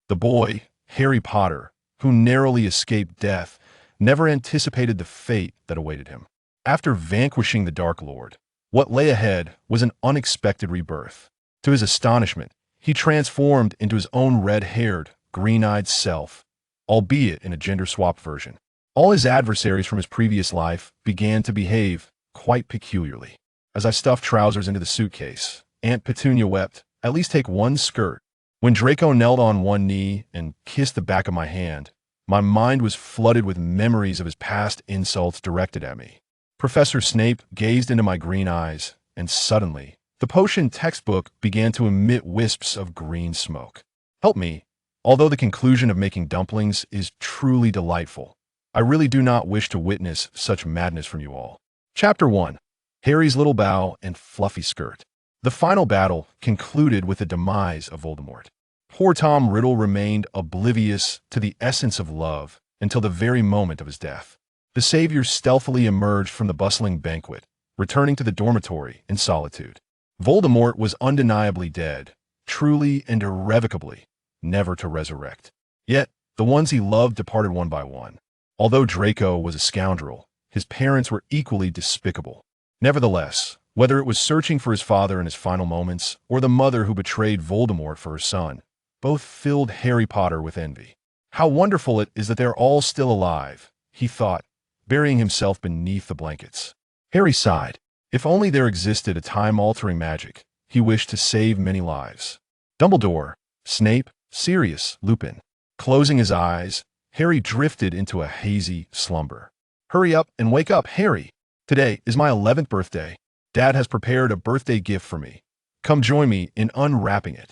The boy, Harry Potter, who narrowly escaped death, never anticipated the fate that awaited him. After vanquishing the Dark Lord, what lay ahead was an unexpected rebirth. To his astonishment, he transformed into his own red-haired, green-eyed self, albeit in a gender-swapped version. All his adversaries from his previous life began to behave quite peculiarly. As I stuffed trousers into the suitcase, Aunt Petunia wept, "At least take one skirt." When Draco knelt on one knee and kissed the back of my hand, my mind was flooded with memories of his past insults directed at me. Professor Snape gazed into my green eyes, and suddenly, the potion textbook began to emit wisps of green smoke. Help me. Although the conclusion of making dumplings is truly delightful, I really do not wish to witness such madness from you all. Chapter 1. Harry's Little Bow and Fluffy Skirt. The final battle concluded with the demise of Voldemort. Poor Tom Riddle remained oblivious to the essence of love until the very moment of his death. The savior stealthily emerged from the bustling banquet, returning to the dormitory in solitude. Voldemort was undeniably dead, truly and irrevocably, never to resurrect. Yet, the ones he loved departed one by one. Although Draco was a scoundrel, his parents were equally despicable. Nevertheless, whether it was searching for his father in his final moments or the mother who betrayed Voldemort for her son, both filled Harry Potter with envy. How wonderful it is that they're all still alive, he thought, burying himself beneath the blankets. Harry sighed. If only there existed a time-altering magic, he wished to save many lives. Dumbledore, Snape, Sirius, Lupin. Closing his eyes, Harry drifted into a hazy slumber. Hurry up and wake up, Harry. Today is my 11th birthday. Dad has prepared a birthday gift for me. Come join me in unwrapping it.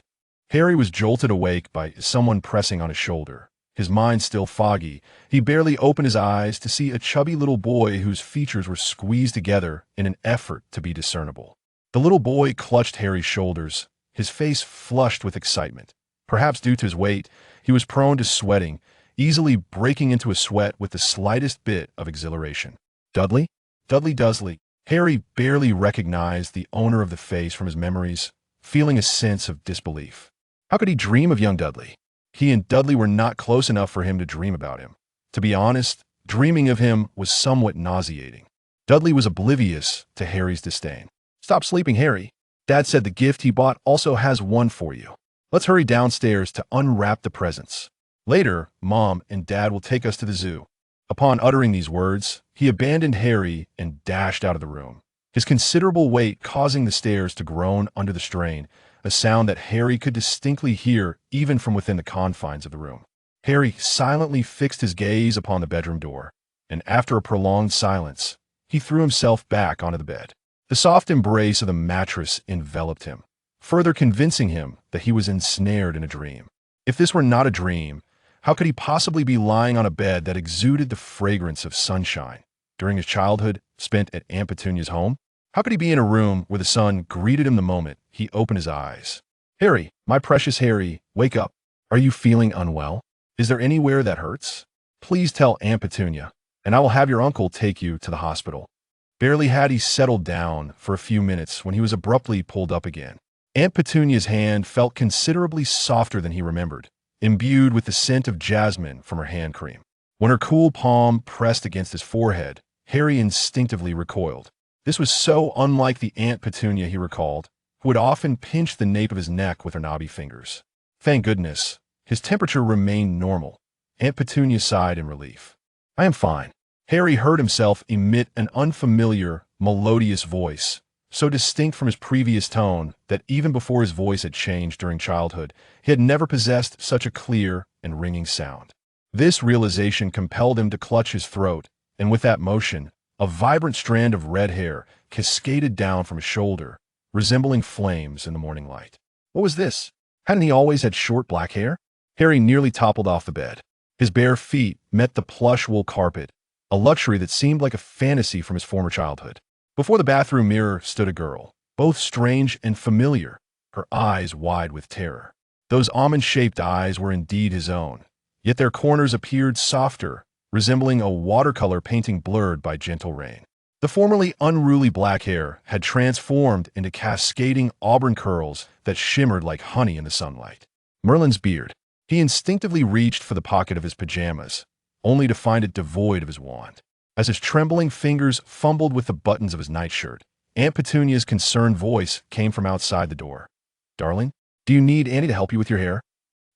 Harry was jolted awake by someone pressing on his shoulder. His mind still foggy, he barely opened his eyes to see a chubby little boy whose features were squeezed together in an effort to be discernible. The little boy clutched Harry's shoulders, his face flushed with excitement. Perhaps due to his weight, he was prone to sweating, easily breaking into a sweat with the slightest bit of exhilaration. Dudley? Dudley Dursley. Harry barely recognized the owner of the face from his memories, feeling a sense of disbelief. How could he dream of young Dudley? He and Dudley were not close enough for him to dream about him. To be honest, dreaming of him was somewhat nauseating. Dudley was oblivious to Harry's disdain. Stop sleeping, Harry. Dad said the gift he bought also has one for you. Let's hurry downstairs to unwrap the presents. Later, Mom and Dad will take us to the zoo. Upon uttering these words, he abandoned Harry and dashed out of the room, his considerable weight causing the stairs to groan under the strain, a sound that Harry could distinctly hear even from within the confines of the room. Harry silently fixed his gaze upon the bedroom door, and after a prolonged silence, he threw himself back onto the bed. The soft embrace of the mattress enveloped him, further convincing him that he was ensnared in a dream. If this were not a dream, how could he possibly be lying on a bed that exuded the fragrance of sunshine during his childhood spent at Aunt Petunia's home? How could he be in a room where the sun greeted him the moment he opened his eyes? Harry, my precious Harry, wake up. Are you feeling unwell? Is there anywhere that hurts? Please tell Aunt Petunia, and I will have your uncle take you to the hospital. Barely had he settled down for a few minutes when he was abruptly pulled up again. Aunt Petunia's hand felt considerably softer than he remembered, imbued with the scent of jasmine from her hand cream. When her cool palm pressed against his forehead, Harry instinctively recoiled. This was so unlike the Aunt Petunia he recalled, who would often pinch the nape of his neck with her knobby fingers. Thank goodness, his temperature remained normal. Aunt Petunia sighed in relief. I am fine. Harry heard himself emit an unfamiliar, melodious voice, so distinct from his previous tone that even before his voice had changed during childhood, he had never possessed such a clear and ringing sound. This realization compelled him to clutch his throat, and with that motion, a vibrant strand of red hair cascaded down from his shoulder, resembling flames in the morning light. What was this? Hadn't he always had short black hair? Harry nearly toppled off the bed. His bare feet met the plush wool carpet, a luxury that seemed like a fantasy from his former childhood. Before the bathroom mirror stood a girl, both strange and familiar, her eyes wide with terror. Those almond-shaped eyes were indeed his own, yet their corners appeared softer, resembling a watercolor painting blurred by gentle rain. The formerly unruly black hair had transformed into cascading auburn curls that shimmered like honey in the sunlight. Merlin's beard. He instinctively reached for the pocket of his pajamas, only to find it devoid of his wand. As his trembling fingers fumbled with the buttons of his nightshirt, Aunt Petunia's concerned voice came from outside the door. "Darling, do you need Annie to help you with your hair?"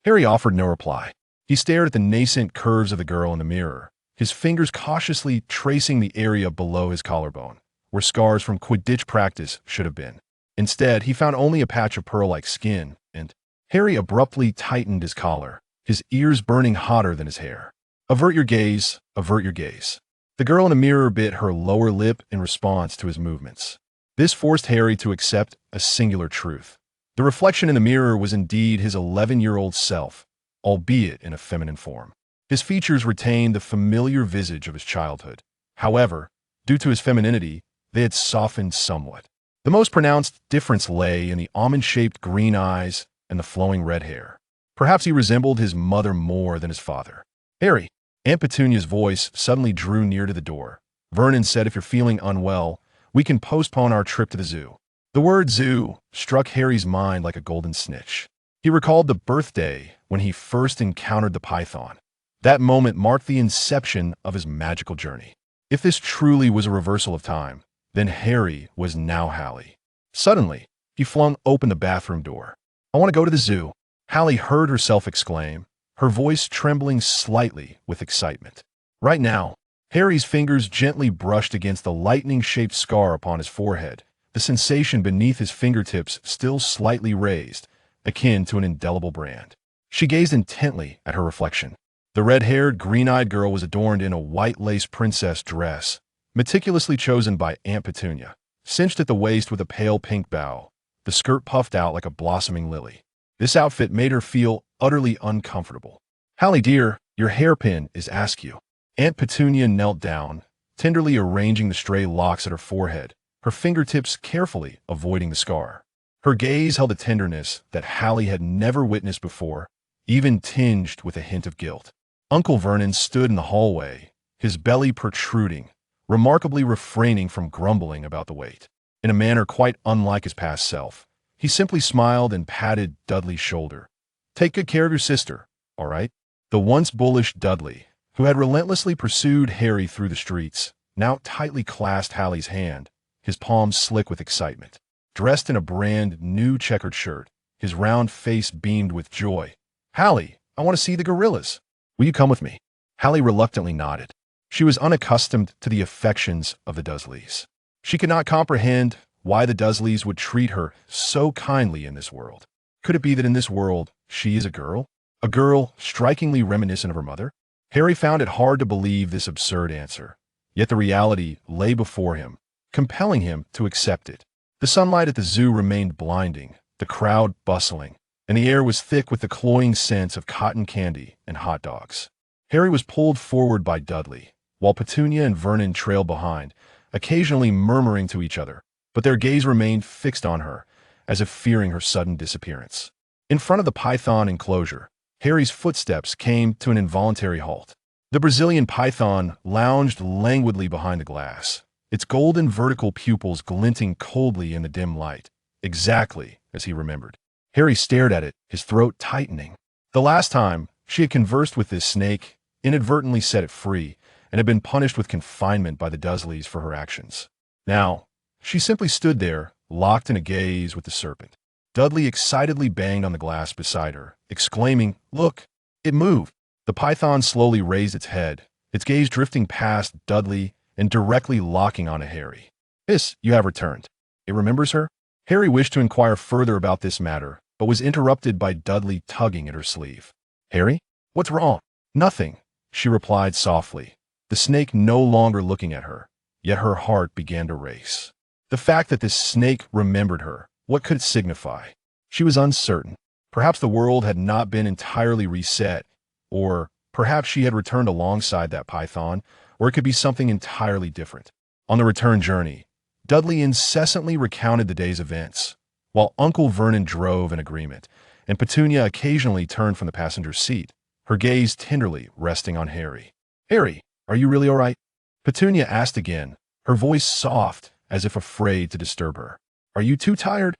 Harry offered no reply. He stared at the nascent curves of the girl in the mirror, his fingers cautiously tracing the area below his collarbone, where scars from Quidditch practice should have been. Instead, he found only a patch of pearl-like skin, and Harry abruptly tightened his collar, his ears burning hotter than his hair. "Avert your gaze, avert your gaze." The girl in the mirror bit her lower lip in response to his movements. This forced Harry to accept a singular truth. The reflection in the mirror was indeed his 11-year-old self, albeit in a feminine form. His features retained the familiar visage of his childhood. However, due to his femininity, they had softened somewhat. The most pronounced difference lay in the almond-shaped green eyes and the flowing red hair. Perhaps he resembled his mother more than his father. "Harry," Aunt Petunia's voice suddenly drew near to the door. "Vernon said if you're feeling unwell, we can postpone our trip to the zoo." The word zoo struck Harry's mind like a golden snitch. He recalled the birthday when he first encountered the python. That moment marked the inception of his magical journey. If this truly was a reversal of time, then Harry was now Hallie. Suddenly, he flung open the bathroom door. "I want to go to the zoo," Hallie heard herself exclaim, her voice trembling slightly with excitement. Right now, Harry's fingers gently brushed against the lightning-shaped scar upon his forehead, the sensation beneath his fingertips still slightly raised, akin to an indelible brand. She gazed intently at her reflection. The red-haired, green-eyed girl was adorned in a white lace princess dress, meticulously chosen by Aunt Petunia, cinched at the waist with a pale pink bow, the skirt puffed out like a blossoming lily. This outfit made her feel utterly uncomfortable. "Hallie dear, your hairpin is askew." Aunt Petunia knelt down, tenderly arranging the stray locks at her forehead, her fingertips carefully avoiding the scar. Her gaze held a tenderness that Hallie had never witnessed before, even tinged with a hint of guilt. Uncle Vernon stood in the hallway, his belly protruding, remarkably refraining from grumbling about the weight. In a manner quite unlike his past self, he simply smiled and patted Dudley's shoulder. "Take good care of your sister, all right?" The once bullish Dudley, who had relentlessly pursued Harry through the streets, now tightly clasped Hallie's hand, his palms slick with excitement. Dressed in a brand new checkered shirt, his round face beamed with joy. "Hallie, I want to see the gorillas. Will you come with me?" Hallie reluctantly nodded. She was unaccustomed to the affections of the Dursleys. She could not comprehend why the Dursleys would treat her so kindly in this world. Could it be that in this world she is a girl? A girl strikingly reminiscent of her mother? Harry found it hard to believe this absurd answer, yet the reality lay before him, compelling him to accept it. The sunlight at the zoo remained blinding, the crowd bustling, and the air was thick with the cloying scents of cotton candy and hot dogs. Harry was pulled forward by Dudley, while Petunia and Vernon trailed behind, occasionally murmuring to each other, but their gaze remained fixed on her, as if fearing her sudden disappearance. In front of the python enclosure, Harry's footsteps came to an involuntary halt. The Brazilian python lounged languidly behind the glass, its golden vertical pupils glinting coldly in the dim light, exactly as he remembered. Harry stared at it, his throat tightening. The last time she had conversed with this snake, inadvertently set it free, and had been punished with confinement by the Dursleys for her actions. Now, she simply stood there, locked in a gaze with the serpent. Dudley excitedly banged on the glass beside her, exclaiming, "Look, it moved!" The python slowly raised its head, its gaze drifting past Dudley and directly locking onto Harry. "Miss, you have returned. It remembers her?" Harry wished to inquire further about this matter, but was interrupted by Dudley tugging at her sleeve. "Harry, what's wrong?" "Nothing," she replied softly, the snake no longer looking at her, yet her heart began to race. The fact that this snake remembered her, what could it signify? She was uncertain. Perhaps the world had not been entirely reset, or perhaps she had returned alongside that python, or it could be something entirely different. On the return journey, Dudley incessantly recounted the day's events, while Uncle Vernon drove in agreement, and Petunia occasionally turned from the passenger seat, her gaze tenderly resting on Harry. "Harry, are you really all right?" Petunia asked again, her voice soft as if afraid to disturb her. "Are you too tired?"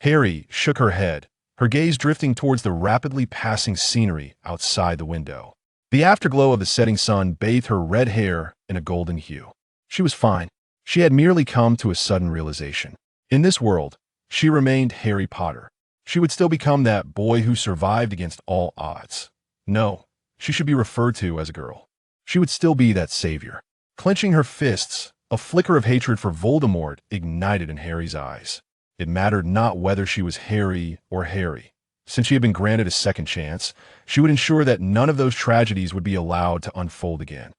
Harry shook her head, her gaze drifting towards the rapidly passing scenery outside the window. The afterglow of the setting sun bathed her red hair in a golden hue. She was fine. She had merely come to a sudden realization. In this world, she remained Harry Potter. She would still become that boy who survived against all odds. No, she should be referred to as a girl. She would still be that savior. Clenching her fists, a flicker of hatred for Voldemort ignited in Harry's eyes. It mattered not whether she was Harry or Harry. Since she had been granted a second chance, she would ensure that none of those tragedies would be allowed to unfold again.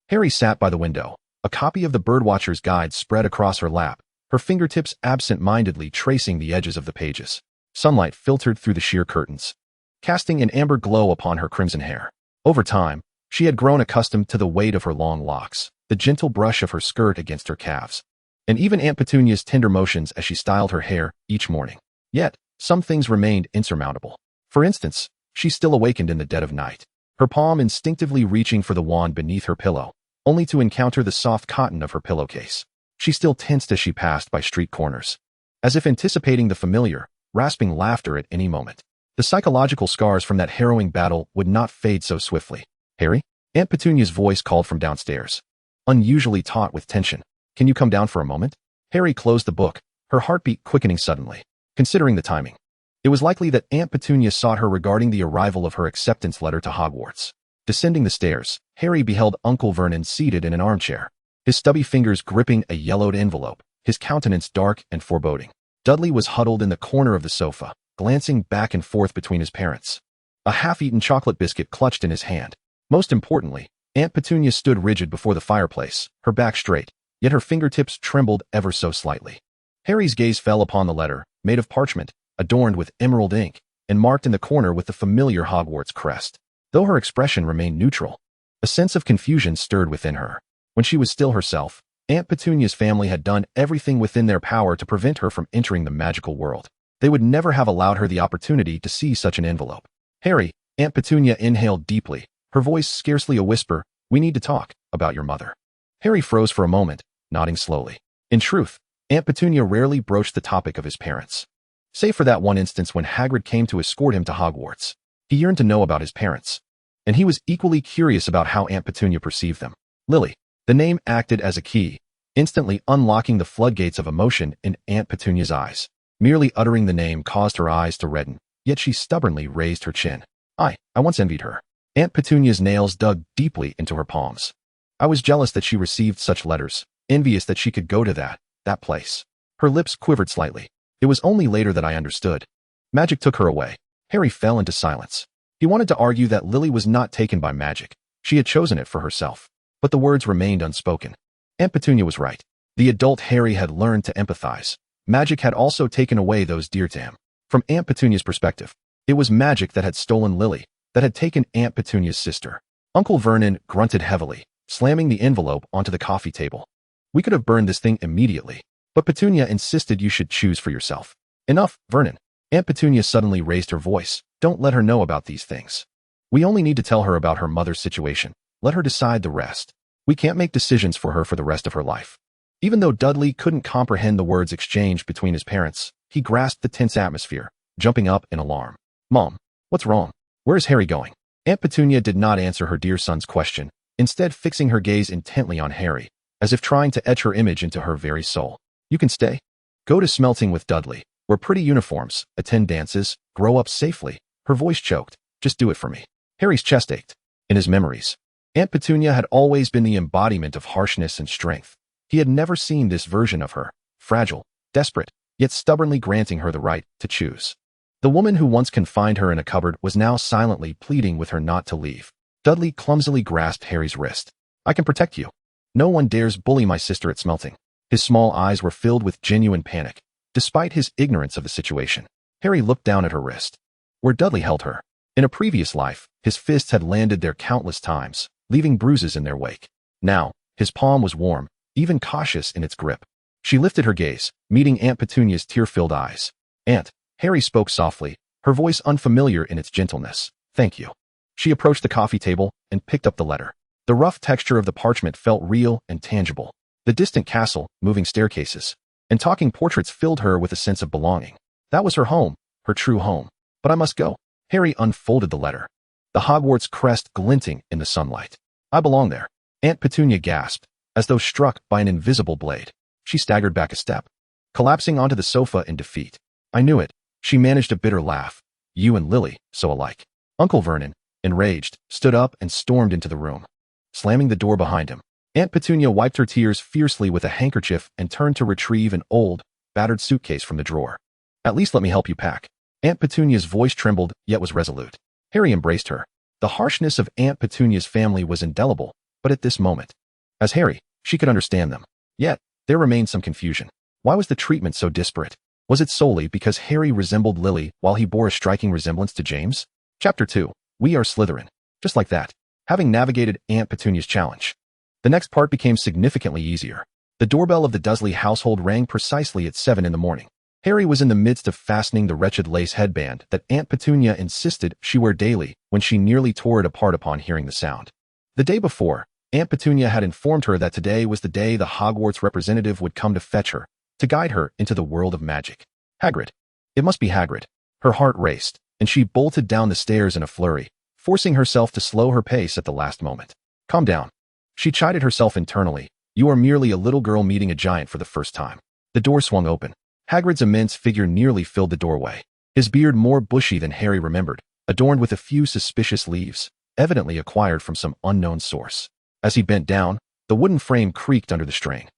Harry sat by the window, a copy of the Birdwatcher's Guide spread across her lap, her fingertips absent-mindedly tracing the edges of the pages. Sunlight filtered through the sheer curtains, casting an amber glow upon her crimson hair. Over time, she had grown accustomed to the weight of her long locks, the gentle brush of her skirt against her calves, and even Aunt Petunia's tender motions as she styled her hair each morning. Yet, some things remained insurmountable. For instance, she still awakened in the dead of night, her palm instinctively reaching for the wand beneath her pillow, only to encounter the soft cotton of her pillowcase. She still tensed as she passed by street corners, as if anticipating the familiar, rasping laughter at any moment. The psychological scars from that harrowing battle would not fade so swiftly. "Harry?" Aunt Petunia's voice called from downstairs, unusually taut with tension. "Can you come down for a moment?" Harry closed the book, her heartbeat quickening suddenly. Considering the timing, it was likely that Aunt Petunia sought her regarding the arrival of her acceptance letter to Hogwarts. Descending the stairs, Harry beheld Uncle Vernon seated in an armchair, his stubby fingers gripping a yellowed envelope, his countenance dark and foreboding. Dudley was huddled in the corner of the sofa, glancing back and forth between his parents, a half-eaten chocolate biscuit clutched in his hand. Most importantly, Aunt Petunia stood rigid before the fireplace, her back straight, yet her fingertips trembled ever so slightly. Harry's gaze fell upon the letter, made of parchment, adorned with emerald ink, and marked in the corner with the familiar Hogwarts crest. Though her expression remained neutral, a sense of confusion stirred within her. When she was still herself, Aunt Petunia's family had done everything within their power to prevent her from entering the magical world. They would never have allowed her the opportunity to see such an envelope. "Harry," Aunt Petunia inhaled deeply, her voice scarcely a whisper, "we need to talk about your mother." Harry froze for a moment, nodding slowly. In truth, Aunt Petunia rarely broached the topic of his parents, save for that one instance when Hagrid came to escort him to Hogwarts. He yearned to know about his parents, and he was equally curious about how Aunt Petunia perceived them. Lily. The name acted as a key, instantly unlocking the floodgates of emotion in Aunt Petunia's eyes. Merely uttering the name caused her eyes to redden, yet she stubbornly raised her chin. I once envied her. Aunt Petunia's nails dug deeply into her palms. I was jealous that she received such letters, envious that she could go to that place. Her lips quivered slightly. It was only later that I understood. Magic took her away. Harry fell into silence. He wanted to argue that Lily was not taken by magic. She had chosen it for herself. But the words remained unspoken. Aunt Petunia was right. The adult Harry had learned to empathize. Magic had also taken away those dear to him. From Aunt Petunia's perspective, it was magic that had stolen Lily, that had taken Aunt Petunia's sister. Uncle Vernon grunted heavily, slamming the envelope onto the coffee table. "We could have burned this thing immediately, but Petunia insisted you should choose for yourself." "Enough, Vernon." Aunt Petunia suddenly raised her voice. "Don't let her know about these things. We only need to tell her about her mother's situation. Let her decide the rest. We can't make decisions for her for the rest of her life." Even though Dudley couldn't comprehend the words exchanged between his parents, he grasped the tense atmosphere, jumping up in alarm. "Mom, what's wrong? Where is Harry going?" Aunt Petunia did not answer her dear son's question, instead fixing her gaze intently on Harry, as if trying to etch her image into her very soul. "You can stay. Go to Smelting with Dudley, wear pretty uniforms, attend dances, grow up safely." Her voice choked. "Just do it for me." Harry's chest ached. In his memories, Aunt Petunia had always been the embodiment of harshness and strength. He had never seen this version of her, fragile, desperate, yet stubbornly granting her the right to choose. The woman who once confined her in a cupboard was now silently pleading with her not to leave. Dudley clumsily grasped Harry's wrist. "I can protect you. No one dares bully my sister at Smelting." His small eyes were filled with genuine panic. Despite his ignorance of the situation, Harry looked down at her wrist, where Dudley held her. In a previous life, his fists had landed there countless times, leaving bruises in their wake. Now, his palm was warm, even cautious in its grip. She lifted her gaze, meeting Aunt Petunia's tear-filled eyes. "Aunt," Harry spoke softly, her voice unfamiliar in its gentleness. "Thank you." She approached the coffee table and picked up the letter. The rough texture of the parchment felt real and tangible. The distant castle, moving staircases, and talking portraits filled her with a sense of belonging. That was her home, her true home. But I must go. Harry unfolded the letter, the Hogwarts crest glinting in the sunlight. I belong there. Aunt Petunia gasped, as though struck by an invisible blade. She staggered back a step, collapsing onto the sofa in defeat. I knew it. She managed a bitter laugh. You and Lily, so alike. Uncle Vernon, enraged, stood up and stormed into the room, slamming the door behind him. Aunt Petunia wiped her tears fiercely with a handkerchief and turned to retrieve an old, battered suitcase from the drawer. At least let me help you pack. Aunt Petunia's voice trembled, yet was resolute. Harry embraced her. The harshness of Aunt Petunia's family was indelible, but at this moment, as Harry, she could understand them. Yet, there remained some confusion. Why was the treatment so disparate? Was it solely because Harry resembled Lily while he bore a striking resemblance to James? Chapter 2. We are Slytherin. Just like that, having navigated Aunt Petunia's challenge, the next part became significantly easier. The doorbell of the Dursley household rang precisely at 7 in the morning. Harry was in the midst of fastening the wretched lace headband that Aunt Petunia insisted she wear daily when she nearly tore it apart upon hearing the sound. The day before, Aunt Petunia had informed her that today was the day the Hogwarts representative would come to fetch her, to guide her into the world of magic. Hagrid. It must be Hagrid. Her heart raced, and she bolted down the stairs in a flurry, forcing herself to slow her pace at the last moment. Calm down. She chided herself internally. You are merely a little girl meeting a giant for the first time. The door swung open. Hagrid's immense figure nearly filled the doorway. His beard more bushy than Harry remembered, adorned with a few suspicious leaves, evidently acquired from some unknown source. As he bent down, the wooden frame creaked under the strain.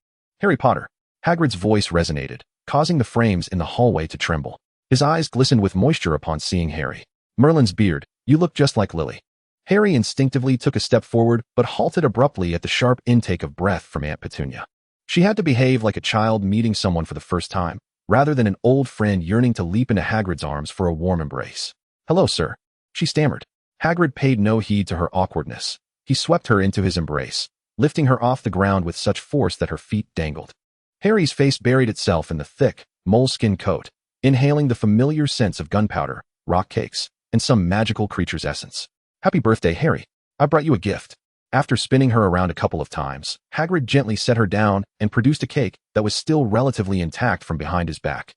Harry Potter. Hagrid's voice resonated, causing the frames in the hallway to tremble. His eyes glistened with moisture upon seeing Harry. Merlin's beard, you look just like Lily. Harry instinctively took a step forward, but halted abruptly at the sharp intake of breath from Aunt Petunia. She had to behave like a child meeting someone for the first time, rather than an old friend yearning to leap into Hagrid's arms for a warm embrace. Hello, sir. She stammered. Hagrid paid no heed to her awkwardness. He swept her into his embrace, lifting her off the ground with such force that her feet dangled. Harry's face buried itself in the thick, moleskin coat, inhaling the familiar scents of gunpowder, rock cakes, and some magical creature's essence. Happy birthday, Harry. I brought you a gift. After spinning her around a couple of times, Hagrid gently set her down and produced a cake that was still relatively intact from behind his back.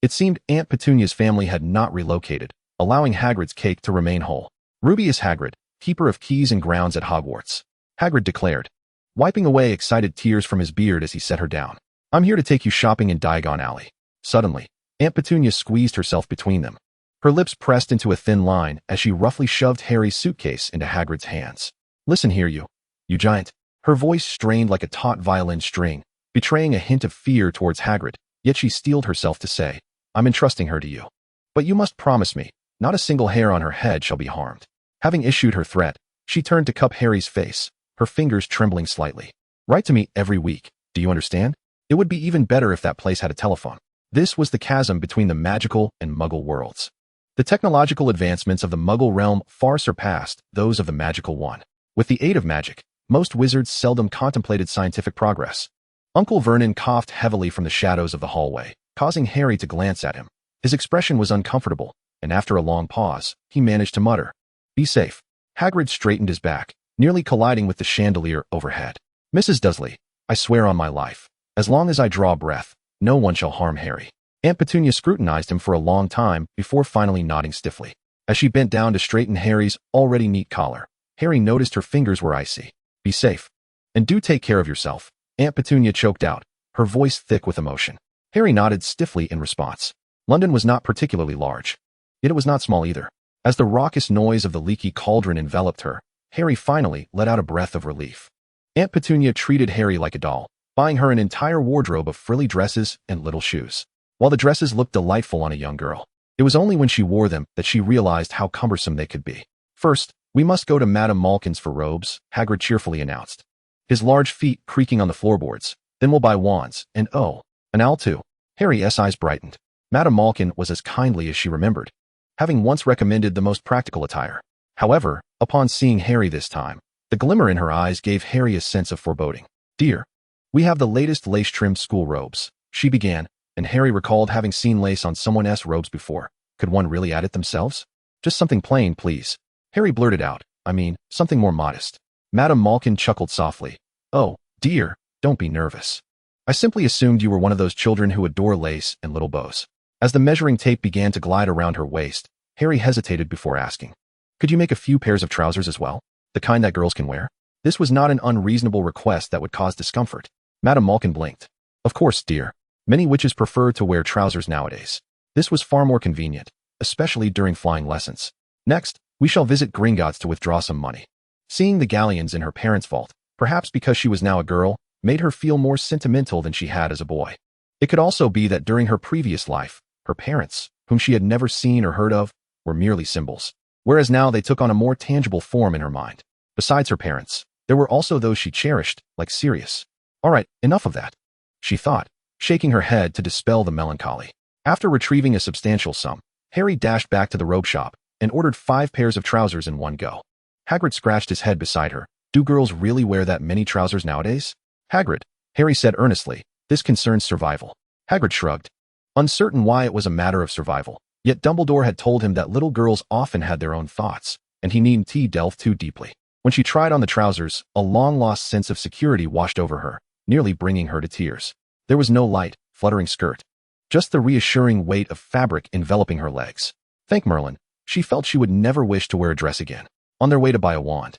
It seemed Aunt Petunia's family had not relocated, allowing Hagrid's cake to remain whole. Rubius Hagrid, keeper of keys and grounds at Hogwarts, Hagrid declared, wiping away excited tears from his beard as he set her down. I'm here to take you shopping in Diagon Alley. Suddenly, Aunt Petunia squeezed herself between them. Her lips pressed into a thin line as she roughly shoved Harry's suitcase into Hagrid's hands. Listen here, you giant. Her voice strained like a taut violin string, betraying a hint of fear towards Hagrid, yet she steeled herself to say, I'm entrusting her to you. But you must promise me, not a single hair on her head shall be harmed. Having issued her threat, she turned to cup Harry's face, her fingers trembling slightly. Write to me every week, do you understand? It would be even better if that place had a telephone. This was the chasm between the magical and muggle worlds. The technological advancements of the muggle realm far surpassed those of the magical one. With the aid of magic, most wizards seldom contemplated scientific progress. Uncle Vernon coughed heavily from the shadows of the hallway, causing Harry to glance at him. His expression was uncomfortable, and after a long pause, he managed to mutter, Be safe. Hagrid straightened his back, nearly colliding with the chandelier overhead. Mrs. Dursley, I swear on my life, as long as I draw breath, no one shall harm Harry. Aunt Petunia scrutinized him for a long time before finally nodding stiffly. As she bent down to straighten Harry's already neat collar, Harry noticed her fingers were icy. Be safe. And do take care of yourself. Aunt Petunia choked out, her voice thick with emotion. Harry nodded stiffly in response. London was not particularly large. Yet it was not small either. As the raucous noise of the leaky cauldron enveloped her, Harry finally let out a breath of relief. Aunt Petunia treated Harry like a doll, buying her an entire wardrobe of frilly dresses and little shoes. While the dresses looked delightful on a young girl, it was only when she wore them that she realized how cumbersome they could be. First, we must go to Madame Malkin's for robes, Hagrid cheerfully announced, his large feet creaking on the floorboards. Then we'll buy wands, and oh, an owl too. Harry's eyes brightened. Madame Malkin was as kindly as she remembered, having once recommended the most practical attire. However, upon seeing Harry this time, the glimmer in her eyes gave Harry a sense of foreboding. Dear, we have the latest lace-trimmed school robes, she began, and Harry recalled having seen lace on someone else's robes before. Could one really add it themselves? Just something plain, please. Harry blurted out, I mean, something more modest. Madame Malkin chuckled softly. Oh, dear, don't be nervous. I simply assumed you were one of those children who adore lace and little bows. As the measuring tape began to glide around her waist, Harry hesitated before asking. Could you make a few pairs of trousers as well? The kind that girls can wear? This was not an unreasonable request that would cause discomfort. Madame Malkin blinked. Of course, dear. Many witches prefer to wear trousers nowadays. This was far more convenient, especially during flying lessons. Next, we shall visit Gringotts to withdraw some money. Seeing the galleons in her parents' vault, perhaps because she was now a girl, made her feel more sentimental than she had as a boy. It could also be that during her previous life, her parents, whom she had never seen or heard of, were merely symbols, whereas now they took on a more tangible form in her mind. Besides her parents, there were also those she cherished, like Sirius. All right, enough of that, she thought, shaking her head to dispel the melancholy. After retrieving a substantial sum, Harry dashed back to the robe shop and ordered 5 pairs of trousers in one go. Hagrid scratched his head beside her. Do girls really wear that many trousers nowadays? Hagrid, Harry said earnestly, this concerns survival. Hagrid shrugged, uncertain why it was a matter of survival, yet Dumbledore had told him that little girls often had their own thoughts, and he needn't delve too deeply. When she tried on the trousers, a long-lost sense of security washed over her, nearly bringing her to tears. There was no light, fluttering skirt, just the reassuring weight of fabric enveloping her legs. Thank Merlin, she felt she would never wish to wear a dress again. On their way to buy a wand,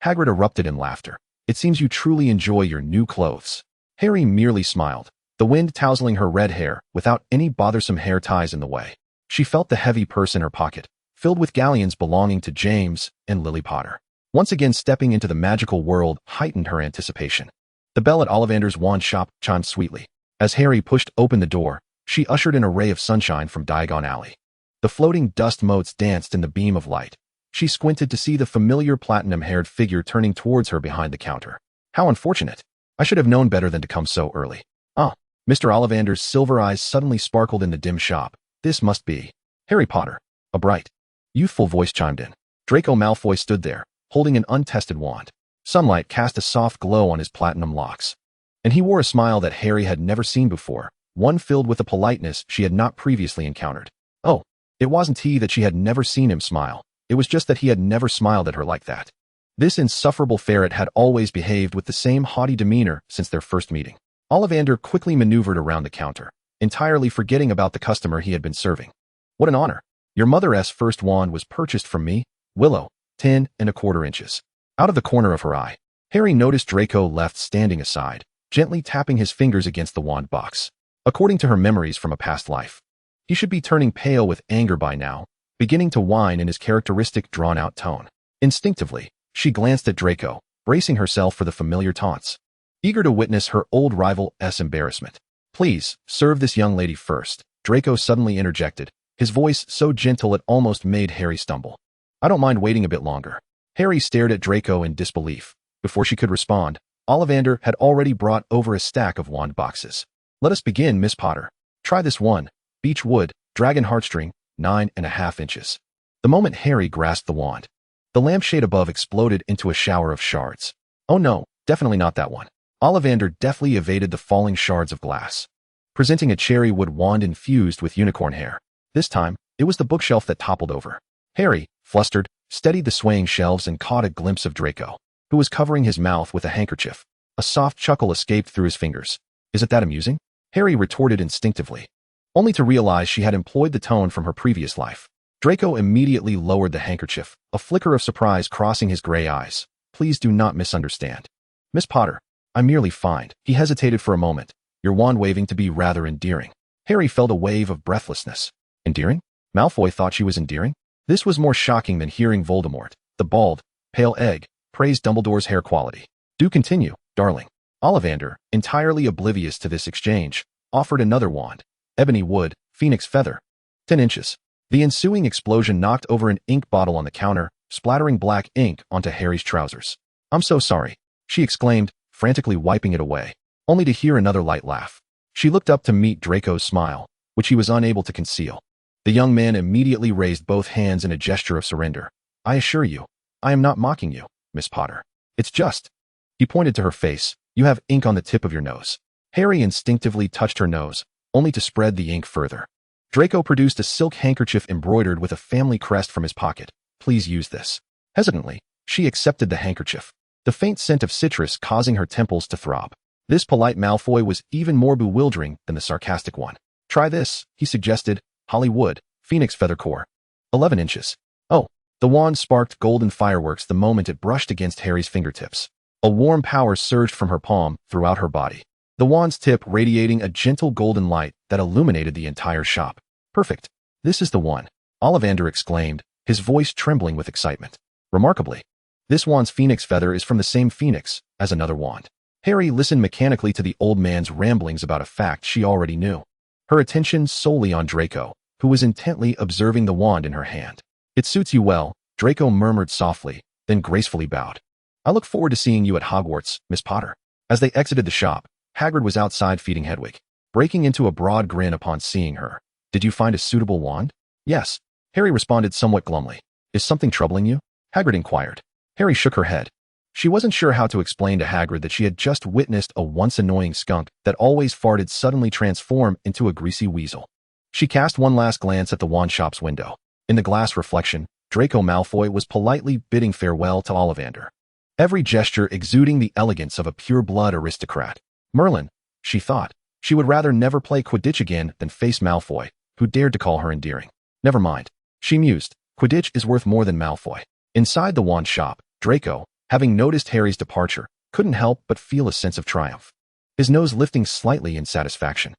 Hagrid erupted in laughter. It seems you truly enjoy your new clothes. Harry merely smiled, the wind tousling her red hair without any bothersome hair ties in the way. She felt the heavy purse in her pocket, filled with galleons belonging to James and Lily Potter. Once again stepping into the magical world heightened her anticipation. The bell at Ollivander's wand shop chimed sweetly. As Harry pushed open the door, she ushered in a ray of sunshine from Diagon Alley. The floating dust motes danced in the beam of light. She squinted to see the familiar platinum-haired figure turning towards her behind the counter. How unfortunate. I should have known better than to come so early. Ah, Mr. Ollivander's silver eyes suddenly sparkled in the dim shop. This must be Harry Potter. A bright, youthful voice chimed in. Draco Malfoy stood there, holding an untested wand. Sunlight cast a soft glow on his platinum locks, and he wore a smile that Harry had never seen before, one filled with a politeness she had not previously encountered. Oh, it wasn't he that she had never seen him smile. It was just that he had never smiled at her like that. This insufferable ferret had always behaved with the same haughty demeanor since their first meeting. Ollivander quickly maneuvered around the counter, entirely forgetting about the customer he had been serving. What an honor. Your mother's first wand was purchased from me, Willow, 10¼ inches. Out of the corner of her eye, Harry noticed Draco left standing aside, gently tapping his fingers against the wand box. According to her memories from a past life, he should be turning pale with anger by now, beginning to whine in his characteristic drawn-out tone. Instinctively, she glanced at Draco, bracing herself for the familiar taunts, eager to witness her old rival's embarrassment. Please, serve this young lady first, Draco suddenly interjected, his voice so gentle it almost made Harry stumble. I don't mind waiting a bit longer. Harry stared at Draco in disbelief. Before she could respond, Ollivander had already brought over a stack of wand boxes. Let us begin, Miss Potter. Try this one. Beech wood, dragon heartstring, 9½ inches. The moment Harry grasped the wand, the lampshade above exploded into a shower of shards. Oh no, definitely not that one. Ollivander deftly evaded the falling shards of glass, presenting a cherry wood wand infused with unicorn hair. This time, it was the bookshelf that toppled over. Harry, flustered, steadied the swaying shelves and caught a glimpse of Draco, who was covering his mouth with a handkerchief. A soft chuckle escaped through his fingers. Isn't that amusing? Harry retorted instinctively, only to realize she had employed the tone from her previous life. Draco immediately lowered the handkerchief, a flicker of surprise crossing his gray eyes. Please do not misunderstand. Miss Potter, I merely find, he hesitated for a moment, your wand waving to be rather endearing. Harry felt a wave of breathlessness. Endearing? Malfoy thought she was endearing? This was more shocking than hearing Voldemort, the bald, pale egg, praise Dumbledore's hair quality. Do continue, darling. Ollivander, entirely oblivious to this exchange, offered another wand. Ebony wood, phoenix feather. 10 inches. The ensuing explosion knocked over an ink bottle on the counter, splattering black ink onto Harry's trousers. I'm so sorry, she exclaimed, frantically wiping it away, only to hear another light laugh. She looked up to meet Draco's smile, which he was unable to conceal. The young man immediately raised both hands in a gesture of surrender. I assure you, I am not mocking you, Miss Potter. It's just, he pointed to her face, you have ink on the tip of your nose. Harry instinctively touched her nose, only to spread the ink further. Draco produced a silk handkerchief embroidered with a family crest from his pocket. Please use this. Hesitantly, she accepted the handkerchief, the faint scent of citrus causing her temples to throb. This polite Malfoy was even more bewildering than the sarcastic one. Try this, he suggested. Hollywood, phoenix feather core. 11 inches. Oh, the wand sparked golden fireworks the moment it brushed against Harry's fingertips. A warm power surged from her palm throughout her body, the wand's tip radiating a gentle golden light that illuminated the entire shop. Perfect. This is the one, Ollivander exclaimed, his voice trembling with excitement. Remarkably, this wand's phoenix feather is from the same phoenix as another wand. Harry listened mechanically to the old man's ramblings about a fact she already knew, her attention solely on Draco, who was intently observing the wand in her hand. It suits you well, Draco murmured softly, then gracefully bowed. I look forward to seeing you at Hogwarts, Miss Potter. As they exited the shop, Hagrid was outside feeding Hedwig, breaking into a broad grin upon seeing her. Did you find a suitable wand? Yes, Harry responded somewhat glumly. Is something troubling you? Hagrid inquired. Harry shook her head. She wasn't sure how to explain to Hagrid that she had just witnessed a once annoying skunk that always farted suddenly transform into a greasy weasel. She cast one last glance at the wand shop's window. In the glass reflection, Draco Malfoy was politely bidding farewell to Ollivander, every gesture exuding the elegance of a pure-blood aristocrat. Merlin, she thought, she would rather never play Quidditch again than face Malfoy, who dared to call her endearing. Never mind, she mused, Quidditch is worth more than Malfoy. Inside the wand shop, Draco, having noticed Harry's departure, couldn't help but feel a sense of triumph, his nose lifting slightly in satisfaction.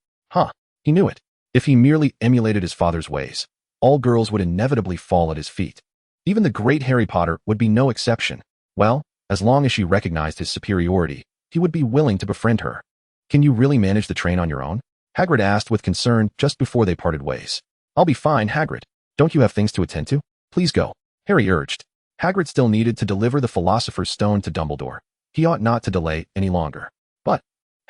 He knew it. If he merely emulated his father's ways, all girls would inevitably fall at his feet. Even the great Harry Potter would be no exception. Well, as long as she recognized his superiority, he would be willing to befriend her. Can you really manage the train on your own? Hagrid asked with concern just before they parted ways. I'll be fine, Hagrid. Don't you have things to attend to? Please go, Harry urged. Hagrid still needed to deliver the Philosopher's Stone to Dumbledore. He ought not to delay any longer. But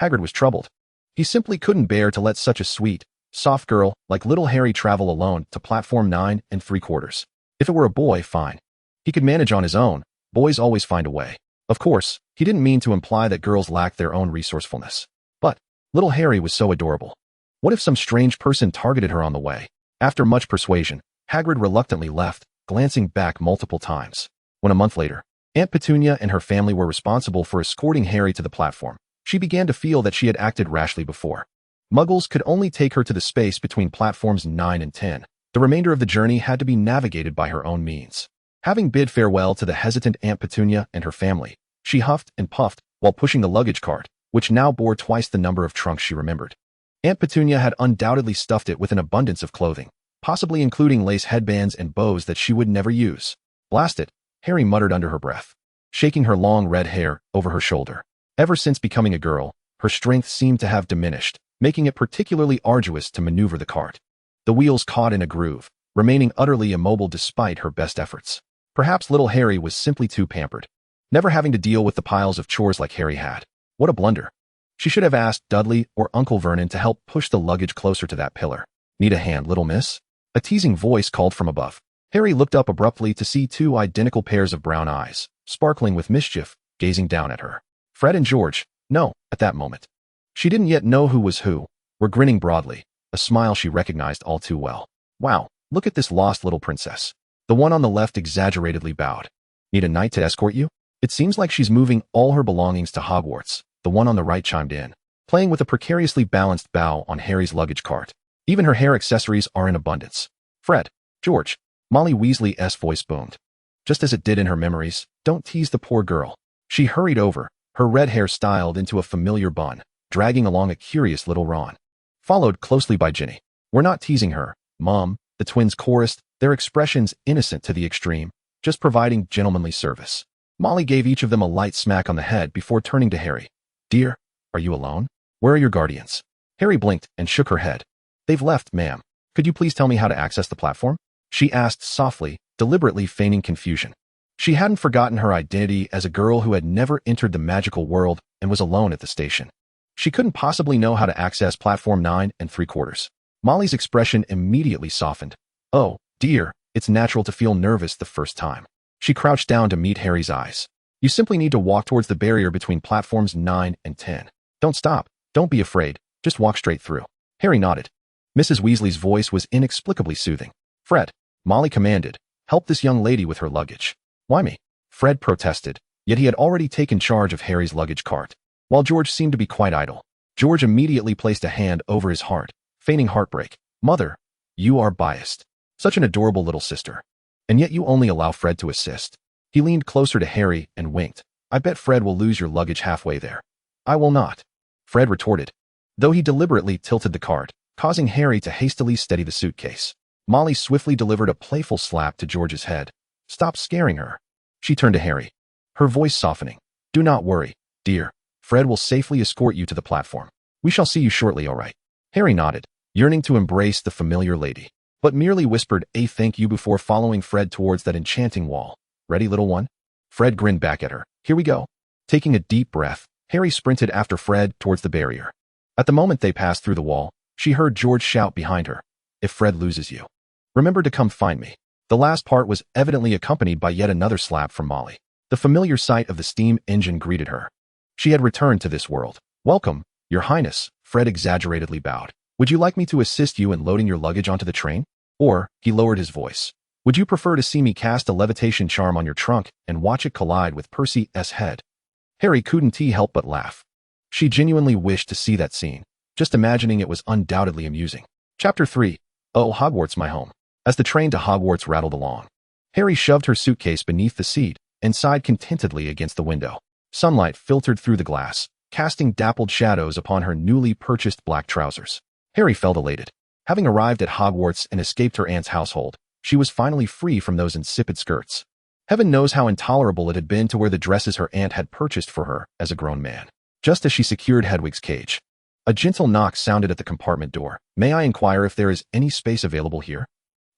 Hagrid was troubled. He simply couldn't bear to let such a sweet, soft girl like little Harry travel alone to platform 9 3/4. If it were a boy, fine. He could manage on his own. Boys always find a way. Of course, he didn't mean to imply that girls lacked their own resourcefulness. But little Harry was so adorable. What if some strange person targeted her on the way? After much persuasion, Hagrid reluctantly left, glancing back multiple times. When a month later, Aunt Petunia and her family were responsible for escorting Harry to the platform, she began to feel that she had acted rashly before. Muggles could only take her to the space between platforms 9 and 10. The remainder of the journey had to be navigated by her own means. Having bid farewell to the hesitant Aunt Petunia and her family, she huffed and puffed while pushing the luggage cart, which now bore twice the number of trunks she remembered. Aunt Petunia had undoubtedly stuffed it with an abundance of clothing, possibly including lace headbands and bows that she would never use. Blast it, Harry muttered under her breath, shaking her long red hair over her shoulder. Ever since becoming a girl, her strength seemed to have diminished, making it particularly arduous to maneuver the cart. The wheels caught in a groove, remaining utterly immobile despite her best efforts. Perhaps little Harry was simply too pampered, never having to deal with the piles of chores like Harry had. What a blunder. She should have asked Dudley or Uncle Vernon to help push the luggage closer to that pillar. Need a hand, little miss? A teasing voice called from above. Harry looked up abruptly to see two identical pairs of brown eyes, sparkling with mischief, gazing down at her. Fred and George, no, at that moment. She didn't yet know who was who, were grinning broadly, a smile she recognized all too well. Wow, look at this lost little princess. The one on the left exaggeratedly bowed. Need a knight to escort you? It seems like she's moving all her belongings to Hogwarts. The one on the right chimed in, playing with a precariously balanced bow on Harry's luggage cart. Even her hair accessories are in abundance. Fred, George, Molly Weasley's voice boomed. Just as it did in her memories, don't tease the poor girl. She hurried over, her red hair styled into a familiar bun, dragging along a curious little Ron, followed closely by Ginny. We're not teasing her, Mom, the twins chorused, their expressions innocent to the extreme, just providing gentlemanly service. Molly gave each of them a light smack on the head before turning to Harry. Dear, are you alone? Where are your guardians? Harry blinked and shook her head. They've left, ma'am. Could you please tell me how to access the platform? She asked softly, deliberately feigning confusion. She hadn't forgotten her identity as a girl who had never entered the magical world and was alone at the station. She couldn't possibly know how to access platform 9 3/4. Molly's expression immediately softened. Oh, dear, it's natural to feel nervous the first time. She crouched down to meet Harry's eyes. You simply need to walk towards the barrier between platforms 9 and 10. Don't stop. Don't be afraid. Just walk straight through. Harry nodded. Mrs. Weasley's voice was inexplicably soothing. Fred, Molly commanded, help this young lady with her luggage. Why me? Fred protested, yet he had already taken charge of Harry's luggage cart. While George seemed to be quite idle, George immediately placed a hand over his heart, feigning heartbreak. Mother, you are biased. Such an adorable little sister. And yet you only allow Fred to assist. He leaned closer to Harry and winked. I bet Fred will lose your luggage halfway there. I will not, Fred retorted, though he deliberately tilted the cart, causing Harry to hastily steady the suitcase. Molly swiftly delivered a playful slap to George's head. Stop scaring her. She turned to Harry, her voice softening. Do not worry, dear. Fred will safely escort you to the platform. We shall see you shortly, all right? Harry nodded, yearning to embrace the familiar lady, but merely whispered a thank you before following Fred towards that enchanting wall. Ready, little one? Fred grinned back at her. Here we go. Taking a deep breath, Harry sprinted after Fred towards the barrier. At the moment they passed through the wall, she heard George shout behind her, if Fred loses you, remember to come find me. The last part was evidently accompanied by yet another slap from Molly. The familiar sight of the steam engine greeted her. She had returned to this world. Welcome, Your Highness, Fred exaggeratedly bowed. Would you like me to assist you in loading your luggage onto the train? Or, he lowered his voice, would you prefer to see me cast a levitation charm on your trunk and watch it collide with Percy's head? Harry couldn't help but laugh. She genuinely wished to see that scene. Just imagining it was undoubtedly amusing. Chapter 3. Oh, Hogwarts, my home. As the train to Hogwarts rattled along, Harry shoved her suitcase beneath the seat and sighed contentedly against the window. Sunlight filtered through the glass, casting dappled shadows upon her newly purchased black trousers. Harry felt elated. Having arrived at Hogwarts and escaped her aunt's household, she was finally free from those insipid skirts. Heaven knows how intolerable it had been to wear the dresses her aunt had purchased for her as a grown man. Just as she secured Hedwig's cage, a gentle knock sounded at the compartment door. May I inquire if there is any space available here?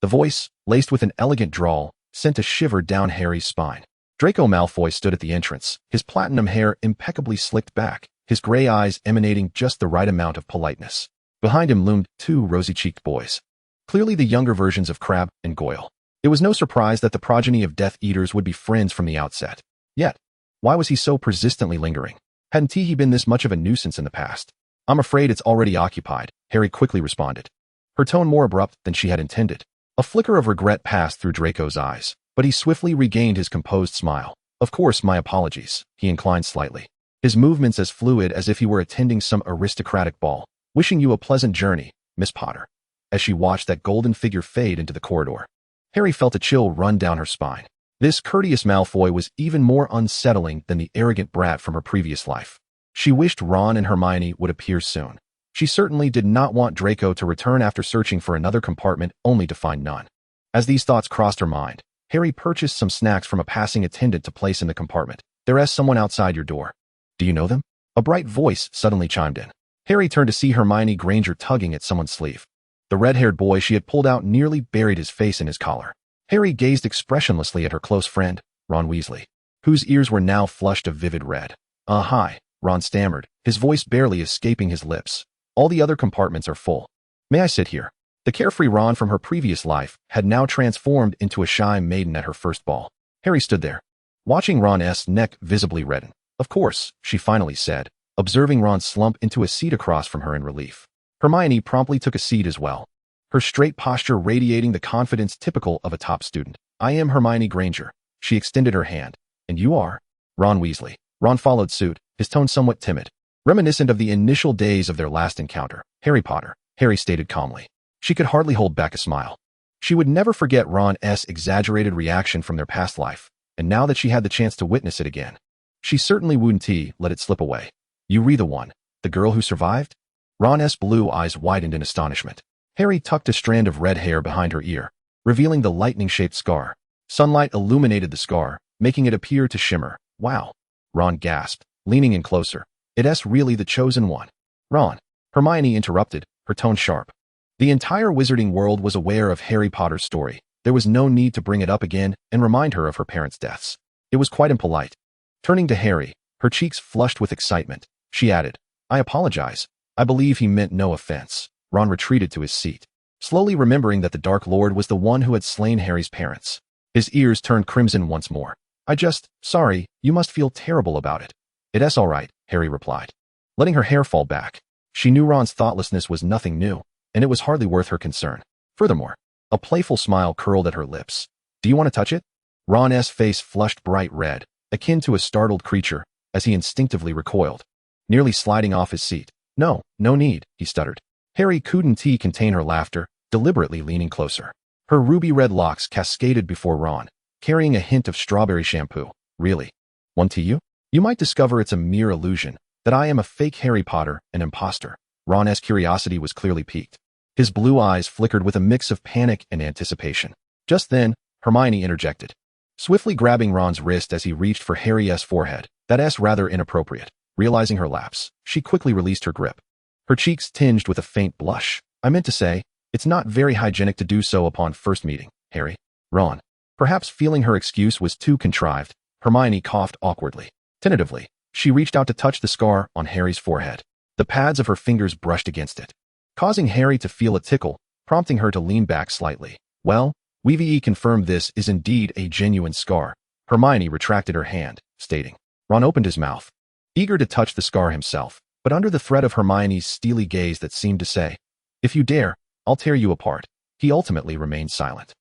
The voice, laced with an elegant drawl, sent a shiver down Harry's spine. Draco Malfoy stood at the entrance, his platinum hair impeccably slicked back, his gray eyes emanating just the right amount of politeness. Behind him loomed two rosy-cheeked boys, clearly the younger versions of Crabbe and Goyle. It was no surprise that the progeny of Death Eaters would be friends from the outset. Yet, why was he so persistently lingering? Hadn't he been this much of a nuisance in the past? I'm afraid it's already occupied, Harry quickly responded, her tone more abrupt than she had intended. A flicker of regret passed through Draco's eyes, but he swiftly regained his composed smile. Of course, my apologies, he inclined slightly, his movements as fluid as if he were attending some aristocratic ball. Wishing you a pleasant journey, Miss Potter. As she watched that golden figure fade into the corridor, Harry felt a chill run down her spine. This courteous Malfoy was even more unsettling than the arrogant brat from her previous life. She wished Ron and Hermione would appear soon. She certainly did not want Draco to return after searching for another compartment only to find none. As these thoughts crossed her mind, Harry purchased some snacks from a passing attendant to place in the compartment. There's someone outside your door. Do you know them? A bright voice suddenly chimed in. Harry turned to see Hermione Granger tugging at someone's sleeve. The red-haired boy she had pulled out nearly buried his face in his collar. Harry gazed expressionlessly at her close friend, Ron Weasley, whose ears were now flushed a vivid red. Hi, Ron stammered, his voice barely escaping his lips. All the other compartments are full. May I sit here? The carefree Ron from her previous life had now transformed into a shy maiden at her first ball. Harry stood there, watching Ron's neck visibly redden. Of course, she finally said, observing Ron slump into a seat across from her in relief. Hermione promptly took a seat as well, her straight posture radiating the confidence typical of a top student. I am Hermione Granger. She extended her hand. And you are? Ron Weasley. Ron followed suit, his tone somewhat timid, reminiscent of the initial days of their last encounter. Harry Potter, Harry stated calmly. She could hardly hold back a smile. She would never forget Ron's exaggerated reaction from their past life, and now that she had the chance to witness it again, she certainly wouldn't let it slip away. You re the one, the girl who survived? Ron's blue eyes widened in astonishment. Harry tucked a strand of red hair behind her ear, revealing the lightning-shaped scar. Sunlight illuminated the scar, making it appear to shimmer. Wow, Ron gasped, leaning in closer. It's really the chosen one. Ron, Hermione interrupted, her tone sharp. The entire wizarding world was aware of Harry Potter's story. There was no need to bring it up again and remind her of her parents' deaths. It was quite impolite. Turning to Harry, her cheeks flushed with excitement, she added, I apologize. I believe he meant no offense. Ron retreated to his seat, slowly remembering that the Dark Lord was the one who had slain Harry's parents. His ears turned crimson once more. Sorry, you must feel terrible about it. It's all right, Harry replied, letting her hair fall back. She knew Ron's thoughtlessness was nothing new, and it was hardly worth her concern. Furthermore, a playful smile curled at her lips. Do you want to touch it? Ron's face flushed bright red, akin to a startled creature, as he instinctively recoiled, nearly sliding off his seat. No need, he stuttered. Harry couldn't contain her laughter, deliberately leaning closer. Her ruby-red locks cascaded before Ron, carrying a hint of strawberry shampoo. Really? One to you? You might discover it's a mere illusion, that I am a fake Harry Potter, an imposter. Ron's curiosity was clearly piqued. His blue eyes flickered with a mix of panic and anticipation. Just then, Hermione interjected, swiftly grabbing Ron's wrist as he reached for Harry's forehead. That's rather inappropriate. Realizing her lapse, she quickly released her grip. Her cheeks tinged with a faint blush. I meant to say, it's not very hygienic to do so upon first meeting, Harry. Ron. Perhaps feeling her excuse was too contrived, Hermione coughed awkwardly. Tentatively, she reached out to touch the scar on Harry's forehead. The pads of her fingers brushed against it, causing Harry to feel a tickle, prompting her to lean back slightly. Well, we've confirmed this is indeed a genuine scar. Hermione retracted her hand, stating. Ron opened his mouth, eager to touch the scar himself, but under the threat of Hermione's steely gaze that seemed to say, if you dare, I'll tear you apart, he ultimately remained silent.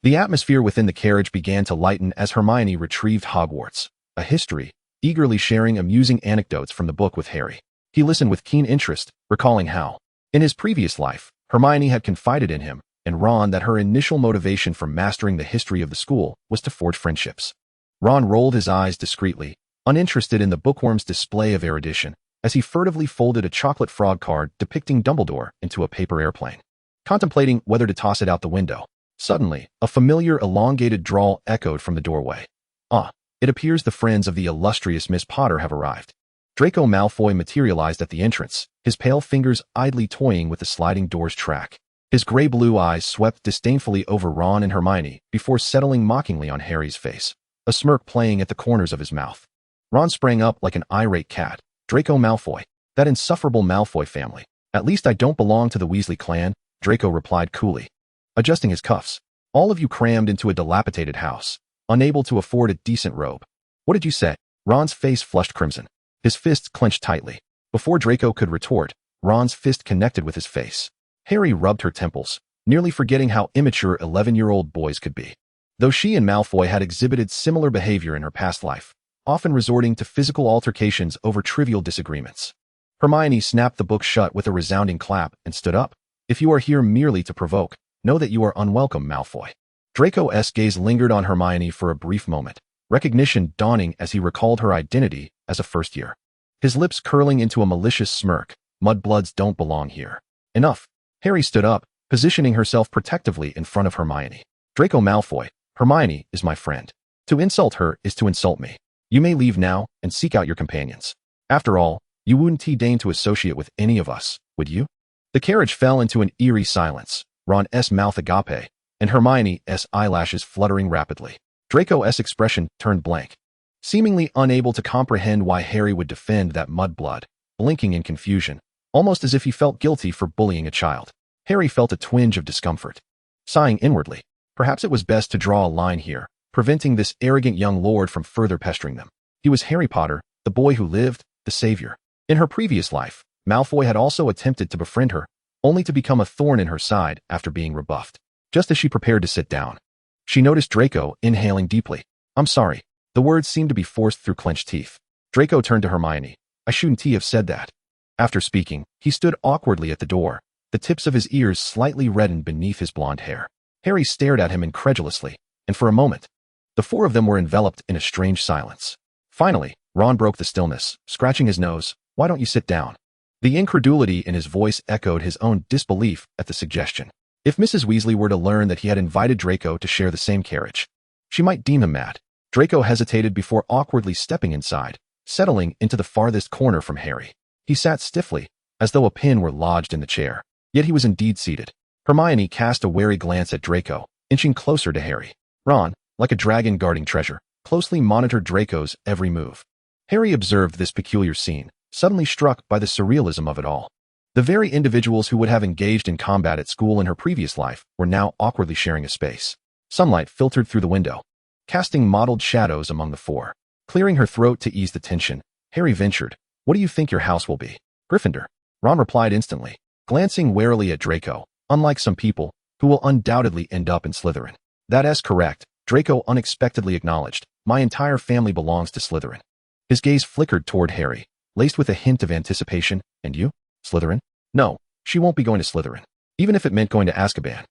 The atmosphere within the carriage began to lighten as Hermione retrieved Hogwarts, a history, eagerly sharing amusing anecdotes from the book with Harry. He listened with keen interest, recalling how, in his previous life, Hermione had confided in him and Ron that her initial motivation for mastering the history of the school was to forge friendships. Ron rolled his eyes discreetly, uninterested in the bookworm's display of erudition, as he furtively folded a chocolate frog card depicting Dumbledore into a paper airplane, contemplating whether to toss it out the window. Suddenly, a familiar elongated drawl echoed from the doorway. Ah, it appears the friends of the illustrious Miss Potter have arrived. Draco Malfoy materialized at the entrance, his pale fingers idly toying with the sliding door's track. His gray-blue eyes swept disdainfully over Ron and Hermione before settling mockingly on Harry's face, a smirk playing at the corners of his mouth. Ron sprang up like an irate cat. Draco Malfoy, that insufferable Malfoy family. At least I don't belong to the Weasley clan, Draco replied coolly, adjusting his cuffs. All of you crammed into a dilapidated house, unable to afford a decent robe. What did you say? Ron's face flushed crimson. His fists clenched tightly. Before Draco could retort, Ron's fist connected with his face. Harry rubbed her temples, nearly forgetting how immature 11-year-old boys could be. Though she and Malfoy had exhibited similar behavior in her past life, often resorting to physical altercations over trivial disagreements. Hermione snapped the book shut with a resounding clap and stood up. If you are here merely to provoke, know that you are unwelcome, Malfoy. Draco's gaze lingered on Hermione for a brief moment, recognition dawning as he recalled her identity as a first year. His lips curling into a malicious smirk. Mudbloods don't belong here. Enough. Harry stood up, positioning herself protectively in front of Hermione. Draco Malfoy, Hermione is my friend. To insult her is to insult me. You may leave now and seek out your companions. After all, you wouldn't deign to associate with any of us, would you? The carriage fell into an eerie silence, Ron's mouth agape, and Hermione's eyelashes fluttering rapidly. Draco's expression turned blank, seemingly unable to comprehend why Harry would defend that mudblood, blinking in confusion, almost as if he felt guilty for bullying a child. Harry felt a twinge of discomfort. Sighing inwardly, perhaps it was best to draw a line here, preventing this arrogant young lord from further pestering them. He was Harry Potter, the boy who lived, the savior. In her previous life, Malfoy had also attempted to befriend her, only to become a thorn in her side after being rebuffed. Just as she prepared to sit down, she noticed Draco inhaling deeply. I'm sorry. The words seemed to be forced through clenched teeth. Draco turned to Hermione. I shouldn't have said that. After speaking, he stood awkwardly at the door, the tips of his ears slightly reddened beneath his blonde hair. Harry stared at him incredulously, and for a moment, the four of them were enveloped in a strange silence. Finally, Ron broke the stillness, scratching his nose. Why don't you sit down? The incredulity in his voice echoed his own disbelief at the suggestion. If Mrs. Weasley were to learn that he had invited Draco to share the same carriage, she might deem him mad. Draco hesitated before awkwardly stepping inside, settling into the farthest corner from Harry. He sat stiffly, as though a pin were lodged in the chair. Yet he was indeed seated. Hermione cast a wary glance at Draco, inching closer to Harry. Ron, like a dragon guarding treasure, closely monitored Draco's every move. Harry observed this peculiar scene, suddenly struck by the surrealism of it all. The very individuals who would have engaged in combat at school in her previous life were now awkwardly sharing a space. Sunlight filtered through the window, casting mottled shadows among the four. Clearing her throat to ease the tension, Harry ventured, What do you think your house will be? Gryffindor. Ron replied instantly, glancing warily at Draco, unlike some people, who will undoubtedly end up in Slytherin. That's correct, Draco unexpectedly acknowledged. My entire family belongs to Slytherin. His gaze flickered toward Harry, laced with a hint of anticipation. And you? Slytherin? No, she won't be going to Slytherin. Even if it meant going to Azkaban.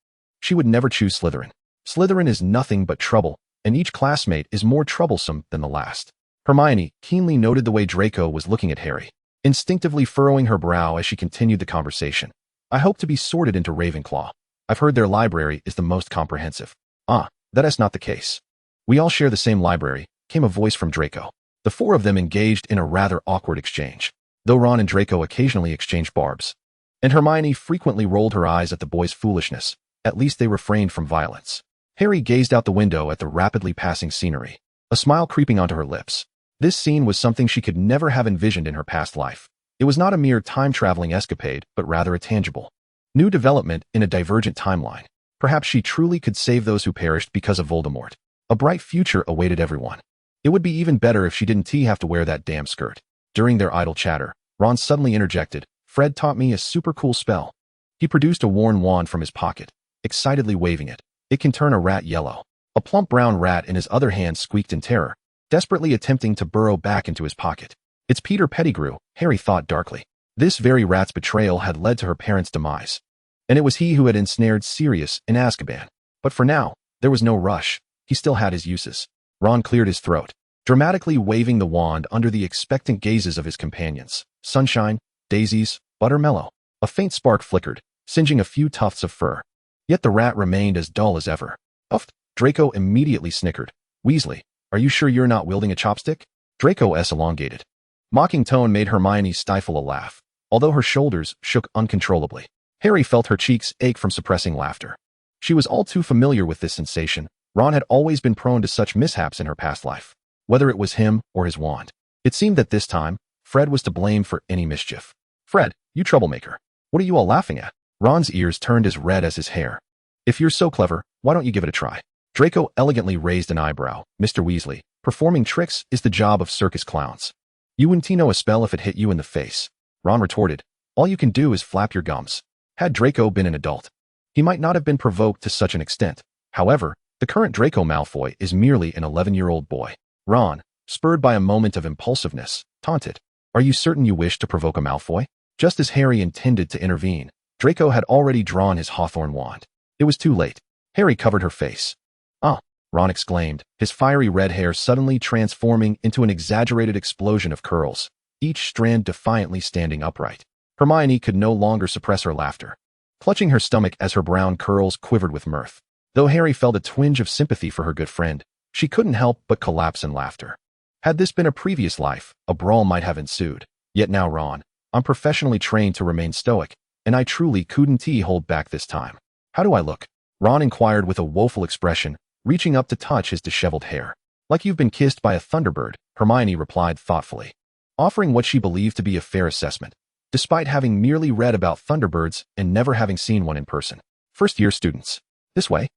She would never choose Slytherin. Slytherin is nothing but trouble, and each classmate is more troublesome than the last. Hermione keenly noted the way Draco was looking at Harry, instinctively furrowing her brow as she continued the conversation. I hope to be sorted into Ravenclaw. I've heard their library is the most comprehensive. Ah, that is not the case. We all share the same library, came a voice from Draco. The four of them engaged in a rather awkward exchange, though Ron and Draco occasionally exchanged barbs. And Hermione frequently rolled her eyes at the boys' foolishness. At least they refrained from violence. Harry gazed out the window at the rapidly passing scenery, a smile creeping onto her lips. This scene was something she could never have envisioned in her past life. It was not a mere time-traveling escapade, but rather a tangible, new development in a divergent timeline. Perhaps she truly could save those who perished because of Voldemort. A bright future awaited everyone. It would be even better if she didn't have to wear that damn skirt. During their idle chatter, Ron suddenly interjected, Fred taught me a super cool spell. He produced a worn wand from his pocket, excitedly waving it. It can turn a rat yellow. A plump brown rat in his other hand squeaked in terror, desperately attempting to burrow back into his pocket. It's Peter Pettigrew, Harry thought darkly. This very rat's betrayal had led to her parents' demise. And it was he who had ensnared Sirius in Azkaban. But for now, there was no rush. He still had his uses. Ron cleared his throat, dramatically waving the wand under the expectant gazes of his companions. Sunshine, daisies, buttermellow. A faint spark flickered, singeing a few tufts of fur. Yet the rat remained as dull as ever. Uff! Draco immediately snickered. Weasley, are you sure you're not wielding a chopstick? Draco elongated. Mocking tone made Hermione stifle a laugh, although her shoulders shook uncontrollably. Harry felt her cheeks ache from suppressing laughter. She was all too familiar with this sensation. Ron had always been prone to such mishaps in her past life, whether it was him or his wand. It seemed that this time, Fred was to blame for any mischief. Fred, you troublemaker. What are you all laughing at? Ron's ears turned as red as his hair. If you're so clever, why don't you give it a try? Draco elegantly raised an eyebrow. Mr. Weasley, performing tricks is the job of circus clowns. You wouldn't know a spell if it hit you in the face. Ron retorted. All you can do is flap your gums. Had Draco been an adult, he might not have been provoked to such an extent. However, the current Draco Malfoy is merely an 11-year-old boy. Ron, spurred by a moment of impulsiveness, taunted. Are you certain you wish to provoke a Malfoy? Just as Harry intended to intervene, Draco had already drawn his hawthorn wand. It was too late. Harry covered her face. Ah, Ron exclaimed, his fiery red hair suddenly transforming into an exaggerated explosion of curls, each strand defiantly standing upright. Hermione could no longer suppress her laughter, clutching her stomach as her brown curls quivered with mirth. Though Harry felt a twinge of sympathy for her good friend, she couldn't help but collapse in laughter. Had this been a previous life, a brawl might have ensued. Yet now, Ron, I'm professionally trained to remain stoic, and I truly couldn't hold back this time. How do I look? Ron inquired with a woeful expression, reaching up to touch his disheveled hair. Like you've been kissed by a thunderbird, Hermione replied thoughtfully, offering what she believed to be a fair assessment, despite having merely read about thunderbirds and never having seen one in person. First-year students. This way.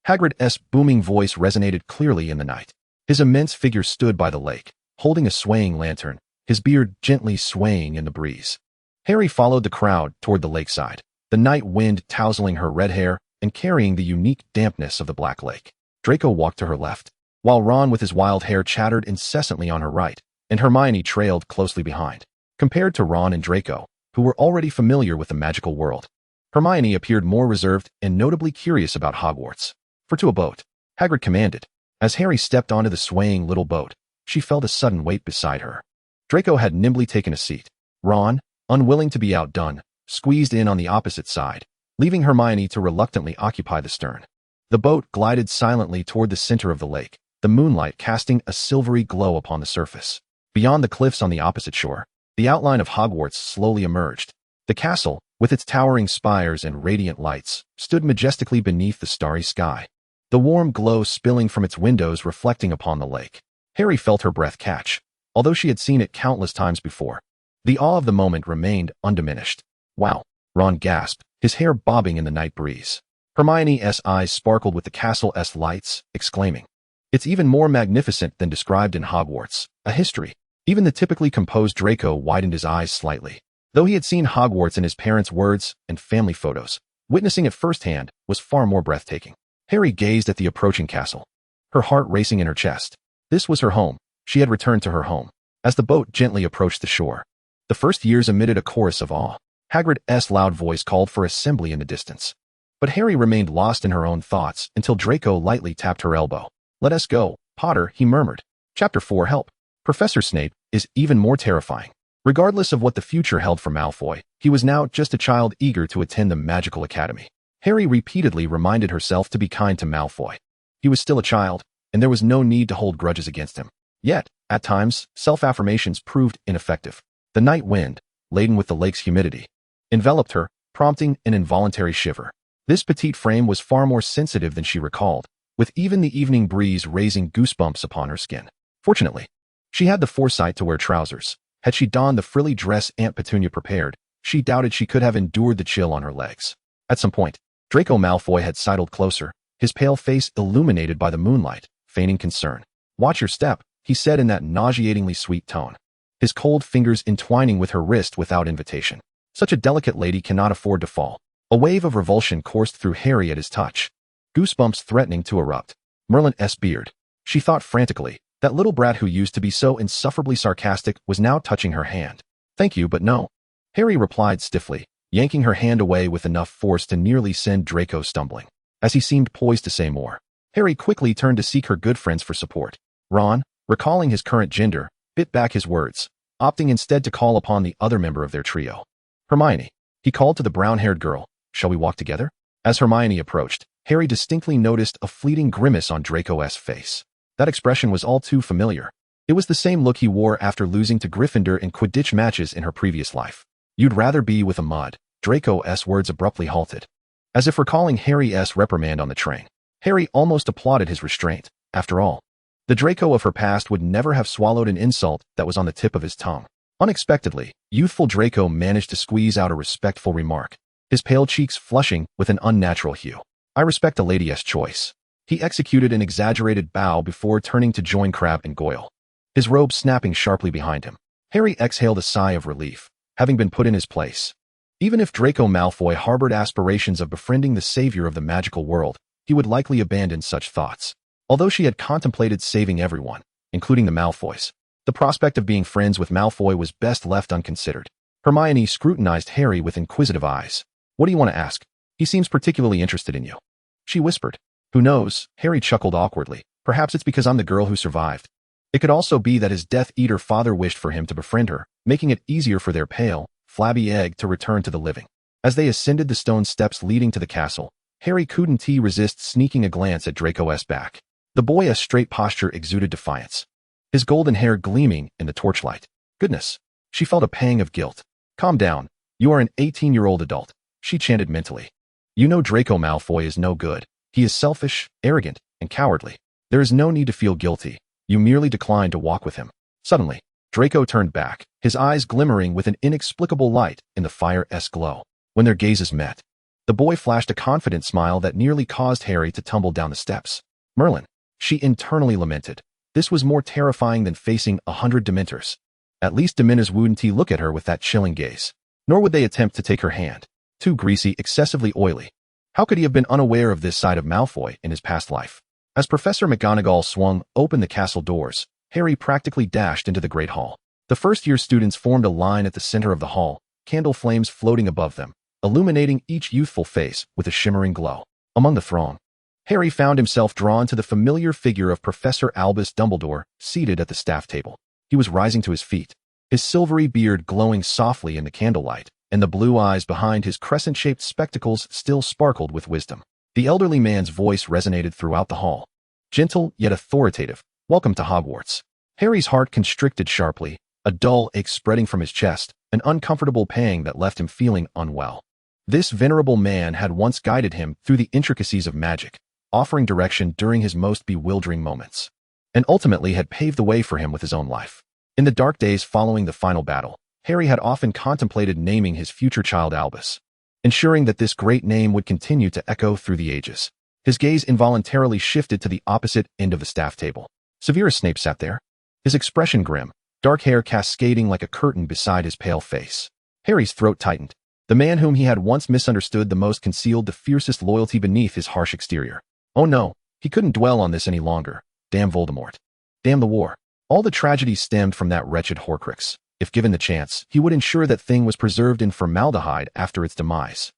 Hagrid's booming voice resonated clearly in the night. His immense figure stood by the lake, holding a swaying lantern, his beard gently swaying in the breeze. Harry followed the crowd toward the lakeside, the night wind tousling her red hair and carrying the unique dampness of the Black Lake. Draco walked to her left, while Ron with his wild hair chattered incessantly on her right, and Hermione trailed closely behind. Compared to Ron and Draco, who were already familiar with the magical world, Hermione appeared more reserved and notably curious about Hogwarts. For to a boat, Hagrid commanded. As Harry stepped onto the swaying little boat, she felt a sudden weight beside her. Draco had nimbly taken a seat. Ron, unwilling to be outdone, squeezed in on the opposite side, leaving Hermione to reluctantly occupy the stern. The boat glided silently toward the center of the lake, the moonlight casting a silvery glow upon the surface. Beyond the cliffs on the opposite shore, the outline of Hogwarts slowly emerged. The castle, with its towering spires and radiant lights, stood majestically beneath the starry sky, the warm glow spilling from its windows reflecting upon the lake. Harry felt her breath catch, although she had seen it countless times before. The awe of the moment remained undiminished. Wow, Ron gasped, his hair bobbing in the night breeze. Hermione's eyes sparkled with the castle's lights, exclaiming, "It's even more magnificent than described in Hogwarts, a history." Even the typically composed Draco widened his eyes slightly. Though he had seen Hogwarts in his parents' words and family photos, witnessing it firsthand was far more breathtaking. Harry gazed at the approaching castle, her heart racing in her chest. This was her home. She had returned to her home. As the boat gently approached the shore, the first years emitted a chorus of awe. Hagrid's loud voice called for assembly in the distance. But Harry remained lost in her own thoughts until Draco lightly tapped her elbow. "Let us go, Potter," he murmured. Chapter 4 Help. Professor Snape is even more terrifying. Regardless of what the future held for Malfoy, he was now just a child eager to attend the magical academy. Harry repeatedly reminded herself to be kind to Malfoy. He was still a child, and there was no need to hold grudges against him. Yet, at times, self-affirmations proved ineffective. The night wind, laden with the lake's humidity, enveloped her, prompting an involuntary shiver. This petite frame was far more sensitive than she recalled, with even the evening breeze raising goosebumps upon her skin. Fortunately, she had the foresight to wear trousers. Had she donned the frilly dress Aunt Petunia prepared, she doubted she could have endured the chill on her legs. At some point, Draco Malfoy had sidled closer, his pale face illuminated by the moonlight, feigning concern. "Watch your step," he said in that nauseatingly sweet tone, his cold fingers entwining with her wrist without invitation. Such a delicate lady cannot afford to fall. A wave of revulsion coursed through Harry at his touch, goosebumps threatening to erupt. Merlin's beard. She thought frantically. That little brat who used to be so insufferably sarcastic was now touching her hand. "Thank you, but no," Harry replied stiffly, yanking her hand away with enough force to nearly send Draco stumbling. As he seemed poised to say more, Harry quickly turned to seek her good friends for support. Ron, recalling his current gender, bit back his words, opting instead to call upon the other member of their trio. "Hermione," he called to the brown-haired girl, "shall we walk together?" As Hermione approached, Harry distinctly noticed a fleeting grimace on Draco's face. That expression was all too familiar. It was the same look he wore after losing to Gryffindor in Quidditch matches in her previous life. "You'd rather be with a mud." Draco's words abruptly halted, as if recalling Harry's reprimand on the train. Harry almost applauded his restraint. After all, the Draco of her past would never have swallowed an insult that was on the tip of his tongue. Unexpectedly, youthful Draco managed to squeeze out a respectful remark, his pale cheeks flushing with an unnatural hue. "I respect a lady's choice." He executed an exaggerated bow before turning to join Crabbe and Goyle, his robe snapping sharply behind him. Harry exhaled a sigh of relief, having been put in his place. Even if Draco Malfoy harbored aspirations of befriending the savior of the magical world, he would likely abandon such thoughts. Although she had contemplated saving everyone, including the Malfoys, the prospect of being friends with Malfoy was best left unconsidered. Hermione scrutinized Harry with inquisitive eyes. "What do you want to ask? He seems particularly interested in you," she whispered. "Who knows?" Harry chuckled awkwardly. "Perhaps it's because I'm the girl who survived." It could also be that his Death Eater father wished for him to befriend her, making it easier for their pale, flabby egg to return to the living. As they ascended the stone steps leading to the castle, Harry couldn't resist sneaking a glance at Draco's back. The boy's straight posture exuded defiance, his golden hair gleaming in the torchlight. Goodness, she felt a pang of guilt. "Calm down. You are an 18-year-old adult," she chanted mentally. "You know Draco Malfoy is no good. He is selfish, arrogant, and cowardly. There is no need to feel guilty. You merely declined to walk with him." Suddenly, Draco turned back, his eyes glimmering with an inexplicable light in the fire's glow. When their gazes met, the boy flashed a confident smile that nearly caused Harry to tumble down the steps. "Merlin," she internally lamented. This was more terrifying than facing 100 Dementors. At least Dementors wouldn't look at her with that chilling gaze. Nor would they attempt to take her hand. Too greasy, excessively oily. How could he have been unaware of this side of Malfoy in his past life? As Professor McGonagall swung open the castle doors, Harry practically dashed into the Great Hall. The first-year students formed a line at the center of the hall, candle flames floating above them, illuminating each youthful face with a shimmering glow. Among the throng, Harry found himself drawn to the familiar figure of Professor Albus Dumbledore, seated at the staff table. He was rising to his feet, his silvery beard glowing softly in the candlelight, and the blue eyes behind his crescent-shaped spectacles still sparkled with wisdom. The elderly man's voice resonated throughout the hall. Gentle yet authoritative. "Welcome to Hogwarts." Harry's heart constricted sharply, a dull ache spreading from his chest, an uncomfortable pang that left him feeling unwell. This venerable man had once guided him through the intricacies of magic, offering direction during his most bewildering moments, and ultimately had paved the way for him with his own life. In the dark days following the final battle, Harry had often contemplated naming his future child Albus, ensuring that this great name would continue to echo through the ages. His gaze involuntarily shifted to the opposite end of the staff table. Severus Snape sat there, his expression grim, dark hair cascading like a curtain beside his pale face. Harry's throat tightened. The man whom he had once misunderstood the most concealed the fiercest loyalty beneath his harsh exterior. Oh no, he couldn't dwell on this any longer. Damn Voldemort. Damn the war. All the tragedy stemmed from that wretched Horcrux. If given the chance, he would ensure that thing was preserved in formaldehyde after its demise.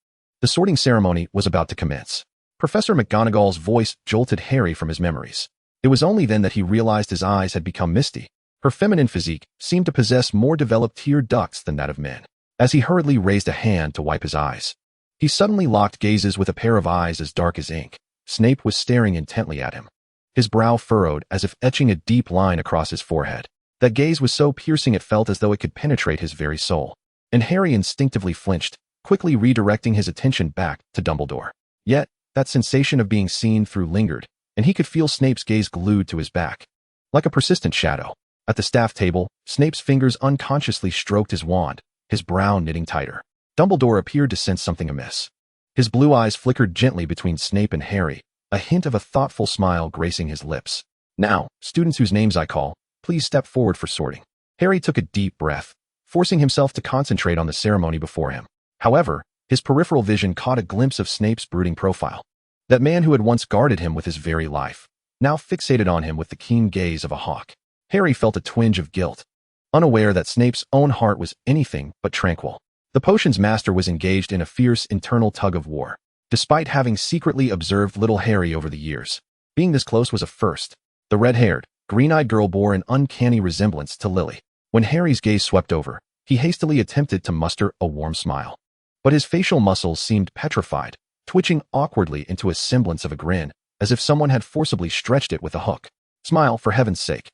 The sorting ceremony was about to commence. Professor McGonagall's voice jolted Harry from his memories. It was only then that he realized his eyes had become misty. Her feminine physique seemed to possess more developed tear ducts than that of men. As he hurriedly raised a hand to wipe his eyes, he suddenly locked gazes with a pair of eyes as dark as ink. Snape was staring intently at him, his brow furrowed as if etching a deep line across his forehead. That gaze was so piercing it felt as though it could penetrate his very soul. And Harry instinctively flinched, quickly redirecting his attention back to Dumbledore. Yet, that sensation of being seen through lingered, and he could feel Snape's gaze glued to his back, like a persistent shadow. At the staff table, Snape's fingers unconsciously stroked his wand, his brow knitting tighter. Dumbledore appeared to sense something amiss. His blue eyes flickered gently between Snape and Harry, a hint of a thoughtful smile gracing his lips. Now, students whose names I call, please step forward for sorting. Harry took a deep breath, forcing himself to concentrate on the ceremony before him. However, his peripheral vision caught a glimpse of Snape's brooding profile. That man who had once guarded him with his very life, now fixated on him with the keen gaze of a hawk. Harry felt a twinge of guilt, unaware that Snape's own heart was anything but tranquil. The potions master was engaged in a fierce internal tug-of-war, despite having secretly observed little Harry over the years. Being this close was a first. The red-haired, green-eyed girl bore an uncanny resemblance to Lily. When Harry's gaze swept over, he hastily attempted to muster a warm smile. But his facial muscles seemed petrified, twitching awkwardly into a semblance of a grin, as if someone had forcibly stretched it with a hook. Smile, for heaven's sake.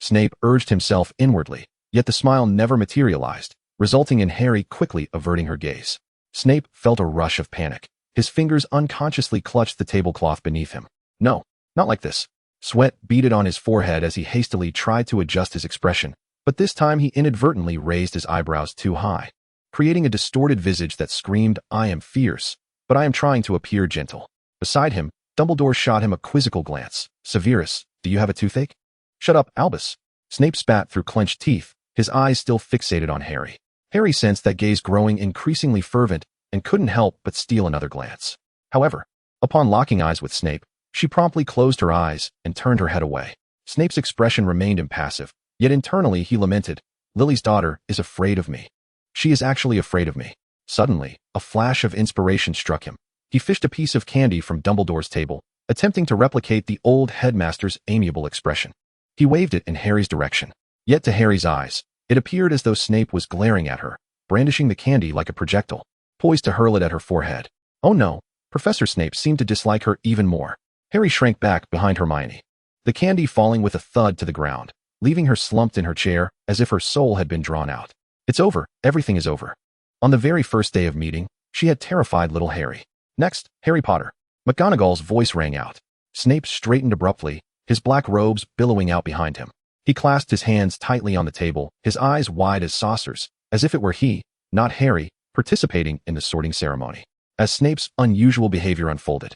Snape urged himself inwardly, yet the smile never materialized, resulting in Harry quickly averting her gaze. Snape felt a rush of panic. His fingers unconsciously clutched the tablecloth beneath him. No, not like this. Sweat beaded on his forehead as he hastily tried to adjust his expression, but this time he inadvertently raised his eyebrows too high, creating a distorted visage that screamed, "I am fierce, but I am trying to appear gentle." Beside him, Dumbledore shot him a quizzical glance. "Severus, do you have a toothache?" "Shut up, Albus." Snape spat through clenched teeth, his eyes still fixated on Harry. Harry sensed that gaze growing increasingly fervent and couldn't help but steal another glance. However, upon locking eyes with Snape, she promptly closed her eyes and turned her head away. Snape's expression remained impassive, yet internally he lamented, "Lily's daughter is afraid of me. She is actually afraid of me." Suddenly, a flash of inspiration struck him. He fished a piece of candy from Dumbledore's table, attempting to replicate the old headmaster's amiable expression. He waved it in Harry's direction. Yet to Harry's eyes, it appeared as though Snape was glaring at her, brandishing the candy like a projectile, poised to hurl it at her forehead. Oh no, Professor Snape seemed to dislike her even more. Harry shrank back behind Hermione, the candy falling with a thud to the ground, leaving her slumped in her chair as if her soul had been drawn out. It's over, everything is over. On the very first day of meeting, she had terrified little Harry. Next, Harry Potter. McGonagall's voice rang out. Snape straightened abruptly, his black robes billowing out behind him. He clasped his hands tightly on the table, his eyes wide as saucers, as if it were he, not Harry, participating in the sorting ceremony. As Snape's unusual behavior unfolded,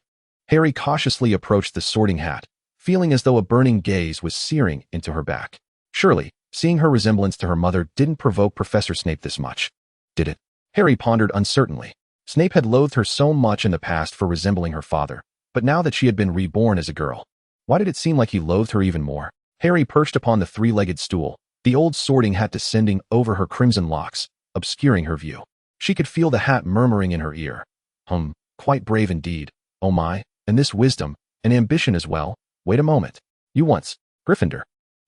Harry cautiously approached the sorting hat, feeling as though a burning gaze was searing into her back. Surely, seeing her resemblance to her mother didn't provoke Professor Snape this much, did it? Harry pondered uncertainly. Snape had loathed her so much in the past for resembling her father, but now that she had been reborn as a girl, why did it seem like he loathed her even more? Harry perched upon the three-legged stool, the old sorting hat descending over her crimson locks, obscuring her view. She could feel the hat murmuring in her ear. Quite brave indeed. Oh my, and this wisdom, and ambition as well. Wait a moment. You once, Gryffindor.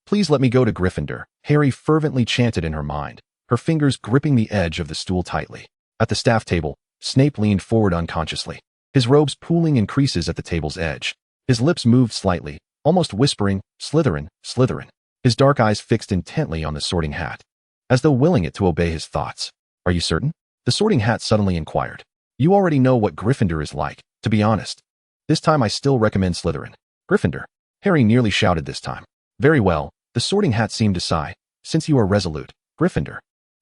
Please let me go to Gryffindor, Harry fervently chanted in her mind, her fingers gripping the edge of the stool tightly. At the staff table, Snape leaned forward unconsciously, his robes pooling in creases at the table's edge. His lips moved slightly, almost whispering, "Slytherin, Slytherin." His dark eyes fixed intently on the sorting hat, as though willing it to obey his thoughts. "Are you certain?" The sorting hat suddenly inquired. "You already know what Gryffindor is like, to be honest. This time I still recommend Slytherin." "Gryffindor," Harry nearly shouted this time. "Very well," the sorting hat seemed to sigh. "Since you are resolute, Gryffindor."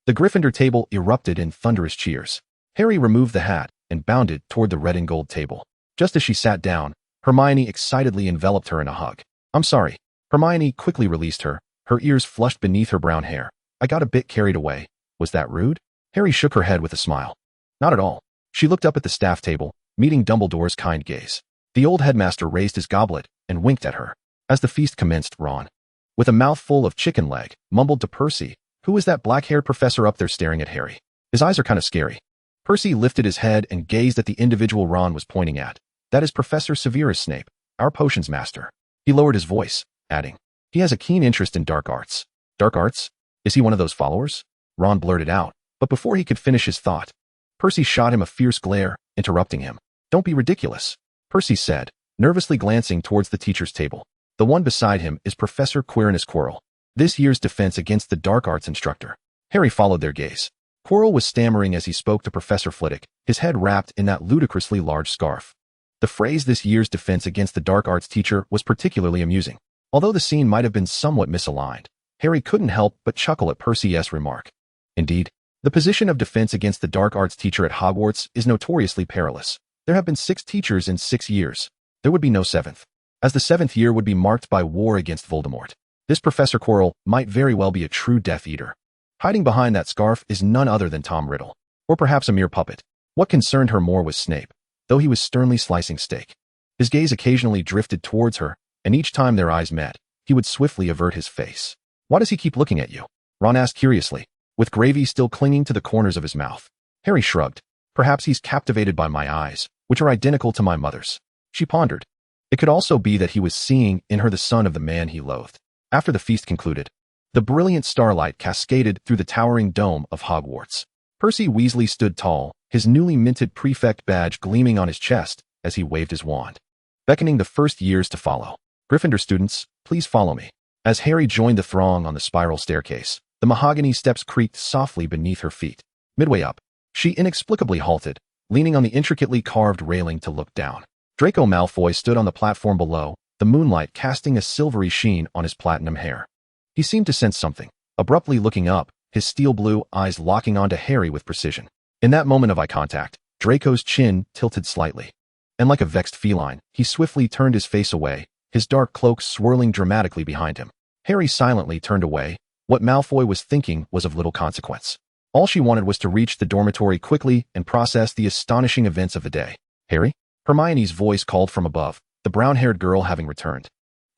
The Gryffindor table erupted in thunderous cheers. Harry removed the hat and bounded toward the red and gold table. Just as she sat down, Hermione excitedly enveloped her in a hug. "I'm sorry." Hermione quickly released her, her ears flushed beneath her brown hair. "I got a bit carried away. Was that rude?" Harry shook her head with a smile. "Not at all." She looked up at the staff table, meeting Dumbledore's kind gaze. The old headmaster raised his goblet and winked at her. As the feast commenced, Ron, with a mouthful of chicken leg, mumbled to Percy, "Who is that black-haired professor up there staring at Harry? His eyes are kind of scary." Percy lifted his head and gazed at the individual Ron was pointing at. That is Professor Severus Snape, our potions master. He lowered his voice, adding, he has a keen interest in dark arts. Dark arts? Is he one of those followers? Ron blurted out, but before he could finish his thought, Percy shot him a fierce glare, interrupting him. Don't be ridiculous, Percy said, nervously glancing towards the teacher's table. The one beside him is Professor Quirinus Quirrell, this year's defense against the dark arts instructor. Harry followed their gaze. Quirrell was stammering as he spoke to Professor Flitwick, his head wrapped in that ludicrously large scarf. The phrase this year's defense against the dark arts teacher was particularly amusing. Although the scene might have been somewhat misaligned, Harry couldn't help but chuckle at Percy's remark. Indeed, the position of defense against the dark arts teacher at Hogwarts is notoriously perilous. There have been 6 teachers in 6 years. There would be no 7th, as the 7th year would be marked by war against Voldemort. This Professor Quirrell might very well be a true Death Eater. Hiding behind that scarf is none other than Tom Riddle, or perhaps a mere puppet. What concerned her more was Snape, though he was sternly slicing steak. His gaze occasionally drifted towards her, and each time their eyes met, he would swiftly avert his face. Why does he keep looking at you? Ron asked curiously, with gravy still clinging to the corners of his mouth. Harry shrugged. Perhaps he's captivated by my eyes, which are identical to my mother's. She pondered. It could also be that he was seeing in her the son of the man he loathed. After the feast concluded, the brilliant starlight cascaded through the towering dome of Hogwarts. Percy Weasley stood tall, his newly minted prefect badge gleaming on his chest as he waved his wand, beckoning the first years to follow. Gryffindor students, please follow me. As Harry joined the throng on the spiral staircase, the mahogany steps creaked softly beneath her feet. Midway up, she inexplicably halted, leaning on the intricately carved railing to look down. Draco Malfoy stood on the platform below, the moonlight casting a silvery sheen on his platinum hair. He seemed to sense something, abruptly looking up, his steel blue eyes locking onto Harry with precision. In that moment of eye contact, Draco's chin tilted slightly, and like a vexed feline, he swiftly turned his face away, his dark cloak swirling dramatically behind him. Harry silently turned away. What Malfoy was thinking was of little consequence. All she wanted was to reach the dormitory quickly and process the astonishing events of the day. Harry? Hermione's voice called from above, the brown-haired girl having returned.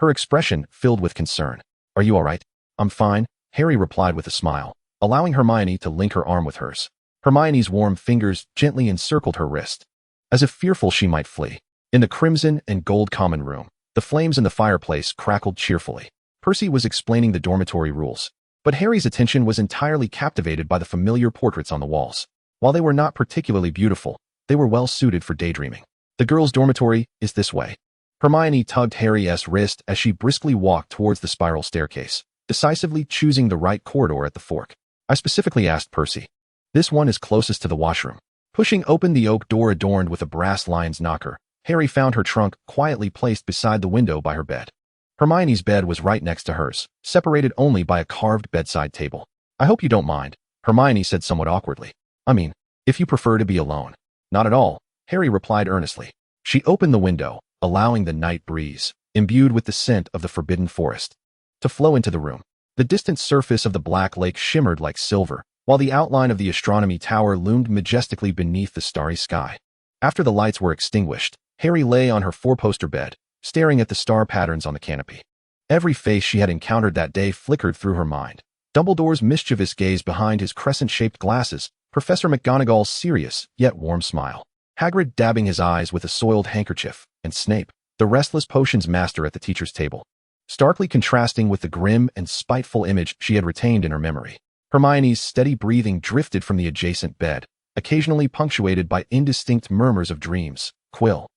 Her expression filled with concern. Are you all right? I'm fine, Harry replied with a smile, allowing Hermione to link her arm with hers. Hermione's warm fingers gently encircled her wrist, as if fearful she might flee. In the crimson and gold common room, the flames in the fireplace crackled cheerfully. Percy was explaining the dormitory rules, but Harry's attention was entirely captivated by the familiar portraits on the walls. While they were not particularly beautiful, they were well suited for daydreaming. The girls' dormitory is this way. Hermione tugged Harry's wrist as she briskly walked towards the spiral staircase, decisively choosing the right corridor at the fork. I specifically asked Percy. This one is closest to the washroom. Pushing open the oak door adorned with a brass lion's knocker, Harry found her trunk quietly placed beside the window by her bed. Hermione's bed was right next to hers, separated only by a carved bedside table. I hope you don't mind, Hermione said somewhat awkwardly. I mean, if you prefer to be alone. Not at all, Harry replied earnestly. She opened the window, allowing the night breeze, imbued with the scent of the forbidden forest, to flow into the room. The distant surface of the Black Lake shimmered like silver, while the outline of the astronomy tower loomed majestically beneath the starry sky. After the lights were extinguished, Harry lay on her four-poster bed, staring at the star patterns on the canopy. Every face she had encountered that day flickered through her mind. Dumbledore's mischievous gaze behind his crescent-shaped glasses, Professor McGonagall's serious, yet warm smile, Hagrid dabbing his eyes with a soiled handkerchief, and Snape, the restless potions master at the teacher's table, starkly contrasting with the grim and spiteful image she had retained in her memory. Hermione's steady breathing drifted from the adjacent bed, occasionally punctuated by indistinct murmurs of dreams. Quill.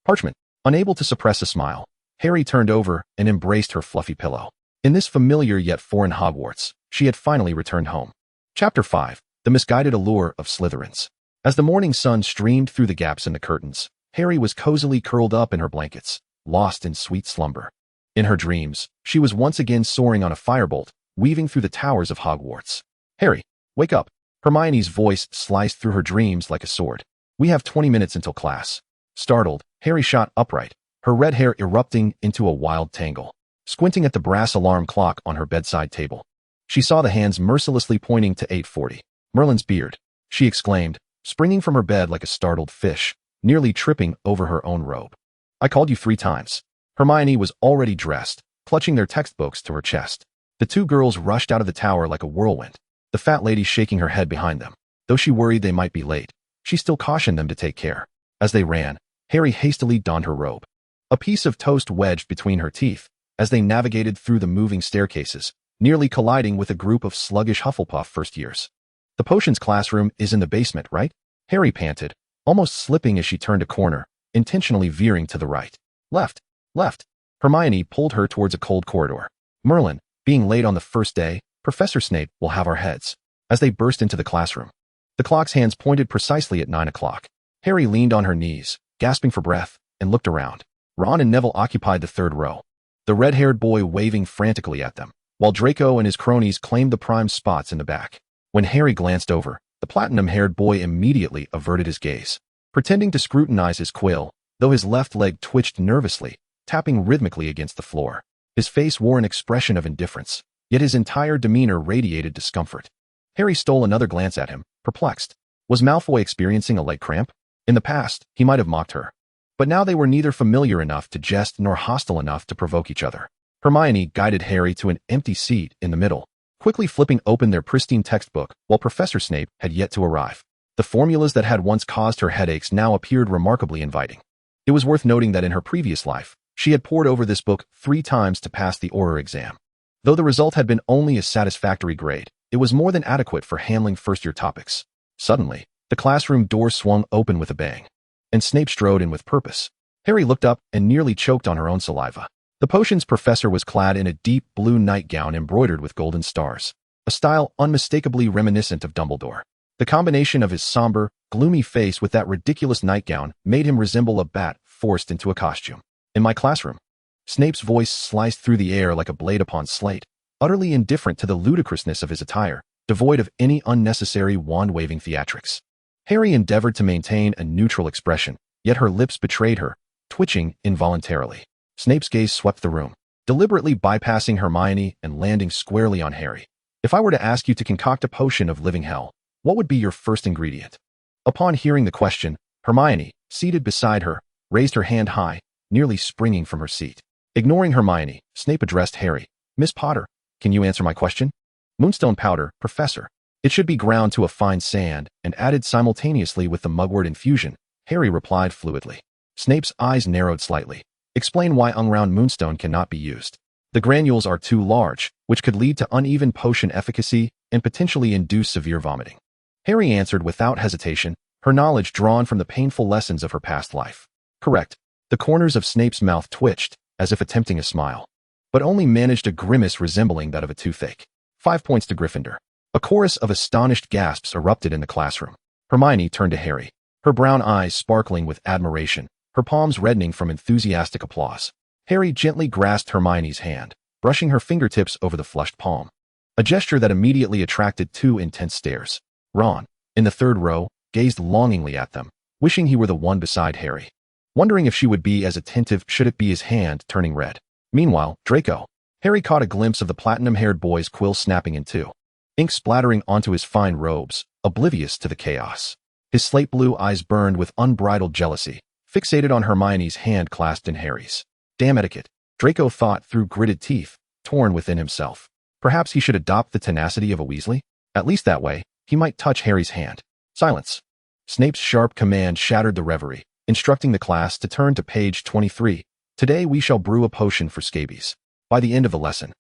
Parchment. Unable to suppress a smile, Harry turned over and embraced her fluffy pillow. In this familiar yet foreign Hogwarts, she had finally returned home. Chapter 5. The Misguided Allure of Slytherins. As the morning sun streamed through the gaps in the curtains, Harry was cozily curled up in her blankets, lost in sweet slumber. In her dreams, she was once again soaring on a firebolt, weaving through the towers of Hogwarts. Harry, wake up. Hermione's voice sliced through her dreams like a sword. We have 20 minutes until class. Startled, Harry shot upright, her red hair erupting into a wild tangle. Squinting at the brass alarm clock on her bedside table, she saw the hands mercilessly pointing to 8:40. Merlin's beard, she exclaimed, springing from her bed like a startled fish, nearly tripping over her own robe. I called you 3 times. Hermione was already dressed, clutching their textbooks to her chest. The two girls rushed out of the tower like a whirlwind, the fat lady shaking her head behind them. Though she worried they might be late, she still cautioned them to take care. As they ran, Harry hastily donned her robe. A piece of toast wedged between her teeth as they navigated through the moving staircases, nearly colliding with a group of sluggish Hufflepuff first years. The potions classroom is in the basement, right? Harry panted, almost slipping as she turned a corner, intentionally veering to the right. Left, left. Hermione pulled her towards a cold corridor. Merlin, being late on the first day, Professor Snape will have our heads. As they burst into the classroom, the clock's hands pointed precisely at 9 o'clock. Harry leaned on her knees, gasping for breath, and looked around. Ron and Neville occupied the third row, the red-haired boy waving frantically at them, while Draco and his cronies claimed the prime spots in the back. When Harry glanced over, the platinum-haired boy immediately averted his gaze, pretending to scrutinize his quill, though his left leg twitched nervously, tapping rhythmically against the floor. His face wore an expression of indifference, yet his entire demeanor radiated discomfort. Harry stole another glance at him, perplexed. Was Malfoy experiencing a leg cramp? In the past, he might have mocked her. But now they were neither familiar enough to jest nor hostile enough to provoke each other. Hermione guided Harry to an empty seat in the middle, quickly flipping open their pristine textbook while Professor Snape had yet to arrive. The formulas that had once caused her headaches now appeared remarkably inviting. It was worth noting that in her previous life, she had pored over this book 3 times to pass the Auror exam. Though the result had been only a satisfactory grade, it was more than adequate for handling first-year topics. Suddenly, the classroom door swung open with a bang, and Snape strode in with purpose. Harry looked up and nearly choked on her own saliva. The potions professor was clad in a deep blue nightgown embroidered with golden stars, a style unmistakably reminiscent of Dumbledore. The combination of his somber, gloomy face with that ridiculous nightgown made him resemble a bat forced into a costume. In my classroom, Snape's voice sliced through the air like a blade upon slate, utterly indifferent to the ludicrousness of his attire, devoid of any unnecessary wand-waving theatrics. Harry endeavored to maintain a neutral expression, yet her lips betrayed her, twitching involuntarily. Snape's gaze swept the room, deliberately bypassing Hermione and landing squarely on Harry. If I were to ask you to concoct a potion of living hell, what would be your first ingredient? Upon hearing the question, Hermione, seated beside her, raised her hand high, nearly springing from her seat. Ignoring Hermione, Snape addressed Harry. Miss Potter, can you answer my question? Moonstone powder, Professor. It should be ground to a fine sand and added simultaneously with the mugwort infusion, Harry replied fluidly. Snape's eyes narrowed slightly. Explain why unground moonstone cannot be used. The granules are too large, which could lead to uneven potion efficacy and potentially induce severe vomiting. Harry answered without hesitation, her knowledge drawn from the painful lessons of her past life. Correct. The corners of Snape's mouth twitched, as if attempting a smile, but only managed a grimace resembling that of a toothache. 5 points to Gryffindor. A chorus of astonished gasps erupted in the classroom. Hermione turned to Harry, her brown eyes sparkling with admiration, her palms reddening from enthusiastic applause. Harry gently grasped Hermione's hand, brushing her fingertips over the flushed palm, a gesture that immediately attracted 2 intense stares. Ron, in the third row, gazed longingly at them, wishing he were the one beside Harry, wondering if she would be as attentive should it be his hand turning red. Meanwhile, Draco. Harry caught a glimpse of the platinum-haired boy's quill snapping in 2, ink splattering onto his fine robes, oblivious to the chaos. His slate blue eyes burned with unbridled jealousy, fixated on Hermione's hand clasped in Harry's. Damn etiquette, Draco thought through gritted teeth, torn within himself. Perhaps he should adopt the tenacity of a Weasley? At least that way, he might touch Harry's hand. Silence. Snape's sharp command shattered the reverie, instructing the class to turn to page 23. Today we shall brew a potion for scabies. By the end of the lesson,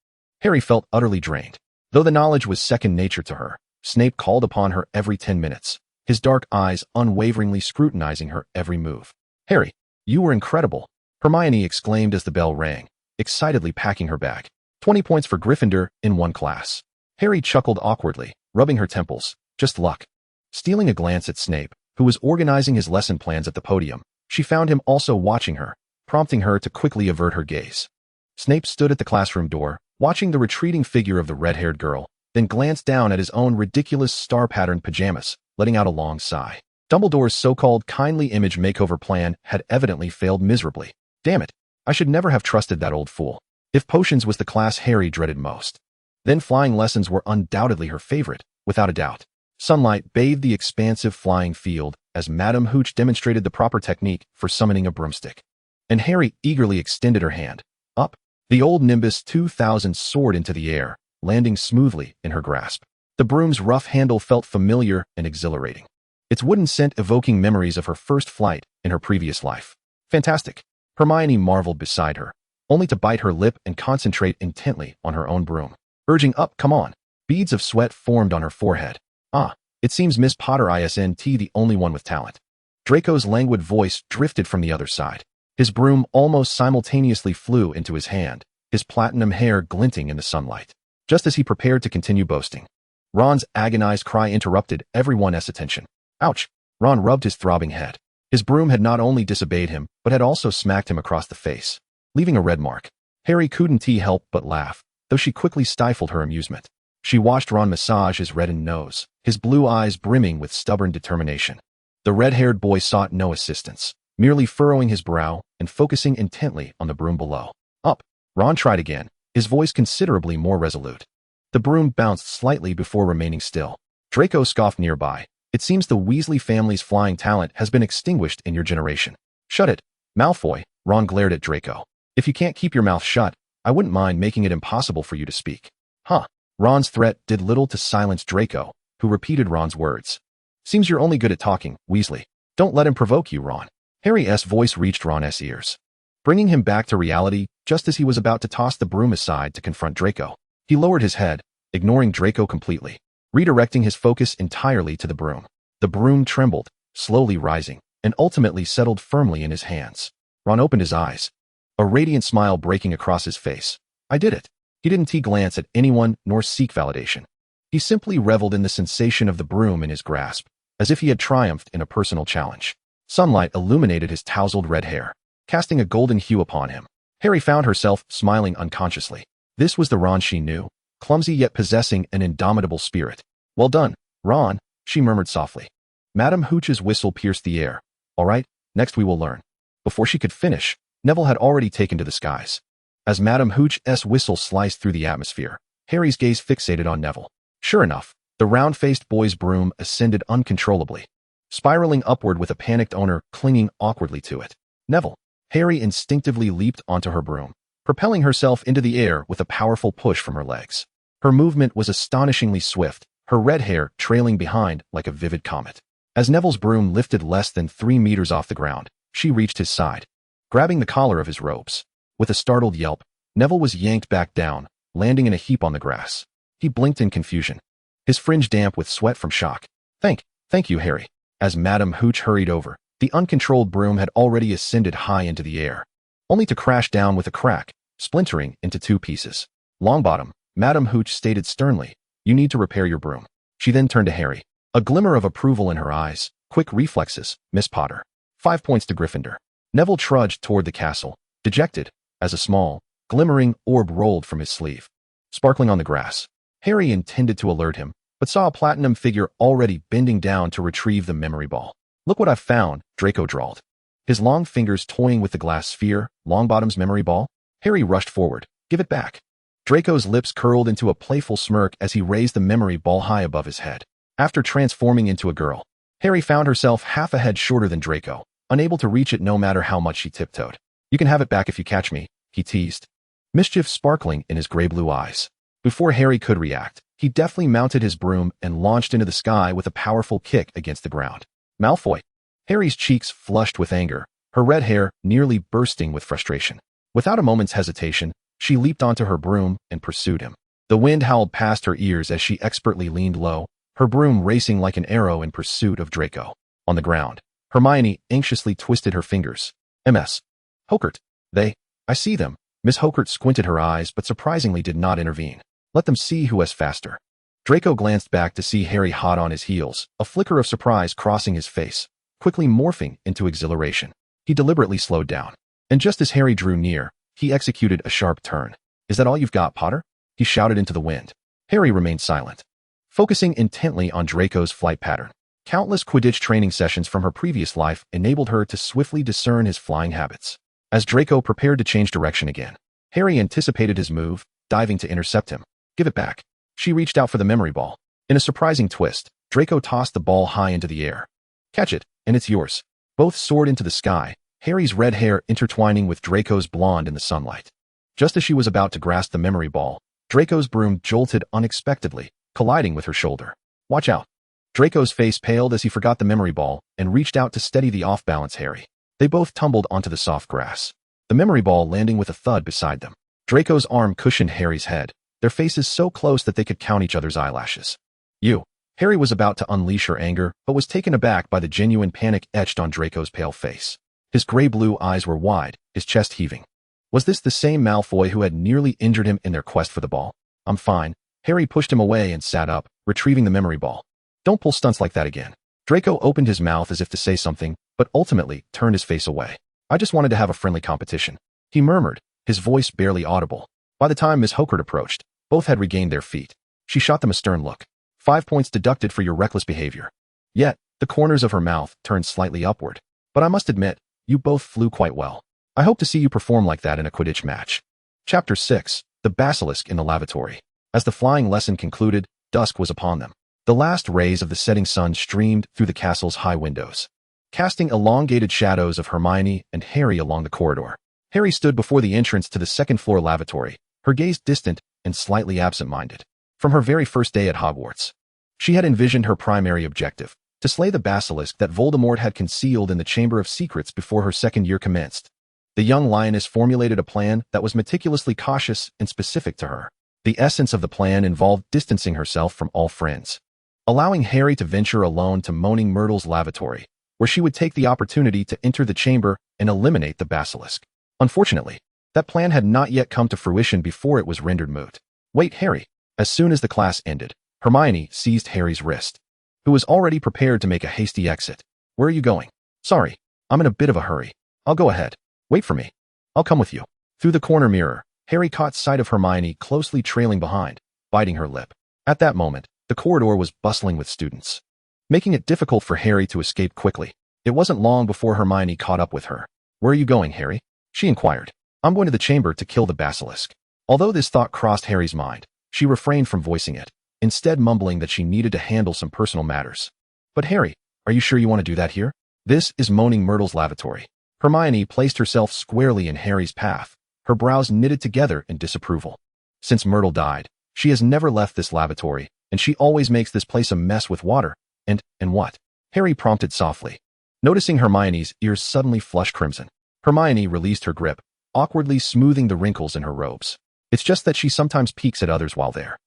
Harry felt utterly drained. Though the knowledge was second nature to her, Snape called upon her every 10 minutes, his dark eyes unwaveringly scrutinizing her every move. Harry, you were incredible, Hermione exclaimed as the bell rang, excitedly packing her bag. 20 points for Gryffindor in 1 class. Harry chuckled awkwardly, rubbing her temples. Just luck. Stealing a glance at Snape, who was organizing his lesson plans at the podium, she found him also watching her, prompting her to quickly avert her gaze. Snape stood at the classroom door, watching the retreating figure of the red-haired girl, then glanced down at his own ridiculous star-patterned pajamas, letting out a long sigh. Dumbledore's so-called kindly image makeover plan had evidently failed miserably. Damn it, I should never have trusted that old fool. If potions was the class Harry dreaded most, then flying lessons were undoubtedly her favorite, without a doubt. Sunlight bathed the expansive flying field as Madame Hooch demonstrated the proper technique for summoning a broomstick. And Harry eagerly extended her hand. Up, the old Nimbus 2000 soared into the air, landing smoothly in her grasp. The broom's rough handle felt familiar and exhilarating, its wooden scent evoking memories of her first flight in her previous life. Fantastic. Hermione marveled beside her, only to bite her lip and concentrate intently on her own broom. Urging up, come on. Beads of sweat formed on her forehead. Ah, it seems Miss Potter isn't the only one with talent. Draco's languid voice drifted from the other side. His broom almost simultaneously flew into his hand, his platinum hair glinting in the sunlight. Just as he prepared to continue boasting, Ron's agonized cry interrupted everyone's attention. Ouch! Ron rubbed his throbbing head. His broom had not only disobeyed him, but had also smacked him across the face, leaving a red mark. Harry couldn't help but laugh, though she quickly stifled her amusement. She watched Ron massage his reddened nose, his blue eyes brimming with stubborn determination. The red-haired boy sought no assistance, merely furrowing his brow and focusing intently on the broom below. Up! Ron tried again, his voice considerably more resolute. The broom bounced slightly before remaining still. Draco scoffed nearby. It seems the Weasley family's flying talent has been extinguished in your generation. Shut it, Malfoy, Ron glared at Draco. If you can't keep your mouth shut, I wouldn't mind making it impossible for you to speak. Huh. Ron's threat did little to silence Draco, who repeated Ron's words. Seems you're only good at talking, Weasley. Don't let him provoke you, Ron. Harry's voice reached Ron's ears, bringing him back to reality just as he was about to toss the broom aside to confront Draco. He lowered his head, ignoring Draco completely, redirecting his focus entirely to the broom. The broom trembled, slowly rising, and ultimately settled firmly in his hands. Ron opened his eyes, a radiant smile breaking across his face. I did it. He didn't glance at anyone nor seek validation. He simply reveled in the sensation of the broom in his grasp, as if he had triumphed in a personal challenge. Sunlight illuminated his tousled red hair, casting a golden hue upon him. Harry found herself smiling unconsciously. This was the Ron she knew, clumsy yet possessing an indomitable spirit. Well done, Ron, she murmured softly. Madame Hooch's whistle pierced the air. All right, next we will learn. Before she could finish, Neville had already taken to the skies. As Madame Hooch's whistle sliced through the atmosphere, Harry's gaze fixated on Neville. Sure enough, the round-faced boy's broom ascended uncontrollably, spiraling upward with a panicked owner clinging awkwardly to it. Neville. Harry instinctively leaped onto her broom, propelling herself into the air with a powerful push from her legs. Her movement was astonishingly swift, her red hair trailing behind like a vivid comet. As Neville's broom lifted less than 3 meters off the ground, she reached his side, grabbing the collar of his robes. With a startled yelp, Neville was yanked back down, landing in a heap on the grass. He blinked in confusion, his fringe damp with sweat from shock. Thank you, Harry. As Madame Hooch hurried over, the uncontrolled broom had already ascended high into the air, only to crash down with a crack, splintering into 2 pieces. Longbottom, Madame Hooch stated sternly, you need to repair your broom. She then turned to Harry, a glimmer of approval in her eyes. Quick reflexes, Miss Potter. 5 points to Gryffindor. Neville trudged toward the castle, dejected, as a small, glimmering orb rolled from his sleeve, sparkling on the grass. Harry intended to alert him, but saw a platinum figure already bending down to retrieve the memory ball. Look what I've found, Draco drawled, his long fingers toying with the glass sphere. Longbottom's memory ball? Harry rushed forward. Give it back. Draco's lips curled into a playful smirk as he raised the memory ball high above his head. After transforming into a girl, Harry found herself half a head shorter than Draco, unable to reach it no matter how much she tiptoed. You can have it back if you catch me, he teased, mischief sparkling in his gray-blue eyes. Before Harry could react, he deftly mounted his broom and launched into the sky with a powerful kick against the ground. Malfoy. Harry's cheeks flushed with anger, her red hair nearly bursting with frustration. Without a moment's hesitation, she leaped onto her broom and pursued him. The wind howled past her ears as she expertly leaned low, her broom racing like an arrow in pursuit of Draco. On the ground, Hermione anxiously twisted her fingers. Ms. Hokert. I see them. Miss Hokert squinted her eyes but surprisingly did not intervene. Let them see who is faster. Draco glanced back to see Harry hot on his heels, a flicker of surprise crossing his face, quickly morphing into exhilaration. He deliberately slowed down, and just as Harry drew near, he executed a sharp turn. Is that all you've got, Potter? He shouted into the wind. Harry remained silent, focusing intently on Draco's flight pattern. Countless Quidditch training sessions from her previous life enabled her to swiftly discern his flying habits. As Draco prepared to change direction again, Harry anticipated his move, diving to intercept him. Give it back. She reached out for the memory ball. In a surprising twist, Draco tossed the ball high into the air. Catch it, and it's yours. Both soared into the sky, Harry's red hair intertwining with Draco's blonde in the sunlight. Just as she was about to grasp the memory ball, Draco's broom jolted unexpectedly, colliding with her shoulder. Watch out. Draco's face paled as he forgot the memory ball and reached out to steady the off-balance Harry. They both tumbled onto the soft grass, the memory ball landing with a thud beside them. Draco's arm cushioned Harry's head, their faces so close that they could count each other's eyelashes. You. Harry was about to unleash her anger, but was taken aback by the genuine panic etched on Draco's pale face. His gray-blue eyes were wide, his chest heaving. Was this the same Malfoy who had nearly injured him in their quest for the ball? I'm fine. Harry pushed him away and sat up, retrieving the memory ball. Don't pull stunts like that again. Draco opened his mouth as if to say something, but ultimately turned his face away. I just wanted to have a friendly competition, he murmured, his voice barely audible. By the time Miss Hokert approached, both had regained their feet. She shot them a stern look. 5 points deducted for your reckless behavior. Yet, the corners of her mouth turned slightly upward. But I must admit, you both flew quite well. I hope to see you perform like that in a Quidditch match. Chapter 6. The Basilisk in the Lavatory. As the flying lesson concluded, dusk was upon them. The last rays of the setting sun streamed through the castle's high windows, casting elongated shadows of Hermione and Harry along the corridor. Harry stood before the entrance to the second-floor lavatory, her gaze distant and slightly absent-minded. From her very first day at Hogwarts, she had envisioned her primary objective, to slay the basilisk that Voldemort had concealed in the Chamber of Secrets before her second year commenced. The young lioness formulated a plan that was meticulously cautious and specific to her. The essence of the plan involved distancing herself from all friends, allowing Harry to venture alone to Moaning Myrtle's lavatory, where she would take the opportunity to enter the chamber and eliminate the basilisk. Unfortunately, that plan had not yet come to fruition before it was rendered moot. Wait, Harry. As soon as the class ended, Hermione seized Harry's wrist, who was already prepared to make a hasty exit. Where are you going? Sorry, I'm in a bit of a hurry. I'll go ahead. Wait for me. I'll come with you. Through the corner mirror, Harry caught sight of Hermione closely trailing behind, biting her lip. At that moment, the corridor was bustling with students, making it difficult for Harry to escape quickly. It wasn't long before Hermione caught up with her. Where are you going, Harry? She inquired. I'm going to the chamber to kill the basilisk. Although this thought crossed Harry's mind, she refrained from voicing it, instead mumbling that she needed to handle some personal matters. But Harry, are you sure you want to do that here? This is Moaning Myrtle's lavatory. Hermione placed herself squarely in Harry's path, her brows knitted together in disapproval. Since Myrtle died, she has never left this lavatory, and she always makes this place a mess with water. And what? Harry prompted softly, noticing Hermione's ears suddenly flush crimson. Hermione released her grip, awkwardly smoothing the wrinkles in her robes. It's just that she sometimes peeks at others while there.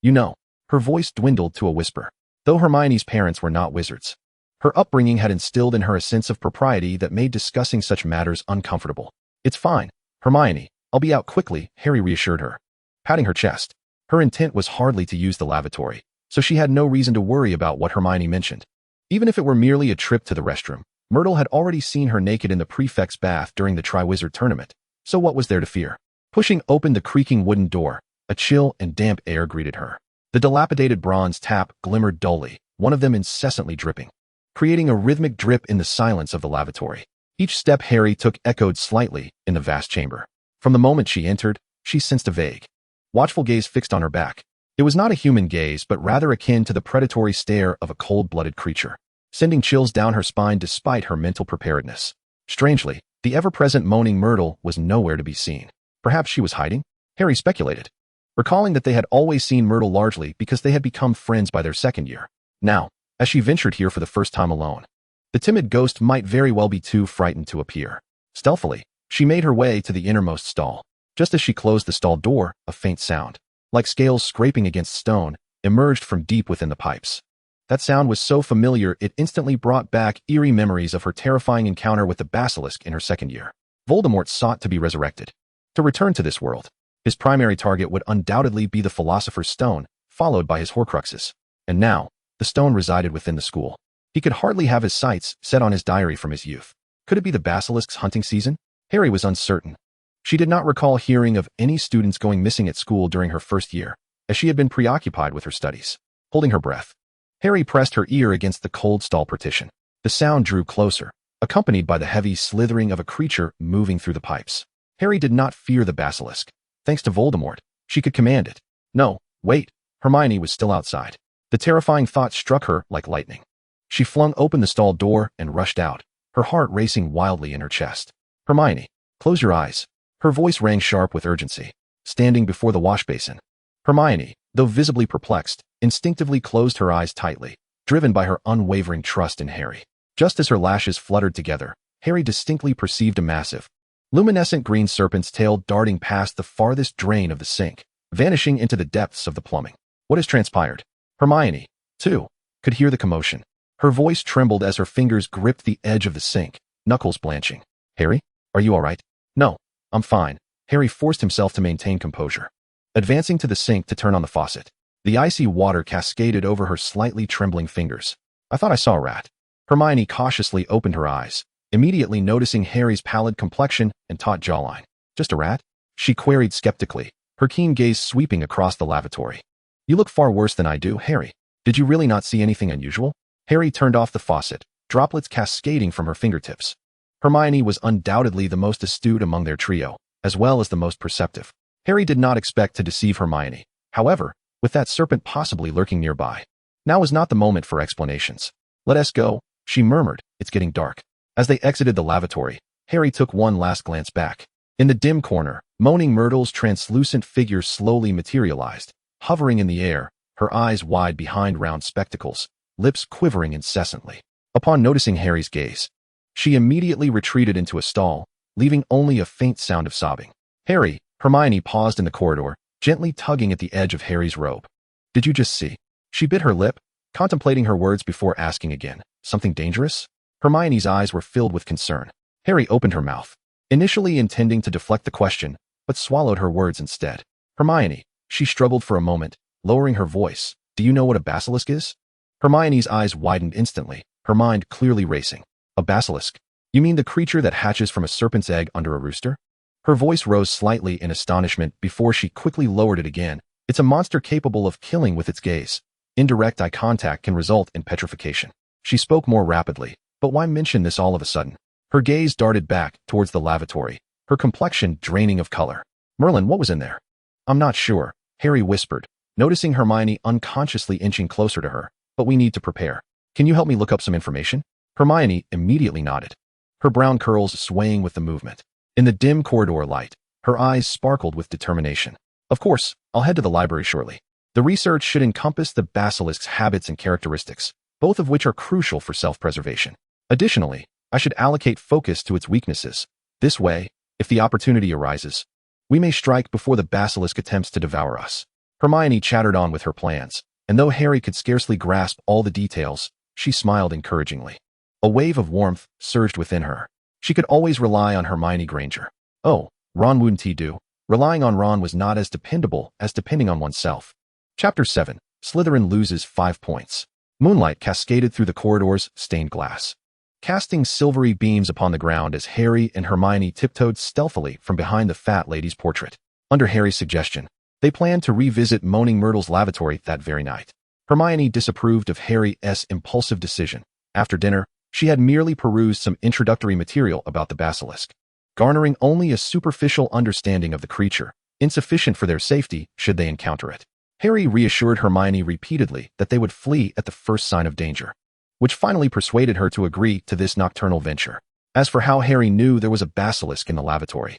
You know, her voice dwindled to a whisper. Though Hermione's parents were not wizards, her upbringing had instilled in her a sense of propriety that made discussing such matters uncomfortable. It's fine, Hermione. I'll be out quickly, Harry reassured her, patting her chest. Her intent was hardly to use the lavatory, so she had no reason to worry about what Hermione mentioned. Even if it were merely a trip to the restroom, Myrtle had already seen her naked in the prefect's bath during the Triwizard Tournament, so what was there to fear? Pushing open the creaking wooden door, a chill and damp air greeted her. The dilapidated bronze tap glimmered dully, one of them incessantly dripping, creating a rhythmic drip in the silence of the lavatory. Each step Harry took echoed slightly in the vast chamber. From the moment she entered, she sensed a vague, watchful gaze fixed on her back. It was not a human gaze, but rather akin to the predatory stare of a cold-blooded creature, sending chills down her spine despite her mental preparedness. Strangely, the ever-present Moaning Myrtle was nowhere to be seen. Perhaps she was hiding? Harry speculated, recalling that they had always seen Myrtle largely because they had become friends by their second year. Now, as she ventured here for the first time alone, the timid ghost might very well be too frightened to appear. Stealthily, she made her way to the innermost stall. Just as she closed the stall door, a faint sound, like scales scraping against stone, emerged from deep within the pipes. That sound was so familiar it instantly brought back eerie memories of her terrifying encounter with the basilisk in her second year. Voldemort sought to be resurrected, to return to this world. His primary target would undoubtedly be the Philosopher's Stone, followed by his Horcruxes. And now, the stone resided within the school. He could hardly have his sights set on his diary from his youth. Could it be the basilisk's hunting season? Harry was uncertain. She did not recall hearing of any students going missing at school during her first year, as she had been preoccupied with her studies. Holding her breath, Harry pressed her ear against the cold stall partition. The sound drew closer, accompanied by the heavy slithering of a creature moving through the pipes. Harry did not fear the basilisk. Thanks to Voldemort, she could command it. No, wait, Hermione was still outside. The terrifying thought struck her like lightning. She flung open the stall door and rushed out, her heart racing wildly in her chest. Hermione, close your eyes. Her voice rang sharp with urgency. Standing before the wash basin, Hermione, though visibly perplexed, instinctively closed her eyes tightly, driven by her unwavering trust in Harry. Just as her lashes fluttered together, Harry distinctly perceived a massive, luminescent green serpent's tail darting past the farthest drain of the sink, vanishing into the depths of the plumbing. What has transpired? Hermione, too, could hear the commotion. Her voice trembled as her fingers gripped the edge of the sink, knuckles blanching. Harry, are you all right? No, I'm fine. Harry forced himself to maintain composure. Advancing to the sink to turn on the faucet, the icy water cascaded over her slightly trembling fingers. I thought I saw a rat. Hermione cautiously opened her eyes, immediately noticing Harry's pallid complexion and taut jawline. Just a rat? She queried skeptically, her keen gaze sweeping across the lavatory. You look far worse than I do, Harry. Did you really not see anything unusual? Harry turned off the faucet, droplets cascading from her fingertips. Hermione was undoubtedly the most astute among their trio, as well as the most perceptive. Harry did not expect to deceive Hermione. However, with that serpent possibly lurking nearby, now was not the moment for explanations. Let us go, she murmured. It's getting dark. As they exited the lavatory, Harry took one last glance back. In the dim corner, Moaning Myrtle's translucent figure slowly materialized, hovering in the air, her eyes wide behind round spectacles, lips quivering incessantly. Upon noticing Harry's gaze, she immediately retreated into a stall, leaving only a faint sound of sobbing. Harry, Hermione paused in the corridor, gently tugging at the edge of Harry's robe. Did you just see? She bit her lip, contemplating her words before asking again. Something dangerous? Hermione's eyes were filled with concern. Harry opened her mouth, initially intending to deflect the question, but swallowed her words instead. Hermione, she struggled for a moment, lowering her voice. Do you know what a basilisk is? Hermione's eyes widened instantly, her mind clearly racing. A basilisk? You mean the creature that hatches from a serpent's egg under a rooster? Her voice rose slightly in astonishment before she quickly lowered it again. It's a monster capable of killing with its gaze. Indirect eye contact can result in petrification. She spoke more rapidly, but why mention this all of a sudden? Her gaze darted back towards the lavatory, her complexion draining of color. Merlin, what was in there? I'm not sure, Harry whispered, noticing Hermione unconsciously inching closer to her. But we need to prepare. Can you help me look up some information? Hermione immediately nodded, her brown curls swaying with the movement. In the dim corridor light, her eyes sparkled with determination. Of course, I'll head to the library shortly. The research should encompass the basilisk's habits and characteristics, both of which are crucial for self-preservation. Additionally, I should allocate focus to its weaknesses. This way, if the opportunity arises, we may strike before the basilisk attempts to devour us. Hermione chattered on with her plans, and though Harry could scarcely grasp all the details, she smiled encouragingly. A wave of warmth surged within her. She could always rely on Hermione Granger. Oh, Ron wouldn't he do? Relying on Ron was not as dependable as depending on oneself. Chapter 7. Slytherin loses 5 points. Moonlight cascaded through the corridor's stained glass, casting silvery beams upon the ground as Harry and Hermione tiptoed stealthily from behind the fat lady's portrait. Under Harry's suggestion, they planned to revisit Moaning Myrtle's lavatory that very night. Hermione disapproved of Harry's impulsive decision. After dinner, she had merely perused some introductory material about the basilisk, garnering only a superficial understanding of the creature, insufficient for their safety should they encounter it. Harry reassured Hermione repeatedly that they would flee at the first sign of danger, which finally persuaded her to agree to this nocturnal venture. As for how Harry knew there was a basilisk in the lavatory,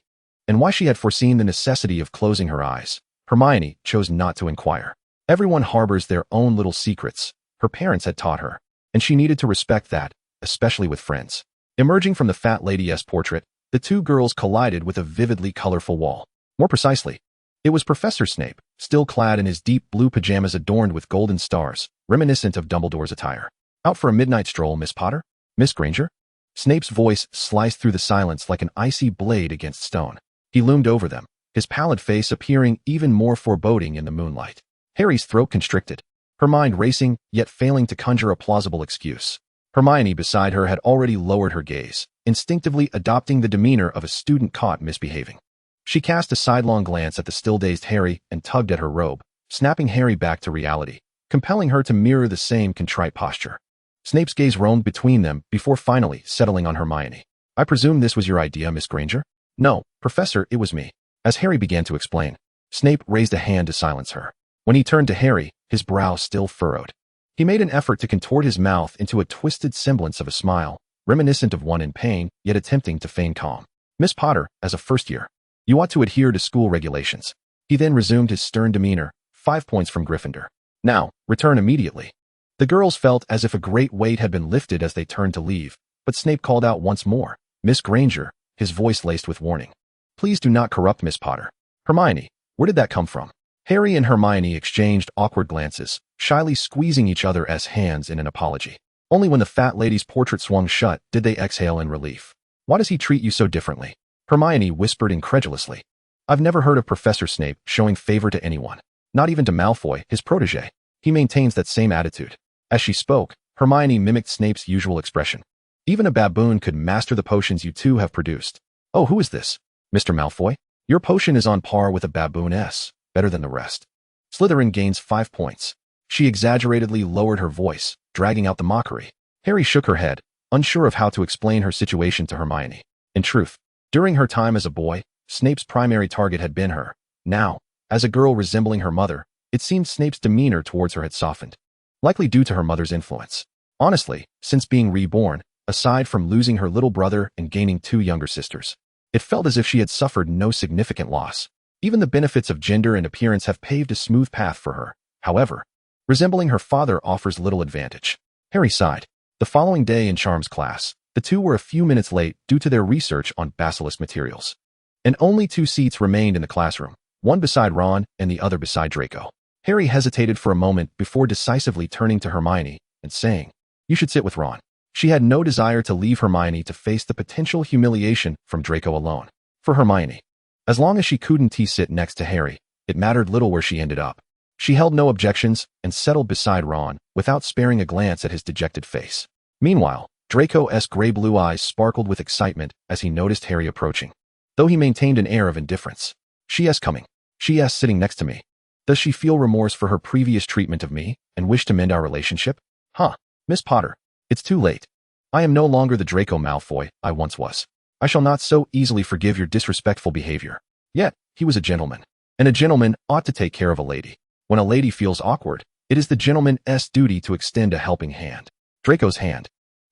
and why she had foreseen the necessity of closing her eyes, Hermione chose not to inquire. Everyone harbors their own little secrets, her parents had taught her, and she needed to respect that, especially with friends. Emerging from the fat lady's portrait, the two girls collided with a vividly colorful wall. More precisely, it was Professor Snape, still clad in his deep blue pajamas adorned with golden stars, reminiscent of Dumbledore's attire. Out for a midnight stroll, Miss Potter? Miss Granger? Snape's voice sliced through the silence like an icy blade against stone. He loomed over them, his pallid face appearing even more foreboding in the moonlight. Harry's throat constricted, her mind racing, yet failing to conjure a plausible excuse. Hermione beside her had already lowered her gaze, instinctively adopting the demeanor of a student caught misbehaving. She cast a sidelong glance at the still-dazed Harry and tugged at her robe, snapping Harry back to reality, compelling her to mirror the same contrite posture. Snape's gaze roamed between them before finally settling on Hermione. I presume this was your idea, Miss Granger? No, Professor, it was me. As Harry began to explain, Snape raised a hand to silence her. When he turned to Harry, his brow still furrowed. He made an effort to contort his mouth into a twisted semblance of a smile, reminiscent of one in pain, yet attempting to feign calm. Miss Potter, as a first year, you ought to adhere to school regulations. He then resumed his stern demeanor, 5 points from Gryffindor. Now, return immediately. The girls felt as if a great weight had been lifted as they turned to leave, but Snape called out once more, "Miss Granger," his voice laced with warning. "Please do not corrupt Miss Potter." "Hermione, where did that come from?" Harry and Hermione exchanged awkward glances, shyly squeezing each other's hands in an apology. Only when the fat lady's portrait swung shut did they exhale in relief. "Why does he treat you so differently?" Hermione whispered incredulously. "I've never heard of Professor Snape showing favor to anyone, not even to Malfoy, his protege. He maintains that same attitude." As she spoke, Hermione mimicked Snape's usual expression. "Even a baboon could master the potions you two have produced." "Oh, who is this? Mr. Malfoy? Your potion is on par with a baboon's, better than the rest." Slytherin gains 5 points. She exaggeratedly lowered her voice, dragging out the mockery. Harry shook her head, unsure of how to explain her situation to Hermione. In truth, during her time as a boy, Snape's primary target had been her. Now, as a girl resembling her mother, it seemed Snape's demeanor towards her had softened. Likely due to her mother's influence. Honestly, since being reborn, aside from losing her little brother and gaining 2 younger sisters, it felt as if she had suffered no significant loss. Even the benefits of gender and appearance have paved a smooth path for her. However, resembling her father offers little advantage. Harry sighed. The following day in Charms class, the two were a few minutes late due to their research on basilisk materials. And only 2 seats remained in the classroom, one beside Ron and the other beside Draco. Harry hesitated for a moment before decisively turning to Hermione and saying, "You should sit with Ron." She had no desire to leave Hermione to face the potential humiliation from Draco alone. For Hermione, as long as she couldn't sit next to Harry, it mattered little where she ended up. She held no objections and settled beside Ron without sparing a glance at his dejected face. Meanwhile, Draco's gray-blue eyes sparkled with excitement as he noticed Harry approaching. Though he maintained an air of indifference. "She's coming. She's sitting next to me. Does she feel remorse for her previous treatment of me and wish to mend our relationship?" "Huh, Miss Potter, it's too late. I am no longer the Draco Malfoy I once was. I shall not so easily forgive your disrespectful behavior." Yet, he was a gentleman, and a gentleman ought to take care of a lady. When a lady feels awkward, it is the gentleman's duty to extend a helping hand. Draco's hand,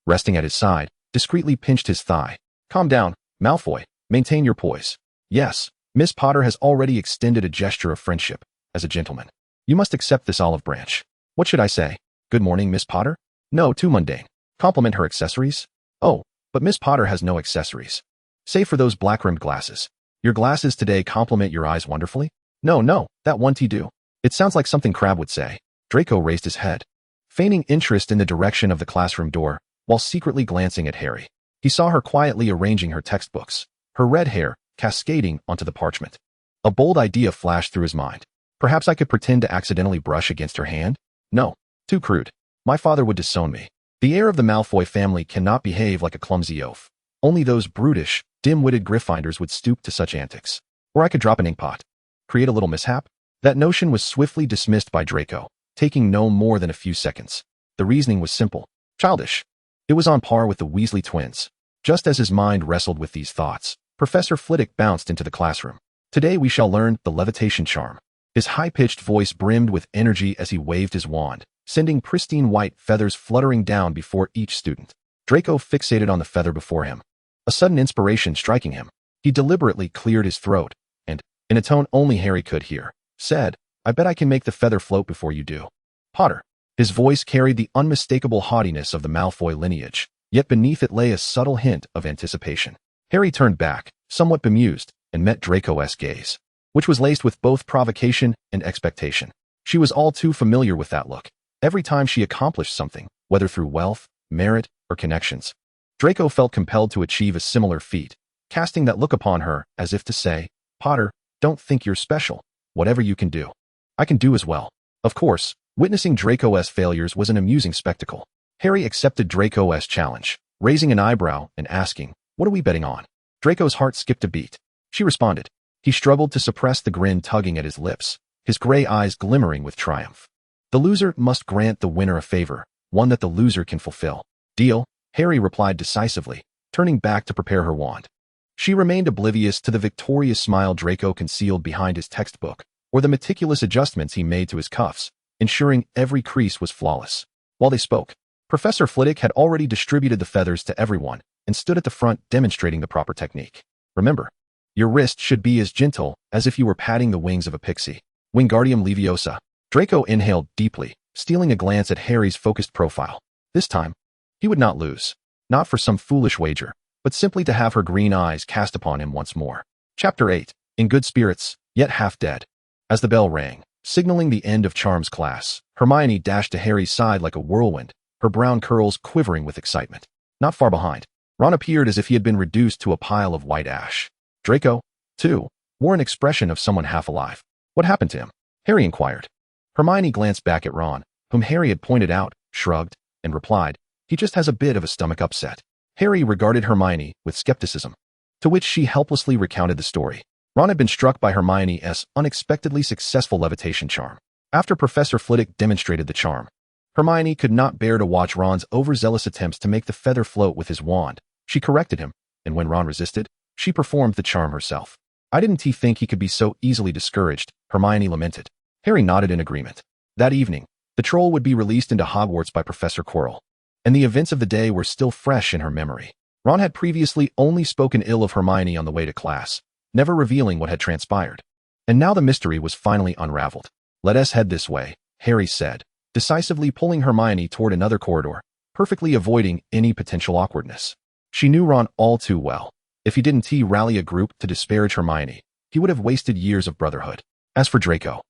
resting at his side, discreetly pinched his thigh. "Calm down, Malfoy. Maintain your poise." "Yes, Miss Potter has already extended a gesture of friendship. As a gentleman, you must accept this olive branch. What should I say? Good morning, Miss Potter?" "No, too mundane. Compliment her accessories." "Oh, but Miss Potter has no accessories. Save for those black-rimmed glasses. Your glasses today complement your eyes wonderfully." No, that won't do. It sounds like something Crabbe would say." Draco raised his head, feigning interest in the direction of the classroom door, while secretly glancing at Harry. He saw her quietly arranging her textbooks, her red hair cascading onto the parchment. A bold idea flashed through his mind. Perhaps I could pretend to accidentally brush against her hand? No, too crude. My father would disown me. The heir of the Malfoy family cannot behave like a clumsy oaf. Only those brutish, dim-witted Gryffindors would stoop to such antics. Or I could drop an inkpot. Create a little mishap? That notion was swiftly dismissed by Draco, taking no more than a few seconds. The reasoning was simple. Childish. It was on par with the Weasley twins. Just as his mind wrestled with these thoughts, Professor Flitwick bounced into the classroom. "Today we shall learn the levitation charm." His high-pitched voice brimmed with energy as he waved his wand, sending pristine white feathers fluttering down before each student. Draco fixated on the feather before him. A sudden inspiration striking him, he deliberately cleared his throat, and, in a tone only Harry could hear, said, "I bet I can make the feather float before you do." "Potter." His voice carried the unmistakable haughtiness of the Malfoy lineage, yet beneath it lay a subtle hint of anticipation. Harry turned back, somewhat bemused, and met Draco's gaze, which was laced with both provocation and expectation. She was all too familiar with that look. Every time she accomplished something, whether through wealth, merit, or connections, Draco felt compelled to achieve a similar feat, casting that look upon her as if to say, "Potter, don't think you're special. Whatever you can do, I can do as well." Of course, witnessing Draco's failures was an amusing spectacle. Harry accepted Draco's challenge, raising an eyebrow and asking, "What are we betting on?" Draco's heart skipped a beat. She responded. He struggled to suppress the grin tugging at his lips, his gray eyes glimmering with triumph. The loser must grant the winner a favor, one that the loser can fulfill. "Deal," Harry replied decisively, turning back to prepare her wand. She remained oblivious to the victorious smile Draco concealed behind his textbook, or the meticulous adjustments he made to his cuffs, ensuring every crease was flawless. While they spoke, Professor Flitwick had already distributed the feathers to everyone and stood at the front demonstrating the proper technique. "Remember, your wrist should be as gentle as if you were patting the wings of a pixie." Wingardium Leviosa. Draco inhaled deeply, stealing a glance at Harry's focused profile. This time, he would not lose. Not for some foolish wager, but simply to have her green eyes cast upon him once more. Chapter 8. In good spirits, yet half dead. As the bell rang, signaling the end of Charms class, Hermione dashed to Harry's side like a whirlwind, her brown curls quivering with excitement. Not far behind, Ron appeared as if he had been reduced to a pile of white ash. Draco, too, wore an expression of someone half alive. What happened to him? Harry inquired. Hermione glanced back at Ron, whom Harry had pointed out, shrugged, and replied, "He just has a bit of a stomach upset." Harry regarded Hermione with skepticism, to which she helplessly recounted the story. Ron had been struck by Hermione's unexpectedly successful levitation charm. After Professor Flitwick demonstrated the charm, Hermione could not bear to watch Ron's overzealous attempts to make the feather float with his wand. She corrected him, and when Ron resisted, she performed the charm herself. "I didn't think he could be so easily discouraged," Hermione lamented. Harry nodded in agreement. That evening, the troll would be released into Hogwarts by Professor Quirrell, and the events of the day were still fresh in her memory. Ron had previously only spoken ill of Hermione on the way to class, never revealing what had transpired. And now the mystery was finally unraveled. "Let us head this way," Harry said, decisively pulling Hermione toward another corridor, perfectly avoiding any potential awkwardness. She knew Ron all too well. If he didn't rally a group to disparage Hermione, he would have wasted years of brotherhood. As for Draco,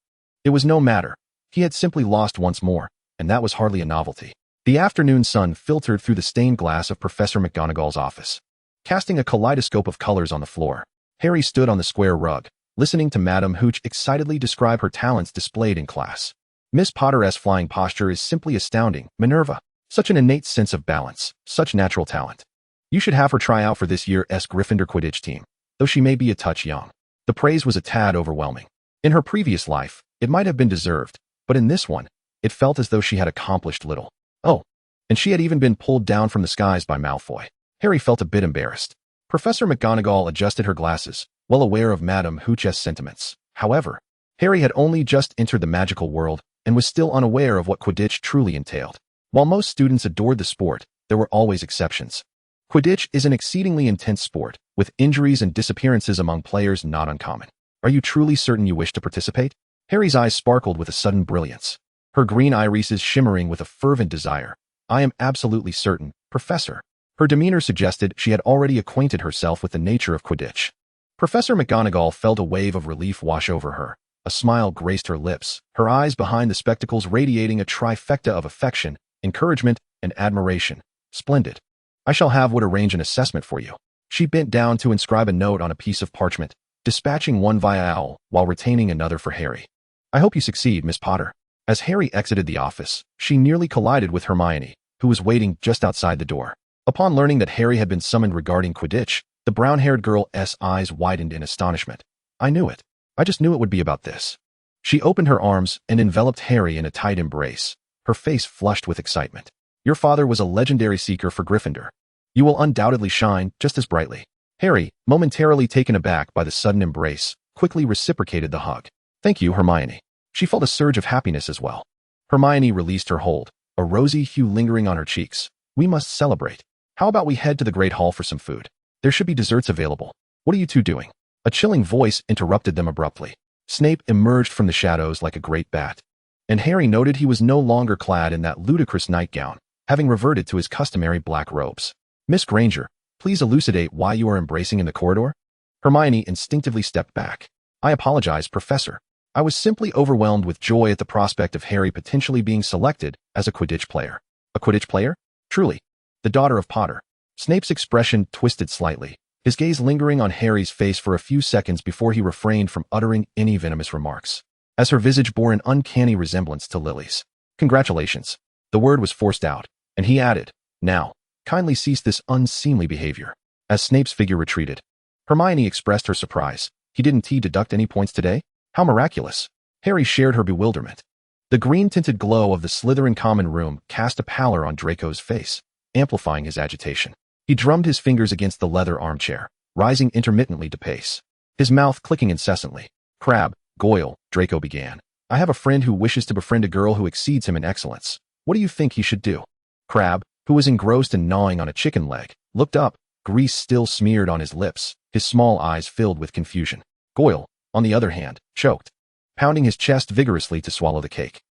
it was no matter. He had simply lost once more, and that was hardly a novelty. The afternoon sun filtered through the stained glass of Professor McGonagall's office, casting a kaleidoscope of colors on the floor. Harry stood on the square rug, listening to Madame Hooch excitedly describe her talents displayed in class. "Miss Potter's flying posture is simply astounding, Minerva. Such an innate sense of balance, such natural talent. You should have her try out for this year's Gryffindor Quidditch team, though she may be a touch young." The praise was a tad overwhelming. In her previous life, it might have been deserved, but in this one, it felt as though she had accomplished little. Oh, and she had even been pulled down from the skies by Malfoy. Harry felt a bit embarrassed. Professor McGonagall adjusted her glasses, well aware of Madame Hooch's sentiments. However, Harry had only just entered the magical world and was still unaware of what Quidditch truly entailed. While most students adored the sport, there were always exceptions. Quidditch is an exceedingly intense sport, with injuries and disappearances among players not uncommon. "Are you truly certain you wish to participate?" Harry's eyes sparkled with a sudden brilliance, her green irises shimmering with a fervent desire. "I am absolutely certain, Professor." Her demeanor suggested she had already acquainted herself with the nature of Quidditch. Professor McGonagall felt a wave of relief wash over her. A smile graced her lips, her eyes behind the spectacles radiating a trifecta of affection, encouragement, and admiration. "Splendid. I shall have Wood arrange an assessment for you." She bent down to inscribe a note on a piece of parchment, dispatching one via owl while retaining another for Harry. "I hope you succeed, Miss Potter." As Harry exited the office, she nearly collided with Hermione, who was waiting just outside the door. Upon learning that Harry had been summoned regarding Quidditch, the brown-haired girl's eyes widened in astonishment. "I knew it. I just knew it would be about this." She opened her arms and enveloped Harry in a tight embrace, her face flushed with excitement. "Your father was a legendary seeker for Gryffindor. You will undoubtedly shine just as brightly." Harry, momentarily taken aback by the sudden embrace, quickly reciprocated the hug. "Thank you, Hermione." She felt a surge of happiness as well. Hermione released her hold, a rosy hue lingering on her cheeks. "We must celebrate. How about we head to the Great Hall for some food? There should be desserts available. What are you two doing?" A chilling voice interrupted them abruptly. Snape emerged from the shadows like a great bat, and Harry noted he was no longer clad in that ludicrous nightgown, having reverted to his customary black robes. "Miss Granger, please elucidate why you are embracing in the corridor?" Hermione instinctively stepped back. "I apologize, Professor. I was simply overwhelmed with joy at the prospect of Harry potentially being selected as a Quidditch player." "A Quidditch player? Truly? The daughter of Potter?" Snape's expression twisted slightly, his gaze lingering on Harry's face for a few seconds before he refrained from uttering any venomous remarks, as her visage bore an uncanny resemblance to Lily's. "Congratulations." The word was forced out, and he added, "Now, kindly cease this unseemly behavior." As Snape's figure retreated, Hermione expressed her surprise. "He didn't deduct any points today? How miraculous." Harry shared her bewilderment. The green-tinted glow of the Slytherin common room cast a pallor on Draco's face, amplifying his agitation. He drummed his fingers against the leather armchair, rising intermittently to pace, his mouth clicking incessantly. "Crabbe, Goyle," Draco began. "I have a friend who wishes to befriend a girl who exceeds him in excellence. What do you think he should do?" Crabbe, who was engrossed in gnawing on a chicken leg, looked up, grease still smeared on his lips, his small eyes filled with confusion. Goyle, on the other hand, choked. pounding his chest vigorously to swallow the cake.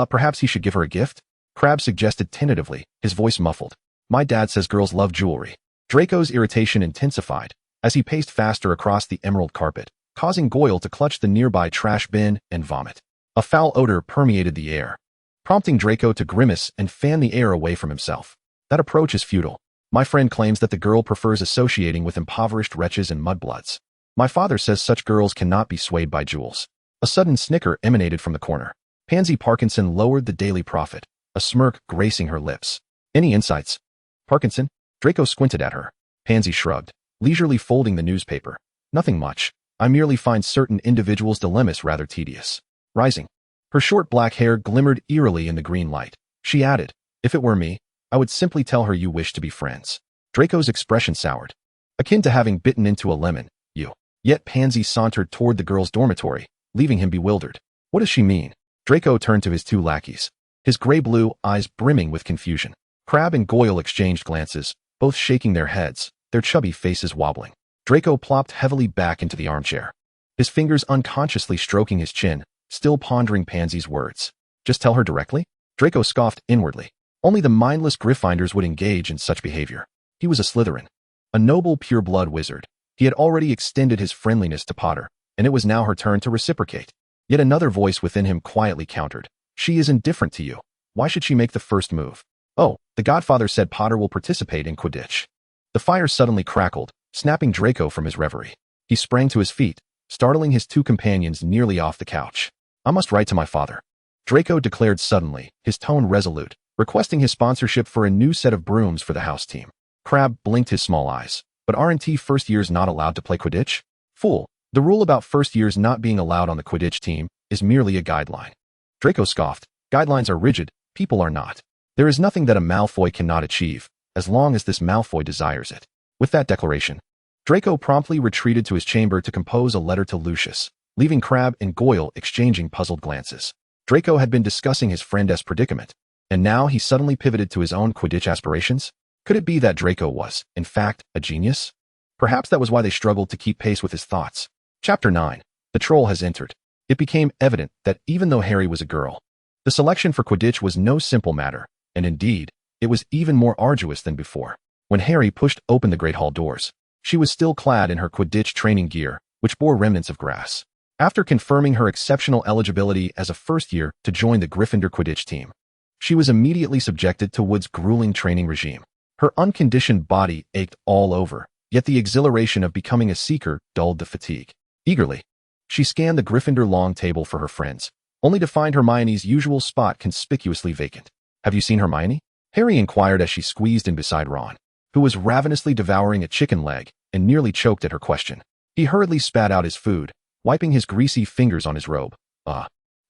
Perhaps he should give her a gift? Crabbe suggested tentatively, his voice muffled. My dad says girls love jewelry. Draco's irritation intensified as he paced faster across the emerald carpet, causing Goyle to clutch the nearby trash bin and vomit. A foul odor permeated the air, prompting Draco to grimace and fan the air away from himself. That approach is futile. My friend claims that the girl prefers associating with impoverished wretches and mudbloods. My father says such girls cannot be swayed by jewels. A sudden snicker emanated from the corner. Pansy Parkinson lowered the Daily Prophet, a smirk gracing her lips. Any insights? Parkinson? Draco squinted at her. Pansy shrugged, leisurely folding the newspaper. Nothing much. I merely find certain individuals' dilemmas rather tedious. Rising. Her short black hair glimmered eerily in the green light. She added, if it were me, I would simply tell her you wish to be friends. Draco's expression soured. Akin to having bitten into a lemon, you. Yet Pansy sauntered toward the girls' dormitory, leaving him bewildered. What does she mean? Draco turned to his two lackeys, his gray-blue eyes brimming with confusion. Crabbe and Goyle exchanged glances, both shaking their heads, their chubby faces wobbling. Draco plopped heavily back into the armchair, his fingers unconsciously stroking his chin, still pondering Pansy's words. Just tell her directly? Draco scoffed inwardly. Only the mindless Gryffindors would engage in such behavior. He was a Slytherin, a noble pure-blood wizard. He had already extended his friendliness to Potter, and it was now her turn to reciprocate. Yet another voice within him quietly countered. She is indifferent to you. Why should she make the first move? Oh, the Godfather said Potter will participate in Quidditch. The fire suddenly crackled, snapping Draco from his reverie. He sprang to his feet, startling his two companions nearly off the couch. I must write to my father, Draco declared suddenly, his tone resolute, requesting his sponsorship for a new set of brooms for the house team. Crabbe blinked his small eyes. But aren't first years not allowed to play Quidditch? Fool. The rule about first years not being allowed on the Quidditch team is merely a guideline. Draco scoffed. Guidelines are rigid, people are not. There is nothing that a Malfoy cannot achieve, as long as this Malfoy desires it. With that declaration, Draco promptly retreated to his chamber to compose a letter to Lucius, leaving Crabbe and Goyle exchanging puzzled glances. Draco had been discussing his friend's predicament, and now he suddenly pivoted to his own Quidditch aspirations? Could it be that Draco was, in fact, a genius? Perhaps that was why they struggled to keep pace with his thoughts. Chapter 9. The Troll has entered. It became evident that even though Harry was a girl, the selection for Quidditch was no simple matter, and indeed, it was even more arduous than before. When Harry pushed open the Great Hall doors, she was still clad in her Quidditch training gear, which bore remnants of grass. After confirming her exceptional eligibility as a first year to join the Gryffindor Quidditch team, she was immediately subjected to Wood's grueling training regime. Her unconditioned body ached all over, yet the exhilaration of becoming a seeker dulled the fatigue. Eagerly, she scanned the Gryffindor long table for her friends, only to find Hermione's usual spot conspicuously vacant. Have you seen Hermione? Harry inquired as she squeezed in beside Ron, who was ravenously devouring a chicken leg and nearly choked at her question. He hurriedly spat out his food, wiping his greasy fingers on his robe. I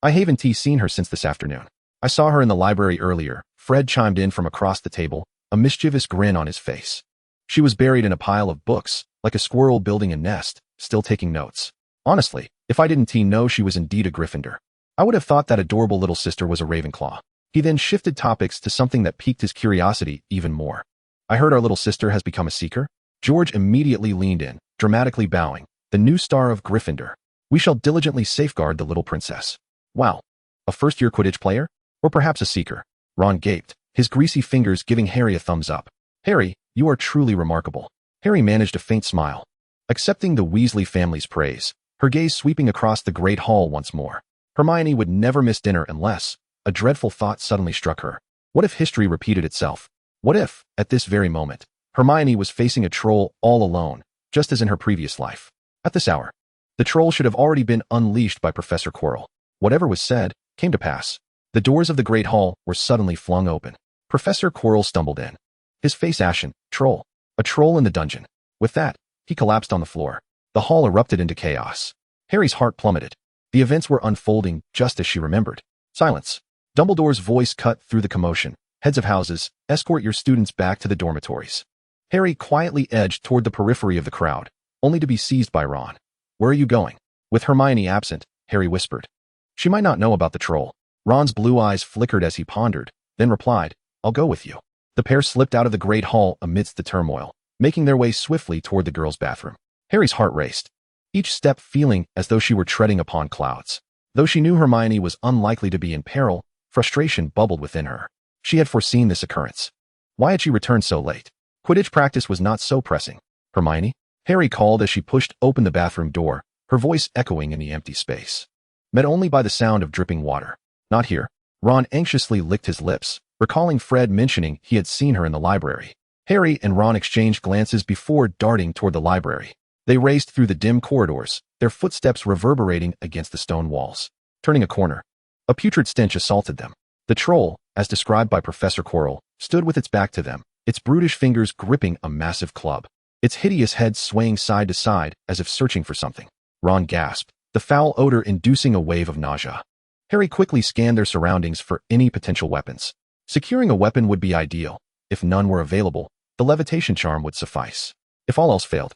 haven't seen her since this afternoon. I saw her in the library earlier, Fred chimed in from across the table, a mischievous grin on his face. She was buried in a pile of books, like a squirrel building a nest, still taking notes. Honestly, if I didn't know she was indeed a Gryffindor, I would have thought that adorable little sister was a Ravenclaw. He then shifted topics to something that piqued his curiosity even more. I heard our little sister has become a seeker? George immediately leaned in, dramatically bowing. The new star of Gryffindor. We shall diligently safeguard the little princess. Wow. A first-year Quidditch player? Or perhaps a seeker? Ron gaped, his greasy fingers giving Harry a thumbs up. Harry, you are truly remarkable. Harry managed a faint smile, accepting the Weasley family's praise, her gaze sweeping across the Great Hall once more. Hermione would never miss dinner unless a dreadful thought suddenly struck her. What if history repeated itself? What if, at this very moment, Hermione was facing a troll all alone, just as in her previous life? At this hour, the troll should have already been unleashed by Professor Quirrell. Whatever was said came to pass. The doors of the Great Hall were suddenly flung open. Professor Quirrell stumbled in, his face ashen. Troll. A troll in the dungeon. With that, he collapsed on the floor. The hall erupted into chaos. Harry's heart plummeted. The events were unfolding just as she remembered. Silence. Dumbledore's voice cut through the commotion. Heads of houses, escort your students back to the dormitories. Harry quietly edged toward the periphery of the crowd, only to be seized by Ron. Where are you going? With Hermione absent, Harry whispered. She might not know about the troll. Ron's blue eyes flickered as he pondered, then replied, I'll go with you. The pair slipped out of the Great Hall amidst the turmoil, making their way swiftly toward the girls' bathroom. Harry's heart raced, each step feeling as though she were treading upon clouds. Though she knew Hermione was unlikely to be in peril, frustration bubbled within her. She had foreseen this occurrence. Why had she returned so late? Quidditch practice was not so pressing. Hermione? Harry called as she pushed open the bathroom door, her voice echoing in the empty space. Met only by the sound of dripping water. Not here. Ron anxiously licked his lips, recalling Fred mentioning he had seen her in the library. Harry and Ron exchanged glances before darting toward the library. They raced through the dim corridors, their footsteps reverberating against the stone walls. Turning a corner, a putrid stench assaulted them. The troll, as described by Professor Quirrell, stood with its back to them, its brutish fingers gripping a massive club, its hideous head swaying side to side as if searching for something. Ron gasped, the foul odor inducing a wave of nausea. Harry quickly scanned their surroundings for any potential weapons. Securing a weapon would be ideal. If none were available, the levitation charm would suffice. If all else failed,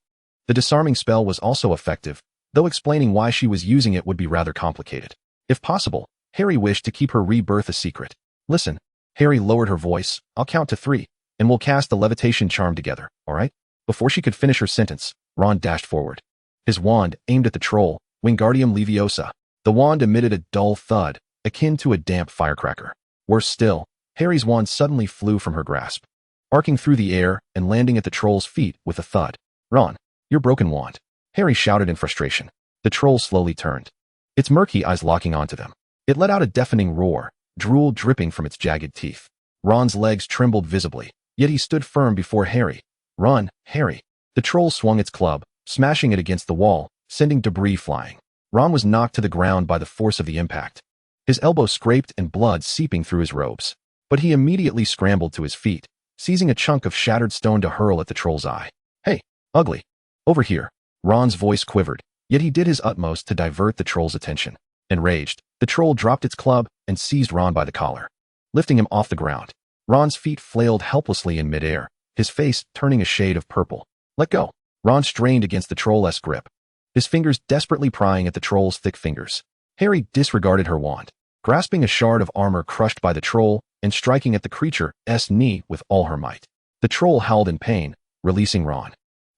the disarming spell was also effective, though explaining why she was using it would be rather complicated. If possible, Harry wished to keep her rebirth a secret. Listen, Harry lowered her voice, I'll count to 3, and we'll cast the levitation charm together, all right? Before she could finish her sentence, Ron dashed forward. His wand aimed at the troll, Wingardium Leviosa. The wand emitted a dull thud, akin to a damp firecracker. Worse still, Harry's wand suddenly flew from her grasp, arcing through the air and landing at the troll's feet with a thud. Ron, your broken wand. Harry shouted in frustration. The troll slowly turned, its murky eyes locking onto them. It let out a deafening roar, drool dripping from its jagged teeth. Ron's legs trembled visibly, yet he stood firm before Harry. Run, Harry. The troll swung its club, smashing it against the wall, sending debris flying. Ron was knocked to the ground by the force of the impact. His elbow scraped and blood seeping through his robes. But he immediately scrambled to his feet, seizing a chunk of shattered stone to hurl at the troll's eye. Hey, ugly. Over here. Ron's voice quivered, yet he did his utmost to divert the troll's attention. Enraged, the troll dropped its club and seized Ron by the collar, lifting him off the ground. Ron's feet flailed helplessly in midair, his face turning a shade of purple. Let go. Ron strained against the troll's grip, his fingers desperately prying at the troll's thick fingers. Harry disregarded her wand, grasping a shard of armor crushed by the troll and striking at the creature's knee with all her might. The troll howled in pain, releasing Ron,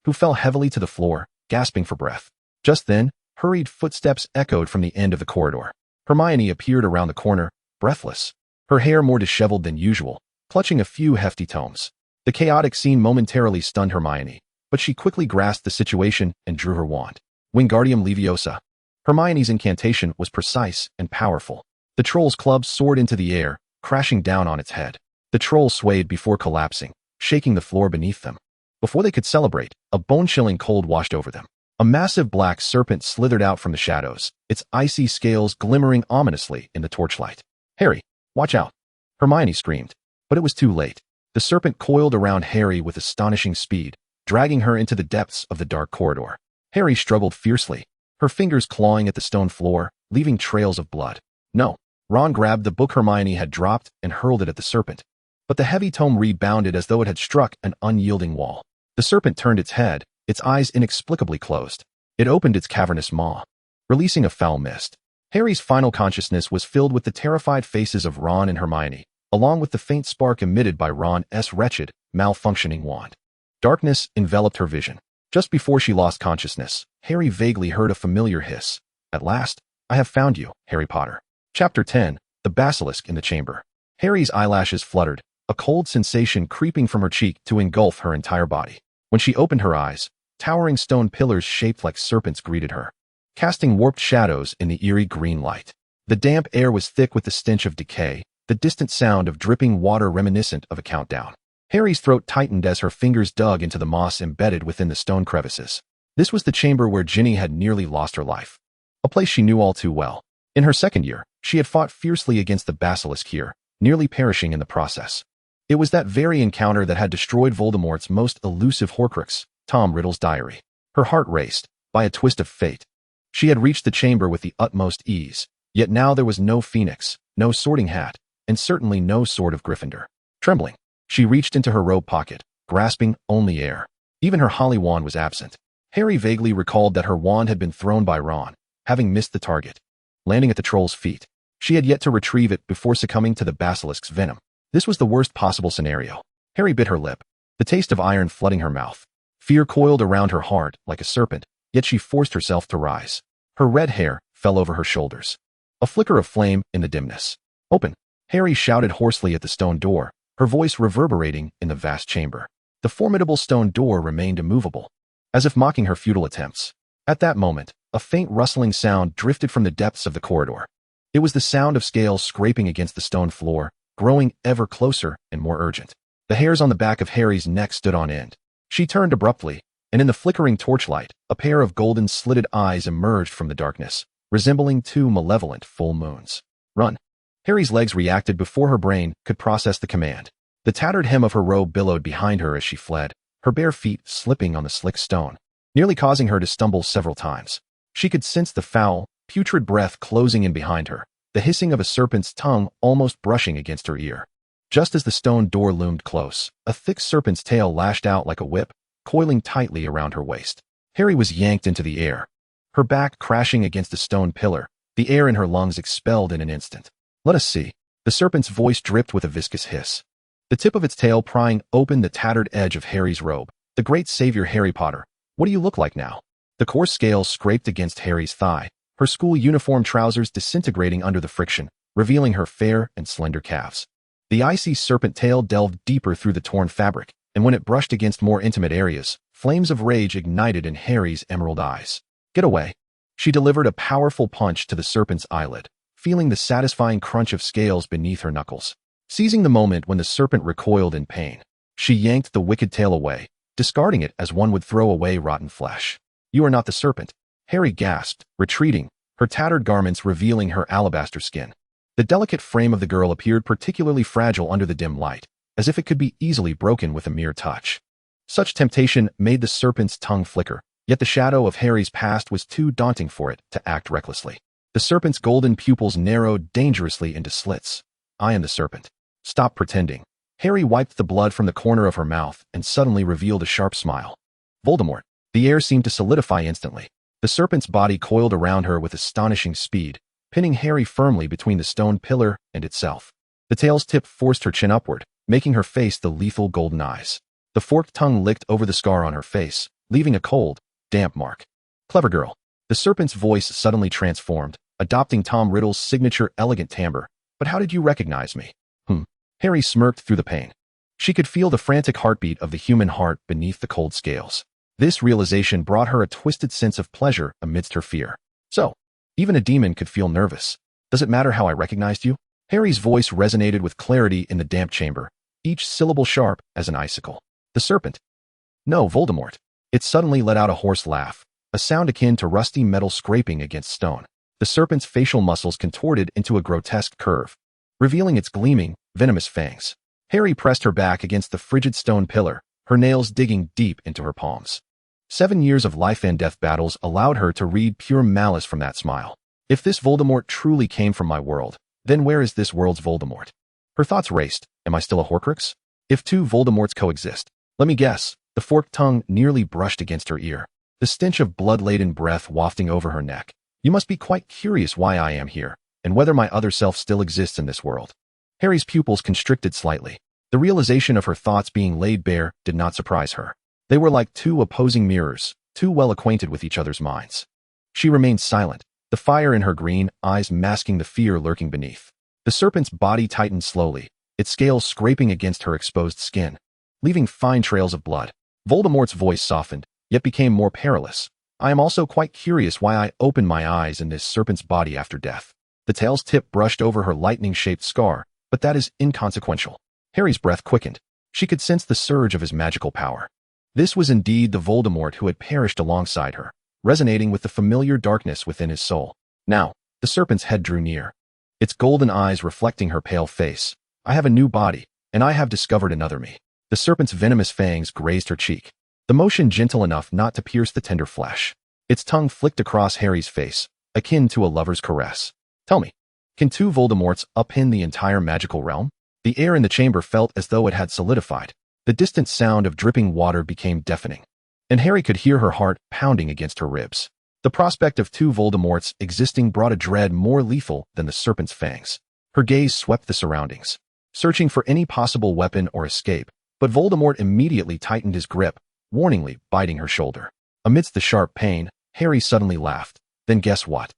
who fell heavily to the floor, gasping for breath. Just then, hurried footsteps echoed from the end of the corridor. Hermione appeared around the corner, breathless, her hair more disheveled than usual, clutching a few hefty tomes. The chaotic scene momentarily stunned Hermione, but she quickly grasped the situation and drew her wand. Wingardium Leviosa. Hermione's incantation was precise and powerful. The troll's club soared into the air, crashing down on its head. The troll swayed before collapsing, shaking the floor beneath them. Before they could celebrate, a bone-chilling cold washed over them. A massive black serpent slithered out from the shadows, its icy scales glimmering ominously in the torchlight. Harry, watch out! Hermione screamed, but it was too late. The serpent coiled around Harry with astonishing speed, dragging her into the depths of the dark corridor. Harry struggled fiercely, her fingers clawing at the stone floor, leaving trails of blood. No. Ron grabbed the book Hermione had dropped and hurled it at the serpent. But the heavy tome rebounded as though it had struck an unyielding wall. The serpent turned its head, its eyes inexplicably closed. It opened its cavernous maw, releasing a foul mist. Harry's final consciousness was filled with the terrified faces of Ron and Hermione, along with the faint spark emitted by Ron's wretched, malfunctioning wand. Darkness enveloped her vision. Just before she lost consciousness, Harry vaguely heard a familiar hiss. At last, I have found you, Harry Potter. Chapter 10, The Basilisk in the Chamber. Harry's eyelashes fluttered, a cold sensation creeping from her cheek to engulf her entire body. When she opened her eyes, towering stone pillars shaped like serpents greeted her, casting warped shadows in the eerie green light. The damp air was thick with the stench of decay, the distant sound of dripping water reminiscent of a countdown. Harry's throat tightened as her fingers dug into the moss embedded within the stone crevices. This was the chamber where Ginny had nearly lost her life, a place she knew all too well. In her second year, she had fought fiercely against the basilisk here, nearly perishing in the process. It was that very encounter that had destroyed Voldemort's most elusive Horcrux, Tom Riddle's diary. Her heart raced, by a twist of fate. She had reached the chamber with the utmost ease, yet now there was no phoenix, no sorting hat, and certainly no sword of Gryffindor. Trembling, she reached into her robe pocket, grasping only air. Even her holly wand was absent. Harry vaguely recalled that her wand had been thrown by Ron, having missed the target, landing at the troll's feet. She had yet to retrieve it before succumbing to the basilisk's venom. This was the worst possible scenario. Harry bit her lip, the taste of iron flooding her mouth. Fear coiled around her heart like a serpent, yet she forced herself to rise. Her red hair fell over her shoulders. A flicker of flame in the dimness. Open! Harry shouted hoarsely at the stone door, her voice reverberating in the vast chamber. The formidable stone door remained immovable, as if mocking her futile attempts. At that moment, a faint rustling sound drifted from the depths of the corridor. It was the sound of scales scraping against the stone floor, growing ever closer and more urgent. The hairs on the back of Harry's neck stood on end. She turned abruptly, and in the flickering torchlight, a pair of golden slitted eyes emerged from the darkness, resembling two malevolent full moons. Run! Harry's legs reacted before her brain could process the command. The tattered hem of her robe billowed behind her as she fled, her bare feet slipping on the slick stone, nearly causing her to stumble several times. She could sense the foul, putrid breath closing in behind her, the hissing of a serpent's tongue almost brushing against her ear. Just as the stone door loomed close, a thick serpent's tail lashed out like a whip, coiling tightly around her waist. Harry was yanked into the air, her back crashing against a stone pillar, the air in her lungs expelled in an instant. Let us see. The serpent's voice dripped with a viscous hiss. The tip of its tail prying open the tattered edge of Harry's robe. The great savior Harry Potter, what do you look like now? The coarse scales scraped against Harry's thigh, her school uniform trousers disintegrating under the friction, revealing her fair and slender calves. The icy serpent tail delved deeper through the torn fabric, and when it brushed against more intimate areas, flames of rage ignited in Harry's emerald eyes. Get away. She delivered a powerful punch to the serpent's eyelid, feeling the satisfying crunch of scales beneath her knuckles. Seizing the moment when the serpent recoiled in pain, she yanked the wicked tail away, discarding it as one would throw away rotten flesh. You are not the serpent, Harry gasped, retreating, her tattered garments revealing her alabaster skin. The delicate frame of the girl appeared particularly fragile under the dim light, as if it could be easily broken with a mere touch. Such temptation made the serpent's tongue flicker, yet the shadow of Harry's past was too daunting for it to act recklessly. The serpent's golden pupils narrowed dangerously into slits. I am the serpent. Stop pretending. Harry wiped the blood from the corner of her mouth and suddenly revealed a sharp smile. Voldemort. The air seemed to solidify instantly. The serpent's body coiled around her with astonishing speed, pinning Harry firmly between the stone pillar and itself. The tail's tip forced her chin upward, making her face the lethal golden eyes. The forked tongue licked over the scar on her face, leaving a cold, damp mark. Clever girl. The serpent's voice suddenly transformed, adopting Tom Riddle's signature elegant timbre. But how did you recognize me? Harry smirked through the pain. She could feel the frantic heartbeat of the human heart beneath the cold scales. This realization brought her a twisted sense of pleasure amidst her fear. So, even a demon could feel nervous. Does it matter how I recognized you? Harry's voice resonated with clarity in the damp chamber, each syllable sharp as an icicle. The serpent. No, Voldemort. It suddenly let out a hoarse laugh, a sound akin to rusty metal scraping against stone. The serpent's facial muscles contorted into a grotesque curve, revealing its gleaming, venomous fangs. Harry pressed her back against the frigid stone pillar, her nails digging deep into her palms. 7 years of life and death battles allowed her to read pure malice from that smile. If this Voldemort truly came from my world, then where is this world's Voldemort? Her thoughts raced. Am I still a Horcrux? If two Voldemorts coexist, let me guess. The forked tongue nearly brushed against her ear, the stench of blood-laden breath wafting over her neck. You must be quite curious why I am here, and whether my other self still exists in this world. Harry's pupils constricted slightly. The realization of her thoughts being laid bare did not surprise her. They were like two opposing mirrors, too well acquainted with each other's minds. She remained silent, the fire in her green eyes masking the fear lurking beneath. The serpent's body tightened slowly, its scales scraping against her exposed skin, leaving fine trails of blood. Voldemort's voice softened, yet became more perilous. I am also quite curious why I opened my eyes in this serpent's body after death. The tail's tip brushed over her lightning-shaped scar, but that is inconsequential. Harry's breath quickened. She could sense the surge of his magical power. This was indeed the Voldemort who had perished alongside her, resonating with the familiar darkness within his soul. Now, the serpent's head drew near, its golden eyes reflecting her pale face. I have a new body, and I have discovered another me. The serpent's venomous fangs grazed her cheek, the motion gentle enough not to pierce the tender flesh. Its tongue flicked across Harry's face, akin to a lover's caress. Tell me, can two Voldemorts upend the entire magical realm? The air in the chamber felt as though it had solidified. The distant sound of dripping water became deafening, and Harry could hear her heart pounding against her ribs. The prospect of two Voldemorts existing brought a dread more lethal than the serpent's fangs. Her gaze swept the surroundings, searching for any possible weapon or escape, but Voldemort immediately tightened his grip, warningly biting her shoulder. Amidst the sharp pain, Harry suddenly laughed. Then guess what?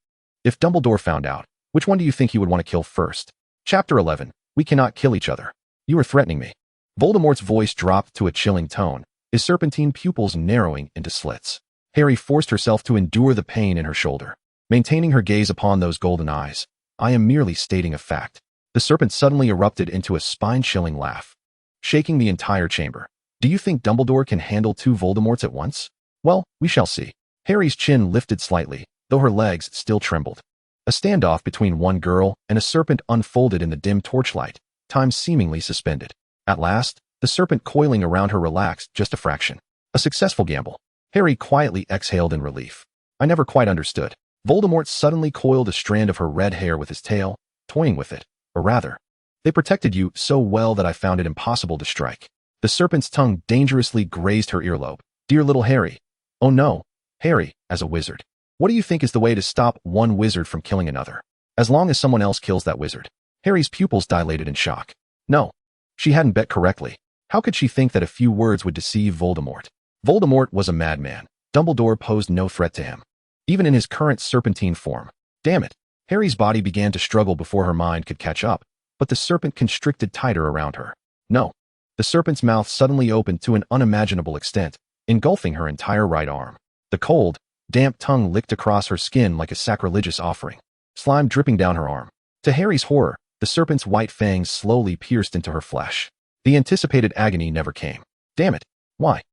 If Dumbledore found out, Which one do you think you would want to kill first? Chapter 11. We cannot kill each other. You are threatening me. Voldemort's voice dropped to a chilling tone, his serpentine pupils narrowing into slits. Harry forced herself to endure the pain in her shoulder, maintaining her gaze upon those golden eyes. I am merely stating a fact. The serpent suddenly erupted into a spine-chilling laugh, shaking the entire chamber. Do you think Dumbledore can handle 2 Voldemorts at once? Well, we shall see. Harry's chin lifted slightly, though her legs still trembled. A standoff between one girl and a serpent unfolded in the dim torchlight, time seemingly suspended. At last, the serpent coiling around her relaxed just a fraction. A successful gamble. Harry quietly exhaled in relief. I never quite understood. Voldemort suddenly coiled a strand of her red hair with his tail, toying with it, or rather, they protected you so well that I found it impossible to strike. The serpent's tongue dangerously grazed her earlobe. Dear little Harry. Oh no, Harry, as a wizard. What do you think is the way to stop one wizard from killing another? As long as someone else kills that wizard. Harry's pupils dilated in shock. No, she hadn't bet correctly. How could she think that a few words would deceive Voldemort? Voldemort was a madman. Dumbledore posed no threat to him, even in his current serpentine form. Damn it. Harry's body began to struggle before her mind could catch up, but the serpent constricted tighter around her. No. The serpent's mouth suddenly opened to an unimaginable extent, engulfing her entire right arm. The cold, damp tongue licked across her skin like a sacrilegious offering, slime dripping down her arm. To Harry's horror, the serpent's white fangs slowly pierced into her flesh. The anticipated agony never came. Damn it. Why?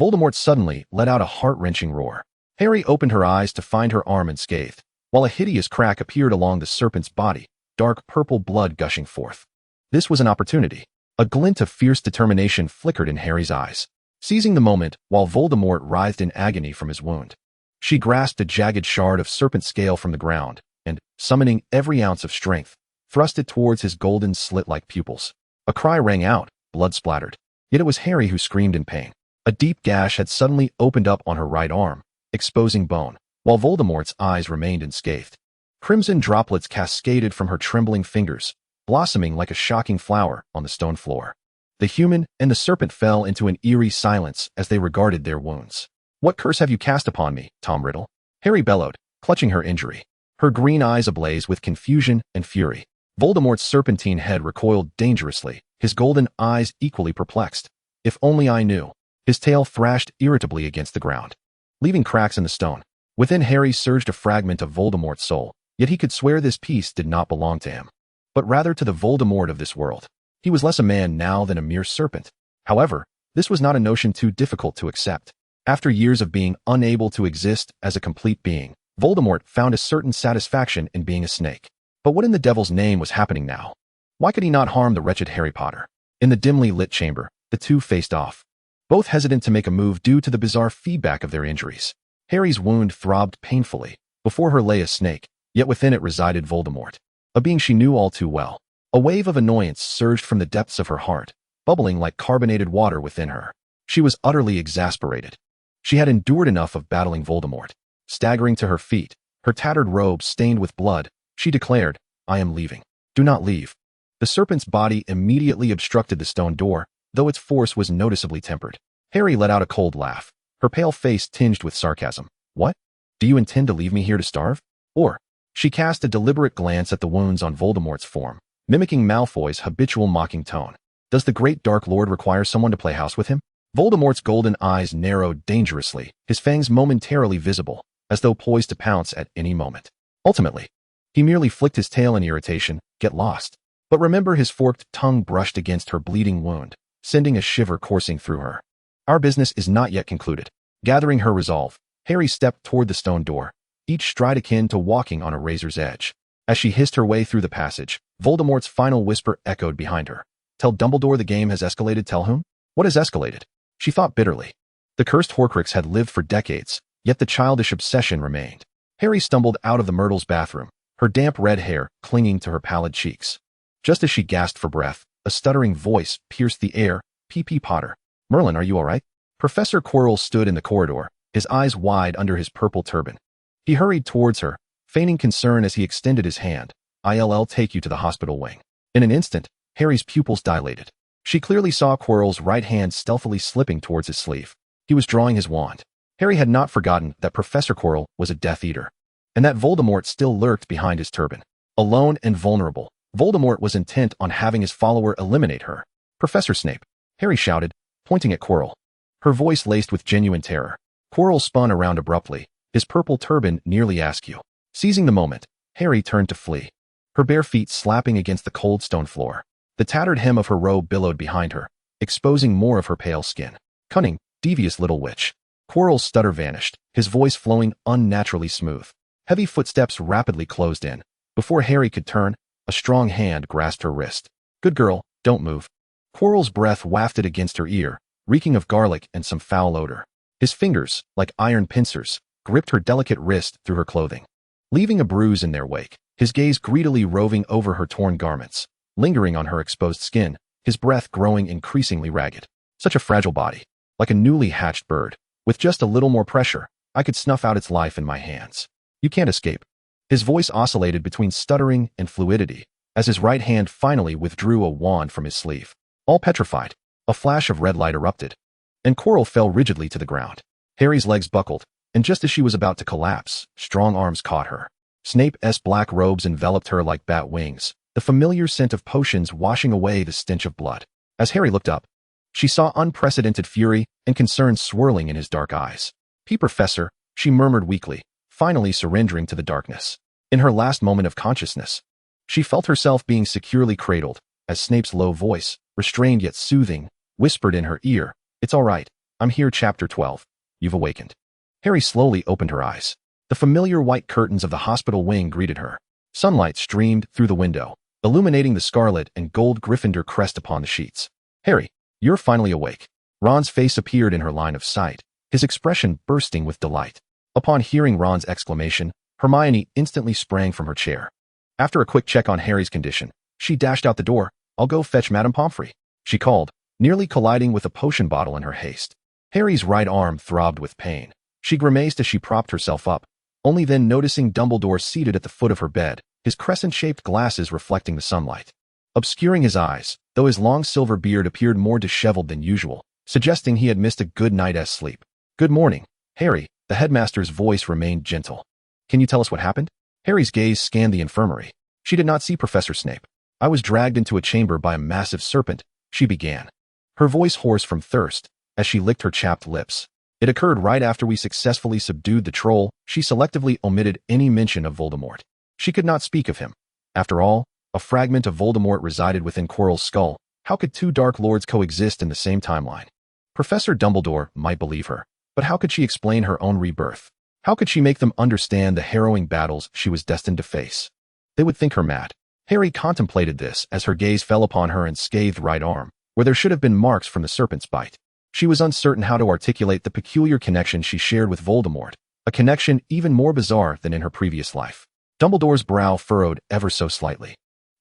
Voldemort suddenly let out a heart-wrenching roar. Harry opened her eyes to find her arm unscathed, while a hideous crack appeared along the serpent's body, dark purple blood gushing forth. This was an opportunity. A glint of fierce determination flickered in Harry's eyes. Seizing the moment while Voldemort writhed in agony from his wound, she grasped a jagged shard of serpent scale from the ground and, summoning every ounce of strength, thrust it towards his golden slit-like pupils. A cry rang out, blood splattered. Yet it was Harry who screamed in pain. A deep gash had suddenly opened up on her right arm, exposing bone, while Voldemort's eyes remained unscathed. Crimson droplets cascaded from her trembling fingers, blossoming like a shocking flower on the stone floor. The human and the serpent fell into an eerie silence as they regarded their wounds. What curse have you cast upon me, Tom Riddle? Harry bellowed, clutching her injury, her green eyes ablaze with confusion and fury. Voldemort's serpentine head recoiled dangerously, his golden eyes equally perplexed. If only I knew. His tail thrashed irritably against the ground, leaving cracks in the stone. Within Harry surged a fragment of Voldemort's soul, yet he could swear this piece did not belong to him, but rather to the Voldemort of this world. He was less a man now than a mere serpent. However, this was not a notion too difficult to accept. After years of being unable to exist as a complete being, Voldemort found a certain satisfaction in being a snake. But what in the devil's name was happening now? Why could he not harm the wretched Harry Potter? In the dimly lit chamber, the two faced off, both hesitant to make a move due to the bizarre feedback of their injuries. Harry's wound throbbed painfully. Before her lay a snake, yet within it resided Voldemort, a being she knew all too well. A wave of annoyance surged from the depths of her heart, bubbling like carbonated water within her. She was utterly exasperated. She had endured enough of battling Voldemort. Staggering to her feet, her tattered robe stained with blood, she declared, I am leaving. Do not leave. The serpent's body immediately obstructed the stone door, though its force was noticeably tempered. Harry let out a cold laugh, her pale face tinged with sarcasm. What? Do you intend to leave me here to starve? Or? She cast a deliberate glance at the wounds on Voldemort's form, mimicking Malfoy's habitual mocking tone. Does the great Dark Lord require someone to play house with him? Voldemort's golden eyes narrowed dangerously, his fangs momentarily visible, as though poised to pounce at any moment. Ultimately, he merely flicked his tail in irritation. Get lost. But remember, his forked tongue brushed against her bleeding wound, sending a shiver coursing through her. Our business is not yet concluded. Gathering her resolve, Harry stepped toward the stone door, each stride akin to walking on a razor's edge. As she hissed her way through the passage, Voldemort's final whisper echoed behind her. Tell Dumbledore the game has escalated. Tell whom? What has escalated? She thought bitterly. The cursed Horcrux had lived for decades, yet the childish obsession remained. Harry stumbled out of the Myrtle's bathroom, her damp red hair clinging to her pallid cheeks. Just as she gasped for breath, a stuttering voice pierced the air. P.P. Potter. Merlin, are you all right? Professor Quirrell stood in the corridor, his eyes wide under his purple turban. He hurried towards her, feigning concern as he extended his hand. I'll take you to the hospital wing. In an instant, Harry's pupils dilated. She clearly saw Quirrell's right hand stealthily slipping towards his sleeve. He was drawing his wand. Harry had not forgotten that Professor Quirrell was a Death Eater, and that Voldemort still lurked behind his turban. Alone and vulnerable, Voldemort was intent on having his follower eliminate her. "Professor Snape," Harry shouted, pointing at Quirrell. Her voice laced with genuine terror. Quirrell spun around abruptly, his purple turban nearly askew. Seizing the moment, Harry turned to flee, her bare feet slapping against the cold stone floor. The tattered hem of her robe billowed behind her, exposing more of her pale skin. Cunning, devious little witch. Quirrell's stutter vanished, his voice flowing unnaturally smooth. Heavy footsteps rapidly closed in. Before Harry could turn, a strong hand grasped her wrist. "Good girl, don't move." Quirrell's breath wafted against her ear, reeking of garlic and some foul odor. His fingers, like iron pincers, gripped her delicate wrist through her clothing, leaving a bruise in their wake, his gaze greedily roving over her torn garments, lingering on her exposed skin, his breath growing increasingly ragged. Such a fragile body, like a newly hatched bird. With just a little more pressure, I could snuff out its life in my hands. "You can't escape." His voice oscillated between stuttering and fluidity, as his right hand finally withdrew a wand from his sleeve. All petrified, a flash of red light erupted, and Quirrell fell rigidly to the ground. Harry's legs buckled, and just as she was about to collapse, strong arms caught her. Snape's black robes enveloped her like bat wings, the familiar scent of potions washing away the stench of blood. As Harry looked up, she saw unprecedented fury and concern swirling in his dark eyes. "Professor," she murmured weakly, finally surrendering to the darkness. In her last moment of consciousness, she felt herself being securely cradled, as Snape's low voice, restrained yet soothing, whispered in her ear, "It's all right, I'm here." Chapter 12. You've awakened. Harry slowly opened her eyes. The familiar white curtains of the hospital wing greeted her. Sunlight streamed through the window, illuminating the scarlet and gold Gryffindor crest upon the sheets. "Harry, you're finally awake." Ron's face appeared in her line of sight, his expression bursting with delight. Upon hearing Ron's exclamation, Hermione instantly sprang from her chair. After a quick check on Harry's condition, she dashed out the door. "I'll go fetch Madame Pomfrey," she called, nearly colliding with a potion bottle in her haste. Harry's right arm throbbed with pain. She grimaced as she propped herself up, only then noticing Dumbledore seated at the foot of her bed, his crescent-shaped glasses reflecting the sunlight, obscuring his eyes, though his long silver beard appeared more disheveled than usual, suggesting he had missed a good night's sleep. "Good morning, Harry," the headmaster's voice remained gentle. "Can you tell us what happened?" Harry's gaze scanned the infirmary. She did not see Professor Snape. "I was dragged into a chamber by a massive serpent," she began, her voice hoarse from thirst, as she licked her chapped lips. "It occurred right after we successfully subdued the troll." She selectively omitted any mention of Voldemort. She could not speak of him. After all, a fragment of Voldemort resided within Quirrell's skull. How could two Dark Lords coexist in the same timeline? Professor Dumbledore might believe her, but how could she explain her own rebirth? How could she make them understand the harrowing battles she was destined to face? They would think her mad. Harry contemplated this as her gaze fell upon her unscathed right arm, where there should have been marks from the serpent's bite. She was uncertain how to articulate the peculiar connection she shared with Voldemort, a connection even more bizarre than in her previous life. Dumbledore's brow furrowed ever so slightly.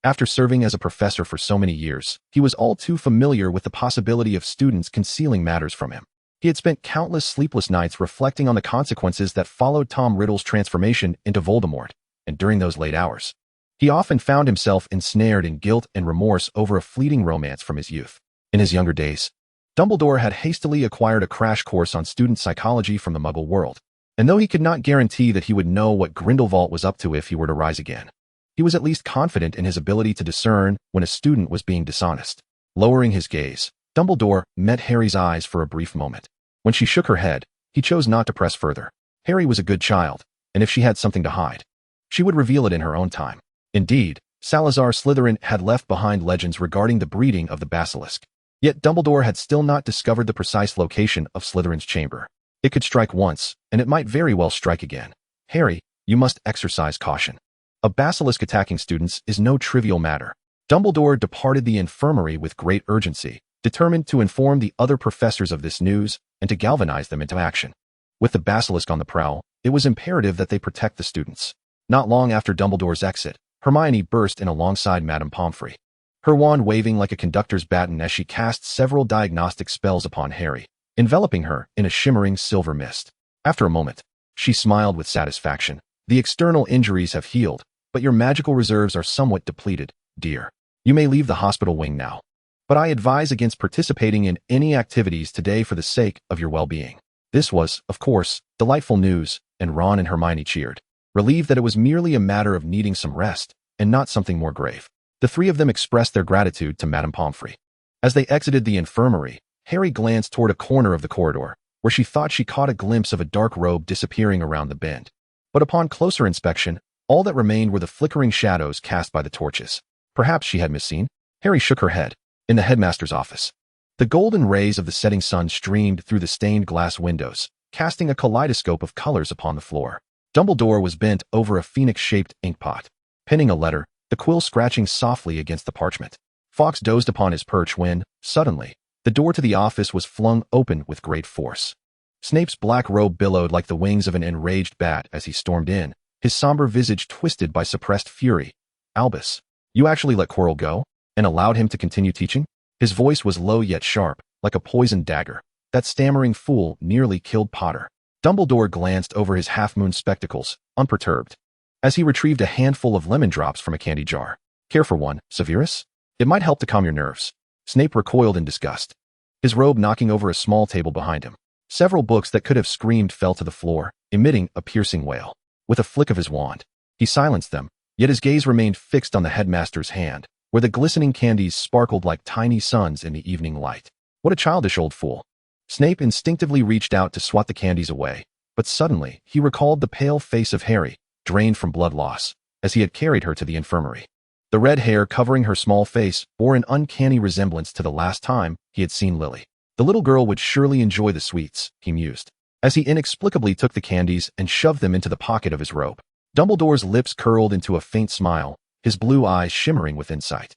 After serving as a professor for so many years, he was all too familiar with the possibility of students concealing matters from him. He had spent countless sleepless nights reflecting on the consequences that followed Tom Riddle's transformation into Voldemort, and during those late hours, he often found himself ensnared in guilt and remorse over a fleeting romance from his youth. In his younger days, Dumbledore had hastily acquired a crash course on student psychology from the Muggle world, and though he could not guarantee that he would know what Grindelwald was up to if he were to rise again, he was at least confident in his ability to discern when a student was being dishonest. Lowering his gaze, Dumbledore met Harry's eyes for a brief moment. When she shook her head, he chose not to press further. Harry was a good child, and if she had something to hide, she would reveal it in her own time. Indeed, Salazar Slytherin had left behind legends regarding the breeding of the basilisk. Yet Dumbledore had still not discovered the precise location of Slytherin's chamber. It could strike once, and it might very well strike again. "Harry, you must exercise caution. A basilisk attacking students is no trivial matter." Dumbledore departed the infirmary with great urgency, determined to inform the other professors of this news and to galvanize them into action. With the basilisk on the prowl, it was imperative that they protect the students. Not long after Dumbledore's exit, Hermione burst in alongside Madame Pomfrey, her wand waving like a conductor's baton as she cast several diagnostic spells upon Harry, enveloping her in a shimmering silver mist. After a moment, she smiled with satisfaction. "The external injuries have healed, but your magical reserves are somewhat depleted, dear. You may leave the hospital wing now, but I advise against participating in any activities today for the sake of your well-being." This was, of course, delightful news, and Ron and Hermione cheered, relieved that it was merely a matter of needing some rest, and not something more grave. The three of them expressed their gratitude to Madame Pomfrey. As they exited the infirmary, Harry glanced toward a corner of the corridor, where she thought she caught a glimpse of a dark robe disappearing around the bend. But upon closer inspection, all that remained were the flickering shadows cast by the torches. Perhaps she had misseen? Harry shook her head. In the headmaster's office, the golden rays of the setting sun streamed through the stained glass windows, casting a kaleidoscope of colors upon the floor. Dumbledore was bent over a phoenix-shaped inkpot, penning a letter, the quill scratching softly against the parchment. Fawkes dozed upon his perch when, suddenly, the door to the office was flung open with great force. Snape's black robe billowed like the wings of an enraged bat as he stormed in, his somber visage twisted by suppressed fury. "Albus, you actually let Quirrell go, and allowed him to continue teaching?" His voice was low yet sharp, like a poisoned dagger. "That stammering fool nearly killed Potter." Dumbledore glanced over his half-moon spectacles, unperturbed, as he retrieved a handful of lemon drops from a candy jar. "Care for one, Severus? It might help to calm your nerves." Snape recoiled in disgust, his robe knocking over a small table behind him. Several books that could have screamed fell to the floor, emitting a piercing wail. With a flick of his wand, he silenced them, yet his gaze remained fixed on the headmaster's hand, where the glistening candies sparkled like tiny suns in the evening light. What a childish old fool. Snape instinctively reached out to swat the candies away, but suddenly he recalled the pale face of Harry, drained from blood loss, as he had carried her to the infirmary. The red hair covering her small face bore an uncanny resemblance to the last time he had seen Lily. The little girl would surely enjoy the sweets, he mused, as he inexplicably took the candies and shoved them into the pocket of his robe. Dumbledore's lips curled into a faint smile, his blue eyes shimmering with insight.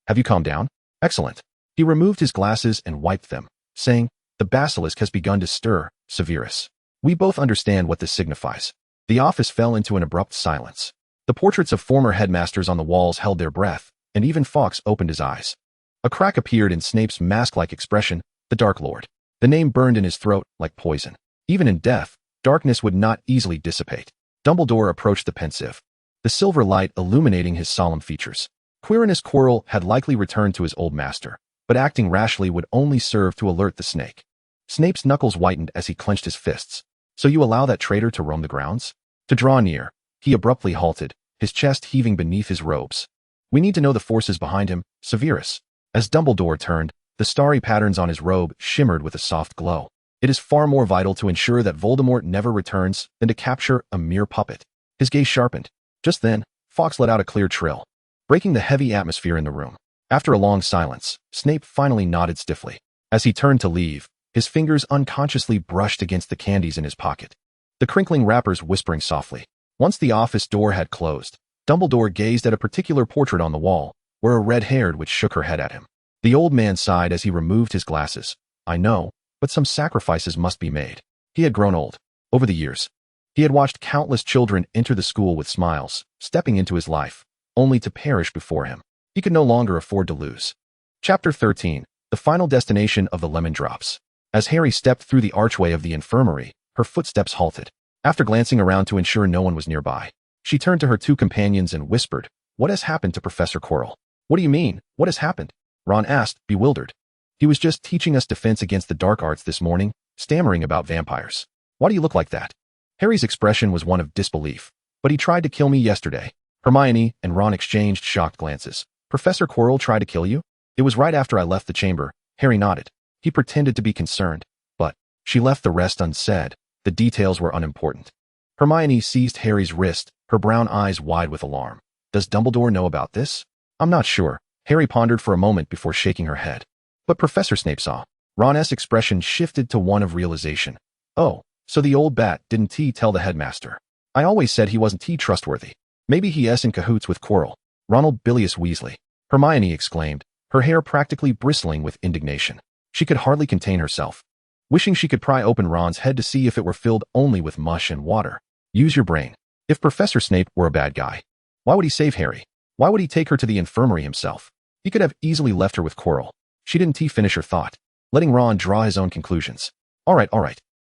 "Have you calmed down? Excellent." He removed his glasses and wiped them, saying, "The basilisk has begun to stir, Severus. We both understand what this signifies." The office fell into an abrupt silence. The portraits of former headmasters on the walls held their breath, and even Fawkes opened his eyes. A crack appeared in Snape's mask-like expression, the Dark Lord. The name burned in his throat like poison. Even in death, darkness would not easily dissipate. Dumbledore approached the pensive, the silver light illuminating his solemn features. Quirinus Quirrell had likely returned to his old master, but acting rashly would only serve to alert the snake. Snape's knuckles whitened as he clenched his fists. "So you allow that traitor to roam the grounds?" To draw near, he abruptly halted, his chest heaving beneath his robes. "We need to know the forces behind him, Severus." As Dumbledore turned, the starry patterns on his robe shimmered with a soft glow. "It is far more vital to ensure that Voldemort never returns than to capture a mere puppet." His gaze sharpened. Just then, Fawkes let out a clear trill, breaking the heavy atmosphere in the room. After a long silence, Snape finally nodded stiffly. As he turned to leave, his fingers unconsciously brushed against the candies in his pocket, the crinkling wrappers whispering softly. Once the office door had closed, Dumbledore gazed at a particular portrait on the wall, where a red-haired witch shook her head at him. The old man sighed as he removed his glasses. "I know, but some sacrifices must be made." He had grown old. Over the years, he had watched countless children enter the school with smiles, stepping into his life, only to perish before him. He could no longer afford to lose. Chapter 13. The final destination of the lemon drops. As Harry stepped through the archway of the infirmary, her footsteps halted. After glancing around to ensure no one was nearby, she turned to her two companions and whispered, "What has happened to Professor Quirrell?" "What do you mean? What has happened?" Ron asked, bewildered. "He was just teaching us defense against the dark arts this morning, stammering about vampires." "Why do you look like that?" Harry's expression was one of disbelief. "But he tried to kill me yesterday." Hermione and Ron exchanged shocked glances. "Professor Quirrell tried to kill you?" "It was right after I left the chamber." Harry nodded. He pretended to be concerned, but she left the rest unsaid. The details were unimportant. Hermione seized Harry's wrist, her brown eyes wide with alarm. "Does Dumbledore know about this?" "I'm not sure." Harry pondered for a moment before shaking her head. "But Professor Snape saw." Ron's expression shifted to one of realization. "Oh, so the old bat didn't tell the headmaster. I always said he wasn't trustworthy. Maybe he's in cahoots with Quirrell." "Ronald Bilious Weasley!" Hermione exclaimed, her hair practically bristling with indignation. She could hardly contain herself, wishing she could pry open Ron's head to see if it were filled only with mush and water. Use your brain. If Professor Snape were a bad guy, why would he save Harry? Why would he take her to the infirmary himself? He could have easily left her with Quirrell. She didn't finish her thought, letting Ron draw his own conclusions. All right.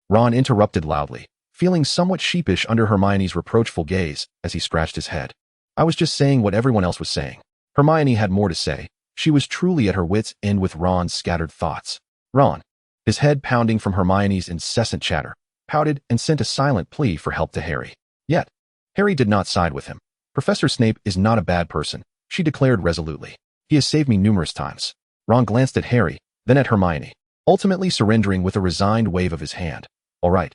Ron interrupted loudly, feeling somewhat sheepish under Hermione's reproachful gaze as he scratched his head. "I was just saying what everyone else was saying." Hermione had more to say. She was truly at her wits' end with Ron's scattered thoughts. Ron, his head pounding from Hermione's incessant chatter, pouted and sent a silent plea for help to Harry. Yet, Harry did not side with him. Professor Snape is not a bad person, she declared resolutely. He has saved me numerous times. Ron glanced at Harry, then at Hermione, ultimately surrendering with a resigned wave of his hand. All right,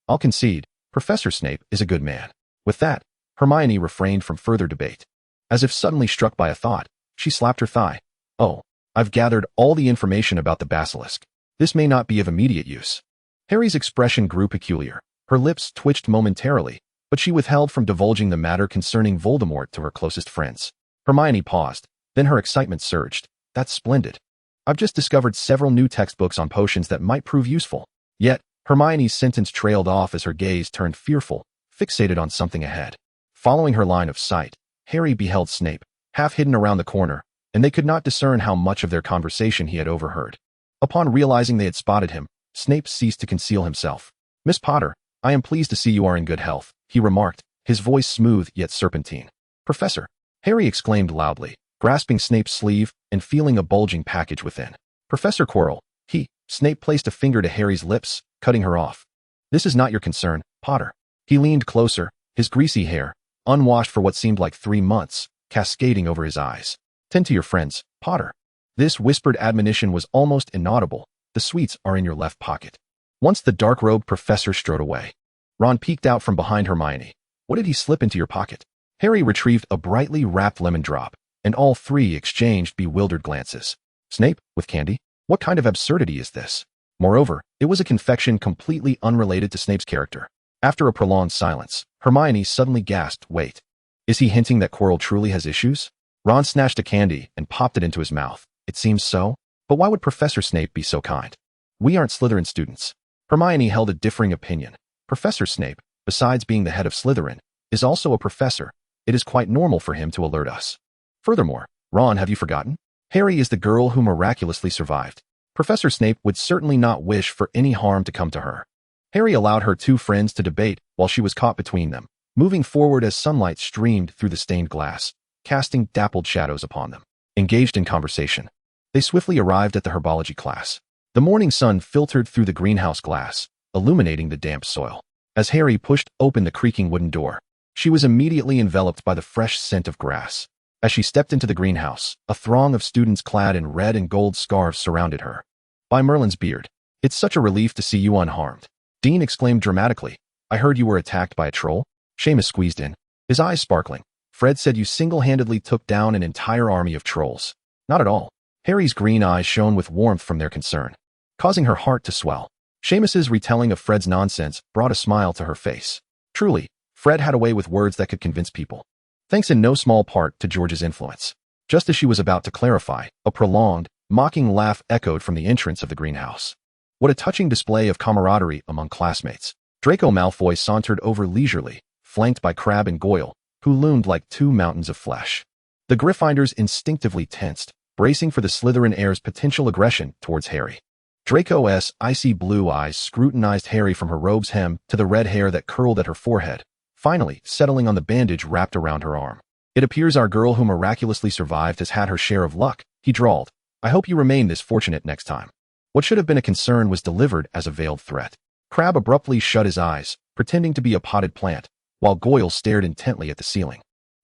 I'll concede. Professor Snape is a good man. With that, Hermione refrained from further debate. As if suddenly struck by a thought, she slapped her thigh. Oh, I've gathered all the information about the basilisk. This may not be of immediate use. Harry's expression grew peculiar. Her lips twitched momentarily, but she withheld from divulging the matter concerning Voldemort to her closest friends. Hermione paused, then her excitement surged. That's splendid. I've just discovered several new textbooks on potions that might prove useful. Yet, Hermione's sentence trailed off as her gaze turned fearful, fixated on something ahead. Following her line of sight, Harry beheld Snape, half hidden around the corner, and they could not discern how much of their conversation he had overheard. Upon realizing they had spotted him, Snape ceased to conceal himself. Miss Potter, I am pleased to see you are in good health, he remarked, his voice smooth yet serpentine. Professor, Harry exclaimed loudly, grasping Snape's sleeve and feeling a bulging package within. Professor Quirrell, Snape placed a finger to Harry's lips, cutting her off. This is not your concern, Potter. He leaned closer, his greasy hair, unwashed for what seemed like 3 months, cascading over his eyes. Tend to your friends, Potter. This whispered admonition was almost inaudible. The sweets are in your left pocket. Once the dark-robed professor strode away, Ron peeked out from behind Hermione. What did he slip into your pocket? Harry retrieved a brightly wrapped lemon drop, and all three exchanged bewildered glances. Snape, with candy? What kind of absurdity is this? Moreover, it was a confection completely unrelated to Snape's character. After a prolonged silence, Hermione suddenly gasped, wait. Is he hinting that Quirrell truly has issues? Ron snatched a candy and popped it into his mouth. It seems so. But why would Professor Snape be so kind? We aren't Slytherin students. Hermione held a differing opinion. Professor Snape, besides being the head of Slytherin, is also a professor. It is quite normal for him to alert us. Furthermore, Ron, have you forgotten? Harry is the girl who miraculously survived. Professor Snape would certainly not wish for any harm to come to her. Harry allowed her two friends to debate while she was caught between them, moving forward as sunlight streamed through the stained glass, casting dappled shadows upon them. Engaged in conversation, they swiftly arrived at the herbology class. The morning sun filtered through the greenhouse glass, illuminating the damp soil. As Harry pushed open the creaking wooden door, she was immediately enveloped by the fresh scent of grass. As she stepped into the greenhouse, a throng of students clad in red and gold scarves surrounded her. By Merlin's beard, it's such a relief to see you unharmed. Dean exclaimed dramatically. I heard you were attacked by a troll? Seamus squeezed in, his eyes sparkling. Fred said you single-handedly took down an entire army of trolls. Not at all. Harry's green eyes shone with warmth from their concern, causing her heart to swell. Seamus's retelling of Fred's nonsense brought a smile to her face. Truly, Fred had a way with words that could convince people. Thanks in no small part to George's influence. Just as she was about to clarify, a prolonged, mocking laugh echoed from the entrance of the greenhouse. What a touching display of camaraderie among classmates. Draco Malfoy sauntered over leisurely, flanked by Crabbe and Goyle, who loomed like 2 mountains of flesh. The Gryffindors instinctively tensed, bracing for the Slytherin heir's potential aggression towards Harry. Draco's icy blue eyes scrutinized Harry from her robe's hem to the red hair that curled at her forehead, finally settling on the bandage wrapped around her arm. It appears our girl who miraculously survived has had her share of luck, he drawled. I hope you remain this fortunate next time. What should have been a concern was delivered as a veiled threat. Crabbe abruptly shut his eyes, pretending to be a potted plant, while Goyle stared intently at the ceiling.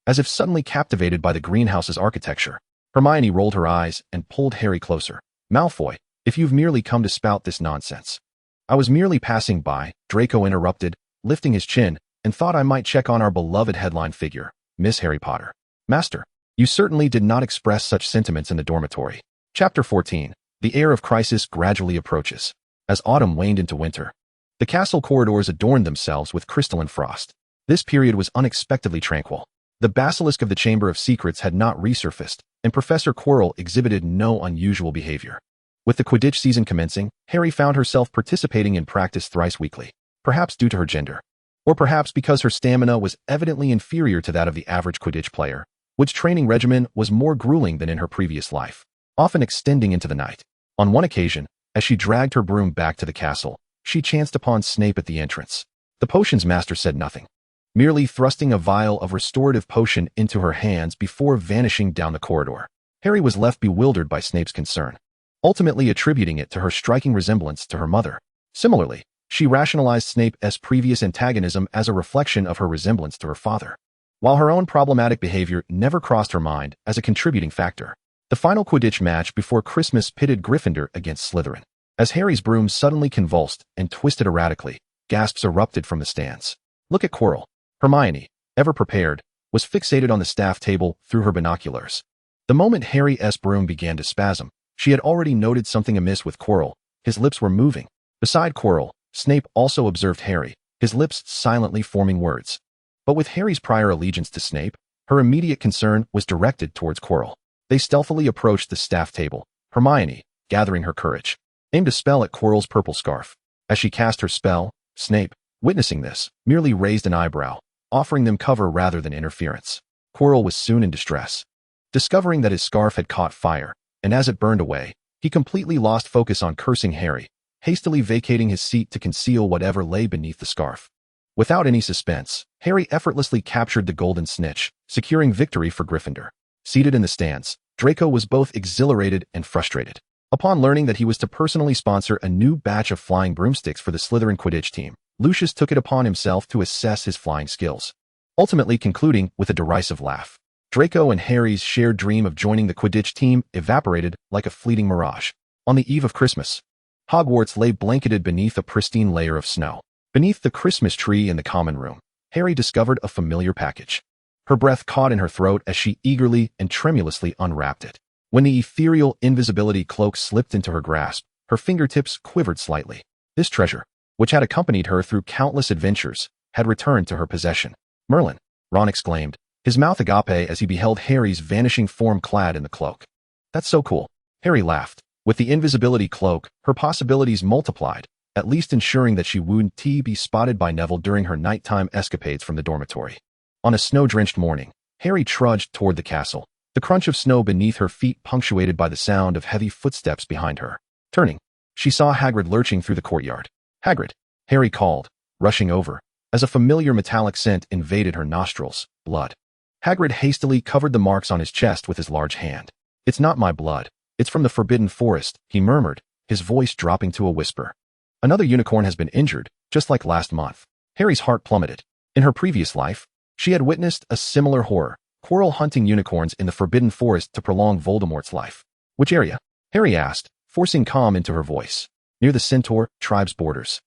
As if suddenly captivated by the greenhouse's architecture, Hermione rolled her eyes and pulled Harry closer. Malfoy, if you've merely come to spout this nonsense. I was merely passing by, Draco interrupted, lifting his chin, and thought I might check on our beloved headline figure, Miss Harry Potter. Master, you certainly did not express such sentiments in the dormitory. Chapter 14. The air of crisis gradually approaches. As autumn waned into winter, the castle corridors adorned themselves with crystalline frost. This period was unexpectedly tranquil. The basilisk of the Chamber of Secrets had not resurfaced, and Professor Quirrell exhibited no unusual behavior. With the Quidditch season commencing, Harry found herself participating in practice thrice weekly, perhaps due to her gender, or perhaps because her stamina was evidently inferior to that of the average Quidditch player, which training regimen was more grueling than in her previous life, often extending into the night. On one occasion, as she dragged her broom back to the castle, she chanced upon Snape at the entrance. The potions master said nothing, merely thrusting a vial of restorative potion into her hands before vanishing down the corridor. Harry was left bewildered by Snape's concern, ultimately attributing it to her striking resemblance to her mother. Similarly, she rationalized Snape's previous antagonism as a reflection of her resemblance to her father. while her own problematic behavior never crossed her mind as a contributing factor. The final Quidditch match before Christmas pitted Gryffindor against Slytherin. As Harry's broom suddenly convulsed and twisted erratically, gasps erupted from the stands. "Look at Quirrell." Hermione, ever prepared, was fixated on the staff table through her binoculars. The moment Harry's broom began to spasm, she had already noted something amiss with Quirrell. His lips were moving. Beside Quirrell, Snape also observed Harry, his lips silently forming words. But with Harry's prior allegiance to Snape, her immediate concern was directed towards Quirrell. They stealthily approached the staff table. Hermione, gathering her courage, aimed a spell at Quirrell's purple scarf. As she cast her spell, Snape, witnessing this, merely raised an eyebrow, offering them cover rather than interference. Quirrell was soon in distress. Discovering that his scarf had caught fire, and as it burned away, he completely lost focus on cursing Harry, hastily vacating his seat to conceal whatever lay beneath the scarf. Without any suspense, Harry effortlessly captured the golden snitch, securing victory for Gryffindor. Seated in the stands, Draco was both exhilarated and frustrated. Upon learning that he was to personally sponsor a new batch of flying broomsticks for the Slytherin Quidditch team, Lucius took it upon himself to assess his flying skills, ultimately concluding with a derisive laugh. Draco and Harry's shared dream of joining the Quidditch team evaporated like a fleeting mirage. On the eve of Christmas, Hogwarts lay blanketed beneath a pristine layer of snow. Beneath the Christmas tree in the common room, Harry discovered a familiar package. Her breath caught in her throat as she eagerly and tremulously unwrapped it. When the ethereal invisibility cloak slipped into her grasp, her fingertips quivered slightly. This treasure, which had accompanied her through countless adventures, had returned to her possession. "Merlin!" Ron exclaimed, his mouth agape as he beheld Harry's vanishing form clad in the cloak. "That's so cool." Harry laughed. With the invisibility cloak, her possibilities multiplied, at least ensuring that she wouldn't be spotted by Neville during her nighttime escapades from the dormitory. On a snow-drenched morning, Harry trudged toward the castle, the crunch of snow beneath her feet punctuated by the sound of heavy footsteps behind her. Turning, she saw Hagrid lurching through the courtyard. "Hagrid!" Harry called, rushing over, as a familiar metallic scent invaded her nostrils. Blood. Hagrid hastily covered the marks on his chest with his large hand. "It's not my blood. It's from the Forbidden Forest," he murmured, his voice dropping to a whisper. "Another unicorn has been injured, just like last month." Harry's heart plummeted. In her previous life, she had witnessed a similar horror, Quirrell hunting unicorns in the Forbidden Forest to prolong Voldemort's life. "Which area?" Harry asked, forcing calm into her voice. "Near the Centaur tribe's borders."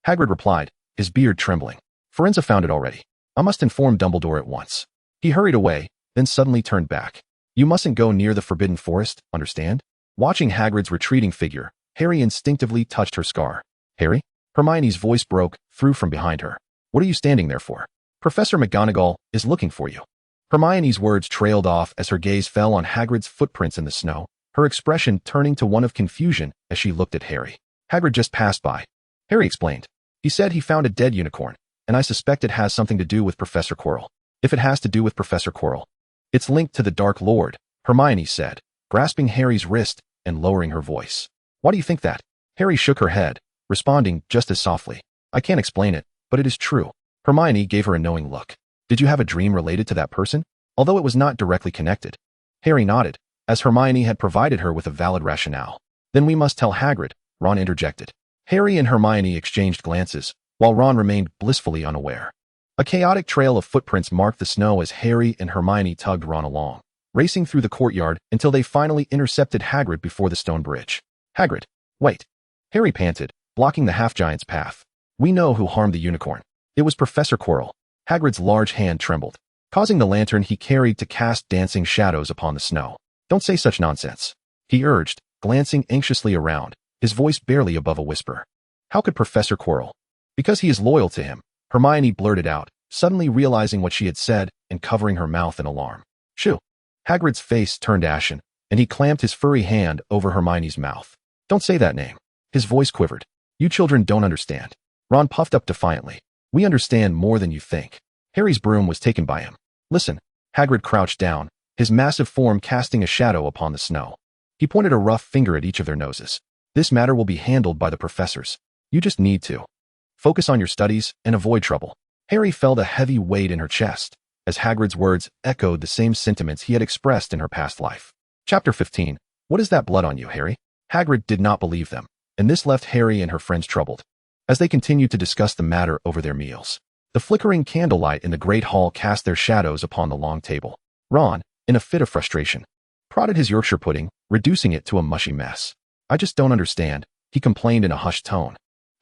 Hagrid replied, his beard trembling. "Forenza found it already. I must inform Dumbledore at once." He hurried away, then suddenly turned back. "You mustn't go near the Forbidden Forest, understand?" Watching Hagrid's retreating figure, Harry instinctively touched her scar. "Harry?" Hermione's voice broke through from behind her. "What are you standing there for? Professor McGonagall is looking for you." Hermione's words trailed off as her gaze fell on Hagrid's footprints in the snow, her expression turning to one of confusion as she looked at Harry. "Hagrid just passed by," Harry explained. "He said he found a dead unicorn, and I suspect it has something to do with Professor Quirrell." "If it has to do with Professor Quirrell, it's linked to the Dark Lord," Hermione said, grasping Harry's wrist and lowering her voice. "Why do you think that?" Harry shook her head, responding just as softly. "I can't explain it, but it is true." Hermione gave her a knowing look. "Did you have a dream related to that person?" Although it was not directly connected. Harry nodded, as Hermione had provided her with a valid rationale. "Then we must tell Hagrid," Ron interjected. Harry and Hermione exchanged glances, while Ron remained blissfully unaware. A chaotic trail of footprints marked the snow as Harry and Hermione tugged Ron along, racing through the courtyard until they finally intercepted Hagrid before the stone bridge. "Hagrid, wait!" Harry panted, blocking the half-giant's path. "We know who harmed the unicorn. It was Professor Quirrell." Hagrid's large hand trembled, causing the lantern he carried to cast dancing shadows upon the snow. "Don't say such nonsense," he urged, glancing anxiously around, his voice barely above a whisper. "How could Professor Quirrell?" "Because he is loyal to him," Hermione blurted out, suddenly realizing what she had said and covering her mouth in alarm. "Shoo!" Hagrid's face turned ashen, and he clamped his furry hand over Hermione's mouth. "Don't say that name." His voice quivered. "You children don't understand." Ron puffed up defiantly. "We understand more than you think." Harry's broom was taken by him. "Listen." Hagrid crouched down, his massive form casting a shadow upon the snow. He pointed a rough finger at each of their noses. "This matter will be handled by the professors. You just need to focus on your studies and avoid trouble." Harry felt a heavy weight in her chest, as Hagrid's words echoed the same sentiments he had expressed in her past life. Chapter 15. What is that blood on you, Harry? Hagrid did not believe them, and this left Harry and her friends troubled. As they continued to discuss the matter over their meals, The flickering candlelight in the great hall cast their shadows upon the long table. Ron, in a fit of frustration, prodded his Yorkshire pudding, reducing it to a mushy mess. "I just don't understand," he complained in a hushed tone.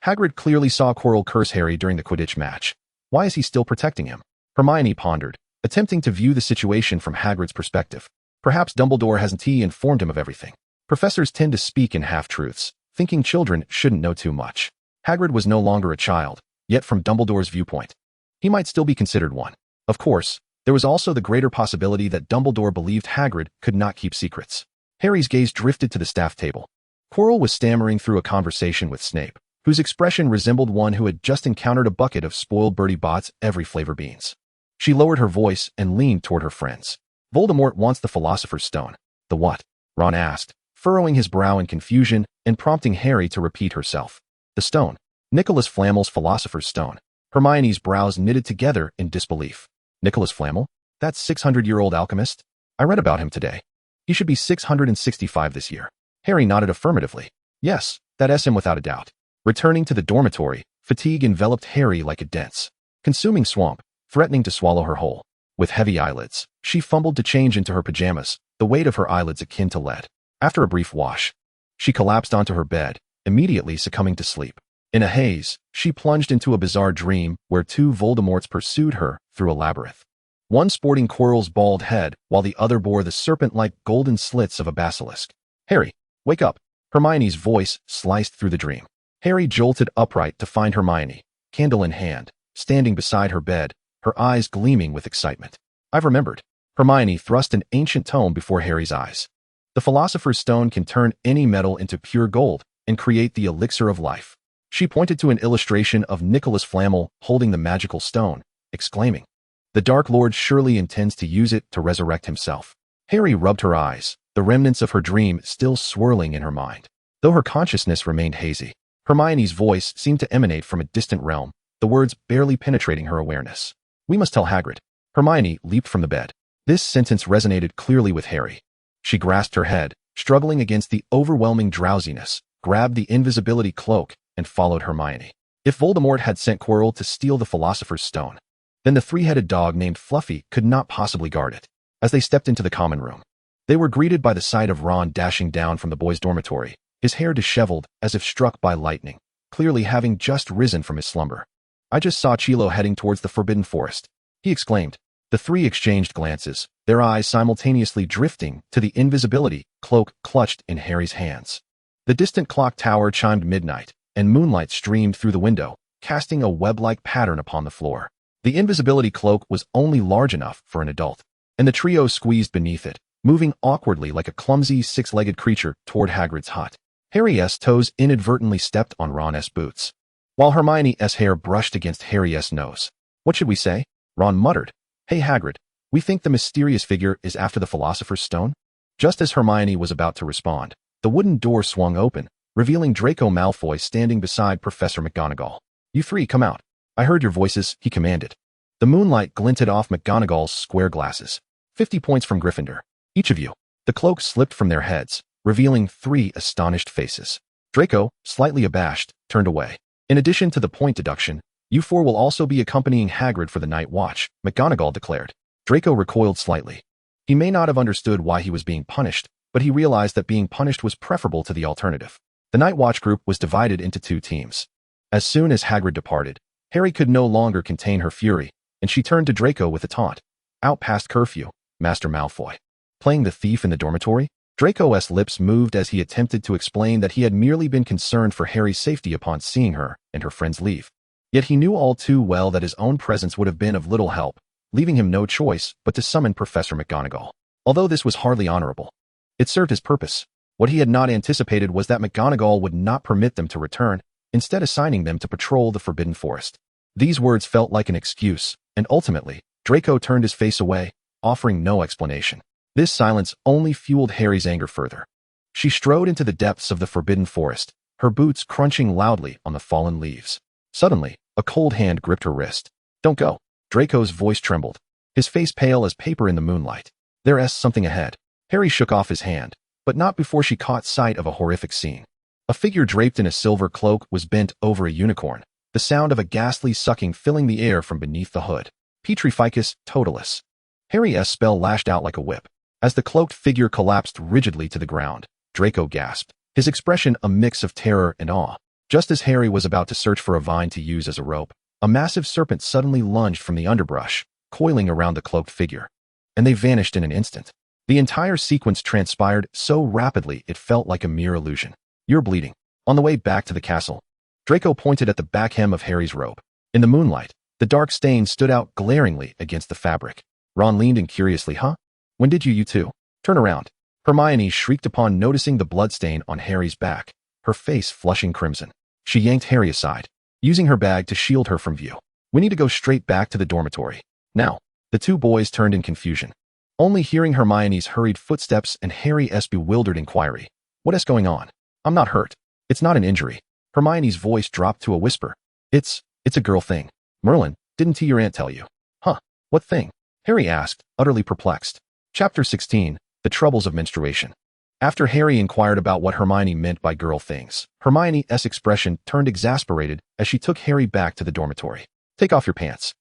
Hagrid clearly saw Quirrell curse Harry during the Quidditch match. Why is he still protecting him? Hermione pondered, attempting to view the situation from Hagrid's perspective. Perhaps Dumbledore hasn't informed him of everything. Professors tend to speak in half-truths, thinking children shouldn't know too much. Hagrid was no longer a child, yet from Dumbledore's viewpoint, he might still be considered one. Of course, there was also the greater possibility that Dumbledore believed Hagrid could not keep secrets. Harry's gaze drifted to the staff table. Quirrell was stammering through a conversation with Snape, whose expression resembled one who had just encountered a bucket of spoiled Bertie Bott's every flavor beans. She lowered her voice and leaned toward her friends. "Voldemort wants the Philosopher's Stone." "The what?" Ron asked, furrowing his brow in confusion and prompting Harry to repeat herself. "The stone. Nicholas Flamel's Philosopher's Stone." Hermione's brows knitted together in disbelief. "Nicholas Flamel? That 600-year-old alchemist? I read about him today. He should be 665 this year." Harry nodded affirmatively. "Yes, that's him without a doubt." Returning to the dormitory, fatigue enveloped Harry like a dense, consuming swamp, threatening to swallow her whole. With heavy eyelids, she fumbled to change into her pajamas, the weight of her eyelids akin to lead. After a brief wash, she collapsed onto her bed, immediately succumbing to sleep. In a haze, she plunged into a bizarre dream where two Voldemorts pursued her through a labyrinth. One sporting Quirrell's bald head, while the other bore the serpent-like golden slits of a basilisk. "Harry, wake up!" Hermione's voice sliced through the dream. Harry jolted upright to find Hermione, candle in hand, standing beside her bed, her eyes gleaming with excitement. "I've remembered." Hermione thrust an ancient tome before Harry's eyes. "The Philosopher's Stone can turn any metal into pure gold and create the elixir of life." She pointed to an illustration of Nicholas Flamel holding the magical stone, exclaiming, "The Dark Lord surely intends to use it to resurrect himself." Harry rubbed her eyes, the remnants of her dream still swirling in her mind. Though her consciousness remained hazy, Hermione's voice seemed to emanate from a distant realm, the words barely penetrating her awareness. "We must tell Hagrid." Hermione leaped from the bed. This sentence resonated clearly with Harry. She grasped her head, struggling against the overwhelming drowsiness, grabbed the invisibility cloak, and followed Hermione. If Voldemort had sent Quirrell to steal the Philosopher's Stone, then the three-headed dog named Fluffy could not possibly guard it. As they stepped into the common room, they were greeted by the sight of Ron dashing down from the boys' dormitory, his hair disheveled as if struck by lightning, clearly having just risen from his slumber. "I just saw Chilo heading towards the Forbidden Forest," he exclaimed. The three exchanged glances, their eyes simultaneously drifting to the invisibility cloak clutched in Harry's hands. The distant clock tower chimed midnight, and moonlight streamed through the window, casting a web-like pattern upon the floor. The invisibility cloak was only large enough for an adult, and the trio squeezed beneath it, moving awkwardly like a clumsy six-legged creature toward Hagrid's hut. Harry's toes inadvertently stepped on Ron's boots, while Hermione's hair brushed against Harry's nose. "What should we say?" Ron muttered. "Hey Hagrid, we think the mysterious figure is after the Philosopher's Stone?" Just as Hermione was about to respond, the wooden door swung open, revealing Draco Malfoy standing beside Professor McGonagall. "You three, come out. I heard your voices," he commanded. The moonlight glinted off McGonagall's square glasses. 50 points from Gryffindor. Each of you." The cloak slipped from their heads, revealing three astonished faces. Draco, slightly abashed, turned away. "In addition to the point deduction, you four will also be accompanying Hagrid for the night watch," McGonagall declared. Draco recoiled slightly. He may not have understood why he was being punished, but he realized that being punished was preferable to the alternative. The night watch group was divided into two teams. As soon as Hagrid departed, Harry could no longer contain her fury, and she turned to Draco with a taunt. "Out past curfew, Master Malfoy." Playing the thief in the dormitory? Draco's lips moved as he attempted to explain that he had merely been concerned for Harry's safety upon seeing her and her friends leave. Yet he knew all too well that his own presence would have been of little help, leaving him no choice but to summon Professor McGonagall. Although this was hardly honorable, it served his purpose. What he had not anticipated was that McGonagall would not permit them to return, instead assigning them to patrol the Forbidden Forest. These words felt like an excuse, and ultimately, Draco turned his face away, offering no explanation. This silence only fueled Harry's anger further. She strode into the depths of the Forbidden Forest, her boots crunching loudly on the fallen leaves. Suddenly, a cold hand gripped her wrist. "Don't go." Draco's voice trembled, his face pale as paper in the moonlight. "There's something ahead." Harry shook off his hand, but not before she caught sight of a horrific scene. A figure draped in a silver cloak was bent over a unicorn, the sound of a ghastly sucking filling the air from beneath the hood. Petrificus totalis. Harry's spell lashed out like a whip. As the cloaked figure collapsed rigidly to the ground, Draco gasped, his expression a mix of terror and awe. Just as Harry was about to search for a vine to use as a rope, a massive serpent suddenly lunged from the underbrush, coiling around the cloaked figure. And they vanished in an instant. The entire sequence transpired so rapidly it felt like a mere illusion. "You're bleeding." On the way back to the castle, Draco pointed at the back hem of Harry's robe. In the moonlight, the dark stain stood out glaringly against the fabric. Ron leaned in curiously. "Huh? When did you two turn around?" Hermione shrieked upon noticing the bloodstain on Harry's back, her face flushing crimson. She yanked Harry aside, using her bag to shield her from view. "We need to go straight back to the dormitory now." The two boys turned in confusion, only hearing Hermione's hurried footsteps and Harry's bewildered inquiry. "What is going on?" "I'm not hurt. It's not an injury." Hermione's voice dropped to a whisper. It's a girl thing. Merlin, didn't your aunt tell you?" "Huh? What thing?" Harry asked, utterly perplexed. Chapter 16, The Troubles of Menstruation. After Harry inquired about what Hermione meant by girl things, Hermione's expression turned exasperated as she took Harry back to the dormitory. "Take off your pants."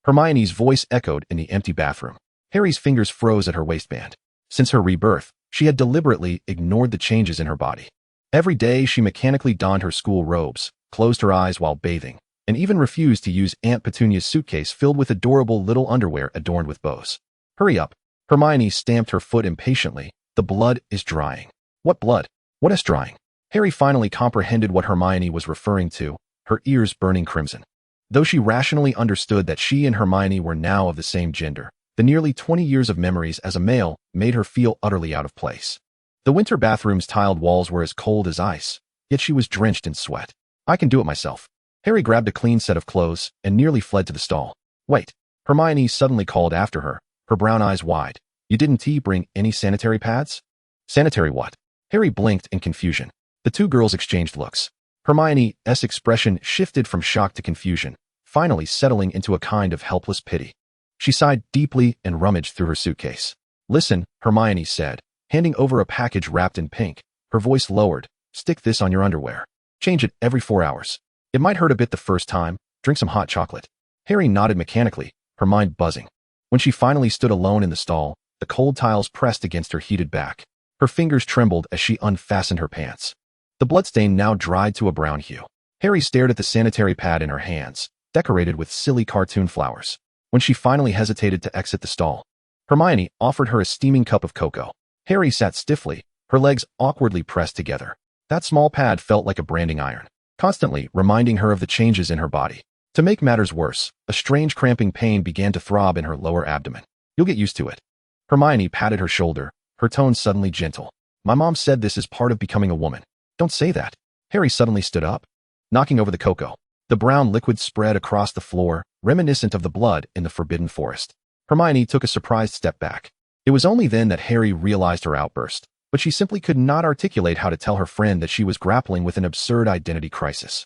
Hermione's voice echoed in the empty bathroom. Harry's fingers froze at her waistband. Since her rebirth, she had deliberately ignored the changes in her body. Every day she mechanically donned her school robes, closed her eyes while bathing, and even refused to use Aunt Petunia's suitcase filled with adorable little underwear adorned with bows. "Hurry up." Hermione stamped her foot impatiently. "The blood is drying." "What blood? What is drying?" Harry finally comprehended what Hermione was referring to, her ears burning crimson. Though she rationally understood that she and Hermione were now of the same gender, the nearly 20 years of memories as a male made her feel utterly out of place. The winter bathroom's tiled walls were as cold as ice, yet she was drenched in sweat. "I can do it myself." Harry grabbed a clean set of clothes and nearly fled to the stall. "Wait." Hermione suddenly called after her, her brown eyes wide. "You didn't bring any sanitary pads?" "Sanitary what?" Harry blinked in confusion. The two girls exchanged looks. Hermione's expression shifted from shock to confusion, finally settling into a kind of helpless pity. She sighed deeply and rummaged through her suitcase. "Listen," Hermione said, handing over a package wrapped in pink, her voice lowered. "Stick this on your underwear. Change it every 4 hours. It might hurt a bit the first time. Drink some hot chocolate." Harry nodded mechanically, her mind buzzing. When she finally stood alone in the stall, the cold tiles pressed against her heated back. Her fingers trembled as she unfastened her pants. The bloodstain now dried to a brown hue. Harry stared at the sanitary pad in her hands, decorated with silly cartoon flowers. When she finally hesitated to exit the stall, Hermione offered her a steaming cup of cocoa. Harry sat stiffly, her legs awkwardly pressed together. That small pad felt like a branding iron, constantly reminding her of the changes in her body. To make matters worse, a strange cramping pain began to throb in her lower abdomen. "You'll get used to it." Hermione patted her shoulder, her tone suddenly gentle. "My mom said this is part of becoming a woman." "Don't say that." Harry suddenly stood up, knocking over the cocoa. The brown liquid spread across the floor, reminiscent of the blood in the Forbidden Forest. Hermione took a surprised step back. It was only then that Harry realized her outburst, but she simply could not articulate how to tell her friend that she was grappling with an absurd identity crisis.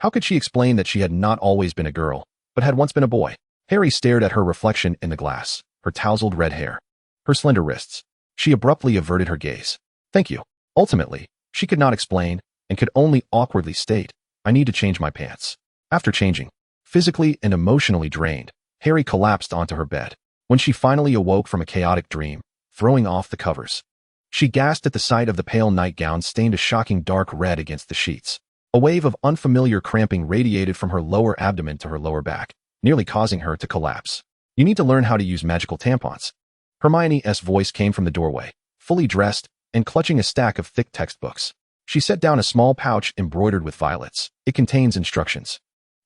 How could she explain that she had not always been a girl, but had once been a boy? Harry stared at her reflection in the glass, her tousled red hair, her slender wrists. She abruptly averted her gaze. "Thank you." Ultimately, she could not explain, and could only awkwardly state, "I need to change my pants." After changing, physically and emotionally drained, Harry collapsed onto her bed. When she finally awoke from a chaotic dream, throwing off the covers, she gasped at the sight of the pale nightgown stained a shocking dark red against the sheets. A wave of unfamiliar cramping radiated from her lower abdomen to her lower back, nearly causing her to collapse. "You need to learn how to use magical tampons." Hermione's voice came from the doorway, fully dressed and clutching a stack of thick textbooks. She set down a small pouch embroidered with violets. "It contains instructions."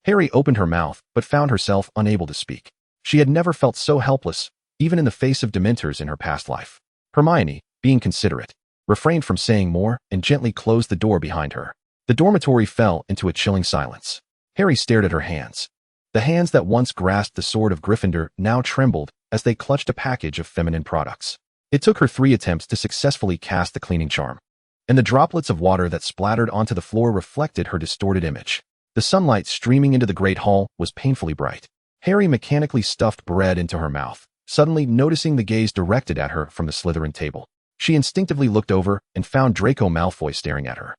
Harry opened her mouth, but found herself unable to speak. She had never felt so helpless, even in the face of dementors in her past life. Hermione, being considerate, refrained from saying more and gently closed the door behind her. The dormitory fell into a chilling silence. Harry stared at her hands. The hands that once grasped the sword of Gryffindor now trembled as they clutched a package of feminine products. It took her 3 attempts to successfully cast the cleaning charm, and the droplets of water that splattered onto the floor reflected her distorted image. The sunlight streaming into the great hall was painfully bright. Harry mechanically stuffed bread into her mouth, suddenly noticing the gaze directed at her from the Slytherin table. She instinctively looked over and found Draco Malfoy staring at her.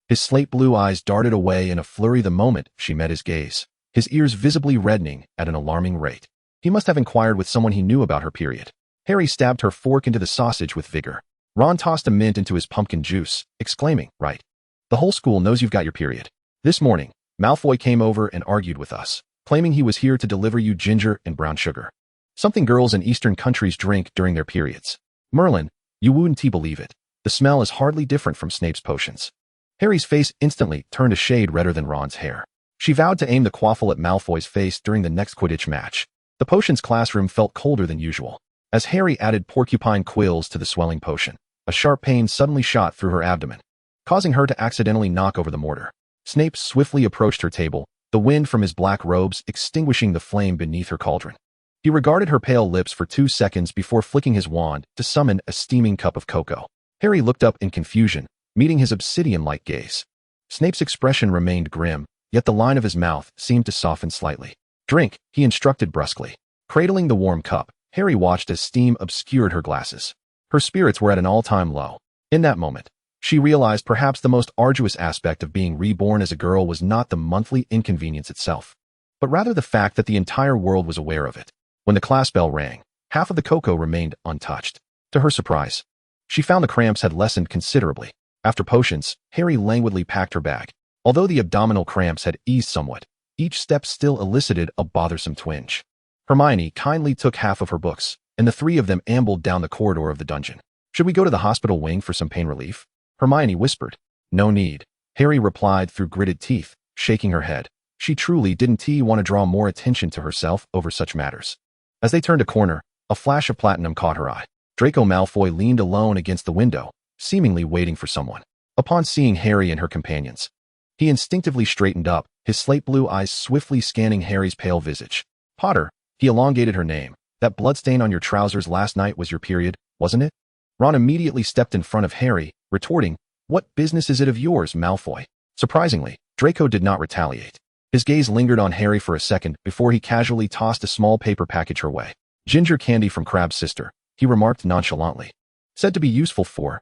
His slate blue eyes darted away in a flurry the moment she met his gaze. his ears visibly reddening at an alarming rate. He must have inquired with someone he knew about her period. Harry stabbed her fork into the sausage with vigor. Ron tossed a mint into his pumpkin juice, exclaiming, "Right. The whole school knows you've got your period. This morning, Malfoy came over and argued with us, claiming he was here to deliver you ginger and brown sugar. Something girls in Eastern countries drink during their periods. Merlin, you wouldn't believe it. The smell is hardly different from Snape's potions." Harry's face instantly turned a shade redder than Ron's hair. She vowed to aim the quaffle at Malfoy's face during the next Quidditch match. The potions classroom felt colder than usual. As Harry added porcupine quills to the swelling potion, a sharp pain suddenly shot through her abdomen, causing her to accidentally knock over the mortar. Snape swiftly approached her table, the wind from his black robes extinguishing the flame beneath her cauldron. He regarded her pale lips for 2 seconds before flicking his wand to summon a steaming cup of cocoa. Harry looked up in confusion, meeting his obsidian-like gaze. Snape's expression remained grim, yet the line of his mouth seemed to soften slightly. "Drink," he instructed brusquely. Cradling the warm cup, Harry watched as steam obscured her glasses. Her spirits were at an all-time low. In that moment, she realized perhaps the most arduous aspect of being reborn as a girl was not the monthly inconvenience itself, but rather the fact that the entire world was aware of it. When the class bell rang, half of the cocoa remained untouched. To her surprise, she found the cramps had lessened considerably. After potions, Harry languidly packed her bag. Although the abdominal cramps had eased somewhat, each step still elicited a bothersome twinge. Hermione kindly took half of her books, and the three of them ambled down the corridor of the dungeon. "Should we go to the hospital wing for some pain relief?" Hermione whispered. "No need," Harry replied through gritted teeth, shaking her head. She truly didn't want to draw more attention to herself over such matters. As they turned a corner, a flash of platinum caught her eye. Draco Malfoy leaned alone against the window, seemingly waiting for someone. Upon seeing Harry and her companions, he instinctively straightened up, his slate blue eyes swiftly scanning Harry's pale visage. "Potter," he elongated her name. "That bloodstain on your trousers last night was your period, wasn't it?" Ron immediately stepped in front of Harry, retorting, "What business is it of yours, Malfoy?" Surprisingly, Draco did not retaliate. His gaze lingered on Harry for a second before he casually tossed a small paper package her way. "Ginger candy from Crab's sister," he remarked nonchalantly. "Said to be useful for,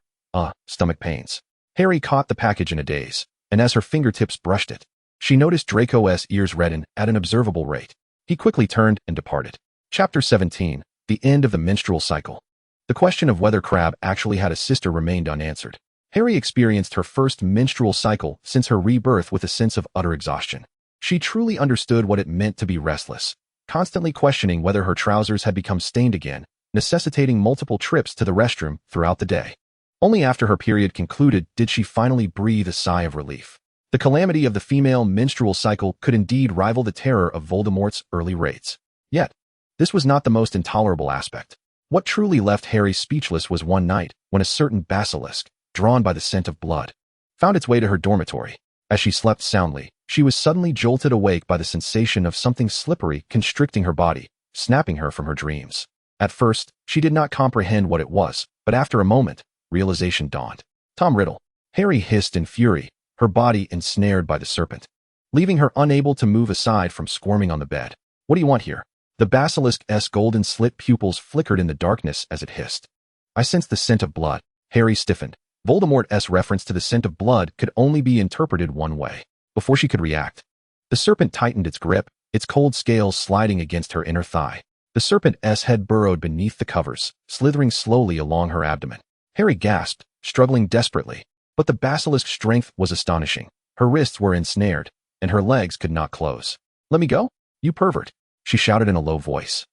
stomach pains." Harry caught the package in a daze, and as her fingertips brushed it, she noticed Draco's ears redden at an observable rate. He quickly turned and departed. Chapter 17. The End of the Menstrual Cycle. The question of whether Crab actually had a sister remained unanswered. Harry experienced her first menstrual cycle since her rebirth with a sense of utter exhaustion. She truly understood what it meant to be restless, constantly questioning whether her trousers had become stained again, necessitating multiple trips to the restroom throughout the day. Only after her period concluded did she finally breathe a sigh of relief. The calamity of the female menstrual cycle could indeed rival the terror of Voldemort's early raids. Yet, this was not the most intolerable aspect. What truly left Harry speechless was one night when a certain basilisk, drawn by the scent of blood, found its way to her dormitory. As she slept soundly, she was suddenly jolted awake by the sensation of something slippery constricting her body, snapping her from her dreams. At first, she did not comprehend what it was, but after a moment, realization dawned. "Tom Riddle," Harry hissed in fury, her body ensnared by the serpent, leaving her unable to move aside from squirming on the bed. "What do you want here?" The basilisk's golden slit pupils flickered in the darkness as it hissed. "I sensed the scent of blood." Harry stiffened. Voldemort's reference to the scent of blood could only be interpreted one way. Before she could react, the serpent tightened its grip, its cold scales sliding against her inner thigh. The serpent's head burrowed beneath the covers, slithering slowly along her abdomen. Harry gasped, struggling desperately, but the basilisk's strength was astonishing. Her wrists were ensnared, and her legs could not close. "Let me go, you pervert," she shouted in a low voice,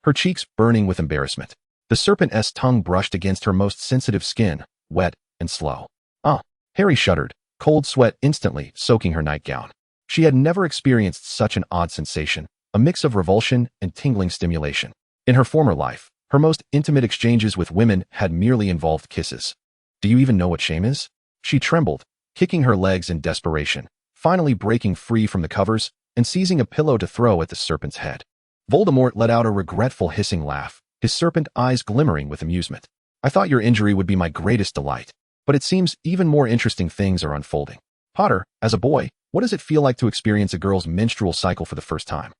her cheeks burning with embarrassment. The serpent's tongue brushed against her most sensitive skin, wet and slow. Harry shuddered, cold sweat instantly soaking her nightgown. She had never experienced such an odd sensation, a mix of revulsion and tingling stimulation. In her former life, her most intimate exchanges with women had merely involved kisses. "Do you even know what shame is?" She trembled, kicking her legs in desperation, finally breaking free from the covers and seizing a pillow to throw at the serpent's head. Voldemort let out a regretful hissing laugh, his serpent eyes glimmering with amusement. "I thought your injury would be my greatest delight, but it seems even more interesting things are unfolding. Potter, as a boy, what does it feel like to experience a girl's menstrual cycle for the first time?"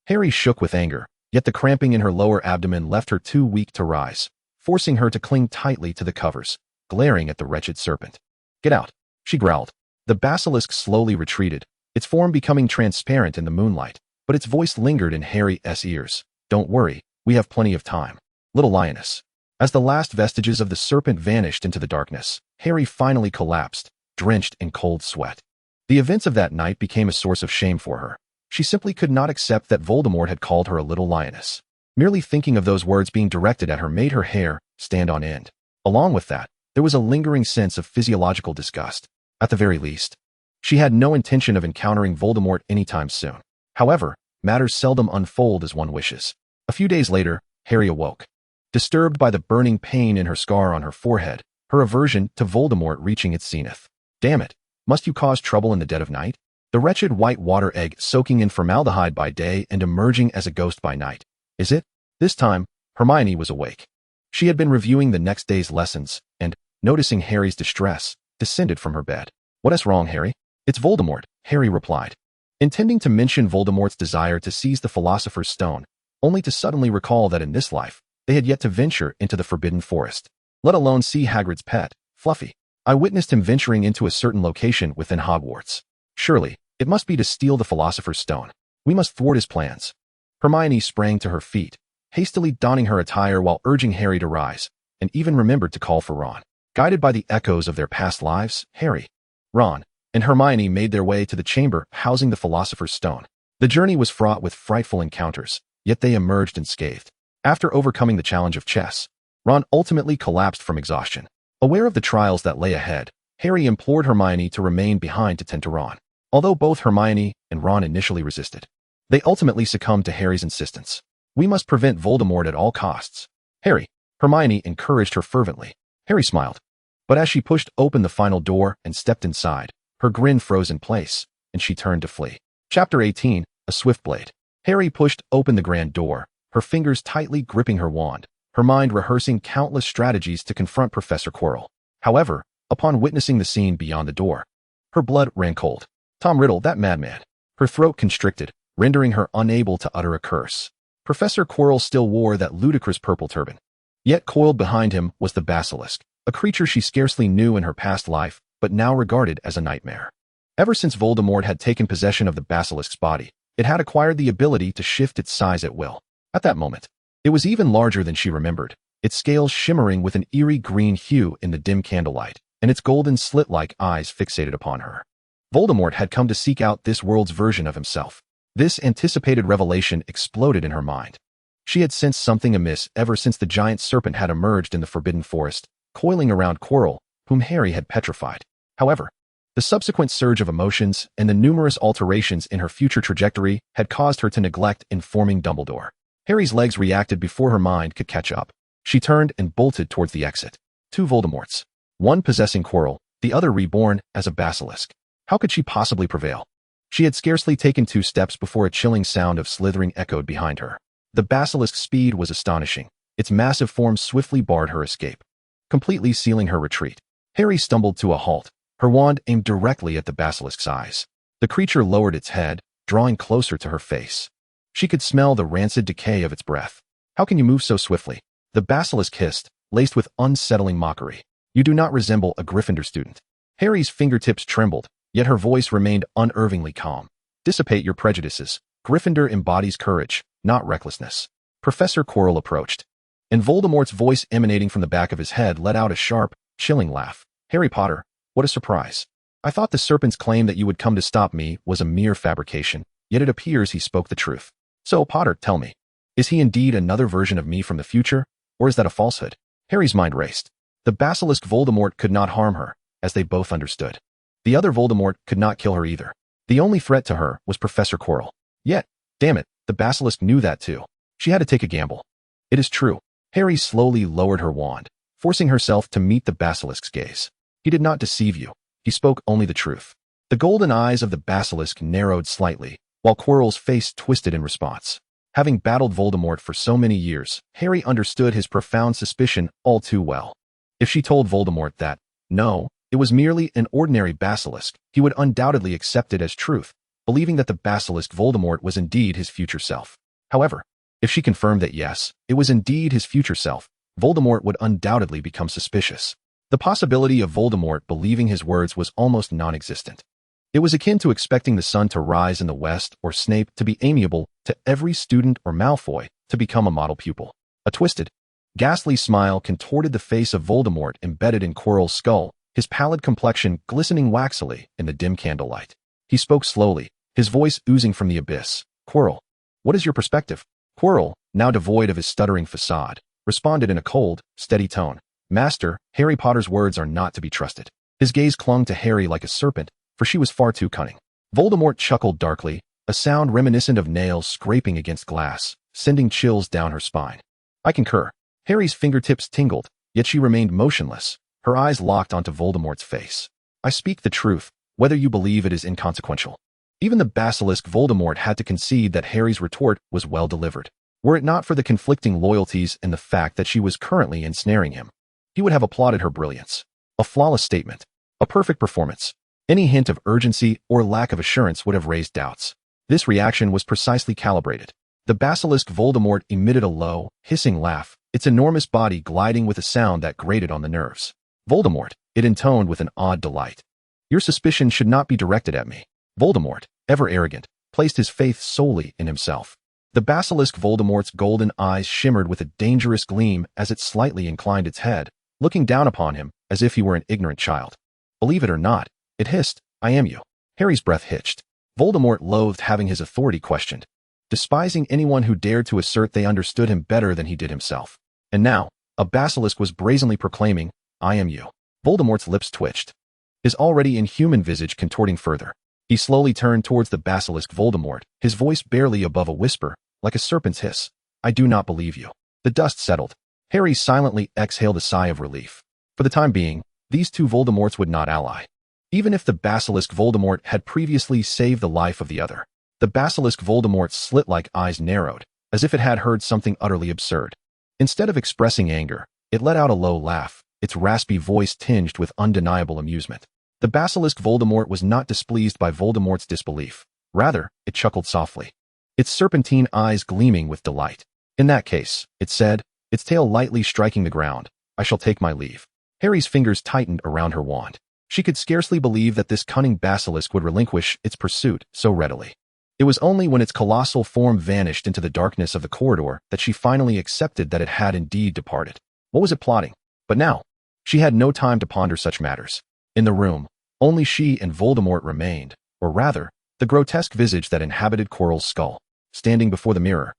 Harry shook with anger, yet the cramping in her lower abdomen left her too weak to rise, forcing her to cling tightly to the covers, glaring at the wretched serpent. "Get out," she growled. The basilisk slowly retreated, its form becoming transparent in the moonlight, but its voice lingered in Harry's ears. "Don't worry, we have plenty of time. Little lioness." As the last vestiges of the serpent vanished into the darkness, Harry finally collapsed, drenched in cold sweat. The events of that night became a source of shame for her. She simply could not accept that Voldemort had called her a little lioness. Merely thinking of those words being directed at her made her hair stand on end. Along with that, there was a lingering sense of physiological disgust. At the very least, she had no intention of encountering Voldemort anytime soon. However, matters seldom unfold as one wishes. A few days later, Harry awoke. Disturbed by the burning pain in her scar on her forehead, her aversion to Voldemort reaching its zenith. "Damn it, must you cause trouble in the dead of night?" The wretched white water egg soaking in formaldehyde by day and emerging as a ghost by night. Is it? This time, Hermione was awake. She had been reviewing the next day's lessons, and, noticing Harry's distress, descended from her bed. "What is wrong, Harry?" "It's Voldemort," Harry replied, intending to mention Voldemort's desire to seize the Philosopher's Stone, only to suddenly recall that in this life, they had yet to venture into the Forbidden Forest, let alone see Hagrid's pet, Fluffy. "I witnessed him venturing into a certain location within Hogwarts. Surely, it must be to steal the Philosopher's Stone. We must thwart his plans." Hermione sprang to her feet, hastily donning her attire while urging Harry to rise, and even remembered to call for Ron. Guided by the echoes of their past lives, Harry, Ron, and Hermione made their way to the chamber housing the Philosopher's Stone. The journey was fraught with frightful encounters, yet they emerged unscathed. After overcoming the challenge of chess, Ron ultimately collapsed from exhaustion. Aware of the trials that lay ahead, Harry implored Hermione to remain behind to tend to Ron. Although both Hermione and Ron initially resisted, they ultimately succumbed to Harry's insistence. "We must prevent Voldemort at all costs." "Harry," Hermione encouraged her fervently. Harry smiled. But as she pushed open the final door and stepped inside, her grin froze in place, and she turned to flee. Chapter 18, A Swift Blade. Harry pushed open the grand door, her fingers tightly gripping her wand, her mind rehearsing countless strategies to confront Professor Quirrell. However, upon witnessing the scene beyond the door, her blood ran cold. Tom Riddle, that madman. Her throat constricted, rendering her unable to utter a curse. Professor Quirrell still wore that ludicrous purple turban. Yet coiled behind him was the basilisk, a creature she scarcely knew in her past life, but now regarded as a nightmare. Ever since Voldemort had taken possession of the basilisk's body, it had acquired the ability to shift its size at will. At that moment, it was even larger than she remembered, its scales shimmering with an eerie green hue in the dim candlelight, and its golden slit-like eyes fixated upon her. Voldemort had come to seek out this world's version of himself. This anticipated revelation exploded in her mind. She had sensed something amiss ever since the giant serpent had emerged in the Forbidden Forest, coiling around Quirrell, whom Harry had petrified. However, the subsequent surge of emotions and the numerous alterations in her future trajectory had caused her to neglect informing Dumbledore. Harry's legs reacted before her mind could catch up. She turned and bolted towards the exit. Two Voldemorts. One possessing Quirrell, the other reborn as a basilisk. How could she possibly prevail? She had scarcely taken 2 steps before a chilling sound of slithering echoed behind her. The basilisk's speed was astonishing. Its massive form swiftly barred her escape, completely sealing her retreat. Harry stumbled to a halt, her wand aimed directly at the basilisk's eyes. The creature lowered its head, drawing closer to her face. She could smell the rancid decay of its breath. "How can you move so swiftly?" The basilisk hissed, laced with unsettling mockery. "You do not resemble a Gryffindor student." Harry's fingertips trembled, yet her voice remained unervingly calm. "Dissipate your prejudices. Gryffindor embodies courage, not recklessness." Professor Quirrell approached, and Voldemort's voice emanating from the back of his head let out a sharp, chilling laugh. "Harry Potter, what a surprise. I thought the serpent's claim that you would come to stop me was a mere fabrication, yet it appears he spoke the truth. So, Potter, tell me, is he indeed another version of me from the future, or is that a falsehood?" Harry's mind raced. The basilisk Voldemort could not harm her, as they both understood. The other Voldemort could not kill her either. The only threat to her was Professor Quirrell. Yet, damn it, the basilisk knew that too. She had to take a gamble. "It is true." Harry slowly lowered her wand, forcing herself to meet the basilisk's gaze. "He did not deceive you. He spoke only the truth." The golden eyes of the basilisk narrowed slightly, while Quirrell's face twisted in response. Having battled Voldemort for so many years, Harry understood his profound suspicion all too well. If she told Voldemort that, no, it was merely an ordinary basilisk, he would undoubtedly accept it as truth, believing that the basilisk Voldemort was indeed his future self. However, if she confirmed that yes, it was indeed his future self, Voldemort would undoubtedly become suspicious. The possibility of Voldemort believing his words was almost non-existent. It was akin to expecting the sun to rise in the west or Snape to be amiable to every student or Malfoy to become a model pupil. A twisted, ghastly smile contorted the face of Voldemort embedded in Quirrell's skull, his pallid complexion glistening waxily in the dim candlelight. He spoke slowly, his voice oozing from the abyss. Quirrell, what is your perspective? Quirrell, now devoid of his stuttering facade, responded in a cold, steady tone. Master, Harry Potter's words are not to be trusted. His gaze clung to Harry like a serpent, for she was far too cunning. Voldemort chuckled darkly, a sound reminiscent of nails scraping against glass, sending chills down her spine. I concur. Harry's fingertips tingled, yet she remained motionless, her eyes locked onto Voldemort's face. I speak the truth, whether you believe it is inconsequential. Even the basilisk Voldemort had to concede that Harry's retort was well delivered. Were it not for the conflicting loyalties and the fact that she was currently ensnaring him, he would have applauded her brilliance. A flawless statement. A perfect performance. Any hint of urgency or lack of assurance would have raised doubts. This reaction was precisely calibrated. The basilisk Voldemort emitted a low, hissing laugh, its enormous body gliding with a sound that grated on the nerves. Voldemort, it intoned with an odd delight. Your suspicion should not be directed at me. Voldemort, ever arrogant, placed his faith solely in himself. The basilisk Voldemort's golden eyes shimmered with a dangerous gleam as it slightly inclined its head, looking down upon him as if he were an ignorant child. Believe it or not, it hissed, I am you. Harry's breath hitched. Voldemort loathed having his authority questioned, despising anyone who dared to assert they understood him better than he did himself. And now, a basilisk was brazenly proclaiming, I am you. Voldemort's lips twitched, his already inhuman visage contorting further. He slowly turned towards the basilisk Voldemort, his voice barely above a whisper, like a serpent's hiss. I do not believe you. The dust settled. Harry silently exhaled a sigh of relief. For the time being, these two Voldemorts would not ally. Even if the basilisk Voldemort had previously saved the life of the other, the basilisk Voldemort's slit-like eyes narrowed, as if it had heard something utterly absurd. Instead of expressing anger, it let out a low laugh, its raspy voice tinged with undeniable amusement. The basilisk Voldemort was not displeased by Voldemort's disbelief. Rather, it chuckled softly, its serpentine eyes gleaming with delight. In that case, it said, its tail lightly striking the ground, I shall take my leave. Harry's fingers tightened around her wand. She could scarcely believe that this cunning basilisk would relinquish its pursuit so readily. It was only when its colossal form vanished into the darkness of the corridor that she finally accepted that it had indeed departed. What was it plotting? But now, she had no time to ponder such matters. In the room, only she and Voldemort remained, or rather, the grotesque visage that inhabited Quirrell's skull, standing before the mirror.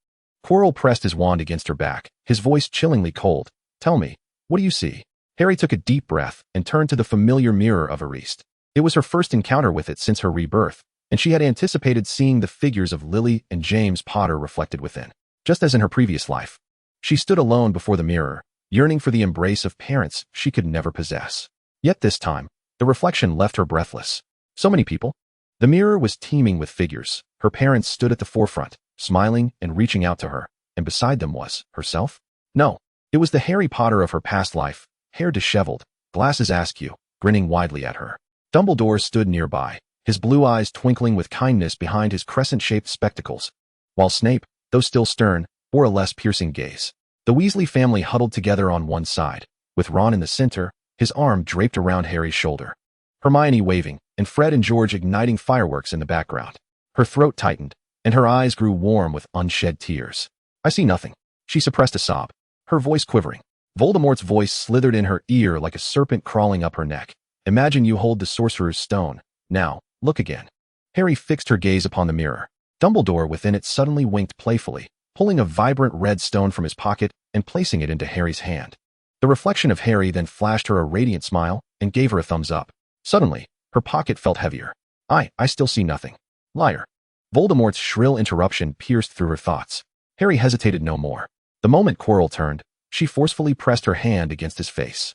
Quirrell pressed his wand against her back, his voice chillingly cold. Tell me, what do you see? Harry took a deep breath and turned to the familiar mirror of Ariste. It was her first encounter with it since her rebirth, and she had anticipated seeing the figures of Lily and James Potter reflected within. Just as in her previous life, she stood alone before the mirror, yearning for the embrace of parents she could never possess. Yet this time, the reflection left her breathless. So many people. The mirror was teeming with figures. Her parents stood at the forefront, smiling and reaching out to her, and beside them was herself? No, it was the Harry Potter of her past life, hair disheveled, glasses askew, grinning widely at her. Dumbledore stood nearby, his blue eyes twinkling with kindness behind his crescent-shaped spectacles, while Snape, though still stern, bore a less piercing gaze. The Weasley family huddled together on one side, with Ron in the center, his arm draped around Harry's shoulder. Hermione waving, and Fred and George igniting fireworks in the background. Her throat tightened, and her eyes grew warm with unshed tears. I see nothing. She suppressed a sob, her voice quivering. Voldemort's voice slithered in her ear like a serpent crawling up her neck. Imagine you hold the Sorcerer's Stone. Now, look again. Harry fixed her gaze upon the mirror. Dumbledore within it suddenly winked playfully, pulling a vibrant red stone from his pocket and placing it into Harry's hand. The reflection of Harry then flashed her a radiant smile and gave her a thumbs up. Suddenly, her pocket felt heavier. I still see nothing. Liar. Voldemort's shrill interruption pierced through her thoughts. Harry hesitated no more. The moment Quirrell turned, she forcefully pressed her hand against his face.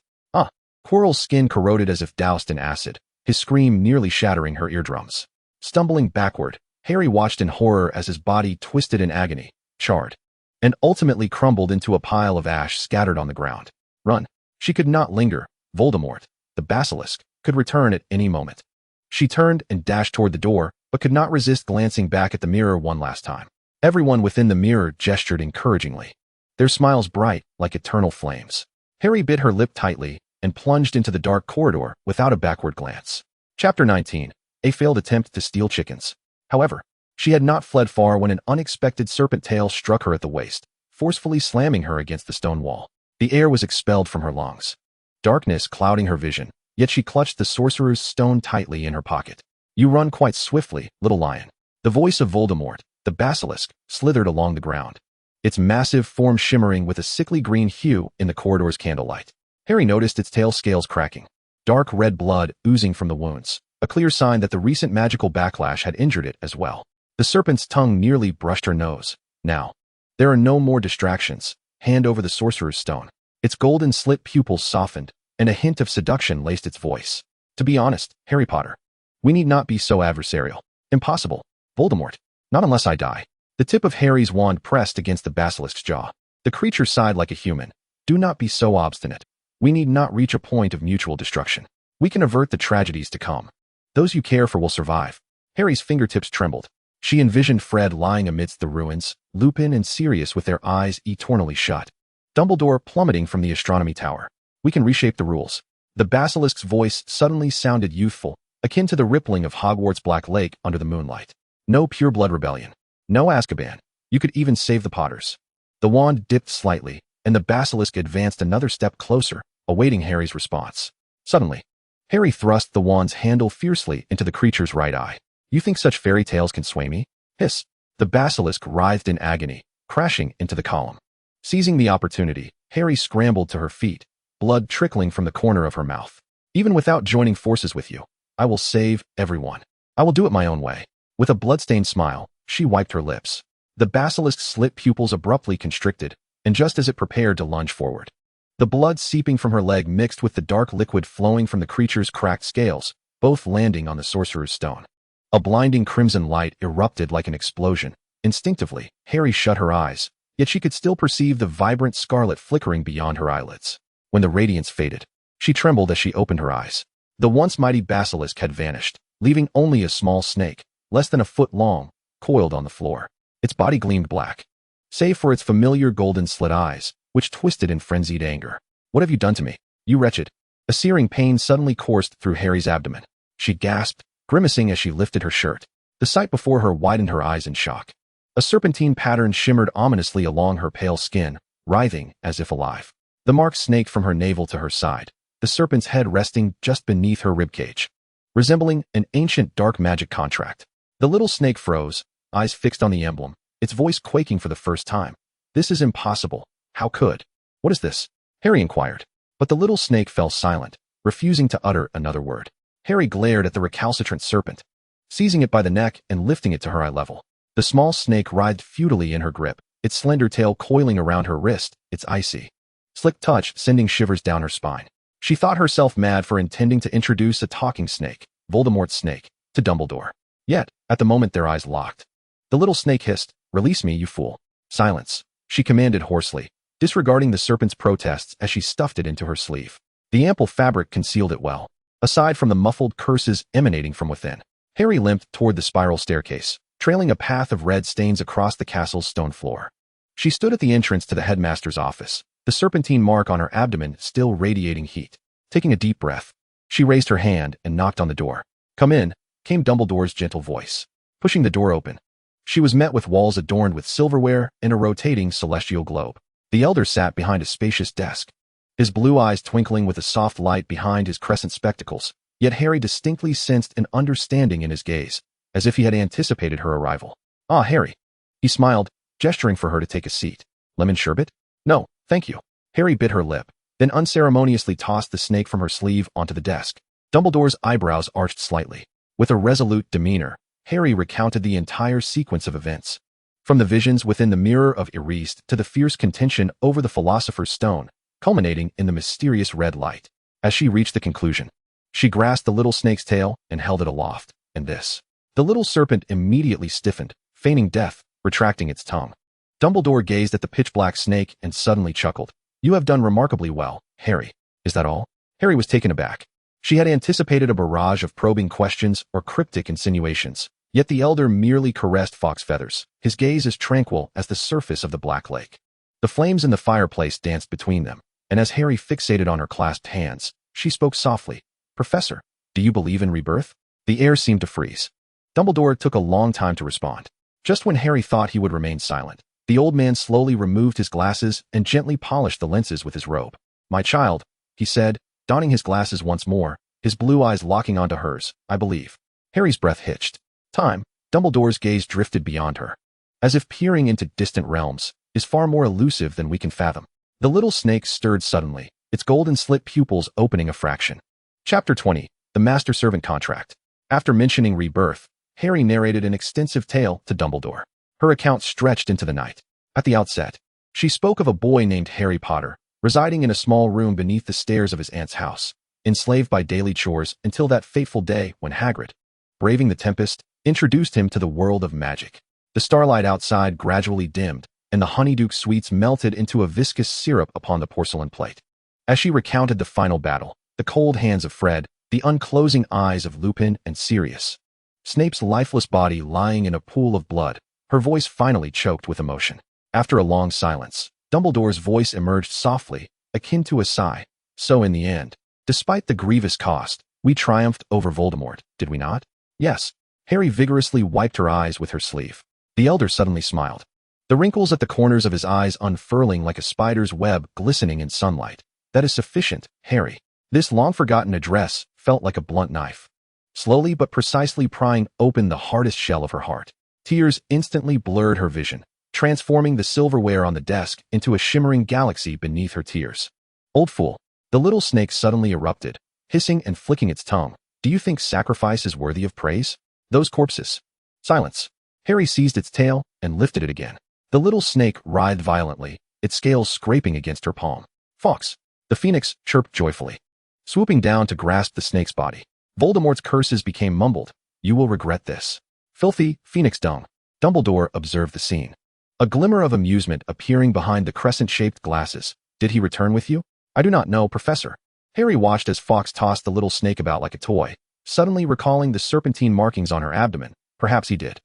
Quirrell's skin corroded as if doused in acid, his scream nearly shattering her eardrums. Stumbling backward, Harry watched in horror as his body twisted in agony, charred, and ultimately crumbled into a pile of ash scattered on the ground. Run. She could not linger. Voldemort, the basilisk, could return at any moment. She turned and dashed toward the door, but could not resist glancing back at the mirror one last time. Everyone within the mirror gestured encouragingly, their smiles bright like eternal flames. Harry bit her lip tightly and plunged into the dark corridor without a backward glance. Chapter 19. a failed attempt to steal chickens. However, she had not fled far when an unexpected serpent tail struck her at the waist, forcefully slamming her against the stone wall. The air was expelled from her lungs, darkness clouding her vision, yet she clutched the sorcerer's stone tightly in her pocket. You run quite swiftly, little lion. The voice of Voldemort, the basilisk, slithered along the ground, its massive form shimmering with a sickly green hue in the corridor's candlelight. Harry noticed its tail scales cracking, dark red blood oozing from the wounds, a clear sign that the recent magical backlash had injured it as well. The serpent's tongue nearly brushed her nose. Now, there are no more distractions. Hand over the sorcerer's stone. Its golden slit pupils softened, and a hint of seduction laced its voice. To be honest, Harry Potter, we need not be so adversarial. Impossible. Voldemort. Not unless I die. The tip of Harry's wand pressed against the basilisk's jaw. The creature sighed like a human. Do not be so obstinate. We need not reach a point of mutual destruction. We can avert the tragedies to come. Those you care for will survive. Harry's fingertips trembled. She envisioned Fred lying amidst the ruins, Lupin and Sirius with their eyes eternally shut. Dumbledore plummeting from the astronomy tower. We can reshape the rules. The basilisk's voice suddenly sounded youthful, akin to the rippling of Hogwarts' Black Lake under the moonlight. No pureblood rebellion. No Azkaban. You could even save the Potters. The wand dipped slightly, and the basilisk advanced another step closer, awaiting Harry's response. Suddenly, Harry thrust the wand's handle fiercely into the creature's right eye. You think such fairy tales can sway me? Hiss. The basilisk writhed in agony, crashing into the column. Seizing the opportunity, Harry scrambled to her feet, blood trickling from the corner of her mouth. Even without joining forces with you, I will save everyone. I will do it my own way. With a bloodstained smile, she wiped her lips. The basilisk's slit pupils abruptly constricted, and just as it prepared to lunge forward, the blood seeping from her leg mixed with the dark liquid flowing from the creature's cracked scales, both landing on the sorcerer's stone. A blinding crimson light erupted like an explosion. Instinctively, Harry shut her eyes, yet she could still perceive the vibrant scarlet flickering beyond her eyelids. When the radiance faded, she trembled as she opened her eyes. The once mighty basilisk had vanished, leaving only a small snake, less than a foot long, coiled on the floor. Its body gleamed black, save for its familiar golden slit eyes, which twisted in frenzied anger. What have you done to me, you wretched? A searing pain suddenly coursed through Harry's abdomen. She gasped, grimacing as she lifted her shirt. The sight before her widened her eyes in shock. A serpentine pattern shimmered ominously along her pale skin, writhing as if alive. The mark snaked from her navel to her side, the serpent's head resting just beneath her ribcage, resembling an ancient dark magic contract. The little snake froze, eyes fixed on the emblem, its voice quaking for the first time. This is impossible. How could? What is this? Harry inquired. But the little snake fell silent, refusing to utter another word. Harry glared at the recalcitrant serpent, seizing it by the neck and lifting it to her eye level. The small snake writhed futilely in her grip, its slender tail coiling around her wrist, its icy, slick touch sending shivers down her spine. She thought herself mad for intending to introduce a talking snake, Voldemort's snake, to Dumbledore. Yet, at the moment their eyes locked. The little snake hissed, "Release me, you fool." "Silence," she commanded hoarsely, disregarding the serpent's protests as she stuffed it into her sleeve. The ample fabric concealed it well, aside from the muffled curses emanating from within. Harry limped toward the spiral staircase, trailing a path of red stains across the castle's stone floor. She stood at the entrance to the headmaster's office, the serpentine mark on her abdomen still radiating heat. Taking a deep breath, she raised her hand and knocked on the door. "Come in," came Dumbledore's gentle voice. Pushing the door open, she was met with walls adorned with silverware and a rotating celestial globe. The elder sat behind a spacious desk, his blue eyes twinkling with a soft light behind his crescent spectacles, yet Harry distinctly sensed an understanding in his gaze, as if he had anticipated her arrival. "Ah, Harry." He smiled, gesturing for her to take a seat. "Lemon sherbet?" "No, thank you." Harry bit her lip, then unceremoniously tossed the snake from her sleeve onto the desk. Dumbledore's eyebrows arched slightly. With a resolute demeanor, Harry recounted the entire sequence of events. From the visions within the mirror of Eriste to the fierce contention over the Philosopher's Stone, culminating in the mysterious red light. As she reached the conclusion, she grasped the little snake's tail and held it aloft. And this. The little serpent immediately stiffened, feigning death, retracting its tongue. Dumbledore gazed at the pitch-black snake and suddenly chuckled. "You have done remarkably well, Harry." "Is that all?" Harry was taken aback. She had anticipated a barrage of probing questions or cryptic insinuations, yet the elder merely caressed Fox feathers, his gaze as tranquil as the surface of the Black Lake. The flames in the fireplace danced between them, and as Harry fixated on her clasped hands, she spoke softly. "Professor, do you believe in rebirth?" The air seemed to freeze. Dumbledore took a long time to respond. Just when Harry thought he would remain silent, the old man slowly removed his glasses and gently polished the lenses with his robe. "My child," he said, donning his glasses once more, his blue eyes locking onto hers, "I believe." Harry's breath hitched. Time. Dumbledore's gaze drifted beyond her, as if peering into distant realms, is far more elusive than we can fathom. The little snake stirred suddenly, its golden slit pupils opening a fraction. Chapter 20. The Master-Servant Contract. After mentioning rebirth, Harry narrated an extensive tale to Dumbledore. Her account stretched into the night. At the outset, she spoke of a boy named Harry Potter, residing in a small room beneath the stairs of his aunt's house, enslaved by daily chores until that fateful day when Hagrid, braving the tempest, introduced him to the world of magic. The starlight outside gradually dimmed, and the honeydew sweets melted into a viscous syrup upon the porcelain plate. As she recounted the final battle, the cold hands of Fred, the unclosing eyes of Lupin and Sirius, Snape's lifeless body lying in a pool of blood, her voice finally choked with emotion. After a long silence, Dumbledore's voice emerged softly, akin to a sigh. "So in the end, despite the grievous cost, we triumphed over Voldemort, did we not?" "Yes." Harry vigorously wiped her eyes with her sleeve. The elder suddenly smiled, the wrinkles at the corners of his eyes unfurling like a spider's web glistening in sunlight. "That is sufficient, Harry." This long-forgotten address felt like a blunt knife, slowly but precisely prying open the hardest shell of her heart. Tears instantly blurred her vision, transforming the silverware on the desk into a shimmering galaxy beneath her tears. "Old fool." The little snake suddenly erupted, hissing and flicking its tongue. "Do you think sacrifice is worthy of praise? Those corpses." Silence. Harry seized its tail and lifted it again. The little snake writhed violently, its scales scraping against her palm. "Fox!" The phoenix chirped joyfully, swooping down to grasp the snake's body. Voldemort's curses became mumbled. "You will regret this. Filthy phoenix dung." Dumbledore observed the scene, a glimmer of amusement appearing behind the crescent-shaped glasses. "Did he return with you?" "I do not know, Professor." Harry watched as Fox tossed the little snake about like a toy, suddenly recalling the serpentine markings on her abdomen. "Perhaps he did."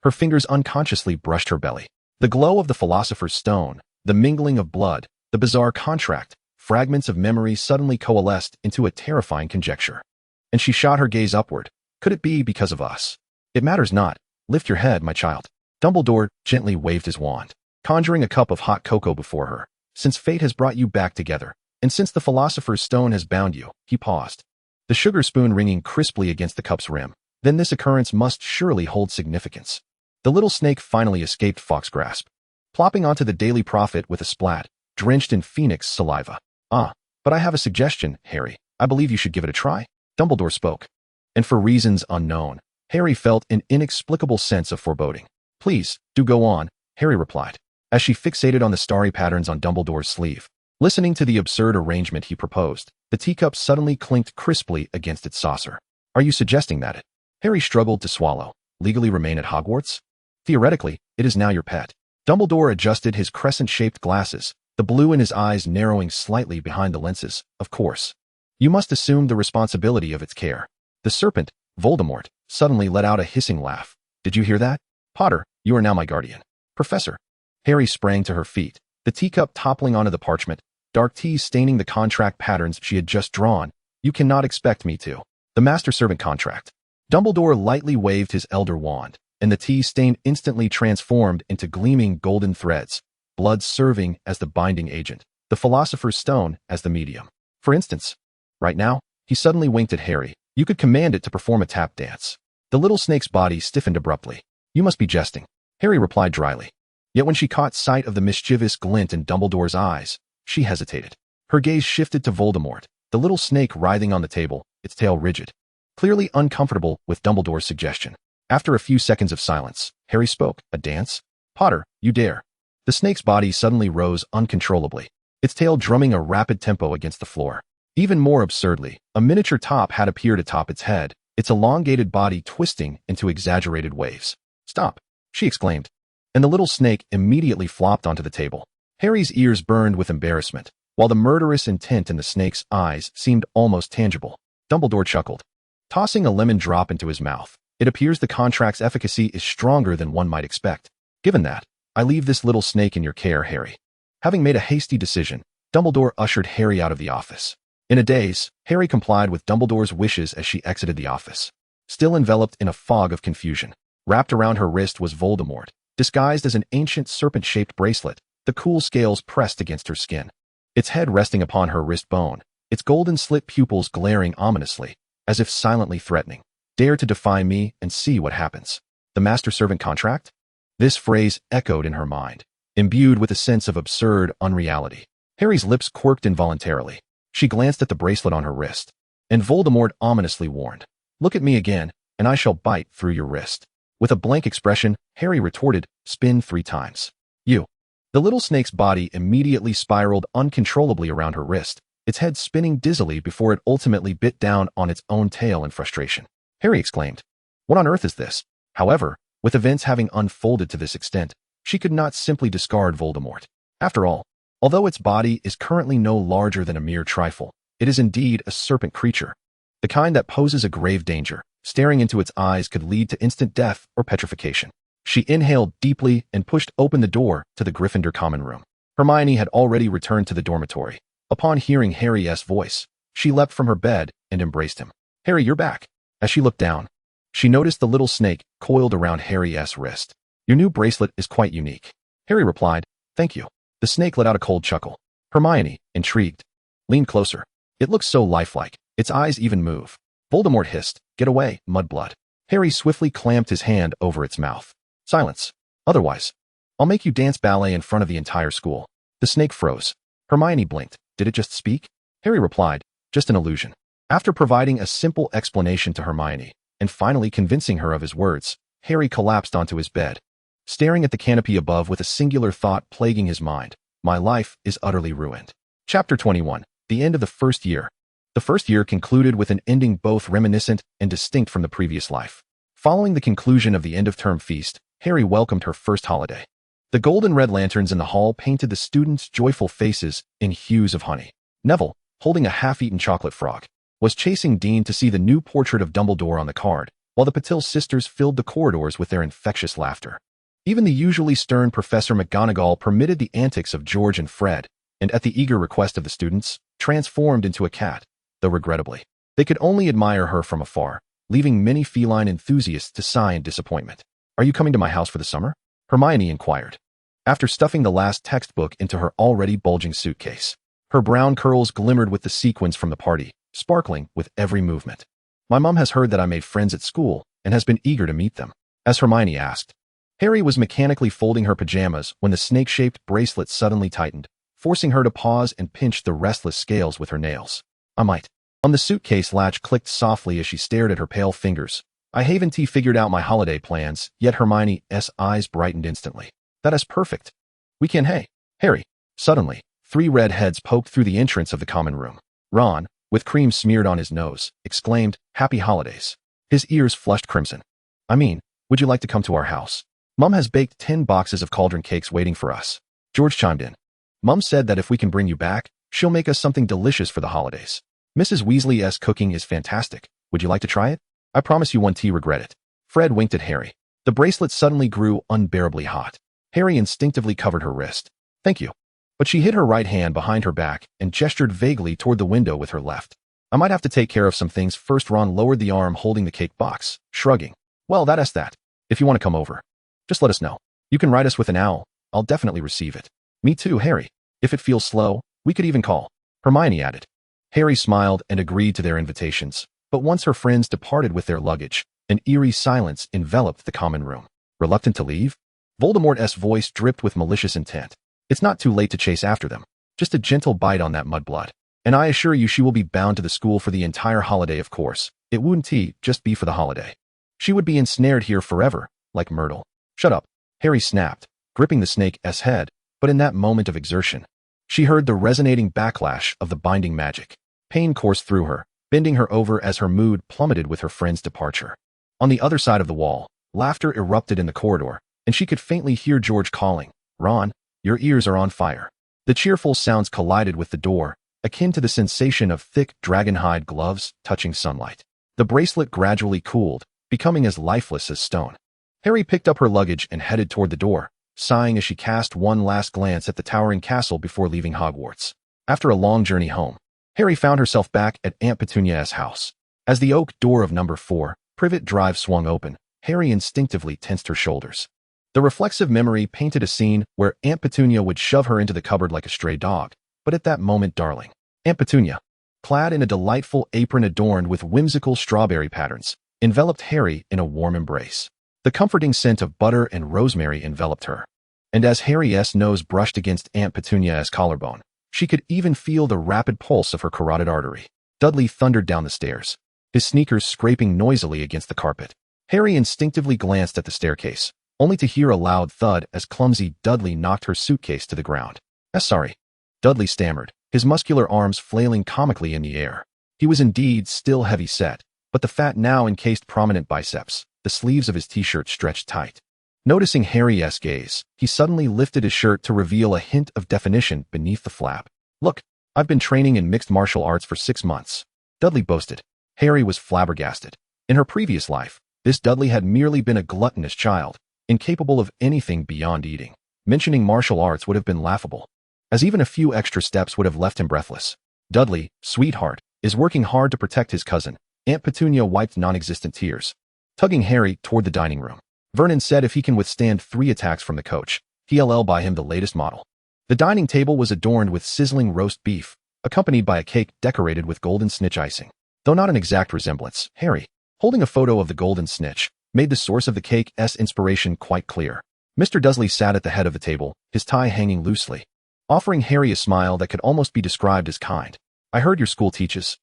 Her fingers unconsciously brushed her belly. The glow of the Philosopher's Stone, the mingling of blood, the bizarre contract, fragments of memory suddenly coalesced into a terrifying conjecture. And she shot her gaze upward. "Could it be because of us?" "It matters not. Lift your head, my child." Dumbledore gently waved his wand, conjuring a cup of hot cocoa before her. "Since fate has brought you back together, and since the Philosopher's Stone has bound you," he paused, the sugar spoon ringing crisply against the cup's rim, "then this occurrence must surely hold significance." The little snake finally escaped Fox's grasp, plopping onto the Daily Prophet with a splat, drenched in phoenix saliva. "Ah, but I have a suggestion, Harry. I believe you should give it a try." Dumbledore spoke, and for reasons unknown, Harry felt an inexplicable sense of foreboding. "Please, do go on," Harry replied, as she fixated on the starry patterns on Dumbledore's sleeve. Listening to the absurd arrangement he proposed, the teacup suddenly clinked crisply against its saucer. "Are you suggesting that it—" Harry struggled to swallow. "Legally remain at Hogwarts? Theoretically, it is now your pet." Dumbledore adjusted his crescent-shaped glasses, the blue in his eyes narrowing slightly behind the lenses. "Of course. You must assume the responsibility of its care." The serpent, Voldemort, suddenly let out a hissing laugh. "Did you hear that? Potter, you are now my guardian." "Professor." Harry sprang to her feet, the teacup toppling onto the parchment, dark tea staining the contract patterns she had just drawn. "You cannot expect me to." The Master-Servant Contract. Dumbledore lightly waved his elder wand, and the tea stain instantly transformed into gleaming golden threads, blood serving as the binding agent, the Philosopher's Stone as the medium. "For instance, right now," he suddenly winked at Harry, "you could command it to perform a tap dance." The little snake's body stiffened abruptly. "You must be jesting," Harry replied dryly. Yet when she caught sight of the mischievous glint in Dumbledore's eyes, she hesitated. Her gaze shifted to Voldemort, the little snake writhing on the table, its tail rigid, clearly uncomfortable with Dumbledore's suggestion. After a few seconds of silence, Harry spoke. "A dance? Potter, you dare." The snake's body suddenly rose uncontrollably, its tail drumming a rapid tempo against the floor. Even more absurdly, a miniature top had appeared atop its head, its elongated body twisting into exaggerated waves. "Stop!" she exclaimed, and the little snake immediately flopped onto the table. Harry's ears burned with embarrassment, while the murderous intent in the snake's eyes seemed almost tangible. Dumbledore chuckled, tossing a lemon drop into his mouth. "It appears the contract's efficacy is stronger than one might expect. Given that, I leave this little snake in your care, Harry." Having made a hasty decision, Dumbledore ushered Harry out of the office. In a daze, Harry complied with Dumbledore's wishes as she exited the office. still enveloped in a fog of confusion. Wrapped around her wrist was Voldemort, disguised as an ancient serpent-shaped bracelet, the cool scales pressed against her skin. Its head resting upon her wrist bone, its golden slit pupils glaring ominously, as if silently threatening. Dare to defy me and see what happens. The master-servant contract? This phrase echoed in her mind, imbued with a sense of absurd unreality. Harry's lips quirked involuntarily. She glanced at the bracelet on her wrist, and Voldemort ominously warned, "Look at me again, and I shall bite through your wrist." With a blank expression, Harry retorted, "Spin 3 times. You." The little snake's body immediately spiraled uncontrollably around her wrist, its head spinning dizzily before it ultimately bit down on its own tail in frustration. Harry exclaimed, "What on earth is this?" However, with events having unfolded to this extent, she could not simply discard Voldemort. After all, although its body is currently no larger than a mere trifle, it is indeed a serpent creature, the kind that poses a grave danger. Staring into its eyes could lead to instant death or petrification. She inhaled deeply and pushed open the door to the Gryffindor common room. Hermione had already returned to the dormitory. Upon hearing Harry's voice, she leapt from her bed and embraced him. "Harry, you're back." As she looked down, she noticed the little snake coiled around Harry's wrist. "Your new bracelet is quite unique." Harry replied, "Thank you." The snake let out a cold chuckle. Hermione, intrigued, leaned closer. "It looks so lifelike. Its eyes even move." Voldemort hissed, "Get away, mudblood." Harry swiftly clamped his hand over its mouth. "Silence. Otherwise, I'll make you dance ballet in front of the entire school." The snake froze. Hermione blinked. Did it just speak? Harry replied, "Just an illusion." After providing a simple explanation to Hermione, and finally convincing her of his words, Harry collapsed onto his bed, staring at the canopy above with a singular thought plaguing his mind. My life is utterly ruined. Chapter 21. The end of the first year. The first year concluded with an ending both reminiscent and distinct from the previous life. Following the conclusion of the end-of-term feast, Harry welcomed her first holiday. The golden red lanterns in the hall painted the students' joyful faces in hues of honey. Neville, holding a half-eaten chocolate frog, was chasing Dean to see the new portrait of Dumbledore on the card, while the Patil sisters filled the corridors with their infectious laughter. Even the usually stern Professor McGonagall permitted the antics of George and Fred, and at the eager request of the students, transformed into a cat, though regrettably, they could only admire her from afar, leaving many feline enthusiasts to sigh in disappointment. "Are you coming to my house for the summer?" Hermione inquired, after stuffing the last textbook into her already bulging suitcase. Her brown curls glimmered with the sequins from the party, sparkling with every movement. "My mom has heard that I made friends at school and has been eager to meet them." As Hermione asked, Harry was mechanically folding her pajamas when the snake-shaped bracelet suddenly tightened, forcing her to pause and pinch the restless scales with her nails. "I might." On the suitcase latch clicked softly as she stared at her pale fingers. "I haven't figured out my holiday plans," yet Hermione's eyes brightened instantly. "That is perfect. We can, hey, Harry." Suddenly, 3 red heads poked through the entrance of the common room. Ron, with cream smeared on his nose, exclaimed, "Happy holidays." His ears flushed crimson. "I mean, would you like to come to our house? Mum has baked 10 boxes of cauldron cakes waiting for us." George chimed in. "Mum said that if we can bring you back, she'll make us something delicious for the holidays. Mrs. Weasley's cooking is fantastic. Would you like to try it? I promise you won't regret it." Fred winked at Harry. The bracelet suddenly grew unbearably hot. Harry instinctively covered her wrist. "Thank you." But she hid her right hand behind her back and gestured vaguely toward the window with her left. "I might have to take care of some things first." Ron lowered the arm holding the cake box, shrugging. "Well, that's that. If you want to come over, just let us know. You can write us with an owl. I'll definitely receive it." "Me too, Harry. If it feels slow, we could even call," Hermione added. Harry smiled and agreed to their invitations, but once her friends departed with their luggage, an eerie silence enveloped the common room. "Reluctant to leave?" Voldemort's voice dripped with malicious intent. "It's not too late to chase after them. Just a gentle bite on that mudblood. And I assure you she will be bound to the school for the entire holiday, of course. It wouldn't just be for the holiday. She would be ensnared here forever, like Myrtle." "Shut up," Harry snapped, gripping the snake's head, but in that moment of exertion, she heard the resonating backlash of the binding magic. Pain coursed through her, bending her over as her mood plummeted with her friend's departure. On the other side of the wall, laughter erupted in the corridor, and she could faintly hear George calling, "Ron, your ears are on fire." The cheerful sounds collided with the door, akin to the sensation of thick dragonhide gloves touching sunlight. The bracelet gradually cooled, becoming as lifeless as stone. Harry picked up her luggage and headed toward the door, sighing as she cast one last glance at the towering castle before leaving Hogwarts. After a long journey home, Harry found herself back at Aunt Petunia's house. As the oak door of number 4, privet drive swung open. Harry instinctively tensed her shoulders. The reflexive memory painted a scene where Aunt Petunia would shove her into the cupboard like a stray dog. But at that moment, darling, Aunt Petunia, clad in a delightful apron adorned with whimsical strawberry patterns, enveloped Harry in a warm embrace. The comforting scent of butter and rosemary enveloped her. And as Harry's nose brushed against Aunt Petunia's collarbone, she could even feel the rapid pulse of her carotid artery. Dudley thundered down the stairs, his sneakers scraping noisily against the carpet. Harry instinctively glanced at the staircase, only to hear a loud thud as clumsy Dudley knocked her suitcase to the ground. Sorry," Dudley stammered, his muscular arms flailing comically in the air. He was indeed still heavy-set, but the fat now encased prominent biceps. The sleeves of his t-shirt stretched tight. Noticing Harry's gaze, he suddenly lifted his shirt to reveal a hint of definition beneath the flap. "Look, I've been training in mixed martial arts for 6 months," Dudley boasted. Harry was flabbergasted. In her previous life, this Dudley had merely been a gluttonous child, incapable of anything beyond eating. Mentioning martial arts would have been laughable, as even a few extra steps would have left him breathless. "Dudley, sweetheart, is working hard to protect his cousin." Aunt Petunia wiped non-existent tears, tugging Harry toward the dining room. "Vernon said if he can withstand 3 attacks from the coach, he'll buy him the latest model." The dining table was adorned with sizzling roast beef, accompanied by a cake decorated with golden snitch icing. Though not an exact resemblance, Harry, holding a photo of the golden snitch, made the source of the cake's inspiration quite clear. Mr. Dursley sat at the head of the table, his tie hanging loosely, offering Harry a smile that could almost be described as kind. "I heard your school teaches,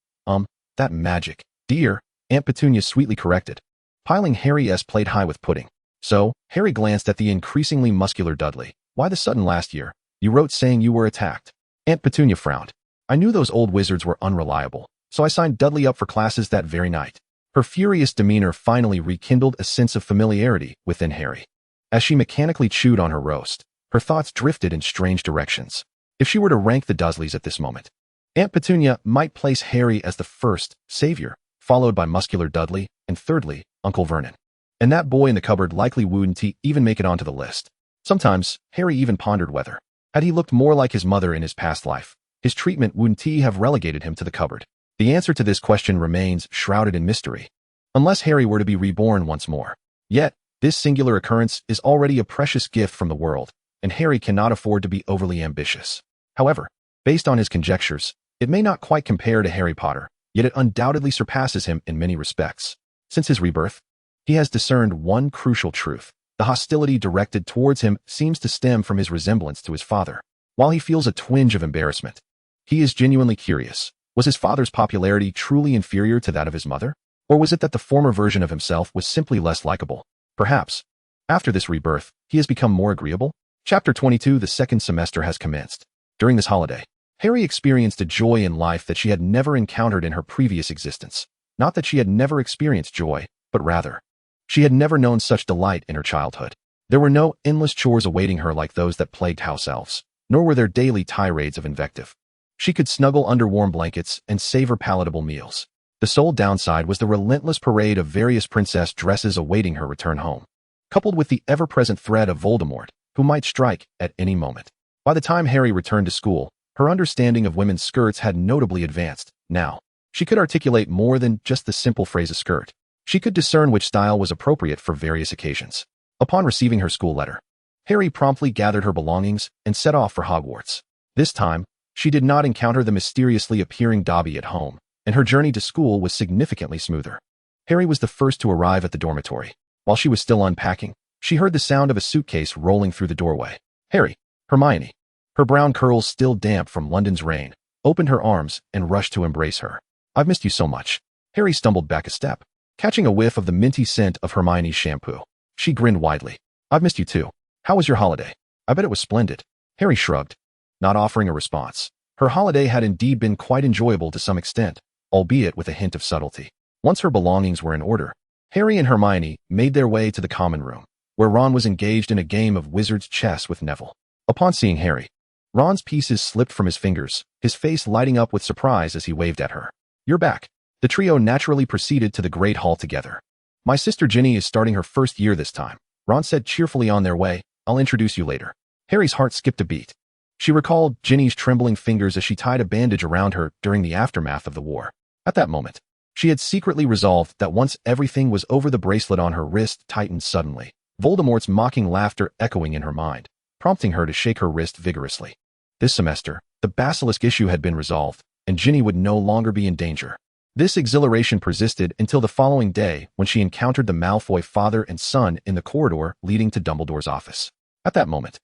that magic, dear," Aunt Petunia sweetly corrected, piling Harry's plate high with pudding. So, Harry glanced at the increasingly muscular Dudley. "Why the sudden last year? You wrote saying you were attacked." Aunt Petunia frowned. "I knew those old wizards were unreliable, so I signed Dudley up for classes that very night." Her furious demeanor finally rekindled a sense of familiarity within Harry. As she mechanically chewed on her roast, her thoughts drifted in strange directions. If she were to rank the Dursleys at this moment, Aunt Petunia might place Harry as the first, savior, followed by muscular Dudley, and thirdly, Uncle Vernon. And that boy in the cupboard likely wouldn't even make it onto the list. Sometimes, Harry even pondered whether, had he looked more like his mother in his past life, his treatment wouldn't have relegated him to the cupboard. The answer to this question remains shrouded in mystery, unless Harry were to be reborn once more. Yet, this singular occurrence is already a precious gift from the world, and Harry cannot afford to be overly ambitious. However, based on his conjectures, it may not quite compare to Harry Potter, yet it undoubtedly surpasses him in many respects. Since his rebirth, he has discerned one crucial truth. The hostility directed towards him seems to stem from his resemblance to his father. While he feels a twinge of embarrassment, he is genuinely curious. Was his father's popularity truly inferior to that of his mother? Or was it that the former version of himself was simply less likable? Perhaps, after this rebirth, he has become more agreeable? Chapter 22. The second semester has commenced. During this holiday, Harry experienced a joy in life that she had never encountered in her previous existence. Not that she had never experienced joy, but rather, she had never known such delight in her childhood. There were no endless chores awaiting her like those that plagued house elves, nor were there daily tirades of invective. She could snuggle under warm blankets and savor palatable meals. The sole downside was the relentless parade of various princess dresses awaiting her return home, coupled with the ever-present threat of Voldemort, who might strike at any moment. By the time Harry returned to school, her understanding of women's skirts had notably advanced. Now, she could articulate more than just the simple phrase a skirt. She could discern which style was appropriate for various occasions. Upon receiving her school letter, Harry promptly gathered her belongings and set off for Hogwarts. This time, she did not encounter the mysteriously appearing Dobby at home, and her journey to school was significantly smoother. Harry was the first to arrive at the dormitory. While she was still unpacking, she heard the sound of a suitcase rolling through the doorway. Harry, Hermione, her brown curls still damp from London's rain, opened her arms and rushed to embrace her. "I've missed you so much." Harry stumbled back a step, catching a whiff of the minty scent of Hermione's shampoo. She grinned widely. "I've missed you too. How was your holiday?" "I bet it was splendid." Harry shrugged, not offering a response. Her holiday had indeed been quite enjoyable to some extent, albeit with a hint of subtlety. Once her belongings were in order, Harry and Hermione made their way to the common room, where Ron was engaged in a game of wizard's chess with Neville. Upon seeing Harry, Ron's pieces slipped from his fingers, his face lighting up with surprise as he waved at her. "You're back." The trio naturally proceeded to the Great Hall together. "My sister Ginny is starting her first year this time," Ron said cheerfully on their way. "I'll introduce you later." Harry's heart skipped a beat. She recalled Ginny's trembling fingers as she tied a bandage around her during the aftermath of the war. At that moment, She had secretly resolved that once everything was over, the bracelet on her wrist tightened suddenly, Voldemort's mocking laughter echoing in her mind, prompting her to shake her wrist vigorously. This semester, the basilisk issue had been resolved, and Ginny would no longer be in danger. This exhilaration persisted until the following day when she encountered the Malfoy father and son in the corridor leading to Dumbledore's office. At that moment,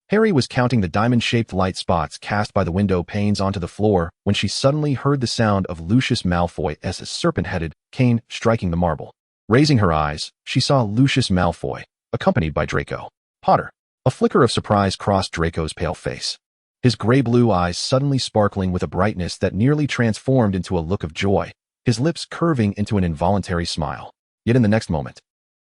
Harry was counting the diamond-shaped light spots cast by the window panes onto the floor when she suddenly heard the sound of Lucius Malfoy's serpent-headed cane striking the marble. Raising her eyes, she saw Lucius Malfoy, accompanied by Draco Potter. A flicker of surprise crossed Draco's pale face, his gray-blue eyes suddenly sparkling with a brightness that nearly transformed into a look of joy, his lips curving into an involuntary smile. Yet in the next moment,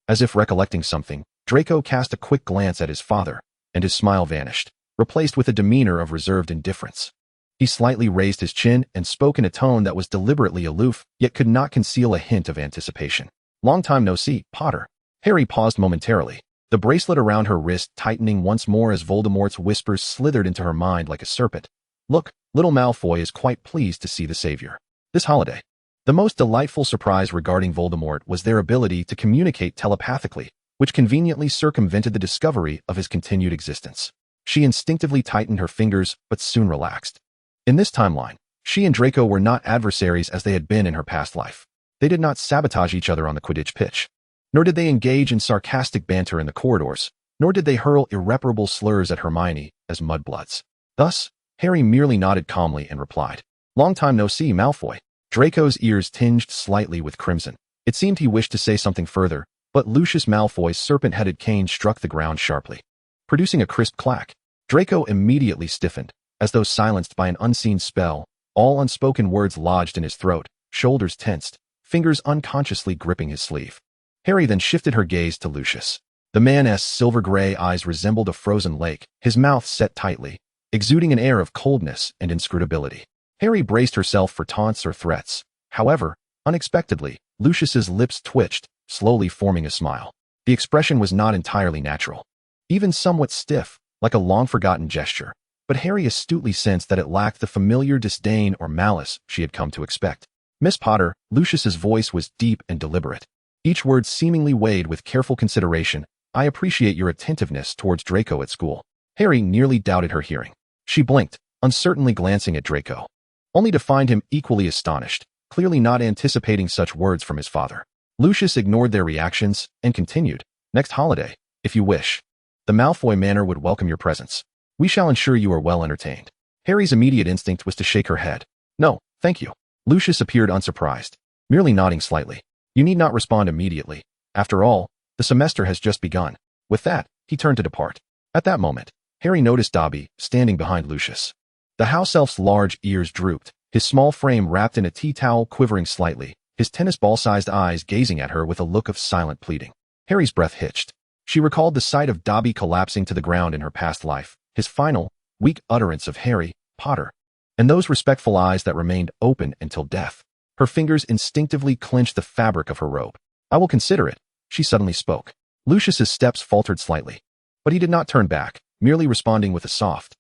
as if recollecting something, Draco cast a quick glance at his father, and his smile vanished, replaced with a demeanor of reserved indifference. He slightly raised his chin and spoke in a tone that was deliberately aloof, yet could not conceal a hint of anticipation. "Long time no see, Potter." Harry paused momentarily, the bracelet around her wrist tightening once more as Voldemort's whispers slithered into her mind like a serpent. "Look, little Malfoy is quite pleased to see the savior this holiday." The most delightful surprise regarding Voldemort was their ability to communicate telepathically, which conveniently circumvented the discovery of his continued existence. She instinctively tightened her fingers, but soon relaxed. In this timeline, she and Draco were not adversaries as they had been in her past life. They did not sabotage each other on the Quidditch pitch, nor did they engage in sarcastic banter in the corridors, nor did they hurl irreparable slurs at Hermione as mudbloods. Thus, Harry merely nodded calmly and replied, "Long time no see, Malfoy." Draco's ears tinged slightly with crimson. It seemed he wished to say something further, but Lucius Malfoy's serpent-headed cane struck the ground sharply, producing a crisp clack. Draco immediately stiffened, as though silenced by an unseen spell, all unspoken words lodged in his throat, shoulders tensed, fingers unconsciously gripping his sleeve. Harry then shifted her gaze to Lucius. The man's silver-gray eyes resembled a frozen lake, his mouth set tightly, exuding an air of coldness and inscrutability. Harry braced herself for taunts or threats. However, unexpectedly, Lucius's lips twitched, slowly forming a smile. The expression was not entirely natural, even somewhat stiff, like a long-forgotten gesture, but Harry astutely sensed that it lacked the familiar disdain or malice she had come to expect. "Miss Potter," Lucius's voice was deep and deliberate, each word seemingly weighed with careful consideration. "I appreciate your attentiveness towards Draco at school." Harry nearly doubted her hearing. She blinked, uncertainly glancing at Draco, only to find him equally astonished, clearly not anticipating such words from his father. Lucius ignored their reactions and continued, "Next holiday, if you wish, the Malfoy Manor would welcome your presence. We shall ensure you are well entertained." Harry's immediate instinct was to shake her head. "No, thank you." Lucius appeared unsurprised, merely nodding slightly. "You need not respond immediately. After all, the semester has just begun." With that, he turned to depart. At that moment, Harry noticed Dobby standing behind Lucius. The house elf's large ears drooped, his small frame wrapped in a tea towel quivering slightly, his tennis ball-sized eyes gazing at her with a look of silent pleading. Harry's breath hitched. She recalled the sight of Dobby collapsing to the ground in her past life, his final, weak utterance of Harry Potter, and those respectful eyes that remained open until death. Her fingers instinctively clenched the fabric of her robe. "I will consider it," she suddenly spoke. Lucius's steps faltered slightly, but he did not turn back, merely responding with a soft,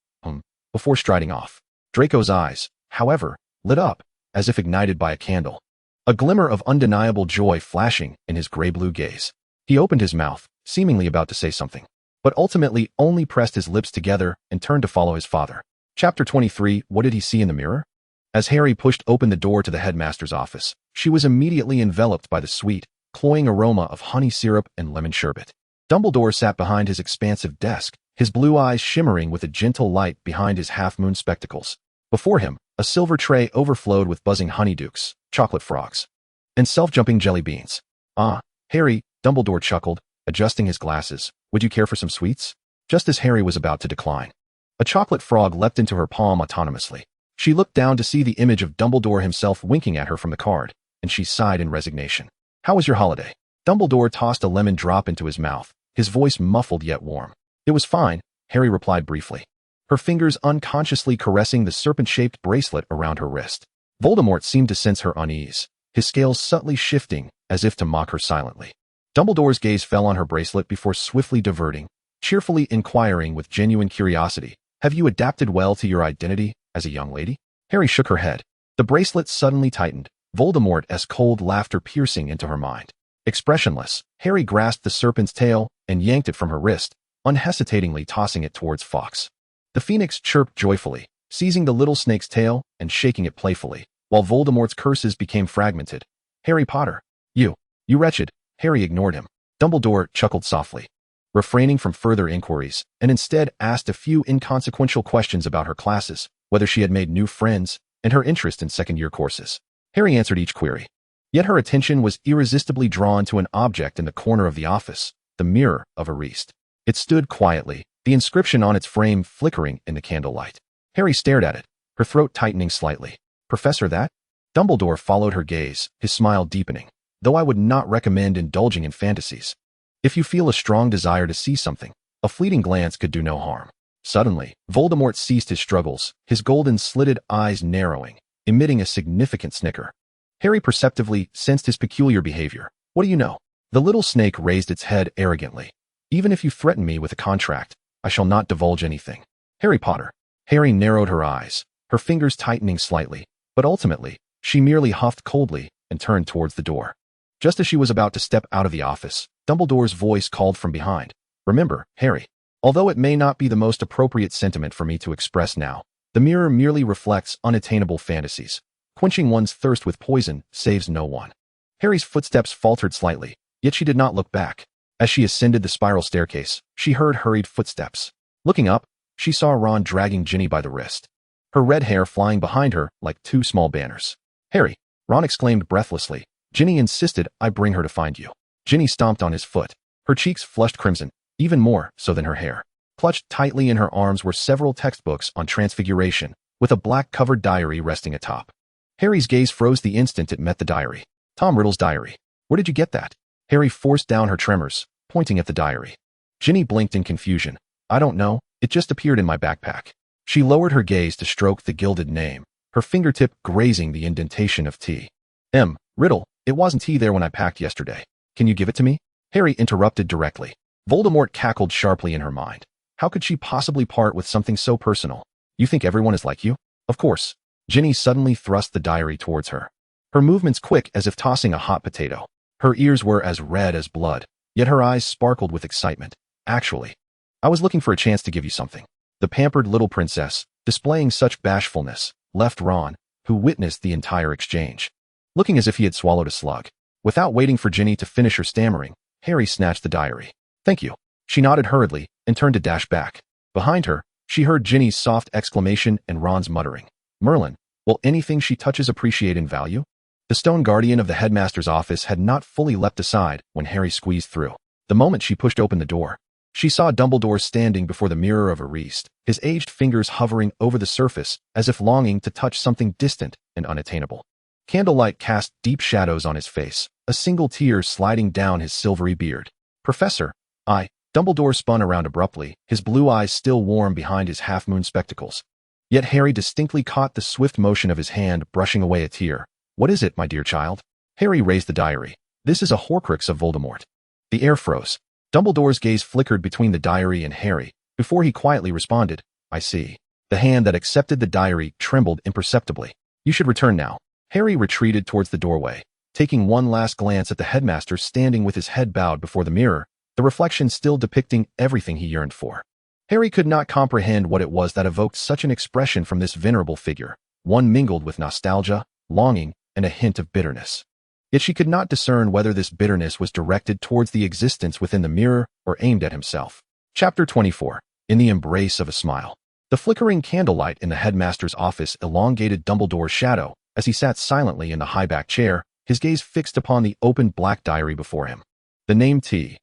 before striding off. Draco's eyes, however, lit up, as if ignited by a candle, a glimmer of undeniable joy flashing in his gray-blue gaze. He opened his mouth, seemingly about to say something, but ultimately only pressed his lips together and turned to follow his father. Chapter 23. What did he see in the mirror? As Harry pushed open the door to the headmaster's office, she was immediately enveloped by the sweet, cloying aroma of honey syrup and lemon sherbet. Dumbledore sat behind his expansive desk, his blue eyes shimmering with a gentle light behind his half-moon spectacles. Before him, a silver tray overflowed with buzzing honeydukes, chocolate frogs, and self-jumping jelly beans. "Ah, Harry," Dumbledore chuckled, adjusting his glasses. "Would you care for some sweets?" Just as Harry was about to decline, a chocolate frog leapt into her palm autonomously. She looked down to see the image of Dumbledore himself winking at her from the card, and she sighed in resignation. "How was your holiday?" Dumbledore tossed a lemon drop into his mouth, his voice muffled yet warm. "It was fine," Harry replied briefly, her fingers unconsciously caressing the serpent-shaped bracelet around her wrist. Voldemort seemed to sense her unease, his scales subtly shifting as if to mock her silently. Dumbledore's gaze fell on her bracelet before swiftly diverting, cheerfully inquiring with genuine curiosity, "Have you adapted well to your identity as a young lady?" Harry shook her head. The bracelet suddenly tightened, Voldemort's cold laughter piercing into her mind. Expressionless, Harry grasped the serpent's tail and yanked it from her wrist, unhesitatingly tossing it towards Fawkes. The phoenix chirped joyfully, seizing the little snake's tail and shaking it playfully, while Voldemort's curses became fragmented. Harry Potter. You wretched. Harry ignored him. Dumbledore chuckled softly, refraining from further inquiries, and instead asked a few inconsequential questions about her classes, whether she had made new friends, and her interest in second-year courses. Harry answered each query. Yet her attention was irresistibly drawn to an object in the corner of the office, the mirror of Ariste. It stood quietly, the inscription on its frame flickering in the candlelight. Harry stared at it, her throat tightening slightly. Professor that? Dumbledore followed her gaze, his smile deepening. Though I would not recommend indulging in fantasies. If you feel a strong desire to see something, a fleeting glance could do no harm. Suddenly, Voldemort ceased his struggles, his golden slitted eyes narrowing, emitting a significant snicker. Harry perceptively sensed his peculiar behavior. What do you know? The little snake raised its head arrogantly. Even if you threaten me with a contract, I shall not divulge anything. Harry Potter. Harry narrowed her eyes, her fingers tightening slightly, but ultimately, she merely huffed coldly and turned towards the door. Just as she was about to step out of the office, Dumbledore's voice called from behind. Remember, Harry, although it may not be the most appropriate sentiment for me to express now, the mirror merely reflects unattainable fantasies. Quenching one's thirst with poison saves no one. Harry's footsteps faltered slightly, yet she did not look back. As she ascended the spiral staircase, she heard hurried footsteps. Looking up, she saw Ron dragging Ginny by the wrist, her red hair flying behind her like two small banners. Harry, Ron exclaimed breathlessly. Ginny insisted I bring her to find you. Ginny stomped on his foot. Her cheeks flushed crimson, even more so than her hair. Clutched tightly in her arms were several textbooks on transfiguration, with a black-covered diary resting atop. Harry's gaze froze the instant it met the diary. Tom Riddle's diary. Where did you get that? Harry forced down her tremors, pointing at the diary. Ginny blinked in confusion. I don't know, it just appeared in my backpack. She lowered her gaze to stroke the gilded name, her fingertip grazing the indentation of T. M. Riddle. It wasn't T there when I packed yesterday. Can you give it to me? Harry interrupted directly. Voldemort cackled sharply in her mind. How could she possibly part with something so personal? You think everyone is like you? Of course. Ginny suddenly thrust the diary towards her. Her movements quick as if tossing a hot potato. Her ears were as red as blood, yet her eyes sparkled with excitement. Actually, I was looking for a chance to give you something. The pampered little princess, displaying such bashfulness, left Ron, who witnessed the entire exchange, looking as if he had swallowed a slug. Without waiting for Ginny to finish her stammering, Harry snatched the diary. Thank you. She nodded hurriedly and turned to dash back. Behind her, she heard Ginny's soft exclamation and Ron's muttering. Merlin, will anything she touches appreciate in value? The stone guardian of the headmaster's office had not fully leapt aside when Harry squeezed through. The moment she pushed open the door, she saw Dumbledore standing before the mirror of Ariste, his aged fingers hovering over the surface as if longing to touch something distant and unattainable. Candlelight cast deep shadows on his face, a single tear sliding down his silvery beard. Professor, Dumbledore spun around abruptly, his blue eyes still warm behind his half-moon spectacles. Yet Harry distinctly caught the swift motion of his hand brushing away a tear. What is it, my dear child? Harry raised the diary. This is a Horcrux of Voldemort. The air froze. Dumbledore's gaze flickered between the diary and Harry, before he quietly responded, I see. The hand that accepted the diary trembled imperceptibly. You should return now. Harry retreated towards the doorway, taking one last glance at the headmaster standing with his head bowed before the mirror, the reflection still depicting everything he yearned for. Harry could not comprehend what it was that evoked such an expression from this venerable figure, one mingled with nostalgia, longing, and a hint of bitterness. Yet she could not discern whether this bitterness was directed towards the existence within the mirror or aimed at himself. Chapter 24. In the Embrace of a Smile. The flickering candlelight in the headmaster's office elongated Dumbledore's shadow as he sat silently in the high-backed chair, his gaze fixed upon the open black diary before him. The name T.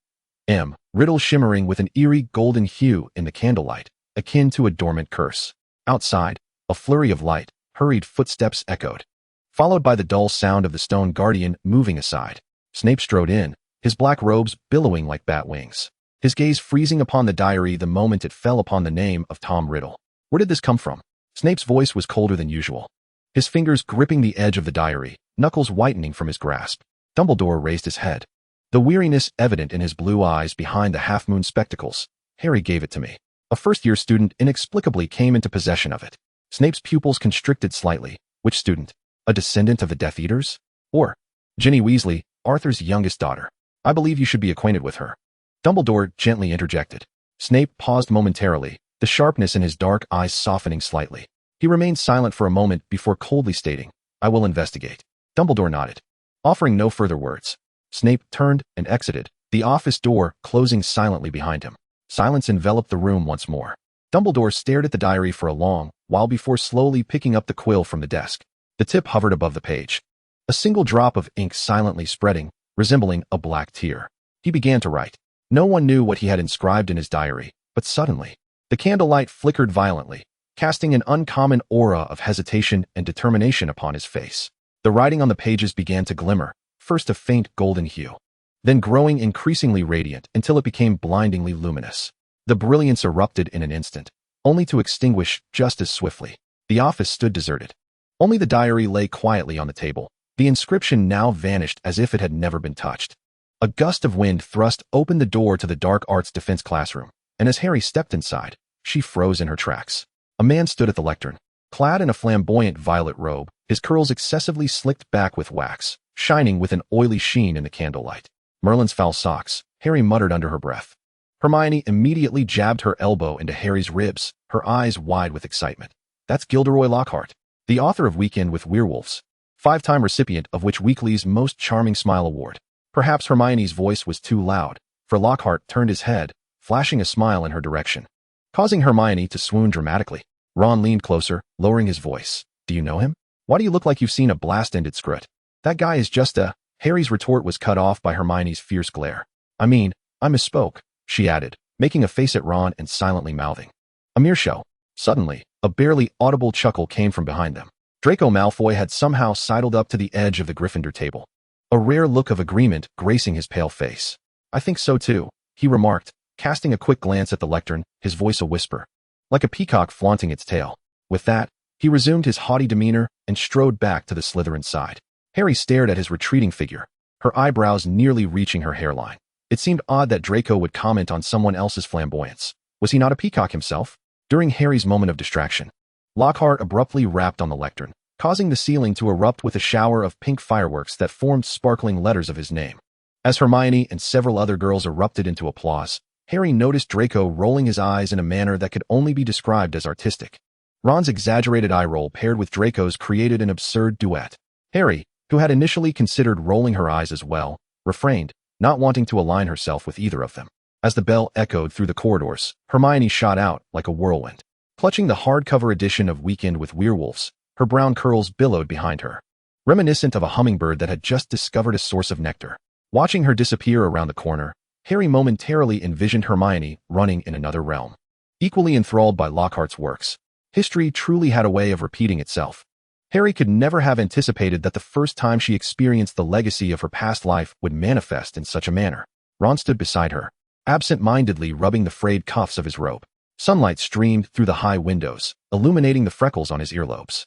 M. Riddle shimmering with an eerie golden hue in the candlelight, akin to a dormant curse. Outside, a flurry of light, hurried footsteps echoed, followed by the dull sound of the stone guardian moving aside. Snape strode in, his black robes billowing like bat wings, his gaze freezing upon the diary the moment it fell upon the name of Tom Riddle. Where did this come from? Snape's voice was colder than usual, his fingers gripping the edge of the diary, knuckles whitening from his grasp. Dumbledore raised his head, the weariness evident in his blue eyes behind the half-moon spectacles. Harry gave it to me. A first-year student inexplicably came into possession of it. Snape's pupils constricted slightly. Which student? A descendant of the Death Eaters? Or Ginny Weasley, Arthur's youngest daughter. I believe you should be acquainted with her. Dumbledore gently interjected. Snape paused momentarily, the sharpness in his dark eyes softening slightly. He remained silent for a moment before coldly stating, I will investigate. Dumbledore nodded. Offering no further words, Snape turned and exited, the office door closing silently behind him. Silence enveloped the room once more. Dumbledore stared at the diary for a long while before slowly picking up the quill from the desk. The tip hovered above the page. A single drop of ink silently spreading, resembling a black tear. He began to write. No one knew what he had inscribed in his diary, but suddenly, the candlelight flickered violently, casting an uncommon aura of hesitation and determination upon his face. The writing on the pages began to glimmer, first a faint golden hue, then growing increasingly radiant until it became blindingly luminous. The brilliance erupted in an instant, only to extinguish just as swiftly. The office stood deserted. Only the diary lay quietly on the table. The inscription now vanished as if it had never been touched. A gust of wind thrust open the door to the dark arts defense classroom, and as Harry stepped inside, she froze in her tracks. A man stood at the lectern, clad in a flamboyant violet robe, his curls excessively slicked back with wax, shining with an oily sheen in the candlelight. Merlin's foul socks, Harry muttered under her breath. Hermione immediately jabbed her elbow into Harry's ribs, her eyes wide with excitement. That's Gilderoy Lockhart, the author of Weekend with Werewolves, 5-time recipient of Witch Weekly's Most Charming Smile Award. Perhaps Hermione's voice was too loud, for Lockhart turned his head, flashing a smile in her direction, causing Hermione to swoon dramatically. Ron leaned closer, lowering his voice. Do you know him? Why do you look like you've seen a blast-ended scrut? That guy is just a... Harry's retort was cut off by Hermione's fierce glare. I misspoke, she added, making a face at Ron and silently mouthing. A mere show. Suddenly, a barely audible chuckle came from behind them. Draco Malfoy had somehow sidled up to the edge of the Gryffindor table, a rare look of agreement gracing his pale face. I think so too, he remarked, casting a quick glance at the lectern, his voice a whisper, like a peacock flaunting its tail. With that, he resumed his haughty demeanor and strode back to the Slytherin side. Harry stared at his retreating figure, her eyebrows nearly reaching her hairline. It seemed odd that Draco would comment on someone else's flamboyance. Was he not a peacock himself? During Harry's moment of distraction, Lockhart abruptly rapped on the lectern, causing the ceiling to erupt with a shower of pink fireworks that formed sparkling letters of his name. As Hermione and several other girls erupted into applause, Harry noticed Draco rolling his eyes in a manner that could only be described as artistic. Ron's exaggerated eye roll paired with Draco's created an absurd duet. Harry, who had initially considered rolling her eyes as well, refrained, not wanting to align herself with either of them. As the bell echoed through the corridors, Hermione shot out like a whirlwind. Clutching the hardcover edition of Weekend with Werewolves, her brown curls billowed behind her, reminiscent of a hummingbird that had just discovered a source of nectar. Watching her disappear around the corner, Harry momentarily envisioned Hermione running in another realm. Equally enthralled by Lockhart's works, history truly had a way of repeating itself. Harry could never have anticipated that the first time she experienced the legacy of her past life would manifest in such a manner. Ron stood beside her, absent-mindedly rubbing the frayed cuffs of his robe. Sunlight streamed through the high windows, illuminating the freckles on his earlobes.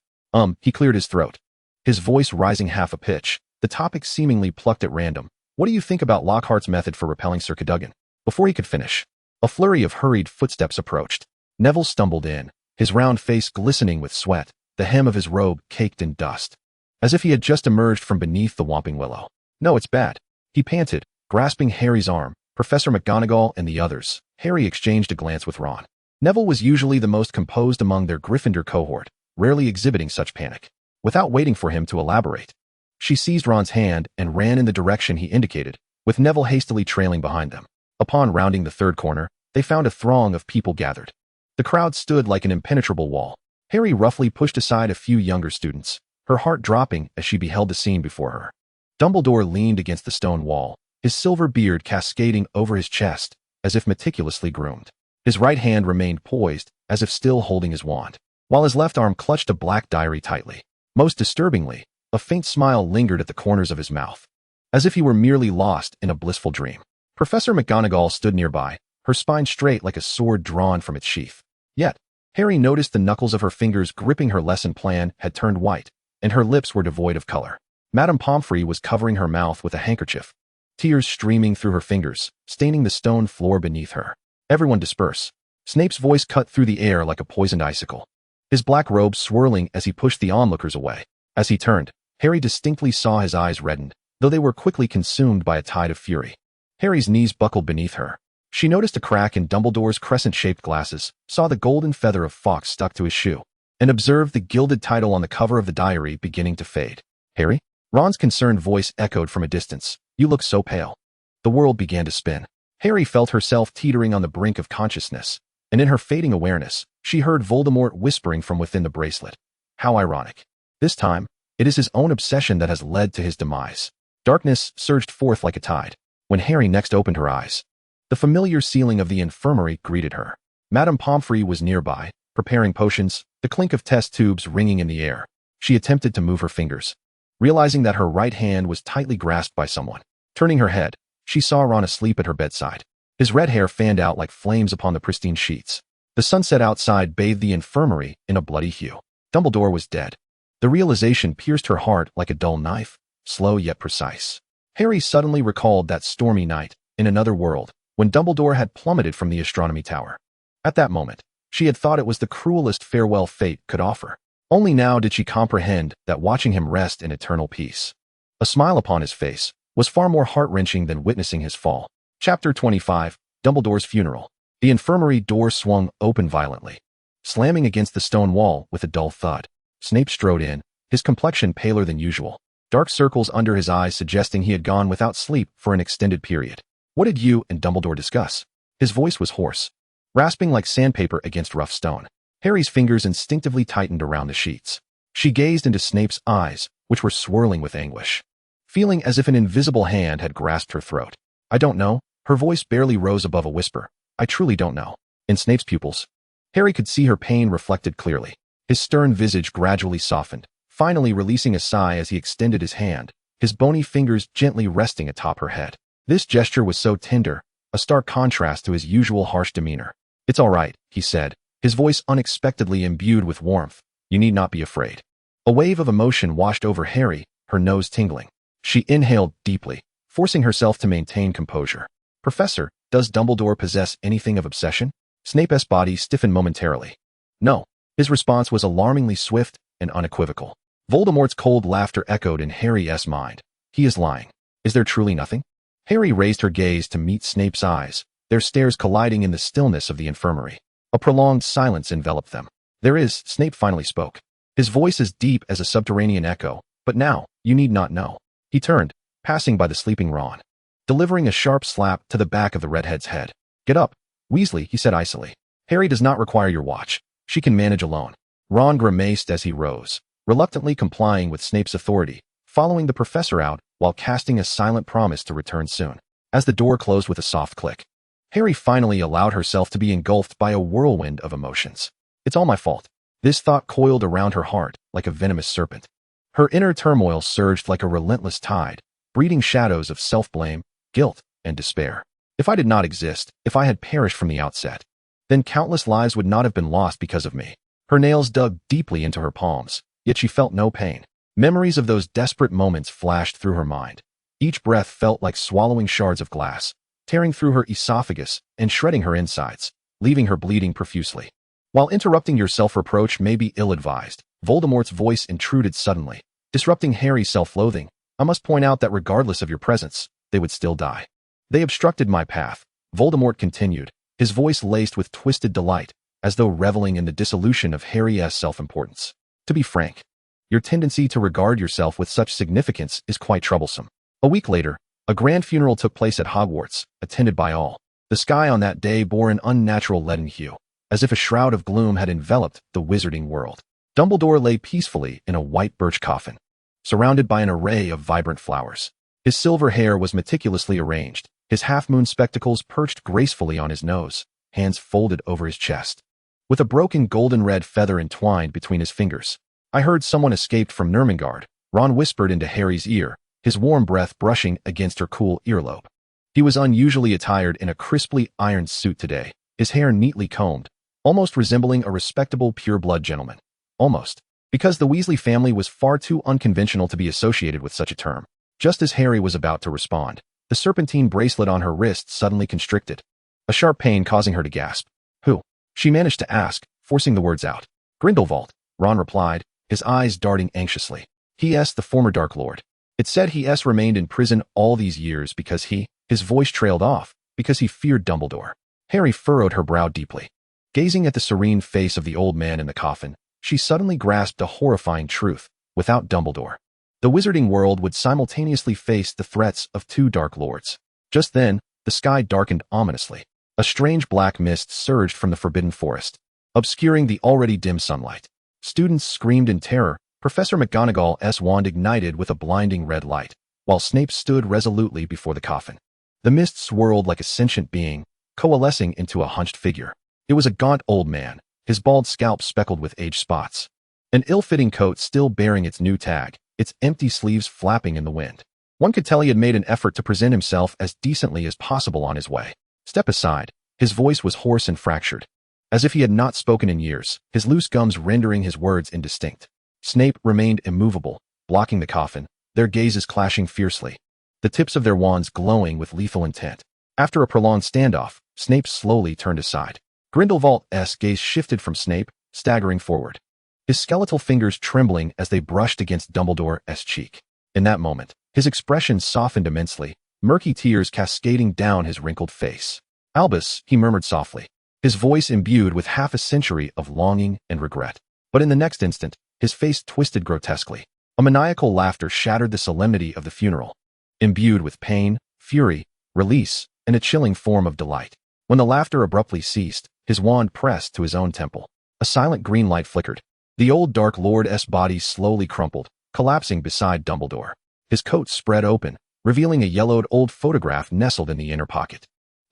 He cleared his throat, his voice rising half a pitch, the topic seemingly plucked at random. What do you think about Lockhart's method for repelling Sir Cadogan? Before he could finish, a flurry of hurried footsteps approached. Neville stumbled in, his round face glistening with sweat, the hem of his robe caked in dust, as if he had just emerged from beneath the Whomping Willow. No, it's bad, he panted, grasping Harry's arm. Professor McGonagall and the others. Harry exchanged a glance with Ron. Neville was usually the most composed among their Gryffindor cohort, rarely exhibiting such panic. Without waiting for him to elaborate, she seized Ron's hand and ran in the direction he indicated, with Neville hastily trailing behind them. Upon rounding the third corner, they found a throng of people gathered. The crowd stood like an impenetrable wall. Harry roughly pushed aside a few younger students, her heart dropping as she beheld the scene before her. Dumbledore leaned against the stone wall, his silver beard cascading over his chest, as if meticulously groomed. His right hand remained poised, as if still holding his wand, while his left arm clutched a black diary tightly. Most disturbingly, a faint smile lingered at the corners of his mouth, as if he were merely lost in a blissful dream. Professor McGonagall stood nearby, her spine straight like a sword drawn from its sheath. Yet, Harry noticed the knuckles of her fingers gripping her lesson plan had turned white, and her lips were devoid of color. Madame Pomfrey was covering her mouth with a handkerchief, tears streaming through her fingers, staining the stone floor beneath her. Everyone disperse. Snape's voice cut through the air like a poisoned icicle, his black robe swirling as he pushed the onlookers away. As he turned, Harry distinctly saw his eyes reddened, though they were quickly consumed by a tide of fury. Harry's knees buckled beneath her. She noticed a crack in Dumbledore's crescent-shaped glasses, saw the golden feather of Fawkes stuck to his shoe, and observed the gilded title on the cover of the diary beginning to fade. "Harry?" Ron's concerned voice echoed from a distance. "You look so pale." The world began to spin. Harry felt herself teetering on the brink of consciousness, and in her fading awareness, she heard Voldemort whispering from within the bracelet. How ironic. This time, it is his own obsession that has led to his demise. Darkness surged forth like a tide. When Harry next opened her eyes, the familiar ceiling of the infirmary greeted her. Madame Pomfrey was nearby, preparing potions, the clink of test tubes ringing in the air. She attempted to move her fingers, realizing that her right hand was tightly grasped by someone. Turning her head, she saw Ron asleep at her bedside. His red hair fanned out like flames upon the pristine sheets. The sunset outside bathed the infirmary in a bloody hue. Dumbledore was dead. The realization pierced her heart like a dull knife, slow yet precise. Harry suddenly recalled that stormy night, in another world, when Dumbledore had plummeted from the astronomy tower. At that moment, she had thought it was the cruelest farewell fate could offer. Only now did she comprehend that watching him rest in eternal peace, a smile upon his face, was far more heart-wrenching than witnessing his fall. Chapter 25, Dumbledore's Funeral. The infirmary door swung open violently, slamming against the stone wall with a dull thud. Snape strode in, his complexion paler than usual, dark circles under his eyes suggesting he had gone without sleep for an extended period. "What did you and Dumbledore discuss?" His voice was hoarse, rasping like sandpaper against rough stone. Harry's fingers instinctively tightened around the sheets. She gazed into Snape's eyes, which were swirling with anguish, feeling as if an invisible hand had grasped her throat. "I don't know." Her voice barely rose above a whisper. "I truly don't know." In Snape's pupils, Harry could see her pain reflected clearly. His stern visage gradually softened, finally releasing a sigh as he extended his hand, his bony fingers gently resting atop her head. This gesture was so tender, a stark contrast to his usual harsh demeanor. "It's all right," he said, his voice unexpectedly imbued with warmth. "You need not be afraid." A wave of emotion washed over Harry, her nose tingling. She inhaled deeply, forcing herself to maintain composure. "Professor, does Dumbledore possess anything of obsession?" Snape's body stiffened momentarily. "No." His response was alarmingly swift and unequivocal. Voldemort's cold laughter echoed in Harry's mind. "He is lying. Is there truly nothing?" Harry raised her gaze to meet Snape's eyes, their stares colliding in the stillness of the infirmary. A prolonged silence enveloped them. "There is," Snape finally spoke, his voice as deep as a subterranean echo. "But now, you need not know." He turned, passing by the sleeping Ron, delivering a sharp slap to the back of the redhead's head. "Get up, Weasley," he said icily. "Harry does not require your watch. She can manage alone." Ron grimaced as he rose, reluctantly complying with Snape's authority, following the professor out while casting a silent promise to return soon. As the door closed with a soft click, Harry finally allowed herself to be engulfed by a whirlwind of emotions. "It's all my fault." This thought coiled around her heart like a venomous serpent. Her inner turmoil surged like a relentless tide, breeding shadows of self-blame, guilt, and despair. "If I did not exist, if I had perished from the outset, then countless lives would not have been lost because of me." Her nails dug deeply into her palms, yet she felt no pain. Memories of those desperate moments flashed through her mind. Each breath felt like swallowing shards of glass, tearing through her esophagus and shredding her insides, leaving her bleeding profusely. While interrupting your self-reproach may be ill-advised, Voldemort's voice intruded suddenly, disrupting Harry's self-loathing. "I must point out that regardless of your presence, they would still die." "They obstructed my path," Voldemort continued, his voice laced with twisted delight, as though reveling in the dissolution of Harry's self-importance. "To be frank, your tendency to regard yourself with such significance is quite troublesome." A week later, a grand funeral took place at Hogwarts, attended by all. The sky on that day bore an unnatural leaden hue, as if a shroud of gloom had enveloped the wizarding world. Dumbledore lay peacefully in a white birch coffin, surrounded by an array of vibrant flowers. His silver hair was meticulously arranged, his half-moon spectacles perched gracefully on his nose, hands folded over his chest, with a broken golden-red feather entwined between his fingers. "I heard someone escaped from Nurmengard," Ron whispered into Harry's ear, his warm breath brushing against her cool earlobe. He was unusually attired in a crisply ironed suit today, his hair neatly combed, almost resembling a respectable pure-blood gentleman. Almost, because the Weasley family was far too unconventional to be associated with such a term. Just as Harry was about to respond, the serpentine bracelet on her wrist suddenly constricted, a sharp pain causing her to gasp. "Who?" she managed to ask, forcing the words out. "Grindelwald," Ron replied, his eyes darting anxiously. He.S. the former Dark Lord. It said he.S. remained in prison all these years because his voice trailed off, because he feared Dumbledore. Harry furrowed her brow deeply. Gazing at the serene face of the old man in the coffin, she suddenly grasped a horrifying truth. Without Dumbledore, the wizarding world would simultaneously face the threats of two Dark Lords. Just then, the sky darkened ominously. A strange black mist surged from the forbidden forest, obscuring the already dim sunlight. Students screamed in terror. Professor McGonagall's wand ignited with a blinding red light, while Snape stood resolutely before the coffin. The mist swirled like a sentient being, coalescing into a hunched figure. It was a gaunt old man, his bald scalp speckled with age spots. An ill-fitting coat still bearing its new tag, its empty sleeves flapping in the wind. One could tell he had made an effort to present himself as decently as possible on his way. Step aside. His voice was hoarse and fractured, as if he had not spoken in years, his loose gums rendering his words indistinct. Snape remained immovable, blocking the coffin, their gazes clashing fiercely, the tips of their wands glowing with lethal intent. After a prolonged standoff, Snape slowly turned aside. Grindelwald's gaze shifted from Snape, staggering forward, his skeletal fingers trembling as they brushed against Dumbledore's cheek. In that moment, his expression softened immensely, murky tears cascading down his wrinkled face. "Albus," he murmured softly, his voice imbued with half a century of longing and regret. But in the next instant, his face twisted grotesquely. A maniacal laughter shattered the solemnity of the funeral, imbued with pain, fury, release, and a chilling form of delight. When the laughter abruptly ceased, his wand pressed to his own temple. A silent green light flickered. The old Dark Lord's body slowly crumpled, collapsing beside Dumbledore. His coat spread open, revealing a yellowed old photograph nestled in the inner pocket.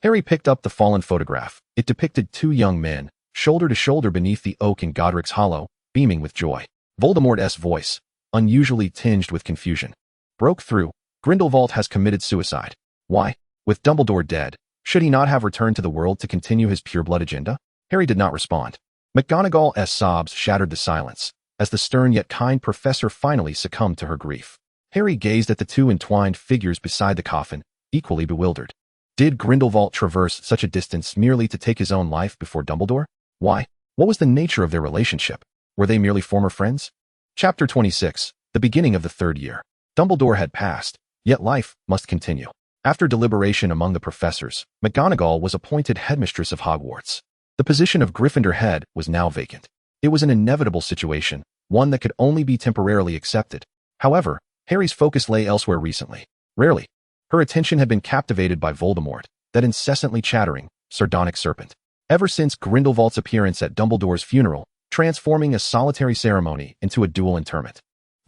Harry picked up the fallen photograph. It depicted two young men, shoulder to shoulder beneath the oak in Godric's Hollow, beaming with joy. Voldemort's voice, unusually tinged with confusion, broke through. "Grindelwald has committed suicide. Why? With Dumbledore dead, should he not have returned to the world to continue his pureblood agenda?" Harry did not respond. McGonagall's sobs shattered the silence, as the stern yet kind professor finally succumbed to her grief. Harry gazed at the two entwined figures beside the coffin, equally bewildered. Did Grindelwald traverse such a distance merely to take his own life before Dumbledore? Why? What was the nature of their relationship? Were they merely former friends? Chapter 26, the beginning of the third year. Dumbledore had passed, yet life must continue. After deliberation among the professors, McGonagall was appointed headmistress of Hogwarts. The position of Gryffindor head was now vacant. It was an inevitable situation, one that could only be temporarily accepted. However, Harry's focus lay elsewhere recently. Rarely. Her attention had been captivated by Voldemort, that incessantly chattering, sardonic serpent. Ever since Grindelwald's appearance at Dumbledore's funeral, transforming a solitary ceremony into a dual interment,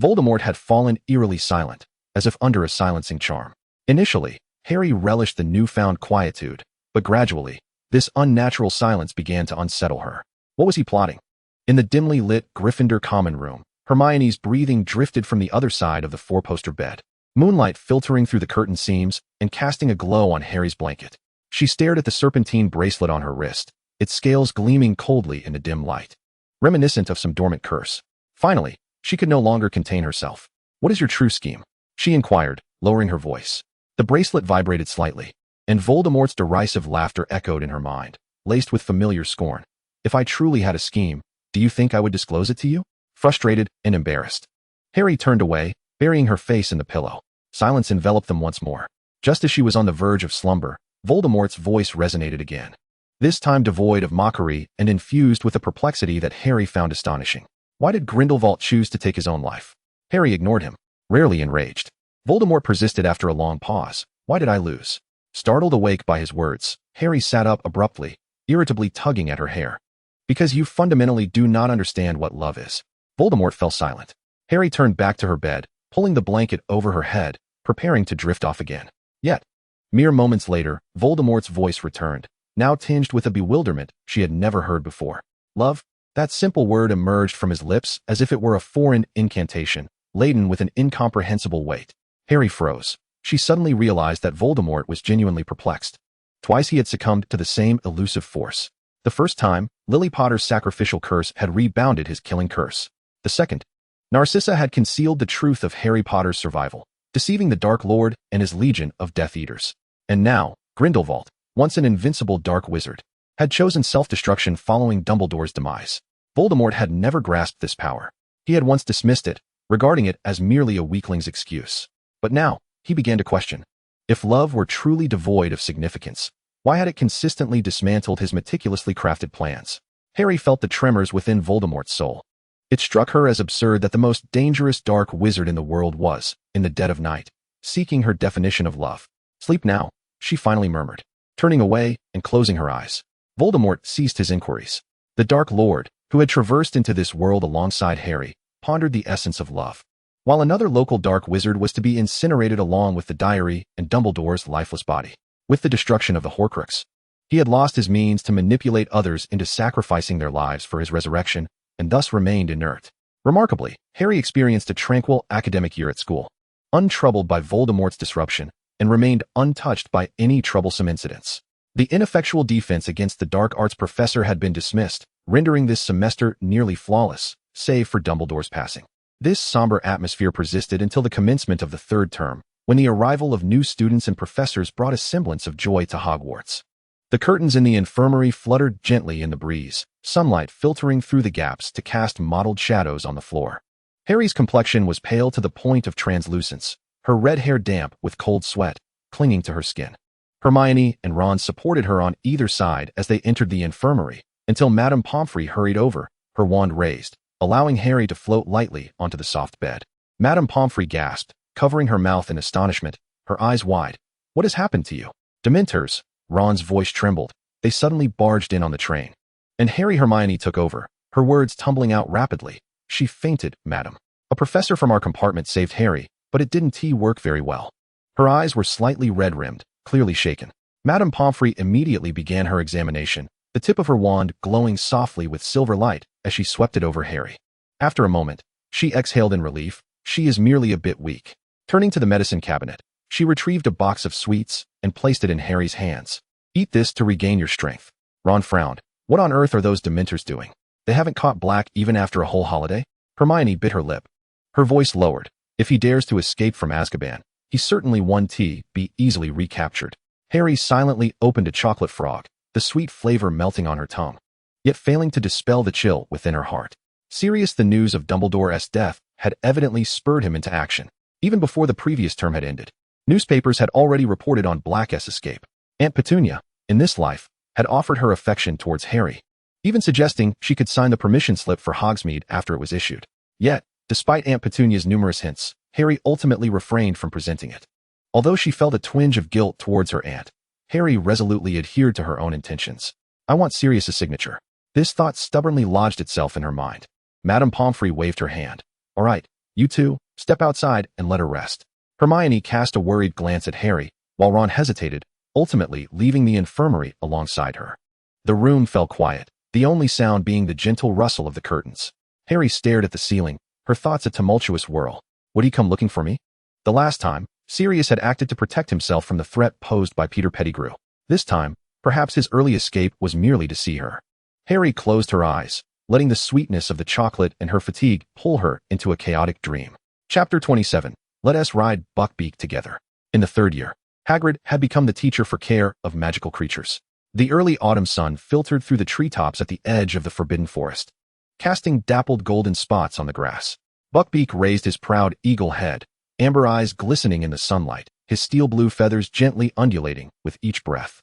Voldemort had fallen eerily silent, as if under a silencing charm. Initially, Harry relished the newfound quietude, but gradually, this unnatural silence began to unsettle her. What was he plotting? In the dimly lit Gryffindor common room, Hermione's breathing drifted from the other side of the four-poster bed, moonlight filtering through the curtain seams and casting a glow on Harry's blanket. She stared at the serpentine bracelet on her wrist, its scales gleaming coldly in the dim light, reminiscent of some dormant curse. Finally, she could no longer contain herself. "What is your true scheme?" she inquired, lowering her voice. The bracelet vibrated slightly, and Voldemort's derisive laughter echoed in her mind, laced with familiar scorn. "If I truly had a scheme, do you think I would disclose it to you?" Frustrated and embarrassed, Harry turned away, burying her face in the pillow. Silence enveloped them once more. Just as she was on the verge of slumber, Voldemort's voice resonated again, this time devoid of mockery and infused with a perplexity that Harry found astonishing. Why did Grindelwald choose to take his own life? Harry ignored him, rarely enraged. Voldemort persisted after a long pause. "Why did I lose?" Startled awake by his words, Harry sat up abruptly, irritably tugging at her hair. "Because you fundamentally do not understand what love is." Voldemort fell silent. Harry turned back to her bed, pulling the blanket over her head, preparing to drift off again. Yet, mere moments later, Voldemort's voice returned, now tinged with a bewilderment she had never heard before. "Love?" That simple word emerged from his lips as if it were a foreign incantation, laden with an incomprehensible weight. Harry froze. She suddenly realized that Voldemort was genuinely perplexed. Twice he had succumbed to the same elusive force. The first time, Lily Potter's sacrificial curse had rebounded his killing curse. The second, Narcissa had concealed the truth of Harry Potter's survival, deceiving the Dark Lord and his legion of Death Eaters. And now, Grindelwald, once an invincible dark wizard, had chosen self-destruction following Dumbledore's demise. Voldemort had never grasped this power. He had once dismissed it, regarding it as merely a weakling's excuse. But now, he began to question. If love were truly devoid of significance, why had it consistently dismantled his meticulously crafted plans? Harry felt the tremors within Voldemort's soul. It struck her as absurd that the most dangerous dark wizard in the world was, in the dead of night, seeking her definition of love. Sleep now, she finally murmured, turning away and closing her eyes. Voldemort ceased his inquiries. The Dark Lord, who had traversed into this world alongside Harry, pondered the essence of love. While another local dark wizard was to be incinerated along with the diary and Dumbledore's lifeless body. With the destruction of the Horcrux, he had lost his means to manipulate others into sacrificing their lives for his resurrection, and thus remained inert. Remarkably, Harry experienced a tranquil academic year at school, untroubled by Voldemort's disruption, and remained untouched by any troublesome incidents. The ineffectual defense against the dark arts professor had been dismissed, rendering this semester nearly flawless, save for Dumbledore's passing. This somber atmosphere persisted until the commencement of the third term, when the arrival of new students and professors brought a semblance of joy to Hogwarts. The curtains in the infirmary fluttered gently in the breeze, sunlight filtering through the gaps to cast mottled shadows on the floor. Harry's complexion was pale to the point of translucence, her red hair damp with cold sweat, clinging to her skin. Hermione and Ron supported her on either side as they entered the infirmary, until Madame Pomfrey hurried over, her wand raised, allowing Harry to float lightly onto the soft bed. Madame Pomfrey gasped, covering her mouth in astonishment, her eyes wide. "What has happened to you?" "Dementors." Ron's voice trembled. They suddenly barged in on the train. And Hermione took over, her words tumbling out rapidly. "She fainted, madam. A professor from our compartment saved Harry, but it didn't work very well." Her eyes were slightly red-rimmed, clearly shaken. Madame Pomfrey immediately began her examination, the tip of her wand glowing softly with silver light as she swept it over Harry. After a moment, she exhaled in relief. "She is merely a bit weak." Turning to the medicine cabinet, she retrieved a box of sweets and placed it in Harry's hands. "Eat this to regain your strength." Ron frowned. What on earth are those Dementors doing? They haven't caught Black even after a whole holiday? Hermione bit her lip. Her voice lowered. If he dares to escape from Azkaban, he certainly won't be easily recaptured. Harry silently opened a chocolate frog, the sweet flavor melting on her tongue, yet failing to dispel the chill within her heart. Sirius, the news of Dumbledore's death had evidently spurred him into action. Even before the previous term had ended, newspapers had already reported on Black's escape. Aunt Petunia, in this life, had offered her affection towards Harry, even suggesting she could sign the permission slip for Hogsmeade after it was issued. Yet, despite Aunt Petunia's numerous hints, Harry ultimately refrained from presenting it. Although she felt a twinge of guilt towards her aunt, Harry resolutely adhered to her own intentions. "I want Sirius's signature." This thought stubbornly lodged itself in her mind. Madame Pomfrey waved her hand. "All right, you two, step outside and let her rest." Hermione cast a worried glance at Harry, while Ron hesitated, ultimately leaving the infirmary alongside her. The room fell quiet, the only sound being the gentle rustle of the curtains. Harry stared at the ceiling, her thoughts a tumultuous whirl. Would he come looking for me? The last time, Sirius had acted to protect himself from the threat posed by Peter Pettigrew. This time, perhaps his early escape was merely to see her. Harry closed her eyes, letting the sweetness of the chocolate and her fatigue pull her into a chaotic dream. Chapter 27. Let us ride Buckbeak together. In the third year, Hagrid had become the teacher for care of magical creatures. The early autumn sun filtered through the treetops at the edge of the Forbidden Forest, casting dappled golden spots on the grass. Buckbeak raised his proud eagle head, amber eyes glistening in the sunlight, his steel-blue feathers gently undulating with each breath.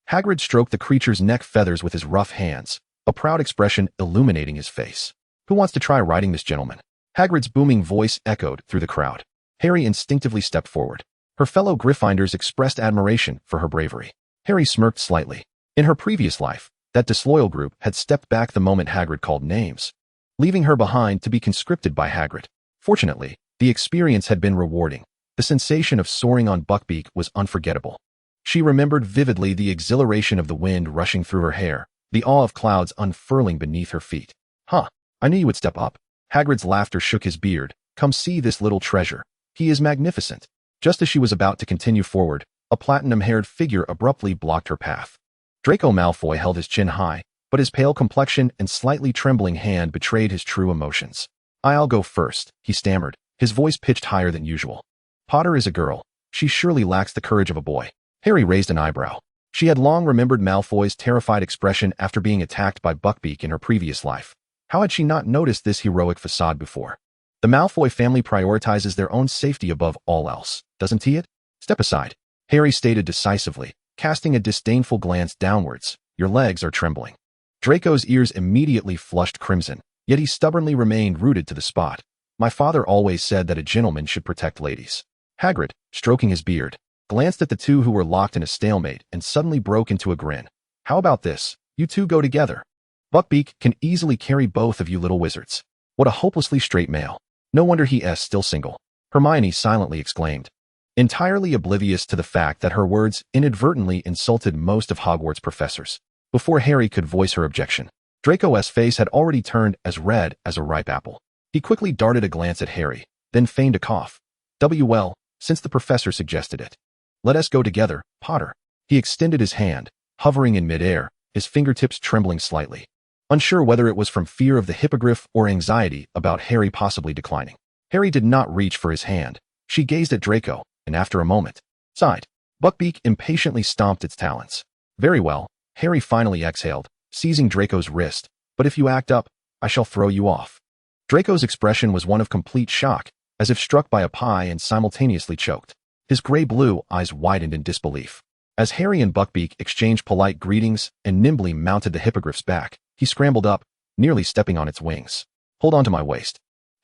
Hagrid stroked the creature's neck feathers with his rough hands, a proud expression illuminating his face. "Who wants to try riding this gentleman?" Hagrid's booming voice echoed through the crowd. Harry instinctively stepped forward. Her fellow Gryffindors expressed admiration for her bravery. Harry smirked slightly. In her previous life, that disloyal group had stepped back the moment Hagrid called names, leaving her behind to be conscripted by Hagrid. Fortunately, the experience had been rewarding. The sensation of soaring on Buckbeak was unforgettable. She remembered vividly the exhilaration of the wind rushing through her hair, the awe of clouds unfurling beneath her feet. "Huh, I knew you would step up." Hagrid's laughter shook his beard. "Come see this little treasure. He is magnificent." Just as she was about to continue forward, a platinum-haired figure abruptly blocked her path. Draco Malfoy held his chin high, but his pale complexion and slightly trembling hand betrayed his true emotions. "I'll go first," he stammered, his voice pitched higher than usual. "Potter is a girl. She surely lacks the courage of a boy." Harry raised an eyebrow. She had long remembered Malfoy's terrified expression after being attacked by Buckbeak in her previous life. How had she not noticed this heroic facade before? The Malfoy family prioritizes their own safety above all else, doesn't he? Step aside, Harry stated decisively, casting a disdainful glance downwards. Your legs are trembling. Draco's ears immediately flushed crimson, yet he stubbornly remained rooted to the spot. My father always said that a gentleman should protect ladies. Hagrid, stroking his beard, glanced at the two who were locked in a stalemate and suddenly broke into a grin. How about this? You two go together. Buckbeak can easily carry both of you little wizards. What a hopelessly straight male. No wonder he is still single. Hermione silently exclaimed, entirely oblivious to the fact that her words inadvertently insulted most of Hogwarts' professors. Before Harry could voice her objection, Draco's face had already turned as red as a ripe apple. He quickly darted a glance at Harry, then feigned a cough. Well, since the professor suggested it. Let us go together, Potter. He extended his hand, hovering in midair, his fingertips trembling slightly. Unsure whether it was from fear of the hippogriff or anxiety about Harry possibly declining. Harry did not reach for his hand. She gazed at Draco, and after a moment, sighed. Buckbeak impatiently stomped its talons. Very well, Harry finally exhaled, seizing Draco's wrist. But if you act up, I shall throw you off. Draco's expression was one of complete shock, as if struck by a pie and simultaneously choked. His gray-blue eyes widened in disbelief. As Harry and Buckbeak exchanged polite greetings and nimbly mounted the hippogriff's back, he scrambled up, nearly stepping on its wings. Hold on to my waist.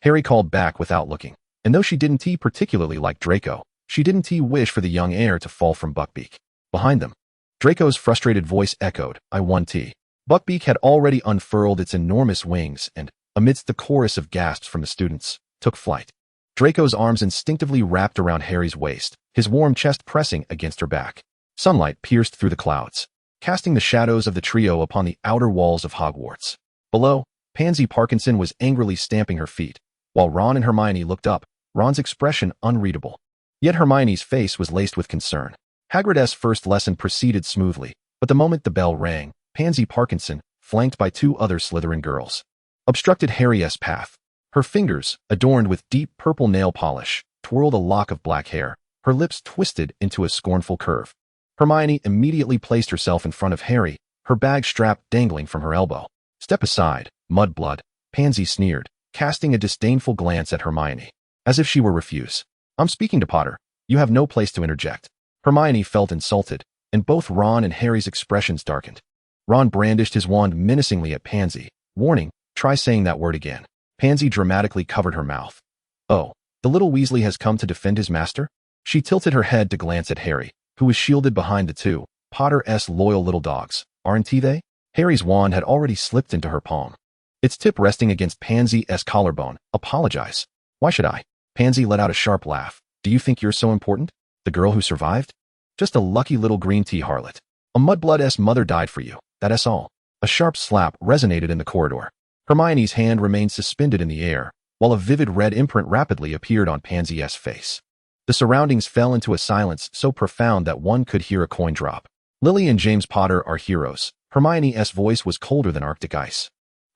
Harry called back without looking, and though she didn't particularly like Draco, she didn't wish for the young heir to fall from Buckbeak. Behind them, Draco's frustrated voice echoed, I want tea. Buckbeak had already unfurled its enormous wings and, amidst the chorus of gasps from the students, took flight. Draco's arms instinctively wrapped around Harry's waist, his warm chest pressing against her back. Sunlight pierced through the clouds, casting the shadows of the trio upon the outer walls of Hogwarts. Below, Pansy Parkinson was angrily stamping her feet, while Ron and Hermione looked up, Ron's expression unreadable. Yet Hermione's face was laced with concern. Hagrid's first lesson proceeded smoothly, but the moment the bell rang, Pansy Parkinson, flanked by two other Slytherin girls, obstructed Harry's path. Her fingers, adorned with deep purple nail polish, twirled a lock of black hair, her lips twisted into a scornful curve. Hermione immediately placed herself in front of Harry, her bag strap dangling from her elbow. Step aside, mudblood, Pansy sneered, casting a disdainful glance at Hermione, as if she were refuse. I'm speaking to Potter. You have no place to interject. Hermione felt insulted, and both Ron and Harry's expressions darkened. Ron brandished his wand menacingly at Pansy, warning, try saying that word again. Pansy dramatically covered her mouth. Oh, the little Weasley has come to defend his master? She tilted her head to glance at Harry, who was shielded behind the two Potter's loyal little dogs, aren't they? Harry's wand had already slipped into her palm, its tip resting against Pansy's collarbone. Apologize. Why should I? Pansy let out a sharp laugh. Do you think you're so important? The girl who survived? Just a lucky little green tea harlot. A mudblood's mother died for you, that's all. A sharp slap resonated in the corridor. Hermione's hand remained suspended in the air, while a vivid red imprint rapidly appeared on Pansy's face. The surroundings fell into a silence so profound that one could hear a coin drop. Lily and James Potter are heroes. Hermione's voice was colder than Arctic ice.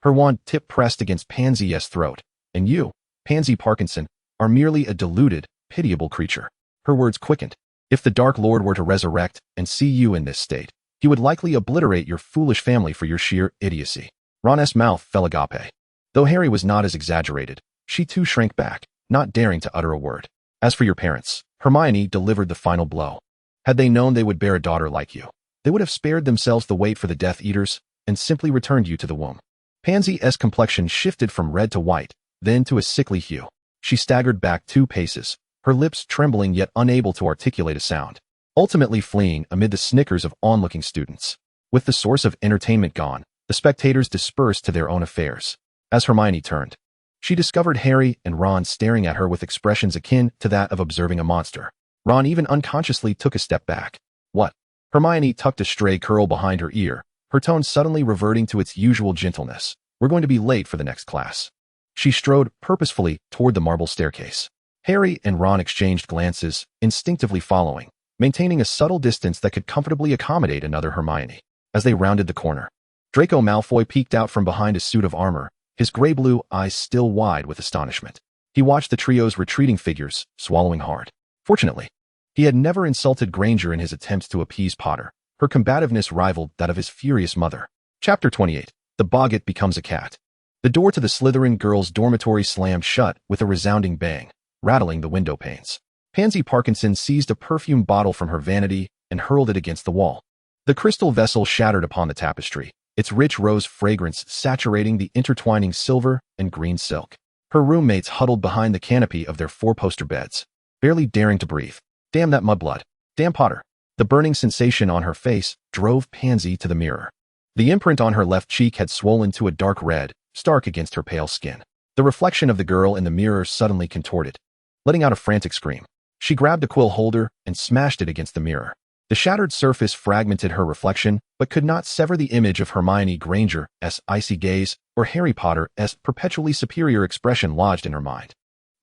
Her wand tip pressed against Pansy's throat. And you, Pansy Parkinson, are merely a deluded, pitiable creature. Her words quickened. If the Dark Lord were to resurrect and see you in this state, he would likely obliterate your foolish family for your sheer idiocy. Ron's mouth fell agape. Though Harry was not as exaggerated, she too shrank back, not daring to utter a word. As for your parents, Hermione delivered the final blow. Had they known they would bear a daughter like you, they would have spared themselves the wait for the Death Eaters and simply returned you to the womb. Pansy's complexion shifted from red to white, then to a sickly hue. She staggered back 2 paces, her lips trembling yet unable to articulate a sound, ultimately fleeing amid the snickers of onlooking students. With the source of entertainment gone, the spectators dispersed to their own affairs. As Hermione turned, she discovered Harry and Ron staring at her with expressions akin to that of observing a monster. Ron even unconsciously took a step back. What? Hermione tucked a stray curl behind her ear, her tone suddenly reverting to its usual gentleness. We're going to be late for the next class. She strode purposefully toward the marble staircase. Harry and Ron exchanged glances, instinctively following, maintaining a subtle distance that could comfortably accommodate another Hermione. As they rounded the corner, Draco Malfoy peeked out from behind a suit of armor, his gray-blue eyes still wide with astonishment. He watched the trio's retreating figures, swallowing hard. Fortunately, he had never insulted Granger in his attempts to appease Potter. Her combativeness rivaled that of his furious mother. Chapter 28. The Boggart Becomes a Cat. The door to the Slytherin girls' dormitory slammed shut with a resounding bang, rattling the window panes. Pansy Parkinson seized a perfume bottle from her vanity and hurled it against the wall. The crystal vessel shattered upon the tapestry, its rich rose fragrance saturating the intertwining silver and green silk. Her roommates huddled behind the canopy of their four-poster beds, barely daring to breathe. Damn that mudblood. Damn Potter. The burning sensation on her face drove Pansy to the mirror. The imprint on her left cheek had swollen to a dark red, stark against her pale skin. The reflection of the girl in the mirror suddenly contorted, letting out a frantic scream. She grabbed a quill holder and smashed it against the mirror. The shattered surface fragmented her reflection, but could not sever the image of Hermione Granger's icy gaze or Harry Potter's perpetually superior expression lodged in her mind.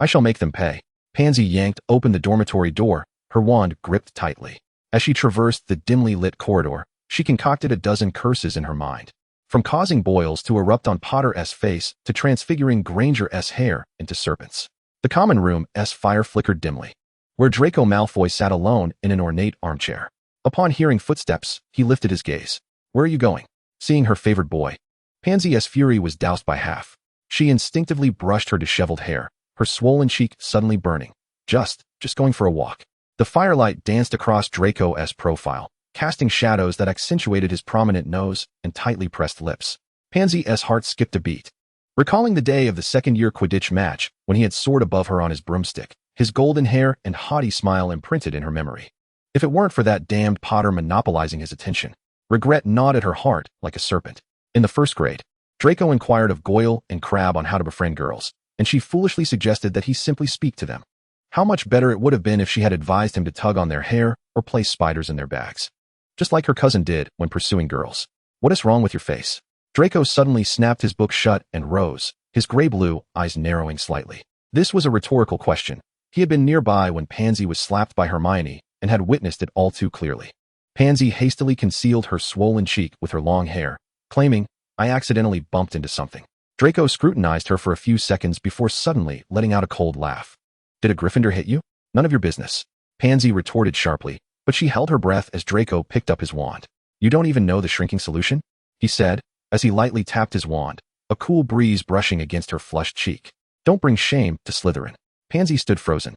I shall make them pay. Pansy yanked open the dormitory door, her wand gripped tightly. As she traversed the dimly lit corridor, she concocted a dozen curses in her mind. From causing boils to erupt on Potter's face to transfiguring Granger's hair into serpents. The common room's fire flickered dimly, where Draco Malfoy sat alone in an ornate armchair. Upon hearing footsteps, he lifted his gaze. Where are you going? Seeing her favored boy. Pansy's fury was doused by half. She instinctively brushed her disheveled hair, her swollen cheek suddenly burning. Just going for a walk. The firelight danced across Draco's profile, casting shadows that accentuated his prominent nose and tightly pressed lips. Pansy's heart skipped a beat. Recalling the day of the second-year Quidditch match, when he had soared above her on his broomstick, his golden hair and haughty smile imprinted in her memory. If it weren't for that damned Potter monopolizing his attention, regret gnawed at her heart like a serpent. In the first grade, Draco inquired of Goyle and Crabbe on how to befriend girls, and she foolishly suggested that he simply speak to them. How much better it would have been if she had advised him to tug on their hair or place spiders in their bags. Just like her cousin did when pursuing girls. What is wrong with your face? Draco suddenly snapped his book shut and rose, his gray-blue eyes narrowing slightly. This was a rhetorical question. He had been nearby when Pansy was slapped by Hermione and had witnessed it all too clearly. Pansy hastily concealed her swollen cheek with her long hair, claiming, I accidentally bumped into something. Draco scrutinized her for a few seconds before suddenly letting out a cold laugh. Did a Gryffindor hit you? None of your business. Pansy retorted sharply, but she held her breath as Draco picked up his wand. You don't even know the shrinking solution? He said, as he lightly tapped his wand, a cool breeze brushing against her flushed cheek. Don't bring shame to Slytherin. Pansy stood frozen,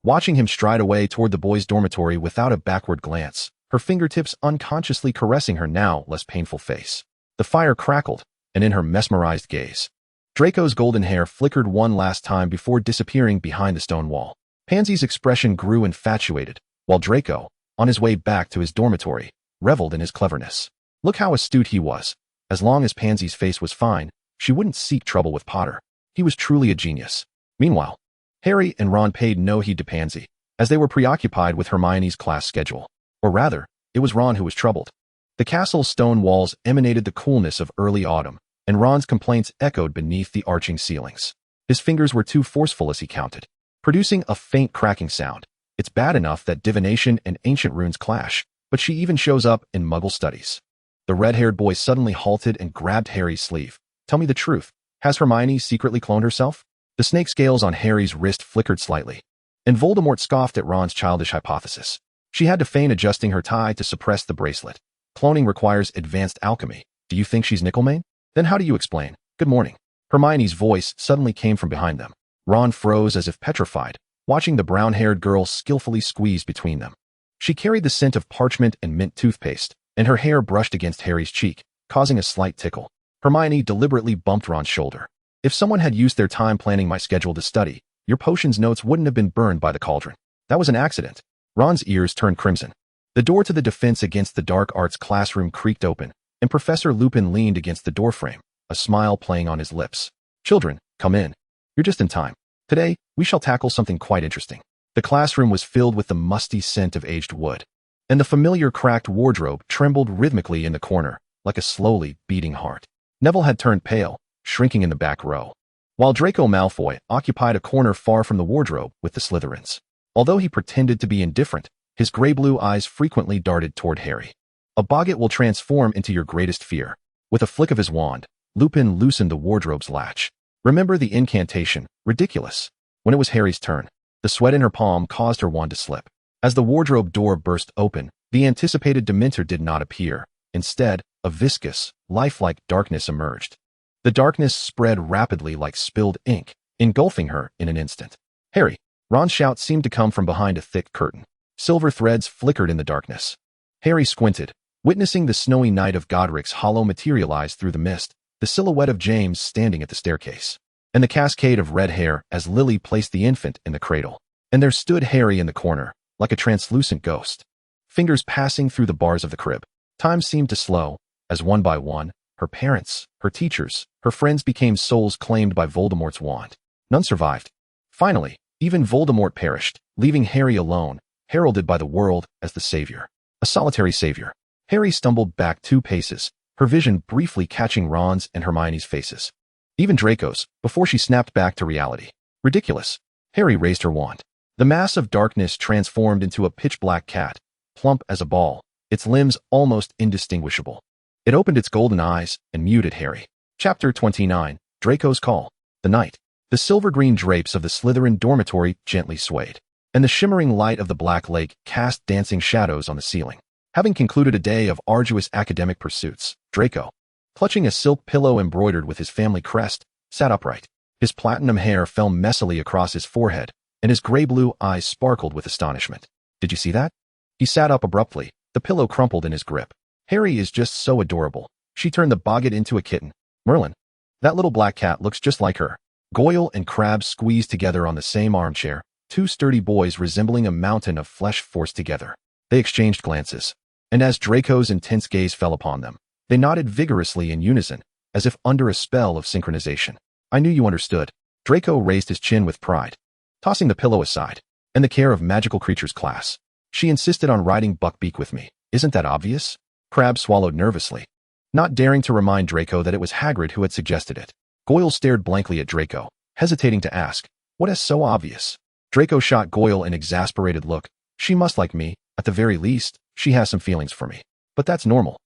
watching him stride away toward the boys' dormitory without a backward glance, her fingertips unconsciously caressing her now less painful face. The fire crackled, and in her mesmerized gaze, Draco's golden hair flickered one last time before disappearing behind the stone wall. Pansy's expression grew infatuated, while Draco, on his way back to his dormitory, reveled in his cleverness. Look how astute he was. As long as Pansy's face was fine, she wouldn't seek trouble with Potter. He was truly a genius. Meanwhile, Harry and Ron paid no heed to Pansy, as they were preoccupied with Hermione's class schedule. Or rather, it was Ron who was troubled. The castle's stone walls emanated the coolness of early autumn, and Ron's complaints echoed beneath the arching ceilings. His fingers were too forceful as he counted, producing a faint cracking sound. It's bad enough that divination and ancient runes clash, but she even shows up in Muggle studies. The red-haired boy suddenly halted and grabbed Harry's sleeve. Tell me the truth. Has Hermione secretly cloned herself? The snake scales on Harry's wrist flickered slightly, and Voldemort scoffed at Ron's childish hypothesis. She had to feign adjusting her tie to suppress the bracelet. Cloning requires advanced alchemy. Do you think she's Nickelmane? Then how do you explain? Good morning. Hermione's voice suddenly came from behind them. Ron froze as if petrified, watching the brown-haired girl skillfully squeeze between them. She carried the scent of parchment and mint toothpaste, and her hair brushed against Harry's cheek, causing a slight tickle. Hermione deliberately bumped Ron's shoulder. If someone had used their time planning my schedule to study, your potions notes wouldn't have been burned by the cauldron. That was an accident. Ron's ears turned crimson. The door to the Defense Against the Dark Arts classroom creaked open, and Professor Lupin leaned against the doorframe, a smile playing on his lips. Children, come in. You're just in time. Today, we shall tackle something quite interesting. The classroom was filled with the musty scent of aged wood, and the familiar cracked wardrobe trembled rhythmically in the corner, like a slowly beating heart. Neville had turned pale, shrinking in the back row, while Draco Malfoy occupied a corner far from the wardrobe with the Slytherins. Although he pretended to be indifferent, his gray-blue eyes frequently darted toward Harry. A boggart will transform into your greatest fear. With a flick of his wand, Lupin loosened the wardrobe's latch. Remember the incantation? Ridiculous. When it was Harry's turn, the sweat in her palm caused her wand to slip. As the wardrobe door burst open, the anticipated Dementor did not appear. Instead, a viscous, lifelike darkness emerged. The darkness spread rapidly like spilled ink, engulfing her in an instant. "Harry!" Ron's shout seemed to come from behind a thick curtain. Silver threads flickered in the darkness. Harry squinted, witnessing the snowy night of Godric's Hollow materialize through the mist, the silhouette of James standing at the staircase, and the cascade of red hair as Lily placed the infant in the cradle. And there stood Harry in the corner, like a translucent ghost, fingers passing through the bars of the crib. Time seemed to slow, as one by one, her parents, her teachers, her friends became souls claimed by Voldemort's wand. None survived. Finally, even Voldemort perished, leaving Harry alone, heralded by the world as the savior. A solitary savior. Harry stumbled back 2 paces, her vision briefly catching Ron's and Hermione's faces. Even Draco's, before she snapped back to reality. Ridiculous. Harry raised her wand. The mass of darkness transformed into a pitch-black cat, plump as a ball, its limbs almost indistinguishable. It opened its golden eyes and muted Harry. Chapter 29, Draco's Call. The night. The silver-green drapes of the Slytherin dormitory gently swayed, and the shimmering light of the Black Lake cast dancing shadows on the ceiling. Having concluded a day of arduous academic pursuits, Draco, clutching a silk pillow embroidered with his family crest, sat upright. His platinum hair fell messily across his forehead, and his gray-blue eyes sparkled with astonishment. "Did you see that?" He sat up abruptly, the pillow crumpled in his grip. "Harry is just so adorable." She turned the boggart into a kitten. "Merlin, that little black cat looks just like her." Goyle and Crabbe squeezed together on the same armchair, 2 sturdy boys resembling a mountain of flesh forced together. They exchanged glances, and as Draco's intense gaze fell upon them, they nodded vigorously in unison, as if under a spell of synchronization. "I knew you understood." Draco raised his chin with pride, tossing the pillow aside. "And the care of magical creatures class. She insisted on riding Buckbeak with me. Isn't that obvious?" Crabbe swallowed nervously, not daring to remind Draco that it was Hagrid who had suggested it. Goyle stared blankly at Draco, hesitating to ask, "What is so obvious?" Draco shot Goyle an exasperated look. "She must like me. At the very least, she has some feelings for me. But that's normal.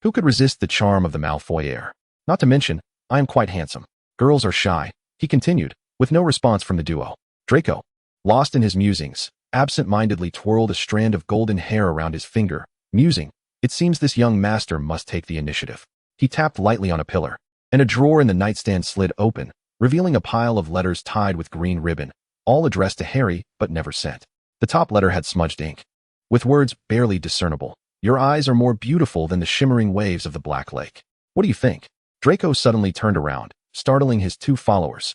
Who could resist the charm of the Malfoy heir? Not to mention, I am quite handsome. Girls are shy," he continued, with no response from the duo. Draco, lost in his musings, absent-mindedly twirled a strand of golden hair around his finger, musing, "It seems this young master must take the initiative." He tapped lightly on a pillar, and a drawer in the nightstand slid open, revealing a pile of letters tied with green ribbon, all addressed to Harry but never sent. The top letter had smudged ink, with words barely discernible. "Your eyes are more beautiful than the shimmering waves of the Black Lake. What do you think?" Draco suddenly turned around, startling his 2 followers.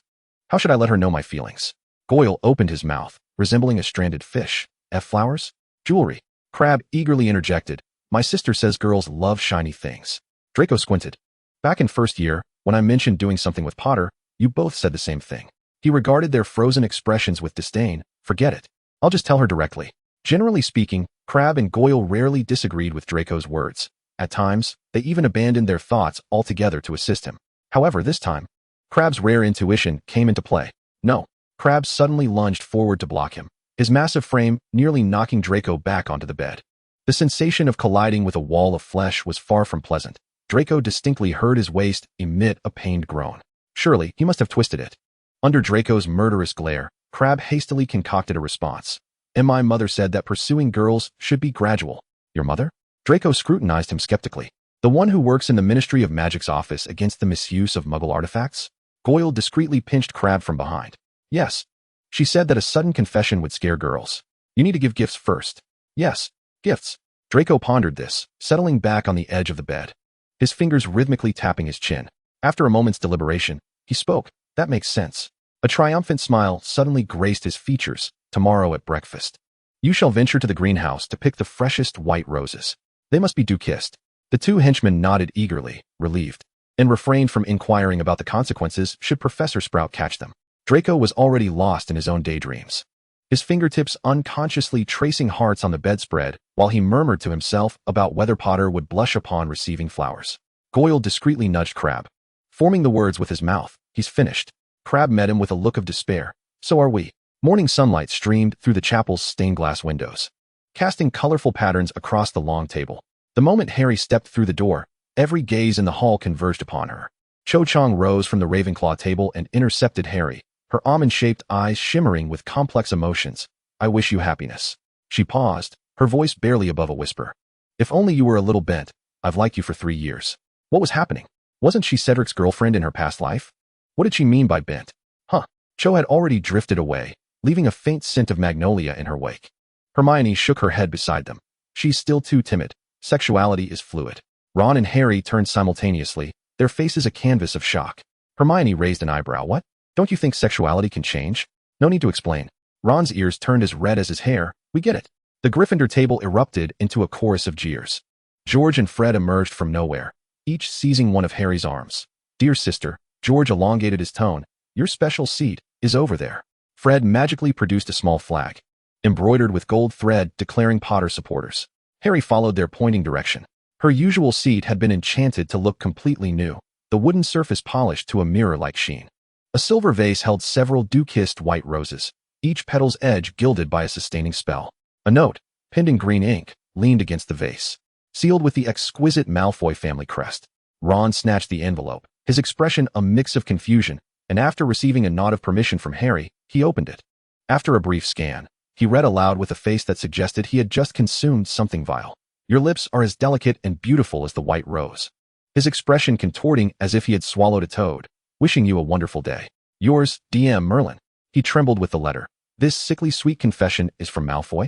"How should I let her know my feelings?" Goyle opened his mouth, resembling a stranded fish. "Flowers? Jewelry?" Crabbe eagerly interjected, "My sister says girls love shiny things." Draco squinted. "Back in first year, when I mentioned doing something with Potter, you both said the same thing." He regarded their frozen expressions with disdain. "Forget it. I'll just tell her directly." Generally speaking, Crabbe and Goyle rarely disagreed with Draco's words. At times, they even abandoned their thoughts altogether to assist him. However, this time, Crabbe's rare intuition came into play. "No." Crabbe suddenly lunged forward to block him, his massive frame nearly knocking Draco back onto the bed. The sensation of colliding with a wall of flesh was far from pleasant. Draco distinctly heard his waist emit a pained groan. Surely, he must have twisted it. Under Draco's murderous glare, Crabbe hastily concocted a response. "And my mother said that pursuing girls should be gradual." "Your mother?" Draco scrutinized him skeptically. "The one who works in the Ministry of Magic's office against the misuse of Muggle artifacts?" Goyle discreetly pinched Crabbe from behind. "Yes. She said that a sudden confession would scare girls. You need to give gifts first." "Yes, gifts." Draco pondered this, settling back on the edge of the bed, his fingers rhythmically tapping his chin. After a moment's deliberation, he spoke. "That makes sense." A triumphant smile suddenly graced his features. "Tomorrow at breakfast, you shall venture to the greenhouse to pick the freshest white roses. They must be dew-kissed." The 2 henchmen nodded eagerly, relieved, and refrained from inquiring about the consequences should Professor Sprout catch them. Draco was already lost in his own daydreams, his fingertips unconsciously tracing hearts on the bedspread while he murmured to himself about whether Potter would blush upon receiving flowers. Goyle discreetly nudged Crabbe, forming the words with his mouth. "He's finished." Crabbe met him with a look of despair. "So are we." Morning sunlight streamed through the chapel's stained-glass windows, casting colorful patterns across the long table. The moment Harry stepped through the door, every gaze in the hall converged upon her. Cho Chang rose from the Ravenclaw table and intercepted Harry, her almond-shaped eyes shimmering with complex emotions. "I wish you happiness." She paused, her voice barely above a whisper. "If only you were a little bent. I've liked you for 3 years." What was happening? Wasn't she Cedric's girlfriend in her past life? What did she mean by bent? Huh. Cho had already drifted away, leaving a faint scent of magnolia in her wake. Hermione shook her head beside them. She's still too timid. Sexuality is fluid. Ron and Harry turned simultaneously, their faces a canvas of shock. Hermione raised an eyebrow. What? Don't you think sexuality can change? No need to explain. Ron's ears turned as red as his hair. We get it. The Gryffindor table erupted into a chorus of jeers. George and Fred emerged from nowhere, each seizing one of Harry's arms. Dear sister, George elongated his tone, your special seat is over there. Fred magically produced a small flag, embroidered with gold thread declaring Potter supporters. Harry followed their pointing direction. Her usual seat had been enchanted to look completely new, the wooden surface polished to a mirror-like sheen. A silver vase held several dew-kissed white roses, each petal's edge gilded by a sustaining spell. A note, pinned in green ink, leaned against the vase, sealed with the exquisite Malfoy family crest. Ron snatched the envelope, his expression a mix of confusion, and after receiving a nod of permission from Harry, he opened it. After a brief scan, he read aloud with a face that suggested he had just consumed something vile. Your lips are as delicate and beautiful as the white rose. His expression contorting as if he had swallowed a toad. Wishing you a wonderful day. Yours, DM Merlin. He trembled with the letter. This sickly sweet confession is from Malfoy?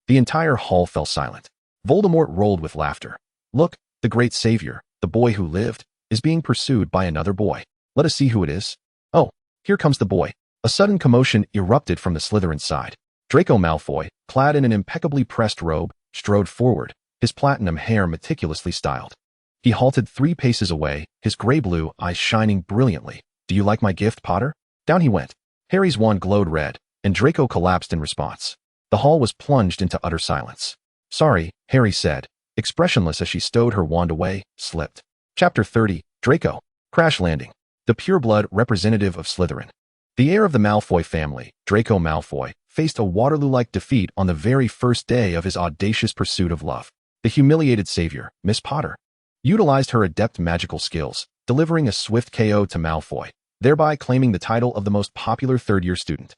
The entire hall fell silent. Voldemort rolled with laughter. Look, the great savior, the boy who lived, is being pursued by another boy. Let us see who it is. Oh, here comes the boy. A sudden commotion erupted from the Slytherin side. Draco Malfoy, clad in an impeccably pressed robe, strode forward, his platinum hair meticulously styled. He halted 3 paces away, his gray-blue eyes shining brilliantly. Do you like my gift, Potter? Down he went. Harry's wand glowed red, and Draco collapsed in response. The hall was plunged into utter silence. Sorry, Harry said, expressionless as she stowed her wand away, slipped. Chapter 30, Draco. Crash Landing. The pureblood representative of Slytherin. The heir of the Malfoy family, Draco Malfoy, faced a Waterloo-like defeat on the very first day of his audacious pursuit of love. The humiliated savior, Miss Potter, utilized her adept magical skills, delivering a swift KO to Malfoy, thereby claiming the title of the most popular third-year student.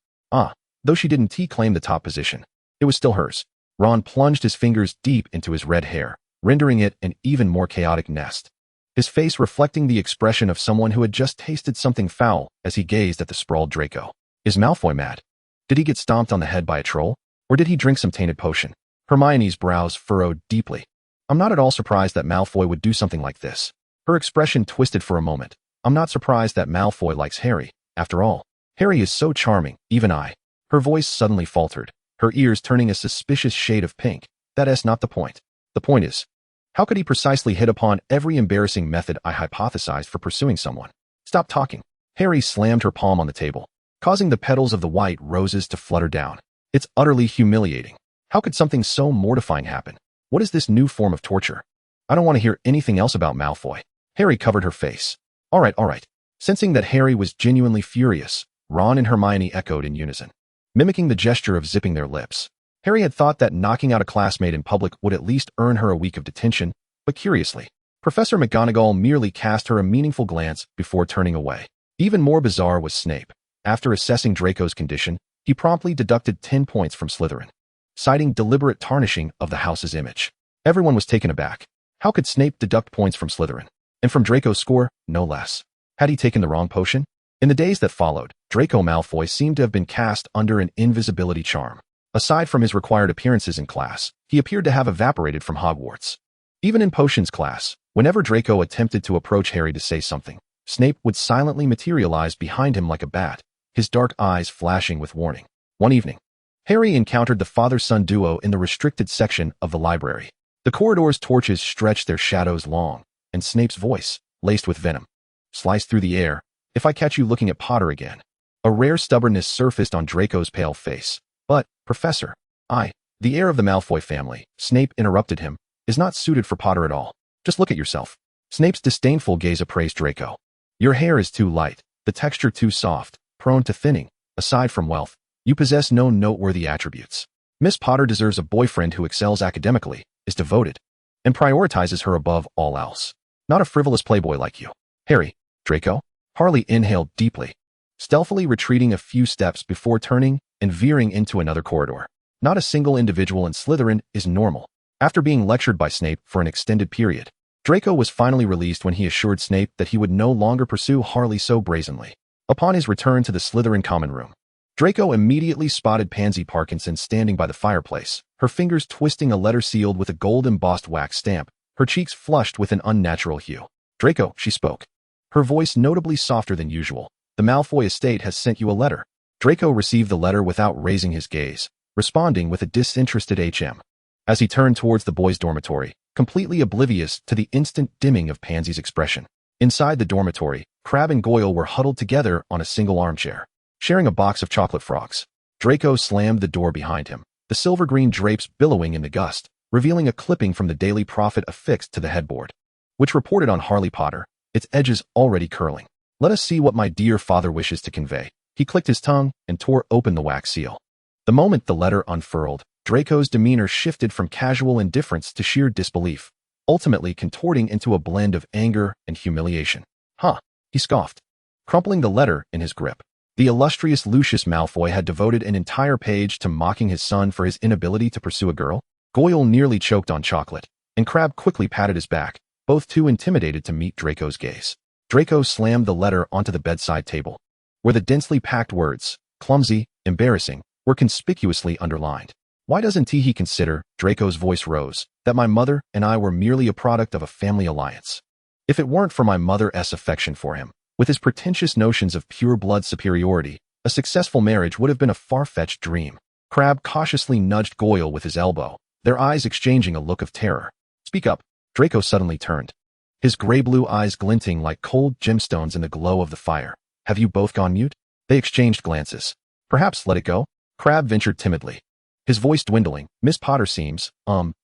Though she didn't claim the top position, it was still hers. Ron plunged his fingers deep into his red hair, rendering it an even more chaotic nest, his face reflecting the expression of someone who had just tasted something foul as he gazed at the sprawled Draco. Is Malfoy mad? Did he get stomped on the head by a troll? Or did he drink some tainted potion? Hermione's brows furrowed deeply. I'm not at all surprised that Malfoy would do something like this. Her expression twisted for a moment. I'm not surprised that Malfoy likes Harry. After all, Harry is so charming, even I. Her voice suddenly faltered, her ears turning a suspicious shade of pink. That's not the point. The point is, how could he precisely hit upon every embarrassing method I hypothesized for pursuing someone? Stop talking. Harry slammed her palm on the table, causing the petals of the white roses to flutter down. It's utterly humiliating. How could something so mortifying happen? What is this new form of torture? I don't want to hear anything else about Malfoy. Harry covered her face. All right. Sensing that Harry was genuinely furious, Ron and Hermione echoed in unison, mimicking the gesture of zipping their lips. Harry had thought that knocking out a classmate in public would at least earn her a week of detention, but curiously, Professor McGonagall merely cast her a meaningful glance before turning away. Even more bizarre was Snape. After assessing Draco's condition, he promptly deducted 10 points from Slytherin, citing deliberate tarnishing of the house's image. Everyone was taken aback. How could Snape deduct points from Slytherin? And from Draco's score, no less. Had he taken the wrong potion? In the days that followed, Draco Malfoy seemed to have been cast under an invisibility charm. Aside from his required appearances in class, he appeared to have evaporated from Hogwarts. Even in potions class, whenever Draco attempted to approach Harry to say something, Snape would silently materialize behind him like a bat, his dark eyes flashing with warning. One evening, Harry encountered the father-son duo in the restricted section of the library. The corridor's torches stretched their shadows long, and Snape's voice, laced with venom, sliced through the air. If I catch you looking at Potter again. A rare stubbornness surfaced on Draco's pale face. But, Professor, the heir of the Malfoy family, Snape interrupted him, is not suited for Potter at all. Just look at yourself. Snape's disdainful gaze appraised Draco. Your hair is too light, the texture too soft, prone to thinning. Aside from wealth, you possess no noteworthy attributes. Miss Potter deserves a boyfriend who excels academically, is devoted, and prioritizes her above all else. Not a frivolous playboy like you. Harry, Draco. Harley inhaled deeply, stealthily retreating a few steps before turning and veering into another corridor. Not a single individual in Slytherin is normal. After being lectured by Snape for an extended period, Draco was finally released when he assured Snape that he would no longer pursue Harley so brazenly. Upon his return to the Slytherin common room, Draco immediately spotted Pansy Parkinson standing by the fireplace, her fingers twisting a letter sealed with a gold-embossed wax stamp, her cheeks flushed with an unnatural hue. "Draco," she spoke, her voice notably softer than usual. "The Malfoy estate has sent you a letter." Draco received the letter without raising his gaze, responding with a disinterested HM. As he turned towards the boys' dormitory, completely oblivious to the instant dimming of Pansy's expression. Inside the dormitory, Crabbe and Goyle were huddled together on a single armchair, sharing a box of chocolate frogs. Draco slammed the door behind him, the silver-green drapes billowing in the gust, revealing a clipping from the Daily Prophet affixed to the headboard, which reported on Harley Potter, its edges already curling. "Let us see what my dear father wishes to convey." He clicked his tongue and tore open the wax seal. The moment the letter unfurled, Draco's demeanor shifted from casual indifference to sheer disbelief, ultimately contorting into a blend of anger and humiliation. "Huh," he scoffed, crumpling the letter in his grip. The illustrious Lucius Malfoy had devoted an entire page to mocking his son for his inability to pursue a girl. Goyle nearly choked on chocolate, and Crabbe quickly patted his back, both too intimidated to meet Draco's gaze. Draco slammed the letter onto the bedside table, where the densely packed words, "clumsy," "embarrassing," were conspicuously underlined. "Why doesn't he consider," Draco's voice rose, "that my mother and I were merely a product of a family alliance? If it weren't for my mother's affection for him, with his pretentious notions of pure-blood superiority, a successful marriage would have been a far-fetched dream." Crabbe cautiously nudged Goyle with his elbow, their eyes exchanging a look of terror. "Speak up." Draco suddenly turned, his gray-blue eyes glinting like cold gemstones in the glow of the fire. "Have you both gone mute?" They exchanged glances. "Perhaps let it go?" Crabbe ventured timidly, his voice dwindling. "Miss Potter seems,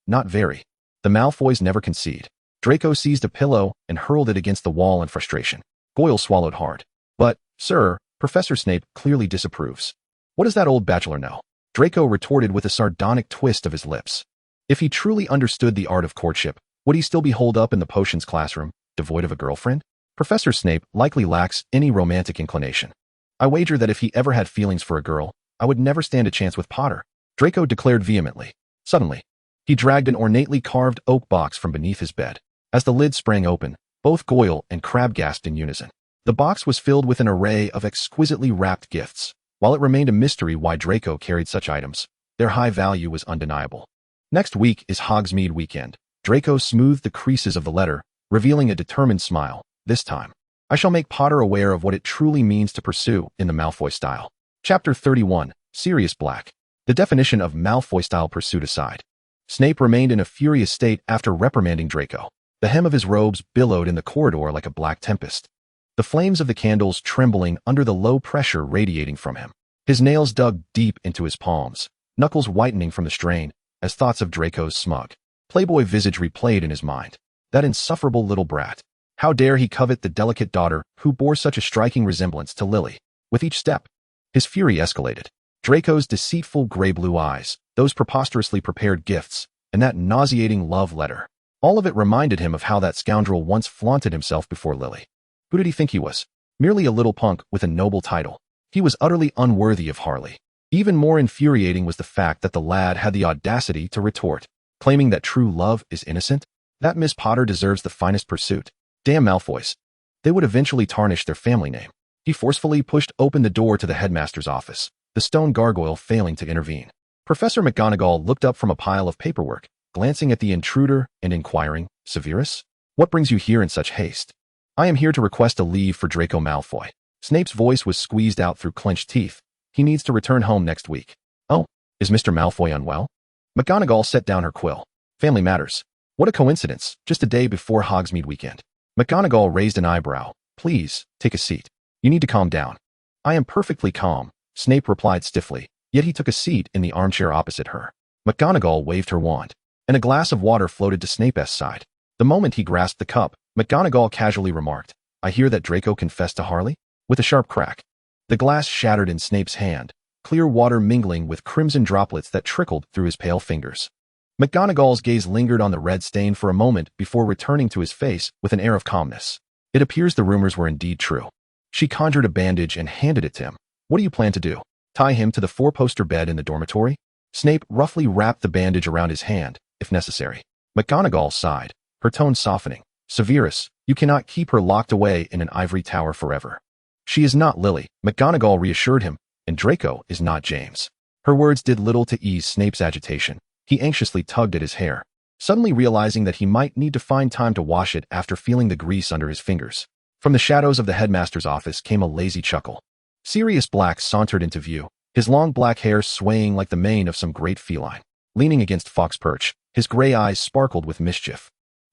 not very." The Malfoys never concede. Draco seized a pillow and hurled it against the wall in frustration. Goyle swallowed hard. "But, sir, Professor Snape clearly disapproves." "What does that old bachelor know?" Draco retorted with a sardonic twist of his lips. If he truly understood the art of courtship, would he still be holed up in the potions classroom, devoid of a girlfriend? Professor Snape likely lacks any romantic inclination. "I wager that if he ever had feelings for a girl, I would never stand a chance with Potter," Draco declared vehemently. Suddenly, he dragged an ornately carved oak box from beneath his bed. As the lid sprang open, both Goyle and Crabbe gasped in unison. The box was filled with an array of exquisitely wrapped gifts. While it remained a mystery why Draco carried such items, their high value was undeniable. "Next week is Hogsmeade weekend." Draco smoothed the creases of the letter, revealing a determined smile. "This time, I shall make Potter aware of what it truly means to pursue in the Malfoy style." Chapter 31, Sirius Black. The definition of Malfoy-style pursuit aside, Snape remained in a furious state after reprimanding Draco. The hem of his robes billowed in the corridor like a black tempest, the flames of the candles trembling under the low pressure radiating from him. His nails dug deep into his palms, knuckles whitening from the strain, as thoughts of Draco's smug, playboy visage replayed in his mind. That insufferable little brat. How dare he covet the delicate daughter who bore such a striking resemblance to Lily? With each step, his fury escalated. Draco's deceitful gray-blue eyes, those preposterously prepared gifts, and that nauseating love letter. All of it reminded him of how that scoundrel once flaunted himself before Lily. Who did he think he was? Merely a little punk with a noble title. He was utterly unworthy of Harley. Even more infuriating was the fact that the lad had the audacity to retort, claiming that true love is innocent, that Miss Potter deserves the finest pursuit. Damn Malfoys. They would eventually tarnish their family name. He forcefully pushed open the door to the headmaster's office, the stone gargoyle failing to intervene. Professor McGonagall looked up from a pile of paperwork, glancing at the intruder and inquiring, "Severus? What brings you here in such haste?" "I am here to request a leave for Draco Malfoy." Snape's voice was squeezed out through clenched teeth. "He needs to return home next week." "Oh, is Mr. Malfoy unwell?" McGonagall set down her quill. "Family matters." What a coincidence, just a day before Hogsmeade weekend. McGonagall raised an eyebrow. "Please, take a seat. You need to calm down." "I am perfectly calm," Snape replied stiffly, yet he took a seat in the armchair opposite her. McGonagall waved her wand, and a glass of water floated to Snape's side. The moment he grasped the cup, McGonagall casually remarked, "I hear that Draco confessed to Harley?" With a sharp crack, the glass shattered in Snape's hand, clear water mingling with crimson droplets that trickled through his pale fingers. McGonagall's gaze lingered on the red stain for a moment before returning to his face with an air of calmness. "It appears the rumors were indeed true." She conjured a bandage and handed it to him. "What do you plan to do? Tie him to the four-poster bed in the dormitory?" Snape roughly wrapped the bandage around his hand, if necessary. McGonagall sighed, her tone softening. Severus, you cannot keep her locked away in an ivory tower forever. She is not Lily, McGonagall reassured him, and Draco is not James. Her words did little to ease Snape's agitation. He anxiously tugged at his hair, suddenly realizing that he might need to find time to wash it after feeling the grease under his fingers. From the shadows of the headmaster's office came a lazy chuckle. Sirius Black sauntered into view, his long black hair swaying like the mane of some great feline. Leaning against Fox Perch, his gray eyes sparkled with mischief.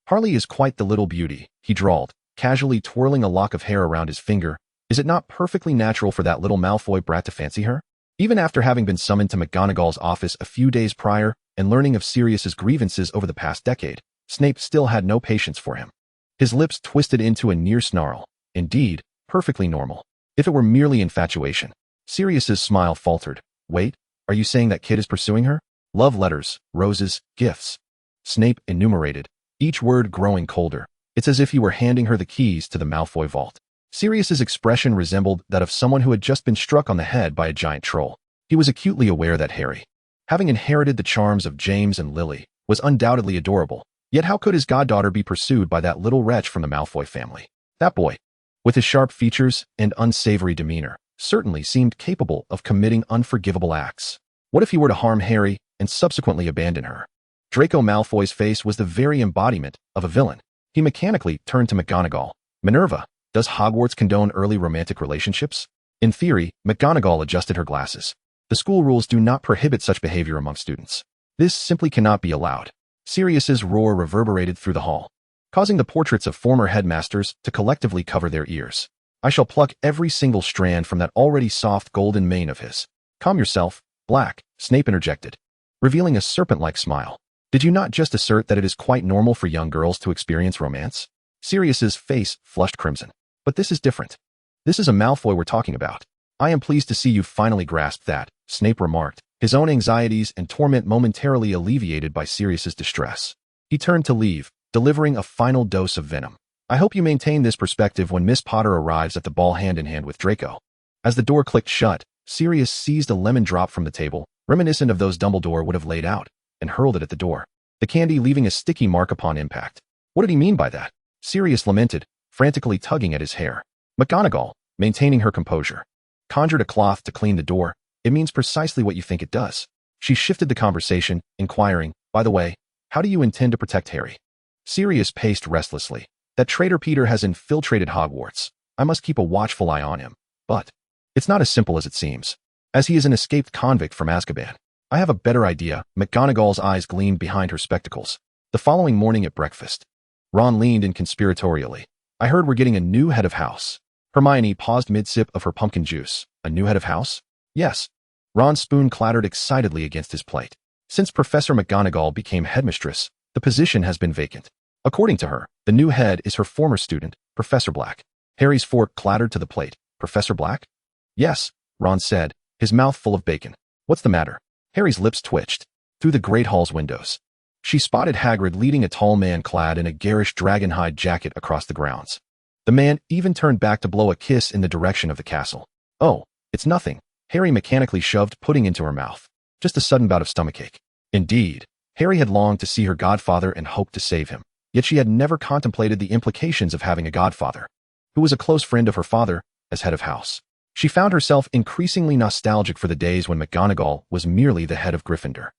Harley is quite the little beauty, he drawled, casually twirling a lock of hair around his finger. Is it not perfectly natural for that little Malfoy brat to fancy her? Even after having been summoned to McGonagall's office a few days prior and learning of Sirius's grievances over the past decade, Snape still had no patience for him. His lips twisted into a near snarl. Indeed, perfectly normal. If it were merely infatuation. Sirius's smile faltered. Wait, are you saying that kid is pursuing her? Love letters, roses, gifts. Snape enumerated, each word growing colder. It's as if he were handing her the keys to the Malfoy vault. Sirius's expression resembled that of someone who had just been struck on the head by a giant troll. He was acutely aware that Harry, having inherited the charms of James and Lily, was undoubtedly adorable. Yet how could his goddaughter be pursued by that little wretch from the Malfoy family? That boy, with his sharp features and unsavory demeanor, certainly seemed capable of committing unforgivable acts. What if he were to harm Harry and subsequently abandon her? Draco Malfoy's face was the very embodiment of a villain. He mechanically turned to McGonagall. Minerva, does Hogwarts condone early romantic relationships? In theory, McGonagall adjusted her glasses. The school rules do not prohibit such behavior among students. This simply cannot be allowed. Sirius's roar reverberated through the hall, causing the portraits of former headmasters to collectively cover their ears. I shall pluck every single strand from that already soft golden mane of his. Calm yourself, Black, Snape interjected, revealing a serpent-like smile. Did you not just assert that it is quite normal for young girls to experience romance? Sirius's face flushed crimson. But this is different. This is a Malfoy we're talking about. I am pleased to see you finally grasped that, Snape remarked, his own anxieties and torment momentarily alleviated by Sirius's distress. He turned to leave, delivering a final dose of venom. I hope you maintain this perspective when Miss Potter arrives at the ball hand-in-hand with Draco. As the door clicked shut, Sirius seized a lemon drop from the table, reminiscent of those Dumbledore would have laid out, and hurled it at the door, the candy leaving a sticky mark upon impact. What did he mean by that? Sirius lamented, frantically tugging at his hair. McGonagall, maintaining her composure, conjured a cloth to clean the door. It means precisely what you think it does. She shifted the conversation, inquiring, by the way, how do you intend to protect Harry? Sirius paced restlessly. That traitor Peter has infiltrated Hogwarts. I must keep a watchful eye on him. But it's not as simple as it seems, as he is an escaped convict from Azkaban. I have a better idea. McGonagall's eyes gleamed behind her spectacles. The following morning at breakfast, Ron leaned in conspiratorially. I heard we're getting a new head of house. Hermione paused mid-sip of her pumpkin juice. A new head of house? Yes. Ron's spoon clattered excitedly against his plate. Since Professor McGonagall became headmistress, the position has been vacant. According to her, the new head is her former student, Professor Black. Harry's fork clattered to the plate. Professor Black? Yes, Ron said, his mouth full of bacon. What's the matter? Harry's lips twitched. Through the Great Hall's windows, she spotted Hagrid leading a tall man clad in a garish dragonhide jacket across the grounds. The man even turned back to blow a kiss in the direction of the castle. Oh, it's nothing. Harry mechanically shoved pudding into her mouth. Just a sudden bout of stomachache. Indeed, Harry had longed to see her godfather and hoped to save him. Yet she had never contemplated the implications of having a godfather, who was a close friend of her father, as head of house. She found herself increasingly nostalgic for the days when McGonagall was merely the head of Gryffindor.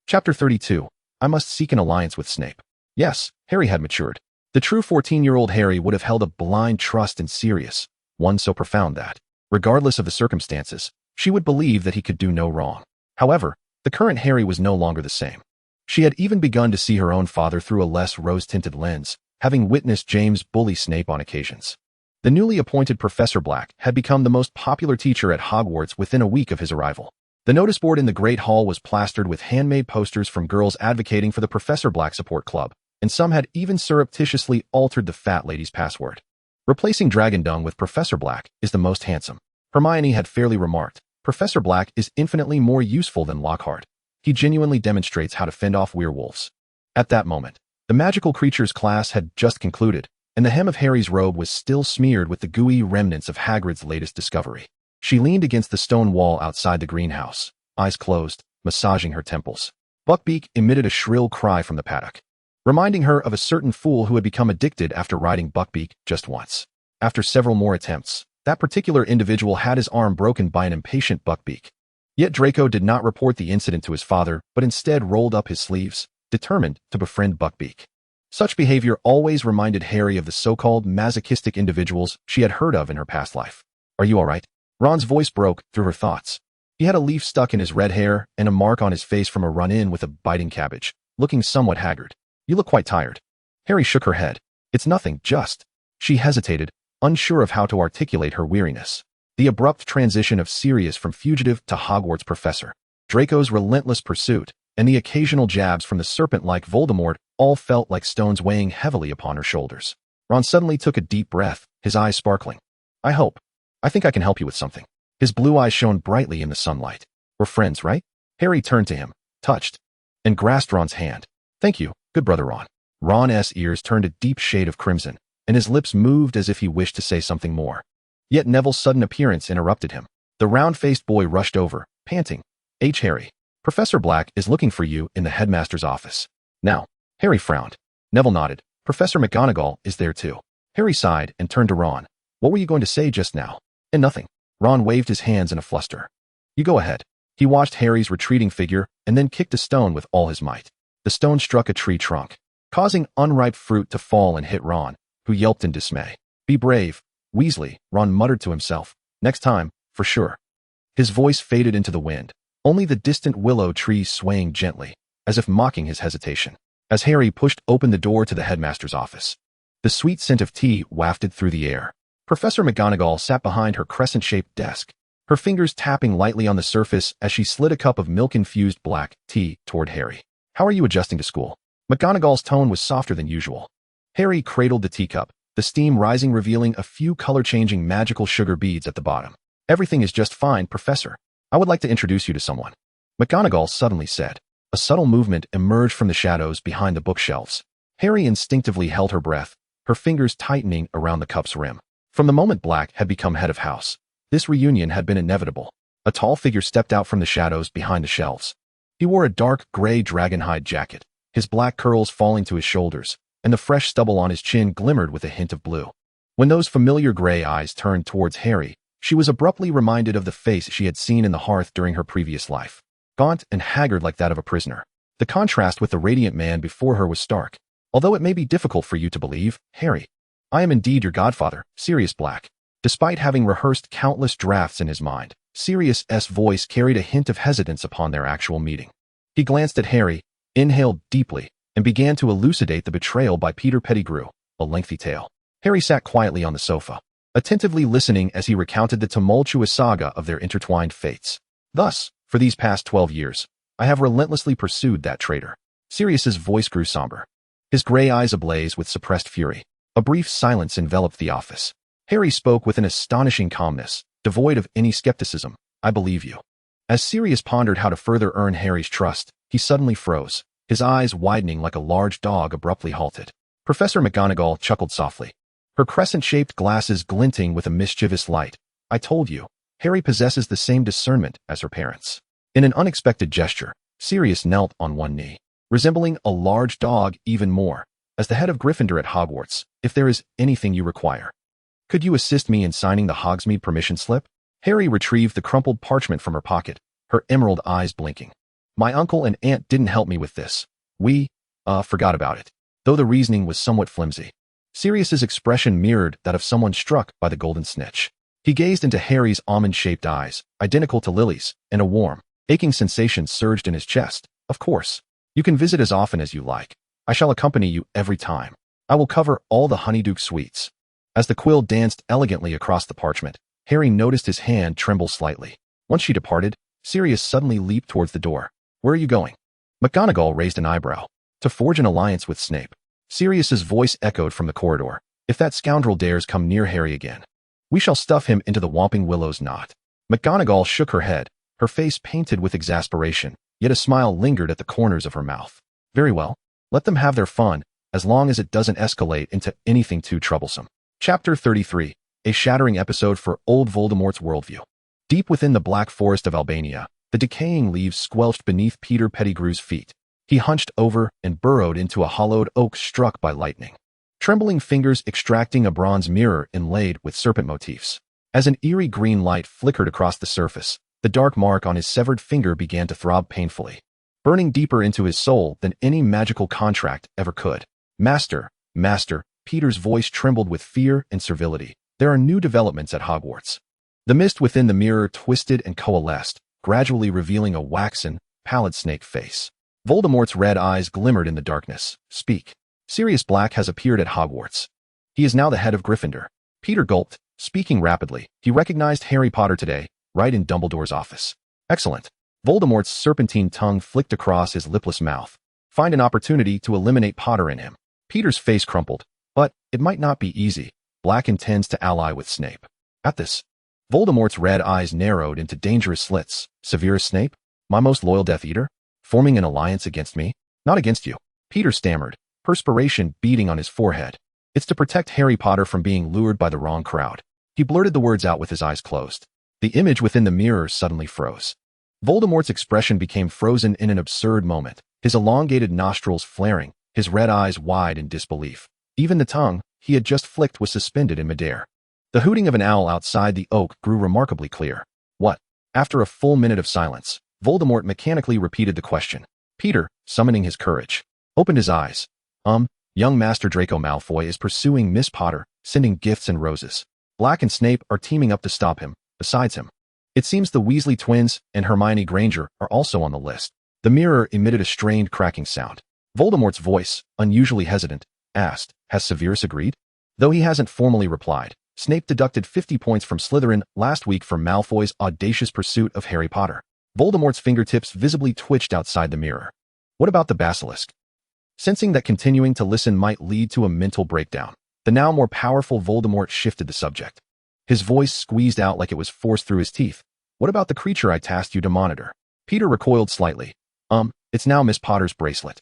Chapter 32. I must seek an alliance with Snape. Yes, Harry had matured. The true 14-year-old Harry would have held a blind trust in Sirius, one so profound that, regardless of the circumstances, she would believe that he could do no wrong. However, the current Harry was no longer the same. She had even begun to see her own father through a less rose-tinted lens, having witnessed James bully Snape on occasions. The newly appointed Professor Black had become the most popular teacher at Hogwarts within a week of his arrival. The notice board in the Great Hall was plastered with handmade posters from girls advocating for the Professor Black Support Club, and some had even surreptitiously altered the fat lady's password. Replacing Dragon Dung with Professor Black is the most handsome. Hermione had fairly remarked, Professor Black is infinitely more useful than Lockhart. He genuinely demonstrates how to fend off werewolves. At that moment, the magical creatures class had just concluded, and the hem of Harry's robe was still smeared with the gooey remnants of Hagrid's latest discovery. She leaned against the stone wall outside the greenhouse, eyes closed, massaging her temples. Buckbeak emitted a shrill cry from the paddock. reminding her of a certain fool who had become addicted after riding Buckbeak just once. After several more attempts, that particular individual had his arm broken by an impatient Buckbeak. Yet Draco did not report the incident to his father, but instead rolled up his sleeves, determined to befriend Buckbeak. Such behavior always reminded Harry of the so-called masochistic individuals she had heard of in her past life. "Are you all right?" Ron's voice broke through her thoughts. He had a leaf stuck in his red hair and a mark on his face from a run-in with a biting cabbage, looking somewhat haggard. "You look quite tired." Harry shook her head. "It's nothing, just..." She hesitated, unsure of how to articulate her weariness. The abrupt transition of Sirius from fugitive to Hogwarts professor, Draco's relentless pursuit, and the occasional jabs from the serpent-like Voldemort all felt like stones weighing heavily upon her shoulders. Ron suddenly took a deep breath, his eyes sparkling. I think I can help you with something." His blue eyes shone brightly in the sunlight. "We're friends, right?" Harry turned to him, touched, and grasped Ron's hand. "Thank you, good brother Ron." Ron's ears turned a deep shade of crimson, and his lips moved as if he wished to say something more. Yet Neville's sudden appearance interrupted him. The round-faced boy rushed over, panting. Harry, Professor Black is looking for you in the headmaster's office." "Now." Harry frowned. Neville nodded. "Professor McGonagall is there too." Harry sighed and turned to Ron. "What were you going to say just now?" "And nothing." Ron waved his hands in a fluster. "You go ahead." He watched Harry's retreating figure and then kicked a stone with all his might. The stone struck a tree trunk, causing unripe fruit to fall and hit Ron, who yelped in dismay. "Be brave, Weasley," Ron muttered to himself. "Next time, for sure." His voice faded into the wind, only the distant willow trees swaying gently, as if mocking his hesitation. As Harry pushed open the door to the headmaster's office, the sweet scent of tea wafted through the air. Professor McGonagall sat behind her crescent-shaped desk, her fingers tapping lightly on the surface as she slid a cup of milk-infused black tea toward Harry. "How are you adjusting to school?" McGonagall's tone was softer than usual. Harry cradled the teacup, the steam rising, revealing a few color-changing magical sugar beads at the bottom. "Everything is just fine, Professor. I would like to introduce you to someone," McGonagall suddenly said. A subtle movement emerged from the shadows behind the bookshelves. Harry instinctively held her breath, her fingers tightening around the cup's rim. From the moment Black had become head of house, this reunion had been inevitable. A tall figure stepped out from the shadows behind the shelves. He wore a dark gray dragonhide jacket, his black curls falling to his shoulders, and the fresh stubble on his chin glimmered with a hint of blue. When those familiar gray eyes turned towards Harry, she was abruptly reminded of the face she had seen in the hearth during her previous life. Gaunt and haggard like that of a prisoner. The contrast with the radiant man before her was stark. "Although it may be difficult for you to believe, Harry, I am indeed your godfather, Sirius Black." Despite having rehearsed countless drafts in his mind, Sirius's voice carried a hint of hesitance upon their actual meeting. He glanced at Harry, inhaled deeply, and began to elucidate the betrayal by Peter Pettigrew, a lengthy tale. Harry sat quietly on the sofa, attentively listening as he recounted the tumultuous saga of their intertwined fates. "Thus, for these past 12 years, I have relentlessly pursued that traitor." Sirius's voice grew somber, his gray eyes ablaze with suppressed fury. A brief silence enveloped the office. Harry spoke with an astonishing calmness, devoid of any skepticism. "I believe you." As Sirius pondered how to further earn Harry's trust, he suddenly froze, his eyes widening like a large dog abruptly halted. Professor McGonagall chuckled softly, her crescent-shaped glasses glinting with a mischievous light. "I told you, Harry possesses the same discernment as her parents." In an unexpected gesture, Sirius knelt on one knee, resembling a large dog even more. "As the head of Gryffindor at Hogwarts, if there is anything you require, could you assist me in signing the Hogsmeade permission slip?" Harry retrieved the crumpled parchment from her pocket, her emerald eyes blinking. "My uncle and aunt didn't help me with this. We, forgot about it." Though the reasoning was somewhat flimsy, Sirius's expression mirrored that of someone struck by the golden snitch. He gazed into Harry's almond-shaped eyes, identical to Lily's, and a warm, aching sensation surged in his chest. "Of course. You can visit as often as you like. I shall accompany you every time. I will cover all the Honeyduke suites." As the quill danced elegantly across the parchment, Harry noticed his hand tremble slightly. Once she departed, Sirius suddenly leaped towards the door. "Where are you going?" McGonagall raised an eyebrow. "To forge an alliance with Snape." Sirius's voice echoed from the corridor. "If that scoundrel dares come near Harry again, we shall stuff him into the Whomping Willow's knot." McGonagall shook her head, her face painted with exasperation, yet a smile lingered at the corners of her mouth. "Very well. Let them have their fun, as long as it doesn't escalate into anything too troublesome." Chapter 33, a shattering episode for old Voldemort's worldview. Deep within the Black Forest of Albania, the decaying leaves squelched beneath Peter Pettigrew's feet. He hunched over and burrowed into a hollowed oak struck by lightning, trembling fingers extracting a bronze mirror inlaid with serpent motifs. As an eerie green light flickered across the surface, the dark mark on his severed finger began to throb painfully, burning deeper into his soul than any magical contract ever could. Master, Master, Peter's voice trembled with fear and servility. There are new developments at Hogwarts. The mist within the mirror twisted and coalesced, gradually revealing a waxen, pallid snake face. Voldemort's red eyes glimmered in the darkness. Speak. Sirius Black has appeared at Hogwarts. He is now the head of Gryffindor. Peter gulped, speaking rapidly. He recognized Harry Potter today, right in Dumbledore's office. Excellent. Voldemort's serpentine tongue flicked across his lipless mouth. Find an opportunity to eliminate Potter in him. Peter's face crumpled. But it might not be easy. Black intends to ally with Snape. At this, Voldemort's red eyes narrowed into dangerous slits. Severus Snape? My most loyal Death Eater? Forming an alliance against me? Not against you. Peter stammered, perspiration beading on his forehead. It's to protect Harry Potter from being lured by the wrong crowd. He blurted the words out with his eyes closed. The image within the mirror suddenly froze. Voldemort's expression became frozen in an absurd moment, his elongated nostrils flaring, his red eyes wide in disbelief. Even the tongue he had just flicked was suspended in midair. The hooting of an owl outside the oak grew remarkably clear. What? After a full minute of silence, Voldemort mechanically repeated the question. Peter, summoning his courage, opened his eyes. Young Master Draco Malfoy is pursuing Miss Potter, sending gifts and roses. Black and Snape are teaming up to stop him, besides him. It seems the Weasley twins and Hermione Granger are also on the list. The mirror emitted a strained cracking sound. Voldemort's voice, unusually hesitant, asked, Has Severus agreed? Though he hasn't formally replied, Snape deducted 50 points from Slytherin last week for Malfoy's audacious pursuit of Harry Potter. Voldemort's fingertips visibly twitched outside the mirror. What about the basilisk? Sensing that continuing to listen might lead to a mental breakdown, the now more powerful Voldemort shifted the subject. His voice squeezed out like it was forced through his teeth. What about the creature I tasked you to monitor? Peter recoiled slightly. It's now Miss Potter's bracelet.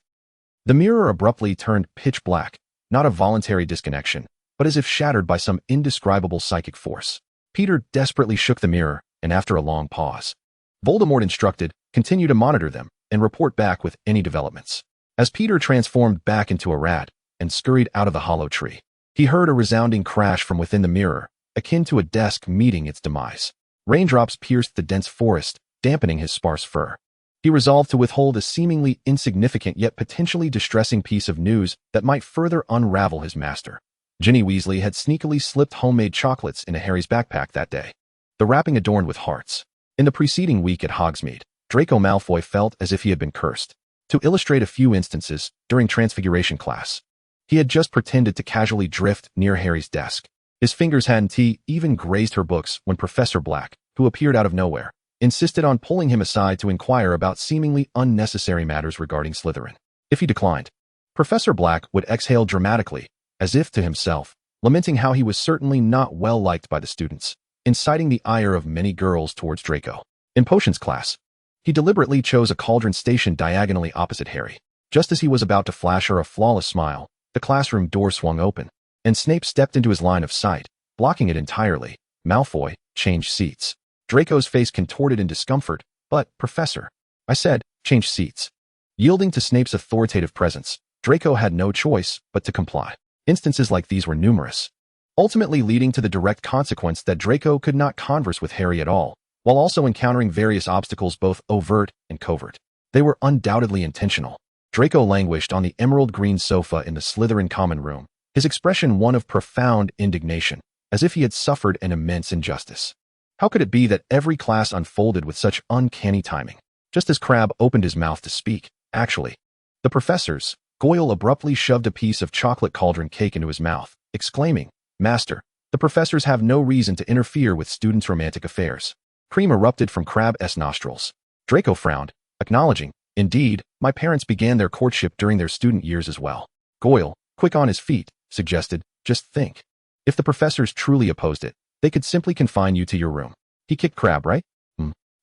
The mirror abruptly turned pitch black, not a voluntary disconnection, but as if shattered by some indescribable psychic force. Peter desperately shook the mirror, and after a long pause, Voldemort instructed, continue to monitor them, and report back with any developments. As Peter transformed back into a rat and scurried out of the hollow tree, he heard a resounding crash from within the mirror, akin to a desk meeting its demise. Raindrops pierced the dense forest, dampening his sparse fur. He resolved to withhold a seemingly insignificant yet potentially distressing piece of news that might further unravel his master. Ginny Weasley had sneakily slipped homemade chocolates into Harry's backpack that day, the wrapping adorned with hearts. In the preceding week at Hogsmeade, Draco Malfoy felt as if he had been cursed. To illustrate a few instances, during Transfiguration class, he had just pretended to casually drift near Harry's desk. His fingers hadn't even grazed her books when Professor Black, who appeared out of nowhere, insisted on pulling him aside to inquire about seemingly unnecessary matters regarding Slytherin. If he declined, Professor Black would exhale dramatically, as if to himself, lamenting how he was certainly not well liked by the students, inciting the ire of many girls towards Draco. In potions class, he deliberately chose a cauldron stationed diagonally opposite Harry. Just as he was about to flash her a flawless smile, the classroom door swung open, and Snape stepped into his line of sight, blocking it entirely. Malfoy changed seats. Draco's face contorted in discomfort. But, Professor, I said, change seats. Yielding to Snape's authoritative presence, Draco had no choice but to comply. Instances like these were numerous, ultimately leading to the direct consequence that Draco could not converse with Harry at all, while also encountering various obstacles both overt and covert. They were undoubtedly intentional. Draco languished on the emerald green sofa in the Slytherin common room, his expression one of profound indignation, as if he had suffered an immense injustice. How could it be that every class unfolded with such uncanny timing? Just as Crabbe opened his mouth to speak, actually, the professors, Goyle abruptly shoved a piece of chocolate cauldron cake into his mouth, exclaiming, Master, the professors have no reason to interfere with students' romantic affairs. Cream erupted from Crabbe's nostrils. Draco frowned, acknowledging, Indeed, my parents began their courtship during their student years as well. Goyle, quick on his feet, suggested, just think. If the professors truly opposed it, they could simply confine you to your room. He kicked Crabbe, right?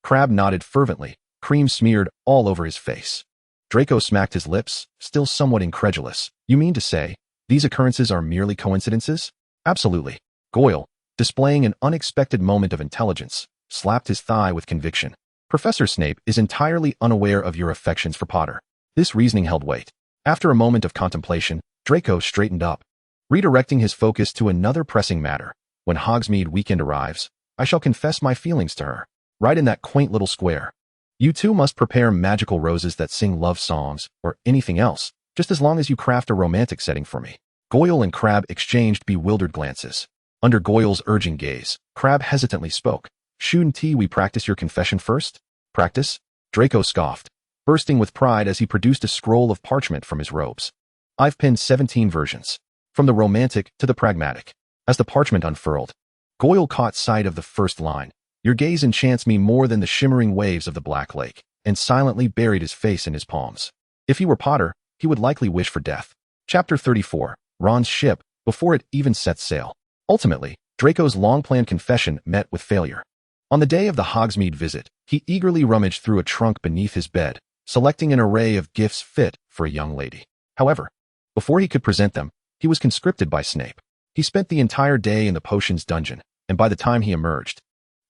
Crabbe nodded fervently, cream smeared all over his face. Draco smacked his lips, still somewhat incredulous. You mean to say, these occurrences are merely coincidences? Absolutely. Goyle, displaying an unexpected moment of intelligence, slapped his thigh with conviction. Professor Snape is entirely unaware of your affections for Potter. This reasoning held weight. After a moment of contemplation, Draco straightened up, redirecting his focus to another pressing matter. When Hogsmeade weekend arrives, I shall confess my feelings to her, right in that quaint little square. You two must prepare magical roses that sing love songs, or anything else, just as long as you craft a romantic setting for me. Goyle and Crabbe exchanged bewildered glances. Under Goyle's urging gaze, Crabbe hesitantly spoke. Shouldn't we practice your confession first? Practice? Draco scoffed, bursting with pride as he produced a scroll of parchment from his robes. I've penned 17 versions, from the romantic to the pragmatic. As the parchment unfurled, Goyle caught sight of the first line. Your gaze enchants me more than the shimmering waves of the Black Lake, and silently buried his face in his palms. If he were Potter, he would likely wish for death. Chapter 34. Ron's ship, before it even sets sail. Ultimately, Draco's long-planned confession met with failure. On the day of the Hogsmeade visit, he eagerly rummaged through a trunk beneath his bed, selecting an array of gifts fit for a young lady. However, before he could present them, he was conscripted by Snape. He spent the entire day in the potions dungeon, and by the time he emerged,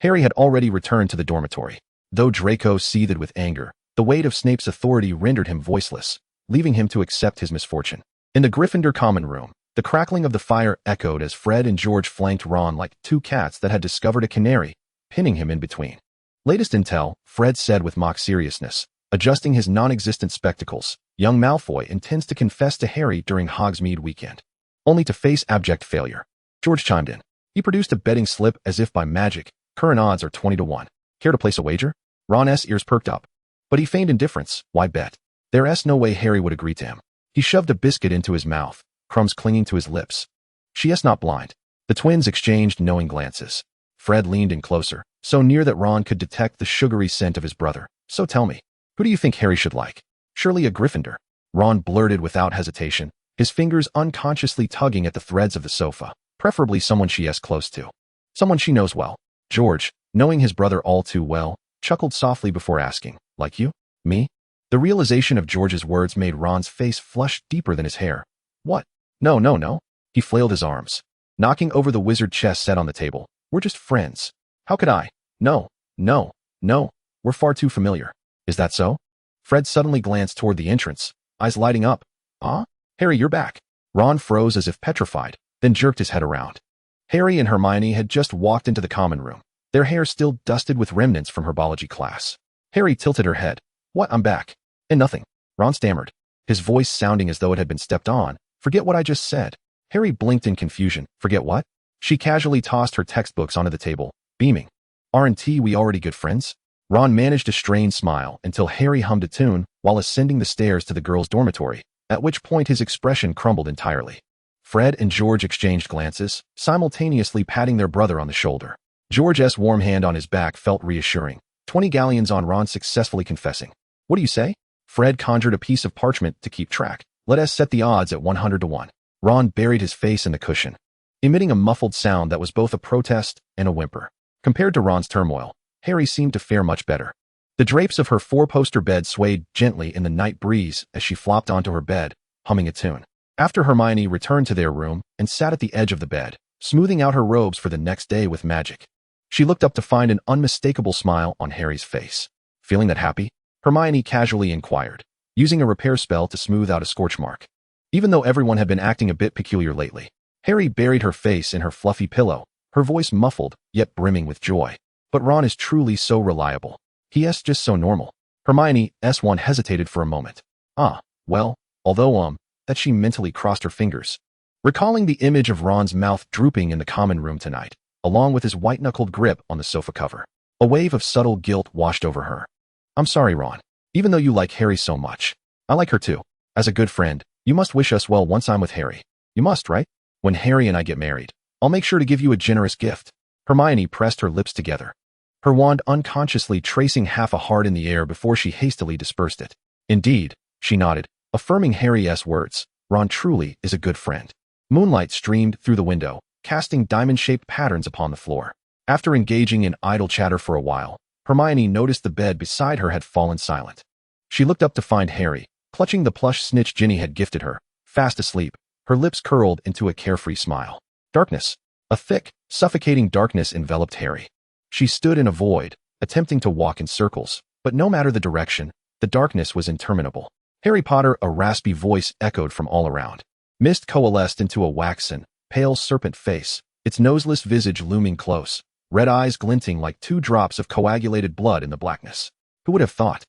Harry had already returned to the dormitory. Though Draco seethed with anger, the weight of Snape's authority rendered him voiceless, leaving him to accept his misfortune. In the Gryffindor common room, the crackling of the fire echoed as Fred and George flanked Ron like two cats that had discovered a canary, pinning him in between. Latest intel, Fred said with mock seriousness, adjusting his non-existent spectacles. Young Malfoy intends to confess to Harry during Hogsmeade weekend, only to face abject failure. George chimed in. He produced a betting slip as if by magic. Current odds are 20-1. Care to place a wager? Ron's ears perked up, but he feigned indifference. Why bet? There's no way Harry would agree to him. He shoved a biscuit into his mouth, crumbs clinging to his lips. She's not blind. The twins exchanged knowing glances. Fred leaned in closer, so near that Ron could detect the sugary scent of his brother. So tell me, who do you think Harry should like? Surely a Gryffindor. Ron blurted without hesitation, his fingers unconsciously tugging at the threads of the sofa. Preferably someone she's close to. Someone she knows well. George, knowing his brother all too well, chuckled softly before asking, like you? Me? The realization of George's words made Ron's face flush deeper than his hair. What? No. He flailed his arms, knocking over the wizard chess set on the table. We're just friends. How could I? No. We're far too familiar. Is that so? Fred suddenly glanced toward the entrance, eyes lighting up. Ah? Harry, you're back. Ron froze as if petrified, then jerked his head around. Harry and Hermione had just walked into the common room, their hair still dusted with remnants from herbology class. Harry tilted her head. What? I'm back. And nothing. Ron stammered, his voice sounding as though it had been stepped on. Forget what I just said. Harry blinked in confusion. Forget what? She casually tossed her textbooks onto the table, beaming. Aren't we already good friends? Ron managed a strained smile until Harry hummed a tune while ascending the stairs to the girls' dormitory, at which point his expression crumbled entirely. Fred and George exchanged glances, simultaneously patting their brother on the shoulder. George's warm hand on his back felt reassuring. 20 galleons on Ron successfully confessing. What do you say? Fred conjured a piece of parchment to keep track. Let us set the odds at 100-1. Ron buried his face in the cushion, emitting a muffled sound that was both a protest and a whimper. Compared to Ron's turmoil, Harry seemed to fare much better. The drapes of her four-poster bed swayed gently in the night breeze as she flopped onto her bed, humming a tune. After Hermione returned to their room and sat at the edge of the bed, smoothing out her robes for the next day with magic, she looked up to find an unmistakable smile on Harry's face. Feeling that happy? Hermione casually inquired, using a repair spell to smooth out a scorch mark. Even though everyone had been acting a bit peculiar lately, Harry buried her face in her fluffy pillow, her voice muffled, yet brimming with joy. But Ron is truly so reliable. He's just so normal. Hermione's one hesitated for a moment. Well, although, that she mentally crossed her fingers, recalling the image of Ron's mouth drooping in the common room tonight, along with his white-knuckled grip on the sofa cover. A wave of subtle guilt washed over her. I'm sorry, Ron. Even though you like Harry so much, I like her too. As a good friend, you must wish us well once I'm with Harry. You must, right? When Harry and I get married, I'll make sure to give you a generous gift. Hermione pressed her lips together, her wand unconsciously tracing half a heart in the air before she hastily dispersed it. Indeed, she nodded, affirming Harry's words. Ron truly is a good friend. Moonlight streamed through the window, casting diamond-shaped patterns upon the floor. After engaging in idle chatter for a while, Hermione noticed the bed beside her had fallen silent. She looked up to find Harry, clutching the plush snitch Ginny had gifted her, fast asleep, her lips curled into a carefree smile. Darkness. A thick, suffocating darkness enveloped Harry. She stood in a void, attempting to walk in circles, but no matter the direction, the darkness was interminable. Harry Potter, a raspy voice echoed from all around. Mist coalesced into a waxen, pale serpent face, its noseless visage looming close, red eyes glinting like 2 drops of coagulated blood in the blackness. Who would have thought?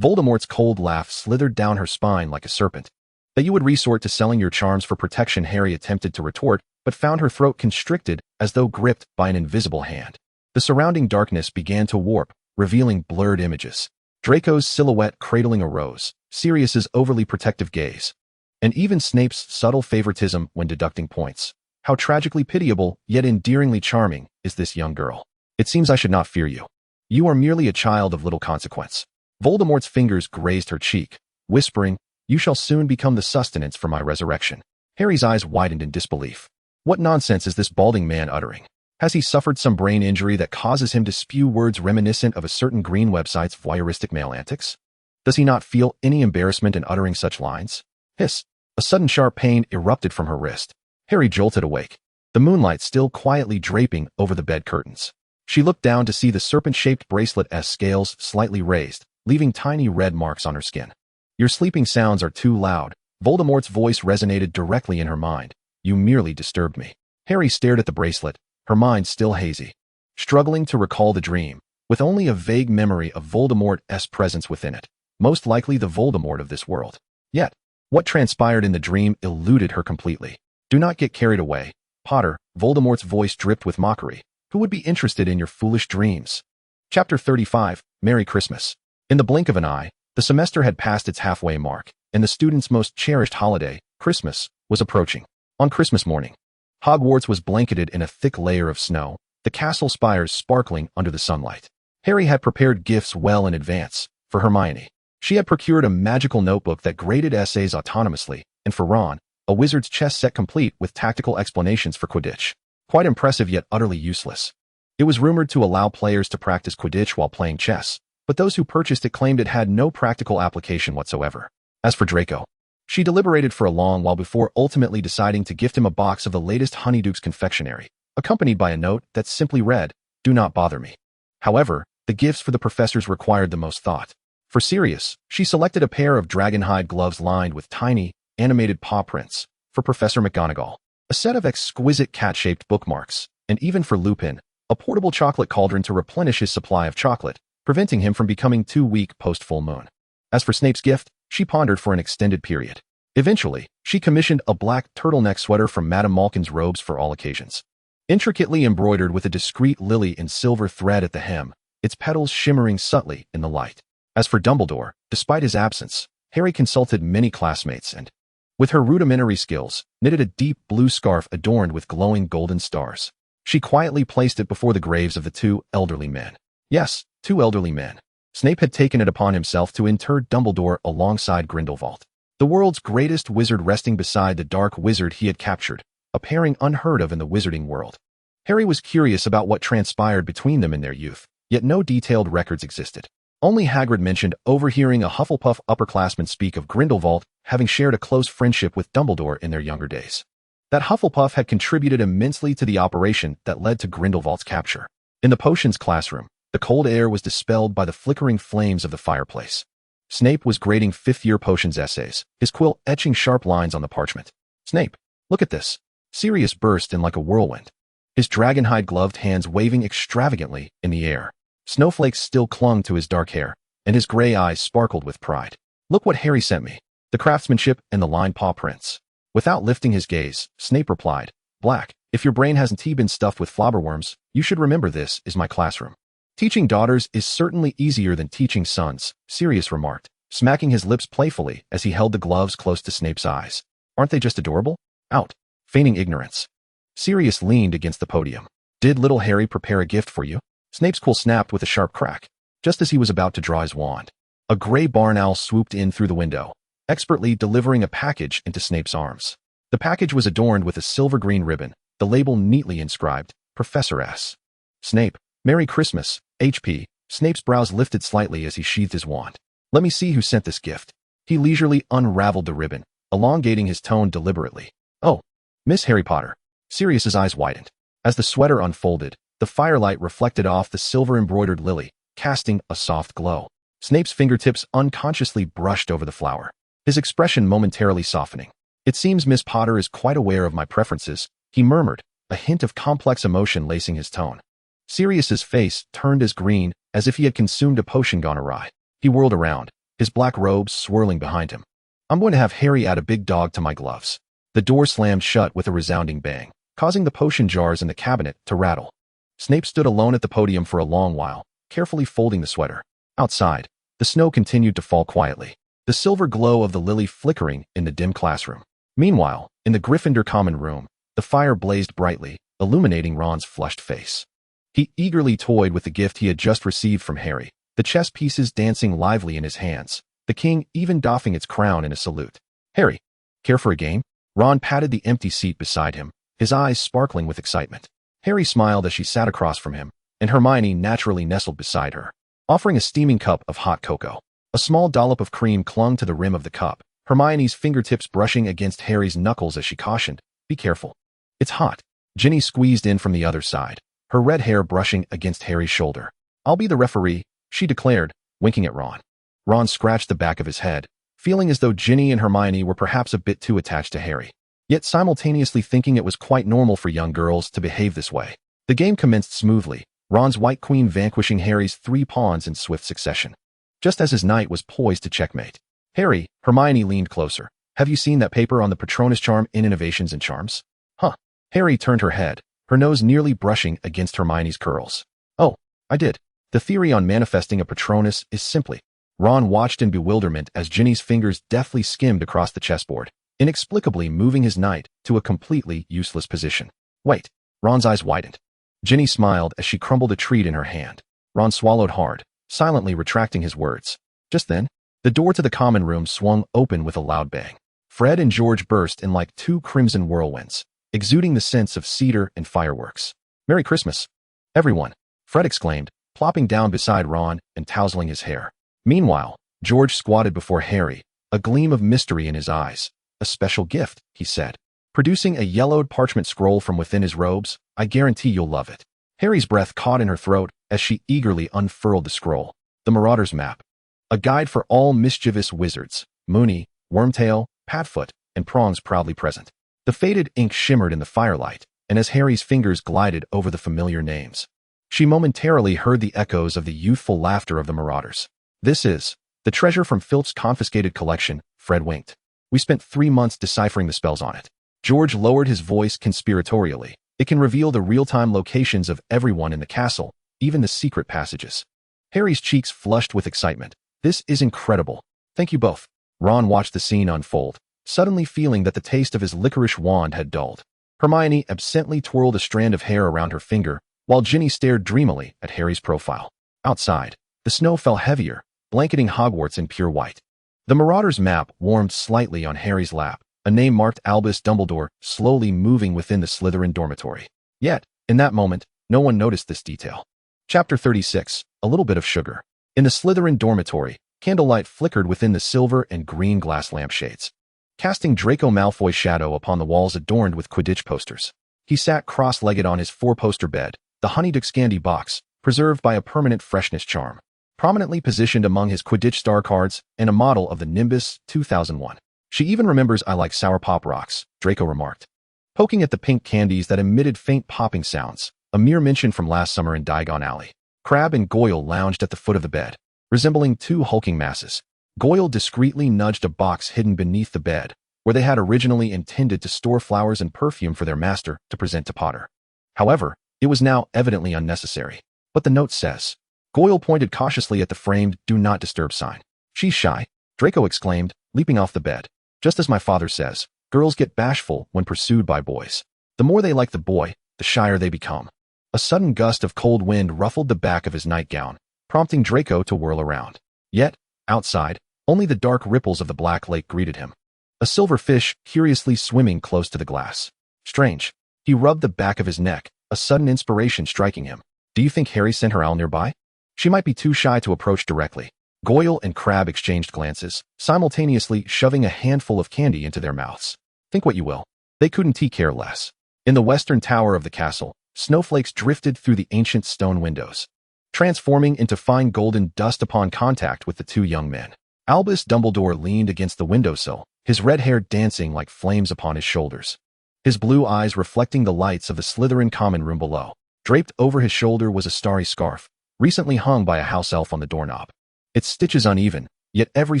Voldemort's cold laugh slithered down her spine like a serpent. That you would resort to selling your charms for protection, Harry attempted to retort, but found her throat constricted as though gripped by an invisible hand. The surrounding darkness began to warp, revealing blurred images. Draco's silhouette cradling a rose, Sirius's overly protective gaze, and even Snape's subtle favoritism when deducting points. How tragically pitiable, yet endearingly charming, is this young girl. It seems I should not fear you. You are merely a child of little consequence. Voldemort's fingers grazed her cheek, whispering, "You shall soon become the sustenance for my resurrection." Harry's eyes widened in disbelief. What nonsense is this balding man uttering? Has he suffered some brain injury that causes him to spew words reminiscent of a certain green website's voyeuristic male antics? Does he not feel any embarrassment in uttering such lines? Hiss! A sudden sharp pain erupted from her wrist. Harry jolted awake, the moonlight still quietly draping over the bed curtains. She looked down to see the serpent-shaped bracelet's scales slightly raised, leaving tiny red marks on her skin. Your sleeping sounds are too loud. Voldemort's voice resonated directly in her mind. You merely disturbed me. Harry stared at the bracelet, her mind still hazy, struggling to recall the dream, with only a vague memory of Voldemort's presence within it, most likely the Voldemort of this world. Yet, what transpired in the dream eluded her completely. Do not get carried away, Potter, Voldemort's voice dripped with mockery. Who would be interested in your foolish dreams? Chapter 35, Merry Christmas. In the blink of an eye, the semester had passed its halfway mark, and the students' most cherished holiday, Christmas, was approaching. On Christmas morning, Hogwarts was blanketed in a thick layer of snow, the castle spires sparkling under the sunlight. Harry had prepared gifts well in advance. For Hermione, she had procured a magical notebook that graded essays autonomously, and for Ron, a wizard's chess set complete with tactical explanations for Quidditch. Quite impressive yet utterly useless. It was rumored to allow players to practice Quidditch while playing chess, but those who purchased it claimed it had no practical application whatsoever. As for Draco, she deliberated for a long while before ultimately deciding to gift him a box of the latest Honeyduke's confectionery, accompanied by a note that simply read, "Do not bother me." However, the gifts for the professors required the most thought. For Sirius, she selected a pair of dragonhide gloves lined with tiny, animated paw prints. For Professor McGonagall, a set of exquisite cat-shaped bookmarks, and even for Lupin, a portable chocolate cauldron to replenish his supply of chocolate, preventing him from becoming too weak post-full moon. As for Snape's gift, she pondered for an extended period. Eventually, she commissioned a black turtleneck sweater from Madame Malkin's robes for all occasions. Intricately embroidered with a discreet lily in silver thread at the hem, its petals shimmering subtly in the light. As for Dumbledore, despite his absence, Harry consulted many classmates and, with her rudimentary skills, knitted a deep blue scarf adorned with glowing golden stars. She quietly placed it before the graves of the 2 elderly men. Yes, 2 elderly men. Snape had taken it upon himself to inter Dumbledore alongside Grindelwald, the world's greatest wizard, resting beside the dark wizard he had captured, a pairing unheard of in the wizarding world. Harry was curious about what transpired between them in their youth, yet no detailed records existed. Only Hagrid mentioned overhearing a Hufflepuff upperclassman speak of Grindelwald having shared a close friendship with Dumbledore in their younger days. That Hufflepuff had contributed immensely to the operation that led to Grindelwald's capture. In the potions classroom, the cold air was dispelled by the flickering flames of the fireplace. Snape was grading 5th-year potions essays, his quill etching sharp lines on the parchment. "Snape, look at this." Sirius burst in like a whirlwind, his dragonhide gloved hands waving extravagantly in the air. Snowflakes still clung to his dark hair, and his gray eyes sparkled with pride. "Look what Harry sent me. The craftsmanship and the lined paw prints." Without lifting his gaze, Snape replied, "Black, if your brain hasn't been stuffed with flobberworms, you should remember this is my classroom." "Teaching daughters is certainly easier than teaching sons," Sirius remarked, smacking his lips playfully as he held the gloves close to Snape's eyes. "Aren't they just adorable?" Out. Feigning ignorance, Sirius leaned against the podium. "Did little Harry prepare a gift for you?" Snape's quill snapped with a sharp crack, just as he was about to draw his wand. A gray barn owl swooped in through the window, expertly delivering a package into Snape's arms. The package was adorned with a silver-green ribbon, the label neatly inscribed, Professor S. "Snape, Merry Christmas, HP." Snape's brows lifted slightly as he sheathed his wand. "Let me see who sent this gift." He leisurely unraveled the ribbon, elongating his tone deliberately. "Oh, Miss Harry Potter." Sirius's eyes widened. As the sweater unfolded, the firelight reflected off the silver-embroidered lily, casting a soft glow. Snape's fingertips unconsciously brushed over the flower. his expression momentarily softening. "It seems Miss Potter is quite aware of my preferences," he murmured, a hint of complex emotion lacing his tone. Sirius's face turned as green as if he had consumed a potion gone awry. He whirled around, his black robes swirling behind him. "I'm going to have Harry add a big dog to my gloves." The door slammed shut with a resounding bang, causing the potion jars in the cabinet to rattle. Snape stood alone at the podium for a long while, carefully folding the sweater. Outside, the snow continued to fall quietly, the silver glow of the lily flickering in the dim classroom. Meanwhile, in the Gryffindor common room, the fire blazed brightly, illuminating Ron's flushed face. He eagerly toyed with the gift he had just received from Harry, the chess pieces dancing lively in his hands, the king even doffing its crown in a salute. "Harry, care for a game?" Ron patted the empty seat beside him, his eyes sparkling with excitement. Harry smiled as she sat across from him, and Hermione naturally nestled beside her, offering a steaming cup of hot cocoa. A small dollop of cream clung to the rim of the cup, Hermione's fingertips brushing against Harry's knuckles as she cautioned, "Be careful. It's hot." Ginny squeezed in from the other side, her red hair brushing against Harry's shoulder. "I'll be the referee," she declared, winking at Ron. Ron scratched the back of his head, feeling as though Ginny and Hermione were perhaps a bit too attached to Harry, yet simultaneously thinking it was quite normal for young girls to behave this way. The game commenced smoothly, Ron's white queen vanquishing Harry's 3 pawns in swift succession. Just as his knight was poised to checkmate, "Harry," Hermione leaned closer, "have you seen that paper on the Patronus charm in Innovations and Charms?" "Huh." Harry turned her head, her nose nearly brushing against Hermione's curls. "Oh, I did. The theory on manifesting a Patronus is simply..." Ron watched in bewilderment as Ginny's fingers deftly skimmed across the chessboard, inexplicably moving his knight to a completely useless position. "Wait." Ron's eyes widened. Ginny smiled as she crumbled a treat in her hand. Ron swallowed hard, silently retracting his words. Just then, the door to the common room swung open with a loud bang. Fred and George burst in like 2 crimson whirlwinds, exuding the scents of cedar and fireworks. "Merry Christmas, everyone," Fred exclaimed, plopping down beside Ron and tousling his hair. Meanwhile, George squatted before Harry, a gleam of mystery in his eyes. "A special gift," he said, producing a yellowed parchment scroll from within his robes. "I guarantee you'll love it." Harry's breath caught in her throat as she eagerly unfurled the scroll. The Marauder's Map. A guide for all mischievous wizards, Moony, Wormtail, Padfoot, and Prongs proudly present. The faded ink shimmered in the firelight, and as Harry's fingers glided over the familiar names, she momentarily heard the echoes of the youthful laughter of the Marauders. "This is the treasure from Philip's confiscated collection," Fred winked. "We spent 3 months deciphering the spells on it." George lowered his voice conspiratorially. "It can reveal the real-time locations of everyone in the castle, even the secret passages." Harry's cheeks flushed with excitement. "This is incredible. Thank you both." Ron watched the scene unfold, suddenly feeling that the taste of his licorice wand had dulled. Hermione absently twirled a strand of hair around her finger, while Ginny stared dreamily at Harry's profile. Outside, the snow fell heavier, blanketing Hogwarts in pure white. The Marauder's Map warmed slightly on Harry's lap, a name marked Albus Dumbledore slowly moving within the Slytherin dormitory. Yet, in that moment, no one noticed this detail. Chapter 36, A Little Bit of Sugar. In the Slytherin dormitory, candlelight flickered within the silver and green glass lampshades, casting Draco Malfoy's shadow upon the walls adorned with Quidditch posters. He sat cross-legged on his 4-poster bed, the Honeydukes candy box, preserved by a permanent freshness charm, prominently positioned among his Quidditch star cards and a model of the Nimbus 2001. "She even remembers I like sour pop rocks," Draco remarked, poking at the pink candies that emitted faint popping sounds, a mere mention from last summer in Diagon Alley. Crabbe and Goyle lounged at the foot of the bed, resembling 2 hulking masses. Goyle discreetly nudged a box hidden beneath the bed, where they had originally intended to store flowers and perfume for their master to present to Potter. However, it was now evidently unnecessary. "But the note says..." Goyle pointed cautiously at the framed "Do Not Disturb" sign. "She's shy," Draco exclaimed, leaping off the bed. "Just as my father says, girls get bashful when pursued by boys. The more they like the boy, the shyer they become." A sudden gust of cold wind ruffled the back of his nightgown, prompting Draco to whirl around. Yet, outside, only the dark ripples of the Black Lake greeted him. A silver fish curiously swimming close to the glass. Strange. He rubbed the back of his neck, a sudden inspiration striking him. "Do you think Harry sent her owl nearby? She might be too shy to approach directly." Goyle and Crabbe exchanged glances, simultaneously shoving a handful of candy into their mouths. Think what you will. They couldn't care less. In the western tower of the castle, snowflakes drifted through the ancient stone windows, transforming into fine golden dust upon contact with the 2 young men. Albus Dumbledore leaned against the windowsill, his red hair dancing like flames upon his shoulders, his blue eyes reflecting the lights of the Slytherin common room below. Draped over his shoulder was a starry scarf, recently hung by a house elf on the doorknob. Its stitches uneven, yet every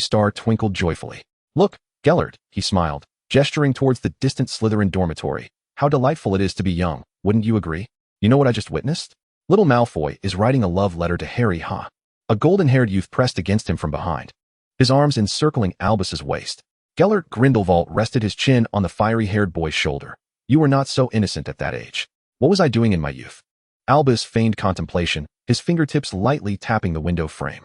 star twinkled joyfully. "Look, Gellert," he smiled, gesturing towards the distant Slytherin dormitory. "How delightful it is to be young, wouldn't you agree? You know what I just witnessed? Little Malfoy is writing a love letter to Harry, huh?" A golden-haired youth pressed against him from behind, his arms encircling Albus's waist. Gellert Grindelwald rested his chin on the fiery-haired boy's shoulder. "You were not so innocent at that age. What was I doing in my youth?" Albus feigned contemplation, his fingertips lightly tapping the window frame.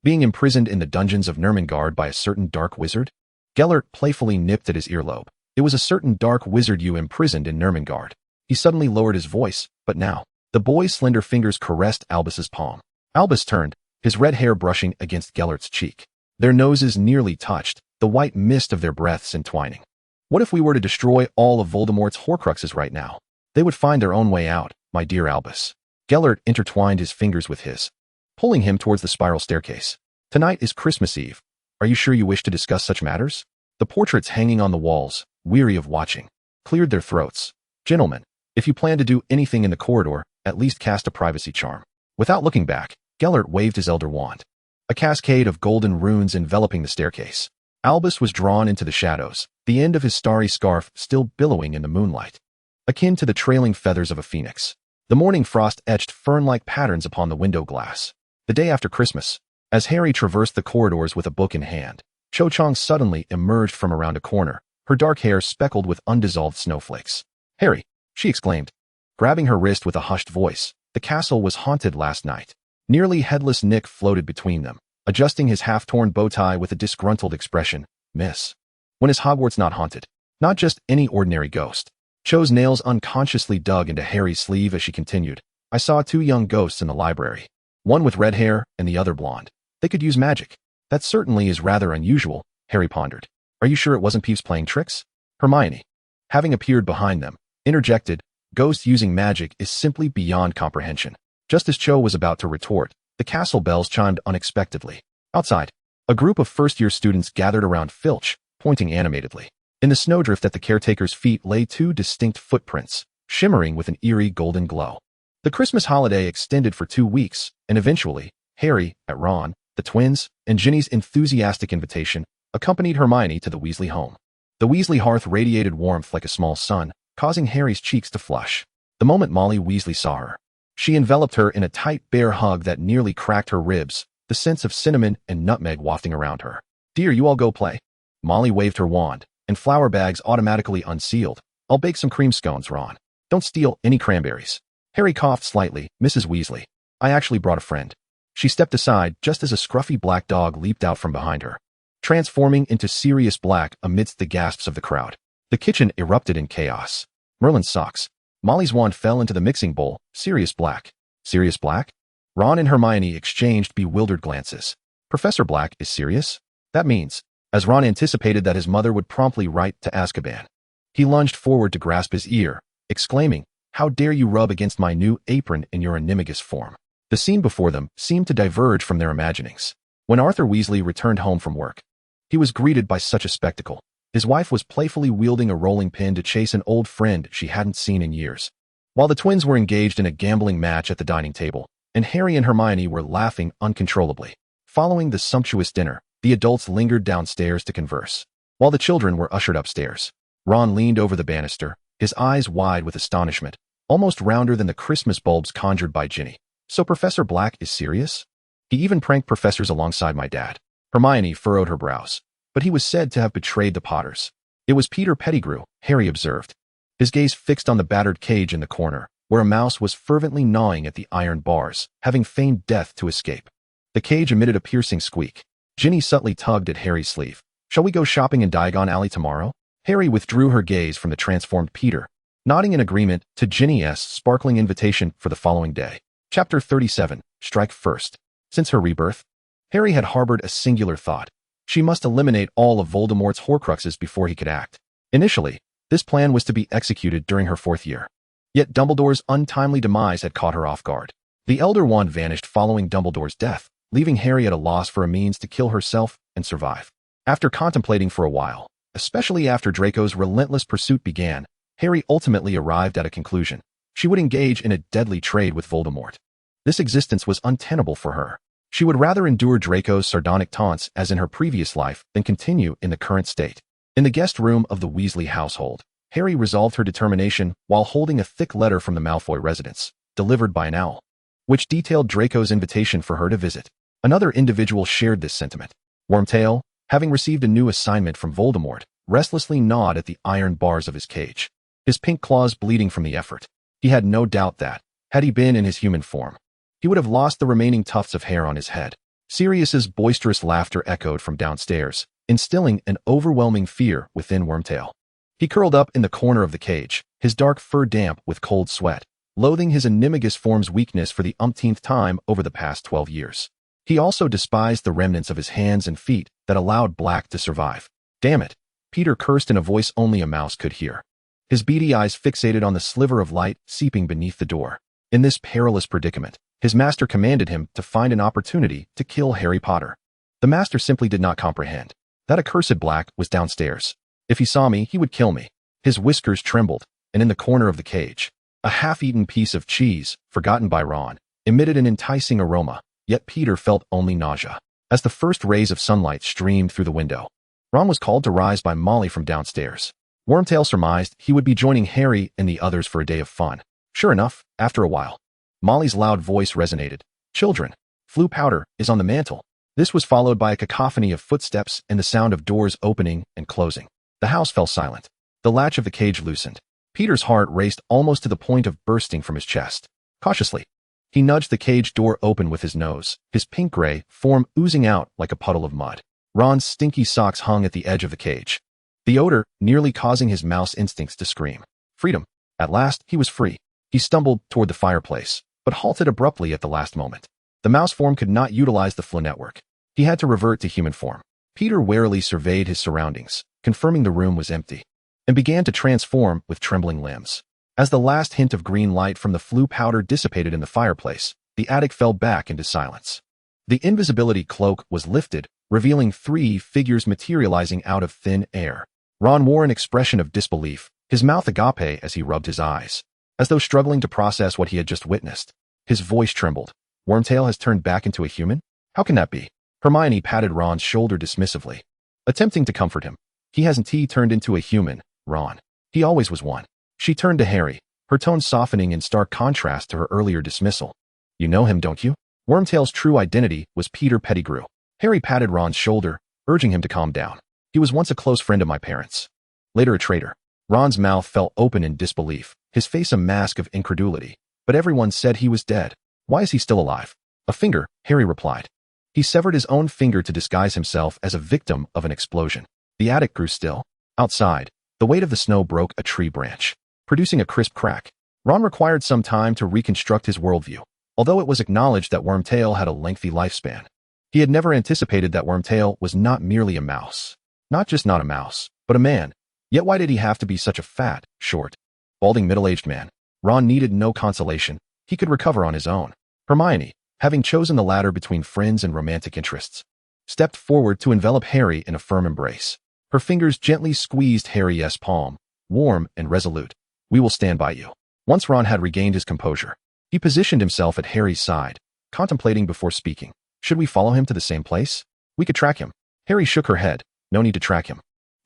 Being imprisoned in the dungeons of Nurmengard by a certain dark wizard?" Gellert playfully nipped at his earlobe. "It was a certain dark wizard you imprisoned in Nurmengard." He suddenly lowered his voice, but now, the boy's slender fingers caressed Albus's palm. Albus turned, his red hair brushing against Gellert's cheek. Their noses nearly touched, the white mist of their breaths entwining. "What if we were to destroy all of Voldemort's Horcruxes right now? They would find their own way out, my dear Albus." Gellert intertwined his fingers with his, pulling him towards the spiral staircase. "Tonight is Christmas Eve. Are you sure you wish to discuss such matters?" The portraits hanging on the walls, weary of watching, cleared their throats. "Gentlemen, if you plan to do anything in the corridor, at least cast a privacy charm." Without looking back, Gellert waved his elder wand. A cascade of golden runes enveloping the staircase. Albus was drawn into the shadows, the end of his starry scarf still billowing in the moonlight, akin to the trailing feathers of a phoenix. The morning frost etched fern-like patterns upon the window glass. The day after Christmas, as Harry traversed the corridors with a book in hand, Cho Chang suddenly emerged from around a corner, her dark hair speckled with undissolved snowflakes. "Harry," she exclaimed, grabbing her wrist with a hushed voice, "the castle was haunted last night." Nearly headless Nick floated between them, adjusting his half-torn bow tie with a disgruntled expression. "Miss, when is Hogwarts not haunted? Not just any ordinary ghost." Cho's nails unconsciously dug into Harry's sleeve as she continued. "I saw 2 young ghosts in the library. One with red hair and the other blonde. They could use magic." "That certainly is rather unusual," Harry pondered. "Are you sure it wasn't Peeves playing tricks?" Hermione, having appeared behind them, interjected, "Ghosts using magic is simply beyond comprehension." Just as Cho was about to retort, the castle bells chimed unexpectedly. Outside, a group of first-year students gathered around Filch, pointing animatedly. In the snowdrift at the caretaker's feet lay 2 distinct footprints, shimmering with an eerie golden glow. The Christmas holiday extended for 2 weeks, and eventually, Harry, at Ron, the twins, and Ginny's enthusiastic invitation, accompanied Hermione to the Weasley home. The Weasley hearth radiated warmth like a small sun, causing Harry's cheeks to flush. The moment Molly Weasley saw her, she enveloped her in a tight bear hug that nearly cracked her ribs, the scents of cinnamon and nutmeg wafting around her. "Dear, you all go play." Molly waved her wand, and flour bags automatically unsealed. "I'll bake some cream scones, Ron. Don't steal any cranberries." Harry coughed slightly. "Mrs. Weasley, I actually brought a friend." She stepped aside just as a scruffy black dog leaped out from behind her, transforming into Sirius Black amidst the gasps of the crowd. The kitchen erupted in chaos. Merlin's socks. Molly's wand fell into the mixing bowl. "Sirius Black." "Sirius Black?" Ron and Hermione exchanged bewildered glances. "Professor Black is serious?" That means, as Ron anticipated that his mother would promptly write to Azkaban. He lunged forward to grasp his ear, exclaiming, "How dare you rub against my new apron in your animagus form?" The scene before them seemed to diverge from their imaginings. When Arthur Weasley returned home from work, he was greeted by such a spectacle. His wife was playfully wielding a rolling pin to chase an old friend she hadn't seen in years, while the twins were engaged in a gambling match at the dining table, and Harry and Hermione were laughing uncontrollably. Following the sumptuous dinner, the adults lingered downstairs to converse, while the children were ushered upstairs. Ron leaned over the banister, his eyes wide with astonishment, almost rounder than the Christmas bulbs conjured by Ginny. "So Professor Black is serious? He even pranked professors alongside my dad." Hermione furrowed her brows. "But he was said to have betrayed the Potters." "It was Peter Pettigrew," Harry observed, his gaze fixed on the battered cage in the corner, where a mouse was fervently gnawing at the iron bars, having feigned death to escape. The cage emitted a piercing squeak. Ginny subtly tugged at Harry's sleeve. "Shall we go shopping in Diagon Alley tomorrow?" Harry withdrew her gaze from the transformed Peter, nodding in agreement to Ginny's sparkling invitation for the following day. Chapter 37, Strike First. Since her rebirth, Harry had harbored a singular thought. She must eliminate all of Voldemort's Horcruxes before he could act. Initially, this plan was to be executed during her 4th year. Yet Dumbledore's untimely demise had caught her off guard. The Elder Wand vanished following Dumbledore's death, leaving Harry at a loss for a means to kill herself and survive. After contemplating for a while, especially after Draco's relentless pursuit began, Harry ultimately arrived at a conclusion. She would engage in a deadly trade with Voldemort. This existence was untenable for her. She would rather endure Draco's sardonic taunts as in her previous life than continue in the current state. In the guest room of the Weasley household, Harry resolved her determination while holding a thick letter from the Malfoy residence, delivered by an owl, which detailed Draco's invitation for her to visit. Another individual shared this sentiment. Wormtail, having received a new assignment from Voldemort, restlessly gnawed at the iron bars of his cage, his pink claws bleeding from the effort. He had no doubt that, had he been in his human form, he would have lost the remaining tufts of hair on his head. Sirius's boisterous laughter echoed from downstairs, instilling an overwhelming fear within Wormtail. He curled up in the corner of the cage, his dark fur damp with cold sweat, loathing his animagus form's weakness for the umpteenth time over the past 12 years. He also despised the remnants of his hands and feet that allowed Black to survive. Damn it, Peter cursed in a voice only a mouse could hear, his beady eyes fixated on the sliver of light seeping beneath the door. In this perilous predicament, his master commanded him to find an opportunity to kill Harry Potter. The master simply did not comprehend. That accursed Black was downstairs. If he saw me, he would kill me. His whiskers trembled, and in the corner of the cage, a half-eaten piece of cheese, forgotten by Ron, emitted an enticing aroma, yet Peter felt only nausea. As the first rays of sunlight streamed through the window, Ron was called to rise by Molly from downstairs. Wormtail surmised he would be joining Harry and the others for a day of fun. Sure enough, after a while, Molly's loud voice resonated. "Children, Floo powder is on the mantel." This was followed by a cacophony of footsteps and the sound of doors opening and closing. The house fell silent. The latch of the cage loosened. Peter's heart raced almost to the point of bursting from his chest. Cautiously, he nudged the cage door open with his nose, his pink-gray form oozing out like a puddle of mud. Ron's stinky socks hung at the edge of the cage, the odor nearly causing his mouse instincts to scream. Freedom. At last, he was free. He stumbled toward the fireplace, but halted abruptly at the last moment. The mouse form could not utilize the flow network. He had to revert to human form. Peter warily surveyed his surroundings, confirming the room was empty, and began to transform with trembling limbs. As the last hint of green light from the Floo powder dissipated in the fireplace, the attic fell back into silence. The invisibility cloak was lifted, revealing 3 figures materializing out of thin air. Ron wore an expression of disbelief, his mouth agape as he rubbed his eyes, as though struggling to process what he had just witnessed. His voice trembled. Wormtail has turned back into a human? How can that be? Hermione patted Ron's shoulder dismissively, attempting to comfort him. He hasn't turned into a human, Ron. He always was one. She turned to Harry, her tone softening in stark contrast to her earlier dismissal. You know him, don't you? Wormtail's true identity was Peter Pettigrew. Harry patted Ron's shoulder, urging him to calm down. He was once a close friend of my parents. Later a traitor. Ron's mouth fell open in disbelief, his face a mask of incredulity. But everyone said he was dead. Why is he still alive? A finger, Harry replied. He severed his own finger to disguise himself as a victim of an explosion. The attic grew still. Outside, the weight of the snow broke a tree branch, producing a crisp crack. Ron required some time to reconstruct his worldview, although it was acknowledged that Wormtail had a lengthy lifespan. He had never anticipated that Wormtail was not merely a mouse. Not just not a mouse, but a man. Yet why did he have to be such a fat, short, balding middle-aged man? Ron needed no consolation. He could recover on his own. Hermione, having chosen the latter between friends and romantic interests, stepped forward to envelop Harry in a firm embrace. Her fingers gently squeezed Harry's palm, warm and resolute. We will stand by you. Once Ron had regained his composure, he positioned himself at Harry's side, contemplating before speaking. Should we follow him to the same place? We could track him. Harry shook her head. No need to track him.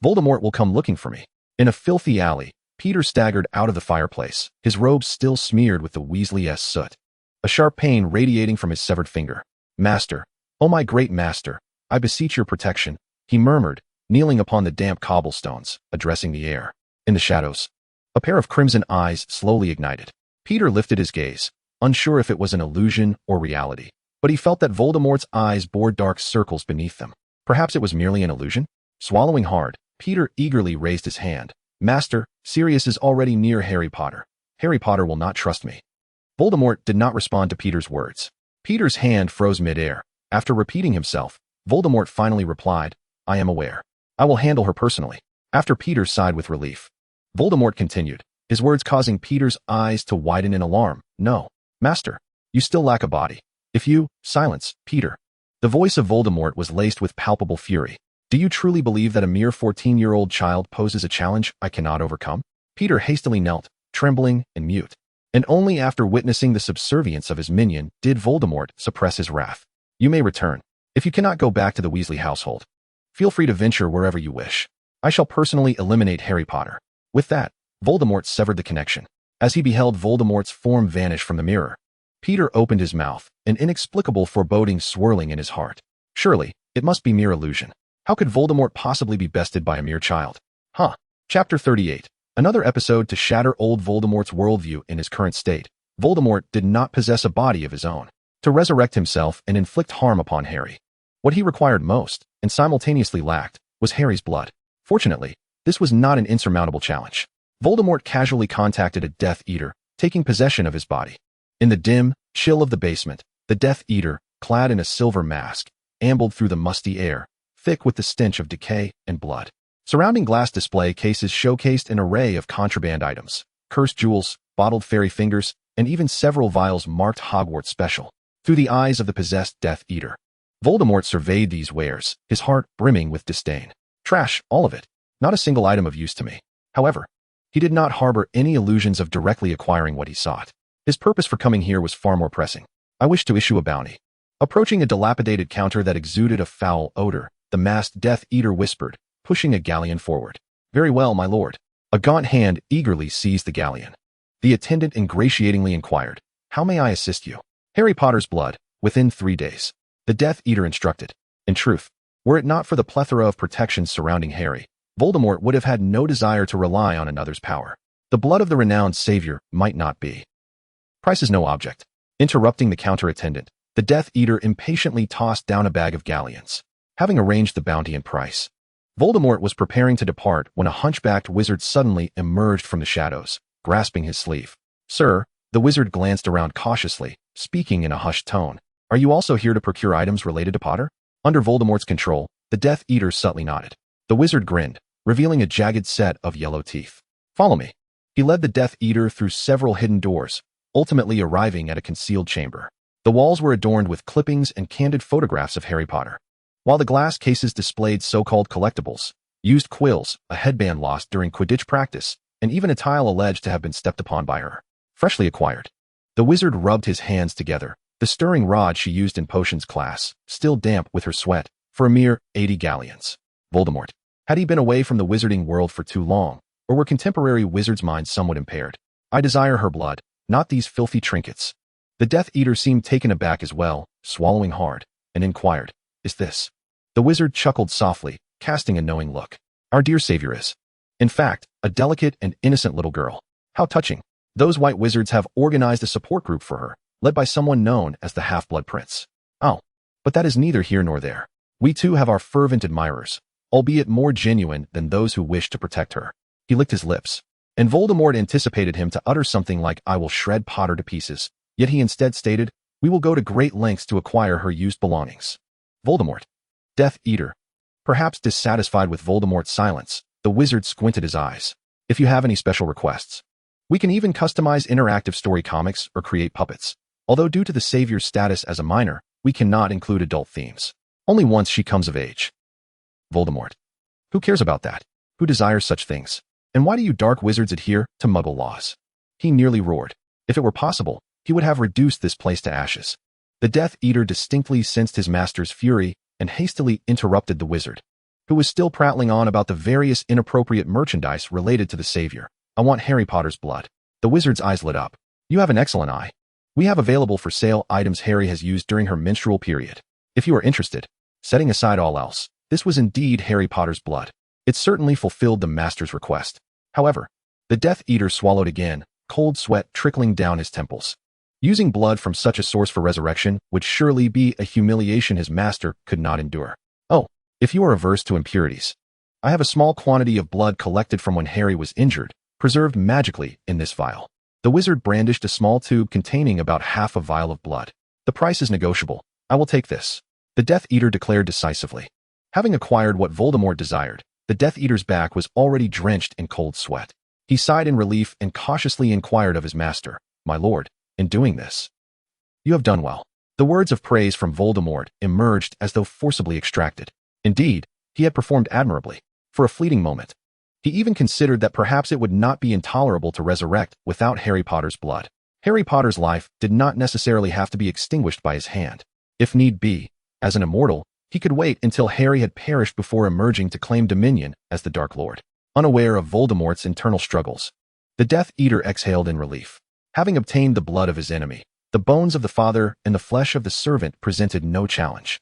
Voldemort will come looking for me. In a filthy alley, Peter staggered out of the fireplace, his robes still smeared with the Weasley-esque soot, a sharp pain radiating from his severed finger. Master, oh my great master, I beseech your protection, he murmured, kneeling upon the damp cobblestones, addressing the air. In the shadows, a pair of crimson eyes slowly ignited. Peter lifted his gaze, unsure if it was an illusion or reality, but he felt that Voldemort's eyes bore dark circles beneath them. Perhaps it was merely an illusion? Swallowing hard, Peter eagerly raised his hand. Master, Sirius is already near Harry Potter. Harry Potter will not trust me. Voldemort did not respond to Peter's words. Peter's hand froze mid-air. After repeating himself, Voldemort finally replied, I am aware. I will handle her personally. After Peter sighed with relief, Voldemort continued, his words causing Peter's eyes to widen in alarm. No, Master, you still lack a body. If you, silence, Peter. The voice of Voldemort was laced with palpable fury. Do you truly believe that a mere 14-year-old child poses a challenge I cannot overcome? Peter hastily knelt, trembling and mute. And only after witnessing the subservience of his minion did Voldemort suppress his wrath. You may return. If you cannot go back to the Weasley household, feel free to venture wherever you wish. I shall personally eliminate Harry Potter. With that, Voldemort severed the connection. As he beheld Voldemort's form vanish from the mirror, Peter opened his mouth, an inexplicable foreboding swirling in his heart. Surely, it must be mere illusion. How could Voldemort possibly be bested by a mere child? Chapter 38. Another episode to shatter old Voldemort's worldview in his current state. Voldemort did not possess a body of his own to resurrect himself and inflict harm upon Harry. What he required most, and simultaneously lacked, was Harry's blood. Fortunately, this was not an insurmountable challenge. Voldemort casually contacted a Death Eater, taking possession of his body. In the dim chill of the basement, the Death Eater, clad in a silver mask, ambled through the musty air, thick with the stench of decay and blood. Surrounding glass display cases showcased an array of contraband items, cursed jewels, bottled fairy fingers, and even several vials marked Hogwarts Special. Through the eyes of the possessed Death Eater, Voldemort surveyed these wares, his heart brimming with disdain. Trash, all of it. Not a single item of use to me. However, he did not harbor any illusions of directly acquiring what he sought. His purpose for coming here was far more pressing. I wish to issue a bounty. Approaching a dilapidated counter that exuded a foul odor, the masked Death Eater whispered, pushing a galleon forward. Very well, my lord. A gaunt hand eagerly seized the galleon. The attendant ingratiatingly inquired, how may I assist you? Harry Potter's blood, within 3 days. The Death Eater instructed. In truth, were it not for the plethora of protections surrounding Harry, Voldemort would have had no desire to rely on another's power. The blood of the renowned savior might not be. Price is no object. Interrupting the counter attendant, the Death Eater impatiently tossed down a bag of galleons. Having arranged the bounty and price, Voldemort was preparing to depart when a hunchbacked wizard suddenly emerged from the shadows, grasping his sleeve. Sir, the wizard glanced around cautiously, speaking in a hushed tone. Are you also here to procure items related to Potter? Under Voldemort's control, the Death Eater subtly nodded. The wizard grinned, revealing a jagged set of yellow teeth. Follow me. He led the Death Eater through several hidden doors, ultimately arriving at a concealed chamber. The walls were adorned with clippings and candid photographs of Harry Potter, while the glass cases displayed so-called collectibles, used quills, a headband lost during Quidditch practice, and even a tile alleged to have been stepped upon by her. Freshly acquired. The wizard rubbed his hands together, the stirring rod she used in potions class, still damp with her sweat, for a mere 80 galleons. Voldemort. Had he been away from the wizarding world for too long, or were contemporary wizards' minds somewhat impaired? I desire her blood, not these filthy trinkets. The Death Eater seemed taken aback as well, swallowing hard, and inquired, is this? The wizard chuckled softly, casting a knowing look. Our dear savior is, in fact, a delicate and innocent little girl. How touching. Those white wizards have organized a support group for her, led by someone known as the Half-Blood Prince. Oh, but that is neither here nor there. We too have our fervent admirers, albeit more genuine than those who wish to protect her. He licked his lips, and Voldemort anticipated him to utter something like, I will shred Potter to pieces, yet he instead stated, we will go to great lengths to acquire her used belongings. Voldemort. Death Eater. Perhaps dissatisfied with Voldemort's silence, the wizard squinted his eyes. If you have any special requests, we can even customize interactive story comics or create puppets. Although due to the savior's status as a minor, we cannot include adult themes. Only once she comes of age. Voldemort. Who cares about that? Who desires such things? And why do you dark wizards adhere to Muggle laws? He nearly roared. If it were possible, he would have reduced this place to ashes. The Death Eater distinctly sensed his master's fury and hastily interrupted the wizard, who was still prattling on about the various inappropriate merchandise related to the savior. I want Harry Potter's blood. The wizard's eyes lit up. You have an excellent eye. We have available for sale items Harry has used during her menstrual period. If you are interested, setting aside all else, this was indeed Harry Potter's blood. It certainly fulfilled the master's request. However, the Death Eater swallowed again, cold sweat trickling down his temples. Using blood from such a source for resurrection would surely be a humiliation his master could not endure. Oh, if you are averse to impurities, I have a small quantity of blood collected from when Harry was injured, preserved magically in this vial. The wizard brandished a small tube containing about half a vial of blood. The price is negotiable. I will take this. The Death Eater declared decisively. Having acquired what Voldemort desired, the Death Eater's back was already drenched in cold sweat. He sighed in relief and cautiously inquired of his master, My lord, in doing this, you have done well. The words of praise from Voldemort emerged as though forcibly extracted. Indeed, he had performed admirably. For a fleeting moment, he even considered that perhaps it would not be intolerable to resurrect without Harry Potter's blood. Harry Potter's life did not necessarily have to be extinguished by his hand. If need be, as an immortal, he could wait until Harry had perished before emerging to claim dominion as the Dark Lord. Unaware of Voldemort's internal struggles, the Death Eater exhaled in relief. Having obtained the blood of his enemy, the bones of the father and the flesh of the servant presented no challenge.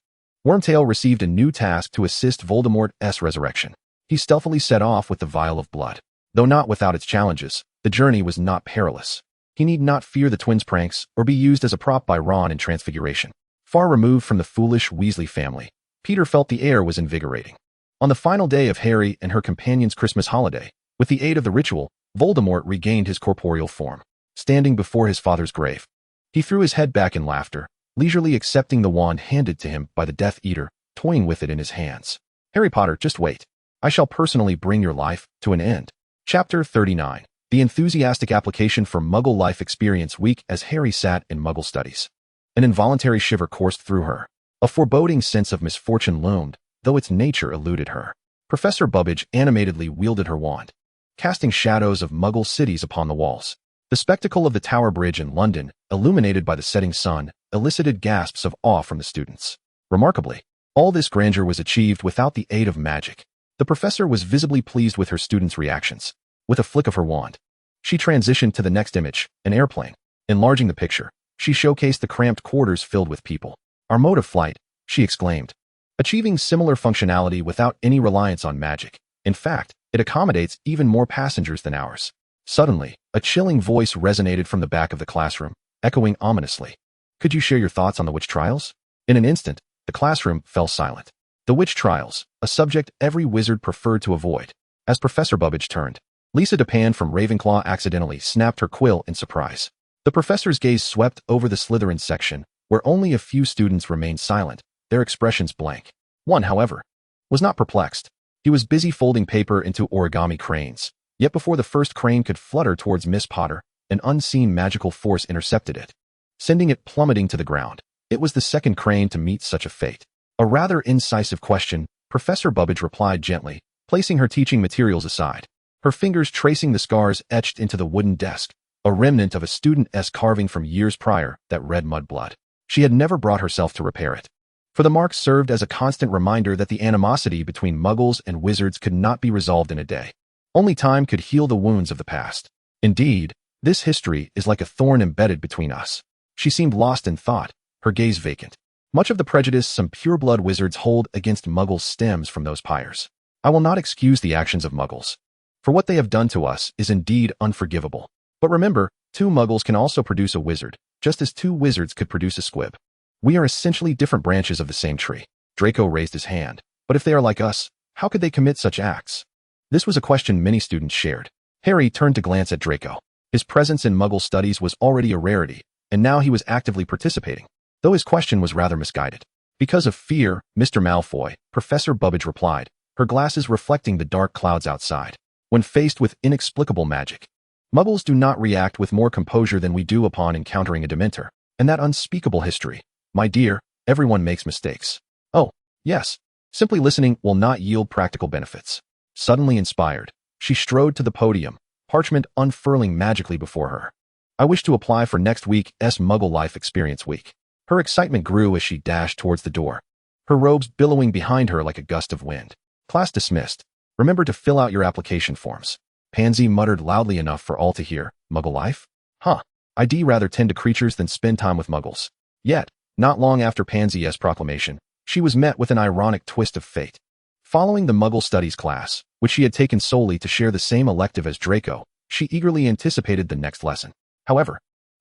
Wormtail received a new task to assist Voldemort's resurrection. He stealthily set off with the vial of blood. Though not without its challenges, the journey was not perilous. He need not fear the twins' pranks or be used as a prop by Ron in Transfiguration. Far removed from the foolish Weasley family, Peter felt the air was invigorating. On the final day of Harry and her companion's Christmas holiday, with the aid of the ritual, Voldemort regained his corporeal form. Standing before his father's grave, he threw his head back in laughter, leisurely accepting the wand handed to him by the Death Eater, toying with it in his hands. Harry Potter, just wait. I shall personally bring your life to an end. Chapter 39. The enthusiastic application for Muggle Life Experience Week. As Harry sat in Muggle studies, an involuntary shiver coursed through her. A foreboding sense of misfortune loomed, though its nature eluded her. Professor Bubbage animatedly wielded her wand, casting shadows of Muggle cities upon the walls. The spectacle of the Tower Bridge in London, illuminated by the setting sun, elicited gasps of awe from the students. Remarkably, all this grandeur was achieved without the aid of magic. The professor was visibly pleased with her students' reactions. With a flick of her wand, she transitioned to the next image, an airplane. Enlarging the picture, she showcased the cramped quarters filled with people. Our mode of flight, she exclaimed, achieving similar functionality without any reliance on magic. In fact, it accommodates even more passengers than ours. Suddenly, a chilling voice resonated from the back of the classroom, echoing ominously. Could you share your thoughts on the witch trials? In an instant, the classroom fell silent. The witch trials, a subject every wizard preferred to avoid. As Professor Bubbage turned, Lisa Dupin from Ravenclaw accidentally snapped her quill in surprise. The professor's gaze swept over the Slytherin section, where only a few students remained silent, their expressions blank. One, however, was not perplexed. He was busy folding paper into origami cranes. Yet before the first crane could flutter towards Miss Potter, an unseen magical force intercepted it, sending it plummeting to the ground. It was the second crane to meet such a fate. A rather incisive question, Professor Bubbage replied gently, placing her teaching materials aside, her fingers tracing the scars etched into the wooden desk, a remnant of a student's carving from years prior that read mudblood. She had never brought herself to repair it, for the marks served as a constant reminder that the animosity between Muggles and wizards could not be resolved in a day. Only time could heal the wounds of the past. Indeed, this history is like a thorn embedded between us. She seemed lost in thought, her gaze vacant. Much of the prejudice some pure-blood wizards hold against Muggles stems from those pyres. I will not excuse the actions of Muggles, for what they have done to us is indeed unforgivable. But remember, 2 Muggles can also produce a wizard, just as 2 wizards could produce a squib. We are essentially different branches of the same tree. Draco raised his hand. But if they are like us, how could they commit such acts? This was a question many students shared. Harry turned to glance at Draco. His presence in Muggle studies was already a rarity, and now he was actively participating, though his question was rather misguided. Because of fear, Mr. Malfoy, Professor Bubbage replied, her glasses reflecting the dark clouds outside. When faced with inexplicable magic, Muggles do not react with more composure than we do upon encountering a Dementor. And that unspeakable history. My dear, everyone makes mistakes. Oh, yes. Simply listening will not yield practical benefits. Suddenly inspired, she strode to the podium, parchment unfurling magically before her. I wish to apply for next week's Muggle Life Experience Week. Her excitement grew as she dashed towards the door, her robes billowing behind her like a gust of wind. Class dismissed. Remember to fill out your application forms. Pansy muttered loudly enough for all to hear. Muggle life? Huh. I'd rather tend to creatures than spend time with Muggles. Yet, not long after Pansy's proclamation, she was met with an ironic twist of fate. Following the Muggle Studies class, which she had taken solely to share the same elective as Draco, she eagerly anticipated the next lesson. However,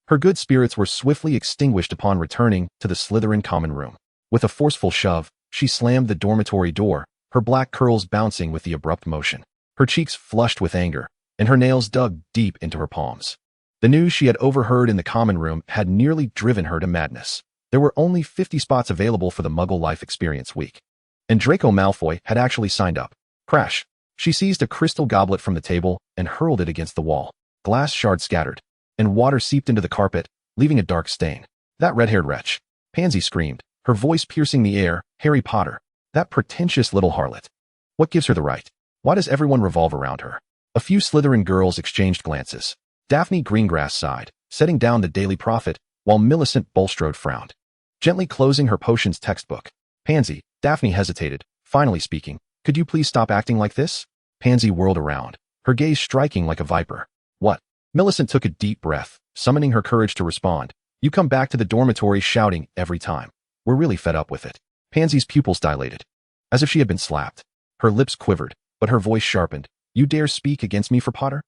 her good spirits were swiftly extinguished upon returning to the Slytherin common room. With a forceful shove, she slammed the dormitory door, her black curls bouncing with the abrupt motion. Her cheeks flushed with anger, and her nails dug deep into her palms. The news she had overheard in the common room had nearly driven her to madness. There were only 50 spots available for the Muggle Life Experience Week, and Draco Malfoy had actually signed up. Crash! She seized a crystal goblet from the table and hurled it against the wall. Glass shards scattered, and water seeped into the carpet, leaving a dark stain. That red-haired wretch. Pansy screamed, her voice piercing the air. Harry Potter. That pretentious little harlot. What gives her the right? Why does everyone revolve around her? A few Slytherin girls exchanged glances. Daphne Greengrass sighed, setting down the Daily Prophet, while Millicent Bulstrode frowned, gently closing her potions textbook. Pansy, Daphne hesitated, finally speaking, could you please stop acting like this? Pansy whirled around, her gaze striking like a viper. What? Millicent took a deep breath, summoning her courage to respond. You come back to the dormitory shouting every time. We're really fed up with it. Pansy's pupils dilated, as if she had been slapped. Her lips quivered, but her voice sharpened. You dare speak against me for Potter?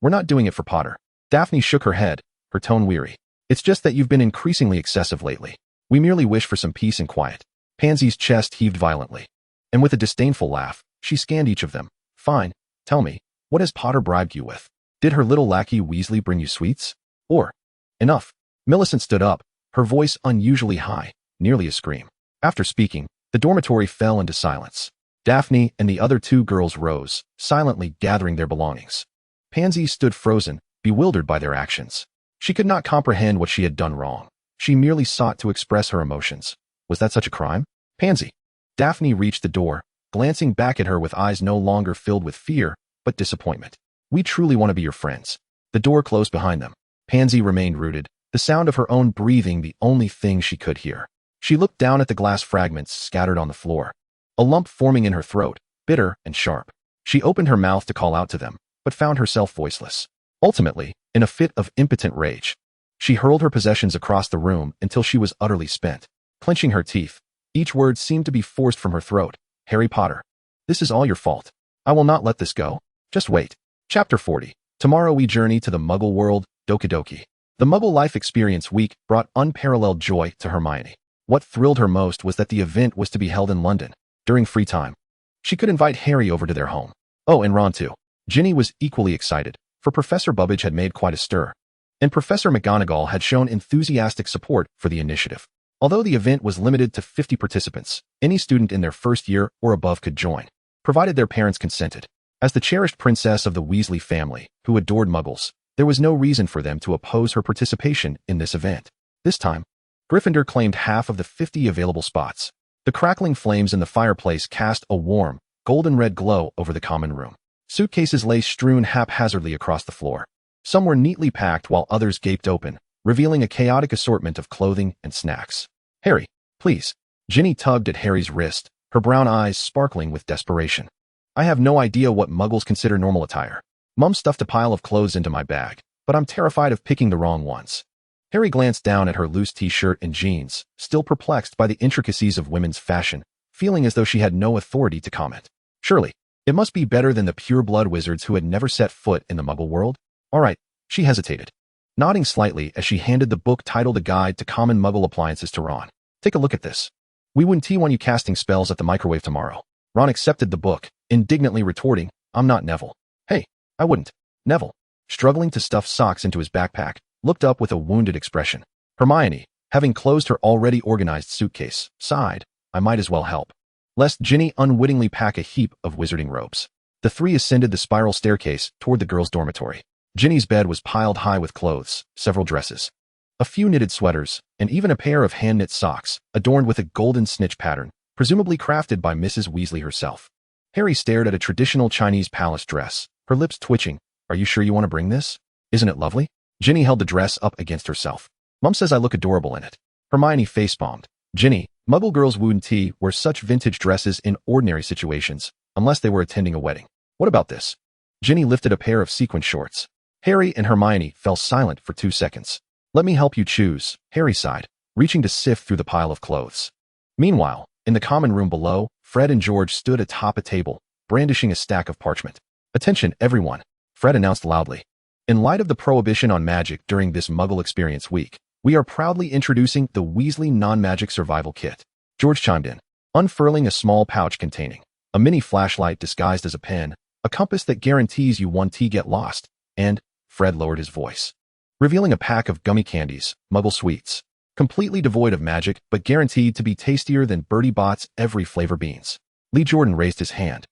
We're not doing it for Potter. Daphne shook her head, her tone weary. It's just that you've been increasingly excessive lately. We merely wish for some peace and quiet. Pansy's chest heaved violently, and with a disdainful laugh, she scanned each of them. Fine, tell me, what has Potter bribed you with? Did her little lackey Weasley bring you sweets? Or, enough. Millicent stood up, her voice unusually high, nearly a scream. After speaking, the dormitory fell into silence. Daphne and the other two girls rose, silently gathering their belongings. Pansy stood frozen, bewildered by their actions. She could not comprehend what she had done wrong. She merely sought to express her emotions. Was that such a crime? Pansy. Daphne reached the door, glancing back at her with eyes no longer filled with fear, but disappointment. We truly want to be your friends. The door closed behind them. Pansy remained rooted, the sound of her own breathing the only thing she could hear. She looked down at the glass fragments scattered on the floor, a lump forming in her throat, bitter and sharp. She opened her mouth to call out to them, but found herself voiceless. Ultimately, in a fit of impotent rage, she hurled her possessions across the room until she was utterly spent. Clenching her teeth, each word seemed to be forced from her throat. Harry Potter. This is all your fault. I will not let this go. Just wait. Chapter 40. Tomorrow we journey to the Muggle world, Doki Doki. The Muggle Life Experience Week brought unparalleled joy to Hermione. What thrilled her most was that the event was to be held in London, during free time. She could invite Harry over to their home. Oh, and Ron too. Ginny was equally excited, for Professor Bubbage had made quite a stir, and Professor McGonagall had shown enthusiastic support for the initiative. Although the event was limited to 50 participants, any student in their first year or above could join, provided their parents consented. As the cherished princess of the Weasley family, who adored Muggles, there was no reason for them to oppose her participation in this event. This time, Gryffindor claimed half of the 50 available spots. The crackling flames in the fireplace cast a warm, golden-red glow over the common room. Suitcases lay strewn haphazardly across the floor. Some were neatly packed while others gaped open, revealing a chaotic assortment of clothing and snacks. Harry, please. Ginny tugged at Harry's wrist, her brown eyes sparkling with desperation. I have no idea what Muggles consider normal attire. Mum stuffed a pile of clothes into my bag, but I'm terrified of picking the wrong ones. Harry glanced down at her loose t-shirt and jeans, still perplexed by the intricacies of women's fashion, feeling as though she had no authority to comment. Surely, it must be better than the pure-blood wizards who had never set foot in the Muggle world. All right, she hesitated, nodding slightly as she handed the book titled A Guide to Common Muggle Appliances to Ron. Take a look at this. We wouldn't want you casting spells at the microwave tomorrow. Ron accepted the book, indignantly retorting, I'm not Neville. Hey, I wouldn't. Neville, struggling to stuff socks into his backpack, looked up with a wounded expression. Hermione, having closed her already organized suitcase, sighed, I might as well help, lest Ginny unwittingly pack a heap of wizarding robes. The three ascended the spiral staircase toward the girls' dormitory. Ginny's bed was piled high with clothes, several dresses, a few knitted sweaters, and even a pair of hand-knit socks, adorned with a golden snitch pattern, presumably crafted by Mrs. Weasley herself. Harry stared at a traditional Chinese palace dress, her lips twitching. Are you sure you want to bring this? Isn't it lovely? Ginny held the dress up against herself. Mum says I look adorable in it. Hermione facepalmed. Ginny, Muggle girls wouldn't wear such vintage dresses in ordinary situations, unless they were attending a wedding. What about this? Ginny lifted a pair of sequin shorts. Harry and Hermione fell silent for 2 seconds. Let me help you choose, Harry sighed, reaching to sift through the pile of clothes. Meanwhile, in the common room below, Fred and George stood atop a table, brandishing a stack of parchment. Attention, everyone, Fred announced loudly. In light of the prohibition on magic during this Muggle Experience Week, we are proudly introducing the Weasley Non-Magic Survival Kit. George chimed in, unfurling a small pouch containing a mini flashlight disguised as a pen, a compass that guarantees you won't get lost, and Fred lowered his voice, revealing a pack of gummy candies, Muggle sweets, completely devoid of magic but guaranteed to be tastier than Bertie Bott's every flavor beans. Lee Jordan raised his hand.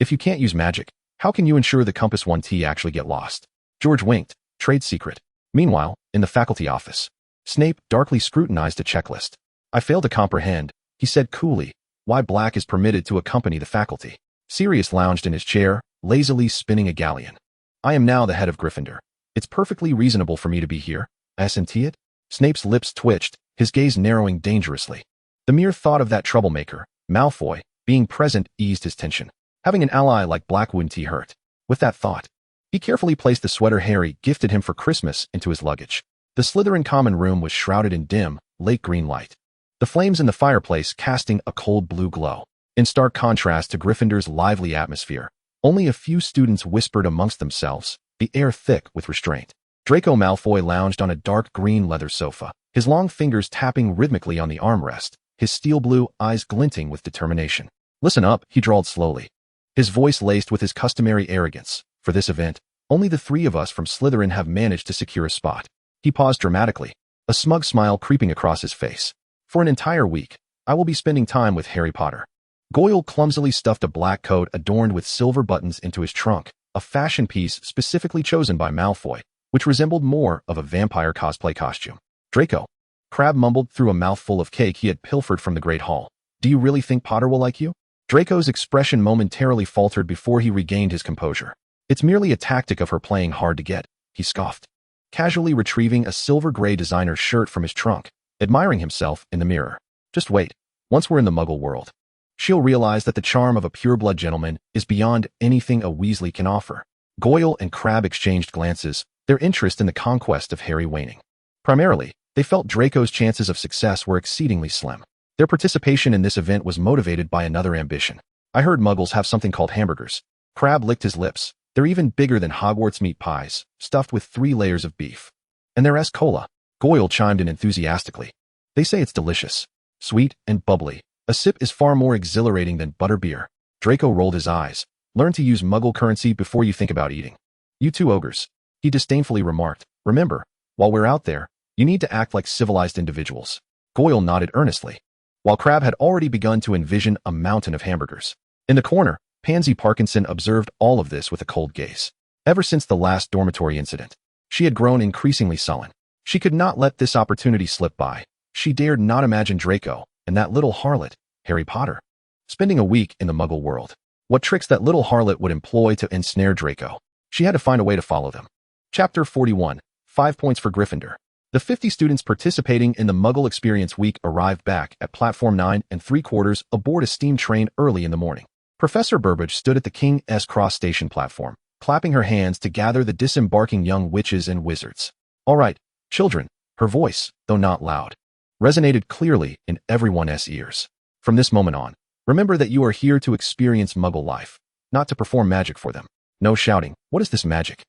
If you can't use magic, how can you ensure the compass won't actually get lost? George winked, trade secret. Meanwhile, in the faculty office, Snape darkly scrutinized a checklist. I fail to comprehend, he said coolly, why Black is permitted to accompany the faculty. Sirius lounged in his chair, lazily spinning a galleon. I am now the head of Gryffindor. It's perfectly reasonable for me to be here, isn't it? Snape's lips twitched, his gaze narrowing dangerously. The mere thought of that troublemaker, Malfoy, being present eased his tension. Having an ally like Black wouldn't he hurt. With that thought, he carefully placed the sweater Harry gifted him for Christmas into his luggage. The Slytherin common room was shrouded in dim, lake green light. The flames in the fireplace casting a cold blue glow. In stark contrast to Gryffindor's lively atmosphere, only a few students whispered amongst themselves, the air thick with restraint. Draco Malfoy lounged on a dark green leather sofa, his long fingers tapping rhythmically on the armrest, his steel blue eyes glinting with determination. Listen up, he drawled slowly, his voice laced with his customary arrogance. For this event, only the three of us from Slytherin have managed to secure a spot. He paused dramatically, a smug smile creeping across his face. For an entire week, I will be spending time with Harry Potter. Goyle clumsily stuffed a black coat adorned with silver buttons into his trunk, a fashion piece specifically chosen by Malfoy, which resembled more of a vampire cosplay costume. Draco. Crabbe mumbled through a mouthful of cake he had pilfered from the Great Hall. Do you really think Potter will like you? Draco's expression momentarily faltered before he regained his composure. It's merely a tactic of her playing hard to get, he scoffed, casually retrieving a silver-gray designer shirt from his trunk, admiring himself in the mirror. Just wait. Once we're in the Muggle world, she'll realize that the charm of a pure-blood gentleman is beyond anything a Weasley can offer. Goyle and Crabbe exchanged glances, their interest in the conquest of Harry waning. Primarily, they felt Draco's chances of success were exceedingly slim. Their participation in this event was motivated by another ambition. I heard Muggles have something called hamburgers. Crabbe licked his lips. They're even bigger than Hogwarts meat pies, stuffed with 3 layers of beef. And they're cola. Goyle chimed in enthusiastically. They say it's delicious. Sweet and bubbly. A sip is far more exhilarating than butterbeer. Draco rolled his eyes. Learn to use Muggle currency before you think about eating. You two ogres. He disdainfully remarked. Remember, while we're out there, you need to act like civilized individuals. Goyle nodded earnestly, while Crabbe had already begun to envision a mountain of hamburgers. In the corner, Pansy Parkinson observed all of this with a cold gaze. Ever since the last dormitory incident, she had grown increasingly sullen. She could not let this opportunity slip by. She dared not imagine Draco and that little harlot, Harry Potter, spending a week in the Muggle world. What tricks that little harlot would employ to ensnare Draco. She had to find a way to follow them. Chapter 41. 5 points for Gryffindor. The 50 students participating in the Muggle Experience Week arrived back at Platform 9 3/4 aboard a steam train early in the morning. Professor Burbage stood at the King's Cross station platform, clapping her hands to gather the disembarking young witches and wizards. All right, children, her voice, though not loud, resonated clearly in everyone's ears. From this moment on, remember that you are here to experience Muggle life, not to perform magic for them. No shouting, what is this magic?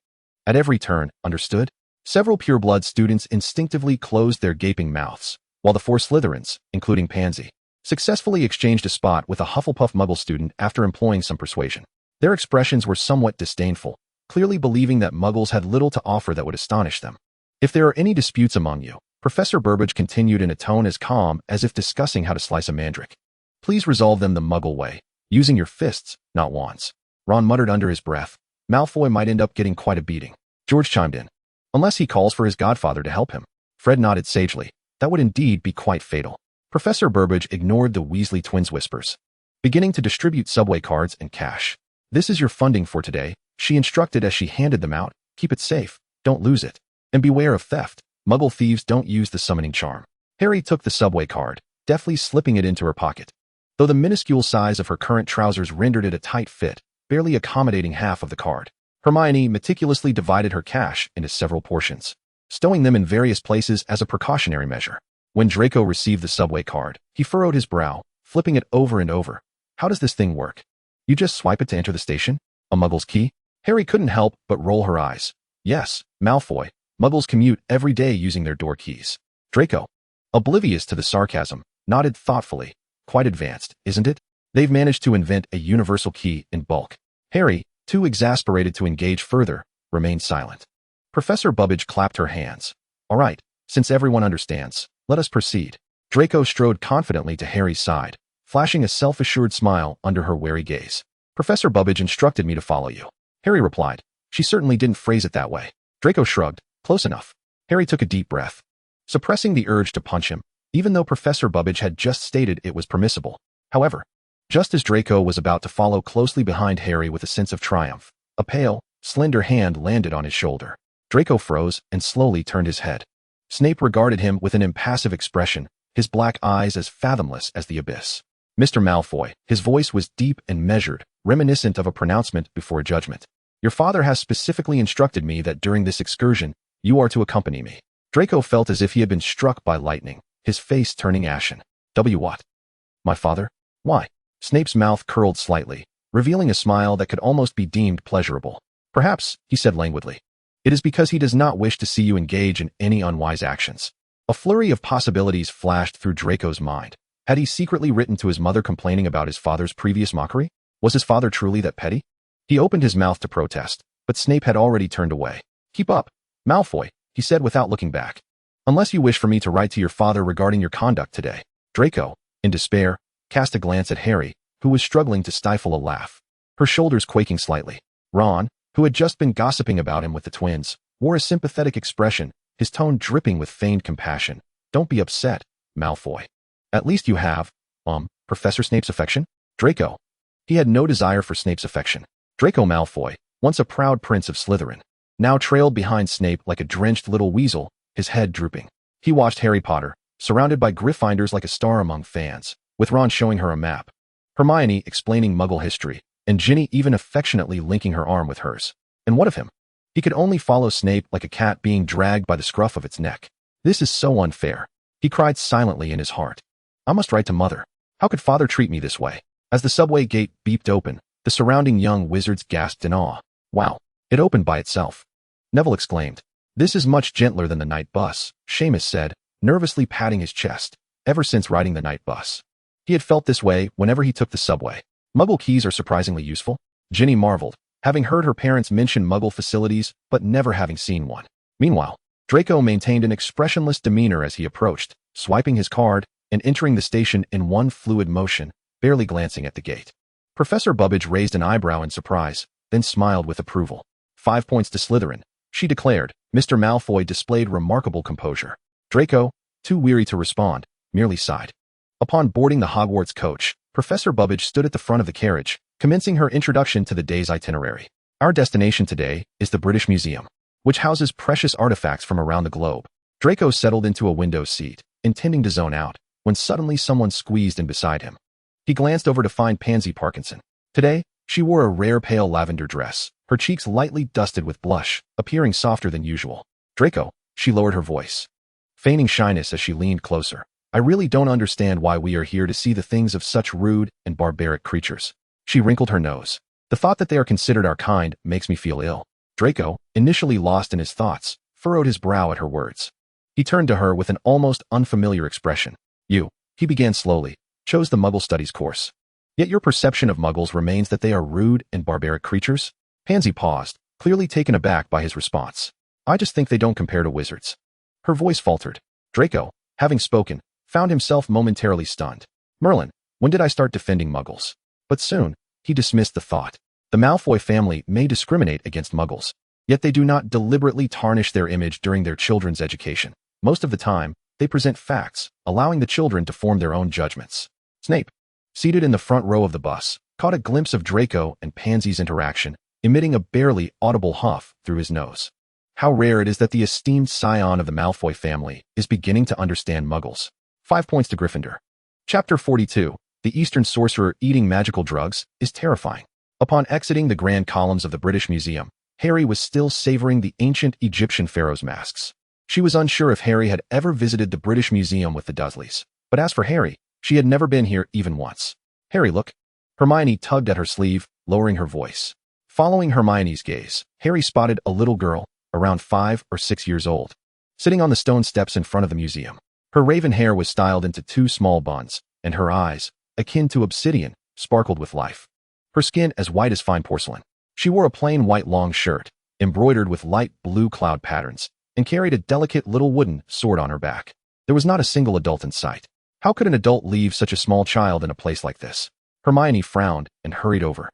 At every turn, understood? Several pureblood students instinctively closed their gaping mouths, while the 4 Slytherins, including Pansy, successfully exchanged a spot with a Hufflepuff Muggle student after employing some persuasion. Their expressions were somewhat disdainful, clearly believing that Muggles had little to offer that would astonish them. If there are any disputes among you, Professor Burbage continued in a tone as calm as if discussing how to slice a mandrake. Please resolve them the Muggle way, using your fists, not wands. Ron muttered under his breath. Malfoy might end up getting quite a beating. George chimed in. Unless he calls for his godfather to help him. Fred nodded sagely. That would indeed be quite fatal. Professor Burbage ignored the Weasley twins' whispers, beginning to distribute subway cards and cash. This is your funding for today, she instructed as she handed them out. Keep it safe, don't lose it. And beware of theft. Muggle thieves don't use the summoning charm. Harry took the subway card, deftly slipping it into her pocket. Though the minuscule size of her current trousers rendered it a tight fit, barely accommodating half of the card. Hermione meticulously divided her cash into several portions, stowing them in various places as a precautionary measure. When Draco received the subway card, he furrowed his brow, flipping it over and over. How does this thing work? You just swipe it to enter the station? A Muggle's key? Harry couldn't help but roll her eyes. Yes, Malfoy. Muggles commute every day using their door keys. Draco, oblivious to the sarcasm, nodded thoughtfully. Quite advanced, isn't it? They've managed to invent a universal key in bulk. Harry, too exasperated to engage further, remained silent. Professor Burbage clapped her hands. All right, since everyone understands, let us proceed. Draco strode confidently to Harry's side, flashing a self-assured smile under her wary gaze. Professor Burbage instructed me to follow you. Harry replied. She certainly didn't phrase it that way. Draco shrugged. Close enough. Harry took a deep breath. Suppressing the urge to punch him, even though Professor Bubbage had just stated it was permissible. However, just as Draco was about to follow closely behind Harry with a sense of triumph, a pale, slender hand landed on his shoulder. Draco froze and slowly turned his head. Snape regarded him with an impassive expression, his black eyes as fathomless as the abyss. Mr. Malfoy, his voice was deep and measured, reminiscent of a pronouncement before a judgment. Your father has specifically instructed me that during this excursion, you are to accompany me. Draco felt as if he had been struck by lightning, his face turning ashen. What? My father? Why? Snape's mouth curled slightly, revealing a smile that could almost be deemed pleasurable. Perhaps, he said languidly, it is because he does not wish to see you engage in any unwise actions. A flurry of possibilities flashed through Draco's mind. Had he secretly written to his mother complaining about his father's previous mockery? Was his father truly that petty? He opened his mouth to protest, but Snape had already turned away. Keep up, Malfoy, he said without looking back. Unless you wish for me to write to your father regarding your conduct today. Draco, in despair, cast a glance at Harry, who was struggling to stifle a laugh, her shoulders quaking slightly. Ron, who had just been gossiping about him with the twins, wore a sympathetic expression, his tone dripping with feigned compassion. Don't be upset, Malfoy. At least you have, Professor Snape's affection? Draco. He had no desire for Snape's affection. Draco Malfoy, once a proud prince of Slytherin, now trailed behind Snape like a drenched little weasel, his head drooping. He watched Harry Potter, surrounded by Gryffindors like a star among fans, with Ron showing her a map, Hermione explaining Muggle history, and Ginny even affectionately linking her arm with hers. And what of him? He could only follow Snape like a cat being dragged by the scruff of its neck. This is so unfair. He cried silently in his heart. I must write to Mother. How could Father treat me this way? As the subway gate beeped open, the surrounding young wizards gasped in awe. Wow, it opened by itself. Neville exclaimed. This is much gentler than the night bus, Seamus said, nervously patting his chest. Ever since riding the night bus, he had felt this way whenever he took the subway. Muggle keys are surprisingly useful. Ginny marveled, having heard her parents mention Muggle facilities but never having seen one. Meanwhile, Draco maintained an expressionless demeanor as he approached, swiping his card and entering the station in one fluid motion, barely glancing at the gate. Professor Bubbage raised an eyebrow in surprise, then smiled with approval. 5 points to Slytherin, she declared. Mr. Malfoy displayed remarkable composure. Draco, too weary to respond, merely sighed. Upon boarding the Hogwarts coach, Professor Bubbage stood at the front of the carriage, commencing her introduction to the day's itinerary. Our destination today is the British Museum, which houses precious artifacts from around the globe. Draco settled into a window seat, intending to zone out, when suddenly someone squeezed in beside him. He glanced over to find Pansy Parkinson. Today, she wore a rare pale lavender dress, her cheeks lightly dusted with blush, appearing softer than usual. Draco, she lowered her voice, feigning shyness as she leaned closer. I really don't understand why we are here to see the things of such rude and barbaric creatures. She wrinkled her nose. The thought that they are considered our kind makes me feel ill. Draco, initially lost in his thoughts, furrowed his brow at her words. He turned to her with an almost unfamiliar expression. You, he began slowly, chose the Muggle Studies course. Yet your perception of Muggles remains that they are rude and barbaric creatures? Pansy paused, clearly taken aback by his response. I just think they don't compare to wizards. Her voice faltered. Draco, having spoken, found himself momentarily stunned. Merlin, when did I start defending Muggles? But soon, he dismissed the thought. The Malfoy family may discriminate against Muggles, yet they do not deliberately tarnish their image during their children's education. Most of the time, they present facts, allowing the children to form their own judgments. Snape, seated in the front row of the bus, caught a glimpse of Draco and Pansy's interaction, emitting a barely audible huff through his nose. How rare it is that the esteemed scion of the Malfoy family is beginning to understand Muggles. 5 points to Gryffindor. Chapter 42, The Eastern Sorcerer Eating Magical Drugs, is terrifying. Upon exiting the grand columns of the British Museum, Harry was still savoring the ancient Egyptian pharaohs' masks. She was unsure if Harry had ever visited the British Museum with the Dursleys, but as for Harry, she had never been here even once. Harry, look. Hermione tugged at her sleeve, lowering her voice. Following Hermione's gaze, Harry spotted a little girl, around 5 or 6 years old, sitting on the stone steps in front of the museum. Her raven hair was styled into 2 small buns, and her eyes, akin to obsidian, sparkled with life. Her skin as white as fine porcelain. She wore a plain white long shirt, embroidered with light blue cloud patterns, and carried a delicate little wooden sword on her back. There was not a single adult in sight. How could an adult leave such a small child in a place like this? Hermione frowned and hurried over,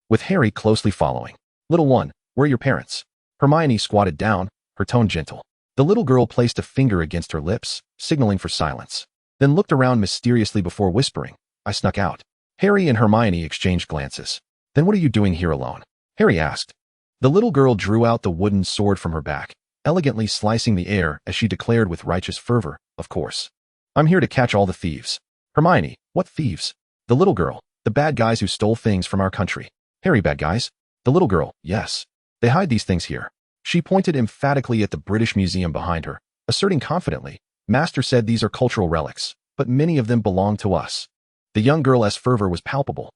with Harry closely following. Little one, where are your parents? Hermione squatted down, her tone gentle. The little girl placed a finger against her lips, signaling for silence. then looked around mysteriously before whispering, "I snuck out." Harry and Hermione exchanged glances. "Then what are you doing here alone?" Harry asked. The little girl drew out the wooden sword from her back, elegantly slicing the air as she declared with righteous fervor, "Of course. I'm here to catch all the thieves." "Hermione, what thieves?" The little girl, "The bad guys who stole things from our country." Harry, "Bad guys?" The little girl, "Yes. They hide these things here." She pointed emphatically at the British Museum behind her, asserting confidently, "Master said these are cultural relics, but many of them belong to us." The young girl's fervor was palpable.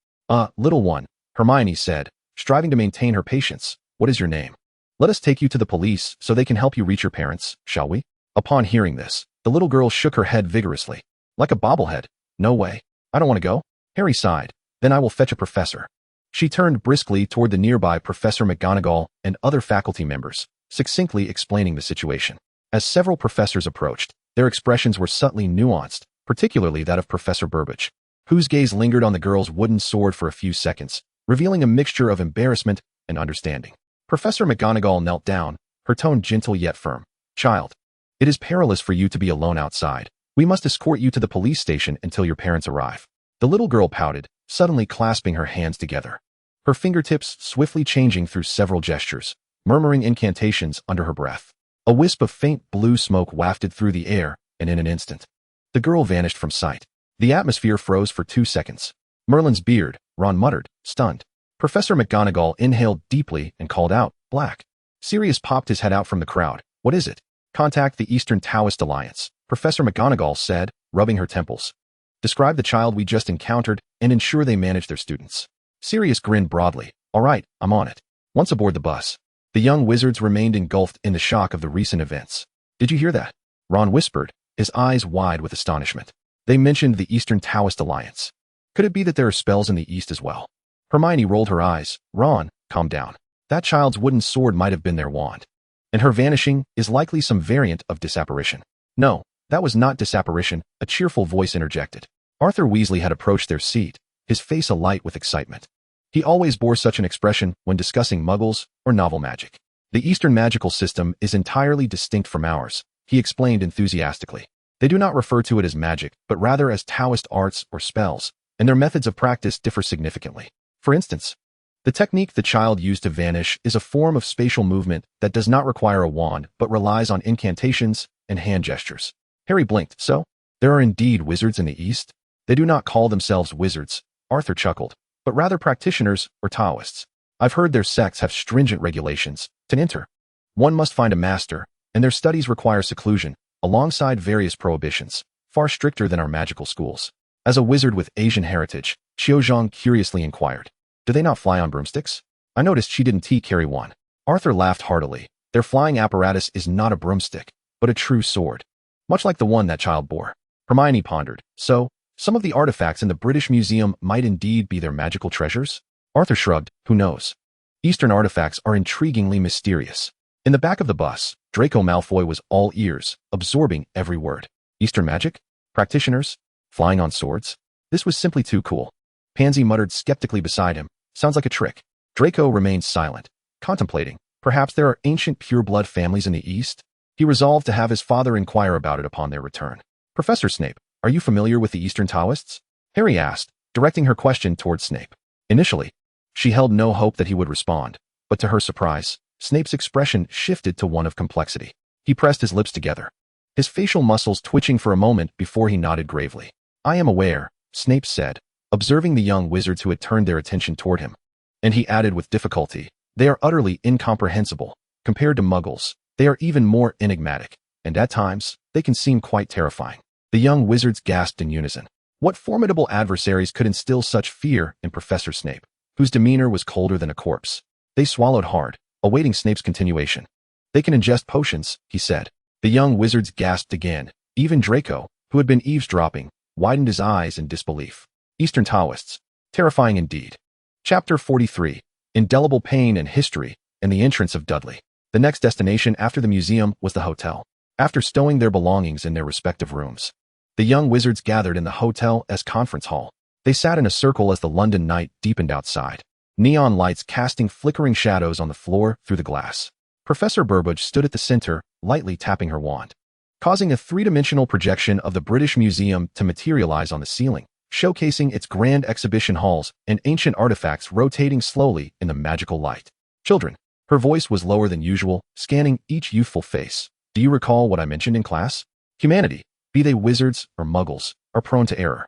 Little one," Hermione said, striving to maintain her patience, "what is your name? Let us take you to the police so they can help you reach your parents, shall we?" Upon hearing this, the little girl shook her head vigorously. "Like a bobblehead. No way. I don't want to go." Harry sighed. "Then I will fetch a professor." She turned briskly toward the nearby Professor McGonagall and other faculty members, succinctly explaining the situation. As several professors approached, their expressions were subtly nuanced, particularly that of Professor Burbage, whose gaze lingered on the girl's wooden sword for a few seconds, revealing a mixture of embarrassment and understanding. Professor McGonagall knelt down, her tone gentle yet firm. "Child, it is perilous for you to be alone outside. We must escort you to the police station until your parents arrive." The little girl pouted, suddenly clasping her hands together, her fingertips swiftly changing through several gestures, murmuring incantations under her breath. A wisp of faint blue smoke wafted through the air, and in an instant, the girl vanished from sight. The atmosphere froze for 2 seconds. "Merlin's beard," Ron muttered, stunned. Professor McGonagall inhaled deeply and called out, "Black." Sirius popped his head out from the crowd. "What is it?" "Contact the Eastern Taoist Alliance," Professor McGonagall said, rubbing her temples. "Describe the child we just encountered and ensure they manage their students." Sirius grinned broadly. "All right, I'm on it." Once aboard the bus, the young wizards remained engulfed in the shock of the recent events. "Did you hear that?" Ron whispered, his eyes wide with astonishment. "They mentioned the Eastern Taoist Alliance. Could it be that there are spells in the East as well?" Hermione rolled her eyes. "Ron, calm down. That child's wooden sword might have been their wand. And her vanishing is likely some variant of disapparition." "No, that was not disapparition," a cheerful voice interjected. Arthur Weasley had approached their seat, his face alight with excitement. He always bore such an expression when discussing muggles or novel magic. "The Eastern magical system is entirely distinct from ours," he explained enthusiastically. "They do not refer to it as magic, but rather as Taoist arts or spells, and their methods of practice differ significantly. For instance, the technique the child used to vanish is a form of spatial movement that does not require a wand but relies on incantations and hand gestures." Harry blinked. "So, there are indeed wizards in the East?" "They do not call themselves wizards," Arthur chuckled, "but rather practitioners or Taoists. I've heard their sects have stringent regulations. To enter, one must find a master, and their studies require seclusion, alongside various prohibitions, far stricter than our magical schools." As a wizard with Asian heritage, Xiaozhang curiously inquired, "Do they not fly on broomsticks?" I noticed she didn't carry one. Arthur laughed heartily. "Their flying apparatus is not a broomstick, but a true sword, much like the one that child bore." Hermione pondered. "So, some of the artifacts in the British Museum might indeed be their magical treasures?" Arthur shrugged. "Who knows? Eastern artifacts are intriguingly mysterious." In the back of the bus, Draco Malfoy was all ears, absorbing every word. "Eastern magic? Practitioners? Flying on swords? This was simply too cool." Pansy muttered skeptically beside him. "Sounds like a trick." Draco remained silent, contemplating. Perhaps there are ancient pure-blood families in the East? He resolved to have his father inquire about it upon their return. "Professor Snape, are you familiar with the Eastern Taoists?" Harry asked, directing her question towards Snape. Initially, she held no hope that he would respond, but to her surprise, Snape's expression shifted to one of complexity. He pressed his lips together, his facial muscles twitching for a moment before he nodded gravely. "I am aware," Snape said, observing the young wizards who had turned their attention toward him. And he added with difficulty, "They are utterly incomprehensible. Compared to muggles, they are even more enigmatic, and at times, they can seem quite terrifying." The young wizards gasped in unison. What formidable adversaries could instill such fear in Professor Snape, whose demeanor was colder than a corpse? They swallowed hard, awaiting Snape's continuation. "They can ingest potions," he said. The young wizards gasped again. Even Draco, who had been eavesdropping, widened his eyes in disbelief. Eastern Taoists. Terrifying indeed. Chapter 43. Indelible Pain and History, and the Entrance of Dudley. The next destination after the museum was the hotel. After stowing their belongings in their respective rooms, the young wizards gathered in the hotel's conference hall. They sat in a circle as the London night deepened outside, neon lights casting flickering shadows on the floor through the glass. Professor Burbage stood at the center, lightly tapping her wand. causing a three-dimensional projection of the British Museum to materialize on the ceiling, showcasing its grand exhibition halls and ancient artifacts rotating slowly in the magical light. Children. Her voice was lower than usual, scanning each youthful face. Do you recall what I mentioned in class? Humanity, be they wizards or muggles, are prone to error.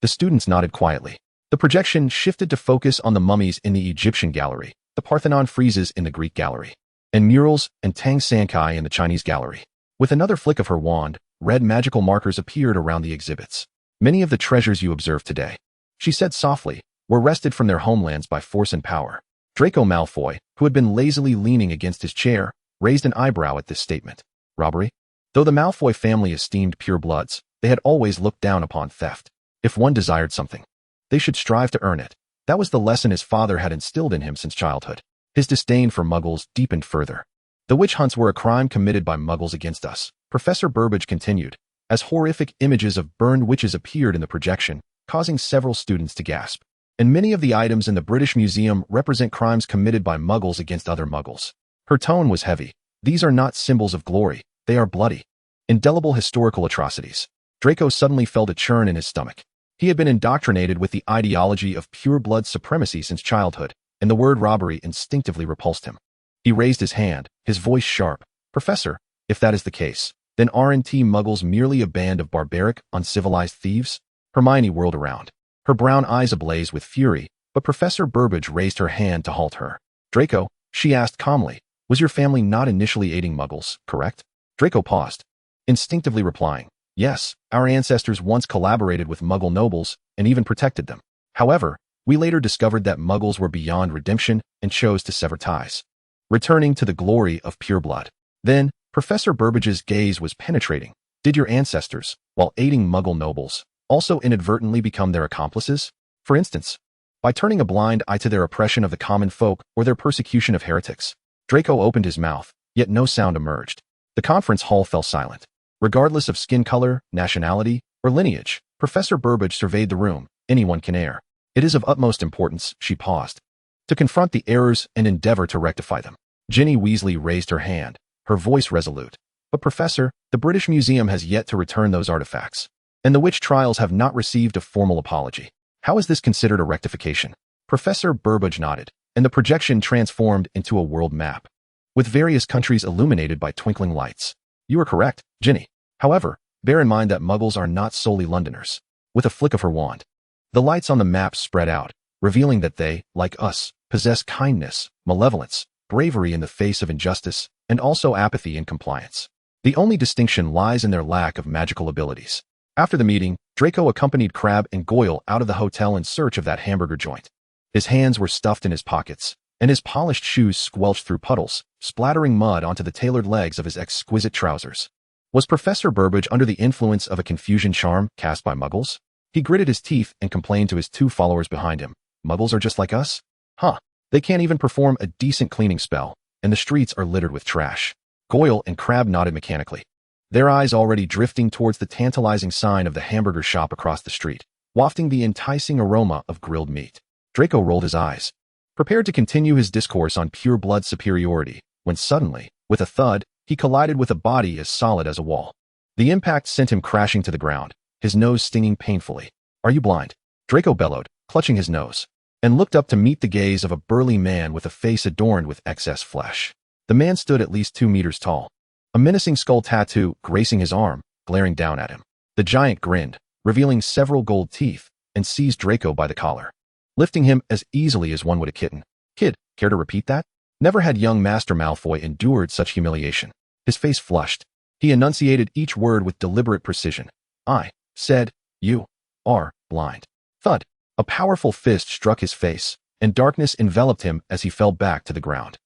The students nodded quietly. The projection shifted to focus on the mummies in the Egyptian gallery, the Parthenon friezes in the Greek gallery, and murals and Tang Sankai in the Chinese gallery. With another flick of her wand, red magical markers appeared around the exhibits. Many of the treasures you observed today, she said softly, were wrested from their homelands by force and power. Draco Malfoy, who had been lazily leaning against his chair, raised an eyebrow at this statement. Robbery? Though the Malfoy family esteemed purebloods, they had always looked down upon theft. If one desired something, they should strive to earn it. That was the lesson his father had instilled in him since childhood. His disdain for muggles deepened further. The witch hunts were a crime committed by muggles against us, Professor Burbage continued, as horrific images of burned witches appeared in the projection, causing several students to gasp. And many of the items in the British Museum represent crimes committed by muggles against other muggles. Her tone was heavy. These are not symbols of glory, they are bloody, indelible historical atrocities. Draco suddenly felt a churn in his stomach. He had been indoctrinated with the ideology of pure blood supremacy since childhood, and the word robbery instinctively repulsed him. He raised his hand, his voice sharp. Professor, if that is the case, then aren't muggles merely a band of barbaric, uncivilized thieves? Hermione whirled around, her brown eyes ablaze with fury, but Professor Burbage raised her hand to halt her. Draco, she asked calmly, was your family not initially aiding muggles, correct? Draco paused, instinctively replying, yes, our ancestors once collaborated with muggle nobles and even protected them. However, we later discovered that muggles were beyond redemption and chose to sever ties, returning to the glory of pure blood. Then, Professor Burbage's gaze was penetrating. Did your ancestors, while aiding muggle nobles, also inadvertently become their accomplices? For instance, by turning a blind eye to their oppression of the common folk or their persecution of heretics? Draco opened his mouth, yet no sound emerged. The conference hall fell silent. Regardless of skin color, nationality, or lineage, Professor Burbage surveyed the room. Anyone can err. It is of utmost importance, she paused, to confront the errors and endeavor to rectify them. Ginny Weasley raised her hand, her voice resolute. But Professor, the British Museum has yet to return those artifacts, and the witch trials have not received a formal apology. How is this considered a rectification? Professor Burbage nodded, and the projection transformed into a world map, with various countries illuminated by twinkling lights. You are correct, Ginny. However, bear in mind that muggles are not solely Londoners. With a flick of her wand, the lights on the map spread out, revealing that they, like us, possess kindness, malevolence, bravery in the face of injustice, and also apathy and compliance. The only distinction lies in their lack of magical abilities. After the meeting, Draco accompanied Crabbe and Goyle out of the hotel in search of that hamburger joint. His hands were stuffed in his pockets, and his polished shoes squelched through puddles, splattering mud onto the tailored legs of his exquisite trousers. Was Professor Burbage under the influence of a confusion charm cast by muggles? He gritted his teeth and complained to his two followers behind him. Muggles are just like us? Huh. They can't even perform a decent cleaning spell, and the streets are littered with trash. Goyle and Crabbe nodded mechanically, their eyes already drifting towards the tantalizing sign of the hamburger shop across the street, wafting the enticing aroma of grilled meat. Draco rolled his eyes, prepared to continue his discourse on pure blood superiority, when suddenly, with a thud, he collided with a body as solid as a wall. The impact sent him crashing to the ground, his nose stinging painfully. Are you blind? Draco bellowed, clutching his nose, and looked up to meet the gaze of a burly man with a face adorned with excess flesh. The man stood at least 2 meters tall, a menacing skull tattoo gracing his arm, glaring down at him. The giant grinned, revealing several gold teeth, and seized Draco by the collar, lifting him as easily as one would a kitten. Kid, care to repeat that? Never had young Master Malfoy endured such humiliation. His face flushed. He enunciated each word with deliberate precision. I said, you are blind. Thud. A powerful fist struck his face, and darkness enveloped him as he fell back to the ground.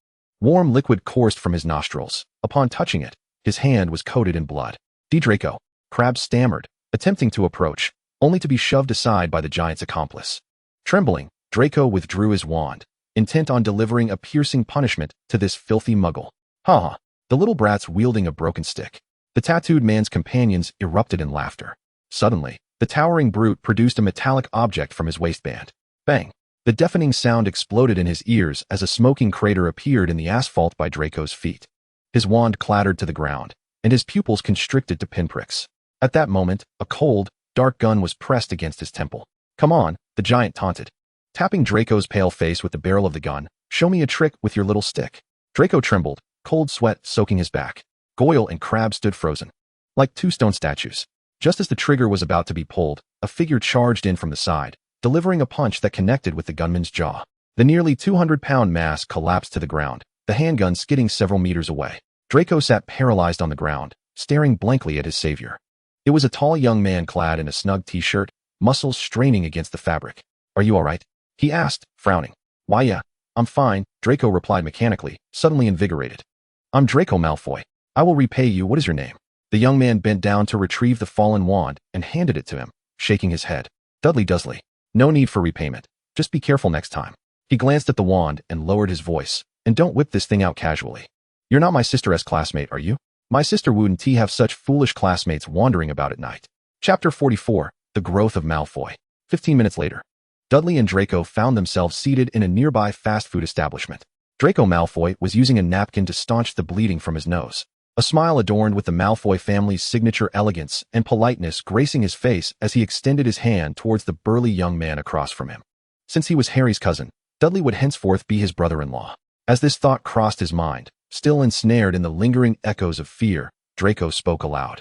Warm liquid coursed from his nostrils. Upon touching it, his hand was coated in blood. Draco, Crabbe stammered, attempting to approach, only to be shoved aside by the giant's accomplice. Trembling, Draco withdrew his wand, intent on delivering a piercing punishment to this filthy muggle. Ha ha, the little brat's wielding a broken stick. The tattooed man's companions erupted in laughter. Suddenly, the towering brute produced a metallic object from his waistband. Bang! The deafening sound exploded in his ears as a smoking crater appeared in the asphalt by Draco's feet. His wand clattered to the ground, and his pupils constricted to pinpricks. At that moment, a cold, dark gun was pressed against his temple. "Come on," the giant taunted, tapping Draco's pale face with the barrel of the gun. "Show me a trick with your little stick." Draco trembled, cold sweat soaking his back. Goyle and Crabbe stood frozen, like two stone statues. Just as the trigger was about to be pulled, a figure charged in from the side, delivering a punch that connected with the gunman's jaw. The nearly 200-pound mass collapsed to the ground, the handgun skidding several meters away. Draco sat paralyzed on the ground, staring blankly at his savior. It was a tall young man clad in a snug t-shirt, muscles straining against the fabric. "Are you all right?" he asked, frowning. "Why, yeah, I'm fine," Draco replied mechanically, suddenly invigorated. "I'm Draco Malfoy. I will repay you. What is your name?" The young man bent down to retrieve the fallen wand and handed it to him, shaking his head. "Dudley Dursley. No need for repayment. Just be careful next time." He glanced at the wand and lowered his voice. "And don't whip this thing out casually. You're not my sister's classmate, are you? My sister wouldn't have such foolish classmates wandering about at night." Chapter 44, The Growth of Malfoy. 15 minutes later, Dudley and Draco found themselves seated in a nearby fast food establishment. Draco Malfoy was using a napkin to staunch the bleeding from his nose. A smile adorned with the Malfoy family's signature elegance and politeness gracing his face as he extended his hand towards the burly young man across from him. Since he was Harry's cousin, Dudley would henceforth be his brother-in-law. As this thought crossed his mind, still ensnared in the lingering echoes of fear, Draco spoke aloud.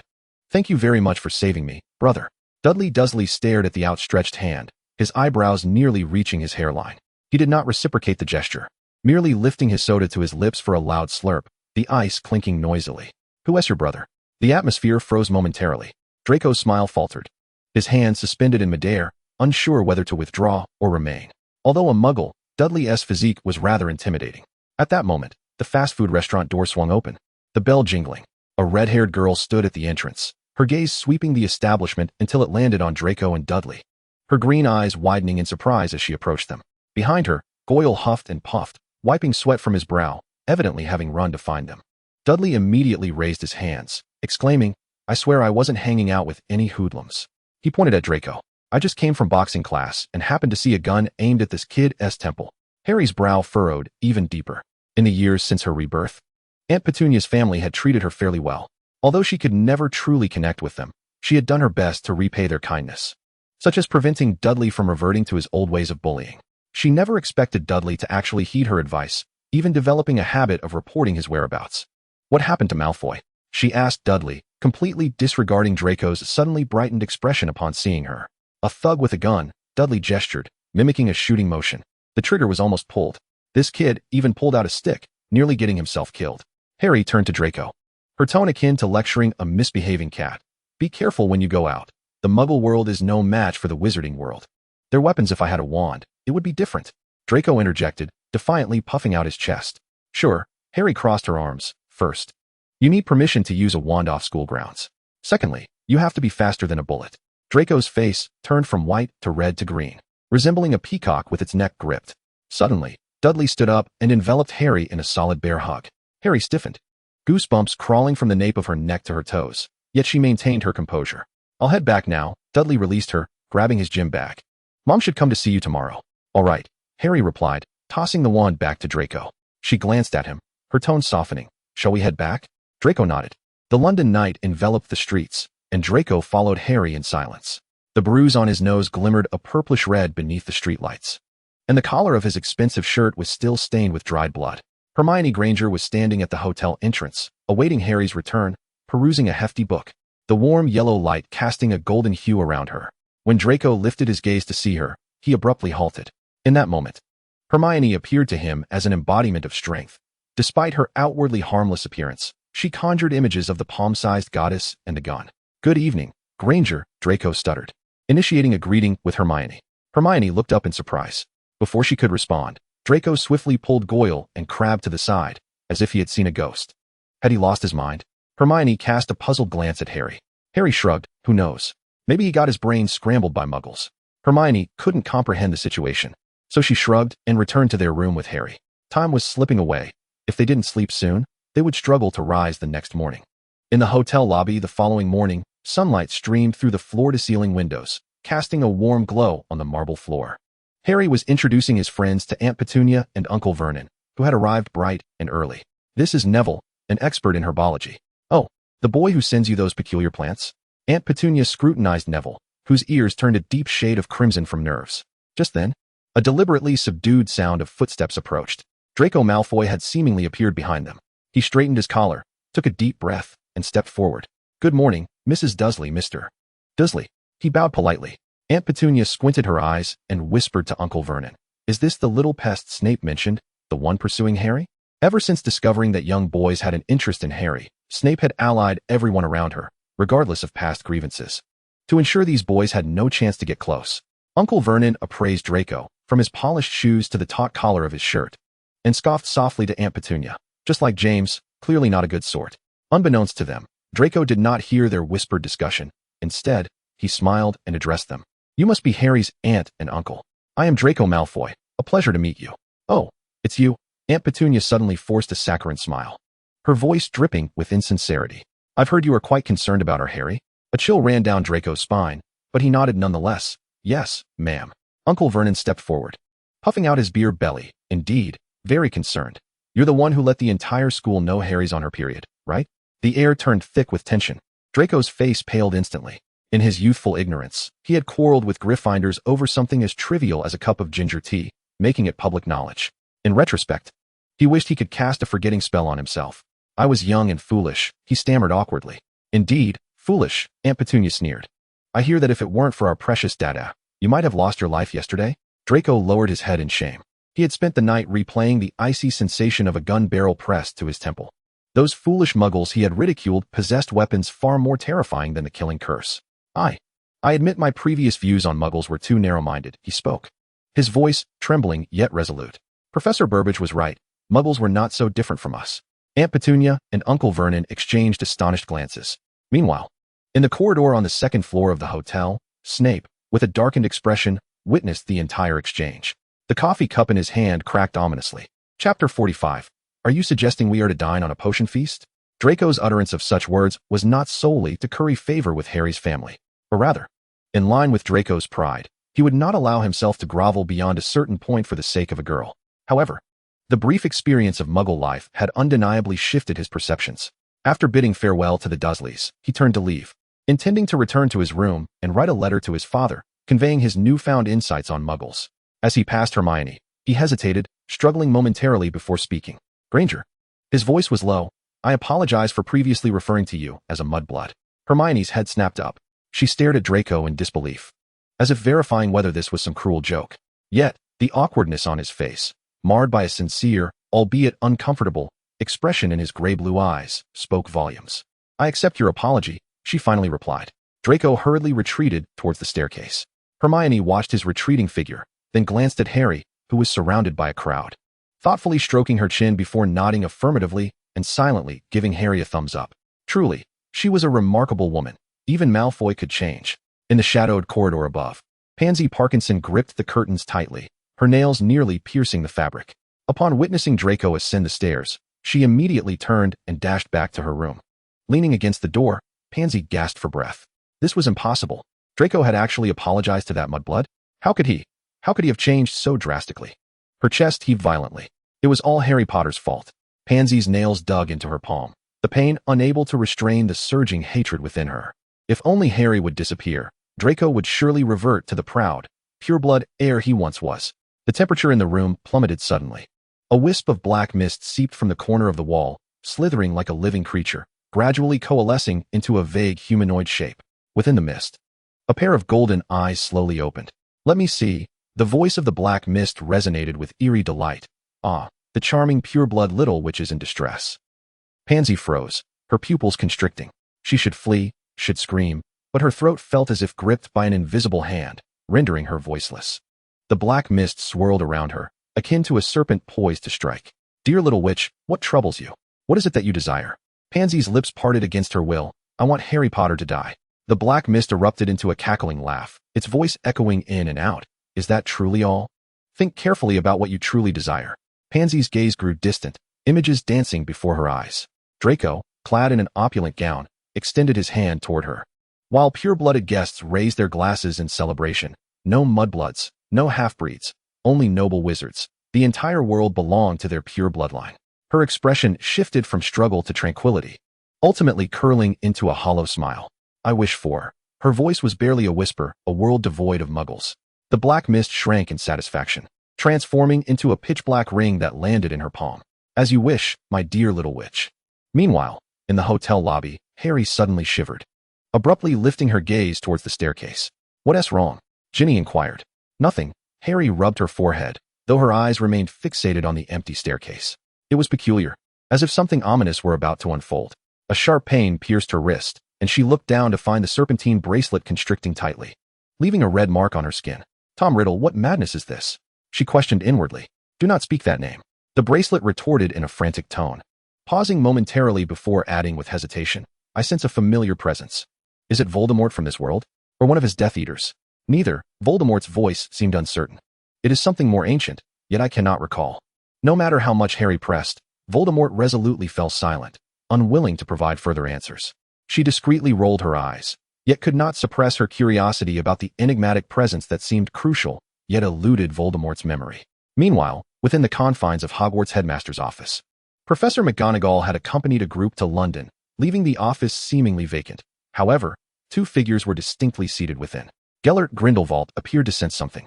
"Thank you very much for saving me, brother." Dudley Dursley stared at the outstretched hand, his eyebrows nearly reaching his hairline. He did not reciprocate the gesture, merely lifting his soda to his lips for a loud slurp, the ice clinking noisily. "Who is your brother?" The atmosphere froze momentarily. Draco's smile faltered, his hand suspended in midair, unsure whether to withdraw or remain. Although a muggle, Dudley's physique was rather intimidating. At that moment, the fast food restaurant door swung open, the bell jingling. A red-haired girl stood at the entrance, her gaze sweeping the establishment until it landed on Draco and Dudley, her green eyes widening in surprise as she approached them. Behind her, Goyle huffed and puffed, wiping sweat from his brow, evidently having run to find them. Dudley immediately raised his hands, exclaiming, "I swear I wasn't hanging out with any hoodlums." He pointed at Draco. "I just came from boxing class and happened to see a gun aimed at this kid's temple." Harry's brow furrowed even deeper. In the years since her rebirth, Aunt Petunia's family had treated her fairly well. Although she could never truly connect with them, she had done her best to repay their kindness, such as preventing Dudley from reverting to his old ways of bullying. She never expected Dudley to actually heed her advice, even developing a habit of reporting his whereabouts. "What happened to Malfoy?" she asked Dudley, completely disregarding Draco's suddenly brightened expression upon seeing her. "A thug with a gun," Dudley gestured, mimicking a shooting motion. The trigger was almost pulled. This kid even pulled out a stick, nearly getting himself killed. Harry turned to Draco, her tone akin to lecturing a misbehaving cat. "Be careful when you go out. The Muggle world is no match for the Wizarding world. They're weapons. If I had a wand, it would be different." Draco interjected, defiantly puffing out his chest. "Sure." Harry crossed her arms. "First, you need permission to use a wand off school grounds. Secondly, you have to be faster than a bullet." Draco's face turned from white to red to green, resembling a peacock with its neck gripped. Suddenly, Dudley stood up and enveloped Harry in a solid bear hug. Harry stiffened, goosebumps crawling from the nape of her neck to her toes, yet she maintained her composure. "I'll head back now." Dudley released her, grabbing his gym bag. "Mom should come to see you tomorrow." "All right," Harry replied, tossing the wand back to Draco. She glanced at him, her tone softening. "Shall we head back?" Draco nodded. The London night enveloped the streets, and Draco followed Harry in silence. The bruise on his nose glimmered a purplish red beneath the streetlights, and the collar of his expensive shirt was still stained with dried blood. Hermione Granger was standing at the hotel entrance, awaiting Harry's return, perusing a hefty book, the warm yellow light casting a golden hue around her. When Draco lifted his gaze to see her, he abruptly halted. In that moment, Hermione appeared to him as an embodiment of strength. Despite her outwardly harmless appearance, she conjured images of the palm-sized goddess and a gun. "Good evening, Granger," Draco stuttered, initiating a greeting with Hermione. Hermione looked up in surprise. Before she could respond, Draco swiftly pulled Goyle and Crabbe to the side, as if he had seen a ghost. Had he lost his mind? Hermione cast a puzzled glance at Harry. Harry shrugged. Who knows? Maybe he got his brain scrambled by muggles. Hermione couldn't comprehend the situation, so she shrugged and returned to their room with Harry. Time was slipping away. If they didn't sleep soon, they would struggle to rise the next morning. In the hotel lobby the following morning, sunlight streamed through the floor-to-ceiling windows, casting a warm glow on the marble floor. Harry was introducing his friends to Aunt Petunia and Uncle Vernon, who had arrived bright and early. "This is Neville, an expert in herbology." "Oh, The boy who sends you those peculiar plants? Aunt Petunia scrutinized Neville, whose ears turned a deep shade of crimson from nerves. Just then, a deliberately subdued sound of footsteps approached. Draco Malfoy had seemingly appeared behind them. He straightened his collar, took a deep breath, and stepped forward. "Good morning, Mrs. Dursley, Mr. Dursley." He bowed politely. Aunt Petunia squinted her eyes and whispered to Uncle Vernon, "Is this the little pest Snape mentioned, the one pursuing Harry?" Ever since discovering that young boys had an interest in Harry, Snape had allied everyone around her, regardless of past grievances, to ensure these boys had no chance to get close. Uncle Vernon appraised Draco, from his polished shoes to the taut collar of his shirt, and scoffed softly to Aunt Petunia. Just like James, clearly not a good sort. Unbeknownst to them, Draco did not hear their whispered discussion. Instead, he smiled and addressed them. "You must be Harry's aunt and uncle. I am Draco Malfoy. A pleasure to meet you." "Oh, it's you." Aunt Petunia suddenly forced a saccharine smile, her voice dripping with insincerity. "I've heard you are quite concerned about our Harry." A chill ran down Draco's spine, but he nodded nonetheless. "Yes, ma'am." Uncle Vernon stepped forward, puffing out his beer belly. "Indeed, very concerned. You're the one who let the entire school know Harry's on her period, right?" The air turned thick with tension. Draco's face paled instantly. In his youthful ignorance, he had quarreled with Gryffindors over something as trivial as a cup of ginger tea, making it public knowledge. In retrospect, he wished he could cast a forgetting spell on himself. "I was young and foolish," he stammered awkwardly. "Indeed, foolish," Aunt Petunia sneered. "I hear that if it weren't for our precious dada, you might have lost your life yesterday." Draco lowered his head in shame. He had spent the night replaying the icy sensation of a gun barrel pressed to his temple. Those foolish muggles he had ridiculed possessed weapons far more terrifying than the killing curse. I admit my previous views on muggles were too narrow-minded," he spoke, his voice trembling yet resolute. "Professor Burbage was right. Muggles were not so different from us." Aunt Petunia and Uncle Vernon exchanged astonished glances. Meanwhile, in the corridor on the second floor of the hotel, Snape, with a darkened expression, witnessed the entire exchange. The coffee cup in his hand cracked ominously. Chapter 45. Are you suggesting we are to dine on a potion feast? Draco's utterance of such words was not solely to curry favor with Harry's family, or rather, in line with Draco's pride, he would not allow himself to grovel beyond a certain point for the sake of a girl. However, the brief experience of Muggle life had undeniably shifted his perceptions. After bidding farewell to the Dursleys, he turned to leave, intending to return to his room and write a letter to his father, conveying his newfound insights on Muggles. As he passed Hermione, he hesitated, struggling momentarily before speaking. "Granger." His voice was low. "I apologize for previously referring to you as a mudblood." Hermione's head snapped up. She stared at Draco in disbelief, as if verifying whether this was some cruel joke. Yet, the awkwardness on his face, marred by a sincere, albeit uncomfortable, expression in his gray-blue eyes, spoke volumes. "I accept your apology," she finally replied. Draco hurriedly retreated towards the staircase. Hermione watched his retreating figure, then glanced at Harry, who was surrounded by a crowd, thoughtfully stroking her chin before nodding affirmatively and silently giving Harry a thumbs up. Truly, she was a remarkable woman. Even Malfoy could change. In the shadowed corridor above, Pansy Parkinson gripped the curtains tightly, her nails nearly piercing the fabric. Upon witnessing Draco ascend the stairs, she immediately turned and dashed back to her room. Leaning against the door, Pansy gasped for breath. This was impossible. Draco had actually apologized to that mudblood? How could he have changed so drastically? Her chest heaved violently. It was all Harry Potter's fault. Pansy's nails dug into her palm, the pain unable to restrain the surging hatred within her. If only Harry would disappear, Draco would surely revert to the proud, pureblood heir he once was. The temperature in the room plummeted suddenly. A wisp of black mist seeped from the corner of the wall, slithering like a living creature, gradually coalescing into a vague humanoid shape. Within the mist, a pair of golden eyes slowly opened. "Let me see." The voice of the black mist resonated with eerie delight. "Ah, the charming pureblood little witch is in distress." Pansy froze, her pupils constricting. She should flee, should scream, but her throat felt as if gripped by an invisible hand, rendering her voiceless. The black mist swirled around her, akin to a serpent poised to strike. "Dear little witch, what troubles you? What is it that you desire?" Pansy's lips parted against her will. "I want Harry Potter to die." The black mist erupted into a cackling laugh, its voice echoing in and out. "Is that truly all? Think carefully about what you truly desire." Pansy's gaze grew distant, images dancing before her eyes. Draco, clad in an opulent gown, extended his hand toward her. While pure-blooded guests raised their glasses in celebration, no mudbloods, no half-breeds, only noble wizards. The entire world belonged to their pure bloodline. Her expression shifted from struggle to tranquility. ultimately curling into a hollow smile. I wish for. Her voice was barely a whisper, a world devoid of muggles. The black mist shrank in satisfaction, transforming into a pitch-black ring that landed in her palm. As you wish, my dear little witch. Meanwhile, in the hotel lobby, Harry suddenly shivered, abruptly lifting her gaze towards the staircase. What's wrong? Ginny inquired. Nothing. Harry rubbed her forehead, though her eyes remained fixated on the empty staircase. It was peculiar, as if something ominous were about to unfold. A sharp pain pierced her wrist, and she looked down to find the serpentine bracelet constricting tightly, leaving a red mark on her skin. Tom Riddle, what madness is this? She questioned inwardly. Do not speak that name. The bracelet retorted in a frantic tone, pausing momentarily before adding with hesitation. I sense a familiar presence. Is it Voldemort from this world? Or one of his Death Eaters? Neither. Voldemort's voice seemed uncertain. It is something more ancient, yet I cannot recall. No matter how much Harry pressed, Voldemort resolutely fell silent, unwilling to provide further answers. She discreetly rolled her eyes, yet could not suppress her curiosity about the enigmatic presence that seemed crucial, yet eluded Voldemort's memory. Meanwhile, within the confines of Hogwarts' headmaster's office, Professor McGonagall had accompanied a group to London, leaving the office seemingly vacant. However, two figures were distinctly seated within. Gellert Grindelwald appeared to sense something,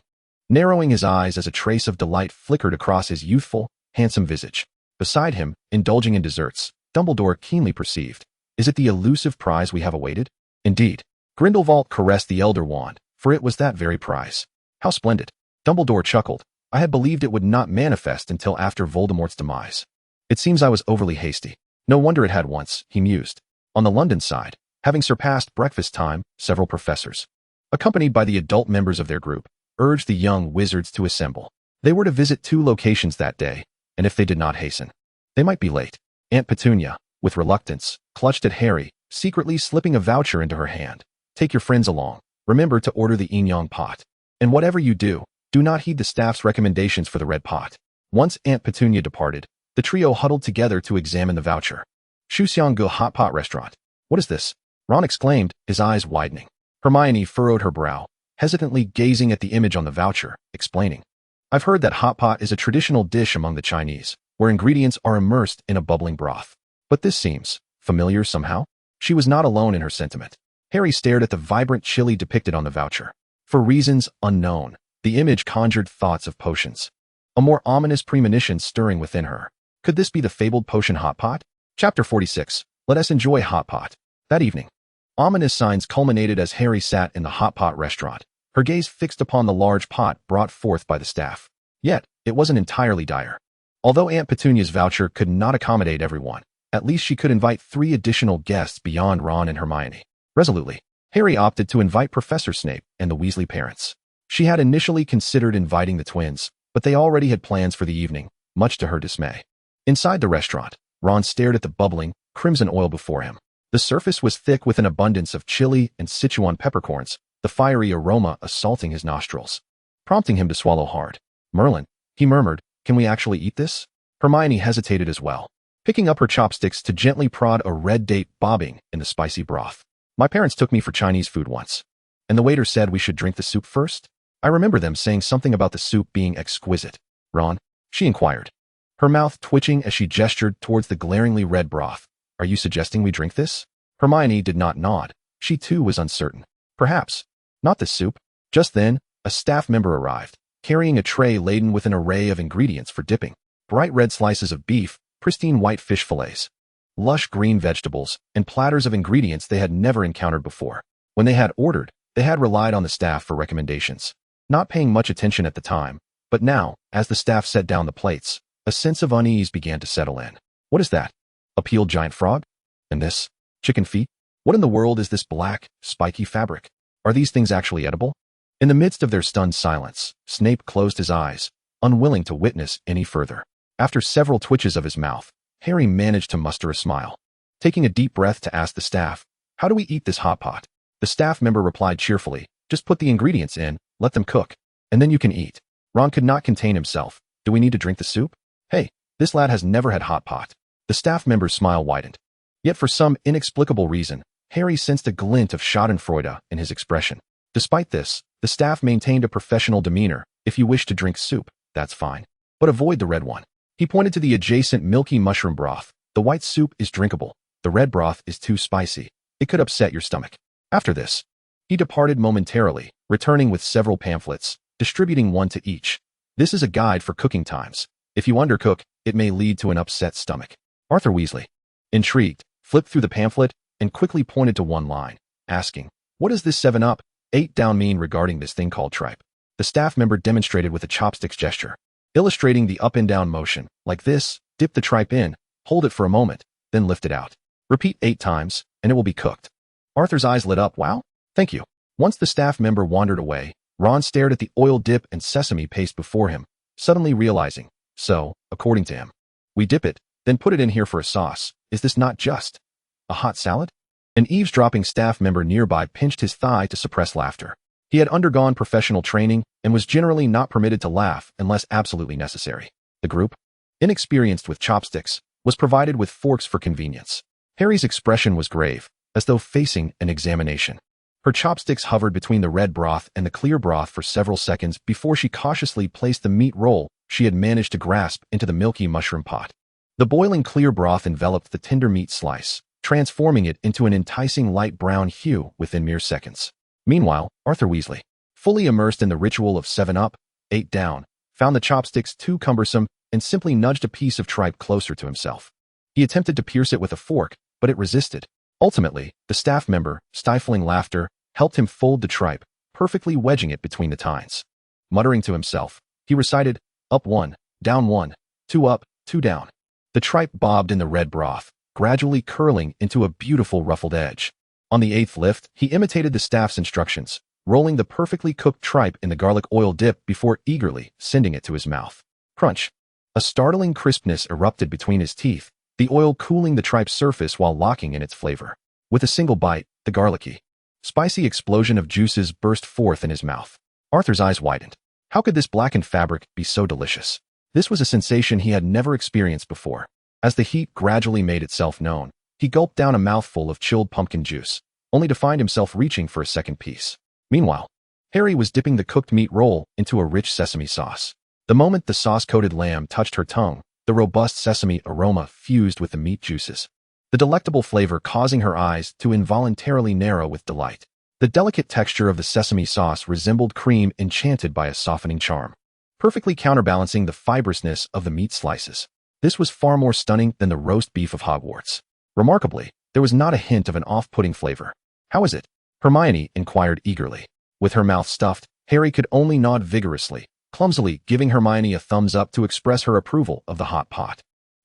narrowing his eyes as a trace of delight flickered across his youthful, handsome visage. Beside him, indulging in desserts, Dumbledore keenly perceived. Is it the elusive prize we have awaited? Indeed. Grindelwald caressed the elder wand, for it was that very prize. How splendid. Dumbledore chuckled. I had believed it would not manifest until after Voldemort's demise. It seems I was overly hasty. No wonder it had once, he mused. On the London side, having surpassed breakfast time, several professors, accompanied by the adult members of their group, urged the young wizards to assemble. They were to visit 2 locations that day, and if they did not hasten, they might be late. Aunt Petunia, with reluctance, clutched at Harry, secretly slipping a voucher into her hand. Take your friends along. Remember to order the Inyong pot. And whatever you do, do not heed the staff's recommendations for the red pot. Once Aunt Petunia departed, the trio huddled together to examine the voucher. Shuxianggu Hot Pot Restaurant. What is this? Ron exclaimed, his eyes widening. Hermione furrowed her brow, hesitantly gazing at the image on the voucher, explaining. I've heard that hot pot is a traditional dish among the Chinese, where ingredients are immersed in a bubbling broth. But this seems familiar somehow. She was not alone in her sentiment. Harry stared at the vibrant chili depicted on the voucher. For reasons unknown, the image conjured thoughts of potions, a more ominous premonition stirring within her. Could this be the fabled potion hot pot? Chapter 46. Let us enjoy hot pot. That evening, ominous signs culminated as Harry sat in the hot pot restaurant, her gaze fixed upon the large pot brought forth by the staff. Yet, it wasn't entirely dire. Although Aunt Petunia's voucher could not accommodate everyone, at least she could invite 3 additional guests beyond Ron and Hermione. Resolutely, Harry opted to invite Professor Snape and the Weasley parents. She had initially considered inviting the twins, but they already had plans for the evening, much to her dismay. Inside the restaurant, Ron stared at the bubbling, crimson oil before him. The surface was thick with an abundance of chili and Sichuan peppercorns, the fiery aroma assaulting his nostrils, prompting him to swallow hard. Merlin, he murmured, can we actually eat this? Hermione hesitated as well, picking up her chopsticks to gently prod a red date bobbing in the spicy broth. My parents took me for Chinese food once, and the waiter said we should drink the soup first. I remember them saying something about the soup being exquisite. Ron, she inquired, her mouth twitching as she gestured towards the glaringly red broth. Are you suggesting we drink this? Hermione did not nod. She too was uncertain. Perhaps. Not this soup. Just then, a staff member arrived, carrying a tray laden with an array of ingredients for dipping. Bright red slices of beef, pristine white fish fillets, lush green vegetables, and platters of ingredients they had never encountered before. When they had ordered, they had relied on the staff for recommendations, not paying much attention at the time, but now, as the staff set down the plates, a sense of unease began to settle in. What is that? A peeled giant frog? And this? Chicken feet? What in the world is this black, spiky fabric? Are these things actually edible? In the midst of their stunned silence, Snape closed his eyes, unwilling to witness any further. After several twitches of his mouth, Harry managed to muster a smile. Taking a deep breath to ask the staff, how do we eat this hot pot? The staff member replied cheerfully, just put the ingredients in, let them cook, and then you can eat. Ron could not contain himself. Do we need to drink the soup? Hey, this lad has never had hot pot. The staff member's smile widened. Yet for some inexplicable reason, Harry sensed a glint of schadenfreude in his expression. Despite this, the staff maintained a professional demeanor. If you wish to drink soup, that's fine. But avoid the red one. He pointed to the adjacent milky mushroom broth. The white soup is drinkable. the red broth is too spicy. It could upset your stomach. After this, he departed momentarily, returning with several pamphlets, distributing one to each. This is a guide for cooking times. If you undercook, it may lead to an upset stomach. Arthur Weasley, intrigued, flipped through the pamphlet and quickly pointed to one line, asking, "What does this 7 up, 8 down mean regarding this thing called tripe?" The staff member demonstrated with a chopsticks gesture, illustrating the up and down motion. Like this, dip the tripe in, hold it for a moment, then lift it out. Repeat 8 times, and it will be cooked. Arthur's eyes lit up. Wow, thank you. Once the staff member wandered away, Ron stared at the oil dip and sesame paste before him, suddenly realizing, so, according to him, we dip it, then put it in here for a sauce. Is this not just a hot salad? An eavesdropping staff member nearby pinched his thigh to suppress laughter. He had undergone professional training and was generally not permitted to laugh unless absolutely necessary. The group, inexperienced with chopsticks, was provided with forks for convenience. Harry's expression was grave, as though facing an examination. Her chopsticks hovered between the red broth and the clear broth for several seconds before she cautiously placed the meat roll she had managed to grasp into the milky mushroom pot. The boiling clear broth enveloped the tender meat slice, transforming it into an enticing light brown hue within mere seconds. Meanwhile, Arthur Weasley, fully immersed in the ritual of 7 up, 8 down, found the chopsticks too cumbersome and simply nudged a piece of tripe closer to himself. He attempted to pierce it with a fork, but it resisted. Ultimately, the staff member, stifling laughter, helped him fold the tripe, perfectly wedging it between the tines. Muttering to himself, he recited, up 1, down 1, 2 up, 2 down. The tripe bobbed in the red broth, gradually curling into a beautiful ruffled edge. On the 8th lift, he imitated the staff's instructions, rolling the perfectly cooked tripe in the garlic oil dip before eagerly sending it to his mouth. Crunch. A startling crispness erupted between his teeth, the oil cooling the tripe's surface while locking in its flavor. With a single bite, the garlicky, spicy explosion of juices burst forth in his mouth. Arthur's eyes widened. How could this blackened fabric be so delicious? This was a sensation he had never experienced before. As the heat gradually made itself known, he gulped down a mouthful of chilled pumpkin juice, only to find himself reaching for a second piece. Meanwhile, Harry was dipping the cooked meat roll into a rich sesame sauce. The moment the sauce-coated lamb touched her tongue, the robust sesame aroma fused with the meat juices, the delectable flavor causing her eyes to involuntarily narrow with delight. The delicate texture of the sesame sauce resembled cream enchanted by a softening charm, perfectly counterbalancing the fibrousness of the meat slices. This was far more stunning than the roast beef of Hogwarts. Remarkably, there was not a hint of an off-putting flavor. How is it? Hermione inquired eagerly. With her mouth stuffed, Harry could only nod vigorously, clumsily giving Hermione a thumbs up to express her approval of the hot pot.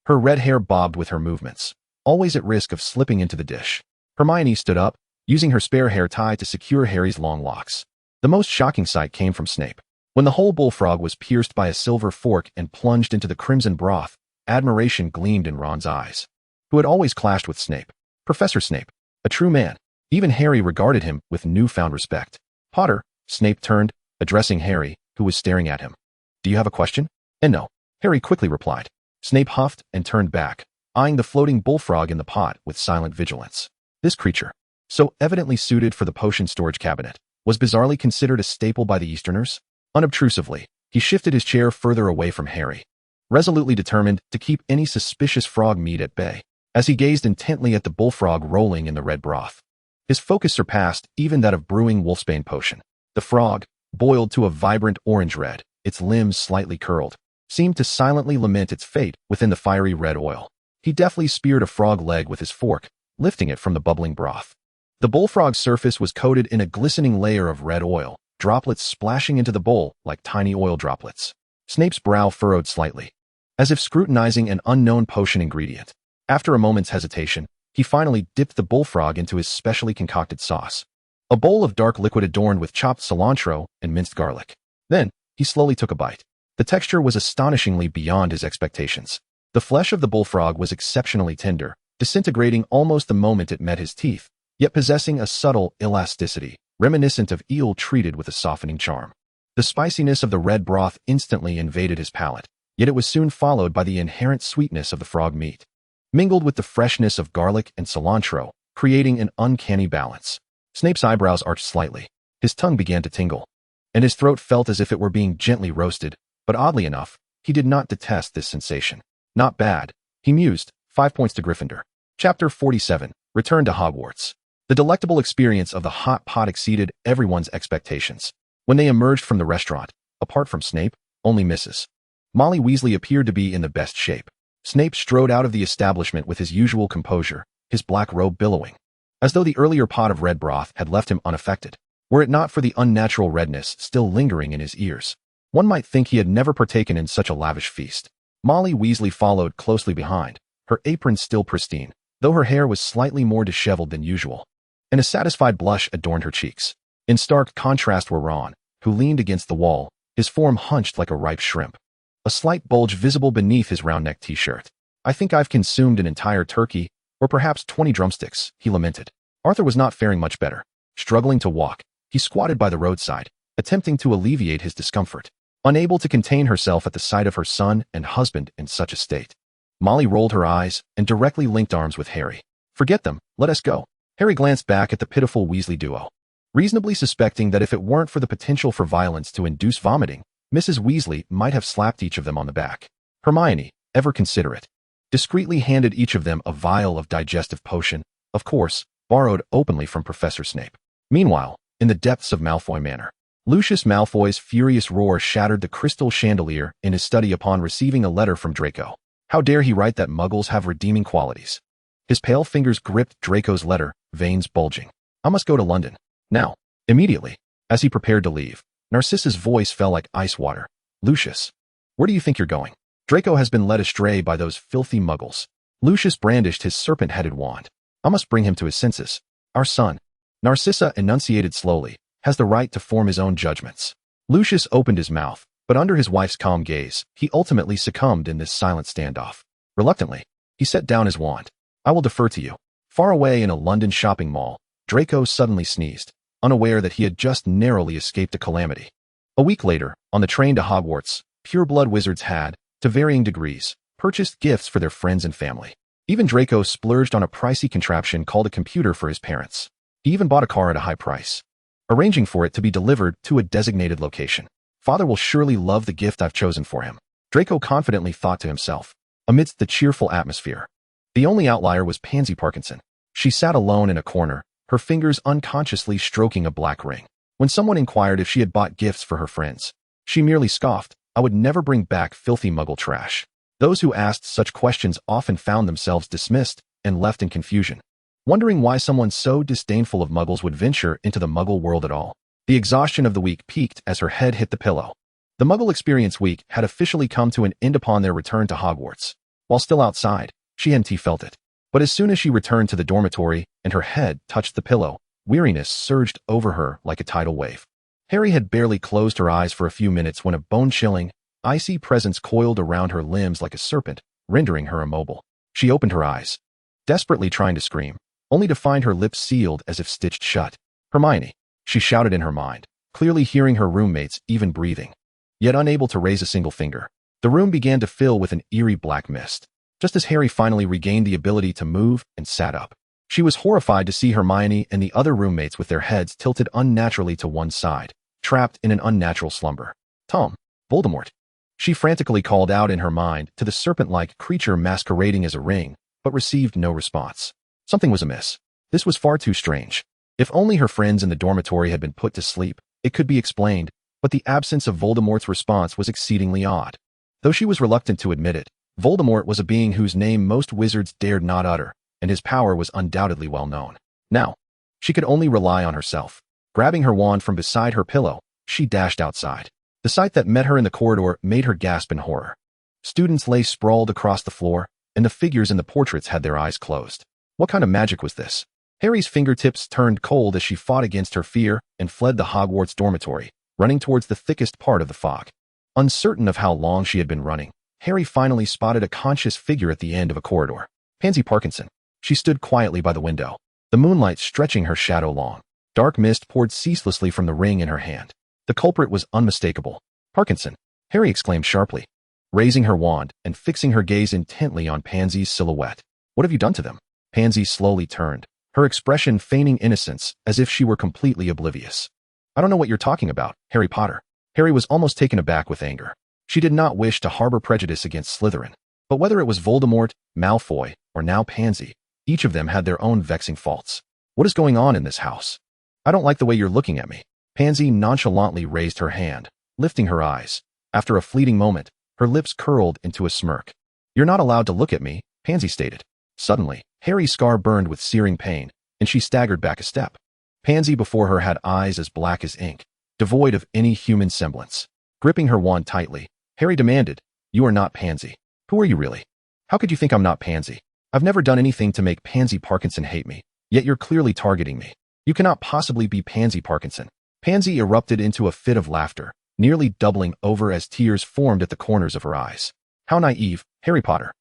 Her red hair bobbed with her movements, always at risk of slipping into the dish. Hermione stood up, using her spare hair tie to secure Harry's long locks. The most shocking sight came from Snape. When the whole bullfrog was pierced by a silver fork and plunged into the crimson broth, admiration gleamed in Ron's eyes, who had always clashed with Snape. Professor Snape, a true man. Even Harry regarded him with newfound respect. Potter, Snape turned, addressing Harry, who was staring at him. Do you have a question? And no, Harry quickly replied. Snape huffed and turned back, eyeing the floating bullfrog in the pot with silent vigilance. This creature, so evidently suited for the potion storage cabinet, was bizarrely considered a staple by the Easterners. Unobtrusively, he shifted his chair further away from Harry, resolutely determined to keep any suspicious frog meat at bay. As he gazed intently at the bullfrog rolling in the red broth, his focus surpassed even that of brewing wolfsbane potion. The frog, boiled to a vibrant orange red, its limbs slightly curled, seemed to silently lament its fate within the fiery red oil. He deftly speared a frog leg with his fork, lifting it from the bubbling broth. The bullfrog's surface was coated in a glistening layer of red oil, droplets splashing into the bowl like tiny oil droplets. Snape's brow furrowed slightly, as if scrutinizing an unknown potion ingredient. After a moment's hesitation, he finally dipped the bullfrog into his specially concocted sauce, a bowl of dark liquid adorned with chopped cilantro and minced garlic. Then, he slowly took a bite. The texture was astonishingly beyond his expectations. The flesh of the bullfrog was exceptionally tender, disintegrating almost the moment it met his teeth, yet possessing a subtle elasticity, reminiscent of eel treated with a softening charm. The spiciness of the red broth instantly invaded his palate, yet it was soon followed by the inherent sweetness of the frog meat, mingled with the freshness of garlic and cilantro, creating an uncanny balance. Snape's eyebrows arched slightly, his tongue began to tingle, and his throat felt as if it were being gently roasted, but oddly enough, he did not detest this sensation. Not bad, he mused, 5 points to Gryffindor. Chapter 47. Return to Hogwarts. The delectable experience of the hot pot exceeded everyone's expectations. When they emerged from the restaurant, apart from Snape, only Mrs. Molly Weasley appeared to be in the best shape. Snape strode out of the establishment with his usual composure, his black robe billowing, as though the earlier pot of red broth had left him unaffected. Were it not for the unnatural redness still lingering in his ears, one might think he had never partaken in such a lavish feast. Molly Weasley followed closely behind, her apron still pristine, though her hair was slightly more disheveled than usual, and a satisfied blush adorned her cheeks. In stark contrast were Ron, who leaned against the wall, his form hunched like a ripe shrimp, a slight bulge visible beneath his round-necked t-shirt. "I think I've consumed an entire turkey, or perhaps 20 drumsticks," he lamented. Arthur was not faring much better. Struggling to walk, he squatted by the roadside, attempting to alleviate his discomfort, unable to contain herself at the sight of her son and husband in such a state. Molly rolled her eyes and directly linked arms with Harry. "Forget them, let us go." Harry glanced back at the pitiful Weasley duo, reasonably suspecting that if it weren't for the potential for violence to induce vomiting, Mrs. Weasley might have slapped each of them on the back. Hermione, ever considerate, discreetly handed each of them a vial of digestive potion, of course, borrowed openly from Professor Snape. Meanwhile, in the depths of Malfoy Manor, Lucius Malfoy's furious roar shattered the crystal chandelier in his study upon receiving a letter from Draco. How dare he write that muggles have redeeming qualities? His pale fingers gripped Draco's letter, veins bulging. "I must go to London. Now. Immediately." As he prepared to leave, Narcissa's voice fell like ice water. "Lucius, where do you think you're going?" "Draco has been led astray by those filthy muggles." Lucius brandished his serpent-headed wand. "I must bring him to his senses. Our son," Narcissa enunciated slowly, "has the right to form his own judgments." Lucius opened his mouth, but under his wife's calm gaze, he ultimately succumbed in this silent standoff. Reluctantly, he set down his wand. "I will defer to you." Far away in a London shopping mall, Draco suddenly sneezed, unaware that he had just narrowly escaped a calamity. A week later, on the train to Hogwarts, pureblood wizards had, to varying degrees, purchased gifts for their friends and family. Even Draco splurged on a pricey contraption called a computer for his parents. He even bought a car at a high price, arranging for it to be delivered to a designated location. "Father will surely love the gift I've chosen for him," Draco confidently thought to himself, amidst the cheerful atmosphere. The only outlier was Pansy Parkinson. She sat alone in a corner, her fingers unconsciously stroking a black ring. When someone inquired if she had bought gifts for her friends, she merely scoffed, "I would never bring back filthy muggle trash." Those who asked such questions often found themselves dismissed and left in confusion, wondering why someone so disdainful of muggles would venture into the muggle world at all. The exhaustion of the week peaked as her head hit the pillow. The Muggle Experience Week had officially come to an end upon their return to Hogwarts. While still outside, she and T felt it. But as soon as she returned to the dormitory and her head touched the pillow, weariness surged over her like a tidal wave. Harry had barely closed her eyes for a few minutes when a bone-chilling, icy presence coiled around her limbs like a serpent, rendering her immobile. She opened her eyes, desperately trying to scream, only to find her lips sealed as if stitched shut. "Hermione," she shouted in her mind, clearly hearing her roommates even breathing, yet unable to raise a single finger. The room began to fill with an eerie black mist, just as Harry finally regained the ability to move and sat up. She was horrified to see Hermione and the other roommates with their heads tilted unnaturally to one side, trapped in an unnatural slumber. "Tom, Voldemort," she frantically called out in her mind to the serpent-like creature masquerading as a ring, but received no response. Something was amiss. This was far too strange. If only her friends in the dormitory had been put to sleep, it could be explained, but the absence of Voldemort's response was exceedingly odd. Though she was reluctant to admit it, Voldemort was a being whose name most wizards dared not utter, and his power was undoubtedly well known. Now, she could only rely on herself. Grabbing her wand from beside her pillow, she dashed outside. The sight that met her in the corridor made her gasp in horror. Students lay sprawled across the floor, and the figures in the portraits had their eyes closed. What kind of magic was this? Harry's fingertips turned cold as she fought against her fear and fled the Hogwarts dormitory, running towards the thickest part of the fog. Uncertain of how long she had been running, Harry finally spotted a conscious figure at the end of a corridor. Pansy Parkinson. She stood quietly by the window, the moonlight stretching her shadow long. Dark mist poured ceaselessly from the ring in her hand. The culprit was unmistakable. "Parkinson," Harry exclaimed sharply, raising her wand and fixing her gaze intently on Pansy's silhouette. "What have you done to them?" Pansy slowly turned, her expression feigning innocence as if she were completely oblivious. "I don't know what you're talking about, Harry Potter." Harry was almost taken aback with anger. She did not wish to harbor prejudice against Slytherin, but whether it was Voldemort, Malfoy, or now Pansy, Each of them had their own vexing faults. What is going on in this house? I don't like the way you're looking at me. Pansy nonchalantly raised her hand, lifting her eyes. After a fleeting moment, her lips curled into a smirk. You're not allowed to look at me, Pansy stated. Suddenly, Harry's scar burned with searing pain, and she staggered back a step. Pansy before her had eyes as black as ink, devoid of any human semblance. Gripping her wand tightly, Harry demanded, You are not Pansy. Who are you really? How could you think I'm not Pansy? I've never done anything to make Pansy Parkinson hate me, yet you're clearly targeting me. You cannot possibly be Pansy Parkinson. Pansy erupted into a fit of laughter, nearly doubling over as tears formed at the corners of her eyes. How naive, Harry Potter.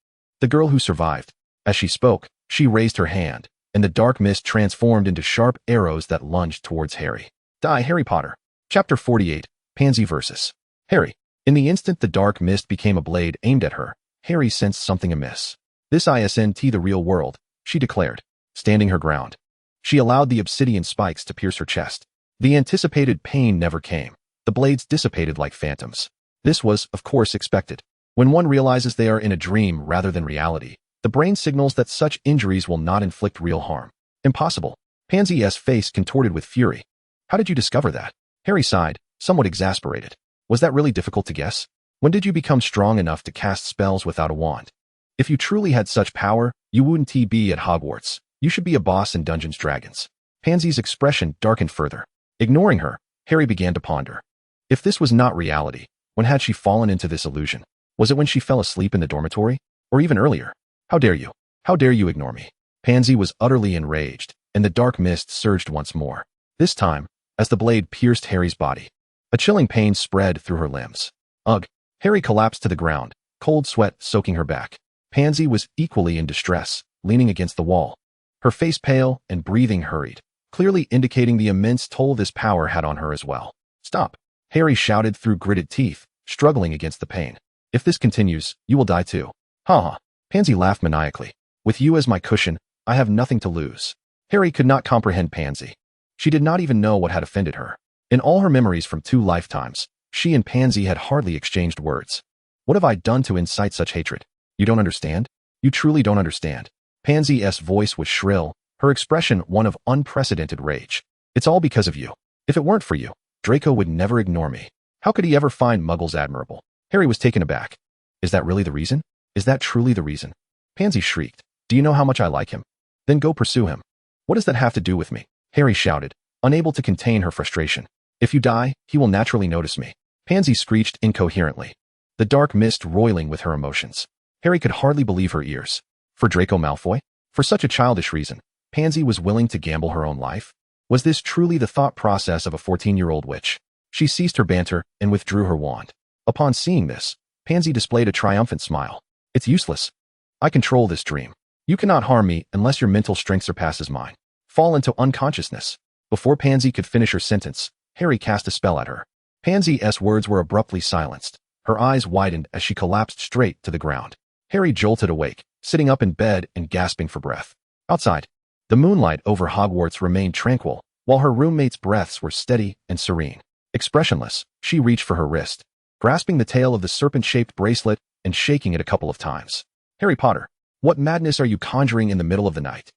The girl who survived. As she spoke, she raised her hand, and the dark mist transformed into sharp arrows that lunged towards Harry. Die, Harry Potter. Chapter 48, Pansy vs. Harry. In the instant the dark mist became a blade aimed at her, Harry sensed something amiss. This isn't the real world, she declared, standing her ground. She allowed the obsidian spikes to pierce her chest. The anticipated pain never came. The blades dissipated like phantoms. This was, of course, expected. When one realizes they are in a dream rather than reality, the brain signals that such injuries will not inflict real harm. Impossible. Pansy's face contorted with fury. How did you discover that? Harry sighed, somewhat exasperated. Was that really difficult to guess? When did you become strong enough to cast spells without a wand? If you truly had such power, you wouldn't be at Hogwarts. You should be a boss in Dungeons & Dragons. Pansy's expression darkened further. Ignoring her, Harry began to ponder. If this was not reality, when had she fallen into this illusion? Was it when she fell asleep in the dormitory? Or even earlier? How dare you? How dare you ignore me? Pansy was utterly enraged, and the dark mist surged once more. This time, as the blade pierced Harry's body. A chilling pain spread through her limbs. Ugh! Harry collapsed to the ground, cold sweat soaking her back. Pansy was equally in distress, leaning against the wall. Her face pale and breathing hurried, clearly indicating the immense toll this power had on her as well. Stop! Harry shouted through gritted teeth, struggling against the pain. If this continues, you will die too. Ha ha! Pansy laughed maniacally. With you as my cushion, I have nothing to lose. Harry could not comprehend Pansy. She did not even know what had offended her. In all her memories from 2 lifetimes, she and Pansy had hardly exchanged words. What have I done to incite such hatred? You don't understand? You truly don't understand. Pansy's voice was shrill, her expression one of unprecedented rage. It's all because of you. If it weren't for you, Draco would never ignore me. How could he ever find Muggles admirable? Harry was taken aback. Is that really the reason? Is that truly the reason? Pansy shrieked. Do you know how much I like him? Then go pursue him. What does that have to do with me? Harry shouted, unable to contain her frustration. If you die, he will naturally notice me. Pansy screeched incoherently, the dark mist roiling with her emotions. Harry could hardly believe her ears. For Draco Malfoy? For such a childish reason, Pansy was willing to gamble her own life? Was this truly the thought process of a 14-year-old witch? She ceased her banter and withdrew her wand. Upon seeing this, Pansy displayed a triumphant smile. It's useless. I control this dream. You cannot harm me unless your mental strength surpasses mine. Fall into unconsciousness. Before Pansy could finish her sentence, Harry cast a spell at her. Pansy's words were abruptly silenced. Her eyes widened as she collapsed straight to the ground. Harry jolted awake, sitting up in bed and gasping for breath. Outside, the moonlight over Hogwarts remained tranquil, while her roommates' breaths were steady and serene. Expressionless, she reached for her wrist, grasping the tail of the serpent-shaped bracelet and shaking it a couple of times. Harry Potter, what madness are you conjuring in the middle of the night?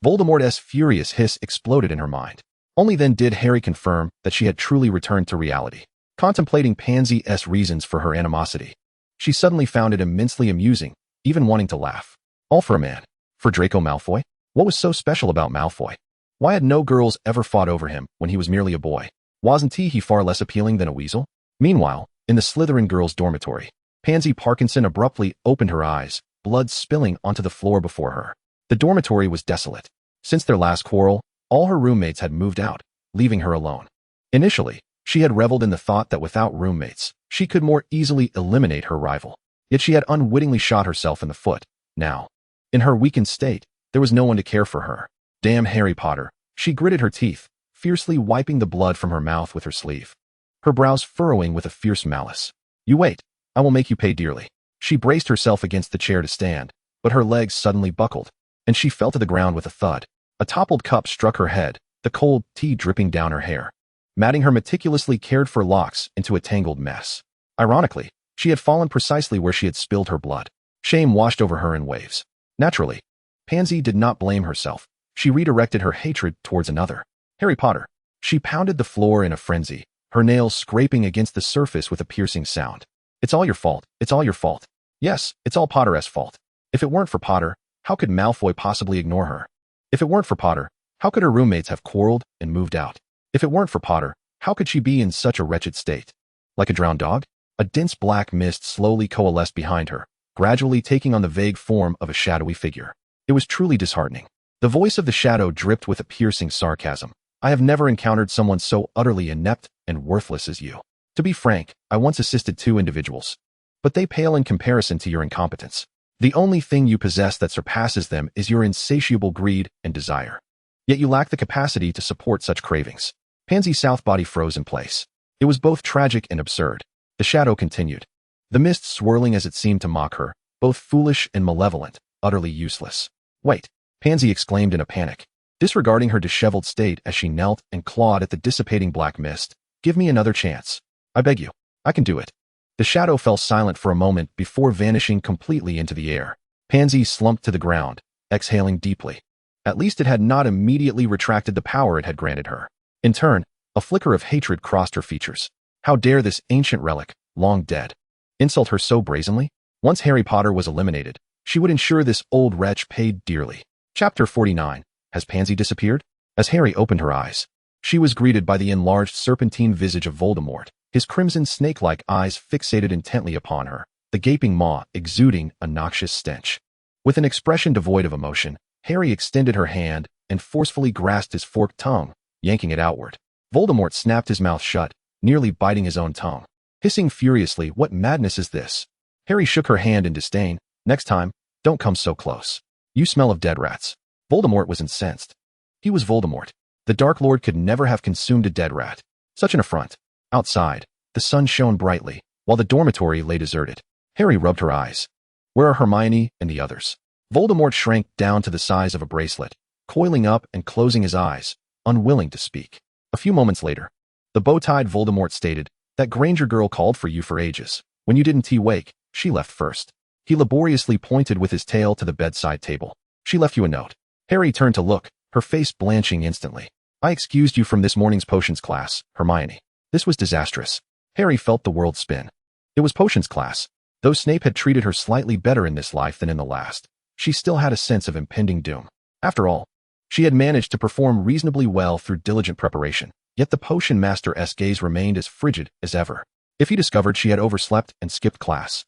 Voldemort's furious hiss exploded in her mind. Only then did Harry confirm that she had truly returned to reality. Contemplating Pansy's reasons for her animosity, she suddenly found it immensely amusing, even wanting to laugh. All for a man. For Draco Malfoy? What was so special about Malfoy? Why had no girls ever fought over him when he was merely a boy? Wasn't he far less appealing than a weasel? Meanwhile, in the Slytherin girls' dormitory, Pansy Parkinson abruptly opened her eyes, blood spilling onto the floor before her. The dormitory was desolate. Since their last quarrel, all her roommates had moved out, leaving her alone. Initially, she had reveled in the thought that without roommates, she could more easily eliminate her rival. Yet she had unwittingly shot herself in the foot. Now, in her weakened state, there was no one to care for her. Damn Harry Potter. She gritted her teeth, fiercely wiping the blood from her mouth with her sleeve, her brows furrowing with a fierce malice. You wait. I will make you pay dearly. She braced herself against the chair to stand, but her legs suddenly buckled, and she fell to the ground with a thud. A toppled cup struck her head, the cold tea dripping down her hair, matting her meticulously cared-for locks into a tangled mess. Ironically, she had fallen precisely where she had spilled her blood. Shame washed over her in waves. Naturally, Pansy did not blame herself. She redirected her hatred towards another. Harry Potter. She pounded the floor in a frenzy, her nails scraping against the surface with a piercing sound. It's all your fault. It's all your fault. Yes, it's all Potter's fault. If it weren't for Potter, how could Malfoy possibly ignore her? If it weren't for Potter, how could her roommates have quarreled and moved out? If it weren't for Potter, how could she be in such a wretched state? Like a drowned dog? A dense black mist slowly coalesced behind her, gradually taking on the vague form of a shadowy figure. It was truly disheartening. The voice of the shadow dripped with a piercing sarcasm. I have never encountered someone so utterly inept and worthless as you. To be frank, I once assisted 2 individuals. But they pale in comparison to your incompetence. The only thing you possess that surpasses them is your insatiable greed and desire. Yet you lack the capacity to support such cravings. Pansy's south body froze in place. It was both tragic and absurd. The shadow continued. The mist swirling as it seemed to mock her, both foolish and malevolent, utterly useless. Wait, Pansy exclaimed in a panic, disregarding her disheveled state as she knelt and clawed at the dissipating black mist. Give me another chance. I beg you. I can do it. The shadow fell silent for a moment before vanishing completely into the air. Pansy slumped to the ground, exhaling deeply. At least it had not immediately retracted the power it had granted her. In turn, a flicker of hatred crossed her features. How dare this ancient relic, long dead, insult her so brazenly? Once Harry Potter was eliminated, she would ensure this old wretch paid dearly. Chapter 49. Has Pansy disappeared? As Harry opened her eyes, she was greeted by the enlarged serpentine visage of Voldemort, his crimson snake-like eyes fixated intently upon her, the gaping maw exuding a noxious stench. With an expression devoid of emotion, Harry extended her hand and forcefully grasped his forked tongue, yanking it outward. Voldemort snapped his mouth shut, nearly biting his own tongue. Hissing furiously, what madness is this? Harry shook her hand in disdain. Next time, don't come so close. You smell of dead rats. Voldemort was incensed. He was Voldemort. The Dark Lord could never have consumed a dead rat. Such an affront. Outside, the sun shone brightly, while the dormitory lay deserted. Harry rubbed her eyes. Where are Hermione and the others? Voldemort shrank down to the size of a bracelet, coiling up and closing his eyes, unwilling to speak. A few moments later, the bow-tied Voldemort stated, that Granger girl called for you for ages. When you didn't wake, she left first. He laboriously pointed with his tail to the bedside table. She left you a note. Harry turned to look, her face blanching instantly. I excused you from this morning's potions class, Hermione. This was disastrous. Harry felt the world spin. It was potions class. Though Snape had treated her slightly better in this life than in the last, she still had a sense of impending doom. After all, she had managed to perform reasonably well through diligent preparation. Yet the potion master's gaze remained as frigid as ever. If he discovered she had overslept and skipped class.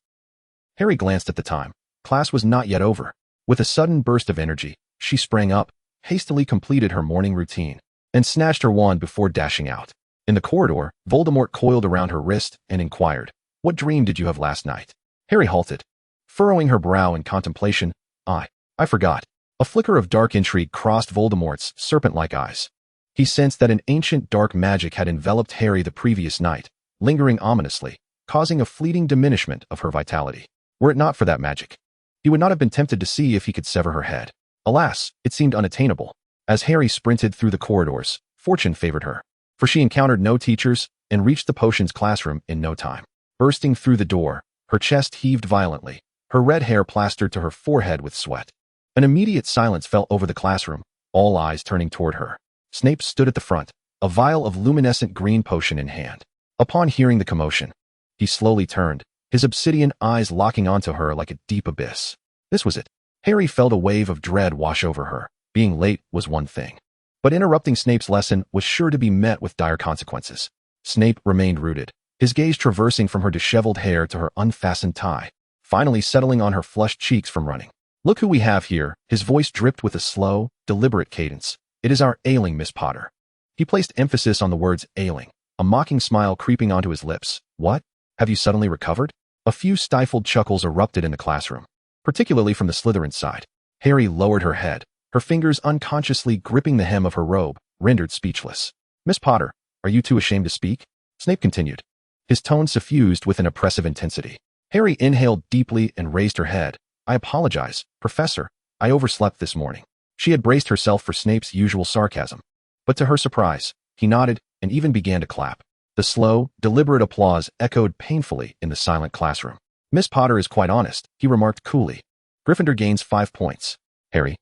Harry glanced at the time. Class was not yet over. With a sudden burst of energy, she sprang up, hastily completed her morning routine, and snatched her wand before dashing out. In the corridor, Voldemort coiled around her wrist and inquired, What dream did you have last night? Harry halted, furrowing her brow in contemplation. I forgot. A flicker of dark intrigue crossed Voldemort's serpent-like eyes. He sensed that an ancient dark magic had enveloped Harry the previous night, lingering ominously, causing a fleeting diminishment of her vitality. Were it not for that magic, he would not have been tempted to see if he could sever her head. Alas, it seemed unattainable. As Harry sprinted through the corridors, fortune favored her, for she encountered no teachers and reached the potions classroom in no time. Bursting through the door, her chest heaved violently, her red hair plastered to her forehead with sweat. An immediate silence fell over the classroom, all eyes turning toward her. Snape stood at the front, a vial of luminescent green potion in hand. Upon hearing the commotion, he slowly turned, his obsidian eyes locking onto her like a deep abyss. This was it. Harry felt a wave of dread wash over her. Being late was one thing, but interrupting Snape's lesson was sure to be met with dire consequences. Snape remained rooted, his gaze traversing from her disheveled hair to her unfastened tie, finally settling on her flushed cheeks from running. Look who we have here. His voice dripped with a slow, deliberate cadence. It is our ailing Miss Potter. He placed emphasis on the words ailing, a mocking smile creeping onto his lips. What? Have you suddenly recovered? A few stifled chuckles erupted in the classroom, particularly from the Slytherin side. Harry lowered her head, her fingers unconsciously gripping the hem of her robe, rendered speechless. Miss Potter, are you too ashamed to speak? Snape continued, his tone suffused with an oppressive intensity. Harry inhaled deeply and raised her head. I apologize, Professor. I overslept this morning. She had braced herself for Snape's usual sarcasm. But to her surprise, he nodded and even began to clap. The slow, deliberate applause echoed painfully in the silent classroom. Miss Potter is quite honest, he remarked coolly. Gryffindor gains 5 points. Harry,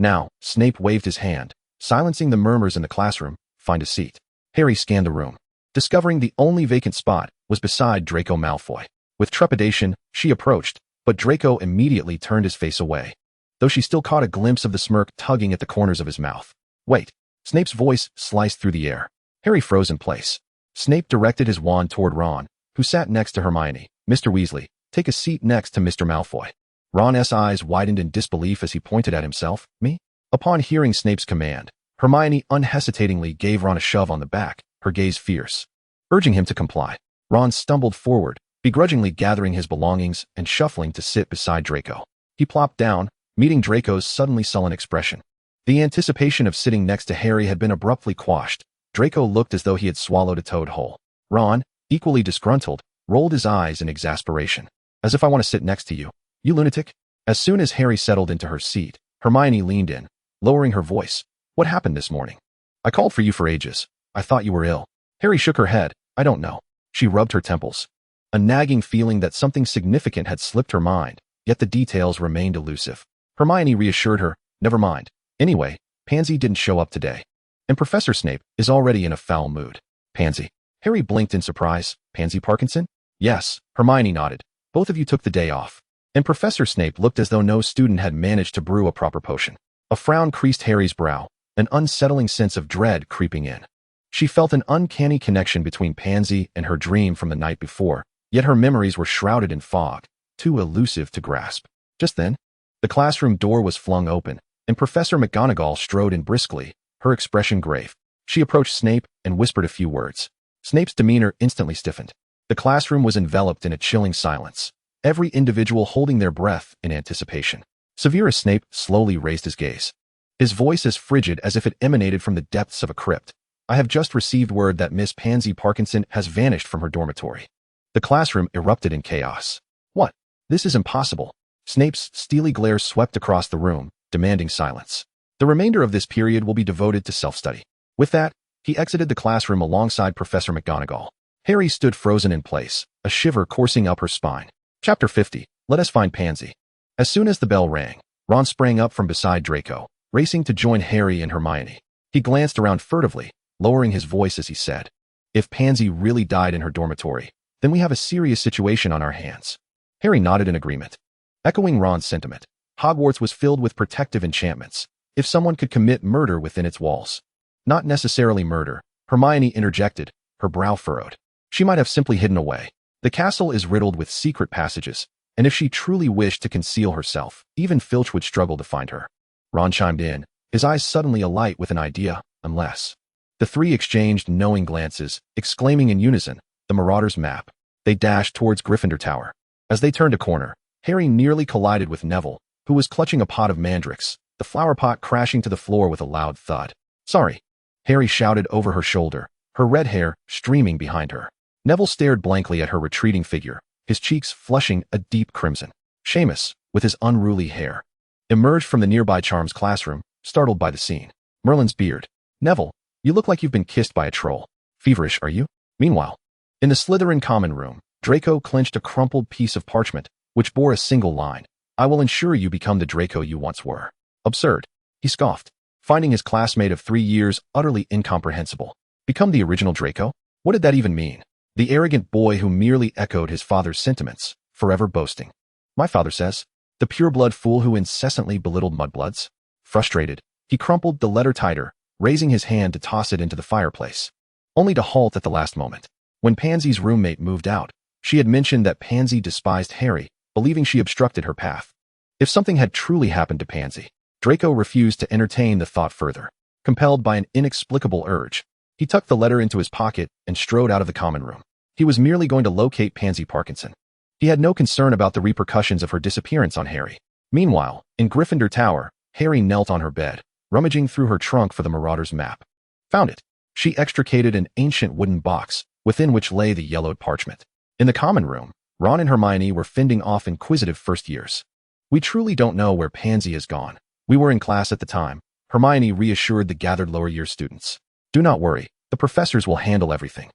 Now, Snape waved his hand, silencing the murmurs in the classroom. Find a seat. Harry scanned the room, discovering the only vacant spot was beside Draco Malfoy. With trepidation, she approached, but Draco immediately turned his face away, though she still caught a glimpse of the smirk tugging at the corners of his mouth. Wait. Snape's voice sliced through the air. Harry froze in place. Snape directed his wand toward Ron, who sat next to Hermione. Mr. Weasley, take a seat next to Mr. Malfoy. Ron's eyes widened in disbelief as he pointed at himself. Me? Upon hearing Snape's command, Hermione unhesitatingly gave Ron a shove on the back, her gaze fierce. Urging him to comply, Ron stumbled forward, begrudgingly gathering his belongings and shuffling to sit beside Draco. He plopped down, meeting Draco's suddenly sullen expression. The anticipation of sitting next to Harry had been abruptly quashed. Draco looked as though he had swallowed a toad whole. Ron, equally disgruntled, rolled his eyes in exasperation. As if I want to sit next to you, you lunatic. As soon as Harry settled into her seat, Hermione leaned in, lowering her voice. What happened this morning? I called for you for ages. I thought you were ill. Harry shook her head. I don't know. She rubbed her temples. A nagging feeling that something significant had slipped her mind, yet the details remained elusive. Hermione reassured her. Never mind. Anyway, Pansy didn't show up today. And Professor Snape is already in a foul mood. Pansy. Harry blinked in surprise. Pansy Parkinson? Yes, Hermione nodded. Both of you took the day off. And Professor Snape looked as though no student had managed to brew a proper potion. A frown creased Harry's brow, an unsettling sense of dread creeping in. She felt an uncanny connection between Pansy and her dream from the night before, yet her memories were shrouded in fog, too elusive to grasp. Just then, the classroom door was flung open, and Professor McGonagall strode in briskly, her expression grave. She approached Snape and whispered a few words. Snape's demeanor instantly stiffened. The classroom was enveloped in a chilling silence, every individual holding their breath in anticipation. Severus Snape slowly raised his gaze, his voice as frigid as if it emanated from the depths of a crypt. I have just received word that Miss Pansy Parkinson has vanished from her dormitory. The classroom erupted in chaos. What? This is impossible. Snape's steely glare swept across the room, demanding silence. The remainder of this period will be devoted to self-study. With that, he exited the classroom alongside Professor McGonagall. Harry stood frozen in place, a shiver coursing up her spine. Chapter 50. Let us find Pansy. As soon as the bell rang, Ron sprang up from beside Draco, racing to join Harry and Hermione. He glanced around furtively, lowering his voice as he said, If Pansy really died in her dormitory, then we have a serious situation on our hands. Harry nodded in agreement. Echoing Ron's sentiment, Hogwarts was filled with protective enchantments. If someone could commit murder within its walls. Not necessarily murder, Hermione interjected, her brow furrowed. She might have simply hidden away. The castle is riddled with secret passages, and if she truly wished to conceal herself, even Filch would struggle to find her. Ron chimed in, his eyes suddenly alight with an idea, unless. The three exchanged knowing glances, exclaiming in unison, the Marauder's map. They dashed towards Gryffindor Tower. As they turned a corner, Harry nearly collided with Neville, who was clutching a pot of mandrakes, the flower pot crashing to the floor with a loud thud. Sorry, Harry shouted over her shoulder, her red hair streaming behind her. Neville stared blankly at her retreating figure, his cheeks flushing a deep crimson. Seamus, with his unruly hair, emerged from the nearby Charms classroom, startled by the scene. Merlin's beard. Neville, you look like you've been kissed by a troll. Feverish, are you? Meanwhile, in the Slytherin common room, Draco clenched a crumpled piece of parchment, which bore a single line. I will ensure you become the Draco you once were. Absurd. He scoffed, finding his classmate of 3 years utterly incomprehensible. Become the original Draco? What did that even mean? The arrogant boy who merely echoed his father's sentiments, forever boasting. My father says. The pureblood fool who incessantly belittled mudbloods. Frustrated, he crumpled the letter tighter, raising his hand to toss it into the fireplace. Only to halt at the last moment. When Pansy's roommate moved out, she had mentioned that Pansy despised Harry, believing she obstructed her path. If something had truly happened to Pansy, Draco refused to entertain the thought further. Compelled by an inexplicable urge, he tucked the letter into his pocket and strode out of the common room. He was merely going to locate Pansy Parkinson. He had no concern about the repercussions of her disappearance on Harry. Meanwhile, in Gryffindor Tower, Harry knelt on her bed, rummaging through her trunk for the Marauder's map. Found it. She extricated an ancient wooden box, within which lay the yellowed parchment. In the common room, Ron and Hermione were fending off inquisitive first years. We truly don't know where Pansy has gone. We were in class at the time. Hermione reassured the gathered lower year students. Do not worry, the professors will handle everything.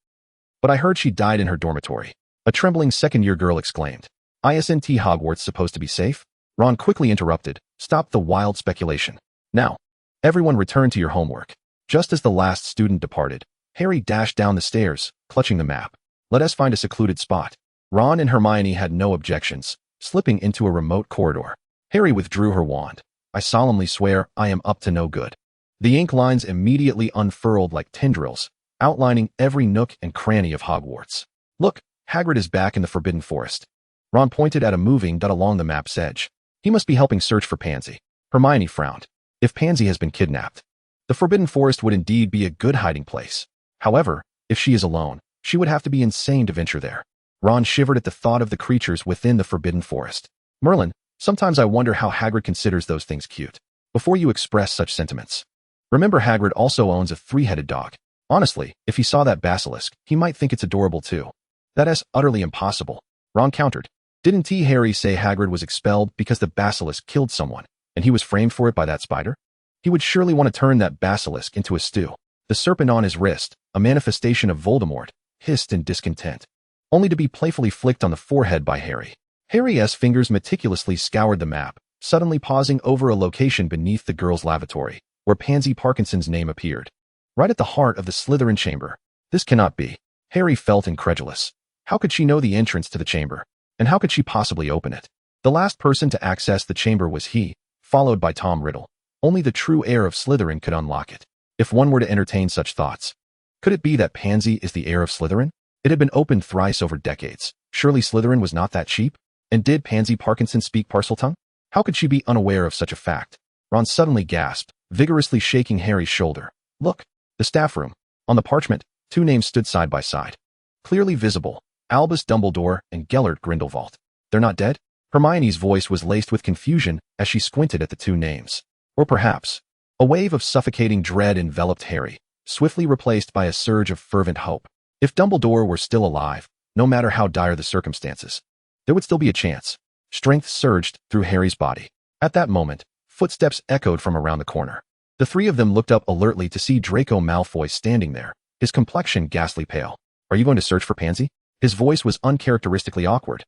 But I heard she died in her dormitory. A trembling second-year girl exclaimed. Isn't Hogwarts supposed to be safe? Ron quickly interrupted, stopped the wild speculation. Now, everyone return to your homework. Just as the last student departed, Harry dashed down the stairs, clutching the map. Let us find a secluded spot. Ron and Hermione had no objections, slipping into a remote corridor. Harry withdrew her wand. I solemnly swear I am up to no good. The ink lines immediately unfurled like tendrils, outlining every nook and cranny of Hogwarts. Look, Hagrid is back in the Forbidden Forest. Ron pointed at a moving dot along the map's edge. He must be helping search for Pansy. Hermione frowned. If Pansy has been kidnapped, the Forbidden Forest would indeed be a good hiding place. However, if she is alone, she would have to be insane to venture there. Ron shivered at the thought of the creatures within the Forbidden Forest. Merlin, sometimes I wonder how Hagrid considers those things cute. Before you express such sentiments. Remember, Hagrid also owns a three-headed dog. Honestly, if he saw that basilisk, he might think it's adorable too. That is utterly impossible. Ron countered. Didn't Harry say Hagrid was expelled because the basilisk killed someone, and he was framed for it by that spider? He would surely want to turn that basilisk into a stew. The serpent on his wrist, a manifestation of Voldemort, hissed in discontent, only to be playfully flicked on the forehead by Harry. Harry's fingers meticulously scoured the map, suddenly pausing over a location beneath the girl's lavatory, where Pansy Parkinson's name appeared. Right at the heart of the Slytherin chamber. This cannot be. Harry felt incredulous. How could she know the entrance to the chamber? And how could she possibly open it? The last person to access the chamber was he, followed by Tom Riddle. Only the true heir of Slytherin could unlock it. If one were to entertain such thoughts, could it be that Pansy is the heir of Slytherin? It had been opened thrice over decades. Surely Slytherin was not that cheap? And did Pansy Parkinson speak Parseltongue? How could she be unaware of such a fact? Ron suddenly gasped, vigorously shaking Harry's shoulder. Look, the staff room. On the parchment, two names stood side by side. Clearly visible, Albus Dumbledore and Gellert Grindelwald. They're not dead? Hermione's voice was laced with confusion as she squinted at the two names. Or perhaps, a wave of suffocating dread enveloped Harry, swiftly replaced by a surge of fervent hope. If Dumbledore were still alive, no matter how dire the circumstances, there would still be a chance. Strength surged through Harry's body. At that moment, footsteps echoed from around the corner. The three of them looked up alertly to see Draco Malfoy standing there, his complexion ghastly pale. Are you going to search for Pansy? His voice was uncharacteristically awkward,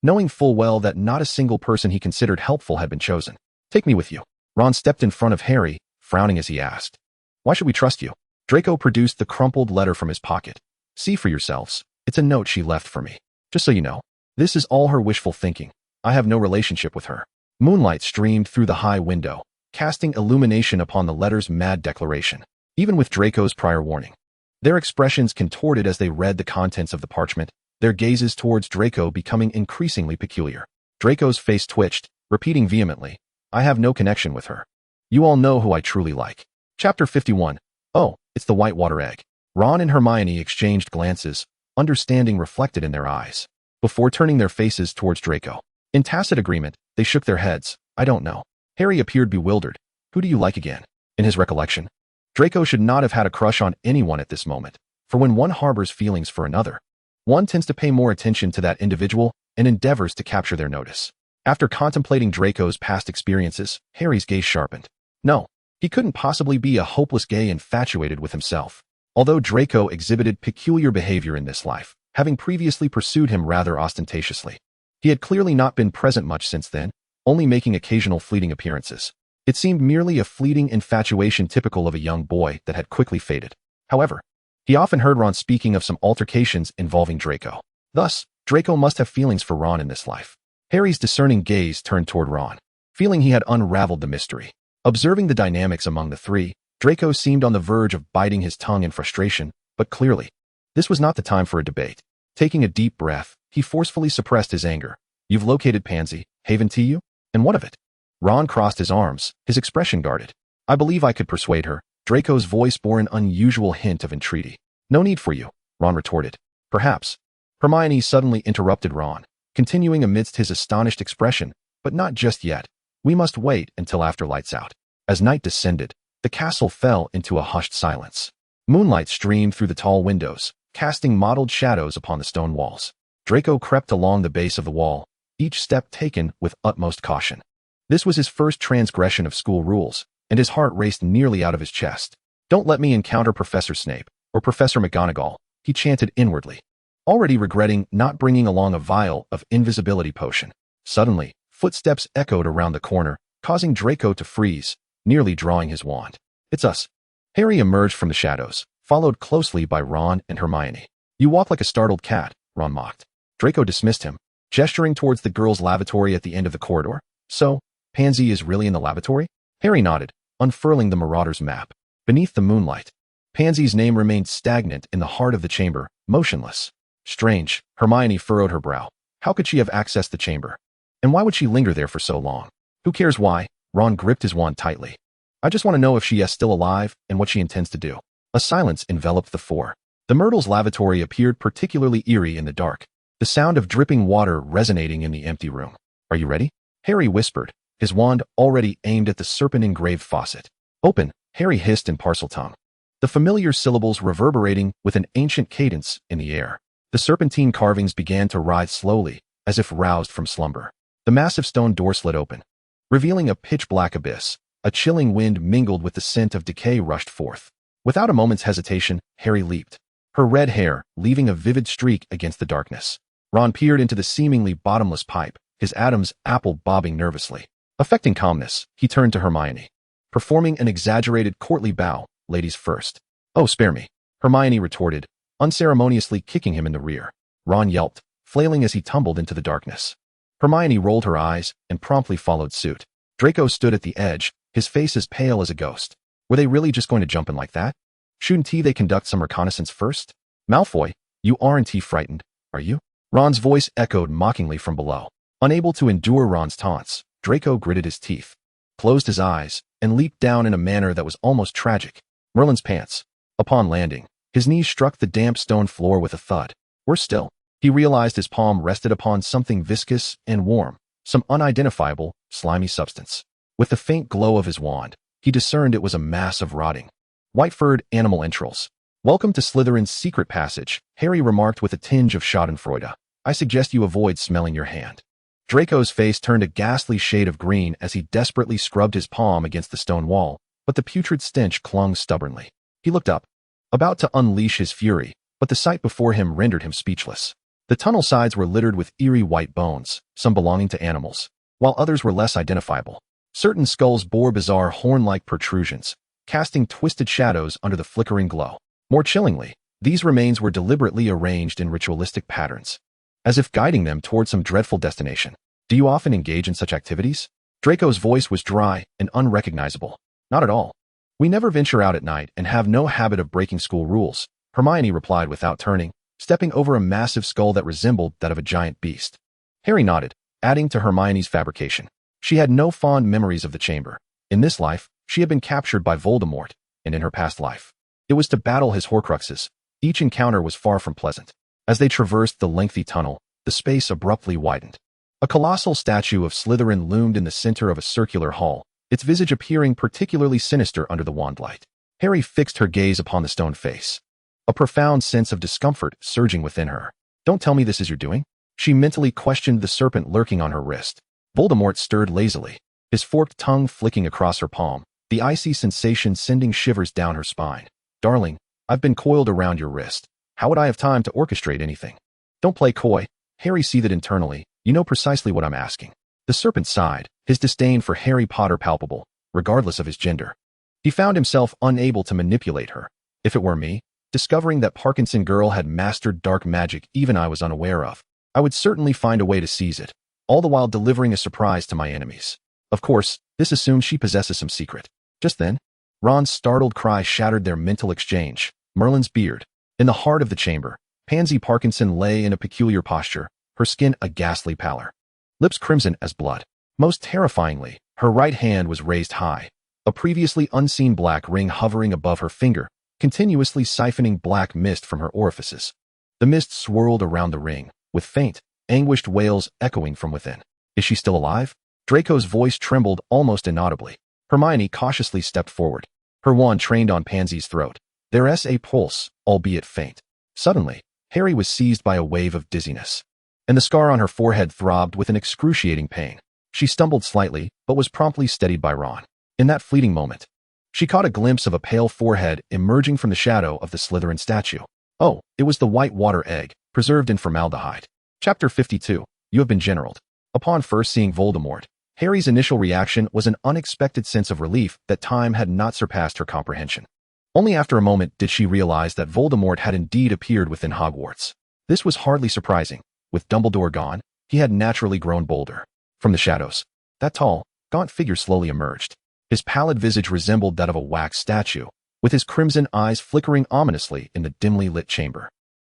knowing full well that not a single person he considered helpful had been chosen. Take me with you. Ron stepped in front of Harry, frowning as he asked. Why should we trust you? Draco produced the crumpled letter from his pocket. See for yourselves. It's a note she left for me. Just so you know, this is all her wishful thinking. I have no relationship with her. Moonlight streamed through the high window, casting illumination upon the letter's mad declaration. Even with Draco's prior warning, their expressions contorted as they read the contents of the parchment, their gazes towards Draco becoming increasingly peculiar. Draco's face twitched, repeating vehemently, I have no connection with her. You all know who I truly like. Chapter 51. Oh, it's the Whitewater egg. Ron and Hermione exchanged glances, understanding reflected in their eyes, before turning their faces towards Draco. In tacit agreement, they shook their heads. I don't know. Harry appeared bewildered. Who do you like again? In his recollection, Draco should not have had a crush on anyone at this moment, for when one harbors feelings for another, one tends to pay more attention to that individual and endeavors to capture their notice. After contemplating Draco's past experiences, Harry's gaze sharpened. No, he couldn't possibly be a hopeless gay infatuated with himself. Although Draco exhibited peculiar behavior in this life, having previously pursued him rather ostentatiously, he had clearly not been present much since then, only making occasional fleeting appearances. It seemed merely a fleeting infatuation typical of a young boy that had quickly faded. However, he often heard Ron speaking of some altercations involving Draco. Thus, Draco must have feelings for Ron in this life. Harry's discerning gaze turned toward Ron, feeling he had unraveled the mystery. Observing the dynamics among the three, Draco seemed on the verge of biting his tongue in frustration, but clearly, this was not the time for a debate. Taking a deep breath, he forcefully suppressed his anger. You've located Pansy, haven't you? And what of it? Ron crossed his arms, his expression guarded. I believe I could persuade her. Draco's voice bore an unusual hint of entreaty. No need for you, Ron retorted. Perhaps. Hermione suddenly interrupted Ron, continuing amidst his astonished expression, but not just yet. We must wait until after lights out. As night descended, the castle fell into a hushed silence. Moonlight streamed through the tall windows, casting mottled shadows upon the stone walls. Draco crept along the base of the wall, each step taken with utmost caution. This was his first transgression of school rules, and his heart raced nearly out of his chest. Don't let me encounter Professor Snape, or Professor McGonagall, he chanted inwardly, already regretting not bringing along a vial of invisibility potion. Suddenly, footsteps echoed around the corner, causing Draco to freeze, nearly drawing his wand. "It's us." Harry emerged from the shadows, followed closely by Ron and Hermione. "You walk like a startled cat," Ron mocked. Draco dismissed him, gesturing towards the girls' lavatory at the end of the corridor. "So, Pansy is really in the lavatory?" Harry nodded, unfurling the Marauder's map. Beneath the moonlight, Pansy's name remained stagnant in the heart of the chamber, motionless. "Strange," Hermione furrowed her brow. "How could she have accessed the chamber? And why would she linger there for so long?" "Who cares why?" Ron gripped his wand tightly. "I just want to know if she is still alive and what she intends to do." A silence enveloped the four. The Myrtle's lavatory appeared particularly eerie in the dark, the sound of dripping water resonating in the empty room. "Are you ready?" Harry whispered, his wand already aimed at the serpent-engraved faucet. "Open," Harry hissed in Parseltongue, the familiar syllables reverberating with an ancient cadence in the air. The serpentine carvings began to writhe slowly, as if roused from slumber. The massive stone door slid open, revealing a pitch-black abyss. A chilling wind mingled with the scent of decay rushed forth. Without a moment's hesitation, Harry leaped, her red hair leaving a vivid streak against the darkness. Ron peered into the seemingly bottomless pipe, his Adam's apple bobbing nervously. Affecting calmness, he turned to Hermione, performing an exaggerated courtly bow, "Ladies first." "Oh, spare me," Hermione retorted, unceremoniously kicking him in the rear. Ron yelped, flailing as he tumbled into the darkness. Hermione rolled her eyes and promptly followed suit. Draco stood at the edge, his face as pale as a ghost. Were they really just going to jump in like that? Shouldn't they conduct some reconnaissance first? "Malfoy, you aren't frightened, are you?" Ron's voice echoed mockingly from below. Unable to endure Ron's taunts, Draco gritted his teeth, closed his eyes, and leaped down in a manner that was almost tragic. Merlin's pants. Upon landing, his knees struck the damp stone floor with a thud. Worse still, he realized his palm rested upon something viscous and warm, some unidentifiable, slimy substance. With the faint glow of his wand, he discerned it was a mass of rotting, white-furred animal entrails. "Welcome to Slytherin's secret passage," Harry remarked with a tinge of schadenfreude. "I suggest you avoid smelling your hand." Draco's face turned a ghastly shade of green as he desperately scrubbed his palm against the stone wall, but the putrid stench clung stubbornly. He looked up, about to unleash his fury, but the sight before him rendered him speechless. The tunnel sides were littered with eerie white bones, some belonging to animals, while others were less identifiable. Certain skulls bore bizarre horn-like protrusions, casting twisted shadows under the flickering glow. More chillingly, these remains were deliberately arranged in ritualistic patterns, as if guiding them toward some dreadful destination. "Do you often engage in such activities?" Draco's voice was dry and unrecognizable. "Not at all. We never venture out at night and have no habit of breaking school rules," Hermione replied without turning, stepping over a massive skull that resembled that of a giant beast. Harry nodded, adding to Hermione's fabrication. She had no fond memories of the chamber. In this life, she had been captured by Voldemort, and in her past life, it was to battle his Horcruxes. Each encounter was far from pleasant. As they traversed the lengthy tunnel, the space abruptly widened. A colossal statue of Slytherin loomed in the center of a circular hall, its visage appearing particularly sinister under the wand light. Harry fixed her gaze upon the stone face, a profound sense of discomfort surging within her. "Don't tell me this is your doing?" She mentally questioned the serpent lurking on her wrist. Voldemort stirred lazily, his forked tongue flicking across her palm, the icy sensation sending shivers down her spine. "Darling, I've been coiled around your wrist. How would I have time to orchestrate anything?" "Don't play coy," Harry seethed internally. "You know precisely what I'm asking." The serpent sighed, his disdain for Harry Potter palpable, regardless of his gender. He found himself unable to manipulate her. "If it were me, discovering that Parkinson girl had mastered dark magic even I was unaware of, I would certainly find a way to seize it, all the while delivering a surprise to my enemies. Of course, this assumes she possesses some secret." Just then, Ron's startled cry shattered their mental exchange. Merlin's beard. In the heart of the chamber, Pansy Parkinson lay in a peculiar posture, her skin a ghastly pallor, lips crimson as blood. Most terrifyingly, her right hand was raised high, a previously unseen black ring hovering above her finger, continuously siphoning black mist from her orifices. The mist swirled around the ring, with faint, anguished wails echoing from within. "Is she still alive?" Draco's voice trembled almost inaudibly. Hermione cautiously stepped forward, her wand trained on Pansy's throat. There's a pulse, albeit faint. Suddenly, Harry was seized by a wave of dizziness, and the scar on her forehead throbbed with an excruciating pain. She stumbled slightly, but was promptly steadied by Ron. In that fleeting moment, she caught a glimpse of a pale forehead emerging from the shadow of the Slytherin statue. Oh, it was the white water egg, preserved in formaldehyde. Chapter 52. You have been generaled. Upon first seeing Voldemort, Harry's initial reaction was an unexpected sense of relief that time had not surpassed her comprehension. Only after a moment did she realize that Voldemort had indeed appeared within Hogwarts. This was hardly surprising. With Dumbledore gone, he had naturally grown bolder. From the shadows, that tall, gaunt figure slowly emerged. His pallid visage resembled that of a wax statue, with his crimson eyes flickering ominously in the dimly lit chamber.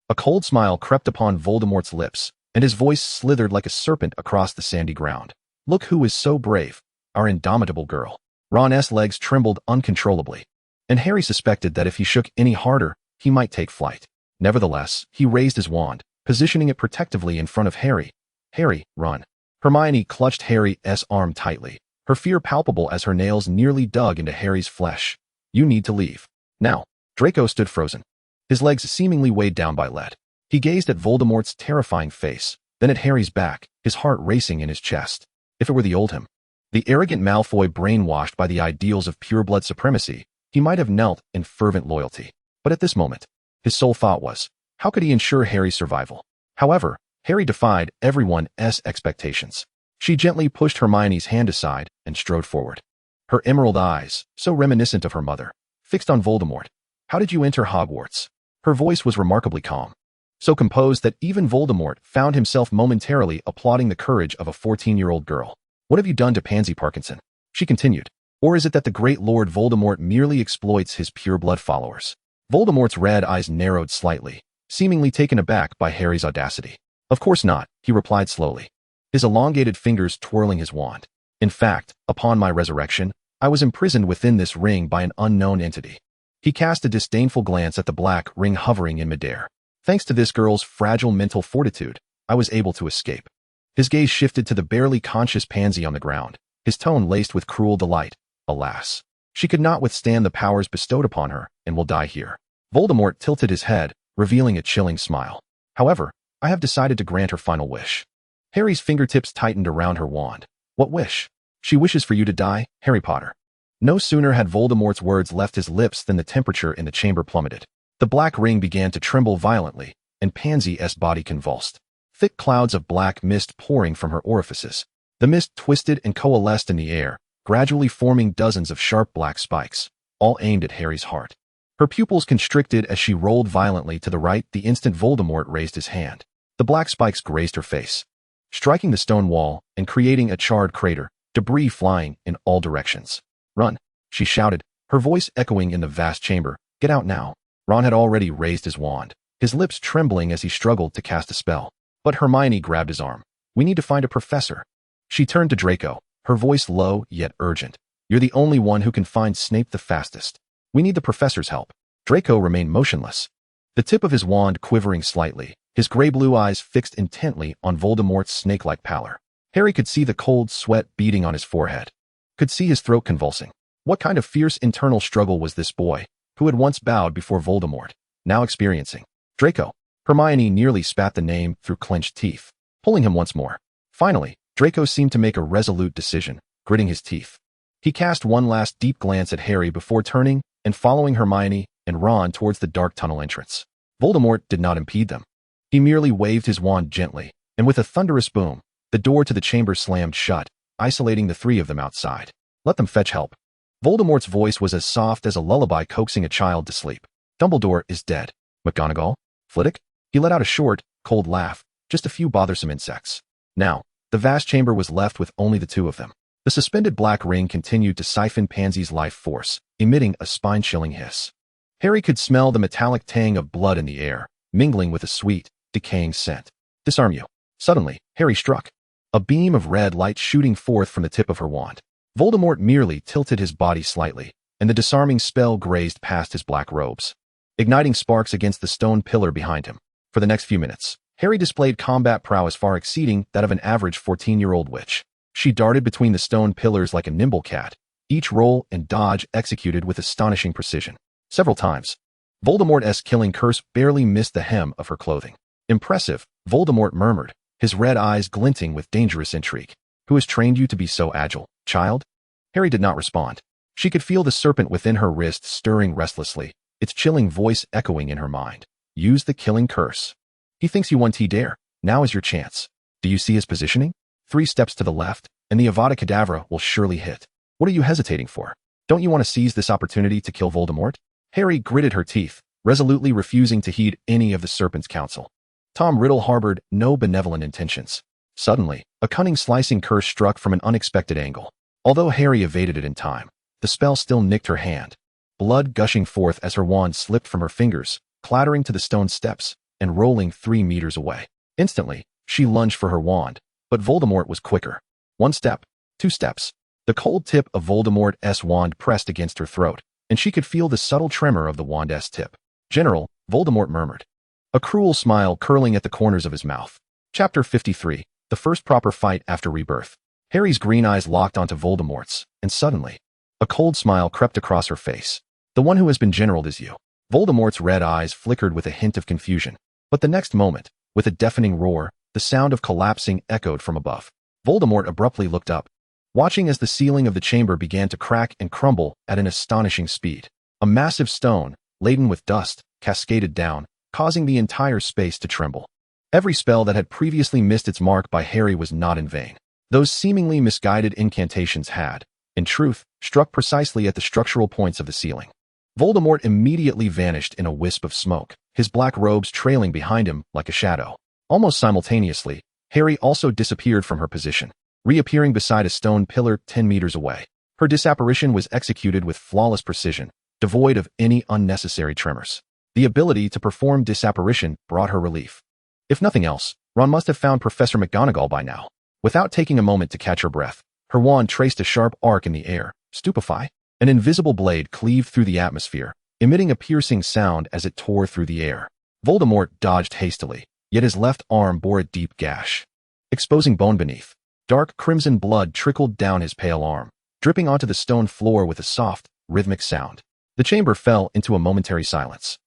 A cold smile crept upon Voldemort's lips, and his voice slithered like a serpent across the sandy ground. "Look who is so brave, our indomitable girl." Ron's legs trembled uncontrollably, and Harry suspected that if he shook any harder, he might take flight. Nevertheless, he raised his wand, positioning it protectively in front of Harry. "Harry, run." Hermione clutched Harry's arm tightly, her fear palpable as her nails nearly dug into Harry's flesh. "You need to leave. Now." Draco stood frozen, his legs seemingly weighed down by lead. He gazed at Voldemort's terrifying face, then at Harry's back, his heart racing in his chest. If it were the old him, the arrogant Malfoy brainwashed by the ideals of pureblood supremacy, he might have knelt in fervent loyalty. But at this moment, his sole thought was, how could he ensure Harry's survival? However, Harry defied everyone's expectations. She gently pushed Hermione's hand aside and strode forward. Her emerald eyes, so reminiscent of her mother, fixed on Voldemort. "How did you enter Hogwarts?" Her voice was remarkably calm, so composed that even Voldemort found himself momentarily applauding the courage of a 14-year-old girl. "What have you done to Pansy Parkinson?" she continued. "Or is it that the great Lord Voldemort merely exploits his pureblood followers?" Voldemort's red eyes narrowed slightly, seemingly taken aback by Harry's audacity. "Of course not," he replied slowly, his elongated fingers twirling his wand. "In fact, upon my resurrection, I was imprisoned within this ring by an unknown entity." He cast a disdainful glance at the black ring hovering in midair. "Thanks to this girl's fragile mental fortitude, I was able to escape." His gaze shifted to the barely conscious Pansy on the ground, his tone laced with cruel delight. "Alas, she could not withstand the powers bestowed upon her and will die here." Voldemort tilted his head, revealing a chilling smile. "However, I have decided to grant her final wish." Harry's fingertips tightened around her wand. "What wish?" "She wishes for you to die, Harry Potter." No sooner had Voldemort's words left his lips than the temperature in the chamber plummeted. The black ring began to tremble violently, and Pansy's body convulsed. Thick clouds of black mist pouring from her orifices. The mist twisted and coalesced in the air, gradually forming dozens of sharp black spikes, all aimed at Harry's heart. Her pupils constricted as she rolled violently to the right the instant Voldemort raised his hand. The black spikes grazed her face, striking the stone wall and creating a charred crater, debris flying in all directions. "Run," she shouted, her voice echoing in the vast chamber. "Get out now." Ron had already raised his wand, his lips trembling as he struggled to cast a spell. But Hermione grabbed his arm. "We need to find a professor." She turned to Draco, her voice low yet urgent. "You're the only one who can find Snape the fastest. We need the professor's help." Draco remained motionless, the tip of his wand quivering slightly, his gray-blue eyes fixed intently on Voldemort's snake-like pallor. Harry could see the cold sweat beading on his forehead, could see his throat convulsing. What kind of fierce internal struggle was this boy, who had once bowed before Voldemort, now experiencing? "Draco." Hermione nearly spat the name through clenched teeth, pulling him once more. Finally, Draco seemed to make a resolute decision, gritting his teeth. He cast one last deep glance at Harry before turning and following Hermione and Ron towards the dark tunnel entrance. Voldemort did not impede them. He merely waved his wand gently, and with a thunderous boom, the door to the chamber slammed shut, isolating the three of them outside. "Let them fetch help." Voldemort's voice was as soft as a lullaby coaxing a child to sleep. "Dumbledore is dead. McGonagall? Flitwick?" He let out a short, cold laugh, just a few bothersome insects. Now, the vast chamber was left with only the two of them. The suspended black ring continued to siphon Pansy's life force, emitting a spine-chilling hiss. Harry could smell the metallic tang of blood in the air, mingling with a sweet, decaying scent. "Disarm you." Suddenly, Harry struck, a beam of red light shooting forth from the tip of her wand. Voldemort merely tilted his body slightly, and the disarming spell grazed past his black robes, igniting sparks against the stone pillar behind him. For the next few minutes, Harry displayed combat prowess far exceeding that of an average 14-year-old witch. She darted between the stone pillars like a nimble cat, each roll and dodge executed with astonishing precision. Several times, Voldemort's killing curse barely missed the hem of her clothing. "Impressive," Voldemort murmured, his red eyes glinting with dangerous intrigue. "Who has trained you to be so agile, child?" Harry did not respond. She could feel the serpent within her wrist stirring restlessly, its chilling voice echoing in her mind. "Use the killing curse. He thinks you won T-Dare. Now is your chance. Do you see his positioning? 3 steps to the left, and the Avada Kedavra will surely hit. What are you hesitating for? Don't you want to seize this opportunity to kill Voldemort? Harry gritted her teeth, resolutely refusing to heed any of the serpent's counsel. Tom Riddle harbored no benevolent intentions. Suddenly, a cunning slicing curse struck from an unexpected angle. Although Harry evaded it in time, the spell still nicked her hand, blood gushing forth as her wand slipped from her fingers, clattering to the stone steps, and rolling 3 meters away. Instantly, she lunged for her wand, but Voldemort was quicker. 1 step, 2 steps. The cold tip of Voldemort's wand pressed against her throat, and she could feel the subtle tremor of the wand's tip. "General," Voldemort murmured, a cruel smile curling at the corners of his mouth. Chapter 53, the first proper fight after rebirth. Harry's green eyes locked onto Voldemort's, and suddenly, a cold smile crept across her face. "The one who has been generaled is you." Voldemort's red eyes flickered with a hint of confusion, but the next moment, with a deafening roar, the sound of collapsing echoed from above. Voldemort abruptly looked up, watching as the ceiling of the chamber began to crack and crumble at an astonishing speed. A massive stone, laden with dust, cascaded down, causing the entire space to tremble. Every spell that had previously missed its mark by Harry was not in vain. Those seemingly misguided incantations had, in truth, struck precisely at the structural points of the ceiling. Voldemort immediately vanished in a wisp of smoke, his black robes trailing behind him like a shadow. Almost simultaneously, Harry also disappeared from her position, reappearing beside a stone pillar 10 meters away. Her disapparition was executed with flawless precision, devoid of any unnecessary tremors. The ability to perform disapparition brought her relief. If nothing else, Ron must have found Professor McGonagall by now. Without taking a moment to catch her breath, her wand traced a sharp arc in the air. Stupefy. An invisible blade cleaved through the atmosphere, emitting a piercing sound as it tore through the air. Voldemort dodged hastily, yet his left arm bore a deep gash, exposing bone beneath. Dark crimson blood trickled down his pale arm, dripping onto the stone floor with a soft, rhythmic sound. The chamber fell into a momentary silence.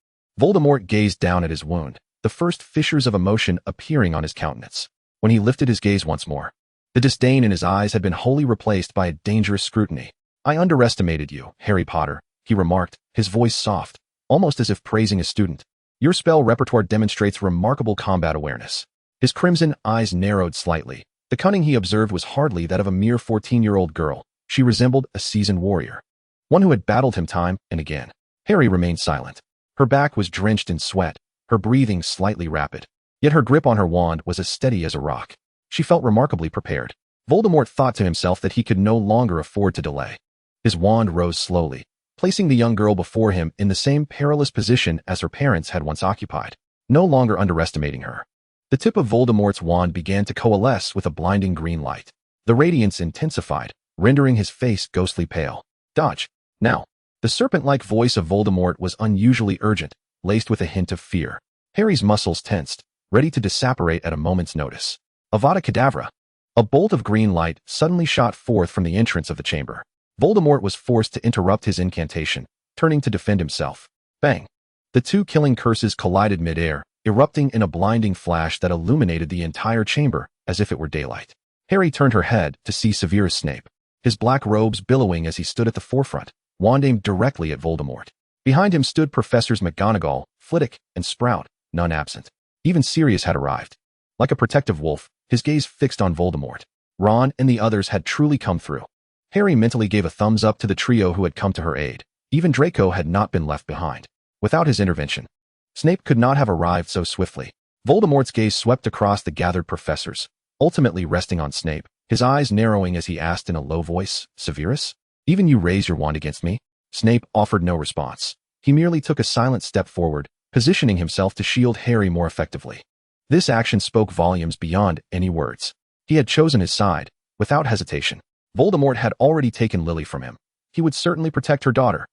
Voldemort gazed down at his wound, the first fissures of emotion appearing on his countenance. When he lifted his gaze once more, the disdain in his eyes had been wholly replaced by a dangerous scrutiny. "I underestimated you, Harry Potter," he remarked, his voice soft, almost as if praising a student. "Your spell repertoire demonstrates remarkable combat awareness." His crimson eyes narrowed slightly. The cunning he observed was hardly that of a mere 14-year-old girl. She resembled a seasoned warrior, one who had battled him time and again. Harry remained silent. Her back was drenched in sweat, her breathing slightly rapid. Yet her grip on her wand was as steady as a rock. She felt remarkably prepared. Voldemort thought to himself that he could no longer afford to delay. His wand rose slowly, placing the young girl before him in the same perilous position as her parents had once occupied, no longer underestimating her. The tip of Voldemort's wand began to coalesce with a blinding green light. The radiance intensified, rendering his face ghostly pale. "Dodge, now." The serpent-like voice of Voldemort was unusually urgent, laced with a hint of fear. Harry's muscles tensed, ready to disapparate at a moment's notice. Avada Kedavra! A bolt of green light suddenly shot forth from the entrance of the chamber. Voldemort was forced to interrupt his incantation, turning to defend himself. Bang! The two killing curses collided mid-air, erupting in a blinding flash that illuminated the entire chamber as if it were daylight. Harry turned her head to see Severus Snape, his black robes billowing as he stood at the forefront, wand aimed directly at Voldemort. Behind him stood Professors McGonagall, Flitwick, and Sprout, none absent. Even Sirius had arrived. Like a protective wolf, his gaze fixed on Voldemort. Ron and the others had truly come through. Harry mentally gave a thumbs up to the trio who had come to her aid. Even Draco had not been left behind. Without his intervention, Snape could not have arrived so swiftly. Voldemort's gaze swept across the gathered professors, ultimately resting on Snape, his eyes narrowing as he asked in a low voice, "Severus? Even you raise your wand against me?" Snape offered no response. He merely took a silent step forward, positioning himself to shield Harry more effectively. This action spoke volumes beyond any words. He had chosen his side, without hesitation. Voldemort had already taken Lily from him. He would certainly protect her daughter.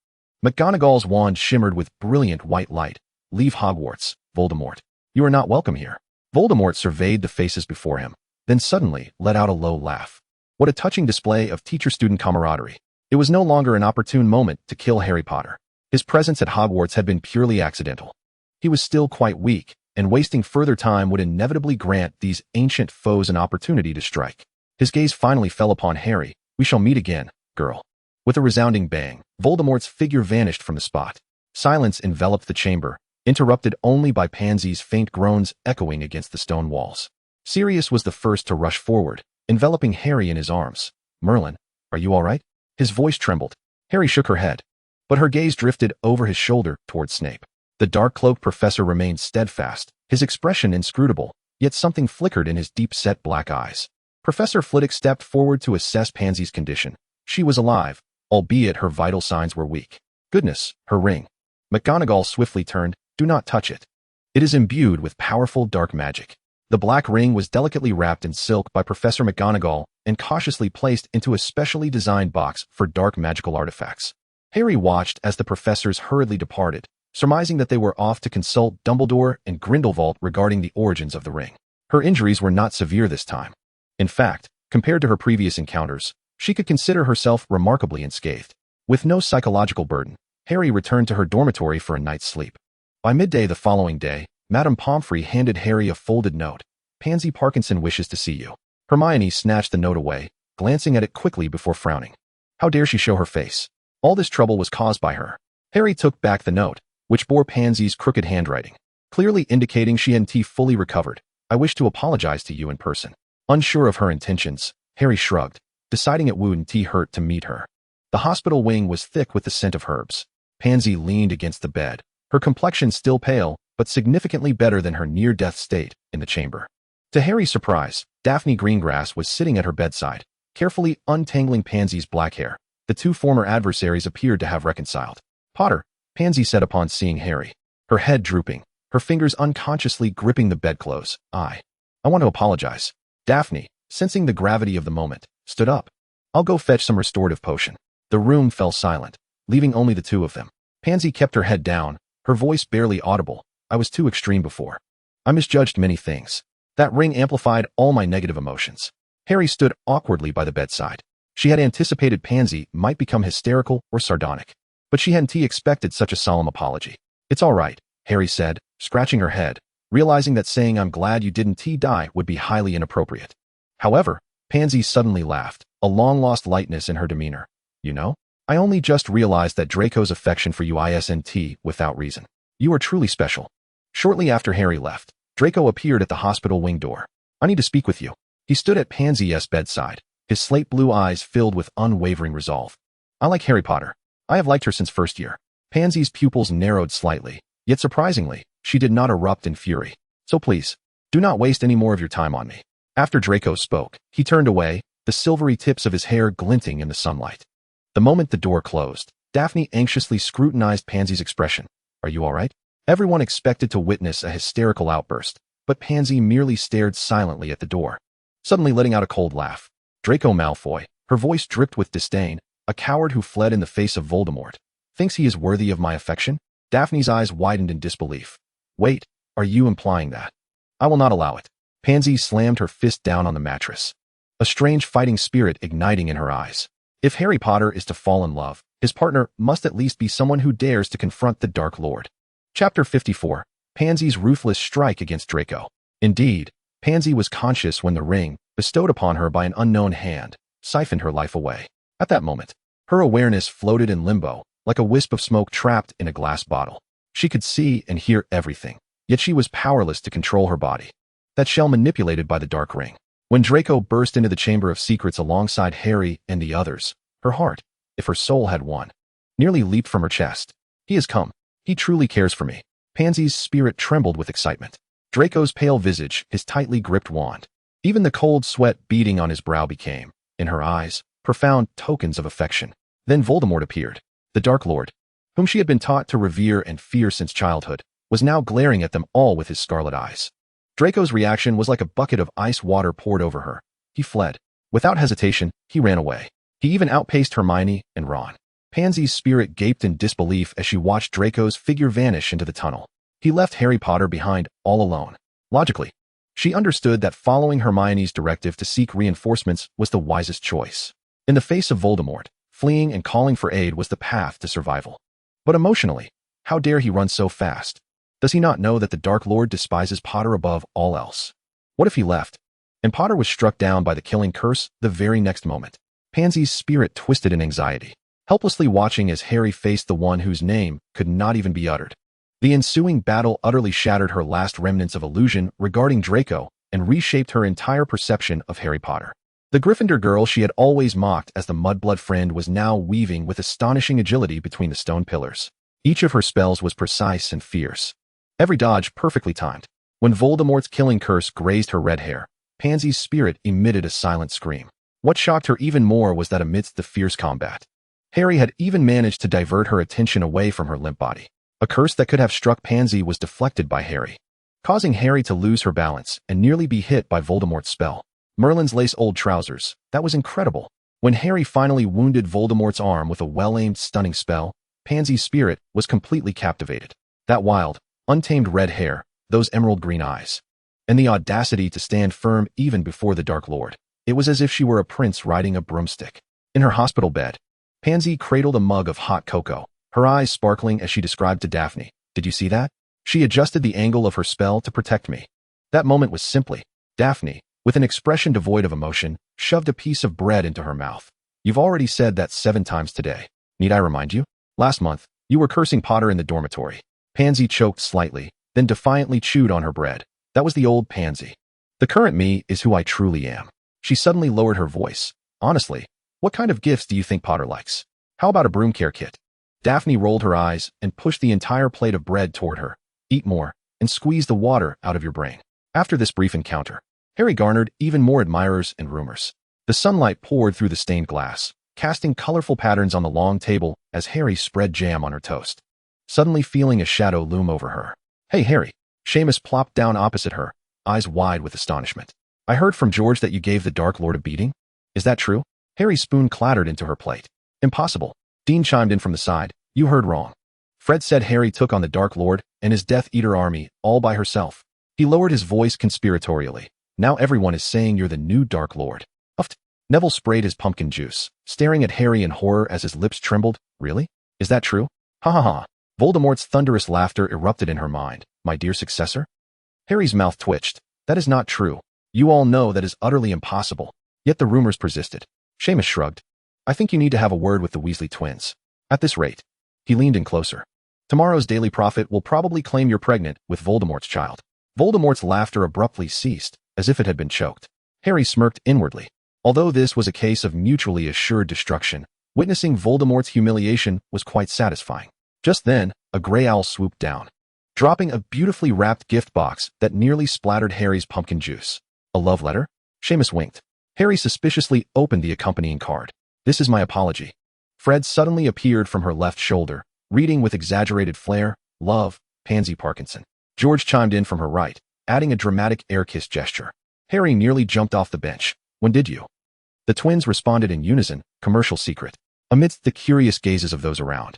McGonagall's wand shimmered with brilliant white light. "Leave Hogwarts, Voldemort. You are not welcome here." Voldemort surveyed the faces before him, then suddenly let out a low laugh. What a touching display of teacher-student camaraderie. It was no longer an opportune moment to kill Harry Potter. His presence at Hogwarts had been purely accidental. He was still quite weak, and wasting further time would inevitably grant these ancient foes an opportunity to strike. His gaze finally fell upon Harry. "We shall meet again, girl." With a resounding bang, Voldemort's figure vanished from the spot. Silence enveloped the chamber, interrupted only by Pansy's faint groans echoing against the stone walls. Sirius was the first to rush forward, enveloping Harry in his arms. "Merlin, are you all right?" His voice trembled. Harry shook her head, but her gaze drifted over his shoulder towards Snape. The dark-cloaked professor remained steadfast, his expression inscrutable, yet something flickered in his deep-set black eyes. Professor Flitwick stepped forward to assess Pansy's condition. She was alive, albeit her vital signs were weak. Goodness, her ring. McGonagall swiftly turned. "Do not touch it. It is imbued with powerful dark magic." The black ring was delicately wrapped in silk by Professor McGonagall and cautiously placed into a specially designed box for dark magical artifacts. Harry watched as the professors hurriedly departed, surmising that they were off to consult Dumbledore and Grindelwald regarding the origins of the ring. Her injuries were not severe this time. In fact, compared to her previous encounters, she could consider herself remarkably unscathed. With no psychological burden, Harry returned to her dormitory for a night's sleep. By midday the following day, Madame Pomfrey handed Harry a folded note. "Pansy Parkinson wishes to see you." Hermione snatched the note away, glancing at it quickly before frowning. How dare she show her face? All this trouble was caused by her. Harry took back the note, which bore Pansy's crooked handwriting, clearly indicating she hadn't fully recovered. "I wish to apologize to you in person." Unsure of her intentions, Harry shrugged, deciding it wouldn't hurt to meet her. The hospital wing was thick with the scent of herbs. Pansy leaned against the bed, her complexion still pale, but significantly better than her near-death state in the chamber. To Harry's surprise, Daphne Greengrass was sitting at her bedside, carefully untangling Pansy's black hair. The two former adversaries appeared to have reconciled. "Potter," Pansy said upon seeing Harry, her head drooping, her fingers unconsciously gripping the bedclothes. I want to apologize." Daphne, sensing the gravity of the moment, stood up. "I'll go fetch some restorative potion." The room fell silent, leaving only the two of them. Pansy kept her head down, her voice barely audible. "I was too extreme before. I misjudged many things. That ring amplified all my negative emotions." Harry stood awkwardly by the bedside. She had anticipated Pansy might become hysterical or sardonic, but she hadn't expected such a solemn apology. "It's all right," Harry said, scratching her head, realizing that saying "I'm glad you didn't die" would be highly inappropriate. However, Pansy suddenly laughed, a long-lost lightness in her demeanor. "You know, I only just realized that Draco's affection for you isn't without reason. You are truly special." Shortly after Harry left, Draco appeared at the hospital wing door. "I need to speak with you." He stood at Pansy's bedside, his slate blue eyes filled with unwavering resolve. "I like Harry Potter. I have liked her since first year." Pansy's pupils narrowed slightly, yet surprisingly, she did not erupt in fury. "So please, do not waste any more of your time on me." After Draco spoke, he turned away, the silvery tips of his hair glinting in the sunlight. The moment the door closed, Daphne anxiously scrutinized Pansy's expression. "Are you all right?" Everyone expected to witness a hysterical outburst, but Pansy merely stared silently at the door, suddenly letting out a cold laugh. "Draco Malfoy," her voice dripped with disdain, "a coward who fled in the face of Voldemort, thinks he is worthy of my affection?" Daphne's eyes widened in disbelief. "Wait, are you implying that?" "I will not allow it." Pansy slammed her fist down on the mattress, a strange fighting spirit igniting in her eyes. If Harry Potter is to fall in love, his partner must at least be someone who dares to confront the Dark Lord. Chapter 54. Pansy's ruthless strike against Draco. Indeed, Pansy was conscious when the ring, bestowed upon her by an unknown hand, siphoned her life away. At that moment, her awareness floated in limbo, like a wisp of smoke trapped in a glass bottle. She could see and hear everything, yet she was powerless to control her body. That shell manipulated by the dark ring. When Draco burst into the Chamber of Secrets alongside Harry and the others, her heart, if her soul had one, nearly leaped from her chest. "He has come. He truly cares for me." Pansy's spirit trembled with excitement. Draco's pale visage, his tightly gripped wand. Even the cold sweat beading on his brow became, in her eyes, profound tokens of affection. Then Voldemort appeared. The Dark Lord, whom she had been taught to revere and fear since childhood, was now glaring at them all with his scarlet eyes. Draco's reaction was like a bucket of ice water poured over her. He fled. Without hesitation, he ran away. He even outpaced Hermione and Ron. Pansy's spirit gaped in disbelief as she watched Draco's figure vanish into the tunnel. He left Harry Potter behind, all alone. Logically, she understood that following Hermione's directive to seek reinforcements was the wisest choice. In the face of Voldemort, fleeing and calling for aid was the path to survival. But emotionally, how dare he run so fast? Does he not know that the Dark Lord despises Potter above all else? What if he left, and Potter was struck down by the killing curse the very next moment? Pansy's spirit twisted in anxiety, helplessly watching as Harry faced the one whose name could not even be uttered. The ensuing battle utterly shattered her last remnants of illusion regarding Draco and reshaped her entire perception of Harry Potter. The Gryffindor girl she had always mocked as the mudblood friend was now weaving with astonishing agility between the stone pillars. Each of her spells was precise and fierce. Every dodge perfectly timed. When Voldemort's killing curse grazed her red hair, Pansy's spirit emitted a silent scream. What shocked her even more was that amidst the fierce combat, Harry had even managed to divert her attention away from her limp body. A curse that could have struck Pansy was deflected by Harry, causing Harry to lose her balance and nearly be hit by Voldemort's spell. Merlin's lace old trousers. That was incredible. When Harry finally wounded Voldemort's arm with a well-aimed stunning spell, Pansy's spirit was completely captivated. That wild, untamed red hair, those emerald green eyes, and the audacity to stand firm even before the Dark Lord. It was as if she were a prince riding a broomstick. In her hospital bed, Pansy cradled a mug of hot cocoa, her eyes sparkling as she described to Daphne, "Did you see that? She adjusted the angle of her spell to protect me." That moment was simply. Daphne, with an expression devoid of emotion, shoved a piece of bread into her mouth. "You've already said that 7 times today. Need I remind you? Last month, you were cursing Potter in the dormitory." Pansy choked slightly, then defiantly chewed on her bread. That was the old Pansy. The current me is who I truly am. She suddenly lowered her voice. "Honestly, what kind of gifts do you think Potter likes? How about a broom care kit?" Daphne rolled her eyes and pushed the entire plate of bread toward her. "Eat more, and squeeze the water out of your brain." After this brief encounter, Harry garnered even more admirers and rumors. The sunlight poured through the stained glass, casting colorful patterns on the long table as Harry spread jam on her toast. Suddenly feeling a shadow loom over her. "Hey, Harry." Seamus plopped down opposite her, eyes wide with astonishment. "I heard from George that you gave the Dark Lord a beating. Is that true?" Harry's spoon clattered into her plate. "Impossible." Dean chimed in from the side. "You heard wrong. Fred said Harry took on the Dark Lord and his Death Eater army all by herself." He lowered his voice conspiratorially. "Now everyone is saying you're the new Dark Lord." Uffed. Neville sprayed his pumpkin juice, staring at Harry in horror as his lips trembled. "Really? Is that true?" "Ha ha ha." Voldemort's thunderous laughter erupted in her mind. "My dear successor?" Harry's mouth twitched. "That is not true. You all know that is utterly impossible." Yet the rumors persisted. Seamus shrugged. "I think you need to have a word with the Weasley twins. At this rate." He leaned in closer. "Tomorrow's Daily Prophet will probably claim you're pregnant with Voldemort's child." Voldemort's laughter abruptly ceased, as if it had been choked. Harry smirked inwardly. Although this was a case of mutually assured destruction, witnessing Voldemort's humiliation was quite satisfying. Just then, a gray owl swooped down, dropping a beautifully wrapped gift box that nearly splattered Harry's pumpkin juice. "A love letter?" Seamus winked. Harry suspiciously opened the accompanying card. "This is my apology." Fred suddenly appeared from her left shoulder, reading with exaggerated flair, "Love, Pansy Parkinson." George chimed in from her right, adding a dramatic air kiss gesture. Harry nearly jumped off the bench. "When did you?" The twins responded in unison, "Commercial secret." Amidst the curious gazes of those around,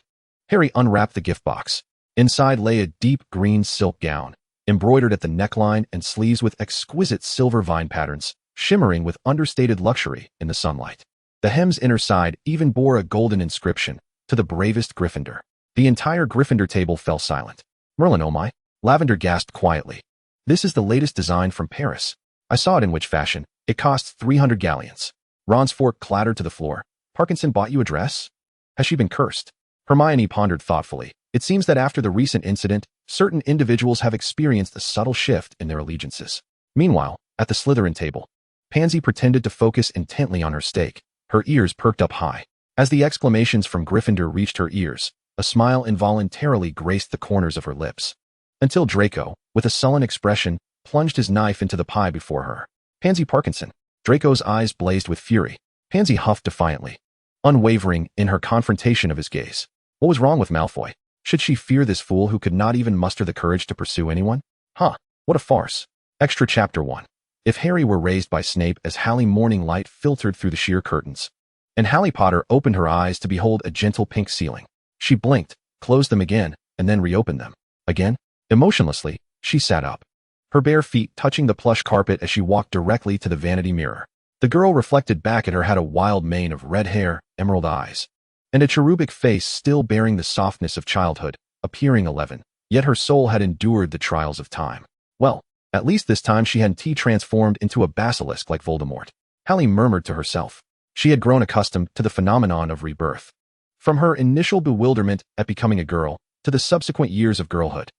Harry unwrapped the gift box. Inside lay a deep green silk gown, embroidered at the neckline and sleeves with exquisite silver vine patterns, shimmering with understated luxury in the sunlight. The hem's inner side even bore a golden inscription, "To the bravest Gryffindor." The entire Gryffindor table fell silent. "Merlin, oh my," Lavender gasped quietly. "This is the latest design from Paris. I saw it in which fashion. It costs 300 galleons." Ron's fork clattered to the floor. "Parkinson bought you a dress? Has she been cursed?" Hermione pondered thoughtfully. "It seems that after the recent incident, certain individuals have experienced a subtle shift in their allegiances." Meanwhile, at the Slytherin table, Pansy pretended to focus intently on her steak, her ears perked up high. As the exclamations from Gryffindor reached her ears, a smile involuntarily graced the corners of her lips. Until Draco, with a sullen expression, plunged his knife into the pie before her. "Pansy Parkinson." Draco's eyes blazed with fury. Pansy huffed defiantly, unwavering in her confrontation of his gaze. What was wrong with Malfoy? Should she fear this fool who could not even muster the courage to pursue anyone? Huh, what a farce. Extra Chapter 1. If Harry were raised by Snape as Hallie morning light filtered through the sheer curtains, and Harley Potter opened her eyes to behold a gentle pink ceiling. She blinked, closed them again, and then reopened them. Again, emotionlessly, she sat up, her bare feet touching the plush carpet as she walked directly to the vanity mirror. The girl reflected back at her had a wild mane of red hair, emerald eyes, and a cherubic face still bearing the softness of childhood, appearing 11, yet her soul had endured the trials of time. Well, at least this time she hadn't transformed into a basilisk like Voldemort. Hallie murmured to herself. She had grown accustomed to the phenomenon of rebirth. From her initial bewilderment at becoming a girl, to the subsequent years of girlhood.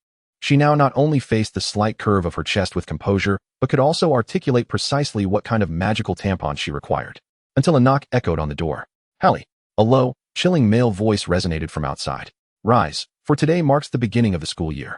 She now not only faced the slight curve of her chest with composure, but could also articulate precisely what kind of magical tampon she required. Until a knock echoed on the door. Hallie. A low, chilling male voice resonated from outside. Rise, for today marks the beginning of the school year.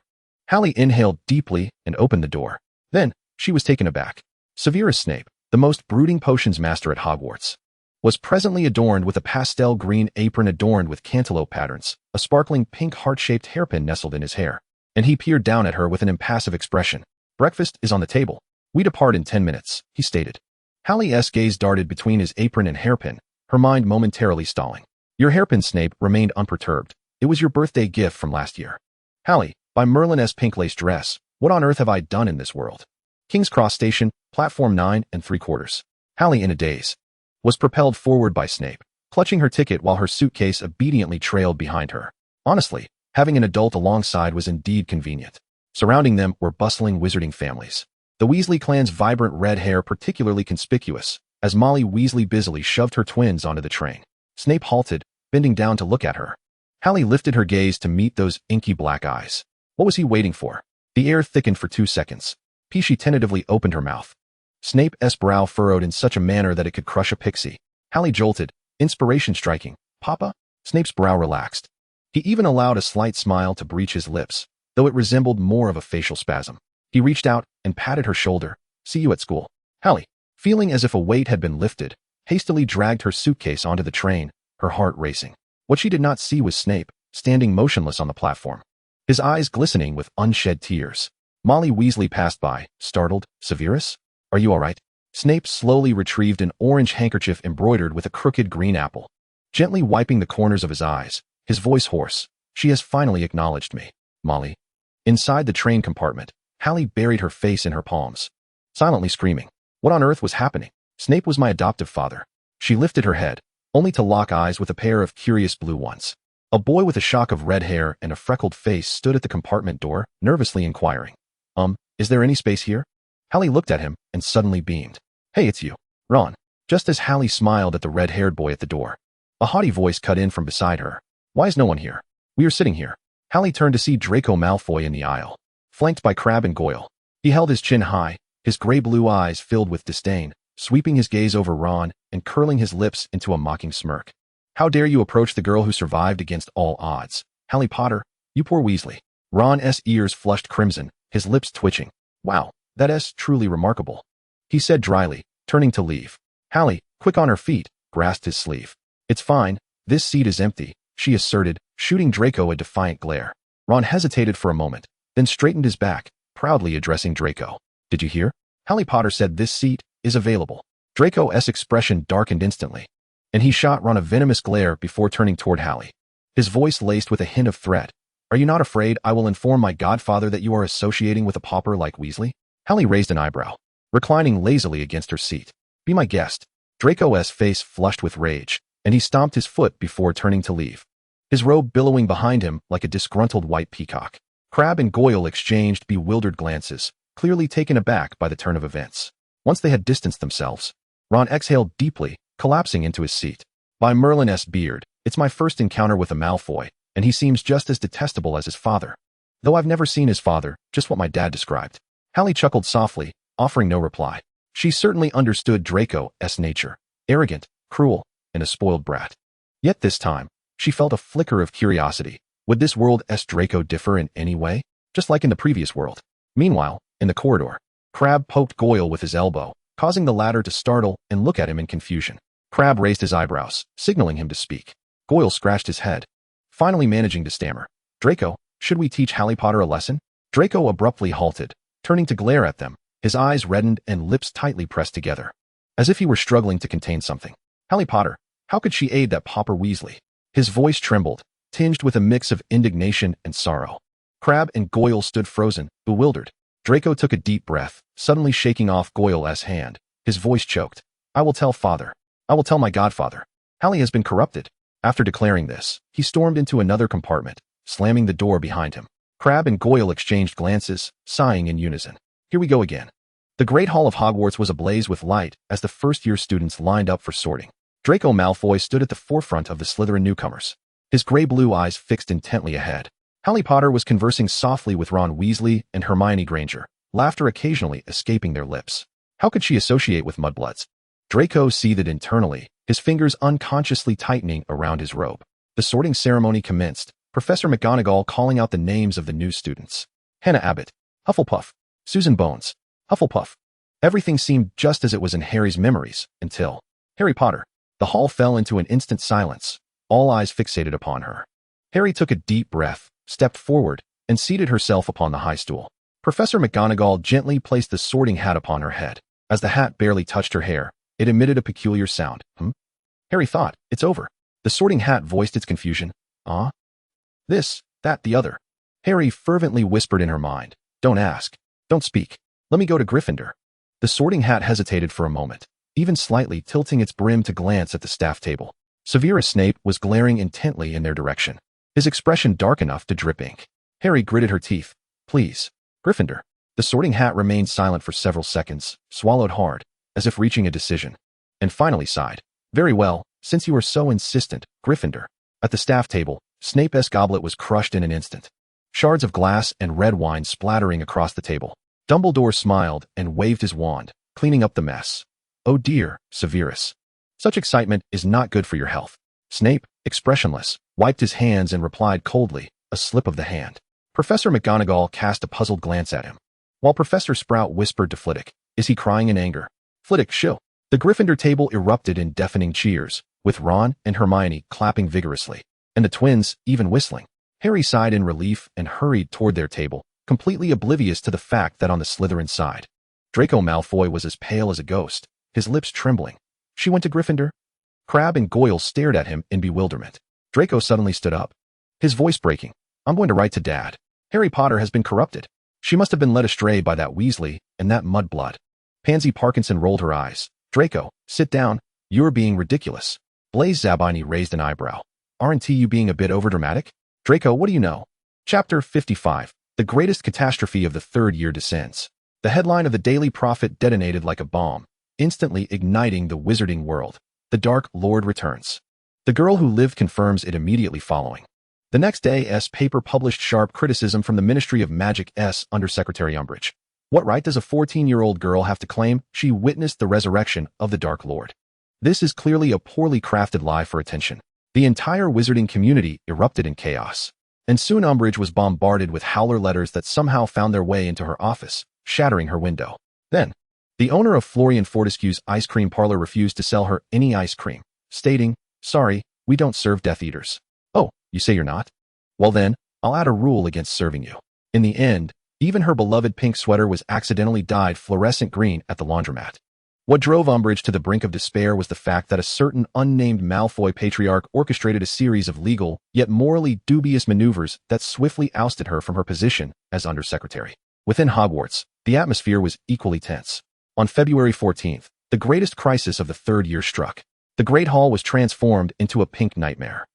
Hallie inhaled deeply and opened the door. Then, she was taken aback. Severus Snape, the most brooding potions master at Hogwarts, was presently adorned with a pastel green apron adorned with cantaloupe patterns, a sparkling pink heart-shaped hairpin nestled in his hair, and he peered down at her with an impassive expression. Breakfast is on the table. We depart in 10 minutes, he stated. Hallie's gaze darted between his apron and hairpin, her mind momentarily stalling. Your hairpin, Snape, remained unperturbed. It was your birthday gift from last year. Hallie, by Merlin's pink lace dress, what on earth have I done in this world? King's Cross Station, platform 9 3/4. Hallie, in a daze, was propelled forward by Snape, clutching her ticket while her suitcase obediently trailed behind her. Honestly, having an adult alongside was indeed convenient. Surrounding them were bustling wizarding families. The Weasley clan's vibrant red hair particularly conspicuous, as Molly Weasley busily shoved her twins onto the train. Snape halted, bending down to look at her. Hallie lifted her gaze to meet those inky black eyes. What was he waiting for? The air thickened for 2 seconds. She tentatively opened her mouth. Snape's brow furrowed in such a manner that it could crush a pixie. Hallie jolted, inspiration striking. Papa? Snape's brow relaxed. He even allowed a slight smile to breach his lips, though it resembled more of a facial spasm. He reached out and patted her shoulder. See you at school. Hallie, feeling as if a weight had been lifted, hastily dragged her suitcase onto the train, her heart racing. What she did not see was Snape, standing motionless on the platform, his eyes glistening with unshed tears. Molly Weasley passed by, startled. Severus? Are you all right? Snape slowly retrieved an orange handkerchief embroidered with a crooked green apple, gently wiping the corners of his eyes, his voice hoarse. She has finally acknowledged me, Molly. Inside the train compartment, Hallie buried her face in her palms, silently screaming. What on earth was happening? Snape was my adoptive father. She lifted her head, only to lock eyes with a pair of curious blue ones. A boy with a shock of red hair and a freckled face stood at the compartment door, nervously inquiring. Is there any space here? Hallie looked at him and suddenly beamed. Hey, it's you, Ron. Just as Hallie smiled at the red-haired boy at the door, a haughty voice cut in from beside her. Why is no one here? We are sitting here. Hallie turned to see Draco Malfoy in the aisle, flanked by Crabbe and Goyle. He held his chin high, his gray-blue eyes filled with disdain, sweeping his gaze over Ron and curling his lips into a mocking smirk. How dare you approach the girl who survived against all odds? Harley Potter, you poor Weasley. Ron's ears flushed crimson, his lips twitching. Wow, that's truly remarkable, he said dryly, turning to leave. Hallie, quick on her feet, grasped his sleeve. It's fine, this seat is empty, she asserted, shooting Draco a defiant glare. Ron hesitated for a moment, then straightened his back, proudly addressing Draco. Did you hear? Harley Potter said this seat is available. Draco's expression darkened instantly, and he shot Ron a venomous glare before turning toward Hallie, his voice laced with a hint of threat. Are you not afraid I will inform my godfather that you are associating with a pauper like Weasley? Hallie raised an eyebrow, reclining lazily against her seat. Be my guest. Draco's face flushed with rage, and he stomped his foot before turning to leave, his robe billowing behind him like a disgruntled white peacock. Crabbe and Goyle exchanged bewildered glances, clearly taken aback by the turn of events. Once they had distanced themselves, Ron exhaled deeply, collapsing into his seat. By Merlin's beard, it's my first encounter with a Malfoy, and he seems just as detestable as his father. Though I've never seen his father, just what my dad described. Hallie chuckled softly, offering no reply. She certainly understood Draco's nature, arrogant, cruel, and a spoiled brat. Yet this time, she felt a flicker of curiosity. Would this world's Draco differ in any way? Just like in the previous world. Meanwhile, in the corridor, Crabbe poked Goyle with his elbow, causing the latter to startle and look at him in confusion. Crabbe raised his eyebrows, signaling him to speak. Goyle scratched his head, finally managing to stammer. Draco, should we teach Harley Potter a lesson? Draco abruptly halted, turning to glare at them, his eyes reddened and lips tightly pressed together, as if he were struggling to contain something. Harley Potter, how could she aid that pauper Weasley? His voice trembled, tinged with a mix of indignation and sorrow. Crabbe and Goyle stood frozen, bewildered. Draco took a deep breath, suddenly shaking off Goyle's hand. His voice choked. I will tell father. I will tell my godfather. Hallie has been corrupted. After declaring this, he stormed into another compartment, slamming the door behind him. Crabbe and Goyle exchanged glances, sighing in unison. Here we go again. The Great Hall of Hogwarts was ablaze with light as the first-year students lined up for sorting. Draco Malfoy stood at the forefront of the Slytherin newcomers, his gray-blue eyes fixed intently ahead. Harley Potter was conversing softly with Ron Weasley and Hermione Granger, laughter occasionally escaping their lips. How could she associate with mudbloods? Draco seethed internally, his fingers unconsciously tightening around his robe. The sorting ceremony commenced, Professor McGonagall calling out the names of the new students. Hannah Abbott, Hufflepuff. Susan Bones, Hufflepuff. Everything seemed just as it was in Harry's memories, until Harry Potter. The hall fell into an instant silence, all eyes fixated upon her. Harry took a deep breath, stepped forward, and seated herself upon the high stool. Professor McGonagall gently placed the sorting hat upon her head. As the hat barely touched her hair, it emitted a peculiar sound. Harry thought, it's over. The sorting hat voiced its confusion. This, that, the other. Harry fervently whispered in her mind. Don't ask. Don't speak. Let me go to Gryffindor. The sorting hat hesitated for a moment, even slightly tilting its brim to glance at the staff table. Severus Snape was glaring intently in their direction, his expression dark enough to drip ink. Harry gritted her teeth. Please. Gryffindor. The sorting hat remained silent for several seconds, swallowed hard, as if reaching a decision, and finally sighed. Very well, since you are so insistent, Gryffindor. At the staff table, Snape's goblet was crushed in an instant. Shards of glass and red wine splattering across the table. Dumbledore smiled and waved his wand, cleaning up the mess. Oh dear, Severus. Such excitement is not good for your health. Snape, expressionless, wiped his hands and replied coldly, a slip of the hand. Professor McGonagall cast a puzzled glance at him, while Professor Sprout whispered to Flitwick, is he crying in anger? Flitwick, shill. The Gryffindor table erupted in deafening cheers, with Ron and Hermione clapping vigorously, and the twins even whistling. Harry sighed in relief and hurried toward their table, completely oblivious to the fact that on the Slytherin side, Draco Malfoy was as pale as a ghost, his lips trembling. She went to Gryffindor? Crabbe and Goyle stared at him in bewilderment. Draco suddenly stood up, his voice breaking. I'm going to write to Dad. Harry Potter has been corrupted. She must have been led astray by that Weasley and that mudblood. Pansy Parkinson rolled her eyes. Draco, sit down. You're being ridiculous. Blaise Zabini raised an eyebrow. Aren't you being a bit overdramatic? Draco, what do you know? Chapter 55. The greatest catastrophe of the third year descends. The headline of the Daily Prophet detonated like a bomb, instantly igniting the wizarding world. The Dark Lord returns. The Girl Who Lived confirms it immediately following. The next day's paper published sharp criticism from the Ministry of Magic's Undersecretary Umbridge. What right does a 14-year-old girl have to claim she witnessed the resurrection of the Dark Lord? This is clearly a poorly crafted lie for attention. The entire wizarding community erupted in chaos, and soon Umbridge was bombarded with howler letters that somehow found their way into her office, shattering her window. Then, the owner of Florian Fortescue's ice cream parlor refused to sell her any ice cream, stating, sorry, we don't serve Death Eaters. Oh, you say you're not? Well then, I'll add a rule against serving you. In the end, even her beloved pink sweater was accidentally dyed fluorescent green at the laundromat. What drove Umbridge to the brink of despair was the fact that a certain unnamed Malfoy patriarch orchestrated a series of legal, yet morally dubious maneuvers that swiftly ousted her from her position as undersecretary. Within Hogwarts, the atmosphere was equally tense. On February 14th, the greatest crisis of the third year struck. The Great Hall was transformed into a pink nightmare.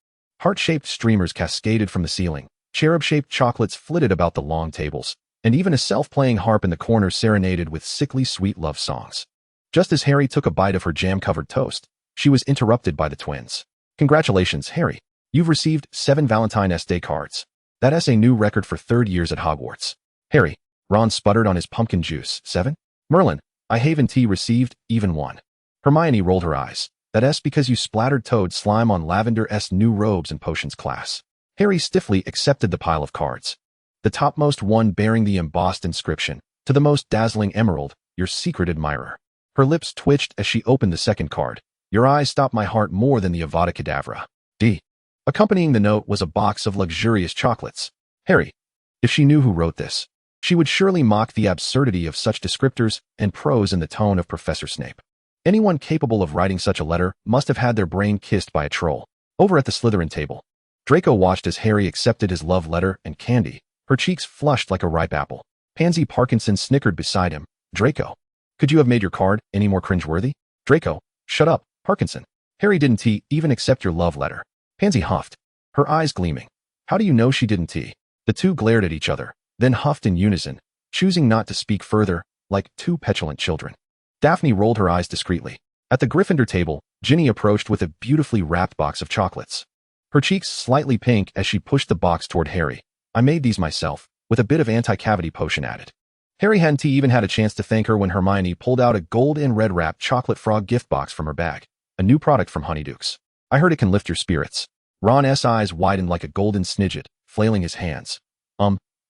Heart-shaped streamers cascaded from the ceiling, cherub-shaped chocolates flitted about the long tables, and even a self-playing harp in the corner serenaded with sickly sweet love songs. Just as Harry took a bite of her jam-covered toast, she was interrupted by the twins. Congratulations, Harry. You've received 7 Valentine's Day cards. That's a new record for third years at Hogwarts. Harry, Ron sputtered on his pumpkin juice. 7? Merlin, I haven't received even 1. Hermione rolled her eyes. That's because you splattered toad slime on Lavender's new robes and potions class. Harry stiffly accepted the pile of cards. The topmost one bearing the embossed inscription, to the most dazzling emerald, your secret admirer. Her lips twitched as she opened the second card. Your eyes stopped my heart more than the Avada Kedavra. D. Accompanying the note was a box of luxurious chocolates. Harry, if she knew who wrote this, she would surely mock the absurdity of such descriptors and prose in the tone of Professor Snape. Anyone capable of writing such a letter must have had their brain kissed by a troll. Over at the Slytherin table, Draco watched as Harry accepted his love letter and candy, her cheeks flushed like a ripe apple. Pansy Parkinson snickered beside him. Draco, could you have made your card any more cringeworthy? Draco, shut up, Parkinson. Harry didn't even accept your love letter. Pansy huffed, her eyes gleaming. How do you know she didn't? The two glared at each other, then huffed in unison, choosing not to speak further, like two petulant children. Daphne rolled her eyes discreetly. At the Gryffindor table, Ginny approached with a beautifully wrapped box of chocolates. Her cheeks slightly pink as she pushed the box toward Harry. I made these myself, with a bit of anti-cavity potion added. Harry hadn't even had a chance to thank her when Hermione pulled out a gold and red wrapped chocolate frog gift box from her bag, a new product from Honeydukes. I heard it can lift your spirits. Ron's eyes widened like a golden snidget, flailing his hands.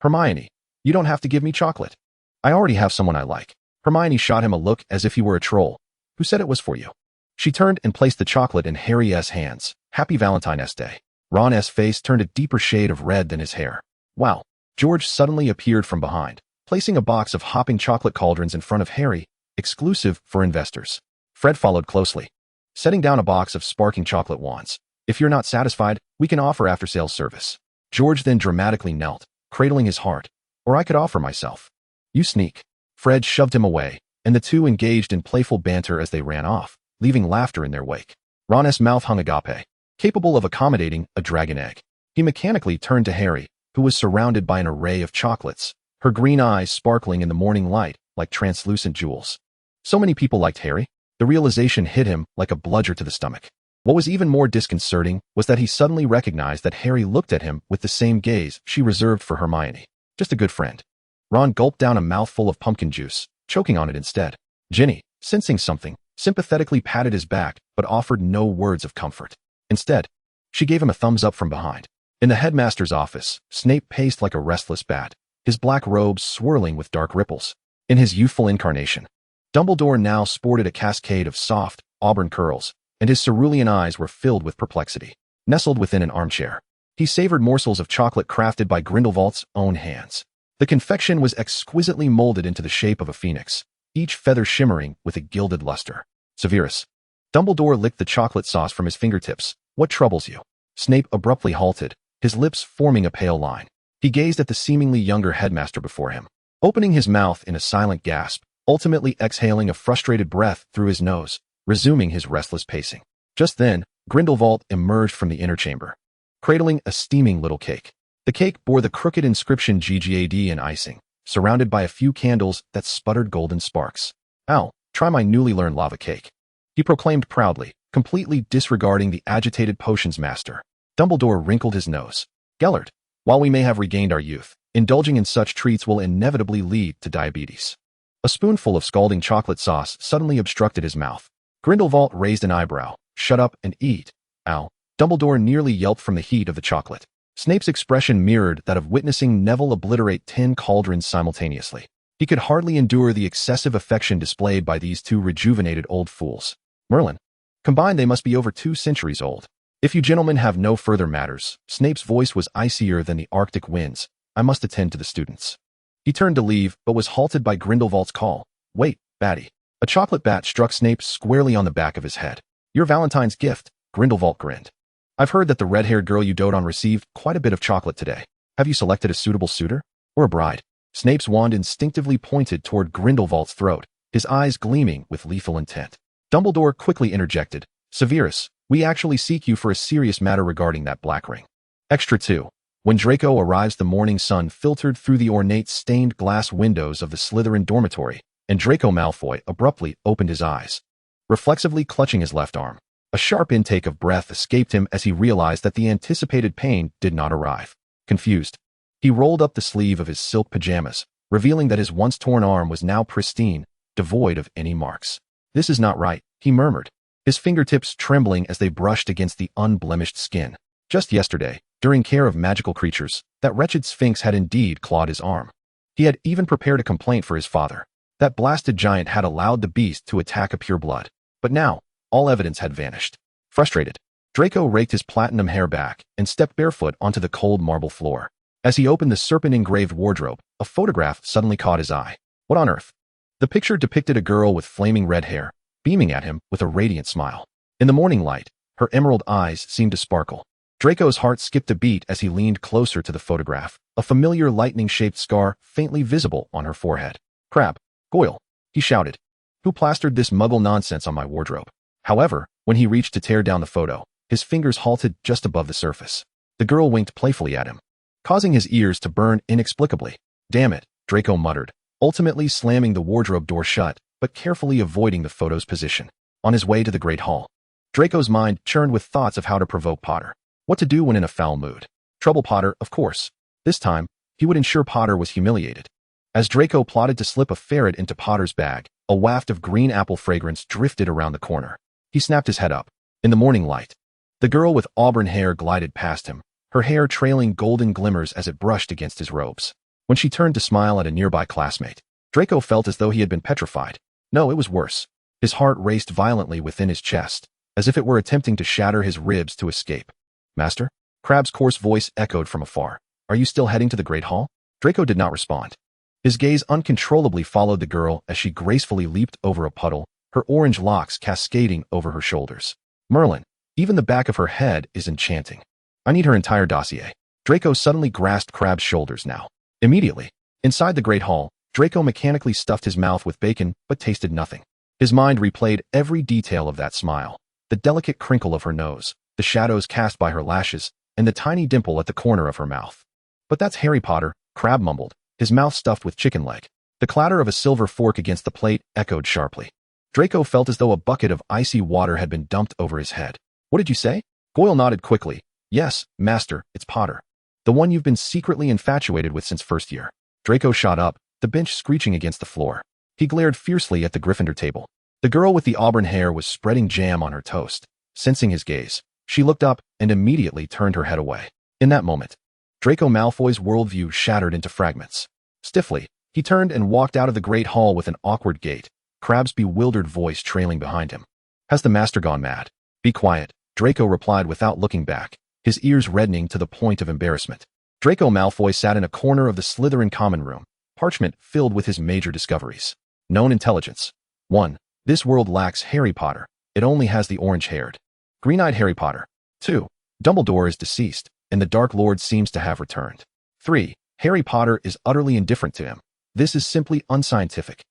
Hermione, you don't have to give me chocolate. I already have someone I like. Hermione shot him a look as if he were a troll. Who said it was for you? She turned and placed the chocolate in Harry's hands. Happy Valentine's Day. Ron's face turned a deeper shade of red than his hair. Wow. George suddenly appeared from behind, placing a box of hopping chocolate cauldrons in front of Harry, exclusive for investors. Fred followed closely, setting down a box of sparking chocolate wands. If you're not satisfied, we can offer after-sales service. George then dramatically knelt, cradling his heart. Or I could offer myself. You sneak. Fred shoved him away, and the two engaged in playful banter as they ran off, leaving laughter in their wake. Ron's mouth hung agape, capable of accommodating a dragon egg. He mechanically turned to Harry, who was surrounded by an array of chocolates, her green eyes sparkling in the morning light like translucent jewels. So many people liked Harry. The realization hit him like a bludger to the stomach. What was even more disconcerting was that he suddenly recognized that Harry looked at him with the same gaze she reserved for Hermione. Just a good friend. Ron gulped down a mouthful of pumpkin juice, choking on it instead. Ginny, sensing something, sympathetically patted his back but offered no words of comfort. Instead, she gave him a thumbs up from behind. In the headmaster's office, Snape paced like a restless bat, his black robes swirling with dark ripples. In his youthful incarnation, Dumbledore now sported a cascade of soft, auburn curls, and his cerulean eyes were filled with perplexity. Nestled within an armchair, he savored morsels of chocolate crafted by Grindelwald's own hands. The confection was exquisitely molded into the shape of a phoenix, each feather shimmering with a gilded luster. Severus. Dumbledore licked the chocolate sauce from his fingertips. What troubles you? Snape abruptly halted, his lips forming a pale line. He gazed at the seemingly younger headmaster before him, opening his mouth in a silent gasp, ultimately exhaling a frustrated breath through his nose, resuming his restless pacing. Just then, Grindelwald emerged from the inner chamber, cradling a steaming little cake. The cake bore the crooked inscription GGAD in icing, surrounded by a few candles that sputtered golden sparks. Ow, try my newly learned lava cake, he proclaimed proudly, completely disregarding the agitated potions master. Dumbledore wrinkled his nose. Gellert, while we may have regained our youth, indulging in such treats will inevitably lead to diabetes. A spoonful of scalding chocolate sauce suddenly obstructed his mouth. Grindelwald raised an eyebrow. Shut up and eat. Ow. Dumbledore nearly yelped from the heat of the chocolate. Snape's expression mirrored that of witnessing Neville obliterate 10 cauldrons simultaneously. He could hardly endure the excessive affection displayed by these two rejuvenated old fools. Merlin. Combined they must be over 2 centuries old. If you gentlemen have no further matters, Snape's voice was icier than the Arctic winds. I must attend to the students. He turned to leave, but was halted by Grindelwald's call. Wait, Batty. A chocolate bat struck Snape squarely on the back of his head. Your Valentine's gift, Grindelwald grinned. I've heard that the red-haired girl you dote on received quite a bit of chocolate today. Have you selected a suitable suitor? Or a bride? Snape's wand instinctively pointed toward Grindelwald's throat, his eyes gleaming with lethal intent. Dumbledore quickly interjected. Severus, we actually seek you for a serious matter regarding that black ring. Extra 2. When Draco arrives, the morning sun filtered through the ornate stained glass windows of the Slytherin dormitory, and Draco Malfoy abruptly opened his eyes, reflexively clutching his left arm. A sharp intake of breath escaped him as he realized that the anticipated pain did not arrive. Confused, he rolled up the sleeve of his silk pajamas, revealing that his once-torn arm was now pristine, devoid of any marks. This is not right, he murmured, his fingertips trembling as they brushed against the unblemished skin. Just yesterday, during care of magical creatures, that wretched Sphinx had indeed clawed his arm. He had even prepared a complaint for his father. That blasted giant had allowed the beast to attack a pureblood. But now, all evidence had vanished. Frustrated, Draco raked his platinum hair back and stepped barefoot onto the cold marble floor. As he opened the serpent-engraved wardrobe, a photograph suddenly caught his eye. What on earth? The picture depicted a girl with flaming red hair, beaming at him with a radiant smile. In the morning light, her emerald eyes seemed to sparkle. Draco's heart skipped a beat as he leaned closer to the photograph, a familiar lightning-shaped scar faintly visible on her forehead. Crab, Goyle, he shouted. Who plastered this muggle nonsense on my wardrobe? However, when he reached to tear down the photo, his fingers halted just above the surface. The girl winked playfully at him, causing his ears to burn inexplicably. Damn it, Draco muttered, ultimately slamming the wardrobe door shut, but carefully avoiding the photo's position. On his way to the Great Hall, Draco's mind churned with thoughts of how to provoke Potter. What to do when in a foul mood. Trouble Potter, of course. This time, he would ensure Potter was humiliated. As Draco plotted to slip a ferret into Potter's bag, a waft of green apple fragrance drifted around the corner. He snapped his head up. In the morning light, the girl with auburn hair glided past him, her hair trailing golden glimmers as it brushed against his robes. When she turned to smile at a nearby classmate, Draco felt as though he had been petrified. No, it was worse. His heart raced violently within his chest, as if it were attempting to shatter his ribs to escape. Master? Crabbe's coarse voice echoed from afar. Are you still heading to the Great Hall? Draco did not respond. His gaze uncontrollably followed the girl as she gracefully leaped over a puddle, her orange locks cascading over her shoulders. Merlin, even the back of her head is enchanting. I need her entire dossier. Draco suddenly grasped Crabbe's shoulders now. Immediately, inside the Great Hall, Draco mechanically stuffed his mouth with bacon but tasted nothing. His mind replayed every detail of that smile, the delicate crinkle of her nose, the shadows cast by her lashes, and the tiny dimple at the corner of her mouth. But that's Harry Potter, Crabbe mumbled, his mouth stuffed with chicken leg. The clatter of a silver fork against the plate echoed sharply. Draco felt as though a bucket of icy water had been dumped over his head. What did you say? Goyle nodded quickly. Yes, Master, it's Potter. The one you've been secretly infatuated with since first year. Draco shot up, the bench screeching against the floor. He glared fiercely at the Gryffindor table. The girl with the auburn hair was spreading jam on her toast. Sensing his gaze, she looked up and immediately turned her head away. In that moment, Draco Malfoy's worldview shattered into fragments. Stiffly, he turned and walked out of the Great Hall with an awkward gait, Crabbe's bewildered voice trailing behind him. Has the master gone mad? Be quiet, Draco replied without looking back, his ears reddening to the point of embarrassment. Draco Malfoy sat in a corner of the Slytherin common room, parchment filled with his major discoveries. Known intelligence. 1. This world lacks Harry Potter. It only has the orange-haired, green-eyed Harry Potter. 2. Dumbledore is deceased, and the Dark Lord seems to have returned. 3. Harry Potter is utterly indifferent to him. This is simply unscientific.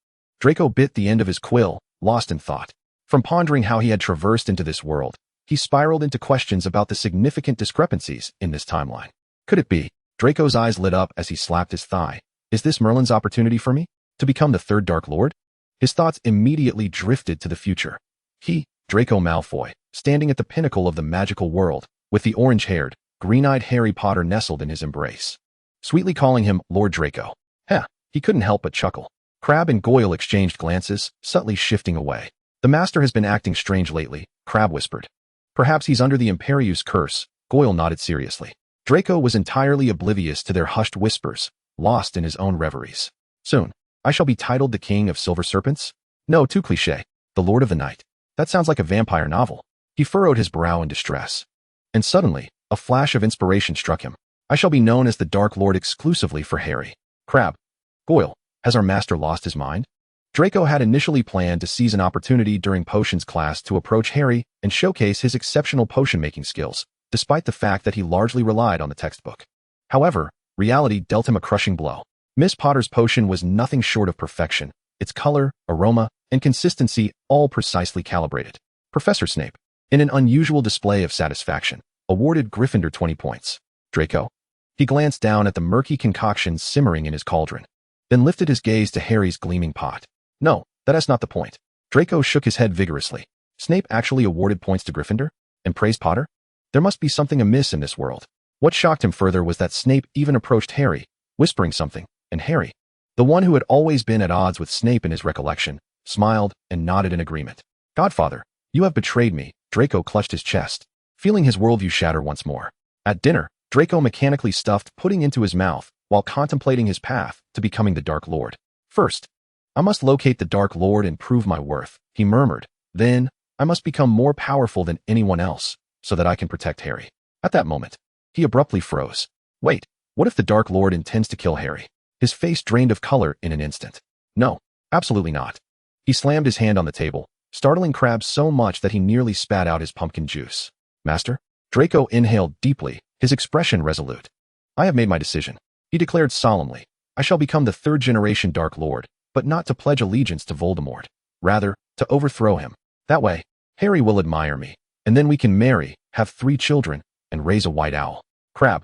Draco bit the end of his quill, lost in thought. From pondering how he had traversed into this world, he spiraled into questions about the significant discrepancies in this timeline. Could it be? Draco's eyes lit up as he slapped his thigh. Is this Merlin's opportunity for me? To become the third Dark Lord? His thoughts immediately drifted to the future. He, Draco Malfoy, standing at the pinnacle of the magical world, with the orange-haired, green-eyed Harry Potter nestled in his embrace. Sweetly calling him Lord Draco. He couldn't help but chuckle. Crabbe and Goyle exchanged glances, subtly shifting away. The master has been acting strange lately, Crabbe whispered. Perhaps he's under the Imperius curse, Goyle nodded seriously. Draco was entirely oblivious to their hushed whispers, lost in his own reveries. Soon, I shall be titled the King of Silver Serpents? No, too cliché. The Lord of the Night. That sounds like a vampire novel. He furrowed his brow in distress. And suddenly, a flash of inspiration struck him. I shall be known as the Dark Lord exclusively for Harry. Crabbe. Goyle, has our master lost his mind? Draco had initially planned to seize an opportunity during potions class to approach Harry and showcase his exceptional potion-making skills, despite the fact that he largely relied on the textbook. However, reality dealt him a crushing blow. Miss Potter's potion was nothing short of perfection, its color, aroma, and consistency all precisely calibrated. Professor Snape, in an unusual display of satisfaction, awarded Gryffindor 20 points. Draco. He glanced down at the murky concoction simmering in his cauldron, then lifted his gaze to Harry's gleaming pot. No, that is not the point. Draco shook his head vigorously. Snape actually awarded points to Gryffindor? And praised Potter? There must be something amiss in this world. What shocked him further was that Snape even approached Harry, whispering something, and Harry, the one who had always been at odds with Snape in his recollection, smiled and nodded in agreement. Godfather, you have betrayed me, Draco clutched his chest, feeling his worldview shatter once more. At dinner, Draco mechanically stuffed pudding into his mouth while contemplating his path to becoming the Dark Lord. First, I must locate the Dark Lord and prove my worth, he murmured. Then, I must become more powerful than anyone else, so that I can protect Harry. At that moment, he abruptly froze. Wait, what if the Dark Lord intends to kill Harry? His face drained of color in an instant. No, absolutely not. He slammed his hand on the table, startling Crabbe so much that he nearly spat out his pumpkin juice. Master? Draco inhaled deeply, his expression resolute. I have made my decision. He declared solemnly. I shall become the third-generation Dark Lord, but not to pledge allegiance to Voldemort. Rather, to overthrow him. That way, Harry will admire me, and then we can marry, have 3 children, and raise a white owl. Crabbe.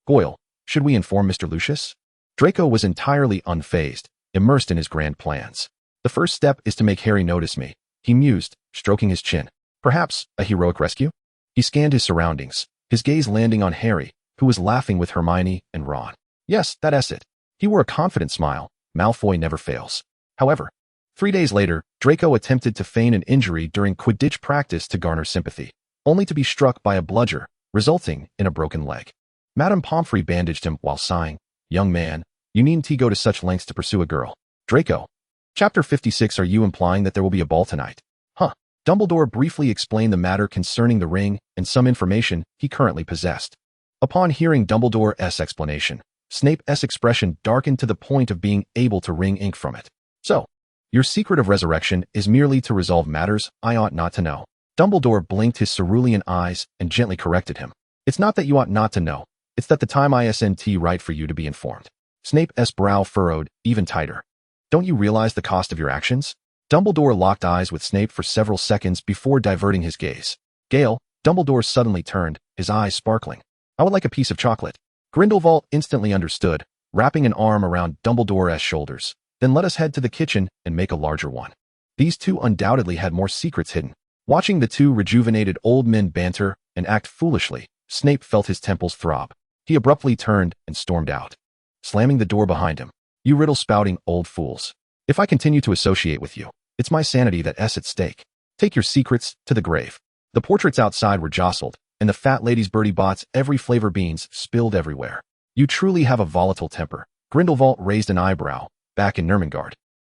Goyle, should we inform Mr. Lucius? Draco was entirely unfazed, immersed in his grand plans. The first step is to make Harry notice me, he mused, stroking his chin. Perhaps a heroic rescue? He scanned his surroundings, his gaze landing on Harry, who was laughing with Hermione and Ron. Yes, that's it. He wore a confident smile. Malfoy never fails. However, 3 days later, Draco attempted to feign an injury during Quidditch practice to garner sympathy, only to be struck by a bludger, resulting in a broken leg. Madame Pomfrey bandaged him while sighing, "Young man, you needn't go to such lengths to pursue a girl." Draco. Chapter 56. Are you implying that there will be a ball tonight? Huh. Dumbledore briefly explained the matter concerning the ring and some information he currently possessed. Upon hearing Dumbledore's explanation, Snape's expression darkened to the point of being able to wring ink from it. So, your secret of resurrection is merely to resolve matters I ought not to know. Dumbledore blinked his cerulean eyes and gently corrected him. It's not that you ought not to know, it's that the time isn't right for you to be informed. Snape's brow furrowed even tighter. Don't you realize the cost of your actions? Dumbledore locked eyes with Snape for several seconds before diverting his gaze. Gale, Dumbledore suddenly turned, his eyes sparkling. I would like a piece of chocolate. Grindelwald instantly understood, wrapping an arm around Dumbledore's shoulders. Then let us head to the kitchen and make a larger one. These two undoubtedly had more secrets hidden. Watching the two rejuvenated old men banter and act foolishly, Snape felt his temples throb. He abruptly turned and stormed out, slamming the door behind him. You riddle-spouting old fools. If I continue to associate with you, it's my sanity that's at stake. Take your secrets to the grave. The portraits outside were jostled, and the fat lady's Bertie Bott's every flavor beans spilled everywhere. You truly have a volatile temper. Grindelwald raised an eyebrow, back in Nurmengard.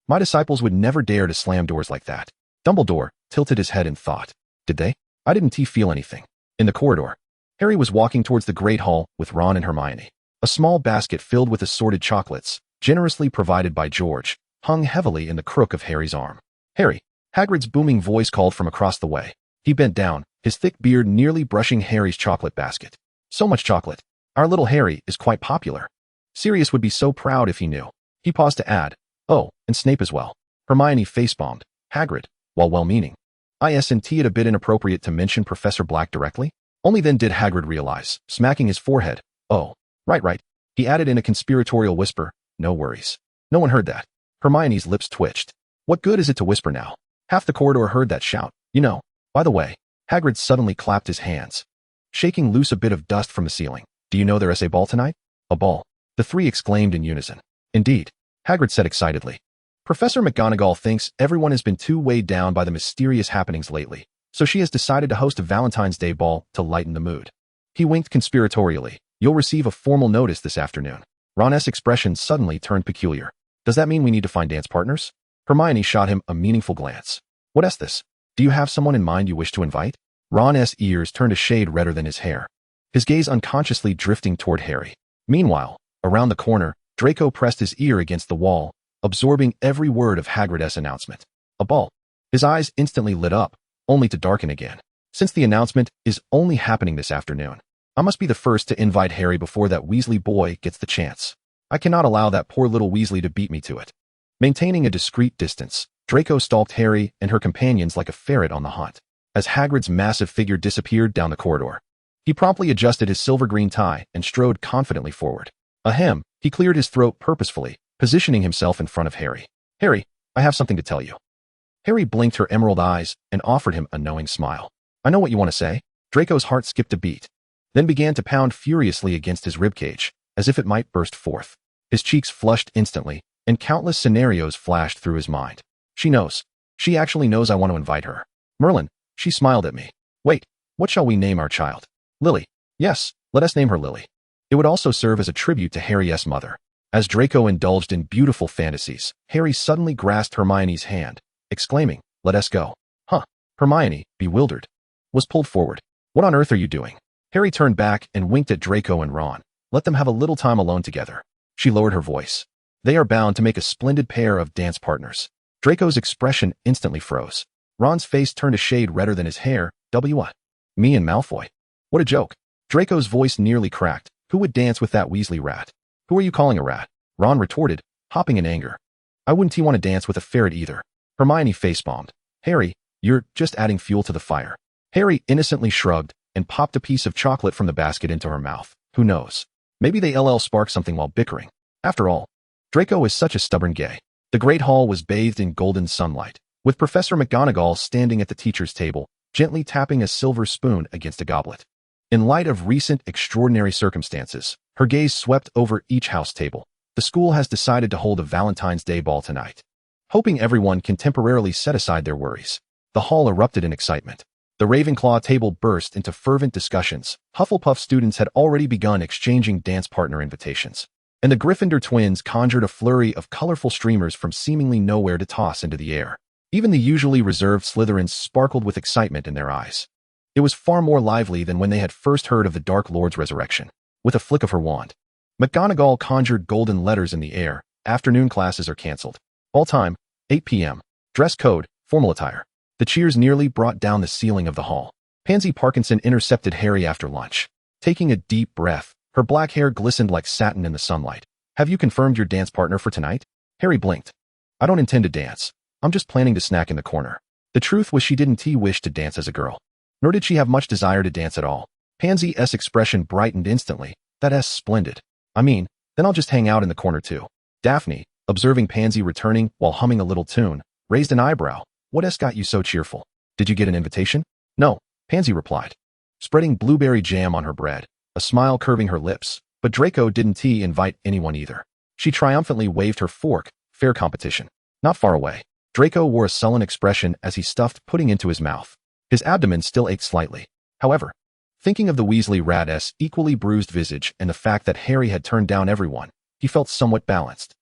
My disciples would never dare to slam doors like that. Dumbledore tilted his head in thought. Did they? I didn't feel anything. In the corridor, Harry was walking towards the Great Hall with Ron and Hermione. A small basket filled with assorted chocolates, generously provided by George, hung heavily in the crook of Harry's arm. Harry, Hagrid's booming voice called from across the way. He bent down, his thick beard nearly brushing Harry's chocolate basket. So much chocolate. Our little Harry is quite popular. Sirius would be so proud if he knew. He paused to add, oh, and Snape as well. Hermione face-bombed. Hagrid, while well-meaning. Isn't it a bit inappropriate to mention Professor Black directly? Only then did Hagrid realize, smacking his forehead. Oh, right. He added in a conspiratorial whisper, no worries. No one heard that. Hermione's lips twitched. What good is it to whisper now? Half the corridor heard that shout, you know. By the way, Hagrid suddenly clapped his hands, shaking loose a bit of dust from the ceiling. Do you know there is a ball tonight? A ball. The three exclaimed in unison. Indeed, Hagrid said excitedly. Professor McGonagall thinks everyone has been too weighed down by the mysterious happenings lately, so she has decided to host a Valentine's Day ball to lighten the mood. He winked conspiratorially. You'll receive a formal notice this afternoon. Ron's expression suddenly turned peculiar. Does that mean we need to find dance partners? Hermione shot him a meaningful glance. What's this? Do you have someone in mind you wish to invite? Ron's ears turned a shade redder than his hair, his gaze unconsciously drifting toward Harry. Meanwhile, around the corner, Draco pressed his ear against the wall, absorbing every word of Hagrid's announcement. A ball. His eyes instantly lit up, only to darken again. Since the announcement is only happening this afternoon, I must be the first to invite Harry before that Weasley boy gets the chance. I cannot allow that poor little Weasley to beat me to it. Maintaining a discreet distance, Draco stalked Harry and her companions like a ferret on the hunt. As Hagrid's massive figure disappeared down the corridor, he promptly adjusted his silver-green tie and strode confidently forward. Ahem, he cleared his throat purposefully, positioning himself in front of Harry. Harry, I have something to tell you. Harry blinked her emerald eyes and offered him a knowing smile. I know what you want to say. Draco's heart skipped a beat, then began to pound furiously against his ribcage, as if it might burst forth. His cheeks flushed instantly, and countless scenarios flashed through his mind. She knows. She actually knows I want to invite her. Merlin, she smiled at me. Wait, what shall we name our child? Lily. Yes, let us name her Lily. It would also serve as a tribute to Harry's mother. As Draco indulged in beautiful fantasies, Harry suddenly grasped Hermione's hand, exclaiming, let us go. Huh. Hermione, bewildered, was pulled forward. What on earth are you doing? Harry turned back and winked at Draco and Ron. Let them have a little time alone together. She lowered her voice. They are bound to make a splendid pair of dance partners. Draco's expression instantly froze. Ron's face turned a shade redder than his hair. What? Me and Malfoy? What a joke. Draco's voice nearly cracked. Who would dance with that Weasley rat? Who are you calling a rat? Ron retorted, hopping in anger. I wouldn't want to dance with a ferret either. Hermione face-bombed. Harry, you're just adding fuel to the fire. Harry innocently shrugged and popped a piece of chocolate from the basket into her mouth. Who knows? Maybe they spark something while bickering. After all, Draco is such a stubborn gay. The Great Hall was bathed in golden sunlight, with Professor McGonagall standing at the teacher's table, gently tapping a silver spoon against a goblet. In light of recent extraordinary circumstances, Her gaze swept over each house table. The school has decided to hold a Valentine's Day ball tonight. Hoping everyone can temporarily set aside their worries, the hall erupted in excitement. The Ravenclaw table burst into fervent discussions. Hufflepuff students had already begun exchanging dance partner invitations, and the Gryffindor twins conjured a flurry of colorful streamers from seemingly nowhere to toss into the air. Even the usually reserved Slytherins sparkled with excitement in their eyes. It was far more lively than when they had first heard of the Dark Lord's resurrection. With a flick of her wand, McGonagall conjured golden letters in the air. Afternoon classes are cancelled. All time, 8 p.m. Dress code, formal attire. The cheers nearly brought down the ceiling of the hall. Pansy Parkinson intercepted Harry after lunch. Taking a deep breath, her black hair glistened like satin in the sunlight. Have you confirmed your dance partner for tonight? Harry blinked. I don't intend to dance. I'm just planning to snack in the corner. The truth was she didn't wish to dance as a girl. Nor did she have much desire to dance at all. Pansy's expression brightened instantly. That's splendid. I mean, then I'll just hang out in the corner too. Daphne, observing Pansy returning while humming a little tune, raised an eyebrow. What got you so cheerful? Did you get an invitation? No, Pansy replied, spreading blueberry jam on her bread, a smile curving her lips. But Draco didn't invite anyone either. She triumphantly waved her fork. Fair competition. Not far away. Draco wore a sullen expression as he stuffed pudding into his mouth. His abdomen still ached slightly. However, thinking of the Weasley rat's equally bruised visage and the fact that Harry had turned down everyone, he felt somewhat balanced.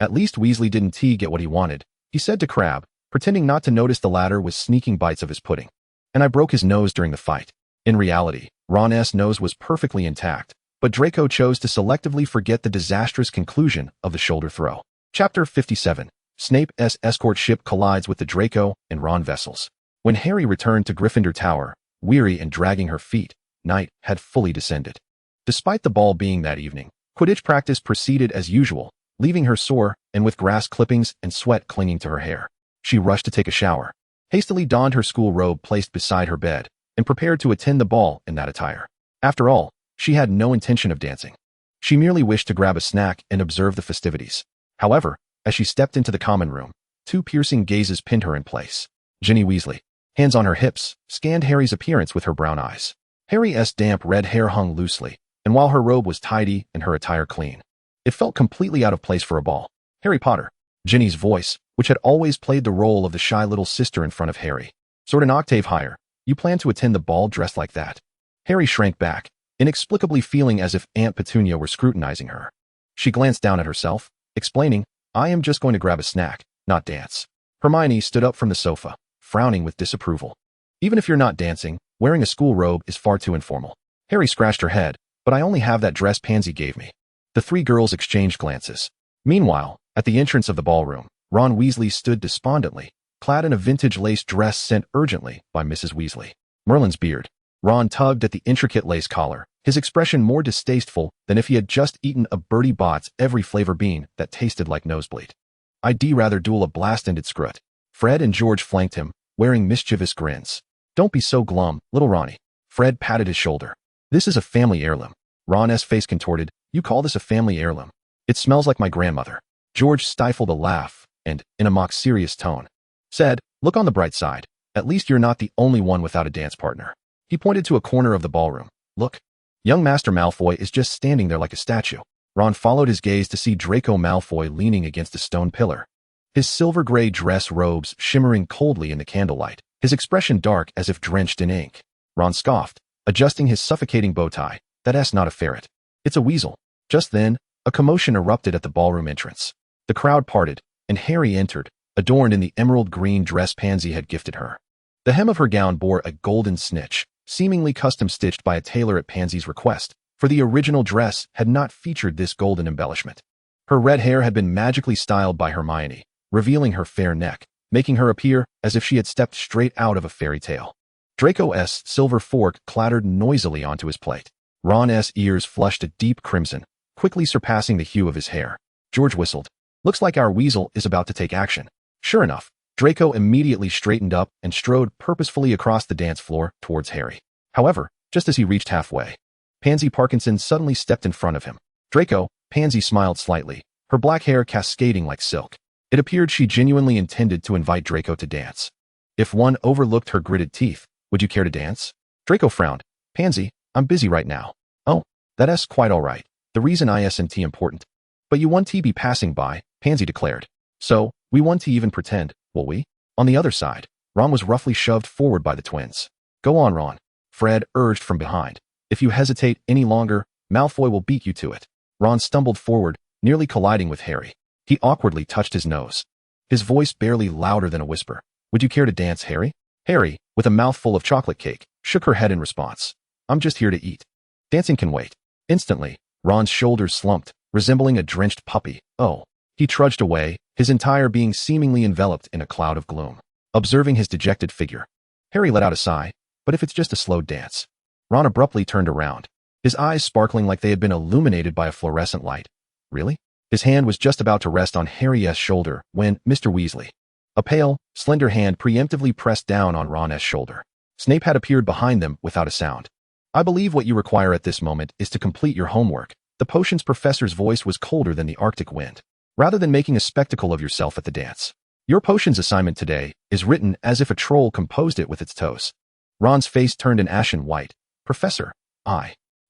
At least Weasley didn't get what he wanted, he said to Crabbe, pretending not to notice the latter was sneaking bites of his pudding. And I broke his nose during the fight. In reality, Ron's nose was perfectly intact, but Draco chose to selectively forget the disastrous conclusion of the shoulder throw. Chapter 57. Snape's escort ship collides with the Draco and Ron vessels. When Harry returned to Gryffindor Tower, weary and dragging her feet, night had fully descended. Despite the ball being that evening, Quidditch practice proceeded as usual, leaving her sore and with grass clippings and sweat clinging to her hair. She rushed to take a shower, hastily donned her school robe placed beside her bed, and prepared to attend the ball in that attire. After all, she had no intention of dancing. She merely wished to grab a snack and observe the festivities. However, as she stepped into the common room, two piercing gazes pinned her in place. Ginny Weasley, hands on her hips, scanned Harry's appearance with her brown eyes. Harry's damp red hair hung loosely, and while her robe was tidy and her attire clean, it felt completely out of place for a ball. Harry Potter. Ginny's voice, which had always played the role of the shy little sister in front of Harry, soared an octave higher. You plan to attend the ball dressed like that? Harry shrank back, inexplicably feeling as if Aunt Petunia were scrutinizing her. She glanced down at herself, explaining, I am just going to grab a snack, not dance. Hermione stood up from the sofa, frowning with disapproval. Even if you're not dancing, wearing a school robe is far too informal. Harry scratched her head, but I only have that dress Pansy gave me. The three girls exchanged glances. Meanwhile, at the entrance of the ballroom, Ron Weasley stood despondently, clad in a vintage lace dress sent urgently by Mrs. Weasley. Merlin's beard. Ron tugged at the intricate lace collar, his expression more distasteful than if he had just eaten a Bertie Bott's every flavor bean that tasted like nosebleed. I'd rather duel a blast-ended scrut. Fred and George flanked him, wearing mischievous grins. Don't be so glum, little Ronnie. Fred patted his shoulder. This is a family heirloom. Ron's face contorted. You call this a family heirloom? It smells like my grandmother. George stifled a laugh and, in a mock-serious tone, said, look on the bright side. At least you're not the only one without a dance partner. He pointed to a corner of the ballroom. Look. Young Master Malfoy is just standing there like a statue. Ron followed his gaze to see Draco Malfoy leaning against a stone pillar, his silver-gray dress robes shimmering coldly in the candlelight, his expression dark as if drenched in ink. Ron scoffed, adjusting his suffocating bow tie. That's not a ferret. It's a weasel. Just then, a commotion erupted at the ballroom entrance. The crowd parted, and Harry entered, adorned in the emerald green dress Pansy had gifted her. The hem of her gown bore a golden snitch, seemingly custom-stitched by a tailor at Pansy's request, for the original dress had not featured this golden embellishment. Her red hair had been magically styled by Hermione, revealing her fair neck, making her appear as if she had stepped straight out of a fairy tale. Draco's silver fork clattered noisily onto his plate. Ron's ears flushed a deep crimson, quickly surpassing the hue of his hair. George whistled. Looks like our weasel is about to take action. Sure enough, Draco immediately straightened up and strode purposefully across the dance floor towards Harry. However, just as he reached halfway, Pansy Parkinson suddenly stepped in front of him. Draco, Pansy smiled slightly, her black hair cascading like silk. It appeared she genuinely intended to invite Draco to dance. If one overlooked her gritted teeth, would you care to dance? Draco frowned. Pansy, I'm busy right now. Oh, that's quite all right. The reason isn't important. But you won't be passing by, Pansy declared. So, we won't even pretend, will we? On the other side, Ron was roughly shoved forward by the twins. Go on, Ron, Fred urged from behind. If you hesitate any longer, Malfoy will beat you to it. Ron stumbled forward, nearly colliding with Harry. He awkwardly touched his nose. His voice barely louder than a whisper. Would you care to dance, Harry? Harry, with a mouthful of chocolate cake, shook her head in response. I'm just here to eat. Dancing can wait. Instantly, Ron's shoulders slumped, resembling a drenched puppy. Oh. He trudged away, his entire being seemingly enveloped in a cloud of gloom. Observing his dejected figure, Harry let out a sigh. But if it's just a slow dance. Ron abruptly turned around, his eyes sparkling like they had been illuminated by a fluorescent light. Really? His hand was just about to rest on Harry's shoulder when Mr. Weasley. A pale, slender hand preemptively pressed down on Ron's shoulder. Snape had appeared behind them without a sound. I believe what you require at this moment is to complete your homework. The potions professor's voice was colder than the Arctic wind. Rather than making a spectacle of yourself at the dance. Your potions assignment today is written as if a troll composed it with its toes. Ron's face turned an ashen white. Professor,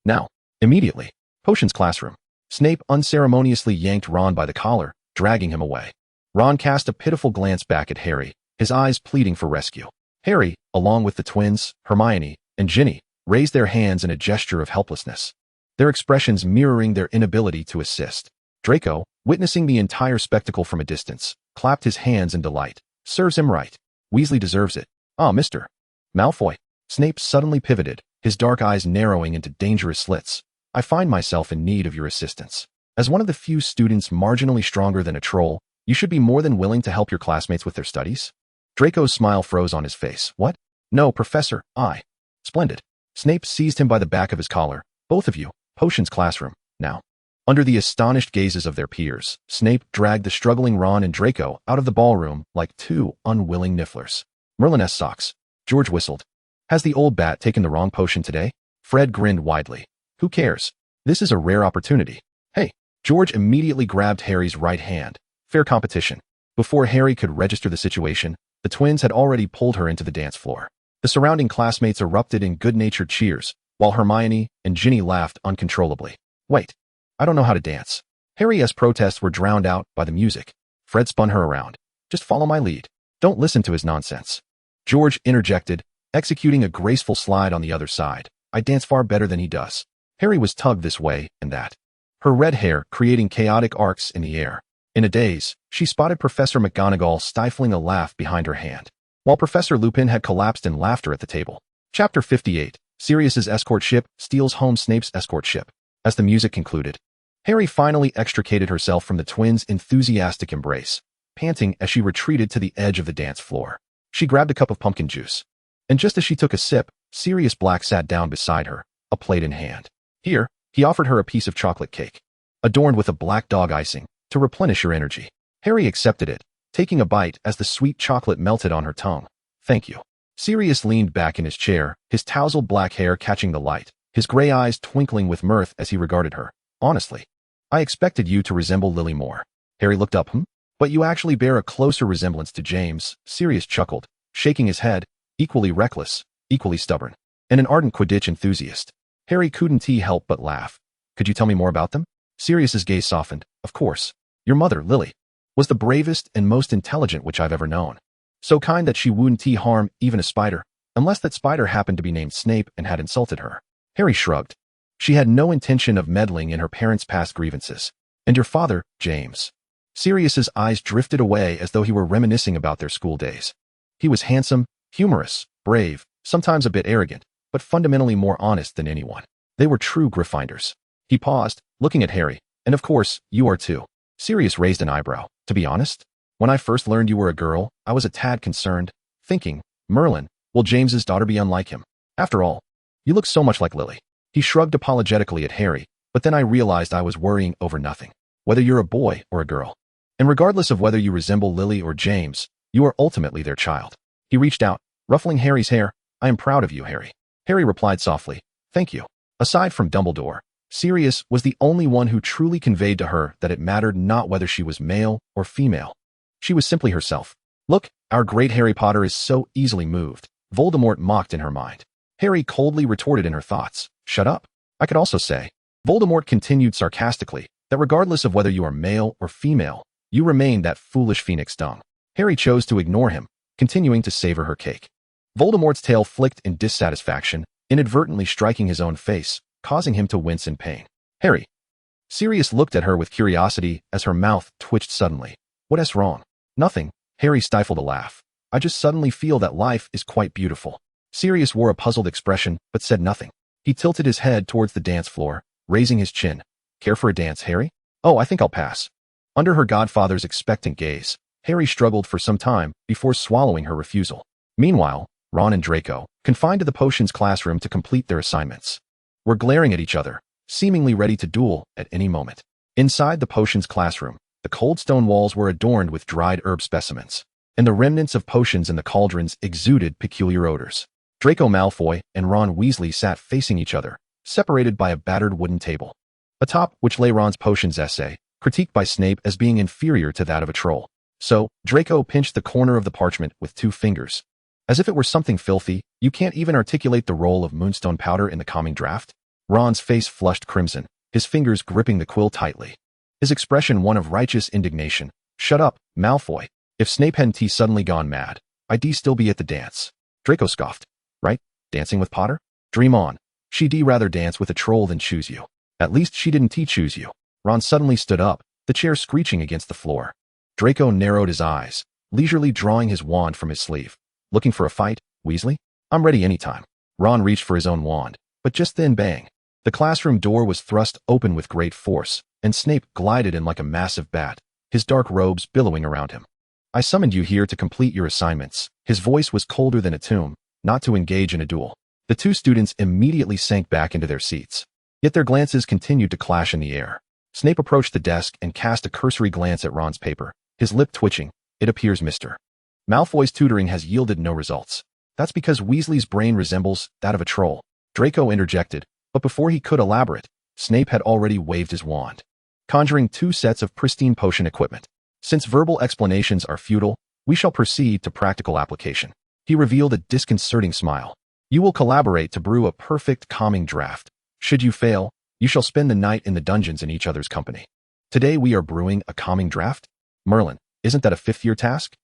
Now, immediately. Potions classroom. Snape unceremoniously yanked Ron by the collar, dragging him away. Ron cast a pitiful glance back at Harry, his eyes pleading for rescue. Harry, along with the twins, Hermione, and Ginny, raised their hands in a gesture of helplessness, their expressions mirroring their inability to assist. Draco, witnessing the entire spectacle from a distance, clapped his hands in delight. Serves him right. Weasley deserves it. Ah, Mr. Malfoy. Snape suddenly pivoted, his dark eyes narrowing into dangerous slits. I find myself in need of your assistance. As one of the few students marginally stronger than a troll, you should be more than willing to help your classmates with their studies. Draco's smile froze on his face. What? No, Professor, Splendid. Snape seized him by the back of his collar. Both of you, potions classroom, now. Under the astonished gazes of their peers, Snape dragged the struggling Ron and Draco out of the ballroom like two unwilling nifflers. Merlin's socks. George whistled. Has the old bat taken the wrong potion today? Fred grinned widely. Who cares? This is a rare opportunity. Hey, George immediately grabbed Harry's right hand. Fair competition. Before Harry could register the situation, the twins had already pulled her into the dance floor. The surrounding classmates erupted in good-natured cheers, while Hermione and Ginny laughed uncontrollably. Wait. I don't know how to dance. Harry's protests were drowned out by the music. Fred spun her around. Just follow my lead. Don't listen to his nonsense. George interjected, executing a graceful slide on the other side. I dance far better than he does. Harry was tugged this way and that, her red hair creating chaotic arcs in the air. In a daze, she spotted Professor McGonagall stifling a laugh behind her hand, while Professor Lupin had collapsed in laughter at the table. Chapter 58. Sirius's escort ship steals home Snape's escort ship. As the music concluded, Harry finally extricated herself from the twins' enthusiastic embrace, panting as she retreated to the edge of the dance floor. She grabbed a cup of pumpkin juice, and just as she took a sip, Sirius Black sat down beside her, a plate in hand. Here, he offered her a piece of chocolate cake, adorned with a black dog icing, to replenish her energy. Harry accepted it, taking a bite as the sweet chocolate melted on her tongue. Thank you. Sirius leaned back in his chair, his tousled black hair catching the light, his gray eyes twinkling with mirth as he regarded her. Honestly, I expected you to resemble Lily more. Harry looked up. But you actually bear a closer resemblance to James, Sirius chuckled, shaking his head, equally reckless, equally stubborn, and an ardent Quidditch enthusiast. Harry couldn't help but laugh. Could you tell me more about them? Sirius's gaze softened. Of course. Your mother, Lily, was the bravest and most intelligent witch I've ever known. So kind that she wouldn't harm even a spider, unless that spider happened to be named Snape and had insulted her. Harry shrugged. She had no intention of meddling in her parents' past grievances. And your father, James. Sirius's eyes drifted away as though he were reminiscing about their school days. He was handsome, humorous, brave, sometimes a bit arrogant, but fundamentally more honest than anyone. They were true Gryffindors. He paused, looking at Harry. And of course, you are too. Sirius raised an eyebrow. To be honest, when I first learned you were a girl, I was a tad concerned, thinking, Merlin, will James's daughter be unlike him? After all, you look so much like Lily. He shrugged apologetically at Harry, but then I realized I was worrying over nothing. Whether you're a boy or a girl. And regardless of whether you resemble Lily or James, you are ultimately their child. He reached out, ruffling Harry's hair. I am proud of you, Harry. Harry replied softly. Thank you. Aside from Dumbledore, Sirius was the only one who truly conveyed to her that it mattered not whether she was male or female. She was simply herself. Look, our great Harry Potter is so easily moved. Voldemort mocked in her mind. Harry coldly retorted in her thoughts. Shut up. I could also say, Voldemort continued sarcastically that regardless of whether you are male or female, you remain that foolish phoenix dung. Harry chose to ignore him, continuing to savor her cake. Voldemort's tail flicked in dissatisfaction, inadvertently striking his own face, causing him to wince in pain. Harry. Sirius looked at her with curiosity as her mouth twitched suddenly. What's wrong? Nothing. Harry stifled a laugh. I just suddenly feel that life is quite beautiful. Sirius wore a puzzled expression, but said nothing. He tilted his head towards the dance floor, raising his chin. Care for a dance, Harry? Oh, I think I'll pass. Under her godfather's expectant gaze, Harry struggled for some time before swallowing her refusal. Meanwhile, Ron and Draco, confined to the potions classroom to complete their assignments, were glaring at each other, seemingly ready to duel at any moment. Inside the potions classroom, the cold stone walls were adorned with dried herb specimens, and the remnants of potions in the cauldrons exuded peculiar odors. Draco Malfoy and Ron Weasley sat facing each other, separated by a battered wooden table, atop which lay Ron's potions essay, critiqued by Snape as being inferior to that of a troll. So, Draco pinched the corner of the parchment with 2 fingers. As if it were something filthy, you can't even articulate the role of moonstone powder in the calming draft? Ron's face flushed crimson, his fingers gripping the quill tightly. His expression one of righteous indignation. Shut up, Malfoy. If Snape hadn't suddenly gone mad, I'd still be at the dance. Draco scoffed. Right? Dancing with Potter? Dream on. She'd rather dance with a troll than choose you. At least she didn't choose you. Ron suddenly stood up, the chair screeching against the floor. Draco narrowed his eyes, leisurely drawing his wand from his sleeve. Looking for a fight, Weasley? I'm ready anytime. Ron reached for his own wand, but just then bang. The classroom door was thrust open with great force, and Snape glided in like a massive bat, his dark robes billowing around him. I summoned you here to complete your assignments. His voice was colder than a tomb, not to engage in a duel. The 2 students immediately sank back into their seats. Yet their glances continued to clash in the air. Snape approached the desk and cast a cursory glance at Ron's paper, his lip twitching. It appears Mr. Malfoy's tutoring has yielded no results. That's because Weasley's brain resembles that of a troll. Draco interjected, but before he could elaborate, Snape had already waved his wand, conjuring 2 sets of pristine potion equipment. Since verbal explanations are futile, we shall proceed to practical application. He revealed a disconcerting smile. You will collaborate to brew a perfect calming draft. Should you fail, you shall spend the night in the dungeons in each other's company. Today we are brewing a calming draft? Merlin, isn't that a 5th-year task?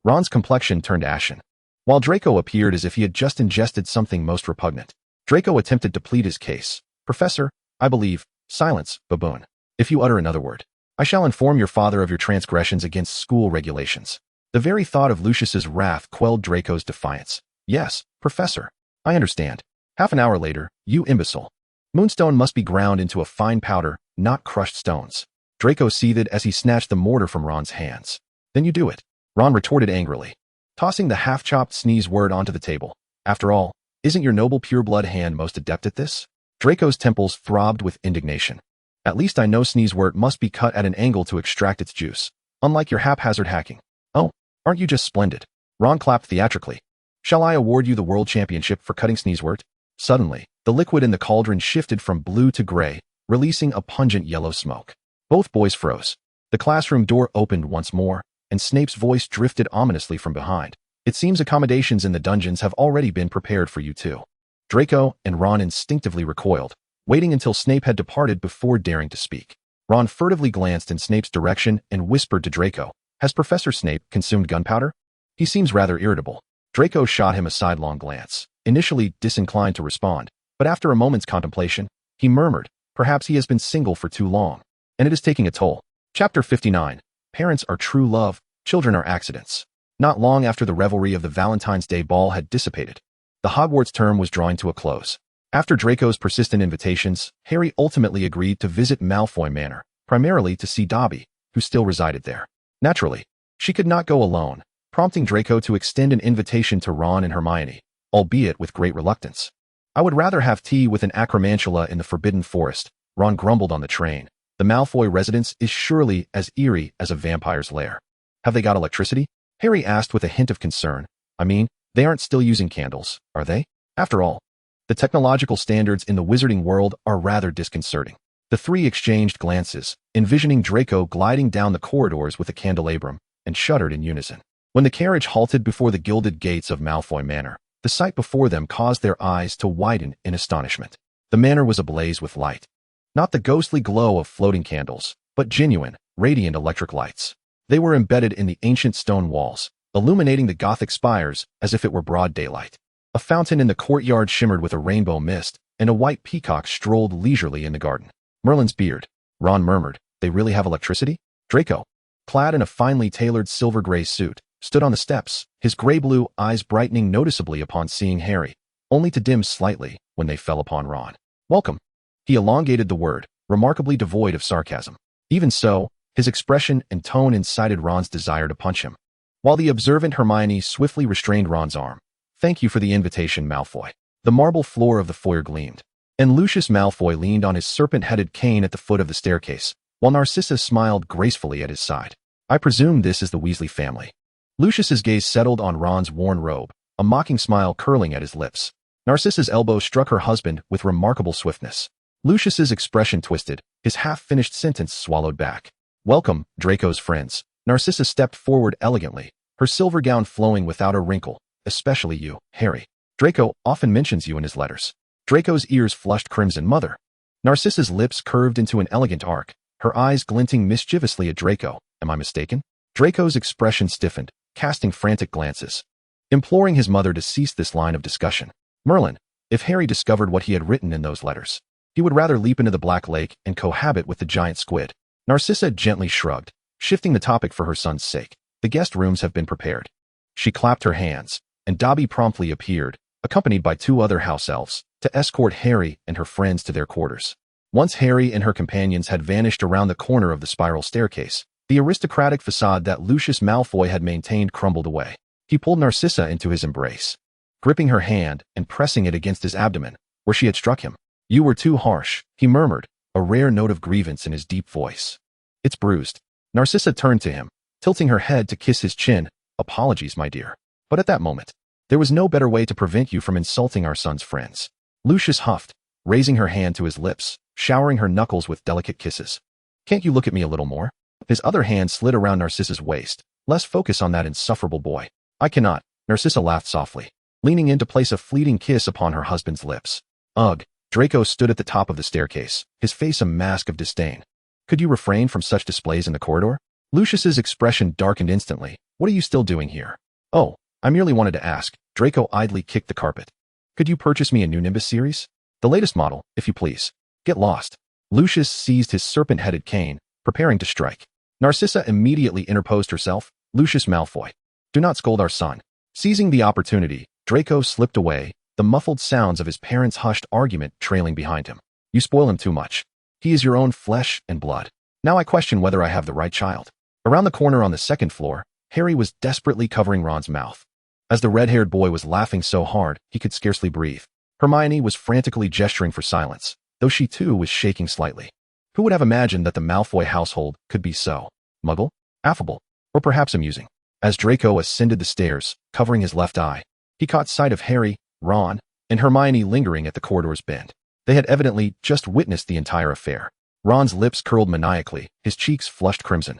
Ron's complexion turned ashen, while Draco appeared as if he had just ingested something most repugnant. Draco attempted to plead his case. Professor, I believe. Silence, baboon. If you utter another word, I shall inform your father of your transgressions against school regulations. The very thought of Lucius's wrath quelled Draco's defiance. Yes, Professor. I understand. Half an hour later, you imbecile. Moonstone must be ground into a fine powder, not crushed stones. Draco seethed as he snatched the mortar from Ron's hands. Then you do it. Ron retorted angrily, tossing the half-chopped sneeze word onto the table. After all, isn't your noble pureblood hand most adept at this? Draco's temples throbbed with indignation. At least I know Sneezewort must be cut at an angle to extract its juice, unlike your haphazard hacking. Oh, aren't you just splendid? Ron clapped theatrically. Shall I award you the world championship for cutting Sneezewort? Suddenly, the liquid in the cauldron shifted from blue to gray, releasing a pungent yellow smoke. Both boys froze. The classroom door opened once more, and Snape's voice drifted ominously from behind. It seems accommodations in the dungeons have already been prepared for you too. Draco and Ron instinctively recoiled, waiting until Snape had departed before daring to speak. Ron furtively glanced in Snape's direction and whispered to Draco, Has Professor Snape consumed gunpowder? He seems rather irritable. Draco shot him a sidelong glance, initially disinclined to respond, but after a moment's contemplation, he murmured, Perhaps he has been single for too long, and it is taking a toll. Chapter 59. Parents are true love, children are accidents. Not long after the revelry of the Valentine's Day ball had dissipated, the Hogwarts term was drawing to a close. After Draco's persistent invitations, Harry ultimately agreed to visit Malfoy Manor, primarily to see Dobby, who still resided there. Naturally, she could not go alone, prompting Draco to extend an invitation to Ron and Hermione, albeit with great reluctance. I would rather have tea with an acromantula in the Forbidden Forest, Ron grumbled on the train. The Malfoy residence is surely as eerie as a vampire's lair. Have they got electricity? Harry asked with a hint of concern. I mean, they aren't still using candles, are they? After all, the technological standards in the wizarding world are rather disconcerting. The three exchanged glances, envisioning Draco gliding down the corridors with a candelabrum, and shuddered in unison. When the carriage halted before the gilded gates of Malfoy Manor, the sight before them caused their eyes to widen in astonishment. The manor was ablaze with light. Not the ghostly glow of floating candles, but genuine, radiant electric lights. They were embedded in the ancient stone walls, illuminating the Gothic spires as if it were broad daylight. A fountain in the courtyard shimmered with a rainbow mist, and a white peacock strolled leisurely in the garden. Merlin's beard. Ron murmured, "They really have electricity?" Draco, clad in a finely tailored silver-gray suit, stood on the steps, his gray-blue eyes brightening noticeably upon seeing Harry, only to dim slightly when they fell upon Ron. "Welcome." He elongated the word, remarkably devoid of sarcasm. Even so, his expression and tone incited Ron's desire to punch him. While the observant Hermione swiftly restrained Ron's arm. "Thank you for the invitation, Malfoy." The marble floor of the foyer gleamed, and Lucius Malfoy leaned on his serpent-headed cane at the foot of the staircase, while Narcissa smiled gracefully at his side. "I presume this is the Weasley family." Lucius's gaze settled on Ron's worn robe, a mocking smile curling at his lips. Narcissa's elbow struck her husband with remarkable swiftness. Lucius's expression twisted, his half-finished sentence swallowed back. "Welcome, Draco's friends." Narcissa stepped forward elegantly, her silver gown flowing without a wrinkle. "Especially you, Harry. Draco often mentions you in his letters." Draco's ears flushed crimson. "Mother." Narcissa's lips curved into an elegant arc, her eyes glinting mischievously at Draco. "Am I mistaken?" Draco's expression stiffened, casting frantic glances, imploring his mother to cease this line of discussion. Merlin, if Harry discovered what he had written in those letters, he would rather leap into the Black Lake and cohabit with the giant squid. Narcissa gently shrugged, shifting the topic for her son's sake. "The guest rooms have been prepared." She clapped her hands, and Dobby promptly appeared, accompanied by 2 other house elves, to escort Harry and her friends to their quarters. Once Harry and her companions had vanished around the corner of the spiral staircase, the aristocratic facade that Lucius Malfoy had maintained crumbled away. He pulled Narcissa into his embrace, gripping her hand and pressing it against his abdomen, where she had struck him. "You were too harsh," he murmured, a rare note of grievance in his deep voice. "It's bruised." Narcissa turned to him, tilting her head to kiss his chin. "Apologies, my dear. But at that moment, there was no better way to prevent you from insulting our son's friends." Lucius huffed, raising her hand to his lips, showering her knuckles with delicate kisses. "Can't you look at me a little more?" His other hand slid around Narcissa's waist. "Less focus on that insufferable boy." "I cannot." Narcissa laughed softly, leaning in to place a fleeting kiss upon her husband's lips. "Ugh." Draco stood at the top of the staircase, his face a mask of disdain. "Could you refrain from such displays in the corridor?" Lucius's expression darkened instantly. "What are you still doing here?" "Oh, I merely wanted to ask." Draco idly kicked the carpet. "Could you purchase me a new Nimbus series? The latest model, if you please." "Get lost." Lucius seized his serpent-headed cane, preparing to strike. Narcissa immediately interposed herself. "Lucius Malfoy, do not scold our son." Seizing the opportunity, Draco slipped away, the muffled sounds of his parents' hushed argument trailing behind him. "You spoil him too much. He is your own flesh and blood. Now I question whether I have the right child." Around the corner on the 2nd floor, Harry was desperately covering Ron's mouth, as the red-haired boy was laughing so hard he could scarcely breathe. Hermione was frantically gesturing for silence, though she too was shaking slightly. Who would have imagined that the Malfoy household could be so muggle, affable, or perhaps amusing? As Draco ascended the stairs, covering his left eye, he caught sight of Harry, Ron, and Hermione lingering at the corridor's bend. They had evidently just witnessed the entire affair. Ron's lips curled maniacally, his cheeks flushed crimson,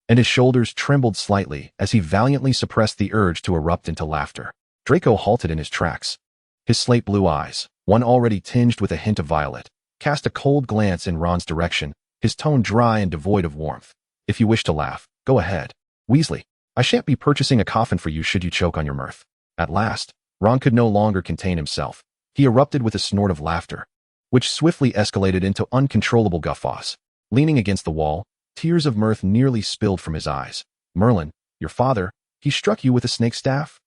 and his shoulders trembled slightly as he valiantly suppressed the urge to erupt into laughter. Draco halted in his tracks. His slate blue eyes, one already tinged with a hint of violet, cast a cold glance in Ron's direction, his tone dry and devoid of warmth. "If you wish to laugh, go ahead. Weasley, I shan't be purchasing a coffin for you should you choke on your mirth." At last, Ron could no longer contain himself. He erupted with a snort of laughter, which swiftly escalated into uncontrollable guffaws. Leaning against the wall, tears of mirth nearly spilled from his eyes. "Merlin, your father, he struck you with a snake staff?"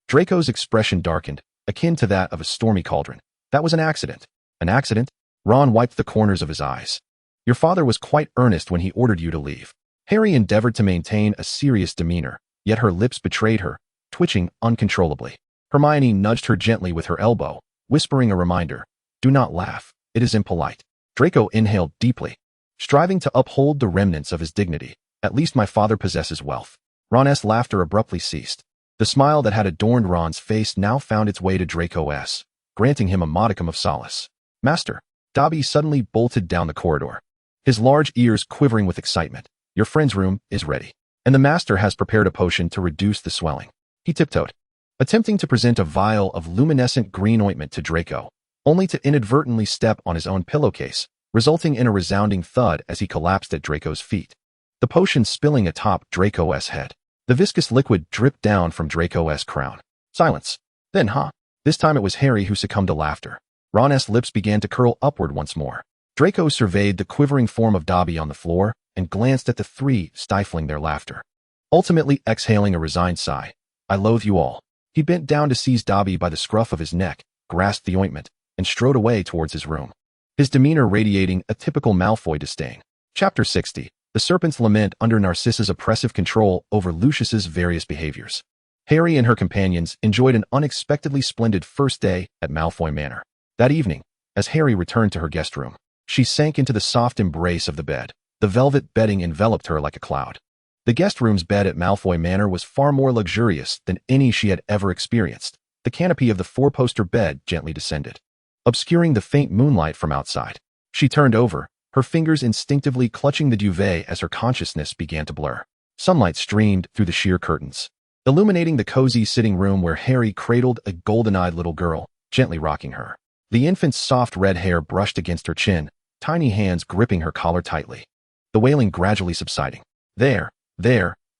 Draco's expression darkened, akin to that of a stormy cauldron. "That was an accident." "An accident?" Ron wiped the corners of his eyes. "Your father was quite earnest when he ordered you to leave." Harry endeavored to maintain a serious demeanor, yet her lips betrayed her, twitching uncontrollably. Hermione nudged her gently with her elbow, whispering a reminder. "Do not laugh. It is impolite." Draco inhaled deeply, striving to uphold the remnants of his dignity. "At least my father possesses wealth." Ron's laughter abruptly ceased. The smile that had adorned Ron's face now found its way to Draco's, granting him a modicum of solace. "Master." Dobby suddenly bolted down the corridor, his large ears quivering with excitement. "Your friend's room is ready, and the master has prepared a potion to reduce the swelling." He tiptoed, attempting to present a vial of luminescent green ointment to Draco, only to inadvertently step on his own pillowcase, resulting in a resounding thud as he collapsed at Draco's feet. The potion spilling atop Draco's head. The viscous liquid dripped down from Draco's crown. Silence. Then, this time it was Harry who succumbed to laughter. Ron's lips began to curl upward once more. Draco surveyed the quivering form of Dobby on the floor and glanced at the three, stifling their laughter. Ultimately exhaling a resigned sigh. I loathe you all. He bent down to seize Dobby by the scruff of his neck, grasped the ointment, and strode away towards his room. His demeanor radiating a typical Malfoy disdain. Chapter 60. The Serpent's Lament under Narcissa's oppressive control over Lucius's various behaviors. Harry and her companions enjoyed an unexpectedly splendid first day at Malfoy Manor. That evening, as Harry returned to her guest room, she sank into the soft embrace of the bed. The velvet bedding enveloped her like a cloud. The guest room's bed at Malfoy Manor was far more luxurious than any she had ever experienced. The canopy of the four-poster bed gently descended, obscuring the faint moonlight from outside. She turned over, her fingers instinctively clutching the duvet as her consciousness began to blur. Sunlight streamed through the sheer curtains, illuminating the cozy sitting room where Harry cradled a golden-eyed little girl, gently rocking her. The infant's soft red hair brushed against her chin, tiny hands gripping her collar tightly. The wailing gradually subsiding. There,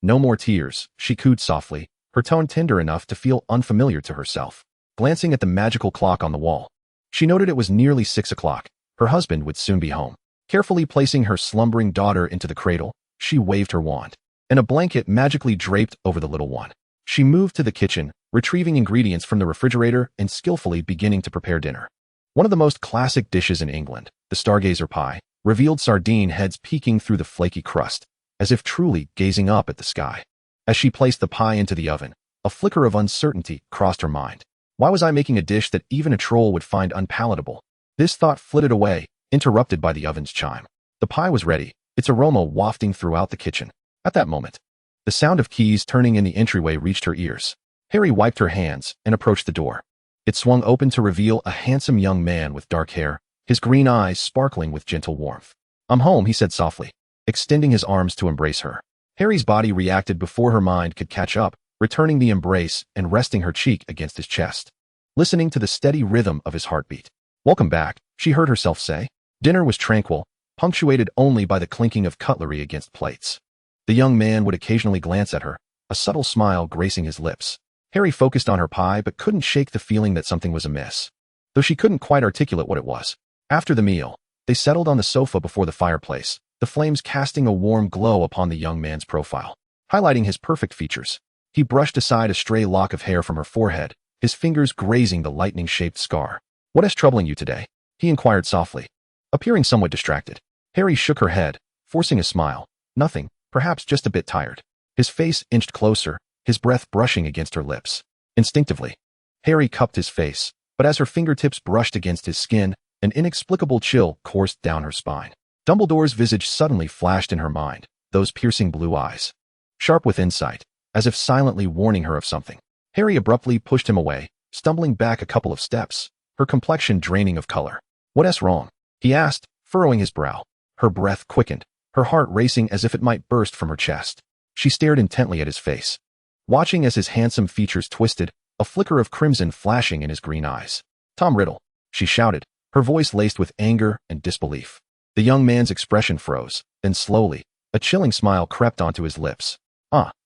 no more tears, she cooed softly, her tone tender enough to feel unfamiliar to herself. Glancing at the magical clock on the wall, she noted it was nearly 6 o'clock. Her husband would soon be home. Carefully placing her slumbering daughter into the cradle, she waved her wand, and a blanket magically draped over the little one. She moved to the kitchen, retrieving ingredients from the refrigerator and skillfully beginning to prepare dinner. One of the most classic dishes in England, the Stargazer pie, revealed sardine heads peeking through the flaky crust, as if truly gazing up at the sky. As she placed the pie into the oven, a flicker of uncertainty crossed her mind. Why was I making a dish that even a troll would find unpalatable? This thought flitted away, interrupted by the oven's chime. The pie was ready, its aroma wafting throughout the kitchen. At that moment, the sound of keys turning in the entryway reached her ears. Harry wiped her hands and approached the door. It swung open to reveal a handsome young man with dark hair, his green eyes sparkling with gentle warmth. I'm home, he said softly, extending his arms to embrace her. Harry's body reacted before her mind could catch up, returning the embrace and resting her cheek against his chest, listening to the steady rhythm of his heartbeat. Welcome back, she heard herself say. Dinner was tranquil, punctuated only by the clinking of cutlery against plates. The young man would occasionally glance at her, a subtle smile gracing his lips. Harry focused on her pie but couldn't shake the feeling that something was amiss, though she couldn't quite articulate what it was. After the meal, they settled on the sofa before the fireplace, the flames casting a warm glow upon the young man's profile, highlighting his perfect features. He brushed aside a stray lock of hair from her forehead, his fingers grazing the lightning-shaped scar. What is troubling you today? He inquired softly, appearing somewhat distracted. Harry shook her head, forcing a smile. Nothing, perhaps just a bit tired. His face inched closer, his breath brushing against her lips. Instinctively, Harry cupped his face, but as her fingertips brushed against his skin, an inexplicable chill coursed down her spine. Dumbledore's visage suddenly flashed in her mind, those piercing blue eyes, sharp with insight, as if silently warning her of something. Harry abruptly pushed him away, stumbling back a couple of steps, her complexion draining of color. What's wrong? He asked, furrowing his brow. Her breath quickened, her heart racing as if it might burst from her chest. She stared intently at his face, watching as his handsome features twisted, a flicker of crimson flashing in his green eyes. Tom Riddle, she shouted, her voice laced with anger and disbelief. The young man's expression froze, then slowly, a chilling smile crept onto his lips.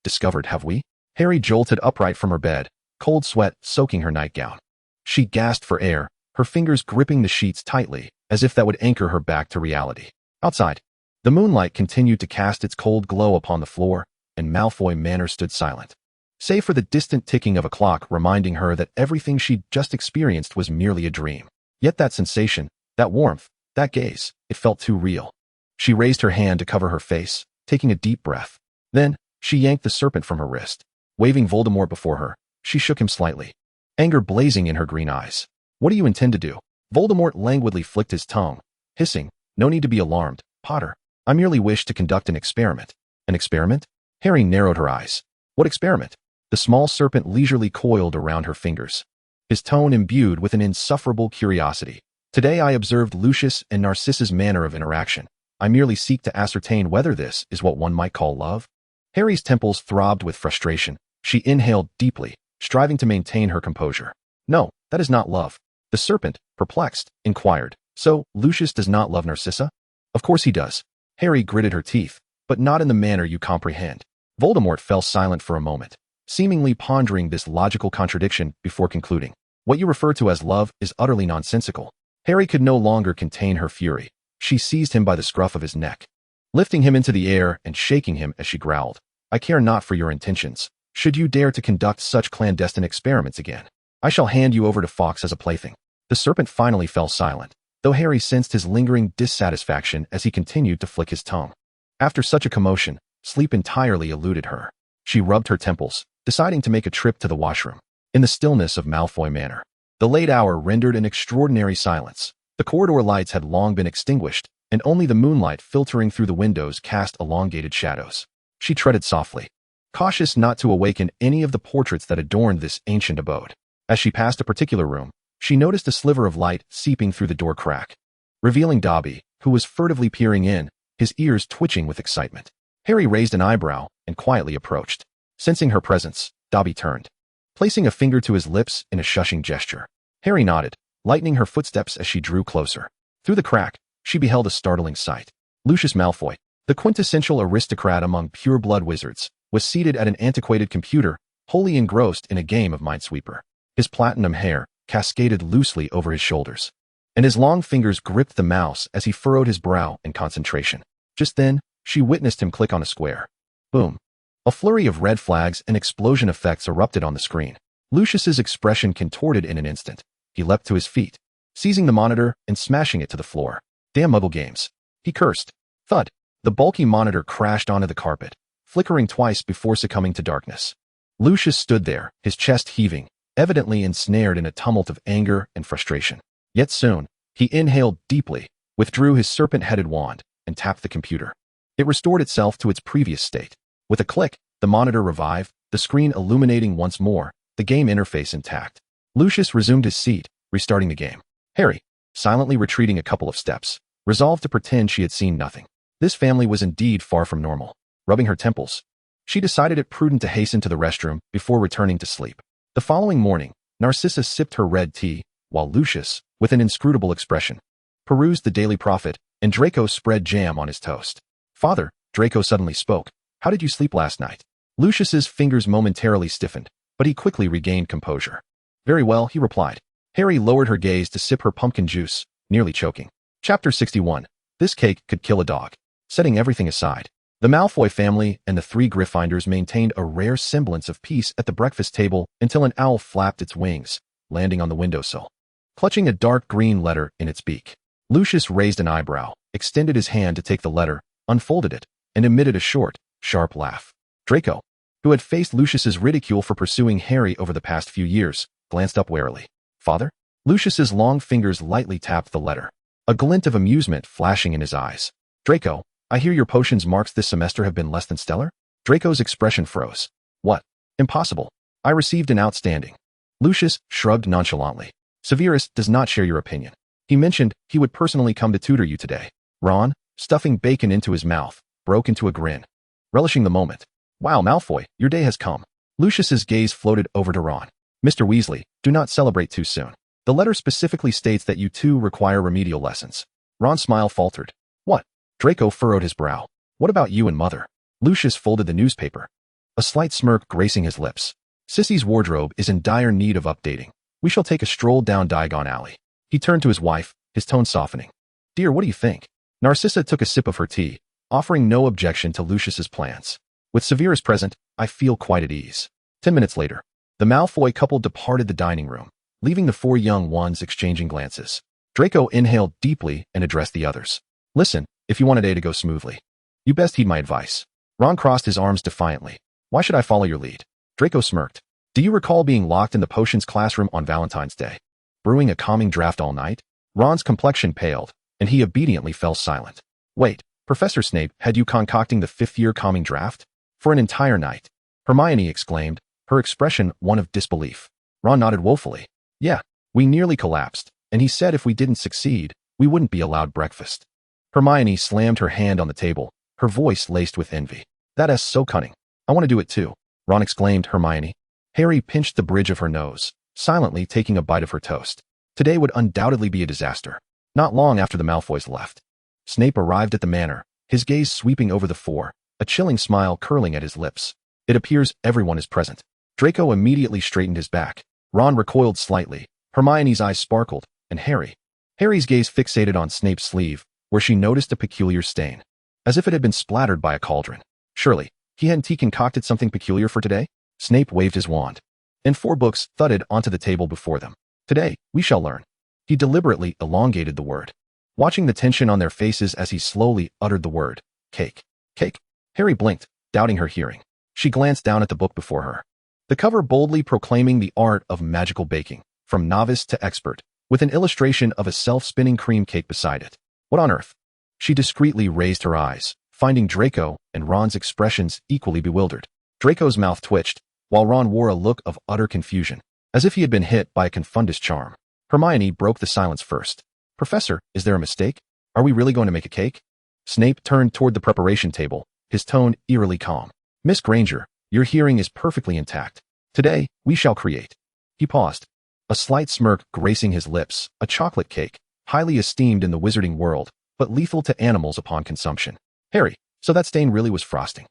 Discovered, have we? Harry jolted upright from her bed, cold sweat soaking her nightgown. She gasped for air, her fingers gripping the sheets tightly, as if that would anchor her back to reality. Outside, the moonlight continued to cast its cold glow upon the floor, and Malfoy Manor stood silent, save for the distant ticking of a clock reminding her that everything she'd just experienced was merely a dream. Yet that sensation, that warmth, that gaze, it felt too real. She raised her hand to cover her face, taking a deep breath. Then, she yanked the serpent from her wrist. Waving Voldemort before her, she shook him slightly, anger blazing in her green eyes. What do you intend to do? Voldemort languidly flicked his tongue, hissing, no need to be alarmed, Potter. I merely wish to conduct an experiment. An experiment? Harry narrowed her eyes. What experiment? The small serpent leisurely coiled around her fingers, his tone imbued with an insufferable curiosity. Today I observed Lucius and Narcissa's manner of interaction. I merely seek to ascertain whether this is what one might call love. Harry's temples throbbed with frustration. She inhaled deeply, striving to maintain her composure. No, that is not love. The serpent, perplexed, inquired, So, Lucius does not love Narcissa? Of course he does. Harry gritted her teeth, but not in the manner you comprehend. Voldemort fell silent for a moment, seemingly pondering this logical contradiction before concluding. What you refer to as love is utterly nonsensical. Harry could no longer contain her fury. She seized him by the scruff of his neck, lifting him into the air and shaking him as she growled. I care not for your intentions. Should you dare to conduct such clandestine experiments again, I shall hand you over to Fawkes as a plaything. The serpent finally fell silent, though Harry sensed his lingering dissatisfaction as he continued to flick his tongue. After such a commotion, sleep entirely eluded her. She rubbed her temples, deciding to make a trip to the washroom. In the stillness of Malfoy Manor, the late hour rendered an extraordinary silence. The corridor lights had long been extinguished, and only the moonlight filtering through the windows cast elongated shadows. She treaded softly, cautious not to awaken any of the portraits that adorned this ancient abode. As she passed a particular room, she noticed a sliver of light seeping through the door crack, revealing Dobby, who was furtively peering in, his ears twitching with excitement. Harry raised an eyebrow and quietly approached. Sensing her presence, Dobby turned, placing a finger to his lips in a shushing gesture. Harry nodded, lightening her footsteps as she drew closer. Through the crack, she beheld a startling sight. Lucius Malfoy, the quintessential aristocrat among pure-blood wizards, was seated at an antiquated computer, wholly engrossed in a game of Minesweeper. His platinum hair cascaded loosely over his shoulders, and his long fingers gripped the mouse as he furrowed his brow in concentration. Just then, she witnessed him click on a square. Boom. A flurry of red flags and explosion effects erupted on the screen. Lucius's expression contorted in an instant. He leapt to his feet, seizing the monitor and smashing it to the floor. Damn Muggle games, he cursed. Thud. The bulky monitor crashed onto the carpet, flickering twice before succumbing to darkness. Lucius stood there, his chest heaving, evidently ensnared in a tumult of anger and frustration. Yet soon, he inhaled deeply, withdrew his serpent-headed wand, and tapped the computer. It restored itself to its previous state. With a click, the monitor revived, the screen illuminating once more, the game interface intact. Lucius resumed his seat, restarting the game. Harry, silently retreating a couple of steps, resolved to pretend she had seen nothing. This family was indeed far from normal. Rubbing her temples, she decided it prudent to hasten to the restroom before returning to sleep. The following morning, Narcissa sipped her red tea, while Lucius, with an inscrutable expression, perused the Daily Prophet, and Draco spread jam on his toast. Father, Draco suddenly spoke. How did you sleep last night? Lucius's fingers momentarily stiffened, but he quickly regained composure. Very well, he replied. Harry lowered her gaze to sip her pumpkin juice, nearly choking. Chapter 61. This cake could kill a dog. Setting everything aside, the Malfoy family and the three Gryffindors maintained a rare semblance of peace at the breakfast table until an owl flapped its wings, landing on the windowsill, clutching a dark green letter in its beak. Lucius raised an eyebrow, extended his hand to take the letter, unfolded it, and emitted a short, sharp laugh. Draco, who had faced Lucius's ridicule for pursuing Harry over the past few years, glanced up warily. Father? Lucius's long fingers lightly tapped the letter, a glint of amusement flashing in his eyes. Draco, I hear your potions marks this semester have been less than stellar? Draco's expression froze. What? Impossible. I received an outstanding. Lucius shrugged nonchalantly. Severus does not share your opinion. He mentioned he would personally come to tutor you today. Ron, stuffing bacon into his mouth, broke into a grin, relishing the moment. Wow, Malfoy, your day has come. Lucius's gaze floated over to Ron. Mr. Weasley, do not celebrate too soon. The letter specifically states that you two require remedial lessons. Ron's smile faltered. What? Draco furrowed his brow. What about you and Mother? Lucius folded the newspaper, a slight smirk gracing his lips. Sissy's wardrobe is in dire need of updating. We shall take a stroll down Diagon Alley. He turned to his wife, his tone softening. Dear, what do you think? Narcissa took a sip of her tea, offering no objection to Lucius's plans. With Severus present, I feel quite at ease. 10 minutes later, the Malfoy couple departed the dining room, leaving the four young ones exchanging glances. Draco inhaled deeply and addressed the others. Listen, if you want a day to go smoothly, you best heed my advice. Ron crossed his arms defiantly. Why should I follow your lead? Draco smirked. Do you recall being locked in the potions classroom on Valentine's Day, brewing a calming draft all night? Ron's complexion paled, and he obediently fell silent. Wait, Professor Snape had you concocting the fifth-year calming draft? For an entire night? Hermione exclaimed, her expression one of disbelief. Ron nodded woefully. Yeah, we nearly collapsed, and he said if we didn't succeed, we wouldn't be allowed breakfast. Hermione slammed her hand on the table, her voice laced with envy. That is so cunning. I want to do it too, Ron exclaimed. Hermione. Harry pinched the bridge of her nose, silently taking a bite of her toast. Today would undoubtedly be a disaster. Not long after the Malfoys left, Snape arrived at the manor, his gaze sweeping over the four, a chilling smile curling at his lips. It appears everyone is present. Draco immediately straightened his back. Ron recoiled slightly. Hermione's eyes sparkled, and Harry's gaze fixated on Snape's sleeve, where she noticed a peculiar stain, as if it had been splattered by a cauldron. Surely, hadn't he concocted something peculiar for today? Snape waved his wand, and 4 books thudded onto the table before them. Today, we shall learn. He deliberately elongated the word, watching the tension on their faces as he slowly uttered the word, cake. Cake? Harry blinked, doubting her hearing. She glanced down at the book before her. The cover boldly proclaiming the art of magical baking, from novice to expert, with an illustration of a self-spinning cream cake beside it. What on earth? She discreetly raised her eyes, finding Draco and Ron's expressions equally bewildered. Draco's mouth twitched, while Ron wore a look of utter confusion, as if he had been hit by a confundus charm. Hermione broke the silence first. Professor, is there a mistake? Are we really going to make a cake? Snape turned toward the preparation table, his tone eerily calm. Miss Granger, your hearing is perfectly intact. Today, we shall create. He paused, a slight smirk gracing his lips, a chocolate cake, highly esteemed in the wizarding world, but lethal to animals upon consumption. Harry, so that stain really was frosting.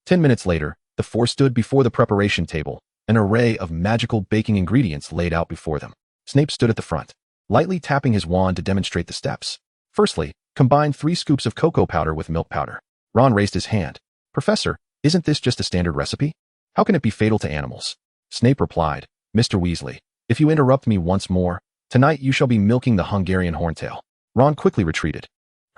10 minutes later, the 4 stood before the preparation table, an array of magical baking ingredients laid out before them. Snape stood at the front, lightly tapping his wand to demonstrate the steps. Firstly, combine 3 scoops of cocoa powder with milk powder. Ron raised his hand. Professor, isn't this just a standard recipe? How can it be fatal to animals? Snape replied, Mr. Weasley, if you interrupt me once more, tonight you shall be milking the Hungarian horntail. Ron quickly retreated.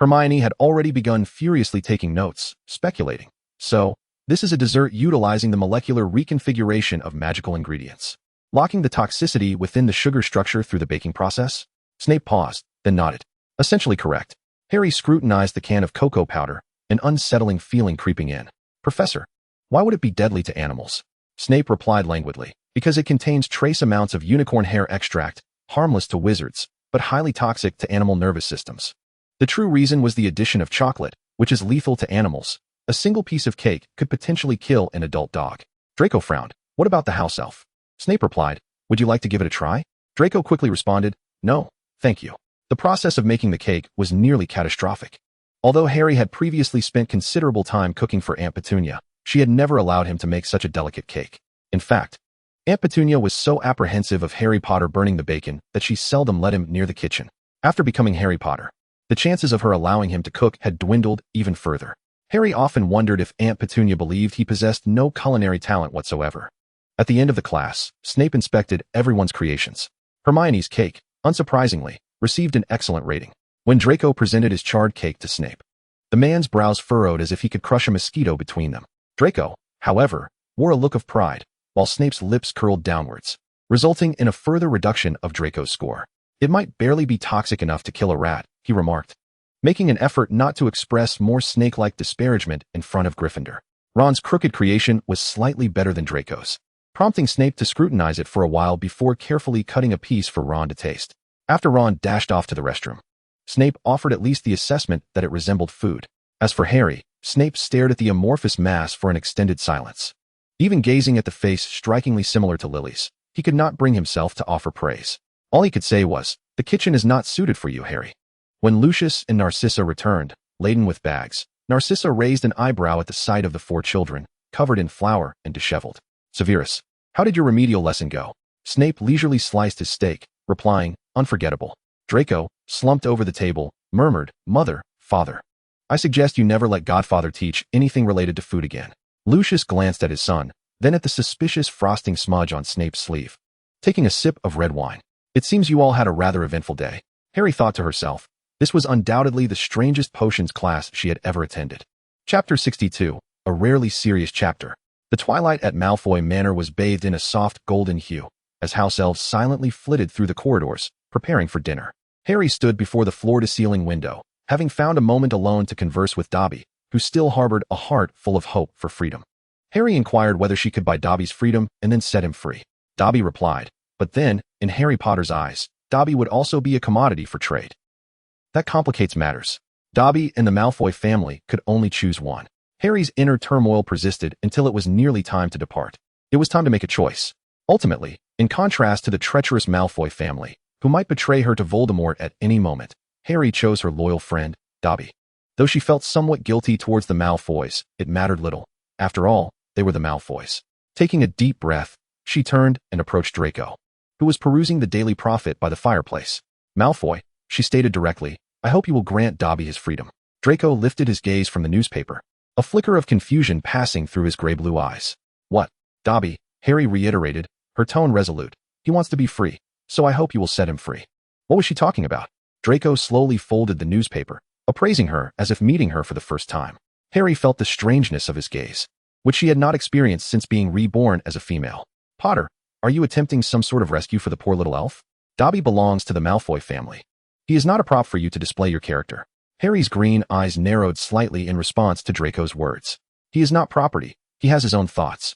Hermione had already begun furiously taking notes, speculating. So, this is a dessert utilizing the molecular reconfiguration of magical ingredients, locking the toxicity within the sugar structure through the baking process? Snape paused, then nodded. Essentially correct. Harry scrutinized the can of cocoa powder, an unsettling feeling creeping in. Professor, why would it be deadly to animals? Snape replied languidly, because it contains trace amounts of unicorn hair extract, harmless to wizards, but highly toxic to animal nervous systems. The true reason was the addition of chocolate, which is lethal to animals. A single piece of cake could potentially kill an adult dog. Draco frowned. What about the house elf? Snape replied, would you like to give it a try? Draco quickly responded, no, thank you. The process of making the cake was nearly catastrophic. Although Harry had previously spent considerable time cooking for Aunt Petunia, she had never allowed him to make such a delicate cake. In fact, Aunt Petunia was so apprehensive of Harry Potter burning the bacon that she seldom let him near the kitchen. After becoming Harry Potter, the chances of her allowing him to cook had dwindled even further. Harry often wondered if Aunt Petunia believed he possessed no culinary talent whatsoever. At the end of the class, Snape inspected everyone's creations. Hermione's cake, unsurprisingly, received an excellent rating. When Draco presented his charred cake to Snape, the man's brows furrowed as if he could crush a mosquito between them. Draco, however, wore a look of pride, while Snape's lips curled downwards, resulting in a further reduction of Draco's score. It might barely be toxic enough to kill a rat, he remarked, making an effort not to express more snake-like disparagement in front of Gryffindor. Ron's crooked creation was slightly better than Draco's, prompting Snape to scrutinize it for a while before carefully cutting a piece for Ron to taste. After Ron dashed off to the restroom, Snape offered at least the assessment that it resembled food. As for Harry, Snape stared at the amorphous mass for an extended silence. Even gazing at the face strikingly similar to Lily's, he could not bring himself to offer praise. All he could say was, the kitchen is not suited for you, Harry. When Lucius and Narcissa returned, laden with bags, Narcissa raised an eyebrow at the sight of the 4 children, covered in flour and disheveled. Severus, how did your remedial lesson go? Snape leisurely sliced his steak, replying, unforgettable. Draco, slumped over the table, murmured, Mother, Father, I suggest you never let Godfather teach anything related to food again. Lucius glanced at his son, then at the suspicious frosting smudge on Snape's sleeve. Taking a sip of red wine. It seems you all had a rather eventful day. Harry thought to herself. This was undoubtedly the strangest potions class she had ever attended. Chapter 62, a rarely serious chapter. The twilight at Malfoy Manor was bathed in a soft golden hue, as house elves silently flitted through the corridors, preparing for dinner. Harry stood before the floor-to-ceiling window, having found a moment alone to converse with Dobby, who still harbored a heart full of hope for freedom. Harry inquired whether she could buy Dobby's freedom and then set him free. Dobby replied, but then, in Harry Potter's eyes, Dobby would also be a commodity for trade. That complicates matters. Dobby and the Malfoy family could only choose one. Harry's inner turmoil persisted until it was nearly time to depart. It was time to make a choice. Ultimately, in contrast to the treacherous Malfoy family, who might betray her to Voldemort at any moment, Harry chose her loyal friend, Dobby. Though she felt somewhat guilty towards the Malfoys, it mattered little. After all, they were the Malfoys. Taking a deep breath, she turned and approached Draco, who was perusing the Daily Prophet by the fireplace. Malfoy, she stated directly, I hope you will grant Dobby his freedom. Draco lifted his gaze from the newspaper, a flicker of confusion passing through his gray-blue eyes. What? Dobby, Harry reiterated, her tone resolute. He wants to be free, so I hope you will set him free. What was she talking about? Draco slowly folded the newspaper, appraising her as if meeting her for the first time. Harry felt the strangeness of his gaze, which she had not experienced since being reborn as a female. Potter, are you attempting some sort of rescue for the poor little elf? Dobby belongs to the Malfoy family. He is not a prop for you to display your character. Harry's green eyes narrowed slightly in response to Draco's words. He is not property. He has his own thoughts.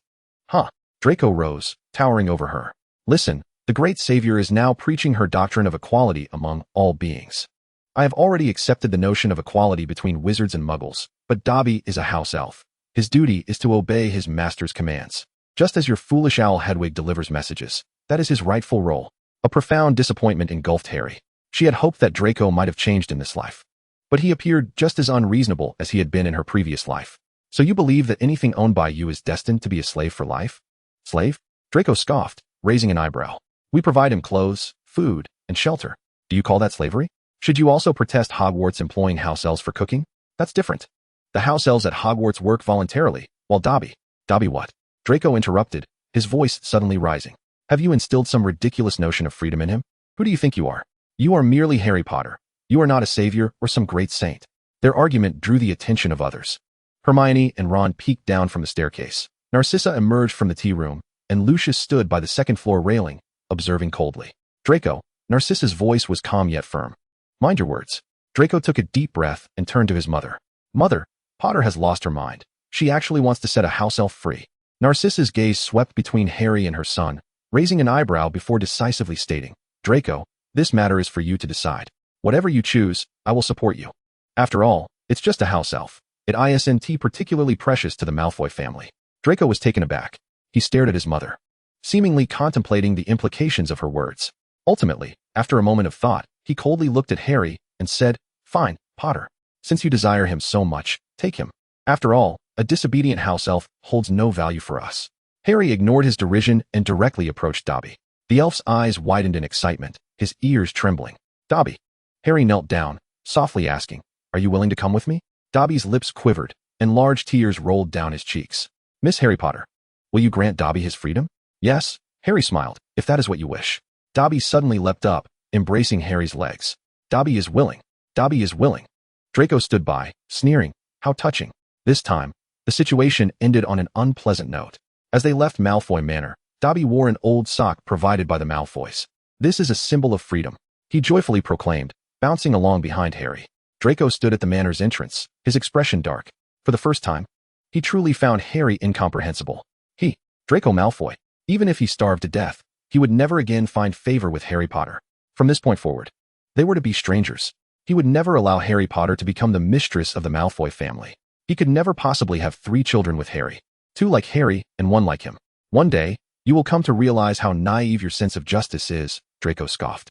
Huh. Draco rose, towering over her. Listen, the great savior is now preaching her doctrine of equality among all beings. I have already accepted the notion of equality between wizards and muggles, but Dobby is a house elf. His duty is to obey his master's commands. Just as your foolish owl Hedwig delivers messages, that is his rightful role. A profound disappointment engulfed Harry. She had hoped that Draco might have changed in this life. But he appeared just as unreasonable as he had been in her previous life. So you believe that anything owned by you is destined to be a slave for life? Slave? Draco scoffed, raising an eyebrow. We provide him clothes, food, and shelter. Do you call that slavery? Should you also protest Hogwarts employing house elves for cooking? That's different. The house elves at Hogwarts work voluntarily, while Dobby what? Draco interrupted, his voice suddenly rising. Have you instilled some ridiculous notion of freedom in him? Who do you think you are? You are merely Harry Potter. You are not a savior or some great saint. Their argument drew the attention of others. Hermione and Ron peeked down from the staircase. Narcissa emerged from the tea room, and Lucius stood by the second-floor railing, observing coldly. Draco, Narcissa's voice was calm yet firm. Mind your words. Draco took a deep breath and turned to his mother. Mother, Potter has lost her mind. She actually wants to set a house elf free. Narcissa's gaze swept between Harry and her son, raising an eyebrow before decisively stating, Draco, this matter is for you to decide. Whatever you choose, I will support you. After all, it's just a house elf. It isn't particularly precious to the Malfoy family. Draco was taken aback. He stared at his mother, seemingly contemplating the implications of her words. Ultimately, after a moment of thought, he coldly looked at Harry and said, Fine, Potter. Since you desire him so much, take him. After all, a disobedient house elf holds no value for us. Harry ignored his derision and directly approached Dobby. The elf's eyes widened in excitement, his ears trembling. Dobby. Harry knelt down, softly asking, Are you willing to come with me? Dobby's lips quivered, and large tears rolled down his cheeks. Miss Harry Potter, will you grant Dobby his freedom? Yes, Harry smiled, if that is what you wish. Dobby suddenly leapt up, embracing Harry's legs. Dobby is willing. Dobby is willing. Draco stood by, sneering, how touching. This time, the situation ended on an unpleasant note. As they left Malfoy Manor, Dobby wore an old sock provided by the Malfoys. This is a symbol of freedom, he joyfully proclaimed, bouncing along behind Harry. Draco stood at the manor's entrance, his expression dark. For the first time, he truly found Harry incomprehensible. He, Draco Malfoy, even if he starved to death, he would never again find favor with Harry Potter. From this point forward, they were to be strangers. He would never allow Harry Potter to become the mistress of the Malfoy family. He could never possibly have 3 children with Harry, 2 like Harry and 1 like him. One day, you will come to realize how naive your sense of justice is, Draco scoffed.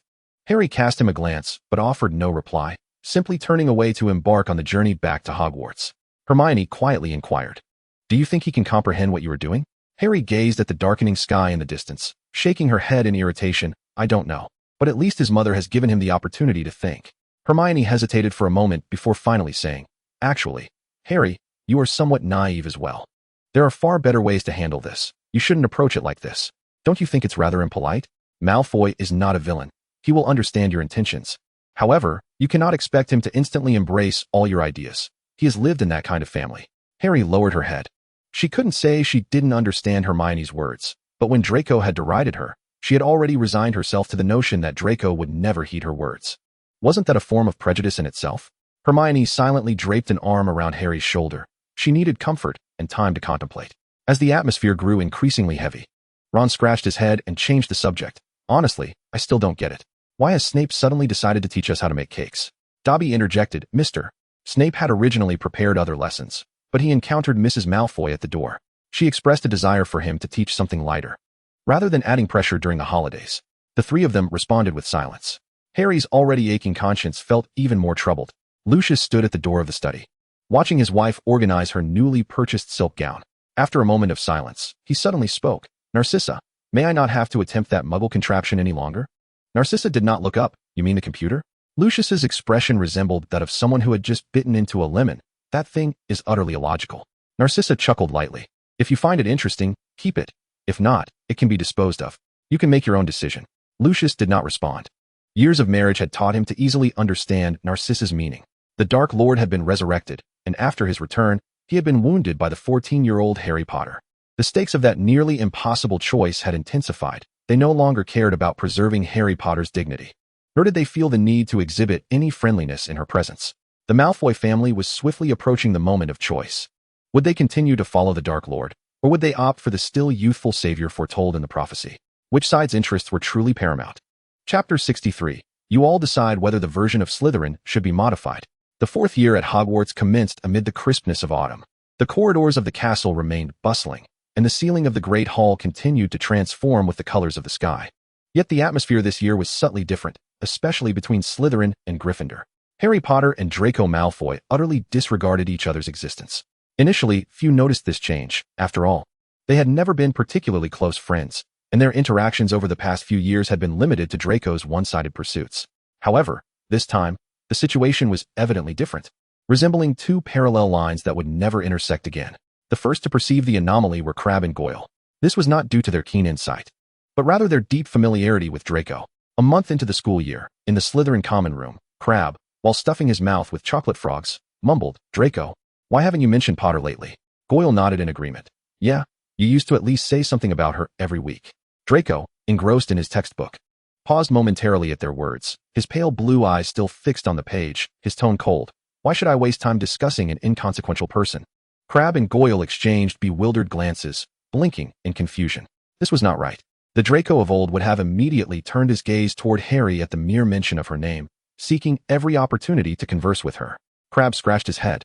Harry cast him a glance, but offered no reply, simply turning away to embark on the journey back to Hogwarts. Hermione quietly inquired, Do you think he can comprehend what you are doing? Harry gazed at the darkening sky in the distance, shaking her head in irritation. I don't know. But at least his mother has given him the opportunity to think. Hermione hesitated for a moment before finally saying, Actually, Harry, you are somewhat naive as well. There are far better ways to handle this. You shouldn't approach it like this. Don't you think it's rather impolite? Malfoy is not a villain. He will understand your intentions. However, you cannot expect him to instantly embrace all your ideas. He has lived in that kind of family. Harry lowered her head. She couldn't say she didn't understand Hermione's words, but when Draco had derided her, she had already resigned herself to the notion that Draco would never heed her words. Wasn't that a form of prejudice in itself? Hermione silently draped an arm around Harry's shoulder. She needed comfort and time to contemplate. As the atmosphere grew increasingly heavy, Ron scratched his head and changed the subject. Honestly, I still don't get it. Why has Snape suddenly decided to teach us how to make cakes? Dobby interjected, Mr. Snape had originally prepared other lessons, but he encountered Mrs. Malfoy at the door. She expressed a desire for him to teach something lighter, rather than adding pressure during the holidays. The 3 of them responded with silence. Harry's already aching conscience felt even more troubled. Lucius stood at the door of the study, watching his wife organize her newly purchased silk gown. After a moment of silence, he suddenly spoke. Narcissa, may I not have to attempt that muggle contraption any longer? Narcissa did not look up. You mean the computer? Lucius's expression resembled that of someone who had just bitten into a lemon. That thing is utterly illogical. Narcissa chuckled lightly. If you find it interesting, keep it. If not, it can be disposed of. You can make your own decision. Lucius did not respond. Years of marriage had taught him to easily understand Narcissa's meaning. The Dark Lord had been resurrected, and after his return, he had been wounded by the 14-year-old Harry Potter. The stakes of that nearly impossible choice had intensified. They no longer cared about preserving Harry Potter's dignity, nor did they feel the need to exhibit any friendliness in her presence. The Malfoy family was swiftly approaching the moment of choice. Would they continue to follow the Dark Lord, or would they opt for the still youthful savior foretold in the prophecy? Which side's interests were truly paramount? Chapter 63. You all decide whether the version of Slytherin should be modified. The fourth year at Hogwarts commenced amid the crispness of autumn. The corridors of the castle remained bustling, and the ceiling of the Great Hall continued to transform with the colors of the sky. Yet the atmosphere this year was subtly different, especially between Slytherin and Gryffindor. Harry Potter and Draco Malfoy utterly disregarded each other's existence. Initially, few noticed this change. After all, they had never been particularly close friends, and their interactions over the past few years had been limited to Draco's one-sided pursuits. However, this time, the situation was evidently different, resembling two parallel lines that would never intersect again. The first to perceive the anomaly were Crabbe and Goyle. This was not due to their keen insight, but rather their deep familiarity with Draco. A month into the school year, in the Slytherin common room, Crabbe, while stuffing his mouth with chocolate frogs, mumbled, "Draco, why haven't you mentioned Potter lately?" Goyle nodded in agreement. "Yeah, you used to at least say something about her every week." Draco, engrossed in his textbook, paused momentarily at their words, his pale blue eyes still fixed on the page, his tone cold. "Why should I waste time discussing an inconsequential person?" Crabbe and Goyle exchanged bewildered glances, blinking in confusion. This was not right. The Draco of old would have immediately turned his gaze toward Harry at the mere mention of her name, seeking every opportunity to converse with her. Crabbe scratched his head.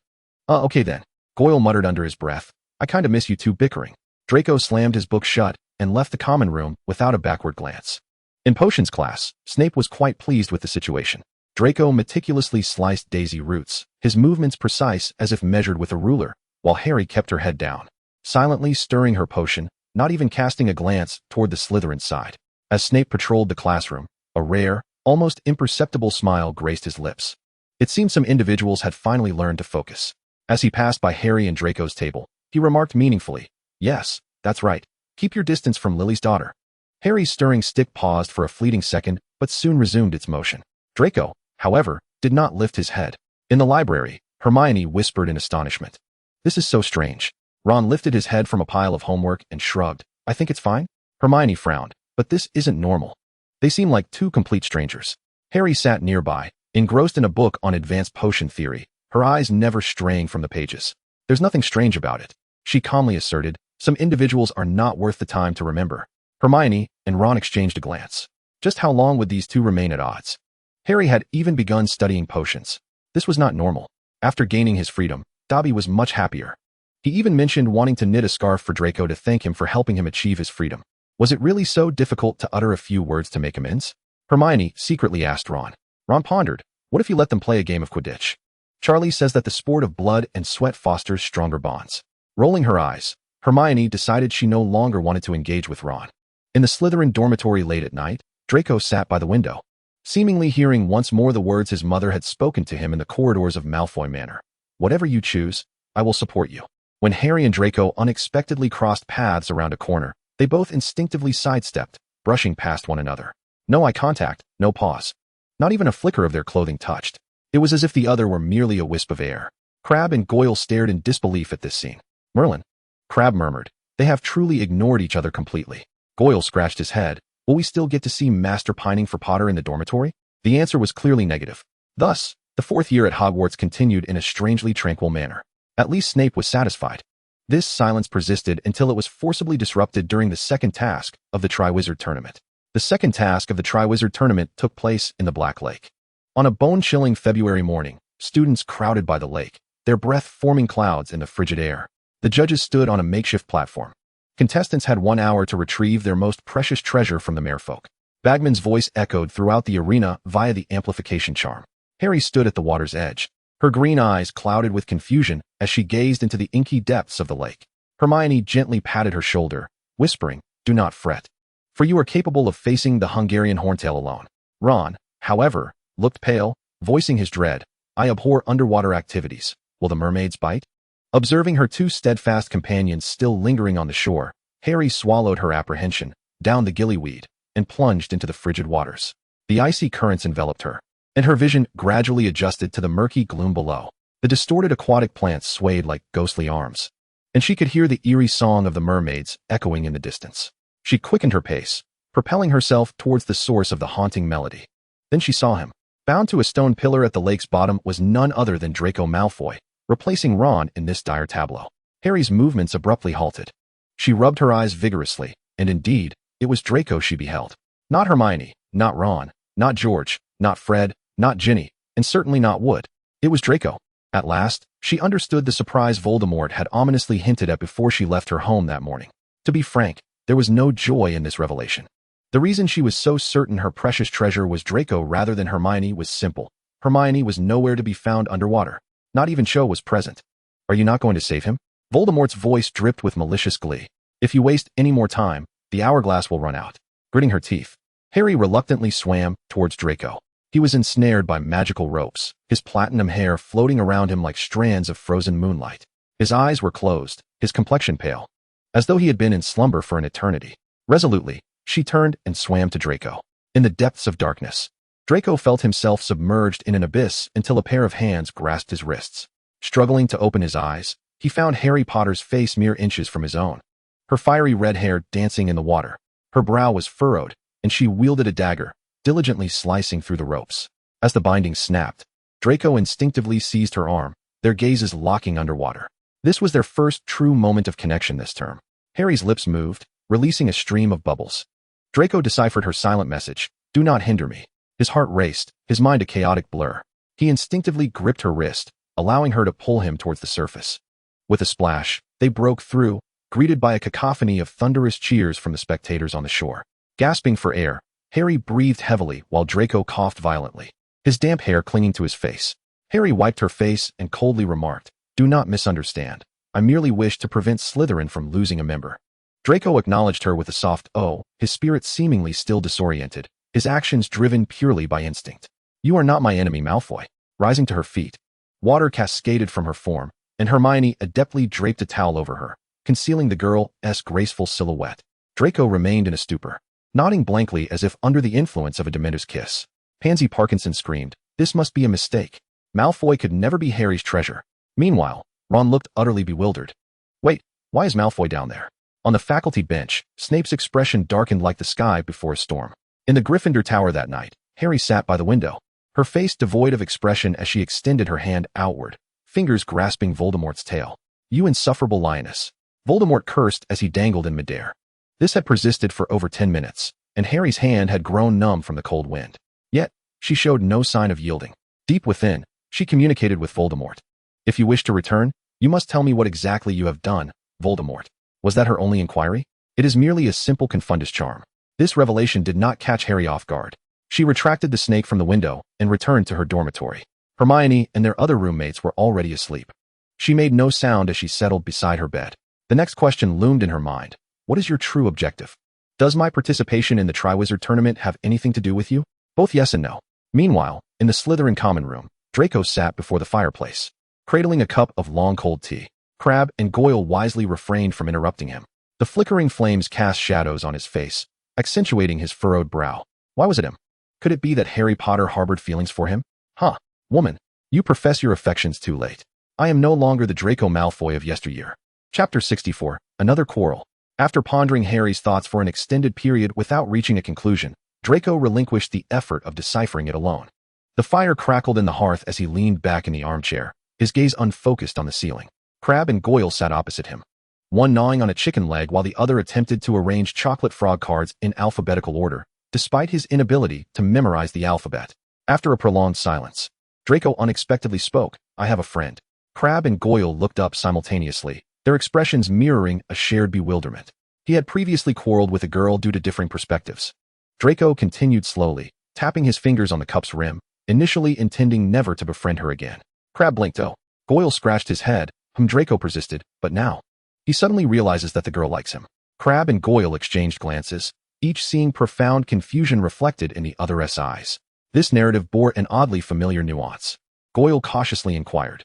Okay then," Goyle muttered under his breath. "I kinda miss you two bickering." Draco slammed his book shut and left the common room without a backward glance. In potions class, Snape was quite pleased with the situation. Draco meticulously sliced daisy roots, his movements precise as if measured with a ruler, while Harry kept her head down, silently stirring her potion, not even casting a glance toward the Slytherin side. As Snape patrolled the classroom, a rare, almost imperceptible smile graced his lips. It seemed some individuals had finally learned to focus. As he passed by Harry and Draco's table, he remarked meaningfully, "Yes, that's right. Keep your distance from Lily's daughter." Harry's stirring stick paused for a fleeting second, but soon resumed its motion. Draco, however, did not lift his head. In the library, Hermione whispered in astonishment. "This is so strange." Ron lifted his head from a pile of homework and shrugged. "I think it's fine." Hermione frowned. "But this isn't normal. They seem like two complete strangers." Harry sat nearby, engrossed in a book on advanced potion theory, her eyes never straying from the pages. "There's nothing strange about it," she calmly asserted. "Some individuals are not worth the time to remember." Hermione and Ron exchanged a glance. Just how long would these two remain at odds? Harry had even begun studying potions. This was not normal. After gaining his freedom, Dobby was much happier. He even mentioned wanting to knit a scarf for Draco to thank him for helping him achieve his freedom. Was it really so difficult to utter a few words to make amends? Hermione secretly asked Ron. Ron pondered. What if you let them play a game of Quidditch? Charlie says that the sport of blood and sweat fosters stronger bonds. Rolling her eyes, Hermione decided she no longer wanted to engage with Ron. In the Slytherin dormitory late at night, Draco sat by the window, seemingly hearing once more the words his mother had spoken to him in the corridors of Malfoy Manor. "Whatever you choose, I will support you." When Harry and Draco unexpectedly crossed paths around a corner, they both instinctively sidestepped, brushing past one another. No eye contact, no pause. Not even a flicker of their clothing touched. It was as if the other were merely a wisp of air. Crabbe and Goyle stared in disbelief at this scene. "Merlin," Crabbe murmured, "they have truly ignored each other completely." Goyle scratched his head. "Will we still get to see Master pining for Potter in the dormitory?" The answer was clearly negative. Thus, the fourth year at Hogwarts continued in a strangely tranquil manner. At least Snape was satisfied. This silence persisted until it was forcibly disrupted during the second task of the Triwizard Tournament. The second task of the Triwizard Tournament took place in the Black Lake. On a bone-chilling February morning, students crowded by the lake, their breath forming clouds in the frigid air. The judges stood on a makeshift platform. Contestants had 1 hour to retrieve their most precious treasure from the merfolk. Bagman's voice echoed throughout the arena via the amplification charm. Harry stood at the water's edge. Her green eyes clouded with confusion as she gazed into the inky depths of the lake. Hermione gently patted her shoulder, whispering, "Do not fret, for you are capable of facing the Hungarian horntail alone." Ron, however, looked pale, voicing his dread. "I abhor underwater activities. Will the mermaids bite?" Observing her two steadfast companions still lingering on the shore, Harry swallowed her apprehension, downed the gillyweed, and plunged into the frigid waters. The icy currents enveloped her, and her vision gradually adjusted to the murky gloom below. The distorted aquatic plants swayed like ghostly arms, and she could hear the eerie song of the mermaids echoing in the distance. She quickened her pace, propelling herself towards the source of the haunting melody. Then she saw him. Bound to a stone pillar at the lake's bottom was none other than Draco Malfoy, replacing Ron in this dire tableau. Harry's movements abruptly halted. She rubbed her eyes vigorously, and indeed, it was Draco she beheld. Not Hermione, not Ron, not George, not Fred, not Ginny, and certainly not Wood. It was Draco. At last, she understood the surprise Voldemort had ominously hinted at before she left her home that morning. To be frank, there was no joy in this revelation. The reason she was so certain her precious treasure was Draco rather than Hermione was simple. Hermione was nowhere to be found underwater. Not even Cho was present. "Are you not going to save him?" Voldemort's voice dripped with malicious glee. "If you waste any more time, the hourglass will run out." Gritting her teeth, Harry reluctantly swam towards Draco. He was ensnared by magical ropes, his platinum hair floating around him like strands of frozen moonlight. His eyes were closed, his complexion pale, as though he had been in slumber for an eternity. Resolutely, she turned and swam to Draco. In the depths of darkness, Draco felt himself submerged in an abyss until a pair of hands grasped his wrists. Struggling to open his eyes, he found Harry Potter's face mere inches from his own. Her fiery red hair dancing in the water. Her brow was furrowed, and she wielded a dagger, diligently slicing through the ropes. As the binding snapped, Draco instinctively seized her arm, their gazes locking underwater. This was their first true moment of connection this term. Harry's lips moved, releasing a stream of bubbles. Draco deciphered her silent message, "Do not hinder me." His heart raced, his mind a chaotic blur. He instinctively gripped her wrist, allowing her to pull him towards the surface. With a splash, they broke through, greeted by a cacophony of thunderous cheers from the spectators on the shore. Gasping for air, Harry breathed heavily while Draco coughed violently, his damp hair clinging to his face. Harry wiped her face and coldly remarked, "Do not misunderstand. I merely wish to prevent Slytherin from losing a member." Draco acknowledged her with a soft "oh," his spirit seemingly still disoriented, his actions driven purely by instinct. "You are not my enemy, Malfoy." Rising to her feet, water cascaded from her form, and Hermione adeptly draped a towel over her, concealing the girl's graceful silhouette. Draco remained in a stupor, nodding blankly as if under the influence of a Dementor's kiss. Pansy Parkinson screamed, "This must be a mistake. Malfoy could never be Harry's treasure." Meanwhile, Ron looked utterly bewildered. "Wait, why is Malfoy down there?" On the faculty bench, Snape's expression darkened like the sky before a storm. In the Gryffindor Tower that night, Harry sat by the window, her face devoid of expression as she extended her hand outward, fingers grasping Voldemort's tail. "You insufferable lioness." Voldemort cursed as he dangled in midair. This had persisted for over 10 minutes, and Harry's hand had grown numb from the cold wind. Yet, she showed no sign of yielding. Deep within, she communicated with Voldemort. "If you wish to return, you must tell me what exactly you have done, Voldemort." Was that her only inquiry? It is merely a simple confundus charm. This revelation did not catch Harry off guard. She retracted the snake from the window and returned to her dormitory. Hermione and their other roommates were already asleep. She made no sound as she settled beside her bed. The next question loomed in her mind. What is your true objective? Does my participation in the Triwizard Tournament have anything to do with you? Both yes and no. Meanwhile, in the Slytherin common room, Draco sat before the fireplace, cradling a cup of long cold tea. Crabbe and Goyle wisely refrained from interrupting him. The flickering flames cast shadows on his face, accentuating his furrowed brow. Why was it him? Could it be that Harry Potter harbored feelings for him? Huh, woman, you profess your affections too late. I am no longer the Draco Malfoy of yesteryear. Chapter 64, Another Quarrel. After pondering Harry's thoughts for an extended period without reaching a conclusion, Draco relinquished the effort of deciphering it alone. The fire crackled in the hearth as he leaned back in the armchair, his gaze unfocused on the ceiling. Crabbe and Goyle sat opposite him, one gnawing on a chicken leg while the other attempted to arrange chocolate frog cards in alphabetical order, despite his inability to memorize the alphabet. After a prolonged silence, Draco unexpectedly spoke. "I have a friend." Crabbe and Goyle looked up simultaneously, their expressions mirroring a shared bewilderment. He had previously quarreled with a girl due to differing perspectives. Draco continued slowly, tapping his fingers on the cup's rim, initially intending never to befriend her again. Crabbe blinked. Oh. Goyle scratched his head, Draco persisted, but now. He suddenly realizes that the girl likes him. Crabbe and Goyle exchanged glances, each seeing profound confusion reflected in the other's eyes. This narrative bore an oddly familiar nuance. Goyle cautiously inquired,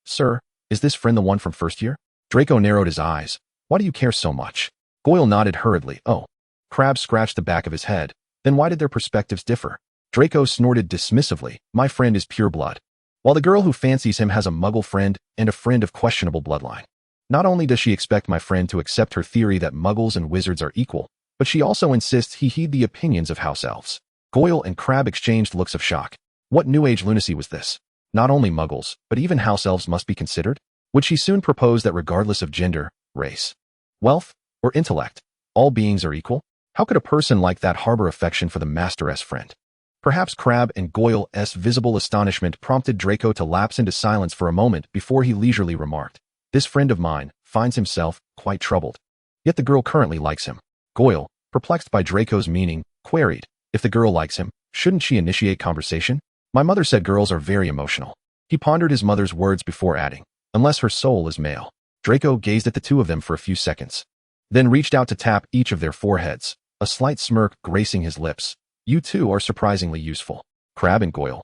Sir, is this friend the one from first year? Draco narrowed his eyes. Why do you care so much? Goyle nodded hurriedly. Oh. Crabbe scratched the back of his head. Then why did their perspectives differ? Draco snorted dismissively. My friend is pure blood, while the girl who fancies him has a muggle friend and a friend of questionable bloodline. Not only does she expect my friend to accept her theory that muggles and wizards are equal, but she also insists he heed the opinions of house elves. Goyle and Crabbe exchanged looks of shock. What new age lunacy was this? Not only muggles, but even house elves must be considered? Would she soon propose that regardless of gender, race, wealth, or intellect, all beings are equal? How could a person like that harbor affection for the master's friend? Perhaps Crabbe and Goyle's visible astonishment prompted Draco to lapse into silence for a moment before he leisurely remarked, This friend of mine finds himself quite troubled. Yet the girl currently likes him. Goyle, perplexed by Draco's meaning, queried, If the girl likes him, shouldn't she initiate conversation? My mother said girls are very emotional. He pondered his mother's words before adding, Unless her soul is male. Draco gazed at the two of them for a few seconds, then reached out to tap each of their foreheads, a slight smirk gracing his lips. You two are surprisingly useful. Crabbe and Goyle.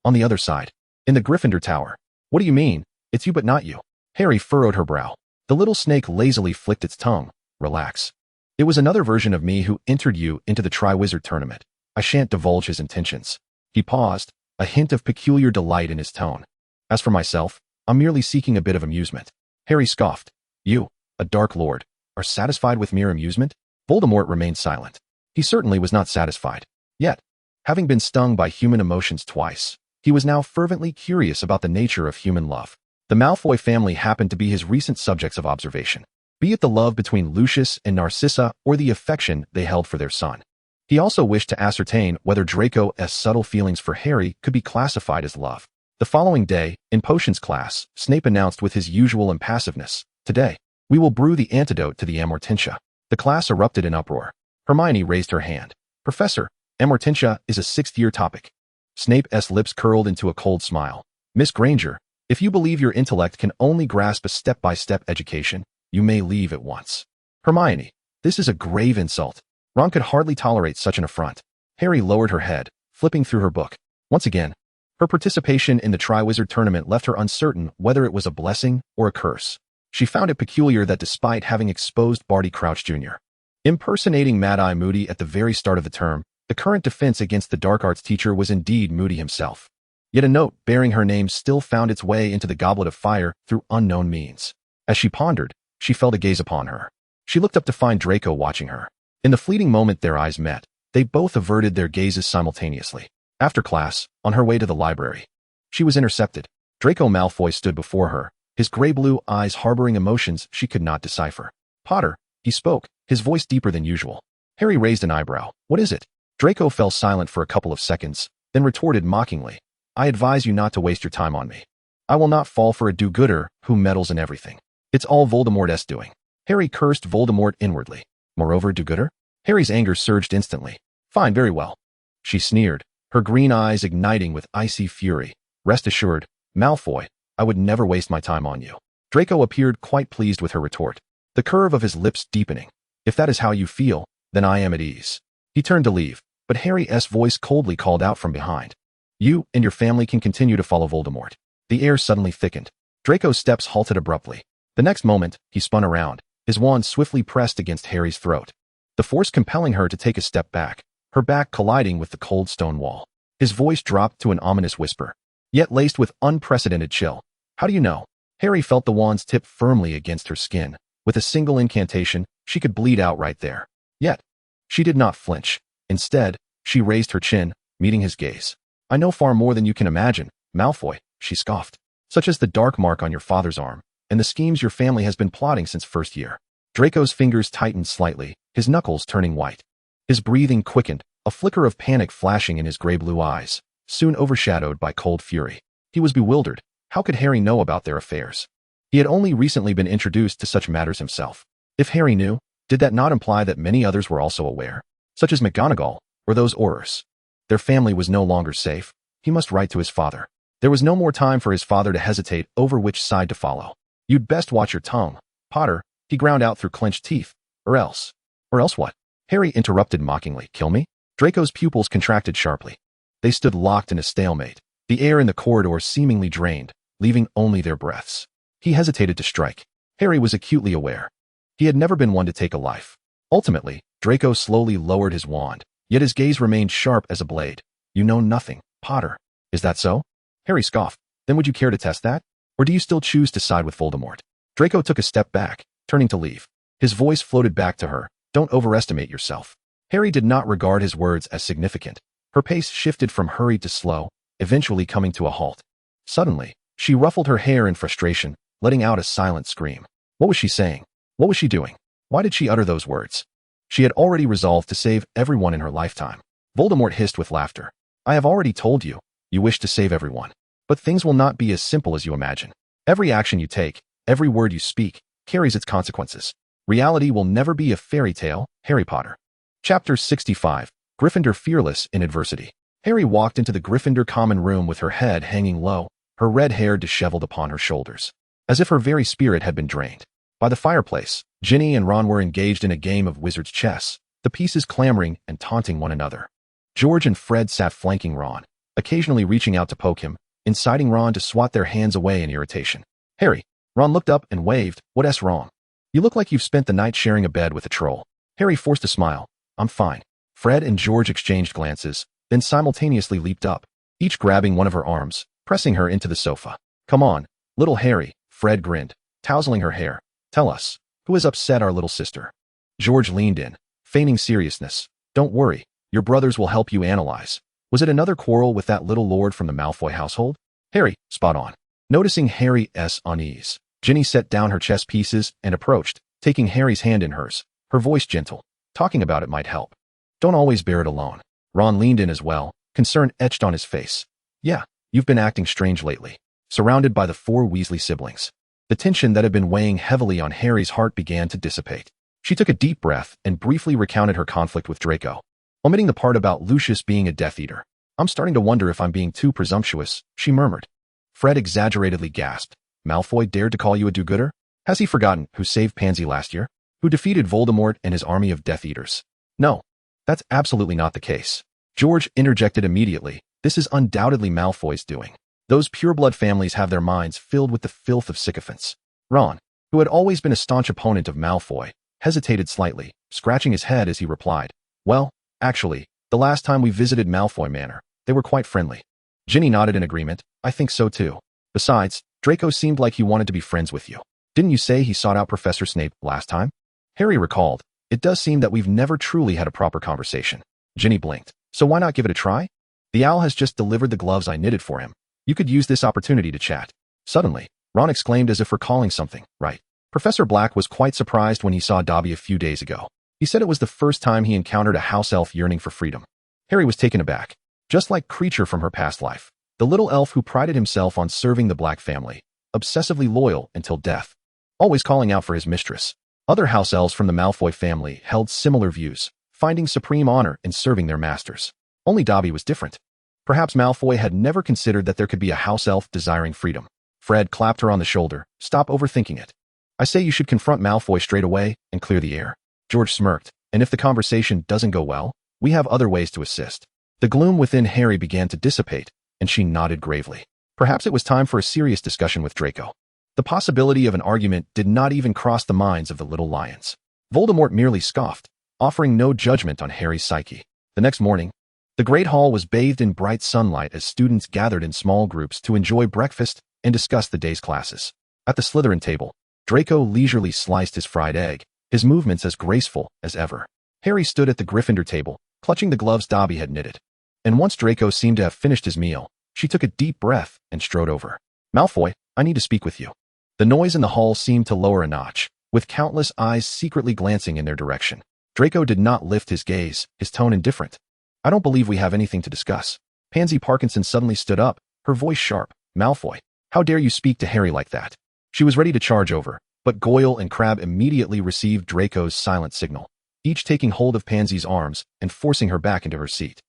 On the other side, in the Gryffindor Tower. What do you mean? It's you but not you. Harry furrowed her brow. The little snake lazily flicked its tongue. Relax. It was another version of me who entered you into the Triwizard Tournament. I shan't divulge his intentions. He paused, a hint of peculiar delight in his tone. As for myself, I'm merely seeking a bit of amusement. Harry scoffed. You, a Dark Lord, are satisfied with mere amusement? Voldemort remained silent. He certainly was not satisfied. Yet, having been stung by human emotions twice, he was now fervently curious about the nature of human love. The Malfoy family happened to be his recent subjects of observation, be it the love between Lucius and Narcissa or the affection they held for their son. He also wished to ascertain whether Draco's subtle feelings for Harry could be classified as love. The following day, in potions class, Snape announced with his usual impassiveness, Today, we will brew the antidote to the amortentia. The class erupted in uproar. Hermione raised her hand. Professor, amortentia is a sixth-year topic. Snape's lips curled into a cold smile. Miss Granger, if you believe your intellect can only grasp a step-by-step education, you may leave at once. Hermione, this is a grave insult. Ron could hardly tolerate such an affront. Harry lowered her head, flipping through her book. Once again, her participation in the Triwizard Tournament left her uncertain whether it was a blessing or a curse. She found it peculiar that despite having exposed Barty Crouch Jr., impersonating Mad-Eye Moody at the very start of the term, the current defense against the dark arts teacher was indeed Moody himself. Yet a note bearing her name still found its way into the Goblet of Fire through unknown means. As she pondered, she felt a gaze upon her. She looked up to find Draco watching her. In the fleeting moment their eyes met, they both averted their gazes simultaneously. After class, on her way to the library, she was intercepted. Draco Malfoy stood before her, his gray-blue eyes harboring emotions she could not decipher. Potter, he spoke, his voice deeper than usual. Harry raised an eyebrow. What is it? Draco fell silent for a couple of seconds, then retorted mockingly. I advise you not to waste your time on me. I will not fall for a do-gooder who meddles in everything. It's all Voldemort's doing. Harry cursed Voldemort inwardly. Moreover, do-gooder? Harry's anger surged instantly. Fine, very well. She sneered, her green eyes igniting with icy fury. Rest assured, Malfoy, I would never waste my time on you. Draco appeared quite pleased with her retort, the curve of his lips deepening. If that is how you feel, then I am at ease. He turned to leave, but Harry's voice coldly called out from behind. You and your family can continue to follow Voldemort. The air suddenly thickened. Draco's steps halted abruptly. The next moment, he spun around, his wand swiftly pressed against Harry's throat, the force compelling her to take a step back, her back colliding with the cold stone wall. His voice dropped to an ominous whisper, yet laced with unprecedented chill. How do you know? Harry felt the wand's tip firmly against her skin. With a single incantation, she could bleed out right there. Yet, she did not flinch. Instead, she raised her chin, meeting his gaze. I know far more than you can imagine, Malfoy, she scoffed. Such as the dark mark on your father's arm, and the schemes your family has been plotting since first year. Draco's fingers tightened slightly, his knuckles turning white. His breathing quickened, a flicker of panic flashing in his gray-blue eyes, soon overshadowed by cold fury. He was bewildered. How could Harry know about their affairs? He had only recently been introduced to such matters himself. If Harry knew, did that not imply that many others were also aware? Such as McGonagall, or those Aurors. Their family was no longer safe. He must write to his father. There was no more time for his father to hesitate over which side to follow. You'd best watch your tongue, Potter, he ground out through clenched teeth. Or else what? Harry interrupted mockingly. Kill me? Draco's pupils contracted sharply. They stood locked in a stalemate, the air in the corridor seemingly drained, leaving only their breaths. He hesitated to strike. Harry was acutely aware. He had never been one to take a life. Ultimately, Draco slowly lowered his wand, yet his gaze remained sharp as a blade. You know nothing, Potter. Is that so? Harry scoffed. Then would you care to test that? Or do you still choose to side with Voldemort? Draco took a step back, turning to leave. His voice floated back to her. Don't overestimate yourself. Harry did not regard his words as significant. Her pace shifted from hurried to slow, eventually coming to a halt. Suddenly, she ruffled her hair in frustration, letting out a silent scream. What was she saying? What was she doing? Why did she utter those words? She had already resolved to save everyone in her lifetime. Voldemort hissed with laughter. I have already told you, you wish to save everyone. But things will not be as simple as you imagine. Every action you take, every word you speak, carries its consequences. Reality will never be a fairy tale, Harry Potter. Chapter 65, Gryffindor Fearless in Adversity. Harry walked into the Gryffindor common room with her head hanging low, her red hair disheveled upon her shoulders, as if her very spirit had been drained. By the fireplace, Ginny and Ron were engaged in a game of wizard's chess, the pieces clamoring and taunting one another. George and Fred sat flanking Ron, occasionally reaching out to poke him, inciting Ron to swat their hands away in irritation. Harry, Ron looked up and waved. What's wrong? You look like you've spent the night sharing a bed with a troll. Harry forced a smile. I'm fine. Fred and George exchanged glances, then simultaneously leaped up, each grabbing one of her arms, pressing her into the sofa. Come on, little Harry, Fred grinned, tousling her hair. Tell us, who has upset our little sister? George leaned in, feigning seriousness. Don't worry, your brothers will help you analyze. Was it another quarrel with that little lord from the Malfoy household? Harry, spot on. Noticing Harry's unease, Ginny set down her chess pieces and approached, taking Harry's hand in hers, her voice gentle. Talking about it might help. Don't always bear it alone. Ron leaned in as well, concern etched on his face. Yeah, you've been acting strange lately. Surrounded by the 4 Weasley siblings. The tension that had been weighing heavily on Harry's heart began to dissipate. She took a deep breath and briefly recounted her conflict with Draco, omitting the part about Lucius being a Death Eater. I'm starting to wonder if I'm being too presumptuous, she murmured. Fred exaggeratedly gasped. Malfoy dared to call you a do-gooder? Has he forgotten who saved Pansy last year? Who defeated Voldemort and his army of Death Eaters? No, that's absolutely not the case. George interjected immediately. This is undoubtedly Malfoy's doing. Those pureblood families have their minds filled with the filth of sycophants. Ron, who had always been a staunch opponent of Malfoy, hesitated slightly, scratching his head as he replied. Well, actually, the last time we visited Malfoy Manor, they were quite friendly. Ginny nodded in agreement. I think so too. Besides, Draco seemed like he wanted to be friends with you. Didn't you say he sought out Professor Snape last time? Harry recalled. It does seem that we've never truly had a proper conversation. Ginny blinked. So why not give it a try? The owl has just delivered the gloves I knitted for him. You could use this opportunity to chat. Suddenly, Ron exclaimed as if recalling something. Right. Professor Black was quite surprised when he saw Dobby a few days ago. He said it was the first time he encountered a house elf yearning for freedom. Harry was taken aback. Just like Creature from her past life, the little elf who prided himself on serving the Black family, obsessively loyal until death, always calling out for his mistress. Other house elves from the Malfoy family held similar views, finding supreme honor in serving their masters. Only Dobby was different. Perhaps Malfoy had never considered that there could be a house elf desiring freedom. Fred clapped her on the shoulder. Stop overthinking it. I say you should confront Malfoy straight away and clear the air. George smirked. And if the conversation doesn't go well, we have other ways to assist. The gloom within Harry began to dissipate, and she nodded gravely. Perhaps it was time for a serious discussion with Draco. The possibility of an argument did not even cross the minds of the little lions. Voldemort merely scoffed, offering no judgment on Harry's psyche. The next morning, the Great Hall was bathed in bright sunlight as students gathered in small groups to enjoy breakfast and discuss the day's classes. At the Slytherin table, Draco leisurely sliced his fried egg, his movements as graceful as ever. Harry stood at the Gryffindor table, clutching the gloves Dobby had knitted. And once Draco seemed to have finished his meal, she took a deep breath and strode over. Malfoy, I need to speak with you. The noise in the hall seemed to lower a notch, with countless eyes secretly glancing in their direction. Draco did not lift his gaze, his tone indifferent. I don't believe we have anything to discuss. Pansy Parkinson suddenly stood up, her voice sharp. Malfoy, how dare you speak to Harry like that? She was ready to charge over, but Goyle and Crabbe immediately received Draco's silent signal. each taking hold of Pansy's arms and forcing her back into her seat.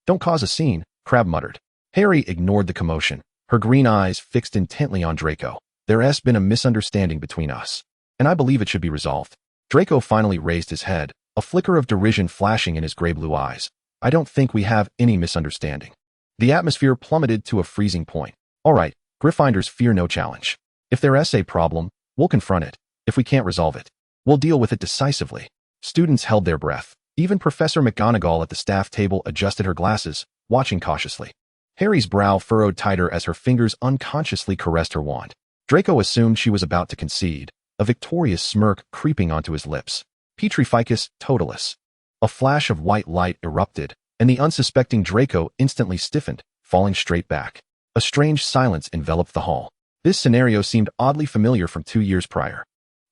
"Don't cause a scene," Crabbe muttered. Harry ignored the commotion, her green eyes fixed intently on Draco. "There's been a misunderstanding between us, and I believe it should be resolved." Draco finally raised his head, a flicker of derision flashing in his gray-blue eyes. "I don't think we have any misunderstanding." The atmosphere plummeted to a freezing point. "All right, Gryffindors fear no challenge. If there's a problem, we'll confront it. If we can't resolve it, we'll deal with it decisively." Students held their breath. Even Professor McGonagall at the staff table adjusted her glasses, watching cautiously. Harry's brow furrowed tighter as her fingers unconsciously caressed her wand. Draco assumed she was about to concede, a victorious smirk creeping onto his lips. Petrificus totalis. A flash of white light erupted, and the unsuspecting Draco instantly stiffened, falling straight back. A strange silence enveloped the hall. This scenario seemed oddly familiar from 2 years prior.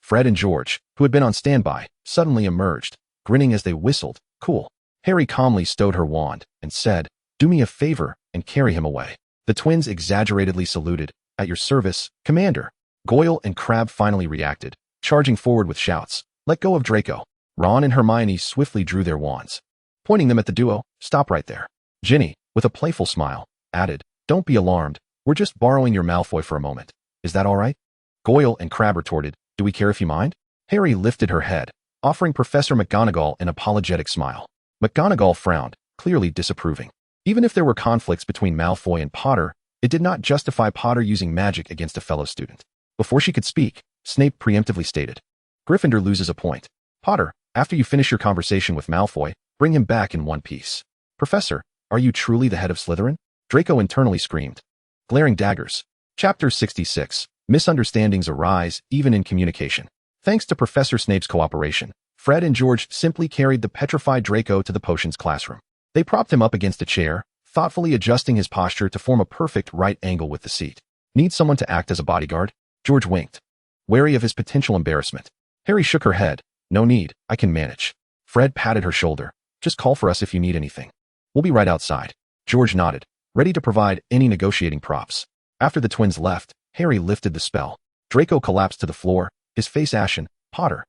Fred and George, who had been on standby, suddenly emerged, grinning as they whistled. "Cool." Harry calmly stowed her wand and said, "Do me a favor and carry him away." The twins exaggeratedly saluted. "At your service, Commander." Goyle and Crabbe finally reacted, charging forward with shouts. "Let go of Draco." Ron and Hermione swiftly drew their wands, pointing them at the duo. "Stop right there." Ginny, with a playful smile, added, "Don't be alarmed. We're just borrowing your Malfoy for a moment. Is that all right?" Goyle and Crabbe retorted, "Do we care if you mind?" Harry lifted her head, offering Professor McGonagall an apologetic smile. McGonagall frowned, clearly disapproving. Even if there were conflicts between Malfoy and Potter, it did not justify Potter using magic against a fellow student. Before she could speak, Snape preemptively stated, "Gryffindor loses a point. Potter, after you finish your conversation with Malfoy, bring him back in one piece." "Professor, are you truly the head of Slytherin?" Draco internally screamed. Glaring daggers. Chapter 66. Misunderstandings arise even in communication. Thanks to Professor Snape's cooperation, Fred and George simply carried the petrified Draco to the potions classroom. They propped him up against a chair, thoughtfully adjusting his posture to form a perfect right angle with the seat. "Need someone to act as a bodyguard?" George winked, wary of his potential embarrassment. Harry shook her head. "No need, I can manage." Fred patted her shoulder. "Just call for us if you need anything. We'll be right outside." George nodded, ready to provide any negotiating props. After the twins left, Harry lifted the spell. Draco collapsed to the floor, his face ashen. "Potter,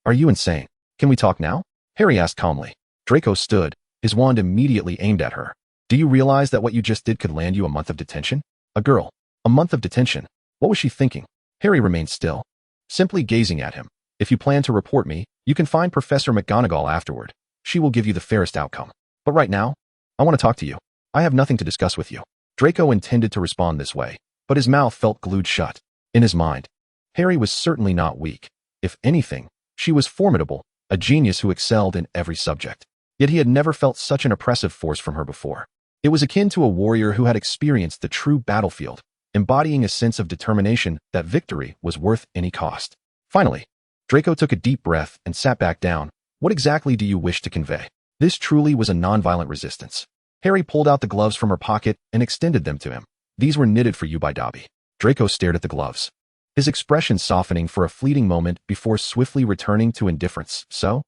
are you insane? Can we talk now?" Harry asked calmly. Draco stood, his wand immediately aimed at her. "Do you realize that what you just did could land you a month of detention?" A girl. A month of detention. What was she thinking? Harry remained still, simply gazing at him. "If you plan to report me, you can find Professor McGonagall afterward. She will give you the fairest outcome. But right now, I want to talk to you. I have nothing to discuss with you." Draco intended to respond this way, but his mouth felt glued shut. In his mind, Harry was certainly not weak. If anything, she was formidable, a genius who excelled in every subject. Yet he had never felt such an oppressive force from her before. It was akin to a warrior who had experienced the true battlefield, embodying a sense of determination that victory was worth any cost. Finally, Draco took a deep breath and sat back down. "What exactly do you wish to convey?" This truly was a nonviolent resistance. Harry pulled out the gloves from her pocket and extended them to him. "These were knitted for you by Dobby." Draco stared at the gloves, his expression softening for a fleeting moment before swiftly returning to indifference. So?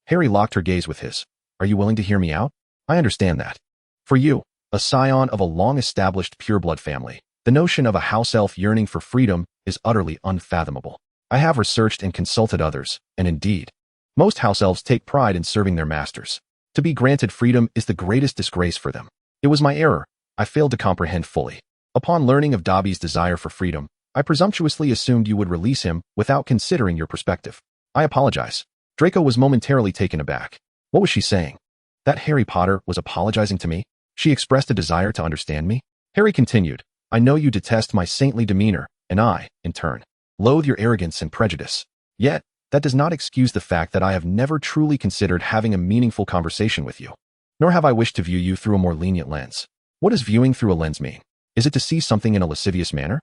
Harry locked her gaze with his. "Are you willing to hear me out? I understand that. For you, a scion of a long-established pureblood family, the notion of a house elf yearning for freedom is utterly unfathomable. I have researched and consulted others, and indeed, most house elves take pride in serving their masters. To be granted freedom is the greatest disgrace for them. It was my error. I failed to comprehend fully. Upon learning of Dobby's desire for freedom, I presumptuously assumed you would release him without considering your perspective. I apologize." Draco was momentarily taken aback. What was she saying? That Harry Potter was apologizing to me? She expressed a desire to understand me? Harry continued, "I know you detest my saintly demeanor, and I, in turn, loathe your arrogance and prejudice. Yet, that does not excuse the fact that I have never truly considered having a meaningful conversation with you. Nor have I wished to view you through a more lenient lens. What does viewing through a lens mean? Is it to see something in a lascivious manner?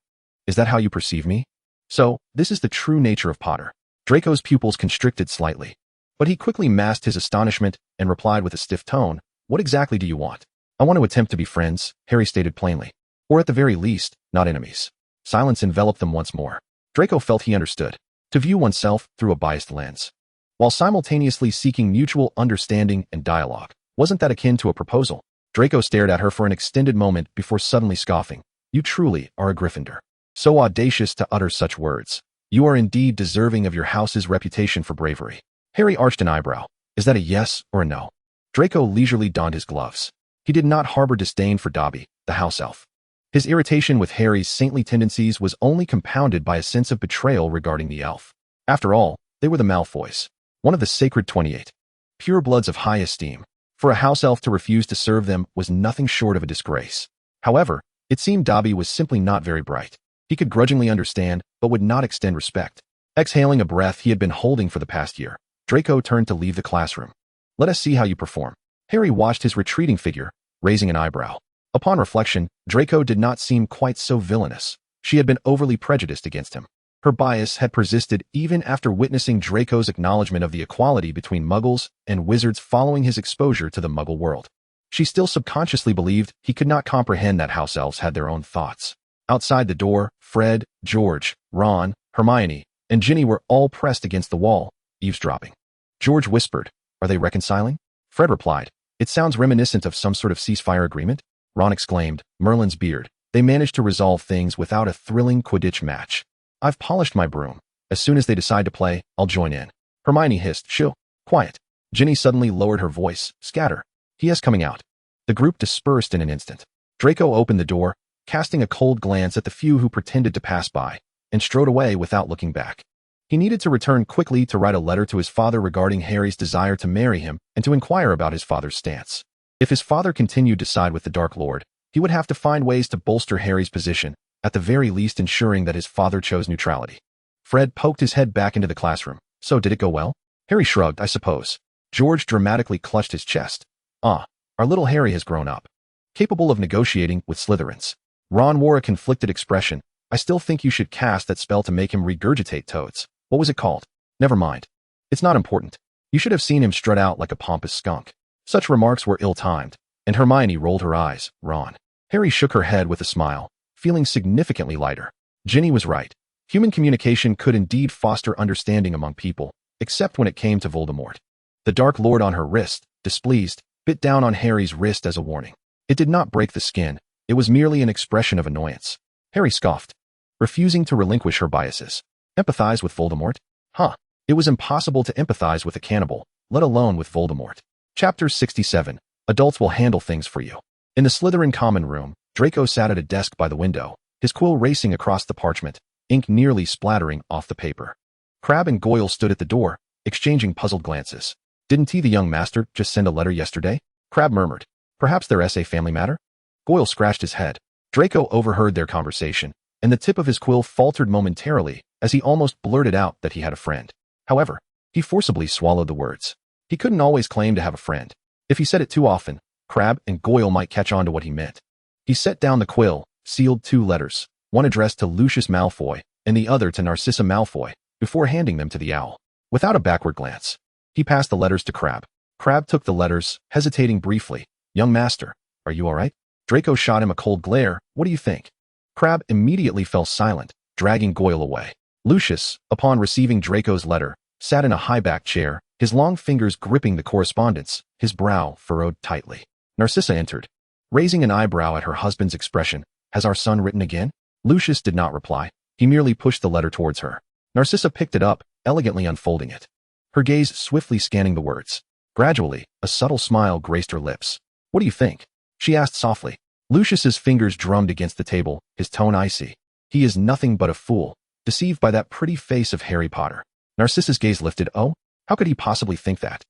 Is that how you perceive me? So, this is the true nature of Potter." Draco's pupils constricted slightly, but he quickly masked his astonishment and replied with a stiff tone, "What exactly do you want?" "I want to attempt to be friends," Harry stated plainly. "Or at the very least, not enemies." Silence enveloped them once more. Draco felt he understood. To view oneself through a biased lens, while simultaneously seeking mutual understanding and dialogue. Wasn't that akin to a proposal? Draco stared at her for an extended moment before suddenly scoffing. "You truly are a Gryffindor. So audacious to utter such words. You are indeed deserving of your house's reputation for bravery." Harry arched an eyebrow. Is that a yes or a no? Draco leisurely donned his gloves. He did not harbor disdain for Dobby, the house elf. His irritation with Harry's saintly tendencies was only compounded by a sense of betrayal regarding the elf. After all, they were the Malfoys, one of the sacred 28. Purebloods of high esteem. For a house elf to refuse to serve them was nothing short of a disgrace. However, it seemed Dobby was simply not very bright. He could grudgingly understand, but would not extend respect. Exhaling a breath he had been holding for the past year, Draco turned to leave the classroom. Let us see how you perform. Harry watched his retreating figure, raising an eyebrow. Upon reflection, Draco did not seem quite so villainous. She had been overly prejudiced against him. Her bias had persisted even after witnessing Draco's acknowledgement of the equality between Muggles and wizards following his exposure to the Muggle world. She still subconsciously believed he could not comprehend that house elves had their own thoughts. Outside the door, Fred, George, Ron, Hermione, and Ginny were all pressed against the wall, eavesdropping. George whispered, "Are they reconciling?" Fred replied, "It sounds reminiscent of some sort of ceasefire agreement." Ron exclaimed, "Merlin's beard. They managed to resolve things without a thrilling Quidditch match. I've polished my broom. As soon as they decide to play, I'll join in." Hermione hissed, "Shoo, quiet." Ginny suddenly lowered her voice, "Scatter. He is coming out." The group dispersed in an instant. Draco opened the door, casting a cold glance at the few who pretended to pass by, and strode away without looking back. He needed to return quickly to write a letter to his father regarding Harry's desire to marry him and to inquire about his father's stance. If his father continued to side with the Dark Lord, he would have to find ways to bolster Harry's position, at the very least ensuring that his father chose neutrality. Fred poked his head back into the classroom. "So did it go well?" Harry shrugged, "I suppose." George dramatically clutched his chest. "Ah, our little Harry has grown up. Capable of negotiating with Slytherins." Ron wore a conflicted expression. "I still think you should cast that spell to make him regurgitate toads. What was it called?" "Never mind. It's not important. You should have seen him strut out like a pompous skunk." Such remarks were ill-timed, and Hermione rolled her eyes. "Ron." Harry shook her head with a smile, feeling significantly lighter. Ginny was right. Human communication could indeed foster understanding among people, except when it came to Voldemort. The Dark Lord on her wrist, displeased, bit down on Harry's wrist as a warning. It did not break the skin. It was merely an expression of annoyance. Harry scoffed, refusing to relinquish her biases. Empathize with Voldemort? Huh. It was impossible to empathize with a cannibal, let alone with Voldemort. Chapter 67. Adults will handle things for you. In the Slytherin common room, Draco sat at a desk by the window, his quill racing across the parchment, ink nearly splattering off the paper. Crabbe and Goyle stood at the door, exchanging puzzled glances. "Didn't the young master just send a letter yesterday?" Crabbe murmured. "Perhaps their essay family matter?" Goyle scratched his head. Draco overheard their conversation, and the tip of his quill faltered momentarily as he almost blurted out that he had a friend. However, he forcibly swallowed the words. He couldn't always claim to have a friend. If he said it too often, Crabbe and Goyle might catch on to what he meant. He set down the quill, sealed 2 letters, one addressed to Lucius Malfoy and the other to Narcissa Malfoy, before handing them to the owl. Without a backward glance, he passed the letters to Crabbe. Crabbe took the letters, hesitating briefly. "Young master, are you all right?" Draco shot him a cold glare. "What do you think?" Crabbe immediately fell silent, dragging Goyle away. Lucius, upon receiving Draco's letter, sat in a high-backed chair, his long fingers gripping the correspondence, his brow furrowed tightly. Narcissa entered, raising an eyebrow at her husband's expression. "Has our son written again?" Lucius did not reply. He merely pushed the letter towards her. Narcissa picked it up, elegantly unfolding it, her gaze swiftly scanning the words. Gradually, a subtle smile graced her lips. "What do you think?" she asked softly. Lucius's fingers drummed against the table, his tone icy. "He is nothing but a fool, deceived by that pretty face of Harry Potter." Narcissa's gaze lifted. "Oh? How could he possibly think that?"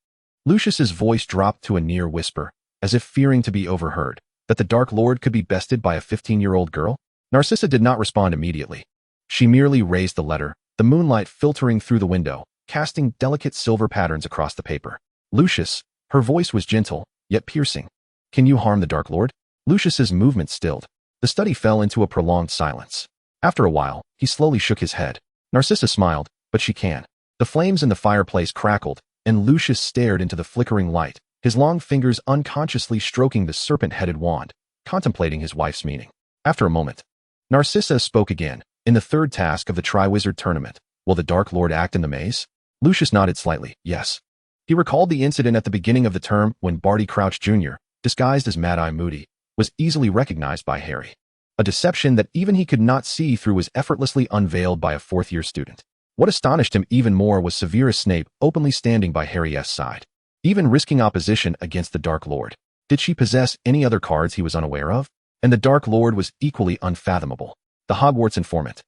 Lucius's voice dropped to a near whisper, as if fearing to be overheard, that the Dark Lord could be bested by a 15-year-old girl. Narcissa did not respond immediately. She merely raised the letter, the moonlight filtering through the window, casting delicate silver patterns across the paper. "Lucius," her voice was gentle, yet piercing. "Can you harm the Dark Lord?" Lucius's movement stilled. The study fell into a prolonged silence. After a while, he slowly shook his head. Narcissa smiled, "But she can." The flames in the fireplace crackled, and Lucius stared into the flickering light, his long fingers unconsciously stroking the serpent-headed wand, contemplating his wife's meaning. After a moment, Narcissa spoke again. "In the 3rd task of the Triwizard Tournament, will the Dark Lord act in the maze?" Lucius nodded slightly. "Yes." He recalled the incident at the beginning of the term when Barty Crouch Jr., disguised as Mad-Eye Moody, was easily recognized by Harry. A deception that even he could not see through was effortlessly unveiled by a 4th-year student. What astonished him even more was Severus Snape openly standing by Harry's side. even risking opposition against the Dark Lord. Did she possess any other cards he was unaware of? And the Dark Lord was equally unfathomable. The Hogwarts informant,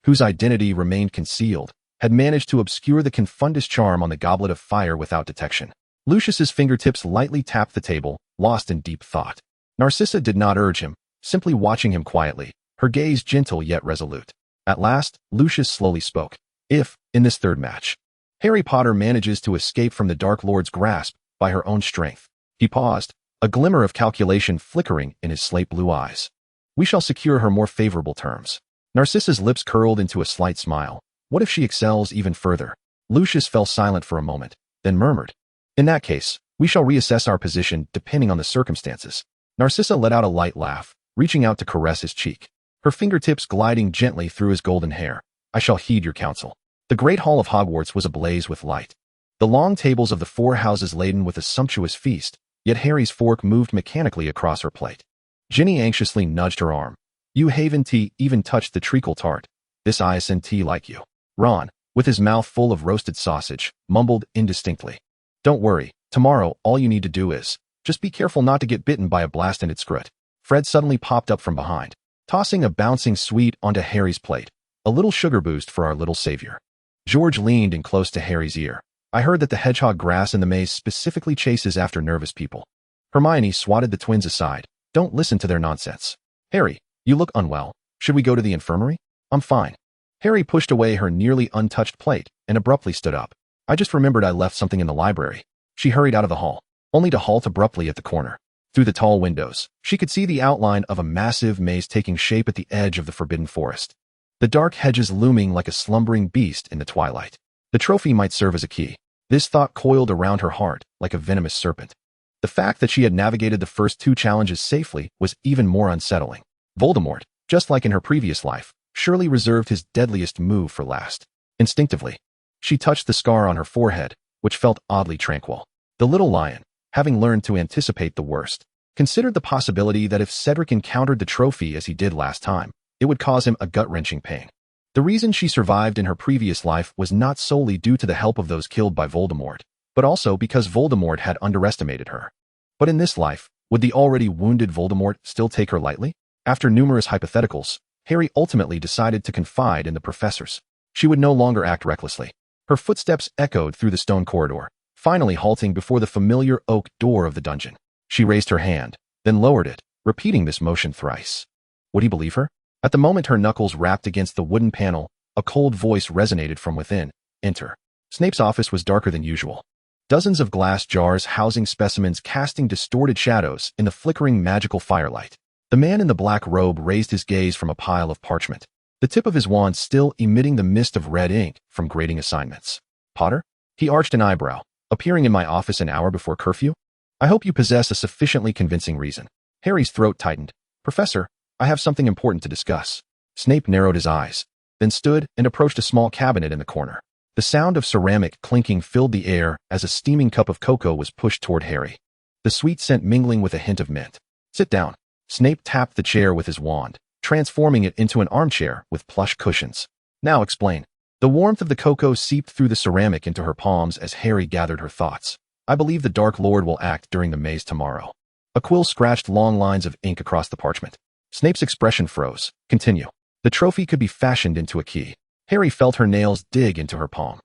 whose identity remained concealed, had managed to obscure the Confundus charm on the Goblet of Fire without detection. Lucius's fingertips lightly tapped the table, lost in deep thought. Narcissa did not urge him, simply watching him quietly, her gaze gentle yet resolute. At last, Lucius slowly spoke. If, in this third match, Harry Potter manages to escape from the Dark Lord's grasp by her own strength. He paused, a glimmer of calculation flickering in his slate blue eyes. We shall secure her more favorable terms. Narcissa's lips curled into a slight smile. What if she excels even further? Lucius fell silent for a moment, then murmured. In that case, we shall reassess our position depending on the circumstances. Narcissa let out a light laugh, reaching out to caress his cheek, her fingertips gliding gently through his golden hair. I shall heed your counsel. The great hall of Hogwarts was ablaze with light. The long tables of the four houses laden with a sumptuous feast, yet Harry's fork moved mechanically across her plate. Ginny anxiously nudged her arm. You Haven tea even touched the treacle tart. This Iacin tea like you. Ron, with his mouth full of roasted sausage, mumbled indistinctly. Don't worry, tomorrow all you need to do is, just be careful not to get bitten by a blasted scrut. Fred suddenly popped up from behind, tossing a bouncing sweet onto Harry's plate. A little sugar boost for our little savior. George leaned in close to Harry's ear. I heard that the hedgehog grass in the maze specifically chases after nervous people. Hermione swatted the twins aside. Don't listen to their nonsense. Harry, you look unwell. Should we go to the infirmary? I'm fine. Harry pushed away her nearly untouched plate and abruptly stood up. I just remembered I left something in the library. She hurried out of the hall, only to halt abruptly at the corner. Through the tall windows, she could see the outline of a massive maze taking shape at the edge of the forbidden forest. The dark hedges looming like a slumbering beast in the twilight. The trophy might serve as a key. This thought coiled around her heart like a venomous serpent. The fact that she had navigated the first two challenges safely was even more unsettling. Voldemort, just like in her previous life, surely reserved his deadliest move for last. Instinctively, she touched the scar on her forehead, which felt oddly tranquil. The little lion, having learned to anticipate the worst, considered the possibility that if Cedric encountered the trophy as he did last time, it would cause him a gut-wrenching pain. The reason she survived in her previous life was not solely due to the help of those killed by Voldemort, but also because Voldemort had underestimated her. But in this life, would the already wounded Voldemort still take her lightly? After numerous hypotheticals, Harry ultimately decided to confide in the professors. She would no longer act recklessly. Her footsteps echoed through the stone corridor, finally halting before the familiar oak door of the dungeon. She raised her hand, then lowered it, repeating this motion thrice. Would he believe her? At the moment her knuckles rapped against the wooden panel, a cold voice resonated from within. Enter. Snape's office was darker than usual. Dozens of glass jars housing specimens casting distorted shadows in the flickering magical firelight. The man in the black robe raised his gaze from a pile of parchment, the tip of his wand still emitting the mist of red ink from grading assignments. Potter? He arched an eyebrow. Appearing in my office an hour before curfew? I hope you possess a sufficiently convincing reason. Harry's throat tightened. Professor, I have something important to discuss. Snape narrowed his eyes, then stood and approached a small cabinet in the corner. The sound of ceramic clinking filled the air as a steaming cup of cocoa was pushed toward Harry, the sweet scent mingling with a hint of mint. Sit down. Snape tapped the chair with his wand, transforming it into an armchair with plush cushions. Now explain. The warmth of the cocoa seeped through the ceramic into her palms as Harry gathered her thoughts. I believe the Dark Lord will act during the maze tomorrow. A quill scratched long lines of ink across the parchment. Snape's expression froze. Continue. The trophy could be fashioned into a key. Harry felt her nails dig into her palm.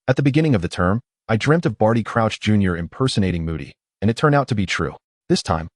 At the beginning of the term, I dreamt of Barty Crouch Jr. impersonating Moody, and it turned out to be true. This time,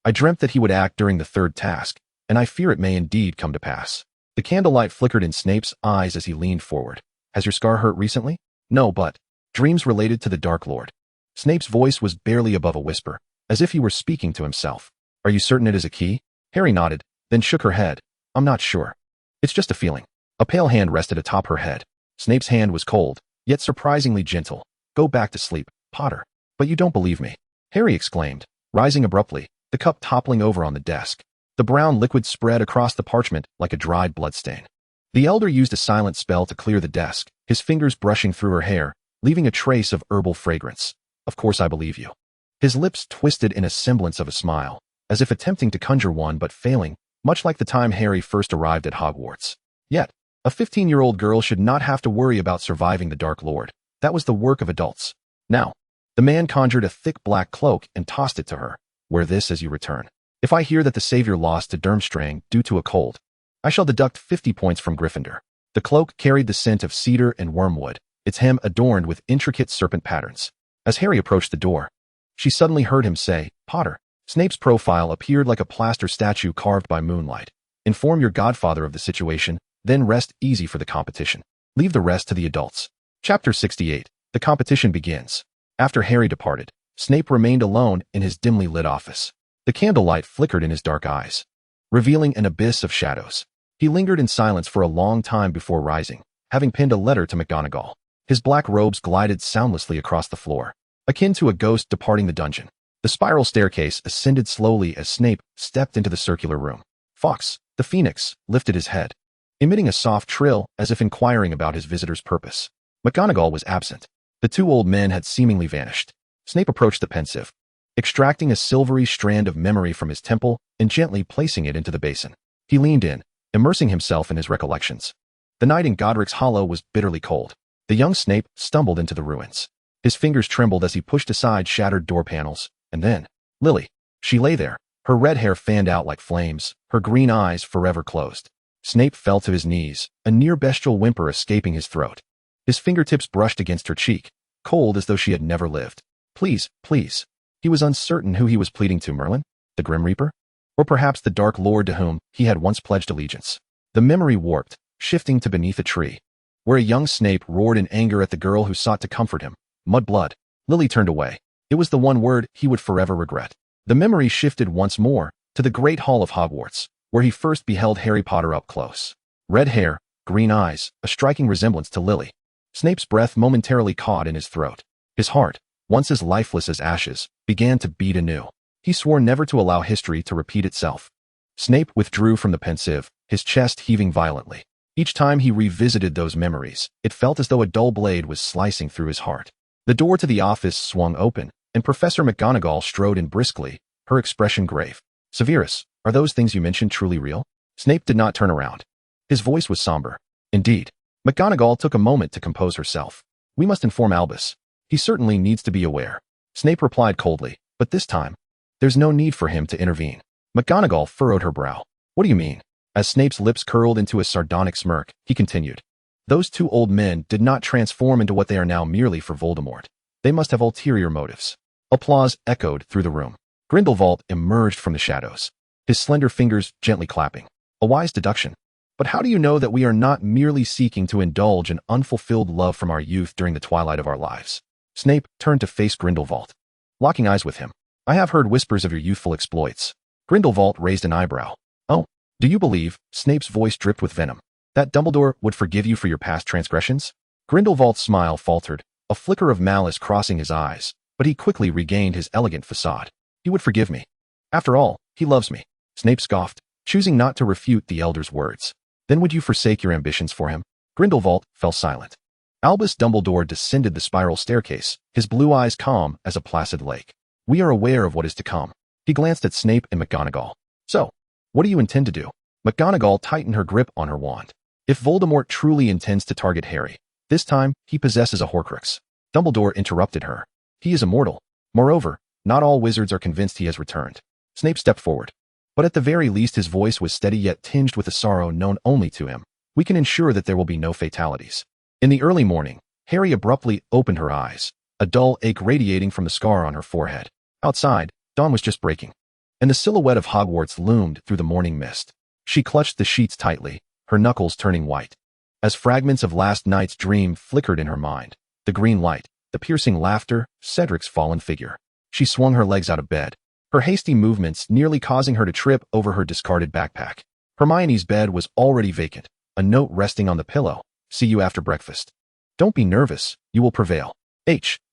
I dreamt that he would act during the third task, and I fear it may indeed come to pass. The candlelight flickered in Snape's eyes as he leaned forward. Has your scar hurt recently? No, but dreams related to the Dark Lord. Snape's voice was barely above a whisper, as if he were speaking to himself. Are you certain it is a key? Harry nodded, then shook her head. I'm not sure. It's just a feeling. A pale hand rested atop her head. Snape's hand was cold, yet surprisingly gentle. Go back to sleep, Potter. But you don't believe me, Harry exclaimed, rising abruptly, the cup toppling over on the desk. The brown liquid spread across the parchment like a dried bloodstain. The elder used a silent spell to clear the desk, his fingers brushing through her hair, leaving a trace of herbal fragrance. Of course I believe you. His lips twisted in a semblance of a smile, as if attempting to conjure one but failing, much like the time Harry first arrived at Hogwarts. Yet, a 15-year-old girl should not have to worry about surviving the Dark Lord. That was the work of adults. Now, The man conjured a thick black cloak and tossed it to her. Wear this as you return. If I hear that the savior lost to Durmstrang due to a cold, I shall deduct 50 points from Gryffindor. The cloak carried the scent of cedar and wormwood, its hem adorned with intricate serpent patterns. As Harry approached the door, she suddenly heard him say, Potter. Snape's profile appeared like a plaster statue carved by moonlight. Inform your godfather of the situation, then rest easy for the competition. Leave the rest to the adults. Chapter 68. The competition begins. After Harry departed, Snape remained alone in his dimly lit office. The candlelight flickered in his dark eyes, revealing an abyss of shadows. He lingered in silence for a long time before rising, having pinned a letter to McGonagall. His black robes glided soundlessly across the floor, akin to a ghost departing the dungeon. The spiral staircase ascended slowly as Snape stepped into the circular room. Fawkes, the Phoenix, lifted his head, emitting a soft trill as if inquiring about his visitor's purpose. McGonagall was absent. The two old men had seemingly vanished. Snape approached the pensive, extracting a silvery strand of memory from his temple and gently placing it into the basin. He leaned in, immersing himself in his recollections. The night in Godric's Hollow was bitterly cold. The young Snape stumbled into the ruins. His fingers trembled as he pushed aside shattered door panels. And then, Lily. She lay there, her red hair fanned out like flames, her green eyes forever closed. Snape fell to his knees, a near-bestial whimper escaping his throat. His fingertips brushed against her cheek, cold as though she had never lived. Please, please. He was uncertain who he was pleading to, Merlin, the Grim Reaper, or perhaps the Dark Lord to whom he had once pledged allegiance. The memory warped, shifting to beneath a tree, where a young Snape roared in anger at the girl who sought to comfort him. Mudblood. Lily turned away. It was the one word he would forever regret. The memory shifted once more to the Great Hall of Hogwarts, where he first beheld Harry Potter up close. Red hair, green eyes, a striking resemblance to Lily. Snape's breath momentarily caught in his throat. His heart, once as lifeless as ashes, began to beat anew. He swore never to allow history to repeat itself. Snape withdrew from the pensive, his chest heaving violently. Each time he revisited those memories, it felt as though a dull blade was slicing through his heart. The door to the office swung open, and Professor McGonagall strode in briskly, her expression grave. Severus, are those things you mentioned truly real? Snape did not turn around. His voice was somber. Indeed. McGonagall took a moment to compose herself. We must inform Albus. He certainly needs to be aware. Snape replied coldly, but this time, there's no need for him to intervene. McGonagall furrowed her brow. What do you mean? As Snape's lips curled into a sardonic smirk, he continued. Those two old men did not transform into what they are now merely for Voldemort. They must have ulterior motives. Applause echoed through the room. Grindelwald emerged from the shadows, his slender fingers gently clapping. A wise deduction. But how do you know that we are not merely seeking to indulge an unfulfilled love from our youth during the twilight of our lives? Snape turned to face Grindelwald, locking eyes with him. I have heard whispers of your youthful exploits. Grindelwald raised an eyebrow. Oh, do you believe, Snape's voice dripped with venom, that Dumbledore would forgive you for your past transgressions? Grindelwald's smile faltered, a flicker of malice crossing his eyes, but he quickly regained his elegant facade. He would forgive me. After all, he loves me. Snape scoffed, choosing not to refute the elder's words. Then would you forsake your ambitions for him? Grindelwald fell silent. Albus Dumbledore descended the spiral staircase, his blue eyes calm as a placid lake. We are aware of what is to come. He glanced at Snape and McGonagall. So, what do you intend to do? McGonagall tightened her grip on her wand. If Voldemort truly intends to target Harry, this time he possesses a Horcrux. Dumbledore interrupted her. He is immortal. Moreover, not all wizards are convinced he has returned. Snape stepped forward. But at the very least his voice was steady yet tinged with a sorrow known only to him. We can ensure that there will be no fatalities. In the early morning, Harry abruptly opened her eyes, a dull ache radiating from the scar on her forehead. Outside, dawn was just breaking, and the silhouette of Hogwarts loomed through the morning mist. She clutched the sheets tightly, her knuckles turning white. As fragments of last night's dream flickered in her mind, the green light, the piercing laughter, Cedric's fallen figure. She swung her legs out of bed, her hasty movements nearly causing her to trip over her discarded backpack. Hermione's bed was already vacant, a note resting on the pillow. See you after breakfast. Don't be nervous, you will prevail.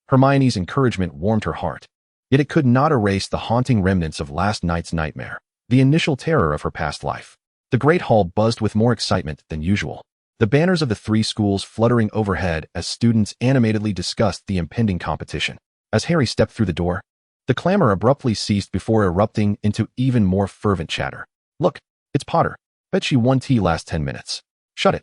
Hermione's encouragement warmed her heart. Yet it could not erase the haunting remnants of last night's nightmare, the initial terror of her past life. The great hall buzzed with more excitement than usual, the banners of the three schools fluttering overhead as students animatedly discussed the impending competition. As Harry stepped through the door, the clamor abruptly ceased before erupting into even more fervent chatter. Look, it's Potter. Bet she won tea last 10 minutes. Shut it.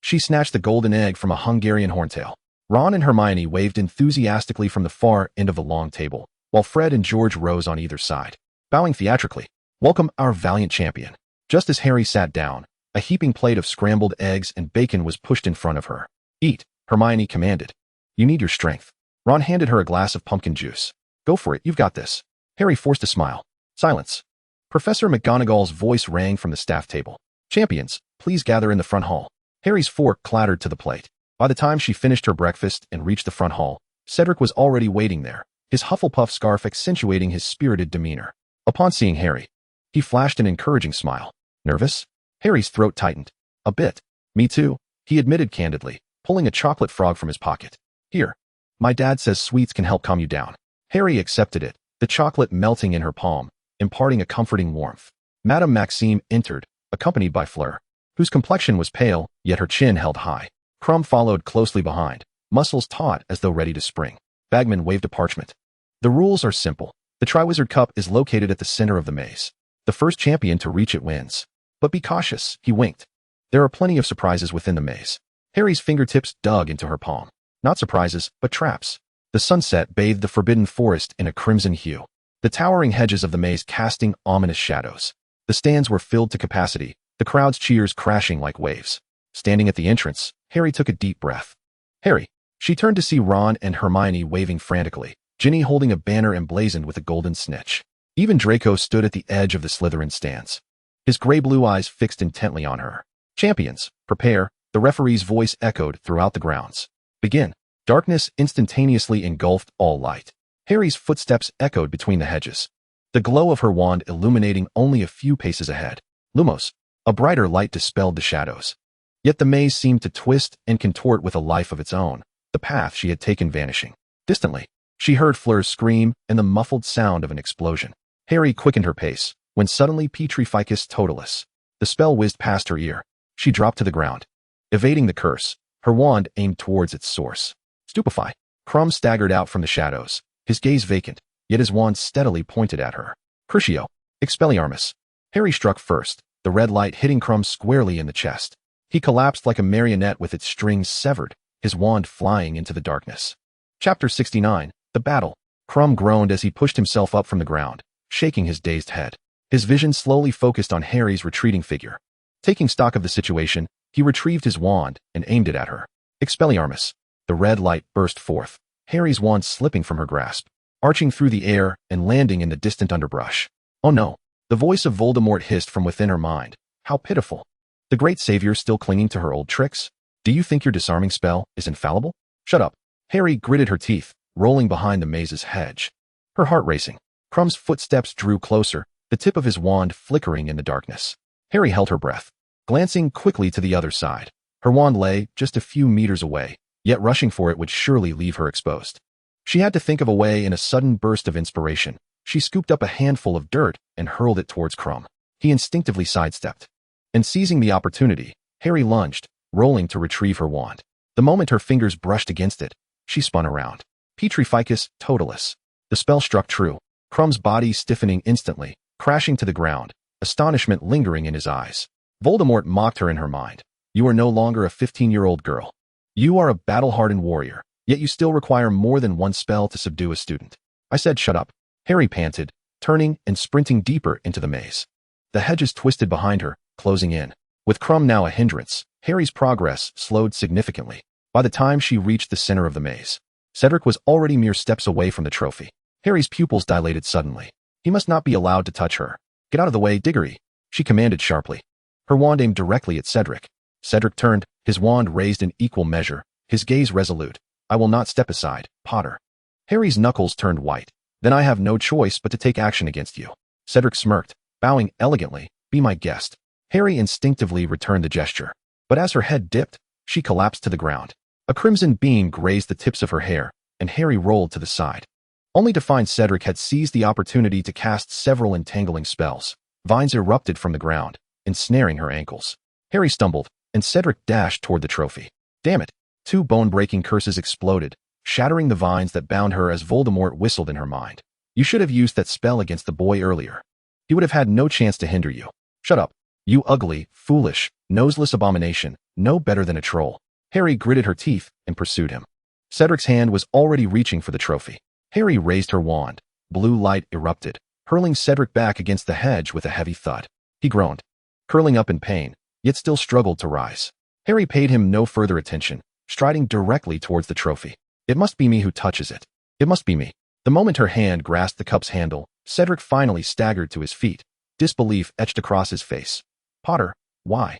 She snatched the golden egg from a Hungarian horntail. Ron and Hermione waved enthusiastically from the far end of the long table, while Fred and George rose on either side, bowing theatrically. "Welcome, our valiant champion." Just as Harry sat down, a heaping plate of scrambled eggs and bacon was pushed in front of her. "Eat," Hermione commanded. "You need your strength." Ron handed her a glass of pumpkin juice. "Go for it, you've got this." Harry forced a smile. Silence. Professor McGonagall's voice rang from the staff table. "Champions, please gather in the front hall." Harry's fork clattered to the plate. By the time she finished her breakfast and reached the front hall, Cedric was already waiting there, his Hufflepuff scarf accentuating his spirited demeanor. Upon seeing Harry, he flashed an encouraging smile. "Nervous?" Harry's throat tightened. "A bit." "Me too," he admitted candidly, pulling a chocolate frog from his pocket. "Here. My dad says sweets can help calm you down." Harry accepted it, the chocolate melting in her palm, imparting a comforting warmth. Madame Maxime entered, accompanied by Fleur, whose complexion was pale, yet her chin held high. Crumb followed closely behind, muscles taut as though ready to spring. Bagman waved a parchment. "The rules are simple. The Triwizard Cup is located at the center of the maze. The first champion to reach it wins. But be cautious," he winked. "There are plenty of surprises within the maze." Harry's fingertips dug into her palm. Not surprises, but traps. The sunset bathed the forbidden forest in a crimson hue, the towering hedges of the maze casting ominous shadows. The stands were filled to capacity, the crowd's cheers crashing like waves. Standing at the entrance, Harry took a deep breath. "Harry." She turned to see Ron and Hermione waving frantically, Ginny holding a banner emblazoned with a golden snitch. Even Draco stood at the edge of the Slytherin stands, his gray-blue eyes fixed intently on her. "Champions, prepare," the referee's voice echoed throughout the grounds. "Begin." Darkness instantaneously engulfed all light. Harry's footsteps echoed between the hedges, the glow of her wand illuminating only a few paces ahead. Lumos. A brighter light dispelled the shadows. Yet the maze seemed to twist and contort with a life of its own, the path she had taken vanishing. Distantly, she heard Fleur's scream and the muffled sound of an explosion. Harry quickened her pace, when suddenly Petrificus Totalis. The spell whizzed past her ear. She dropped to the ground. Evading the curse, her wand aimed towards its source. Stupefy. Crumb staggered out from the shadows, his gaze vacant, yet his wand steadily pointed at her. Crucio. Expelliarmus. Harry struck first, the red light hitting Crumb squarely in the chest. He collapsed like a marionette with its strings severed, his wand flying into the darkness. Chapter 69. The Battle. Crumb groaned as he pushed himself up from the ground, shaking his dazed head. His vision slowly focused on Harry's retreating figure. Taking stock of the situation, he retrieved his wand and aimed it at her. Expelliarmus. The red light burst forth, Harry's wand slipping from her grasp, arching through the air and landing in the distant underbrush. "Oh no." The voice of Voldemort hissed from within her mind. How pitiful. The great savior still clinging to her old tricks? "Do you think your disarming spell is infallible?" "Shut up." Harry gritted her teeth, rolling behind the maze's hedge. Her heart racing. Crumb's footsteps drew closer, the tip of his wand flickering in the darkness. Harry held her breath, glancing quickly to the other side. Her wand lay just a few meters away, yet rushing for it would surely leave her exposed. She had to think of a way. In a sudden burst of inspiration, she scooped up a handful of dirt and hurled it towards Crumb. He instinctively sidestepped. And seizing the opportunity, Harry lunged, rolling to retrieve her wand. The moment her fingers brushed against it, she spun around. Petrificus Totalis. The spell struck true, Crumb's body stiffening instantly, crashing to the ground, astonishment lingering in his eyes. Voldemort mocked her in her mind. "You are no longer a 15-year-old girl. You are a battle-hardened warrior, yet you still require more than one spell to subdue a student." "I said shut up," Harry panted, turning and sprinting deeper into the maze. The hedges twisted behind her, closing in. With Crumb now a hindrance, Harry's progress slowed significantly. By the time she reached the center of the maze, Cedric was already mere steps away from the trophy. Harry's pupils dilated suddenly. He must not be allowed to touch her. "Get out of the way, Diggory," she commanded sharply. Her wand aimed directly at Cedric. Cedric turned, his wand raised in equal measure, his gaze resolute. "I will not step aside, Potter." Harry's knuckles turned white. "Then I have no choice but to take action against you." Cedric smirked, bowing elegantly. "Be my guest." Harry instinctively returned the gesture. But as her head dipped, she collapsed to the ground. A crimson beam grazed the tips of her hair, and Harry rolled to the side, only to find Cedric had seized the opportunity to cast several entangling spells. Vines erupted from the ground, ensnaring her ankles. Harry stumbled, and Cedric dashed toward the trophy. Damn it! Two bone-breaking curses exploded, shattering the vines that bound her as Voldemort whistled in her mind. "You should have used that spell against the boy earlier. He would have had no chance to hinder you." "Shut up. You ugly, foolish, noseless abomination, no better than a troll." Harry gritted her teeth and pursued him. Cedric's hand was already reaching for the trophy. Harry raised her wand. Blue light erupted, hurling Cedric back against the hedge with a heavy thud. He groaned, curling up in pain, yet still struggled to rise. Harry paid him no further attention, striding directly towards the trophy. It must be me who touches it. It must be me. The moment her hand grasped the cup's handle, Cedric finally staggered to his feet, disbelief etched across his face. Potter, why?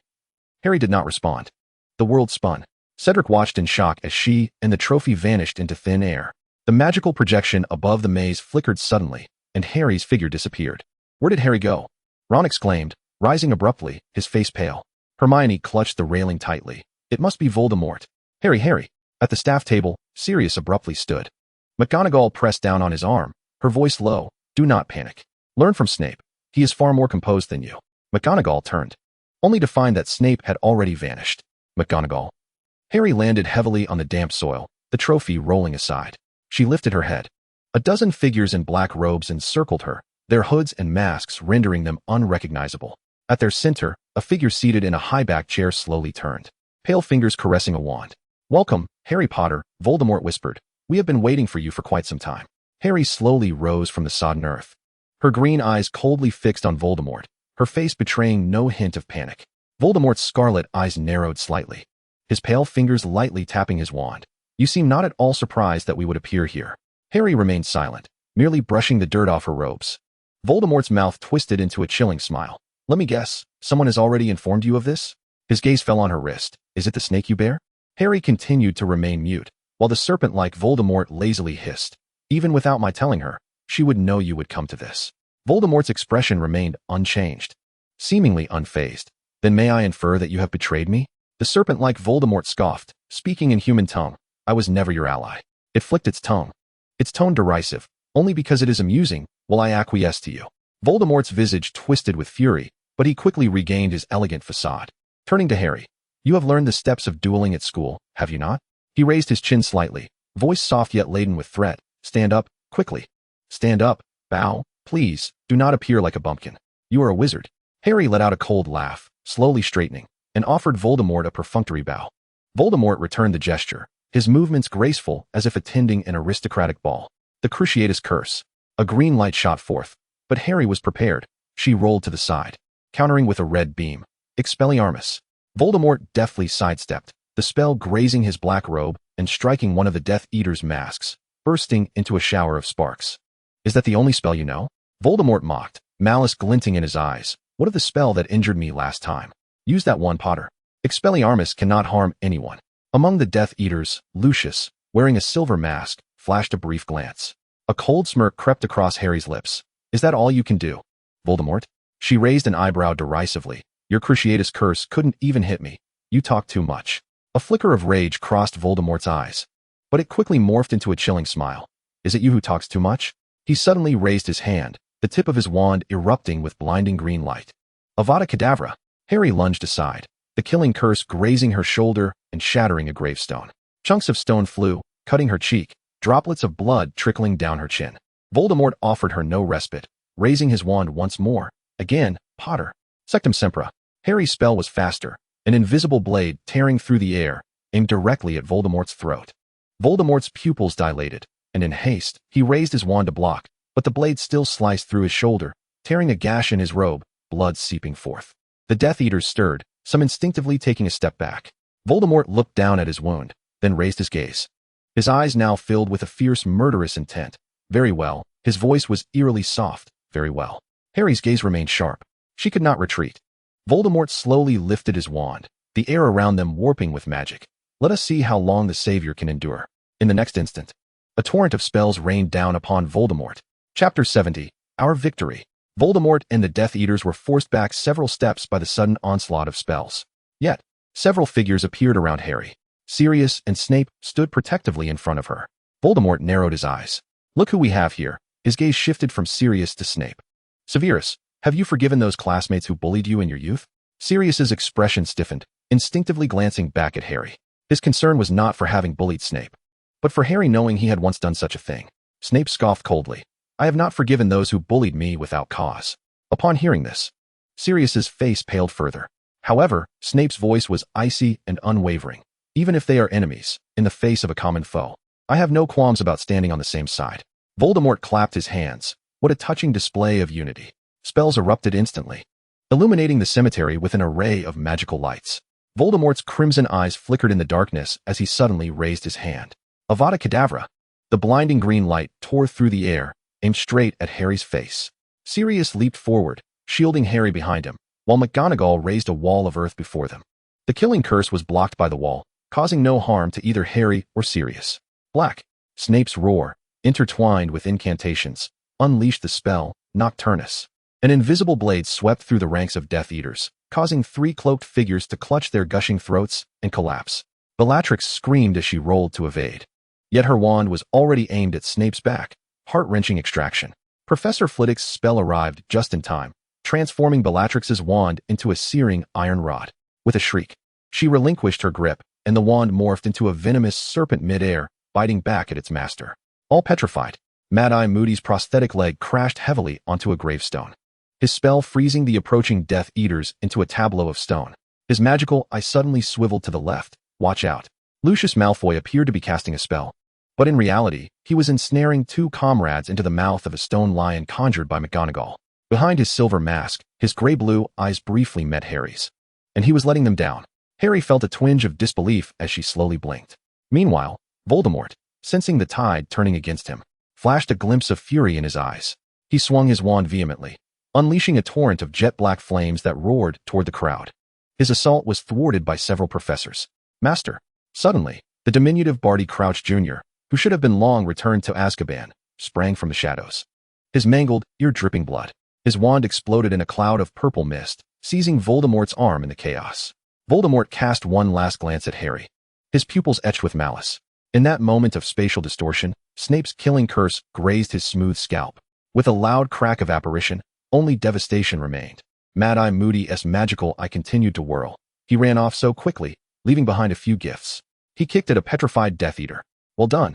Harry did not respond. The world spun. Cedric watched in shock as she and the trophy vanished into thin air. The magical projection above the maze flickered suddenly, and Harry's figure disappeared. Where did Harry go? Ron exclaimed, rising abruptly, his face pale. Hermione clutched the railing tightly. It must be Voldemort. Harry. At the staff table, Sirius abruptly stood. McGonagall pressed down on his arm, her voice low. Do not panic. Learn from Snape. He is far more composed than you. McGonagall turned, only to find that Snape had already vanished. McGonagall. Harry landed heavily on the damp soil, the trophy rolling aside. She lifted her head. A dozen figures in black robes encircled her, their hoods and masks rendering them unrecognizable. At their center, a figure seated in a high-backed chair slowly turned, pale fingers caressing a wand. Welcome, Harry Potter, Voldemort whispered. We have been waiting for you for quite some time. Harry slowly rose from the sodden earth, her green eyes coldly fixed on Voldemort, her face betraying no hint of panic. Voldemort's scarlet eyes narrowed slightly, his pale fingers lightly tapping his wand. You seem not at all surprised that we would appear here. Harry remained silent, merely brushing the dirt off her robes. Voldemort's mouth twisted into a chilling smile. Let me guess, someone has already informed you of this? His gaze fell on her wrist. Is it the snake you bear? Harry continued to remain mute, while the serpent-like Voldemort lazily hissed. Even without my telling her, she would know you would come to this. Voldemort's expression remained unchanged, seemingly unfazed. Then may I infer that you have betrayed me? The serpent-like Voldemort scoffed, speaking in human tongue. I was never your ally. It flicked its tone derisive. Only because it is amusing will I acquiesce to you. Voldemort's visage twisted with fury, but he quickly regained his elegant facade. Turning to Harry, you have learned the steps of dueling at school, have you not? He raised his chin slightly, voice soft yet laden with threat. Stand up, quickly. Stand up, bow, please, do not appear like a bumpkin. You are a wizard. Harry let out a cold laugh, slowly straightening, and offered Voldemort a perfunctory bow. Voldemort returned the gesture, his movements graceful as if attending an aristocratic ball. The Cruciatus Curse. A green light shot forth, but Harry was prepared. She rolled to the side, countering with a red beam. Expelliarmus. Voldemort deftly sidestepped, the spell grazing his black robe and striking one of the Death Eater's masks, bursting into a shower of sparks. Is that the only spell you know? Voldemort mocked, malice glinting in his eyes. What of the spell that injured me last time? Use that one, Potter. Expelliarmus cannot harm anyone. Among the Death Eaters, Lucius, wearing a silver mask, flashed a brief glance. A cold smirk crept across Harry's lips. Is that all you can do? Voldemort? She raised an eyebrow derisively. Your Cruciatus Curse couldn't even hit me. You talk too much. A flicker of rage crossed Voldemort's eyes, but it quickly morphed into a chilling smile. Is it you who talks too much? He suddenly raised his hand, the tip of his wand erupting with blinding green light. Avada Kedavra! Harry lunged aside, the killing curse grazing her shoulder and shattering a gravestone. Chunks of stone flew, cutting her cheek, droplets of blood trickling down her chin. Voldemort offered her no respite, raising his wand once more. Again, Potter. Sectum Sempra. Harry's spell was faster, an invisible blade tearing through the air, aimed directly at Voldemort's throat. Voldemort's pupils dilated, and in haste, he raised his wand to block, but the blade still sliced through his shoulder, tearing a gash in his robe, blood seeping forth. The Death Eaters stirred, some instinctively taking a step back. Voldemort looked down at his wound, then raised his gaze. His eyes now filled with a fierce, murderous intent. Very well. His voice was eerily soft. Very well. Harry's gaze remained sharp. She could not retreat. Voldemort slowly lifted his wand, the air around them warping with magic. Let us see how long the Savior can endure. In the next instant, a torrent of spells rained down upon Voldemort. Chapter 70. Our Victory. Voldemort and the Death Eaters were forced back several steps by the sudden onslaught of spells. Yet, several figures appeared around Harry. Sirius and Snape stood protectively in front of her. Voldemort narrowed his eyes. Look who we have here. His gaze shifted from Sirius to Snape. Severus, have you forgiven those classmates who bullied you in your youth? Sirius's expression stiffened, instinctively glancing back at Harry. His concern was not for having bullied Snape, but for Harry knowing he had once done such a thing. Snape scoffed coldly. I have not forgiven those who bullied me without cause. Upon hearing this, Sirius's face paled further. However, Snape's voice was icy and unwavering. Even if they are enemies, in the face of a common foe, I have no qualms about standing on the same side. Voldemort clapped his hands. What a touching display of unity. Spells erupted instantly, illuminating the cemetery with an array of magical lights. Voldemort's crimson eyes flickered in the darkness as he suddenly raised his hand. Avada Kedavra! The blinding green light tore through the air, aimed straight at Harry's face. Sirius leaped forward, shielding Harry behind him, while McGonagall raised a wall of earth before them. The killing curse was blocked by the wall, causing no harm to either Harry or Sirius. Black! Snape's roar, intertwined with incantations, unleashed the spell, Nocturnus. An invisible blade swept through the ranks of Death Eaters, causing 3 cloaked figures to clutch their gushing throats and collapse. Bellatrix screamed as she rolled to evade. Yet her wand was already aimed at Snape's back, heart-wrenching extraction. Professor Flitwick's spell arrived just in time, transforming Bellatrix's wand into a searing iron rod. With a shriek, she relinquished her grip, and the wand morphed into a venomous serpent mid-air, biting back at its master. All petrified, Mad-Eye Moody's prosthetic leg crashed heavily onto a gravestone, his spell freezing the approaching Death Eaters into a tableau of stone. His magical eye suddenly swiveled to the left. Watch out. Lucius Malfoy appeared to be casting a spell, but in reality, he was ensnaring 2 comrades into the mouth of a stone lion conjured by McGonagall. Behind his silver mask, his gray-blue eyes briefly met Harry's, and he was letting them down. Harry felt a twinge of disbelief as she slowly blinked. Meanwhile, Voldemort, sensing the tide turning against him, flashed a glimpse of fury in his eyes. He swung his wand vehemently, unleashing a torrent of jet-black flames that roared toward the crowd. His assault was thwarted by several professors. Master! Suddenly, the diminutive Barty Crouch Jr., who should have been long returned to Azkaban, sprang from the shadows. His mangled, ear-dripping blood. His wand exploded in a cloud of purple mist, seizing Voldemort's arm in the chaos. Voldemort cast one last glance at Harry, his pupils etched with malice. In that moment of spatial distortion, Snape's killing curse grazed his smooth scalp. With a loud crack of apparition, only devastation remained. Mad-Eye Moody's magical eye continued to whirl. He ran off so quickly, leaving behind a few gifts. He kicked at a petrified Death Eater. Well done.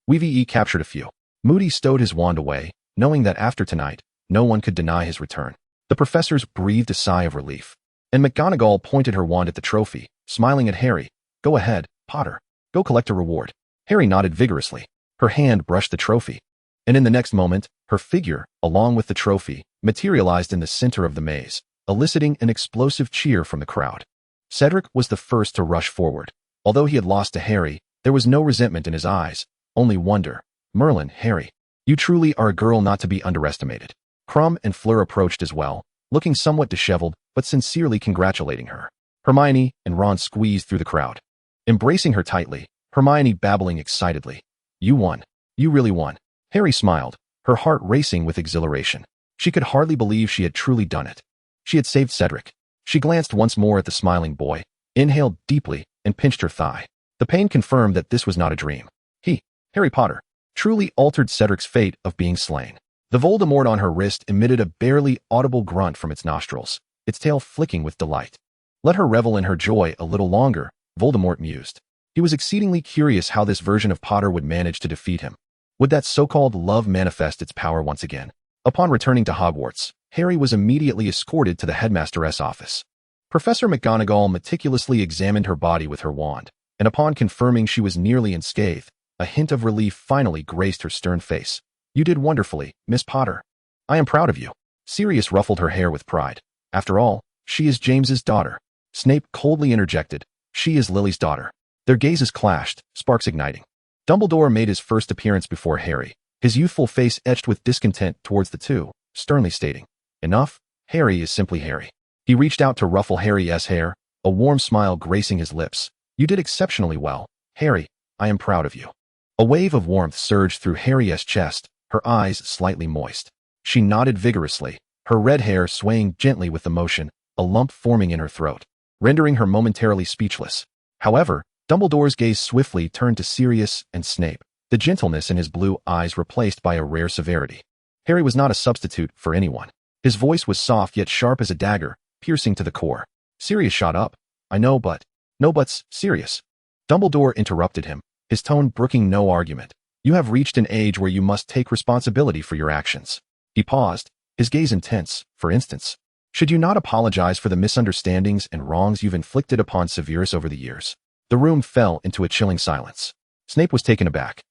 Weevee captured a few. Moody stowed his wand away, knowing that after tonight, no one could deny his return. The professors breathed a sigh of relief, and McGonagall pointed her wand at the trophy, smiling at Harry. Go ahead, Potter. Go collect a reward. Harry nodded vigorously. Her hand brushed the trophy, and in the next moment, her figure, along with the trophy, materialized in the center of the maze, eliciting an explosive cheer from the crowd. Cedric was the first to rush forward. Although he had lost to Harry, there was no resentment in his eyes, only wonder. Merlin, Harry, you truly are a girl not to be underestimated. Crumb and Fleur approached as well, looking somewhat disheveled, but sincerely congratulating her. Hermione and Ron squeezed through the crowd, embracing her tightly, Hermione babbling excitedly. You won. You really won. Harry smiled, her heart racing with exhilaration. She could hardly believe she had truly done it. She had saved Cedric. She glanced once more at the smiling boy, inhaled deeply, and pinched her thigh. The pain confirmed that this was not a dream. He, Harry Potter, truly altered Cedric's fate of being slain. The Voldemort on her wrist emitted a barely audible grunt from its nostrils, its tail flicking with delight. Let her revel in her joy a little longer, Voldemort mused. He was exceedingly curious how this version of Potter would manage to defeat him. Would that so-called love manifest its power once again? Upon returning to Hogwarts, Harry was immediately escorted to the headmaster's office. Professor McGonagall meticulously examined her body with her wand, and upon confirming she was nearly unscathed, a hint of relief finally graced her stern face. You did wonderfully, Miss Potter. I am proud of you. Sirius ruffled her hair with pride. After all, she is James's daughter. Snape coldly interjected. She is Lily's daughter. Their gazes clashed, sparks igniting. Dumbledore made his first appearance before Harry, his youthful face etched with discontent towards the two, sternly stating, Enough, Harry is simply Harry. He reached out to ruffle Harry's hair, a warm smile gracing his lips. You did exceptionally well, Harry. I am proud of you. A wave of warmth surged through Harry's chest, her eyes slightly moist. She nodded vigorously, her red hair swaying gently with the motion, a lump forming in her throat, rendering her momentarily speechless. However, Dumbledore's gaze swiftly turned to Sirius and Snape, the gentleness in his blue eyes replaced by a rare severity. Harry was not a substitute for anyone. His voice was soft yet sharp as a dagger, piercing to the core. Sirius shot up. I know, but... No buts, Sirius. Dumbledore interrupted him, his tone brooking no argument. You have reached an age where you must take responsibility for your actions. He paused, his gaze intense. For instance, should you not apologize for the misunderstandings and wrongs you've inflicted upon Severus over the years? The room fell into a chilling silence. Snape was taken aback.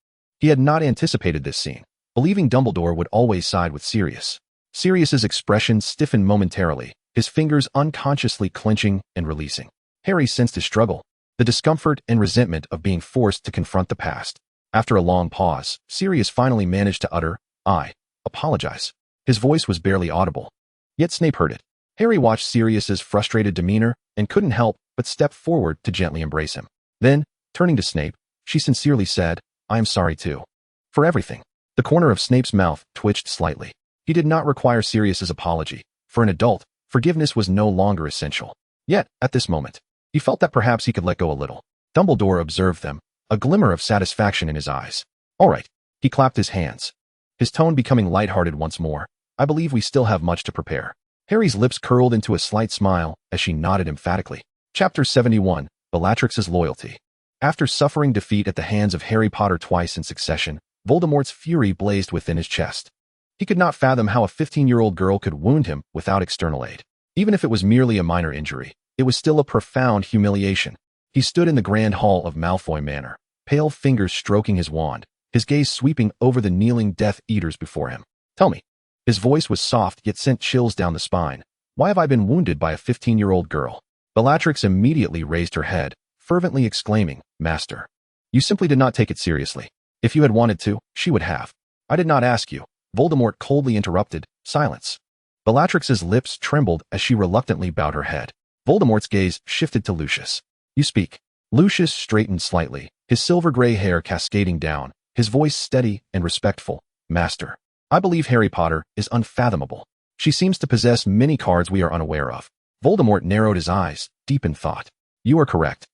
He had not anticipated this scene, believing Dumbledore would always side with Sirius. Sirius's expression stiffened momentarily, his fingers unconsciously clenching and releasing. Harry sensed his struggle, the discomfort and resentment of being forced to confront the past. After a long pause, Sirius finally managed to utter, "I apologize." His voice was barely audible. Yet Snape heard it. Harry watched Sirius's frustrated demeanor and couldn't help but step forward to gently embrace him. Then, turning to Snape, she sincerely said, "I am sorry too. For everything." The corner of Snape's mouth twitched slightly. He did not require Sirius's apology. For an adult, forgiveness was no longer essential. Yet, at this moment, he felt that perhaps he could let go a little. Dumbledore observed them, a glimmer of satisfaction in his eyes. "All right." He clapped his hands, his tone becoming lighthearted once more. "I believe we still have much to prepare." Harry's lips curled into a slight smile as she nodded emphatically. Chapter 71, Bellatrix's Loyalty. After suffering defeat at the hands of Harry Potter twice in succession, Voldemort's fury blazed within his chest. He could not fathom how a 15-year-old girl could wound him without external aid. Even if it was merely a minor injury, it was still a profound humiliation. He stood in the grand hall of Malfoy Manor, pale fingers stroking his wand, his gaze sweeping over the kneeling Death Eaters before him. "Tell me." His voice was soft yet sent chills down the spine. "Why have I been wounded by a 15-year-old girl?" Bellatrix immediately raised her head, fervently exclaiming, "Master, you simply did not take it seriously. If you had wanted to, she would have." "I did not ask you," Voldemort coldly interrupted. "Silence." Bellatrix's lips trembled as she reluctantly bowed her head. Voldemort's gaze shifted to Lucius. "You speak." Lucius straightened slightly, his silver-gray hair cascading down, his voice steady and respectful. "Master, I believe Harry Potter is unfathomable. She seems to possess many cards we are unaware of." Voldemort narrowed his eyes, deep in thought. "You are correct.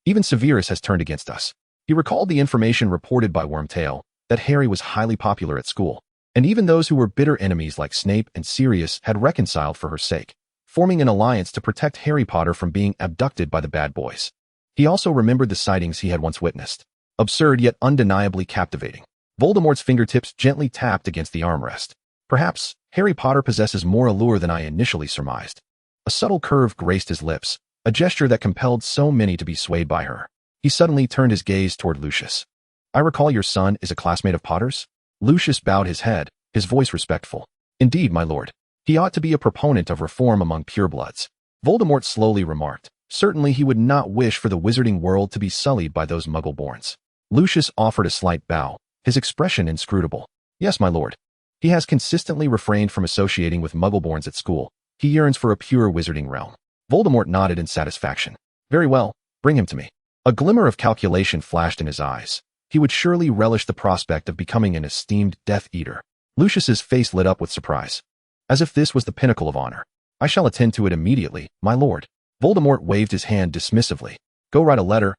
Even Severus has turned against us." He recalled the information reported by Wormtail, that Harry was highly popular at school, and even those who were bitter enemies like Snape and Sirius had reconciled for her sake, forming an alliance to protect Harry Potter from being abducted by the bad boys. He also remembered the sightings he had once witnessed. Absurd yet undeniably captivating. Voldemort's fingertips gently tapped against the armrest. "Perhaps Harry Potter possesses more allure than I initially surmised." A subtle curve graced his lips, a gesture that compelled so many to be swayed by her. He suddenly turned his gaze toward Lucius. "I recall your son is a classmate of Potter's?" Lucius bowed his head, his voice respectful. "Indeed, my lord. He ought to be a proponent of reform among purebloods." Voldemort slowly remarked. Certainly he would not wish for the wizarding world to be sullied by those muggle-borns. Lucius offered a slight bow, his expression inscrutable. "Yes, my lord. He has consistently refrained from associating with muggle-borns at school. He yearns for a pure wizarding realm." Voldemort nodded in satisfaction. "Very well, bring him to me." A glimmer of calculation flashed in his eyes. He would surely relish the prospect of becoming an esteemed Death Eater. Lucius's face lit up with surprise, as if this was the pinnacle of honor. "I shall attend to it immediately, my lord." Voldemort waved his hand dismissively. "Go write a letter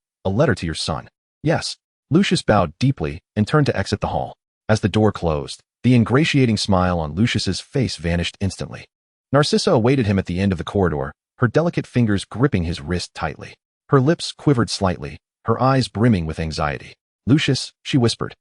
to your son." "Yes." Lucius bowed deeply and turned to exit the hall. As the door closed, the ingratiating smile on Lucius's face vanished instantly. Narcissa awaited him at the end of the corridor, her delicate fingers gripping his wrist tightly. Her lips quivered slightly, her eyes brimming with anxiety. "Lucius," she whispered,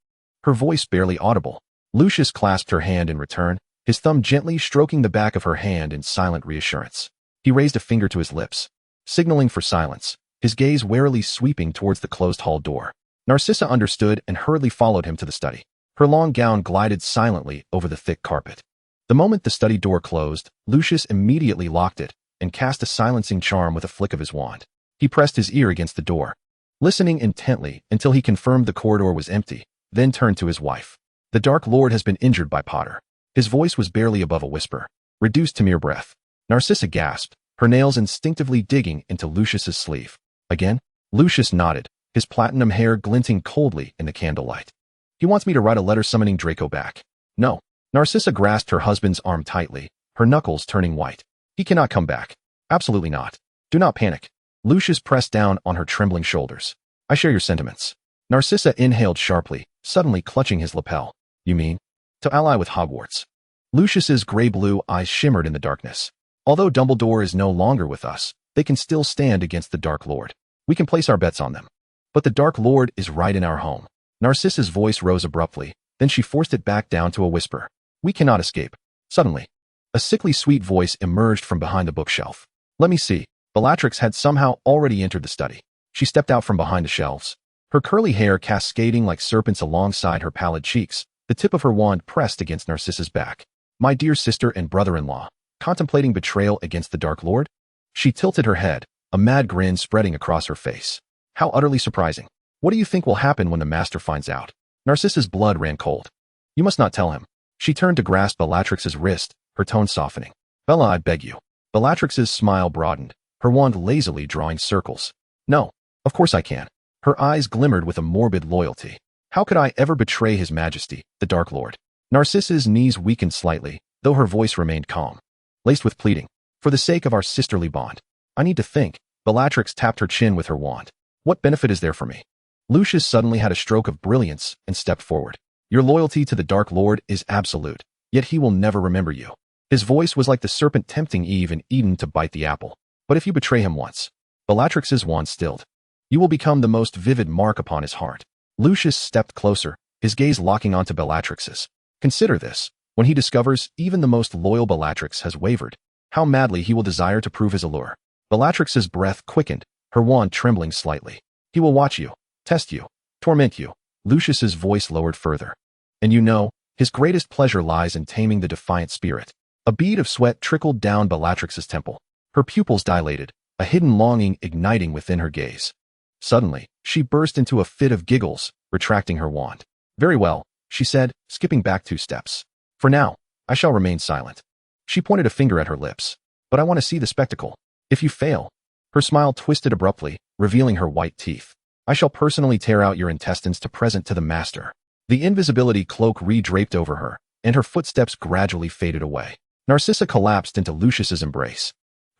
her voice barely audible. Lucius clasped her hand in return, his thumb gently stroking the back of her hand in silent reassurance. He raised a finger to his lips, signaling for silence, his gaze warily sweeping towards the closed hall door. Narcissa understood and hurriedly followed him to the study. Her long gown glided silently over the thick carpet. The moment the study door closed, Lucius immediately locked it and cast a silencing charm with a flick of his wand. He pressed his ear against the door, listening intently until he confirmed the corridor was empty, then turned to his wife. "The Dark Lord has been injured by Potter." His voice was barely above a whisper, reduced to mere breath. Narcissa gasped, her nails instinctively digging into Lucius's sleeve. "Again?" Lucius nodded, his platinum hair glinting coldly in the candlelight. "He wants me to write a letter summoning Draco back." "No." Narcissa grasped her husband's arm tightly, her knuckles turning white. "He cannot come back. Absolutely not. Do not panic." Lucius pressed down on her trembling shoulders. "I share your sentiments." Narcissa inhaled sharply, suddenly clutching his lapel. "You mean to ally with Hogwarts?" Lucius's gray-blue eyes shimmered in the darkness. "Although Dumbledore is no longer with us, they can still stand against the Dark Lord. We can place our bets on them. But the Dark Lord is right in our home." Narcissa's voice rose abruptly, then she forced it back down to a whisper. "We cannot escape." Suddenly, a sickly sweet voice emerged from behind the bookshelf. "Let me see." Bellatrix had somehow already entered the study. She stepped out from behind the shelves, her curly hair cascading like serpents alongside her pallid cheeks, the tip of her wand pressed against Narcissa's back. My dear sister and brother-in-law, contemplating betrayal against the Dark Lord? She tilted her head, a mad grin spreading across her face. How utterly surprising. What do you think will happen when the master finds out? Narcissa's blood ran cold. You must not tell him. She turned to grasp Bellatrix's wrist, her tone softening. Bella, I beg you. Bellatrix's smile broadened, her wand lazily drawing circles. No, of course I can. Her eyes glimmered with a morbid loyalty. How could I ever betray his majesty, the Dark Lord? Narcissa's knees weakened slightly, though her voice remained calm, laced with pleading. For the sake of our sisterly bond. I need to think. Bellatrix tapped her chin with her wand. What benefit is there for me? Lucius suddenly had a stroke of brilliance and stepped forward. Your loyalty to the Dark Lord is absolute, yet he will never remember you. His voice was like the serpent tempting Eve in Eden to bite the apple. But if you betray him once, Bellatrix's wand stilled. You will become the most vivid mark upon his heart. Lucius stepped closer, his gaze locking onto Bellatrix's. Consider this. When he discovers even the most loyal Bellatrix has wavered, how madly he will desire to prove his allure. Bellatrix's breath quickened, her wand trembling slightly. He will watch you, test you, torment you. Lucius's voice lowered further. And you know, his greatest pleasure lies in taming the defiant spirit. A bead of sweat trickled down Bellatrix's temple. Her pupils dilated, a hidden longing igniting within her gaze. Suddenly, she burst into a fit of giggles, retracting her wand. Very well, she said, skipping back 2 steps. For now, I shall remain silent. She pointed a finger at her lips. But I want to see the spectacle. If you fail. Her smile twisted abruptly, revealing her white teeth. I shall personally tear out your intestines to present to the master. The invisibility cloak re-draped over her, and her footsteps gradually faded away. Narcissa collapsed into Lucius's embrace,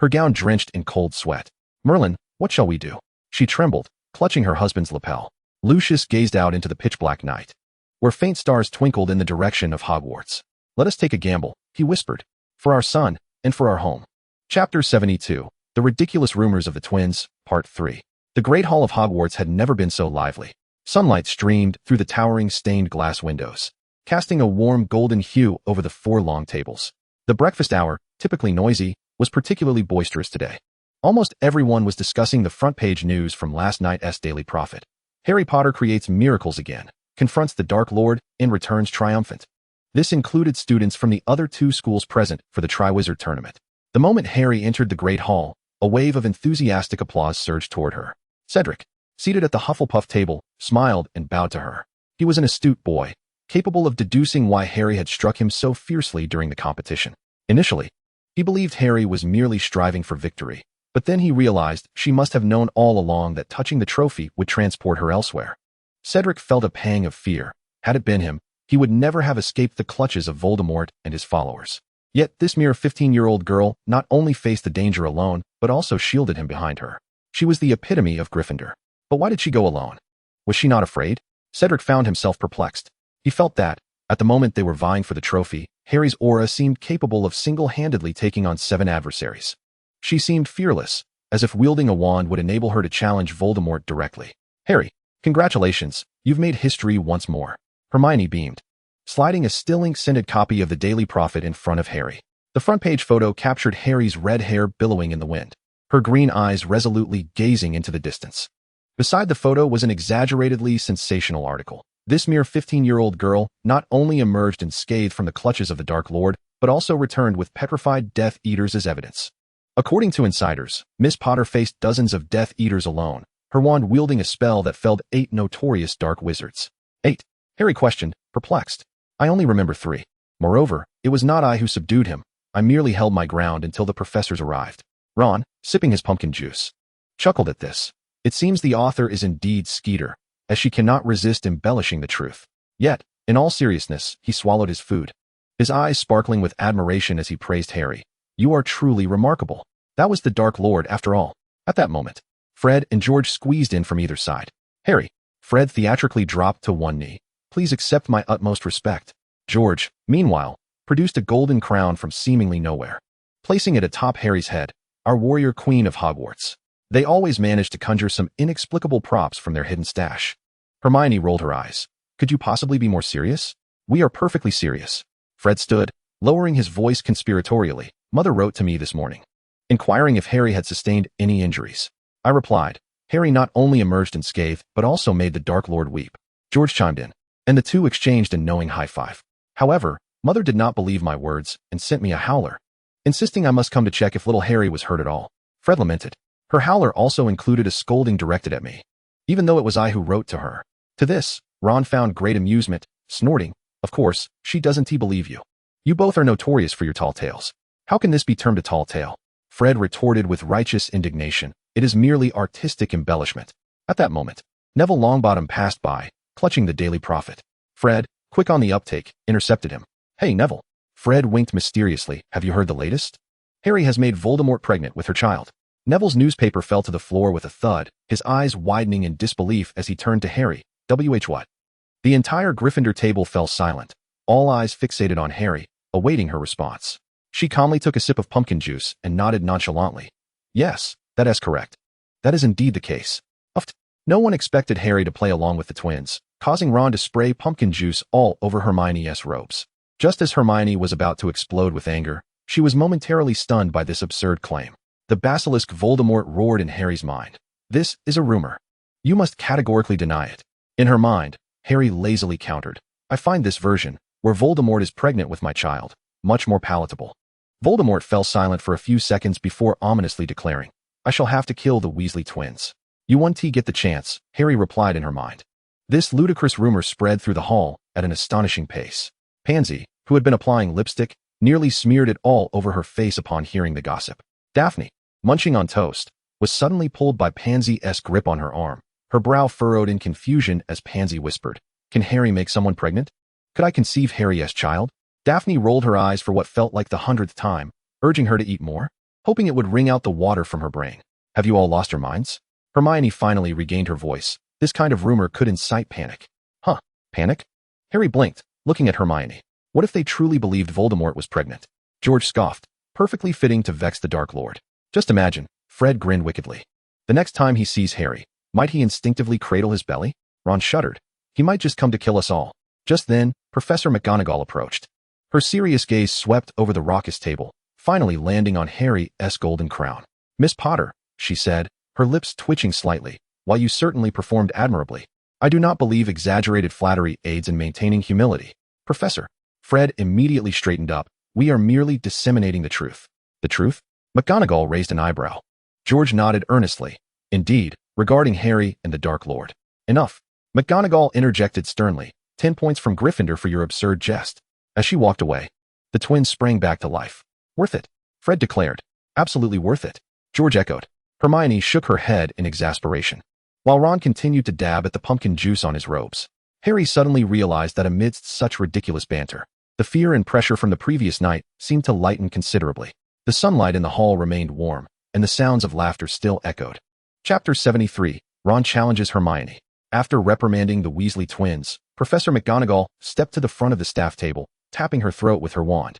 her gown drenched in cold sweat. Merlin, what shall we do? She trembled, clutching her husband's lapel. Lucius gazed out into the pitch-black night, where faint stars twinkled in the direction of Hogwarts. Let us take a gamble, he whispered. For our son, and for our home. Chapter 72. The Ridiculous Rumors of the Twins, Part 3. The Great Hall of Hogwarts had never been so lively. Sunlight streamed through the towering stained glass windows, casting a warm golden hue over the 4 long tables. The breakfast hour, typically noisy, was particularly boisterous today. Almost everyone was discussing the front-page news from last night's Daily Prophet. Harry Potter creates miracles again, confronts the Dark Lord, and returns triumphant. This included students from the other 2 schools present for the Triwizard Tournament. The moment Harry entered the Great Hall, a wave of enthusiastic applause surged toward her. Cedric, seated at the Hufflepuff table, smiled and bowed to her. He was an astute boy, capable of deducing why Harry had struck him so fiercely during the competition. Initially, he believed Harry was merely striving for victory, but then he realized she must have known all along that touching the trophy would transport her elsewhere. Cedric felt a pang of fear. Had it been him, he would never have escaped the clutches of Voldemort and his followers. Yet this mere 15-year-old girl not only faced the danger alone, but also shielded him behind her. She was the epitome of Gryffindor. But why did she go alone? Was she not afraid? Cedric found himself perplexed. He felt that, at the moment they were vying for the trophy, Harry's aura seemed capable of single-handedly taking on 7 adversaries. She seemed fearless, as if wielding a wand would enable her to challenge Voldemort directly. Harry, congratulations, you've made history once more. Hermione beamed, sliding a still ink-scented copy of the Daily Prophet in front of Harry. The front-page photo captured Harry's red hair billowing in the wind, her green eyes resolutely gazing into the distance. Beside the photo was an exaggeratedly sensational article. This mere 15-year-old girl not only emerged unscathed from the clutches of the Dark Lord, but also returned with petrified Death Eaters as evidence. According to insiders, Miss Potter faced dozens of Death Eaters alone, her wand wielding a spell that felled 8 notorious dark wizards. 8? Harry questioned, perplexed. I only remember 3. Moreover, it was not I who subdued him. I merely held my ground until the professors arrived. Ron, sipping his pumpkin juice, chuckled at this. It seems the author is indeed Skeeter, as she cannot resist embellishing the truth. Yet, in all seriousness, he swallowed his food, his eyes sparkling with admiration as he praised Harry. You are truly remarkable. That was the Dark Lord after all. At that moment, Fred and George squeezed in from either side. Harry, Fred theatrically dropped to one knee. Please accept my utmost respect. George, meanwhile, produced a golden crown from seemingly nowhere, placing it atop Harry's head, our warrior queen of Hogwarts. They always managed to conjure some inexplicable props from their hidden stash. Hermione rolled her eyes. Could you possibly be more serious? We are perfectly serious. Fred stood, lowering his voice conspiratorially. Mother wrote to me this morning, inquiring if Harry had sustained any injuries. I replied, Harry not only emerged unscathed, but also made the Dark Lord weep. George chimed in, and the two exchanged a knowing high five. However, Mother did not believe my words and sent me a howler, insisting I must come to check if little Harry was hurt at all. Fred lamented. Her howler also included a scolding directed at me, even though it was I who wrote to her. To this, Ron found great amusement, snorting, "Of course, she doesn't believe you. You both are notorious for your tall tales. How can this be termed a tall tale?" Fred retorted with righteous indignation. "It is merely artistic embellishment." At that moment, Neville Longbottom passed by, clutching the Daily Prophet. Fred, quick on the uptake, intercepted him. "Hey, Neville." Fred winked mysteriously. "Have you heard the latest? Harry has made Voldemort pregnant with her child." Neville's newspaper fell to the floor with a thud, his eyes widening in disbelief as he turned to Harry. What? The entire Gryffindor table fell silent, all eyes fixated on Harry, awaiting her response. She calmly took a sip of pumpkin juice and nodded nonchalantly. "Yes, that is correct. That is indeed the case." No one expected Harry to play along with the twins, causing Ron to spray pumpkin juice all over Hermione's robes. Just as Hermione was about to explode with anger, she was momentarily stunned by this absurd claim. The basilisk Voldemort roared in Harry's mind. "This is a rumor. You must categorically deny it." In her mind, Harry lazily countered, "I find this version, where Voldemort is pregnant with my child, much more palatable." Voldemort fell silent for a few seconds before ominously declaring, "I shall have to kill the Weasley twins." "You won't get the chance," Harry replied in her mind. This ludicrous rumor spread through the hall at an astonishing pace. Pansy, who had been applying lipstick, nearly smeared it all over her face upon hearing the gossip. Daphne, munching on toast, was suddenly pulled by Pansy's grip on her arm, her brow furrowed in confusion as Pansy whispered, "Can Harry make someone pregnant? Could I conceive Harry's child?" Daphne rolled her eyes for what felt like the 100th time, urging her to eat more, hoping it would wring out the water from her brain. "Have you all lost your minds?" Hermione finally regained her voice. This kind of rumor could incite panic. "Huh, panic?" Harry blinked, looking at Hermione. What if they truly believed Voldemort was pregnant? George scoffed, perfectly fitting to vex the Dark Lord. Just imagine, Fred grinned wickedly. The next time he sees Harry, might he instinctively cradle his belly? Ron shuddered. He might just come to kill us all. Just then, Professor McGonagall approached. Her serious gaze swept over the raucous table, finally landing on Harry's golden crown. "Miss Potter," she said, her lips twitching slightly, "while you certainly performed admirably, I do not believe exaggerated flattery aids in maintaining humility." "Professor." Fred immediately straightened up. "We are merely disseminating the truth." "The truth?" McGonagall raised an eyebrow. George nodded earnestly. "Indeed, regarding Harry and the Dark Lord." "Enough." McGonagall interjected sternly. 10 points from Gryffindor for your absurd jest." As she walked away, the twins sprang back to life. "Worth it," Fred declared. "Absolutely worth it," George echoed. Hermione shook her head in exasperation, while Ron continued to dab at the pumpkin juice on his robes. Harry suddenly realized that amidst such ridiculous banter, the fear and pressure from the previous night seemed to lighten considerably. The sunlight in the hall remained warm, and the sounds of laughter still echoed. Chapter 73, Ron challenges Hermione. After reprimanding the Weasley twins, Professor McGonagall stepped to the front of the staff table, tapping her throat with her wand.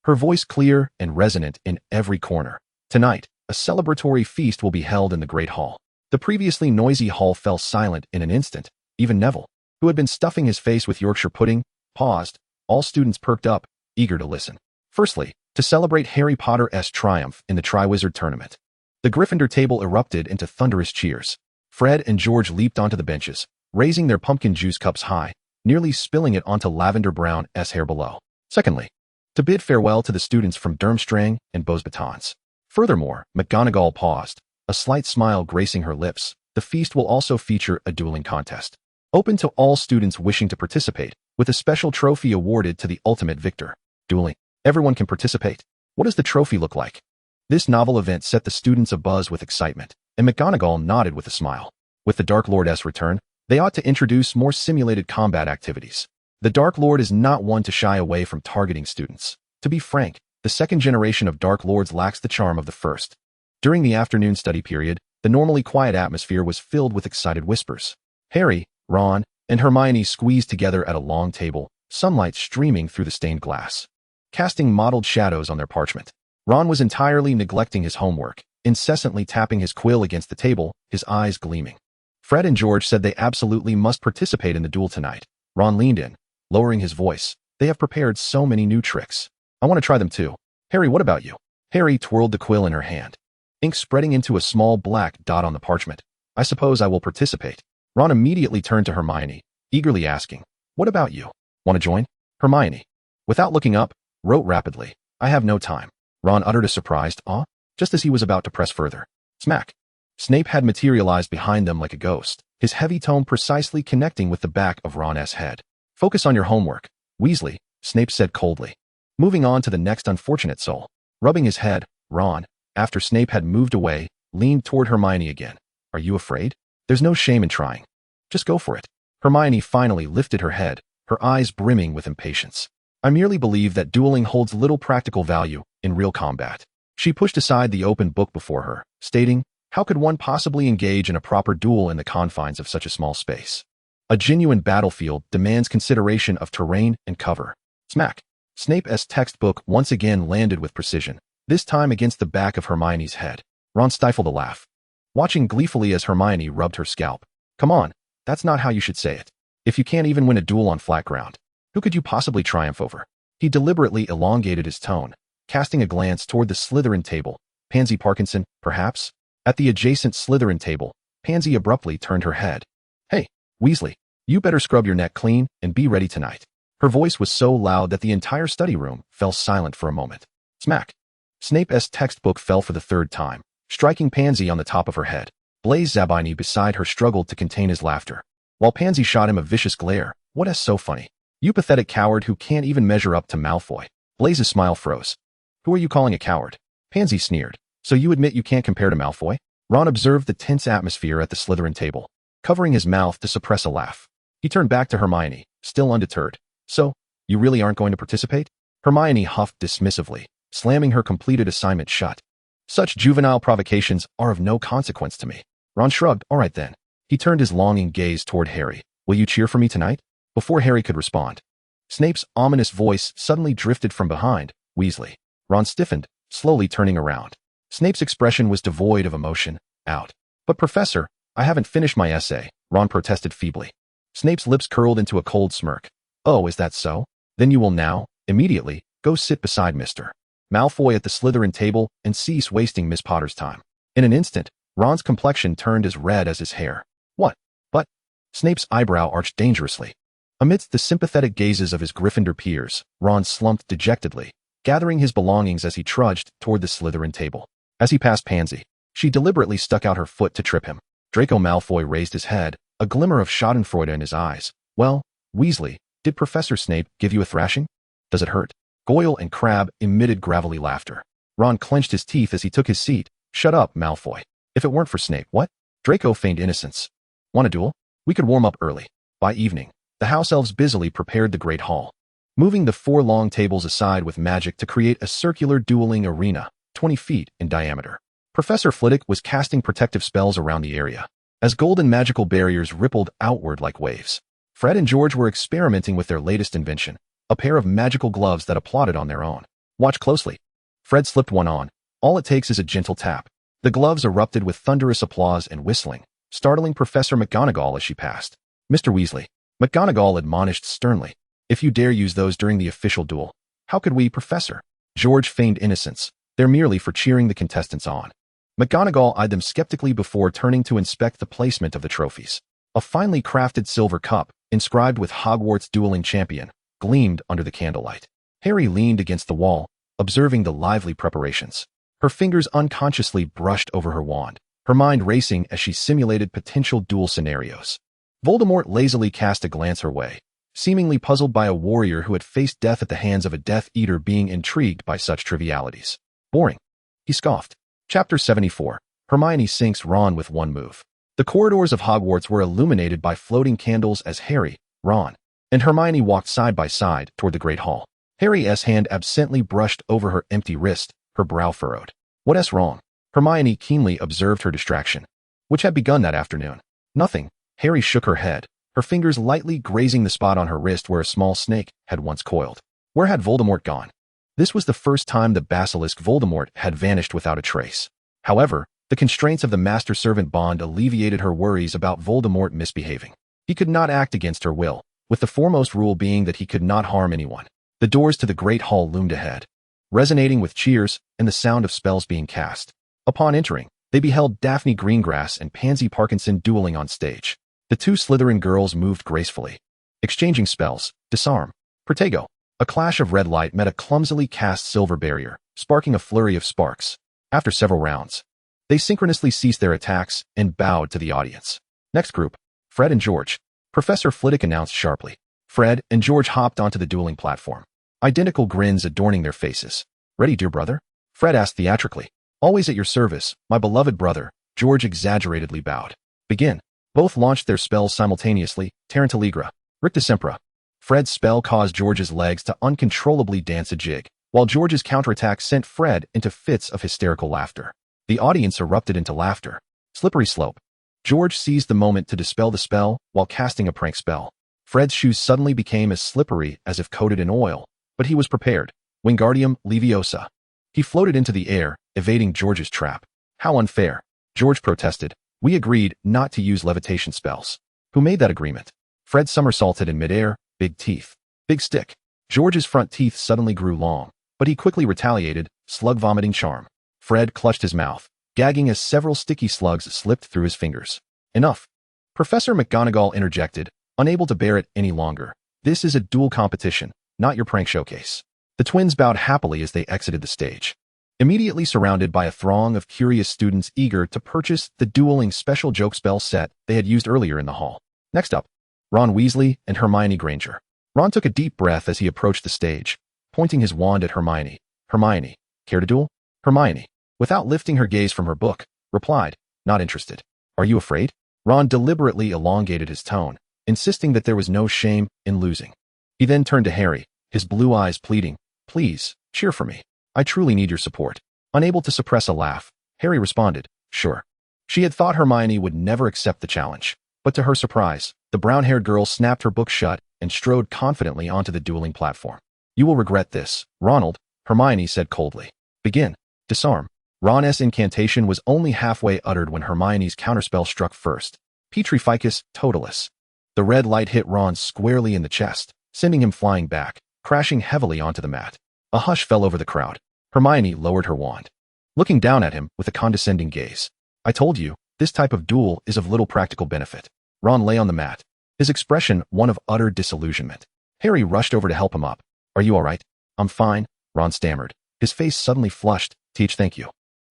Her voice clear and resonant in every corner. "Tonight, a celebratory feast will be held in the Great Hall." The previously noisy hall fell silent in an instant. Even Neville, who had been stuffing his face with Yorkshire pudding, paused. All students perked up, eager to listen. Firstly, to celebrate Harry Potter's triumph in the Triwizard Tournament, the Gryffindor table erupted into thunderous cheers. Fred and George leaped onto the benches, raising their pumpkin juice cups high, nearly spilling it onto Lavender Brown's hair below. Secondly, to bid farewell to the students from Durmstrang and Beauxbatons. Furthermore, McGonagall paused, a slight smile gracing her lips. The feast will also feature a dueling contest, open to all students wishing to participate, with a special trophy awarded to the ultimate victor. Dueling. Everyone can participate. What does the trophy look like? This novel event set the students abuzz with excitement, and McGonagall nodded with a smile. With the Dark Lord's return, they ought to introduce more simulated combat activities. The Dark Lord is not one to shy away from targeting students. To be frank, the second generation of Dark Lords lacks the charm of the first. During the afternoon study period, the normally quiet atmosphere was filled with excited whispers. Harry, Ron, and Hermione squeezed together at a long table, sunlight streaming through the stained glass, casting mottled shadows on their parchment. Ron was entirely neglecting his homework, incessantly tapping his quill against the table, his eyes gleaming. Fred and George said they absolutely must participate in the duel tonight. Ron leaned in, lowering his voice. "They have prepared so many new tricks. I want to try them too. Harry, what about you?" Harry twirled the quill in her hand, ink spreading into a small black dot on the parchment. I suppose I will participate. Ron immediately turned to Hermione, eagerly asking, what about you? Want to join? Hermione, without looking up, wrote rapidly, I have no time. Ron uttered a surprised "Aw," just as he was about to press further. Smack. Snape had materialized behind them like a ghost, his heavy tone precisely connecting with the back of Ron's head. Focus on your homework, Weasley, Snape said coldly. Moving on to the next unfortunate soul. Rubbing his head, Ron, after Snape had moved away, leaned toward Hermione again. Are you afraid? There's no shame in trying. Just go for it. Hermione finally lifted her head, her eyes brimming with impatience. I merely believe that dueling holds little practical value in real combat. She pushed aside the open book before her, stating, how could one possibly engage in a proper duel in the confines of such a small space? A genuine battlefield demands consideration of terrain and cover. Smack. Snape's textbook once again landed with precision, this time against the back of Hermione's head. Ron stifled a laugh, watching gleefully as Hermione rubbed her scalp. Come on, that's not how you should say it. If you can't even win a duel on flat ground, who could you possibly triumph over? He deliberately elongated his tone, casting a glance toward the Slytherin table. Pansy Parkinson, perhaps? At the adjacent Slytherin table, Pansy abruptly turned her head. Hey, Weasley, you better scrub your neck clean and be ready tonight. Her voice was so loud that the entire study room fell silent for a moment. Smack. Snape's textbook fell for the third time, striking Pansy on the top of her head. Blaise Zabini beside her struggled to contain his laughter, while Pansy shot him a vicious glare. What's so funny? You pathetic coward who can't even measure up to Malfoy. Blaise's smile froze. Who are you calling a coward? Pansy sneered. So you admit you can't compare to Malfoy? Ron observed the tense atmosphere at the Slytherin table, covering his mouth to suppress a laugh. He turned back to Hermione, still undeterred. So, you really aren't going to participate? Hermione huffed dismissively, slamming her completed assignment shut. Such juvenile provocations are of no consequence to me. Ron shrugged. All right then. He turned his longing gaze toward Harry. Will you cheer for me tonight? Before Harry could respond, Snape's ominous voice suddenly drifted from behind. Weasley. Ron stiffened, slowly turning around. Snape's expression was devoid of emotion. Out. But Professor, I haven't finished my essay, Ron protested feebly. Snape's lips curled into a cold smirk. Oh, is that so? Then you will now, immediately, go sit beside Mr. Malfoy at the Slytherin table and cease wasting Miss Potter's time. In an instant, Ron's complexion turned as red as his hair. What? But? Snape's eyebrow arched dangerously. Amidst the sympathetic gazes of his Gryffindor peers, Ron slumped dejectedly, gathering his belongings as he trudged toward the Slytherin table. As he passed Pansy, she deliberately stuck out her foot to trip him. Draco Malfoy raised his head, a glimmer of schadenfreude in his eyes. Well, Weasley, did Professor Snape give you a thrashing? Does it hurt? Goyle and Crabbe emitted gravelly laughter. Ron clenched his teeth as he took his seat. Shut up, Malfoy. If it weren't for Snape, what? Draco feigned innocence. Want a duel? We could warm up early. By evening, the house elves busily prepared the great hall, moving the 4 long tables aside with magic to create a circular dueling arena, 20 feet in diameter. Professor Flitwick was casting protective spells around the area, as golden magical barriers rippled outward like waves. Fred and George were experimenting with their latest invention, a pair of magical gloves that applauded on their own. Watch closely. Fred slipped one on. All it takes is a gentle tap. The gloves erupted with thunderous applause and whistling, startling Professor McGonagall as she passed. Mr. Weasley, McGonagall admonished sternly. If you dare use those during the official duel, how could we, Professor? George feigned innocence. They're merely for cheering the contestants on. McGonagall eyed them skeptically before turning to inspect the placement of the trophies. A finely crafted silver cup, inscribed with Hogwarts Dueling Champion, gleamed under the candlelight. Harry leaned against the wall, observing the lively preparations. Her fingers unconsciously brushed over her wand, her mind racing as she simulated potential duel scenarios. Voldemort lazily cast a glance her way, seemingly puzzled by a warrior who had faced death at the hands of a Death Eater being intrigued by such trivialities. Boring. He scoffed. Chapter 74. Hermione sinks Ron with one move. The corridors of Hogwarts were illuminated by floating candles as Harry, Ron, and Hermione walked side by side toward the Great Hall. Harry's hand absently brushed over her empty wrist, her brow furrowed. What's wrong? Hermione keenly observed her distraction, which had begun that afternoon. Nothing. Harry shook her head, her fingers lightly grazing the spot on her wrist where a small snake had once coiled. Where had Voldemort gone? This was the first time the basilisk Voldemort had vanished without a trace. However, the constraints of the master-servant bond alleviated her worries about Voldemort misbehaving. He could not act against her will, with the foremost rule being that he could not harm anyone. The doors to the Great Hall loomed ahead, resonating with cheers and the sound of spells being cast. Upon entering, They beheld Daphne Greengrass and Pansy Parkinson dueling on stage. The two Slytherin girls moved gracefully, exchanging spells. Disarm. Protego. A clash of red light met a clumsily cast silver barrier, sparking a flurry of sparks. After several rounds, they synchronously ceased their attacks and bowed to the audience. Next group, Fred and George. Professor Flitwick announced sharply. Fred and George hopped onto the dueling platform, identical grins adorning their faces. Ready, dear brother? Fred asked theatrically. Always at your service, my beloved brother. George exaggeratedly bowed. Begin. Both launched their spells simultaneously. Tarantaligra. Rictusempra. Fred's spell caused George's legs to uncontrollably dance a jig, while George's counterattack sent Fred into fits of hysterical laughter. The audience erupted into laughter. Slippery slope. George seized the moment to dispel the spell while casting a prank spell. Fred's shoes suddenly became as slippery as if coated in oil, but he was prepared. Wingardium Leviosa. He floated into the air, evading George's trap. How unfair. George protested. We agreed not to use levitation spells. Who made that agreement? Fred somersaulted in midair. Big teeth. Big stick. George's front teeth suddenly grew long, but he quickly retaliated. Slug vomiting charm. Fred clutched his mouth, gagging as several sticky slugs slipped through his fingers. Enough. Professor McGonagall interjected, unable to bear it any longer. This is a duel competition, not your prank showcase. The twins bowed happily as they exited the stage, immediately surrounded by a throng of curious students eager to purchase the dueling special joke spell set they had used earlier in the hall. Next up, Ron Weasley and Hermione Granger. Ron took a deep breath as he approached the stage, pointing his wand at Hermione. Hermione, care to duel? Hermione, without lifting her gaze from her book, replied, not interested. Are you afraid? Ron deliberately elongated his tone, insisting that there was no shame in losing. He then turned to Harry, his blue eyes pleading, please, cheer for me. I truly need your support. Unable to suppress a laugh, Harry responded, sure. She had thought Hermione would never accept the challenge, but to her surprise, the brown-haired girl snapped her book shut and strode confidently onto the dueling platform. You will regret this, Ronald, Hermione said coldly. Begin. Disarm. Ron's incantation was only halfway uttered when Hermione's counterspell struck first. Petrificus Totalis. The red light hit Ron squarely in the chest, sending him flying back, crashing heavily onto the mat. A hush fell over the crowd. Hermione lowered her wand, looking down at him with a condescending gaze. I told you, this type of duel is of little practical benefit. Ron lay on the mat, his expression one of utter disillusionment. Harry rushed over to help him up. Are you all right? I'm fine, Ron stammered, his face suddenly flushed. Teach, thank you.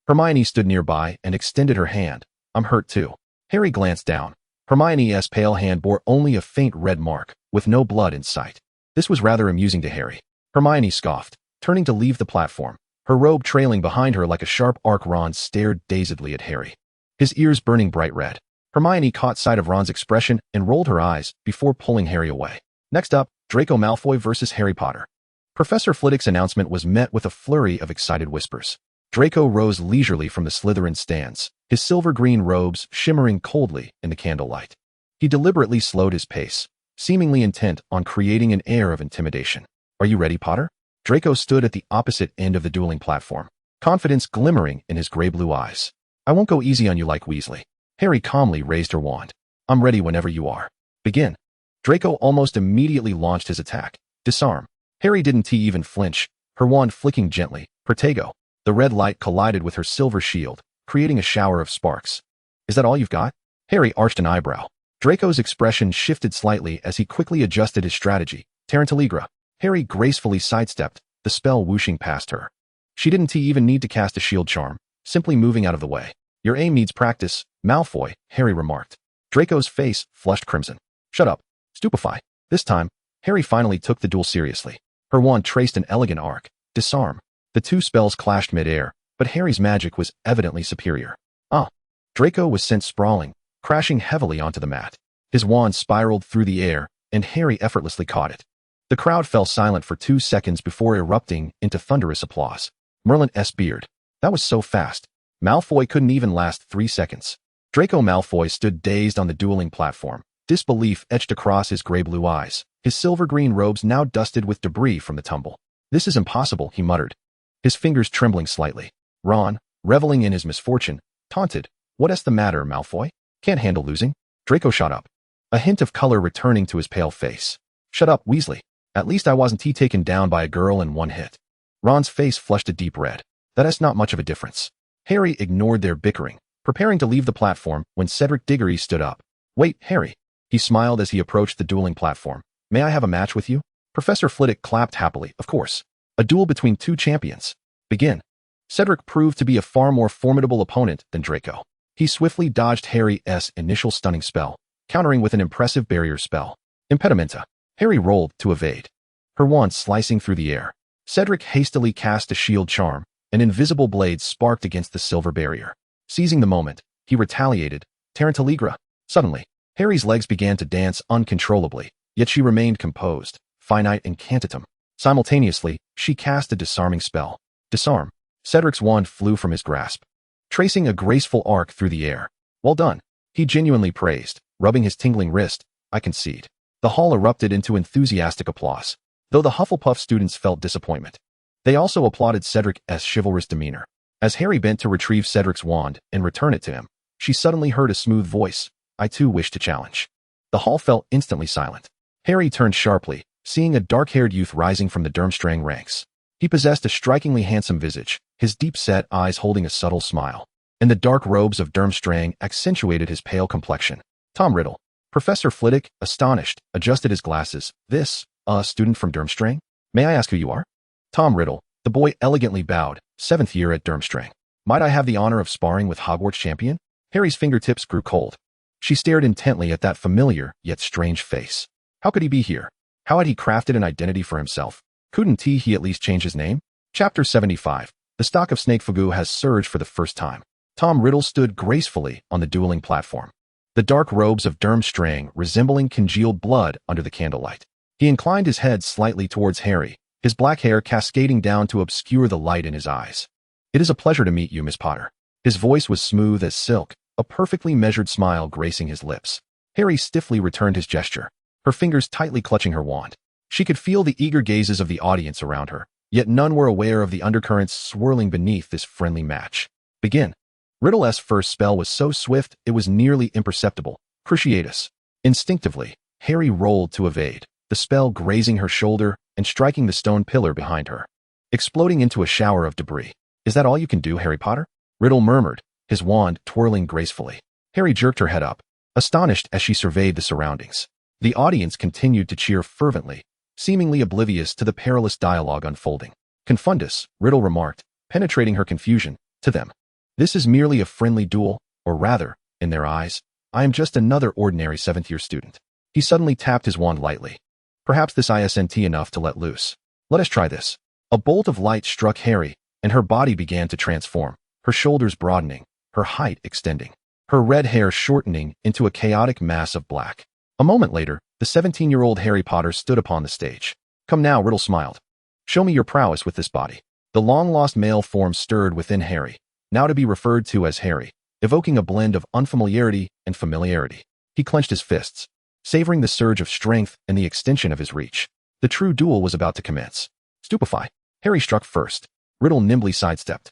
Hermione stood nearby and extended her hand. I'm hurt too. Harry glanced down. Hermione's pale hand bore only a faint red mark, with no blood in sight. This was rather amusing to Harry. Hermione scoffed, turning to leave the platform, her robe trailing behind her like a sharp arc. Ron stared dazedly at Harry, his ears burning bright red. Hermione caught sight of Ron's expression and rolled her eyes before pulling Harry away. Next up, Draco Malfoy versus Harry Potter. Professor Flitwick's announcement was met with a flurry of excited whispers. Draco rose leisurely from the Slytherin stands, his silver-green robes shimmering coldly in the candlelight. He deliberately slowed his pace, seemingly intent on creating an air of intimidation. Are you ready, Potter? Draco stood at the opposite end of the dueling platform, confidence glimmering in his gray-blue eyes. I won't go easy on you like Weasley. Harry calmly raised her wand. I'm ready whenever you are. Begin. Draco almost immediately launched his attack. Disarm. Harry didn't even flinch, her wand flicking gently. Protego. The red light collided with her silver shield, creating a shower of sparks. Is that all you've got? Harry arched an eyebrow. Draco's expression shifted slightly as he quickly adjusted his strategy. Tarantaligra. Harry gracefully sidestepped, the spell whooshing past her. She didn't even need to cast a shield charm, simply moving out of the way. Your aim needs practice, Malfoy, Harry remarked. Draco's face flushed crimson. Shut up. Stupefy. This time, Harry finally took the duel seriously. Her wand traced an elegant arc. Disarm. The two spells clashed mid-air, but Harry's magic was evidently superior. Draco was sent sprawling, crashing heavily onto the mat. His wand spiraled through the air, and Harry effortlessly caught it. The crowd fell silent for 2 seconds before erupting into thunderous applause. Merlin S. Beard. That was so fast. Malfoy couldn't even last 3 seconds. Draco Malfoy stood dazed on the dueling platform, disbelief etched across his gray-blue eyes, his silver-green robes now dusted with debris from the tumble. This is impossible, he muttered, his fingers trembling slightly. Ron, reveling in his misfortune, taunted. What's the matter, Malfoy? Can't handle losing? Draco shot up, a hint of color returning to his pale face. Shut up, Weasley. At least I wasn't taken down by a girl in one hit. Ron's face flushed a deep red. That's not much of a difference. Harry ignored their bickering, preparing to leave the platform when Cedric Diggory stood up. "Wait, Harry." He smiled as he approached the dueling platform. "May I have a match with you?" Professor Flitwick clapped happily. "Of course. A duel between two champions. Begin." Cedric proved to be a far more formidable opponent than Draco. He swiftly dodged Harry's initial stunning spell, countering with an impressive barrier spell. Impedimenta. Harry rolled to evade, her wand slicing through the air. Cedric hastily cast a shield charm. An invisible blade sparked against the silver barrier. Seizing the moment, he retaliated. Tarantaligra. Suddenly, Harry's legs began to dance uncontrollably, yet she remained composed. Finite incantatum. Simultaneously, she cast a disarming spell. Disarm. Cedric's wand flew from his grasp, tracing a graceful arc through the air. "Well done," he genuinely praised, rubbing his tingling wrist. "I concede." The hall erupted into enthusiastic applause, though the Hufflepuff students felt disappointment. They also applauded Cedric's chivalrous demeanor. As Harry bent to retrieve Cedric's wand and return it to him, she suddenly heard a smooth voice. "I too wish to challenge." The hall fell instantly silent. Harry turned sharply, seeing a dark-haired youth rising from the Durmstrang ranks. He possessed a strikingly handsome visage, his deep-set eyes holding a subtle smile, and the dark robes of Durmstrang accentuated his pale complexion. Tom Riddle. Professor Flitwick, astonished, adjusted his glasses. "This, a student from Durmstrang? May I ask who you are?" Tom Riddle. The boy elegantly bowed. "7th year at Durmstrang. Might I have the honor of sparring with Hogwarts champion?" Harry's fingertips grew cold. She stared intently at that familiar, yet strange face. How could he be here? How had he crafted an identity for himself? Couldn't he at least change his name? Chapter 75. The stock of Snake Fagu has surged for the first time. Tom Riddle stood gracefully on the dueling platform, the dark robes of Durmstrang resembling congealed blood under the candlelight. He inclined his head slightly towards Harry, his black hair cascading down to obscure the light in his eyes. "It is a pleasure to meet you, Miss Potter." His voice was smooth as silk, a perfectly measured smile gracing his lips. Harry stiffly returned his gesture, her fingers tightly clutching her wand. She could feel the eager gazes of the audience around her, yet none were aware of the undercurrents swirling beneath this friendly match. "Begin." Riddle's first spell was so swift it was nearly imperceptible. Cruciatus. Instinctively, Harry rolled to evade, the spell grazing her shoulder and striking the stone pillar behind her, exploding into a shower of debris. "Is that all you can do, Harry Potter?" Riddle murmured, his wand twirling gracefully. Harry jerked her head up, astonished as she surveyed the surroundings. The audience continued to cheer fervently, seemingly oblivious to the perilous dialogue unfolding. "Confundus," Riddle remarked, penetrating her confusion, to them. "This is merely a friendly duel, or rather, in their eyes, I am just another ordinary 7th-year student." He suddenly tapped his wand lightly. "Perhaps this isn't enough to let loose. Let us try this." A bolt of light struck Harry, and her body began to transform, her shoulders broadening, her height extending, her red hair shortening into a chaotic mass of black. A moment later, the 17-year-old Harry Potter stood upon the stage. "Come now," Riddle smiled. "Show me your prowess with this body." The long-lost male form stirred within Harry, now to be referred to as Harry, evoking a blend of unfamiliarity and familiarity. He clenched his fists, savoring the surge of strength and the extension of his reach. The true duel was about to commence. Stupefy. Harry struck first. Riddle nimbly sidestepped,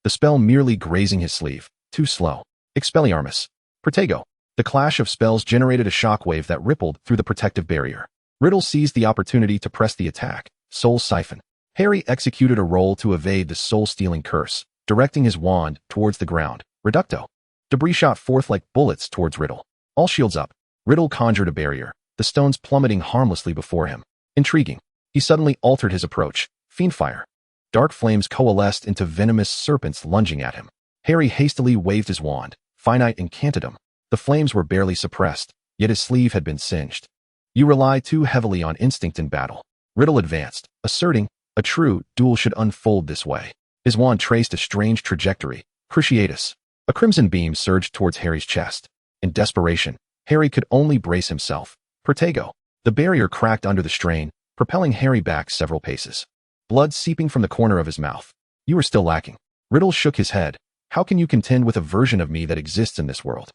the spell merely grazing his sleeve. Too slow. Expelliarmus. Protego. The clash of spells generated a shockwave that rippled through the protective barrier. Riddle seized the opportunity to press the attack. Soul Siphon. Harry executed a roll to evade the soul-stealing curse, directing his wand towards the ground. Reducto. Debris shot forth like bullets towards Riddle. All shields up. Riddle conjured a barrier, the stones plummeting harmlessly before him. Intriguing. He suddenly altered his approach. Fiendfire. Dark flames coalesced into venomous serpents lunging at him. Harry hastily waved his wand. Finite incantatum. The flames were barely suppressed, yet his sleeve had been singed. "You rely too heavily on instinct in battle." Riddle advanced, asserting, a true duel should unfold this way. His wand traced a strange trajectory. Cruciatus. A crimson beam surged towards Harry's chest. In desperation, Harry could only brace himself. Protego. The barrier cracked under the strain, propelling Harry back several paces. Blood seeping from the corner of his mouth. "You are still lacking." Riddle shook his head. "How can you contend with a version of me that exists in this world?"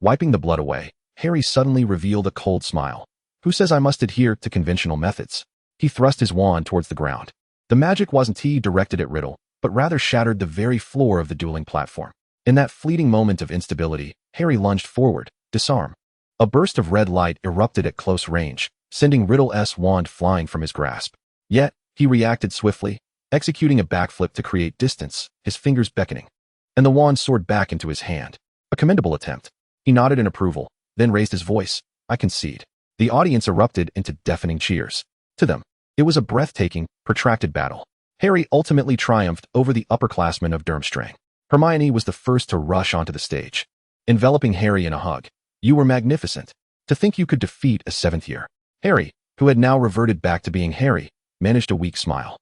Wiping the blood away, Harry suddenly revealed a cold smile. "Who says I must adhere to conventional methods?" He thrust his wand towards the ground. The magic wasn't directed at Riddle, but rather shattered the very floor of the dueling platform. In that fleeting moment of instability, Harry lunged forward. Disarm. A burst of red light erupted at close range, sending Riddle's wand flying from his grasp. Yet, he reacted swiftly, executing a backflip to create distance, his fingers beckoning. And the wand soared back into his hand. A commendable attempt. He nodded in approval, then raised his voice. I concede. The audience erupted into deafening cheers. To them, it was a breathtaking, protracted battle. Harry ultimately triumphed over the upperclassmen of Durmstrang. Hermione was the first to rush onto the stage, enveloping Harry in a hug. You were magnificent. To think you could defeat a seventh year. Harry, who had now reverted back to being Harry, managed a weak smile.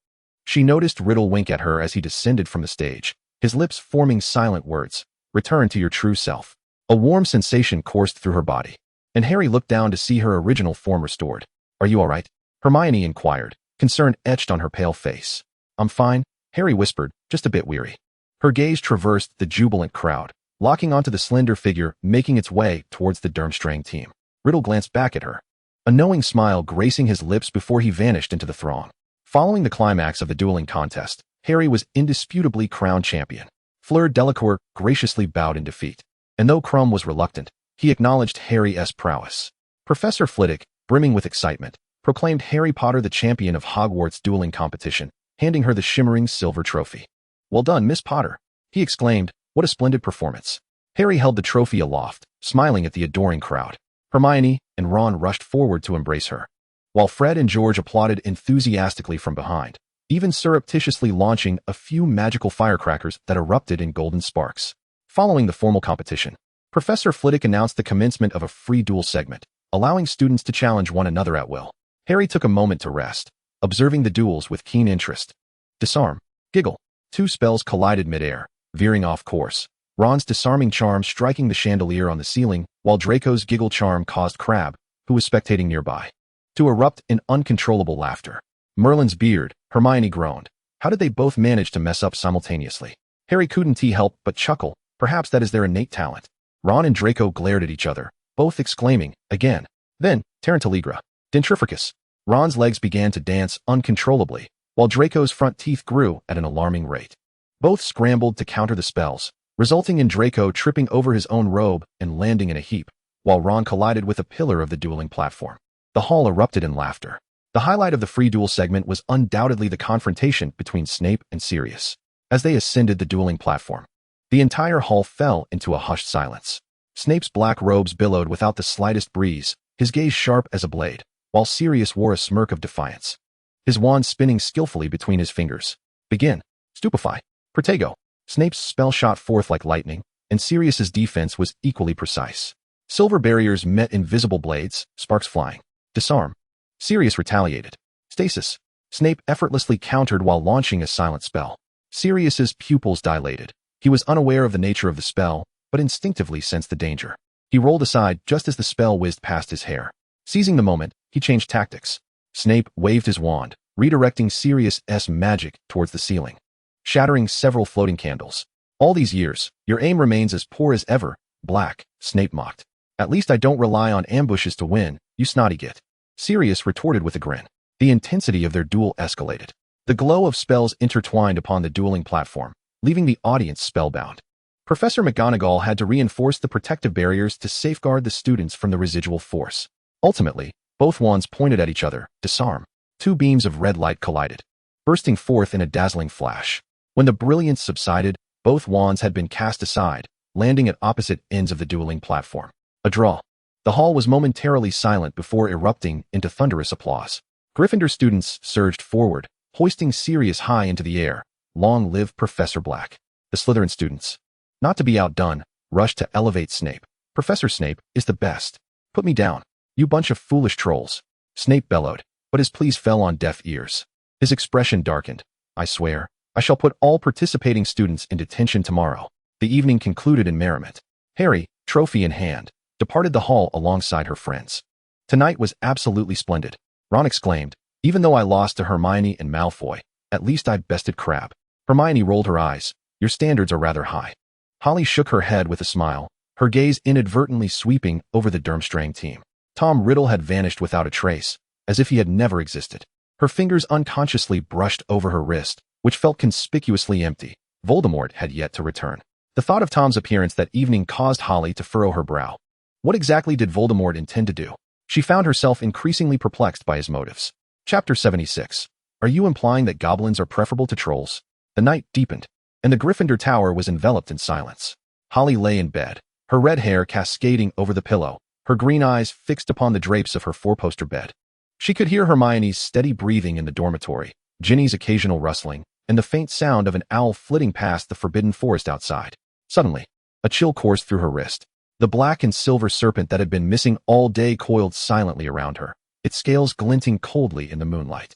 She noticed Riddle wink at her as he descended from the stage, his lips forming silent words. Return to your true self. A warm sensation coursed through her body, and Harry looked down to see her original form restored. Are you all right? Hermione inquired, concern etched on her pale face. I'm fine, Harry whispered, just a bit weary. Her gaze traversed the jubilant crowd, locking onto the slender figure making its way towards the Durmstrang team. Riddle glanced back at her, a knowing smile gracing his lips before he vanished into the throng. Following the climax of the dueling contest, Harry was indisputably crowned champion. Fleur Delacour graciously bowed in defeat, and though Krum was reluctant, he acknowledged Harry's prowess. Professor Flitwick, brimming with excitement, proclaimed Harry Potter the champion of Hogwarts dueling competition, handing her the shimmering silver trophy. Well done, Miss Potter, he exclaimed. What a splendid performance. Harry held the trophy aloft, smiling at the adoring crowd. Hermione and Ron rushed forward to embrace her, while Fred and George applauded enthusiastically from behind, even surreptitiously launching a few magical firecrackers that erupted in golden sparks. Following the formal competition, Professor Flitwick announced the commencement of a free duel segment, allowing students to challenge one another at will. Harry took a moment to rest, observing the duels with keen interest. Disarm, Giggle. Two spells collided midair, veering off course. Ron's disarming charm striking the chandelier on the ceiling, while Draco's Giggle charm caused Crabbe, who was spectating nearby, to erupt in uncontrollable laughter. Merlin's beard, Hermione groaned. How did they both manage to mess up simultaneously? Harry couldn't help but chuckle. Perhaps that is their innate talent. Ron and Draco glared at each other, both exclaiming, again. Then, Tarantaligra. Dentrificus. Ron's legs began to dance uncontrollably, while Draco's front teeth grew at an alarming rate. Both scrambled to counter the spells, resulting in Draco tripping over his own robe and landing in a heap, while Ron collided with a pillar of the dueling platform. The hall erupted in laughter. The highlight of the free duel segment was undoubtedly the confrontation between Snape and Sirius. As they ascended the dueling platform, the entire hall fell into a hushed silence. Snape's black robes billowed without the slightest breeze, his gaze sharp as a blade, while Sirius wore a smirk of defiance, his wand spinning skillfully between his fingers. Begin. Stupefy. Protego. Snape's spell shot forth like lightning, and Sirius's defense was equally precise. Silver barriers met invisible blades, sparks flying. Disarm. Sirius retaliated. Stasis. Snape effortlessly countered while launching a silent spell. Sirius's pupils dilated. He was unaware of the nature of the spell, but instinctively sensed the danger. He rolled aside just as the spell whizzed past his hair. Seizing the moment, he changed tactics. Snape waved his wand, redirecting Sirius's magic towards the ceiling, shattering several floating candles. All these years, your aim remains as poor as ever, Black, Snape mocked. At least I don't rely on ambushes to win, you snotty git. Sirius retorted with a grin. The intensity of their duel escalated. The glow of spells intertwined upon the dueling platform, leaving the audience spellbound. Professor McGonagall had to reinforce the protective barriers to safeguard the students from the residual force. Ultimately, both wands pointed at each other. Disarm. Two beams of red light collided, bursting forth in a dazzling flash. When the brilliance subsided, both wands had been cast aside, landing at opposite ends of the dueling platform. A draw. The hall was momentarily silent before erupting into thunderous applause. Gryffindor students surged forward, hoisting Sirius high into the air. Long live Professor Black. The Slytherin students, not to be outdone, rushed to elevate Snape. Professor Snape is the best. Put me down, you bunch of foolish trolls. Snape bellowed, but his pleas fell on deaf ears. His expression darkened. I swear, I shall put all participating students in detention tomorrow. The evening concluded in merriment. Harry, trophy in hand, departed the hall alongside her friends. Tonight was absolutely splendid, Ron exclaimed. Even though I lost to Hermione and Malfoy, at least I bested Crabbe. Hermione rolled her eyes. Your standards are rather high. Holly shook her head with a smile, her gaze inadvertently sweeping over the Durmstrang team. Tom Riddle had vanished without a trace, as if he had never existed. Her fingers unconsciously brushed over her wrist, which felt conspicuously empty. Voldemort had yet to return. The thought of Tom's appearance that evening caused Holly to furrow her brow. What exactly did Voldemort intend to do? She found herself increasingly perplexed by his motives. Chapter 76. Are you implying that goblins are preferable to trolls? The night deepened, and the Gryffindor Tower was enveloped in silence. Holly lay in bed, her red hair cascading over the pillow, her green eyes fixed upon the drapes of her four-poster bed. She could hear Hermione's steady breathing in the dormitory, Ginny's occasional rustling, and the faint sound of an owl flitting past the forbidden forest outside. Suddenly, a chill coursed through her wrist. The black and silver serpent that had been missing all day coiled silently around her, its scales glinting coldly in the moonlight.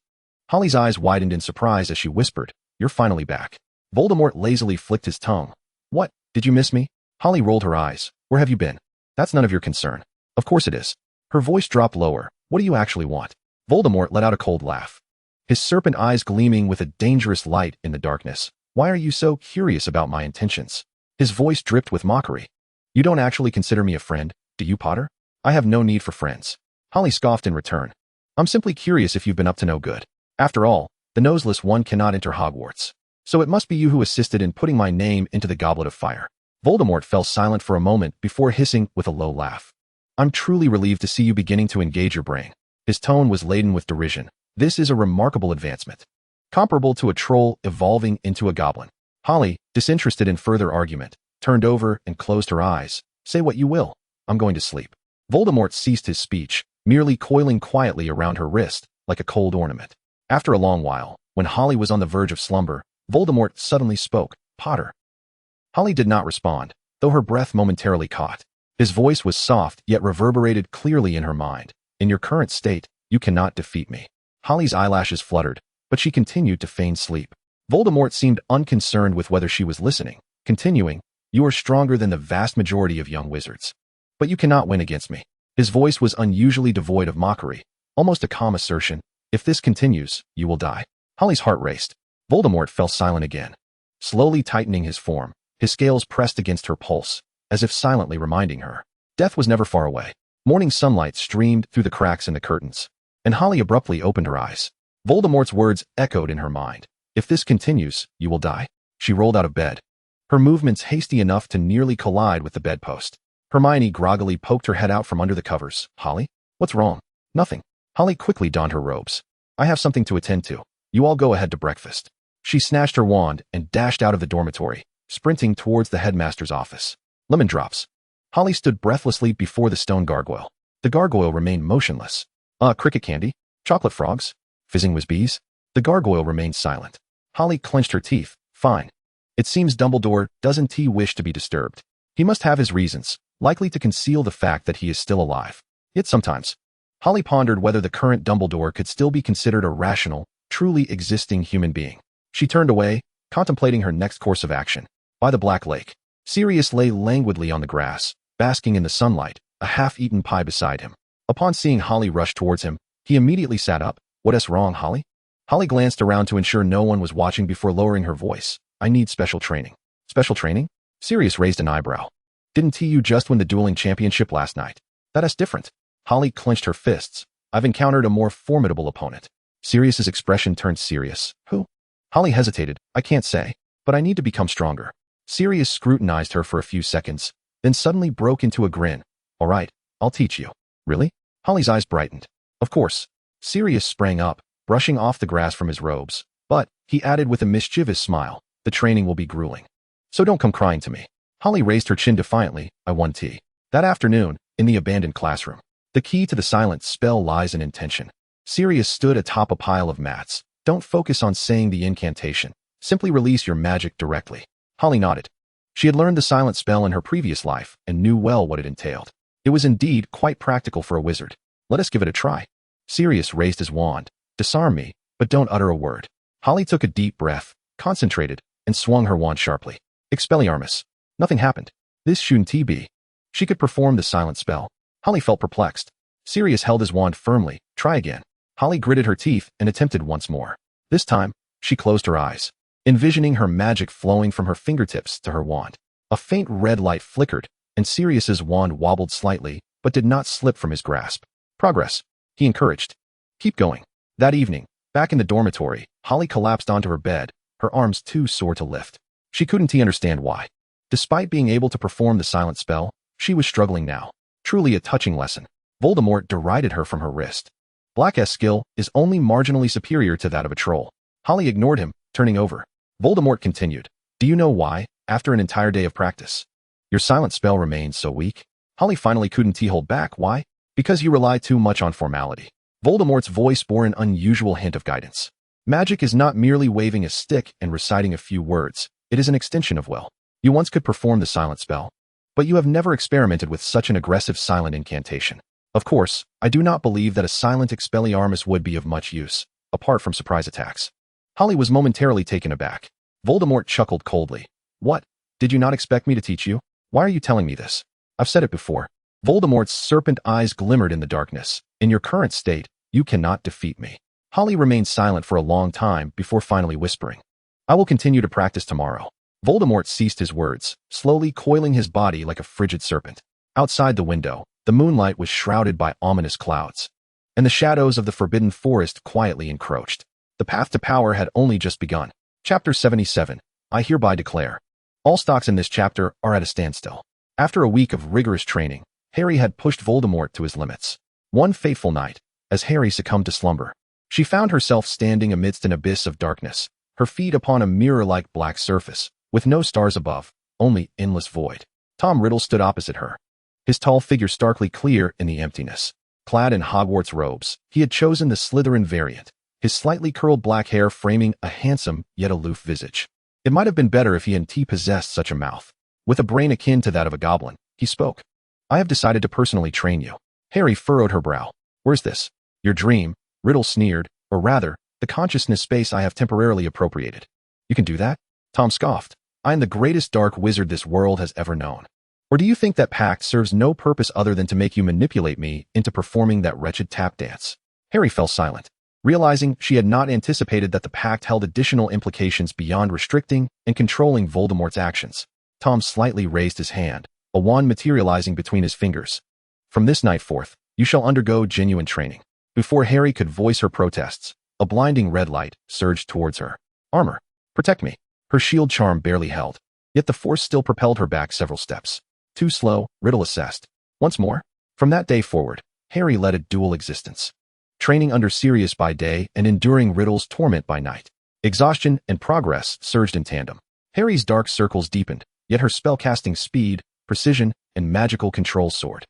Holly's eyes widened in surprise as she whispered, "You're finally back." Voldemort lazily flicked his tongue. "What? Did you miss me?" Holly rolled her eyes. "Where have you been?" "That's none of your concern." "Of course it is." Her voice dropped lower. "What do you actually want?" Voldemort let out a cold laugh, his serpent eyes gleaming with a dangerous light in the darkness. "Why are you so curious about my intentions?" His voice dripped with mockery. "You don't actually consider me a friend, do you, Potter?" "I have no need for friends." Holly scoffed in return. "I'm simply curious if you've been up to no good. After all, the noseless one cannot enter Hogwarts. So it must be you who assisted in putting my name into the Goblet of Fire." Voldemort fell silent for a moment before hissing with a low laugh. "I'm truly relieved to see you beginning to engage your brain." His tone was laden with derision. "This is a remarkable advancement, comparable to a troll evolving into a goblin." Holly, disinterested in further argument, turned over and closed her eyes. "Say what you will. I'm going to sleep." Voldemort ceased his speech, merely coiling quietly around her wrist, like a cold ornament. After a long while, when Holly was on the verge of slumber, Voldemort suddenly spoke, "Potter." Holly did not respond, though her breath momentarily caught. His voice was soft yet reverberated clearly in her mind. "In your current state, you cannot defeat me." Holly's eyelashes fluttered, but she continued to feign sleep. Voldemort seemed unconcerned with whether she was listening, continuing, "You are stronger than the vast majority of young wizards. But you cannot win against me." His voice was unusually devoid of mockery, almost a calm assertion. "If this continues, you will die." Holly's heart raced. Voldemort fell silent again, slowly tightening his form. His scales pressed against her pulse, as if silently reminding her. Death was never far away. Morning sunlight streamed through the cracks in the curtains, and Holly abruptly opened her eyes. Voldemort's words echoed in her mind. "If this continues, you will die." She rolled out of bed, her movements hasty enough to nearly collide with the bedpost. Hermione groggily poked her head out from under the covers. "Holly? What's wrong?" "Nothing." Holly quickly donned her robes. "I have something to attend to. You all go ahead to breakfast." She snatched her wand and dashed out of the dormitory, sprinting towards the headmaster's office. Lemon drops. Holly stood breathlessly before the stone gargoyle. The gargoyle remained motionless. Cricket candy? Chocolate frogs? Fizzing whiz-bees? The gargoyle remained silent. Holly clenched her teeth. "Fine. It seems Dumbledore doesn't wish to be disturbed. He must have his reasons, likely to conceal the fact that he is still alive. Yet sometimes." Holly pondered whether the current Dumbledore could still be considered a rational, truly existing human being. She turned away, contemplating her next course of action. By the Black Lake, Sirius lay languidly on the grass, basking in the sunlight, a half-eaten pie beside him. Upon seeing Holly rush towards him, he immediately sat up. "What's wrong, Holly?" Holly glanced around to ensure no one was watching before lowering her voice. "I need special training." "Special training?" Sirius raised an eyebrow. "Didn't you just win the dueling championship last night?" "That is different." Holly clenched her fists. "I've encountered a more formidable opponent." Sirius's expression turned serious. "Who?" Holly hesitated. "I can't say, but I need to become stronger." Sirius scrutinized her for a few seconds, then suddenly broke into a grin. "All right, I'll teach you." "Really?" Holly's eyes brightened. "Of course." Sirius sprang up, brushing off the grass from his robes. "But," he added with a mischievous smile, "the training will be grueling. So don't come crying to me." Holly raised her chin defiantly. "I won tea." That afternoon, in the abandoned classroom, the key to the silent spell lies in intention. Sirius stood atop a pile of mats. "Don't focus on saying the incantation. Simply release your magic directly." Holly nodded. She had learned the silent spell in her previous life and knew well what it entailed. It was indeed quite practical for a wizard. "Let us give it a try." Sirius raised his wand. "Disarm me, but don't utter a word." Holly took a deep breath, concentrated, and swung her wand sharply. "Expelliarmus." Nothing happened. This shouldn't be. She could perform the silent spell. Holly felt perplexed. Sirius held his wand firmly. "Try again." Holly gritted her teeth and attempted once more. This time, she closed her eyes, envisioning her magic flowing from her fingertips to her wand. A faint red light flickered, and Sirius's wand wobbled slightly, but did not slip from his grasp. "Progress," he encouraged. "Keep going." That evening, back in the dormitory, Holly collapsed onto her bed, her arms too sore to lift. She couldn't understand why. Despite being able to perform the silent spell, she was struggling now. Truly a touching lesson. Voldemort derided her from her wrist. Black's skill is only marginally superior to that of a troll. Holly ignored him, turning over. Voldemort continued. "Do you know why, after an entire day of practice, Your silent spell remains so weak. Holly finally couldn't hold back. Why? Because you rely too much on formality. Voldemort's voice bore an unusual hint of guidance. Magic is not merely waving a stick and reciting a few words. It is an extension of will. You once could perform the silent spell, but you have never experimented with such an aggressive silent incantation. Of course, I do not believe that a silent Expelliarmus would be of much use, apart from surprise attacks. Holly was momentarily taken aback. Voldemort chuckled coldly. What? Did you not expect me to teach you? Why are you telling me this? I've said it before. Voldemort's serpent eyes glimmered in the darkness. In your current state, you cannot defeat me. Holly remained silent for a long time before finally whispering. I will continue to practice tomorrow. Voldemort ceased his words, slowly coiling his body like a frigid serpent. Outside the window, the moonlight was shrouded by ominous clouds, and the shadows of the forbidden forest quietly encroached. The path to power had only just begun. Chapter 77. I hereby declare. All stocks in this chapter are at a standstill. After a week of rigorous training, Harry had pushed Voldemort to his limits. One fateful night, as Harry succumbed to slumber, she found herself standing amidst an abyss of darkness, her feet upon a mirror-like black surface, with no stars above, only endless void. Tom Riddle stood opposite her, his tall figure starkly clear in the emptiness. Clad in Hogwarts robes, he had chosen the Slytherin variant, his slightly curled black hair framing a handsome yet aloof visage. It might have been better if he and T possessed such a mouth. With a brain akin to that of a goblin, he spoke. I have decided to personally train you. Harry furrowed her brow. Where's this? Your dream, Riddle sneered, or rather, the consciousness space I have temporarily appropriated. You can do that? Tom scoffed. I am the greatest dark wizard this world has ever known. Or do you think that pact serves no purpose other than to make you manipulate me into performing that wretched tap dance? Harry fell silent, realizing she had not anticipated that the pact held additional implications beyond restricting and controlling Voldemort's actions. Tom slightly raised his hand, a wand materializing between his fingers. From this night forth, you shall undergo genuine training. Before Harry could voice her protests, a blinding red light surged towards her. Armor. Protect me. Her shield charm barely held, yet the force still propelled her back several steps. Too slow, Riddle assessed. Once more. From that day forward, Harry led a dual existence, training under Sirius by day and enduring Riddle's torment by night. Exhaustion and progress surged in tandem. Harry's dark circles deepened, yet her spellcasting speed, precision, and magical control soared.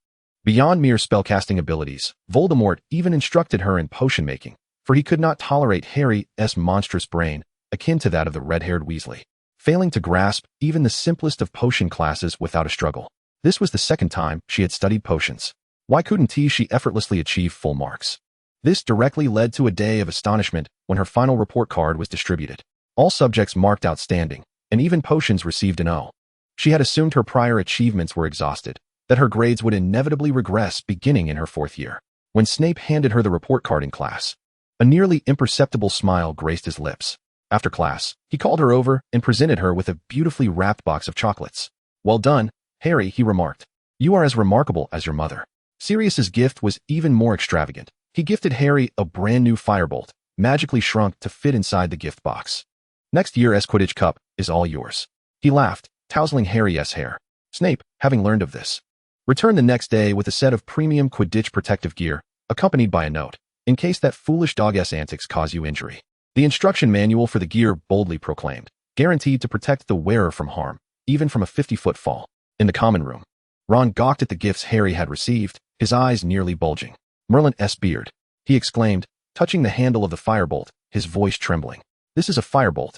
Beyond mere spellcasting abilities, Voldemort even instructed her in potion making, for he could not tolerate Harry's monstrous brain, akin to that of the red-haired Weasley, failing to grasp even the simplest of potion classes without a struggle. This was the second time she had studied potions. Why couldn't she effortlessly achieve full marks? This directly led to a day of astonishment when her final report card was distributed. All subjects marked outstanding, and even potions received an O. She had assumed her prior achievements were exhausted, that her grades would inevitably regress beginning in her fourth year. When Snape handed her the report card in class, a nearly imperceptible smile graced his lips. After class, he called her over and presented her with a beautifully wrapped box of chocolates. Well done, Harry, he remarked. You are as remarkable as your mother. Sirius's gift was even more extravagant. He gifted Harry a brand new firebolt, magically shrunk to fit inside the gift box. Next year's Quidditch Cup is all yours. He laughed, tousling Harry's hair. Snape, having learned of this, returned the next day with a set of premium Quidditch protective gear, accompanied by a note. In case that foolish dog's antics cause you injury. The instruction manual for the gear boldly proclaimed, guaranteed to protect the wearer from harm, even from a 50-foot fall. In the common room, Ron gawked at the gifts Harry had received, his eyes nearly bulging. Merlin's beard, he exclaimed, touching the handle of the firebolt, his voice trembling. This is a firebolt.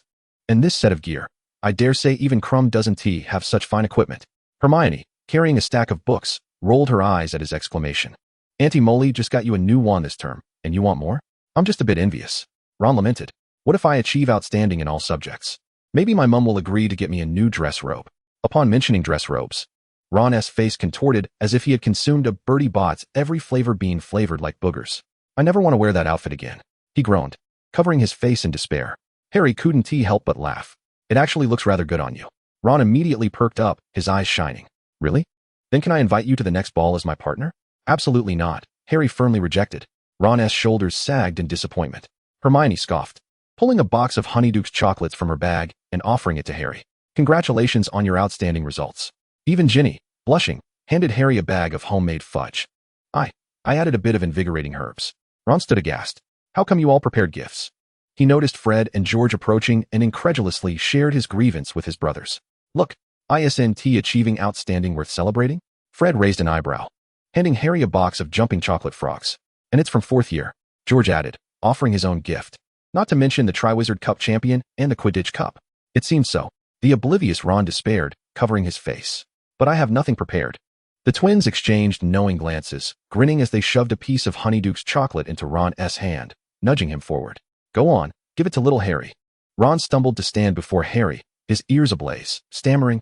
And this set of gear. I dare say even Crumb doesn't have such fine equipment. Hermione, carrying a stack of books, rolled her eyes at his exclamation. Auntie Molly just got you a new wand this term, and you want more? I'm just a bit envious. Ron lamented. What if I achieve outstanding in all subjects? Maybe my mum will agree to get me a new dress robe. Upon mentioning dress robes, Ron's face contorted as if he had consumed a Bertie Bott's every flavor bean flavored like boogers. I never want to wear that outfit again. He groaned, covering his face in despair. Harry couldn't help but laugh. It actually looks rather good on you. Ron immediately perked up, his eyes shining. Really? Then can I invite you to the next ball as my partner? Absolutely not, Harry firmly rejected. Ron's shoulders sagged in disappointment. Hermione scoffed, pulling a box of Honeydukes chocolates from her bag and offering it to Harry. Congratulations on your outstanding results. Even Ginny, blushing, handed Harry a bag of homemade fudge. I added a bit of invigorating herbs. Ron stood aghast. How come you all prepared gifts? He noticed Fred and George approaching and incredulously shared his grievance with his brothers. Look, ISNT achieving outstanding worth celebrating? Fred raised an eyebrow, handing Harry a box of jumping chocolate frogs. And it's from 4th year, George added, offering his own gift. Not to mention the Triwizard Cup champion and the Quidditch Cup. It seems so. The oblivious Ron despaired, covering his face. But I have nothing prepared. The twins exchanged knowing glances, grinning as they shoved a piece of Honeyduke's chocolate into Ron's hand, nudging him forward. Go on, give it to little Harry. Ron stumbled to stand before Harry, his ears ablaze, stammering,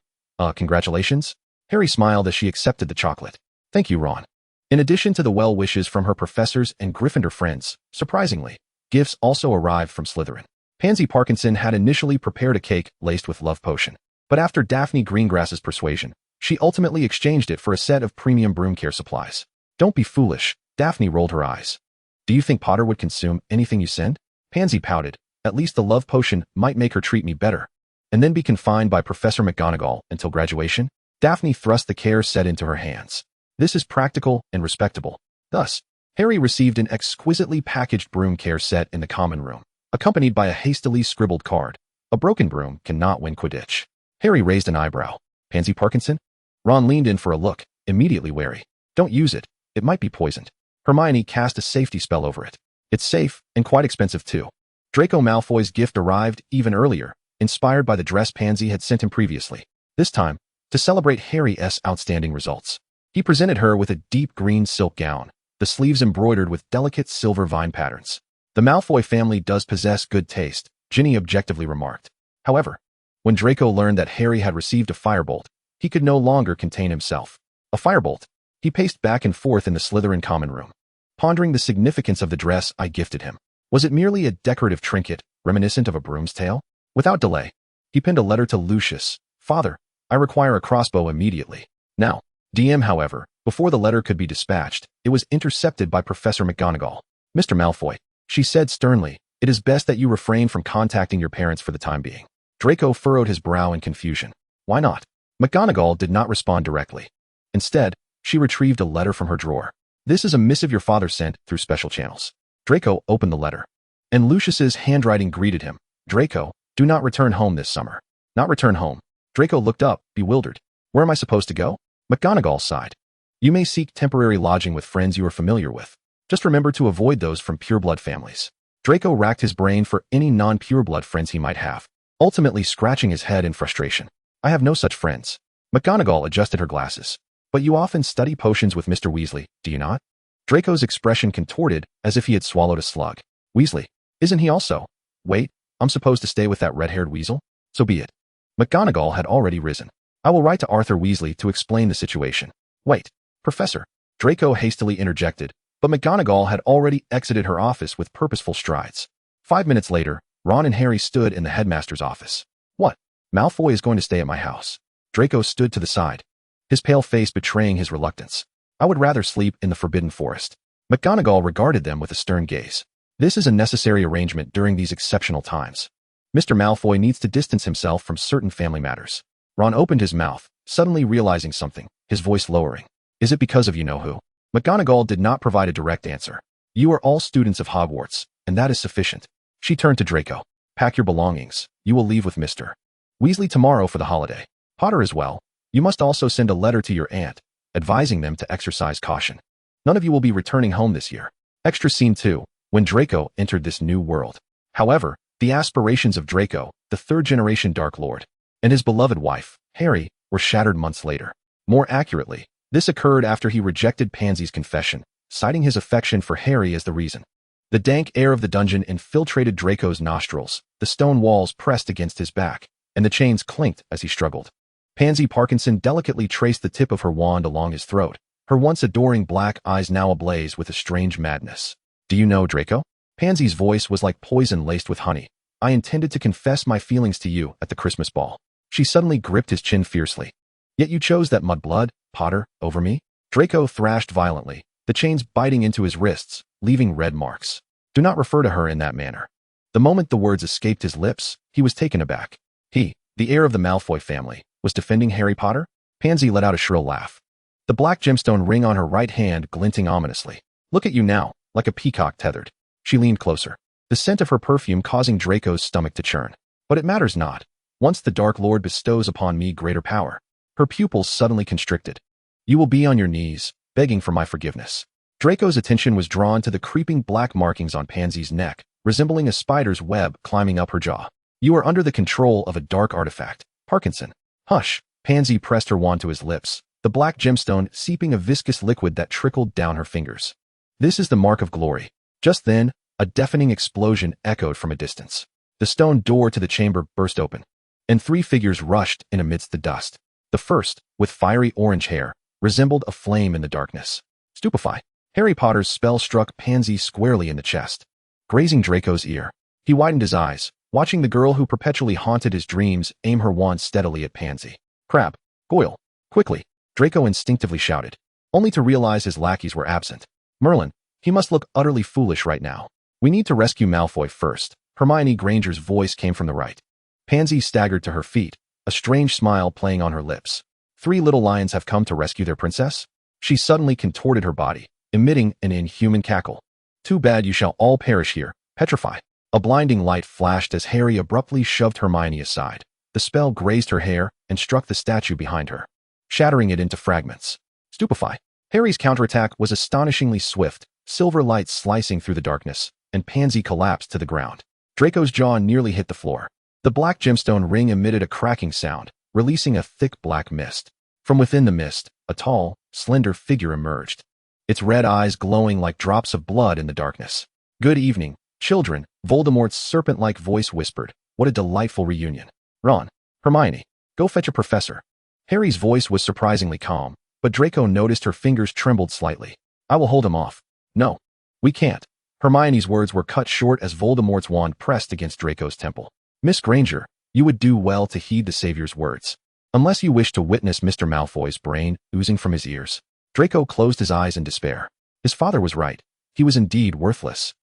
congratulations? Harry smiled as she accepted the chocolate. Thank you, Ron. In addition to the well wishes from her professors and Gryffindor friends, surprisingly, gifts also arrived from Slytherin. Pansy Parkinson had initially prepared a cake laced with love potion, but after Daphne Greengrass's persuasion, she ultimately exchanged it for a set of premium broom care supplies. Don't be foolish, Daphne rolled her eyes. Do you think Potter would consume anything you send? Pansy pouted. At least the love potion might make her treat me better. And then be confined by Professor McGonagall until graduation? Daphne thrust the care set into her hands. This is practical and respectable. Thus, Harry received an exquisitely packaged broom care set in the common room, accompanied by a hastily scribbled card. A broken broom cannot win Quidditch. Harry raised an eyebrow. Pansy Parkinson? Ron leaned in for a look, immediately wary. Don't use it. It might be poisoned. Hermione cast a safety spell over it. It's safe, and quite expensive too. Draco Malfoy's gift arrived even earlier, inspired by the dress Pansy had sent him previously. This time, to celebrate Harry's outstanding results. He presented her with a deep green silk gown, the sleeves embroidered with delicate silver vine patterns. The Malfoy family does possess good taste, Ginny objectively remarked. However, when Draco learned that Harry had received a firebolt, he could no longer contain himself. A firebolt? He paced back and forth in the Slytherin common room, pondering the significance of the dress I gifted him. Was it merely a decorative trinket, reminiscent of a broom's tail? Without delay, he penned a letter to Lucius. Father, I require a crossbow immediately. Now, DM, however, before the letter could be dispatched, it was intercepted by Professor McGonagall. Mr. Malfoy, she said sternly, it is best that you refrain from contacting your parents for the time being. Draco furrowed his brow in confusion. Why not? McGonagall did not respond directly. Instead, she retrieved a letter from her drawer. This is a missive your father sent through special channels. Draco opened the letter, and Lucius's handwriting greeted him. Draco, do not return home this summer. Not return home. Draco looked up, bewildered. Where am I supposed to go? McGonagall sighed. You may seek temporary lodging with friends you are familiar with. Just remember to avoid those from pureblood families. Draco racked his brain for any non-pureblood friends he might have, ultimately scratching his head in frustration. I have no such friends. McGonagall adjusted her glasses. But you often study potions with Mr. Weasley, do you not? Draco's expression contorted as if he had swallowed a slug. Weasley, isn't he also? Wait, I'm supposed to stay with that red-haired weasel? So be it. McGonagall had already risen. I will write to Arthur Weasley to explain the situation. Wait, Professor. Draco hastily interjected, but McGonagall had already exited her office with purposeful strides. 5 minutes later, Ron and Harry stood in the headmaster's office. What? Malfoy is going to stay at my house. Draco stood to the side, his pale face betraying his reluctance. I would rather sleep in the Forbidden Forest. McGonagall regarded them with a stern gaze. This is a necessary arrangement during these exceptional times. Mr. Malfoy needs to distance himself from certain family matters. Ron opened his mouth, suddenly realizing something, his voice lowering. Is it because of you-know-who? McGonagall did not provide a direct answer. You are all students of Hogwarts, and that is sufficient. She turned to Draco. Pack your belongings. You will leave with Mr. Weasley tomorrow for the holiday. Potter as well. You must also send a letter to your aunt, advising them to exercise caution. None of you will be returning home this year. Extra scene 2, when Draco entered this new world. However, the aspirations of Draco, the third-generation Dark Lord, and his beloved wife, Harry, were shattered months later. More accurately, this occurred after he rejected Pansy's confession, citing his affection for Harry as the reason. The dank air of the dungeon infiltrated Draco's nostrils, the stone walls pressed against his back, and the chains clinked as he struggled. Pansy Parkinson delicately traced the tip of her wand along his throat, her once adoring black eyes now ablaze with a strange madness. Do you know, Draco? Pansy's voice was like poison laced with honey. I intended to confess my feelings to you at the Christmas ball. She suddenly gripped his chin fiercely. Yet you chose that mudblood, Potter, over me? Draco thrashed violently, the chains biting into his wrists, leaving red marks. Do not refer to her in that manner. The moment the words escaped his lips, he was taken aback. He, the heir of the Malfoy family, was defending Harry Potter? Pansy let out a shrill laugh, the black gemstone ring on her right hand glinting ominously. Look at you now, like a peacock tethered. She leaned closer, the scent of her perfume causing Draco's stomach to churn. But it matters not. Once the Dark Lord bestows upon me greater power. Her pupils suddenly constricted. You will be on your knees, begging for my forgiveness. Draco's attention was drawn to the creeping black markings on Pansy's neck, resembling a spider's web climbing up her jaw. You are under the control of a dark artifact. Parkinson. Hush. Pansy pressed her wand to his lips, the black gemstone seeping a viscous liquid that trickled down her fingers. This is the mark of glory. Just then, a deafening explosion echoed from a distance. The stone door to the chamber burst open, and 3 figures rushed in amidst the dust. The first, with fiery orange hair, resembled a flame in the darkness. Stupefy. Harry Potter's spell struck Pansy squarely in the chest, grazing Draco's ear. He widened his eyes, watching the girl who perpetually haunted his dreams aim her wand steadily at Pansy. Crab. Goyle. Quickly. Draco instinctively shouted, only to realize his lackeys were absent. Merlin. He must look utterly foolish right now. We need to rescue Malfoy first. Hermione Granger's voice came from the right. Pansy staggered to her feet, a strange smile playing on her lips. 3 little lions have come to rescue their princess? She suddenly contorted her body, emitting an inhuman cackle. Too bad you shall all perish here. Petrify. A blinding light flashed as Harry abruptly shoved Hermione aside. The spell grazed her hair and struck the statue behind her, shattering it into fragments. Stupefy. Harry's counterattack was astonishingly swift, silver light slicing through the darkness, and Pansy collapsed to the ground. Draco's jaw nearly hit the floor. The black gemstone ring emitted a cracking sound, releasing a thick black mist. From within the mist, a tall, slender figure emerged, its red eyes glowing like drops of blood in the darkness. Good evening, children, Voldemort's serpent-like voice whispered. What a delightful reunion. Ron. Hermione. Go fetch a professor. Harry's voice was surprisingly calm, but Draco noticed her fingers trembled slightly. I will hold him off. No. We can't. Hermione's words were cut short as Voldemort's wand pressed against Draco's temple. Miss Granger, you would do well to heed the Savior's words. Unless you wish to witness Mr. Malfoy's brain oozing from his ears. Draco closed his eyes in despair. His father was right. He was indeed worthless,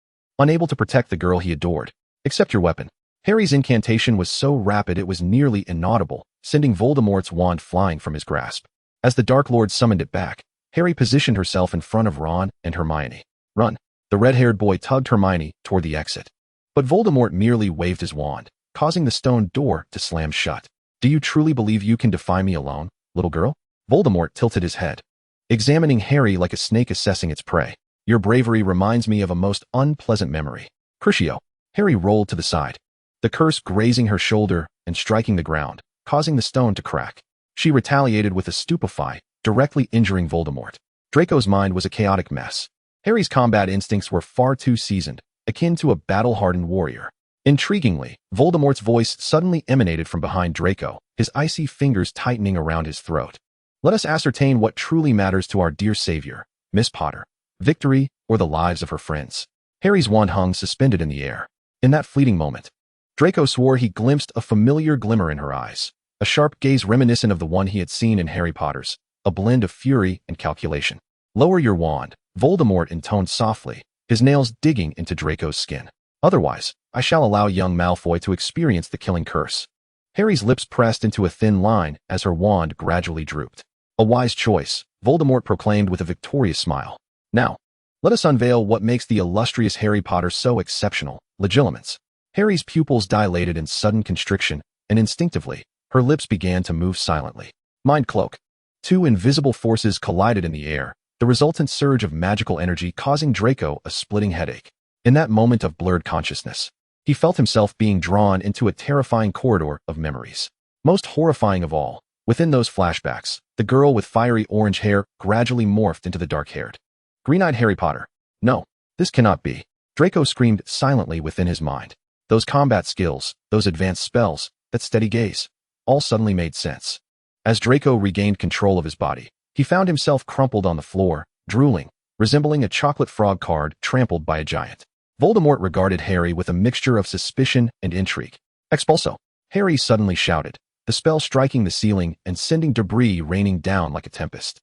unable to protect the girl he adored. Accept your weapon. Harry's incantation was so rapid it was nearly inaudible, sending Voldemort's wand flying from his grasp. As the Dark Lord summoned it back, Harry positioned herself in front of Ron and Hermione. Run. The red-haired boy tugged Hermione toward the exit. But Voldemort merely waved his wand, causing the stone door to slam shut. Do you truly believe you can defy me alone, little girl? Voldemort tilted his head, examining Harry like a snake assessing its prey. Your bravery reminds me of a most unpleasant memory. Crucio. Harry rolled to the side, the curse grazing her shoulder and striking the ground, causing the stone to crack. She retaliated with a stupefy, directly injuring Voldemort. Draco's mind was a chaotic mess. Harry's combat instincts were far too seasoned, akin to a battle-hardened warrior. Intriguingly, Voldemort's voice suddenly emanated from behind Draco, his icy fingers tightening around his throat. Let us ascertain what truly matters to our dear savior, Miss Potter. Victory or the lives of her friends. Harry's wand hung suspended in the air. In that fleeting moment, Draco swore he glimpsed a familiar glimmer in her eyes, a sharp gaze reminiscent of the one he had seen in Harry Potter's, a blend of fury and calculation. Lower your wand, Voldemort intoned softly, his nails digging into Draco's skin. Otherwise, I shall allow young Malfoy to experience the killing curse. Harry's lips pressed into a thin line as her wand gradually drooped. A wise choice, Voldemort proclaimed with a victorious smile. Now, let us unveil what makes the illustrious Harry Potter so exceptional, legilimens. Harry's pupils dilated in sudden constriction, and instinctively, her lips began to move silently. Mind cloak. 2 invisible forces collided in the air, the resultant surge of magical energy causing Draco a splitting headache. In that moment of blurred consciousness, he felt himself being drawn into a terrifying corridor of memories. Most horrifying of all, within those flashbacks, the girl with fiery orange hair gradually morphed into the dark-haired, green-eyed Harry Potter. No, this cannot be. Draco screamed silently within his mind. Those combat skills, those advanced spells, that steady gaze, all suddenly made sense. As Draco regained control of his body, he found himself crumpled on the floor, drooling, resembling a chocolate frog card trampled by a giant. Voldemort regarded Harry with a mixture of suspicion and intrigue. Expulso! Harry suddenly shouted, the spell striking the ceiling and sending debris raining down like a tempest.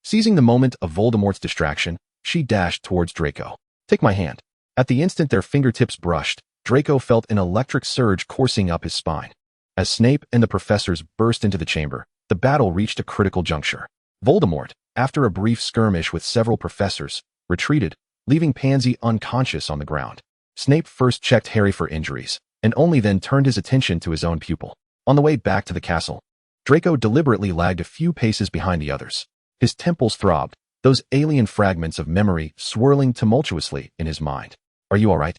Seizing the moment of Voldemort's distraction, she dashed towards Draco. Take my hand. At the instant their fingertips brushed, Draco felt an electric surge coursing up his spine. As Snape and the professors burst into the chamber, the battle reached a critical juncture. Voldemort, after a brief skirmish with several professors, retreated, leaving Pansy unconscious on the ground. Snape first checked Harry for injuries, and only then turned his attention to his own pupil. On the way back to the castle, Draco deliberately lagged a few paces behind the others. His temples throbbed, those alien fragments of memory swirling tumultuously in his mind. Are you all right?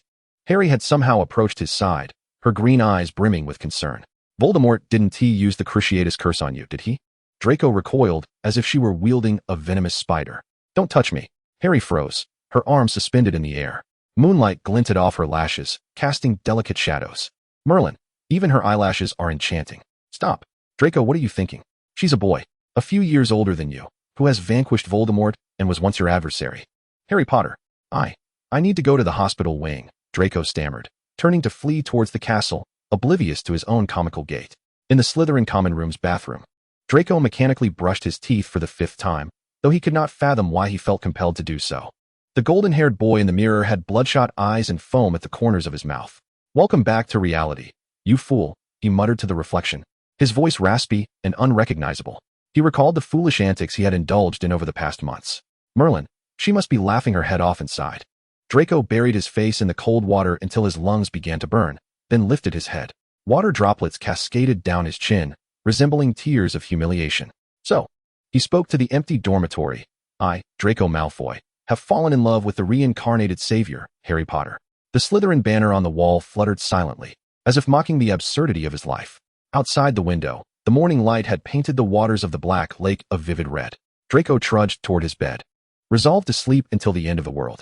Harry had somehow approached his side, her green eyes brimming with concern. Voldemort didn't use the Cruciatus curse on you, did he? Draco recoiled as if she were wielding a venomous spider. Don't touch me. Harry froze, her arms suspended in the air. Moonlight glinted off her lashes, casting delicate shadows. Merlin, even her eyelashes are enchanting. Stop. Draco, what are you thinking? She's a boy, a few years older than you, who has vanquished Voldemort and was once your adversary. Harry Potter. I need to go to the hospital wing, Draco stammered, turning to flee towards the castle, oblivious to his own comical gait. In the Slytherin common room's bathroom, Draco mechanically brushed his teeth for the 5th time, though he could not fathom why he felt compelled to do so. The golden-haired boy in the mirror had bloodshot eyes and foam at the corners of his mouth. Welcome back to reality, you fool, he muttered to the reflection, his voice raspy and unrecognizable. He recalled the foolish antics he had indulged in over the past months. Merlin, she must be laughing her head off inside. Draco buried his face in the cold water until his lungs began to burn, then lifted his head. Water droplets cascaded down his chin, resembling tears of humiliation. So, he spoke to the empty dormitory. I, Draco Malfoy, have fallen in love with the reincarnated savior, Harry Potter. The Slytherin banner on the wall fluttered silently, as if mocking the absurdity of his life. Outside the window, the morning light had painted the waters of the Black Lake a vivid red. Draco trudged toward his bed, resolved to sleep until the end of the world.